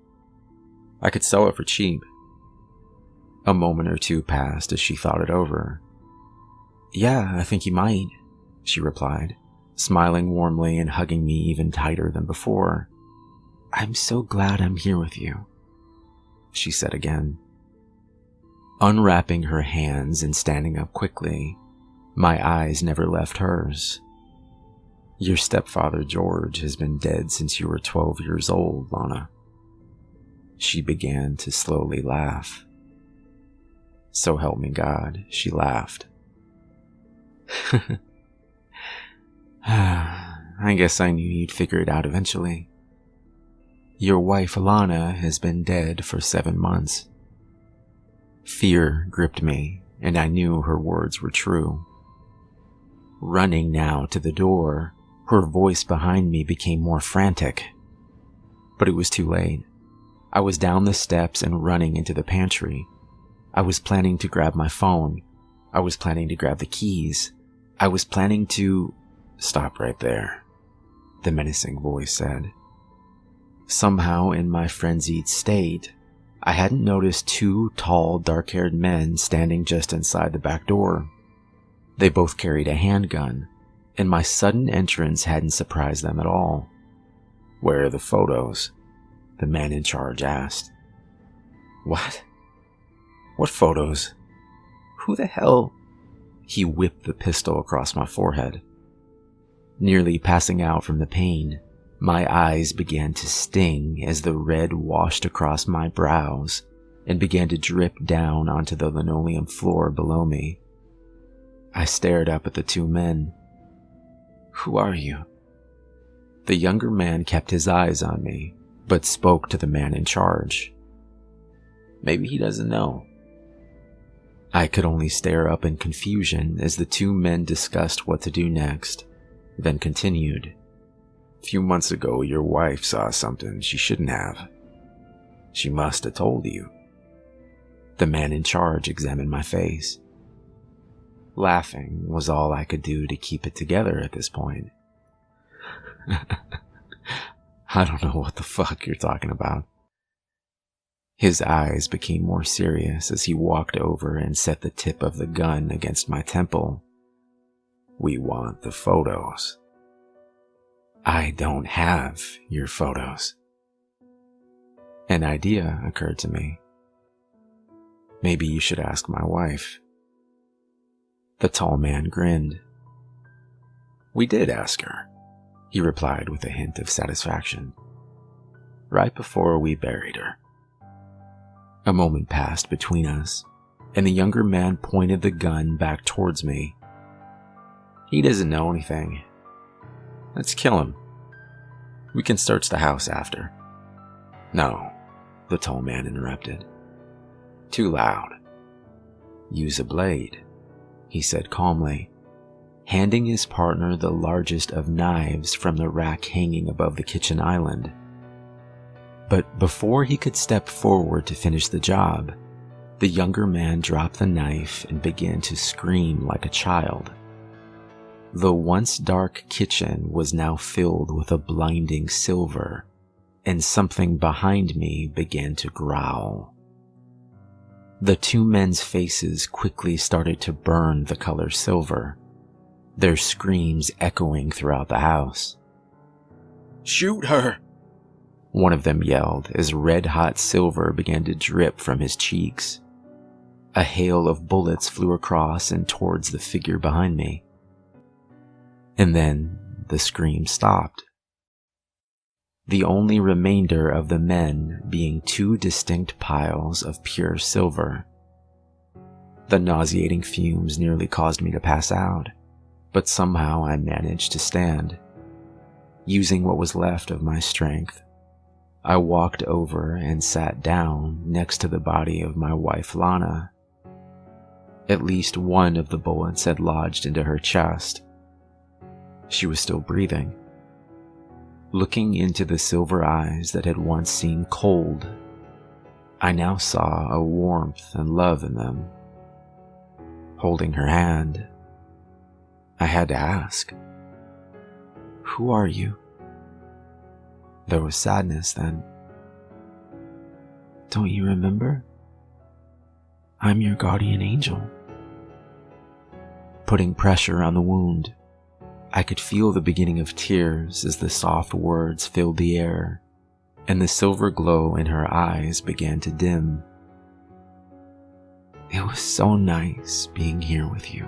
I could sell it for cheap." A moment or two passed as she thought it over. "Yeah, I think he might," she replied, smiling warmly and hugging me even tighter than before. "I'm so glad I'm here with you," she said again. Unwrapping her hands and standing up quickly, my eyes never left hers. "Your stepfather, George, has been dead since you were 12 years old, Lana." She began to slowly laugh. So help me God, she laughed. "I guess I knew you'd figure it out eventually. Your wife, Alana, has been dead for 7 months. Fear gripped me, and I knew her words were true. Running now to the door, her voice behind me became more frantic. But it was too late. I was down the steps and running into the pantry. I was planning to grab my phone. I was planning to grab the keys. I was planning to... "Stop right there," the menacing voice said. Somehow, in my frenzied state, I hadn't noticed 2 tall, dark-haired men standing just inside the back door. They both carried a handgun, and my sudden entrance hadn't surprised them at all. "Where are the photos?" the man in charge asked. "What? What photos? Who the hell?" He whipped the pistol across my forehead. Nearly passing out from the pain, my eyes began to sting as the red washed across my brows and began to drip down onto the linoleum floor below me. I stared up at the 2 men. Who are you? The younger man kept his eyes on me, but spoke to the man in charge. Maybe he doesn't know. I could only stare up in confusion as the two men discussed what to do next, then continued. A few months ago, your wife saw something she shouldn't have. She must have told you. The man in charge examined my face. Laughing was all I could do to keep it together at this point. I don't know what the fuck you're talking about. His eyes became more serious as he walked over and set the tip of the gun against my temple. We want the photos. I don't have your photos. An idea occurred to me. Maybe you should ask my wife. The tall man grinned. We did ask her, he replied with a hint of satisfaction. Right before we buried her. A moment passed between us, and the younger man pointed the gun back towards me. He doesn't know anything. Let's kill him. We can search the house after. No, the tall man interrupted. Too loud. Use a blade, he said calmly, handing his partner the largest of knives from the rack hanging above the kitchen island. But before he could step forward to finish the job, the younger man dropped the knife and began to scream like a child. The once dark kitchen was now filled with a blinding silver, and something behind me began to growl. The two men's faces quickly started to burn the color silver, their screams echoing throughout the house. Shoot her! One of them yelled as red-hot silver began to drip from his cheeks. A hail of bullets flew across and towards the figure behind me. And then the scream stopped. The only remainder of the men being two distinct piles of pure silver. The nauseating fumes nearly caused me to pass out, but somehow I managed to stand. Using what was left of my strength, I walked over and sat down next to the body of my wife Lana. At least one of the bullets had lodged into her chest. She was still breathing. Looking into the silver eyes that had once seemed cold, I now saw a warmth and love in them. Holding her hand, I had to ask, "Who are you?" There was sadness then. "Don't you remember? I'm your guardian angel." Putting pressure on the wound, I could feel the beginning of tears as the soft words filled the air, and the silver glow in her eyes began to dim. It was so nice being here with you.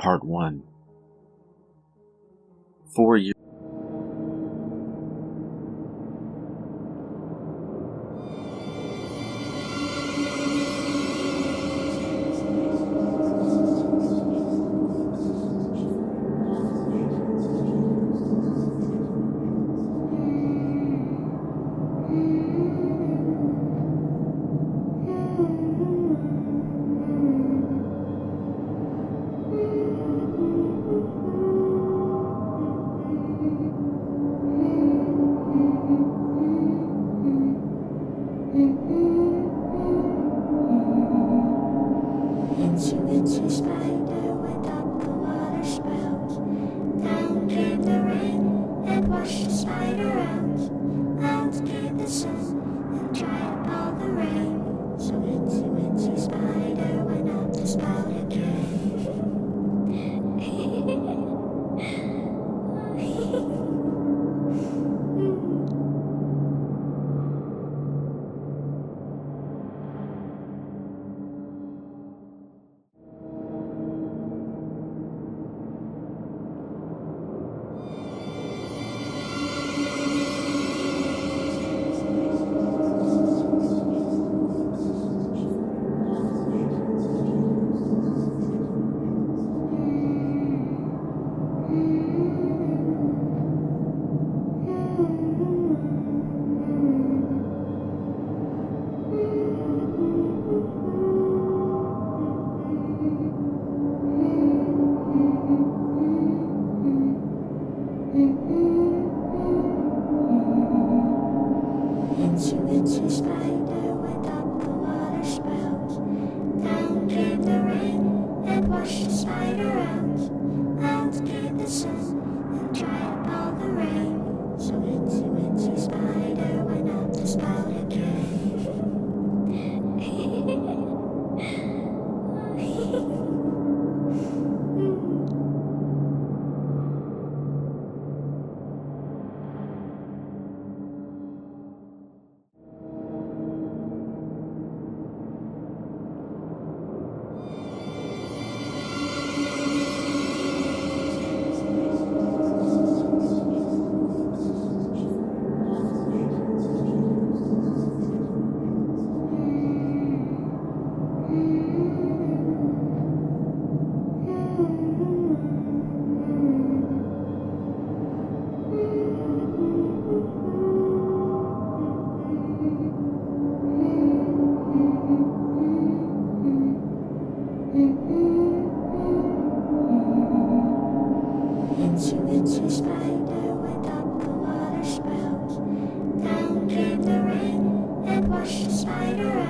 Part 1. 4 years. Incy spider went up the water spout. Down came the rain and washed the spider out. Out came the sun and dried up all the rain. So Incy spider went up the spout again. Incy spider went up the water spout. Down came the rain and washed the spider out. Out came the sun and dried up all the rain. So Incy spider went up the spout again. Incy spider went up the water spout. Down came the rain and washed the spider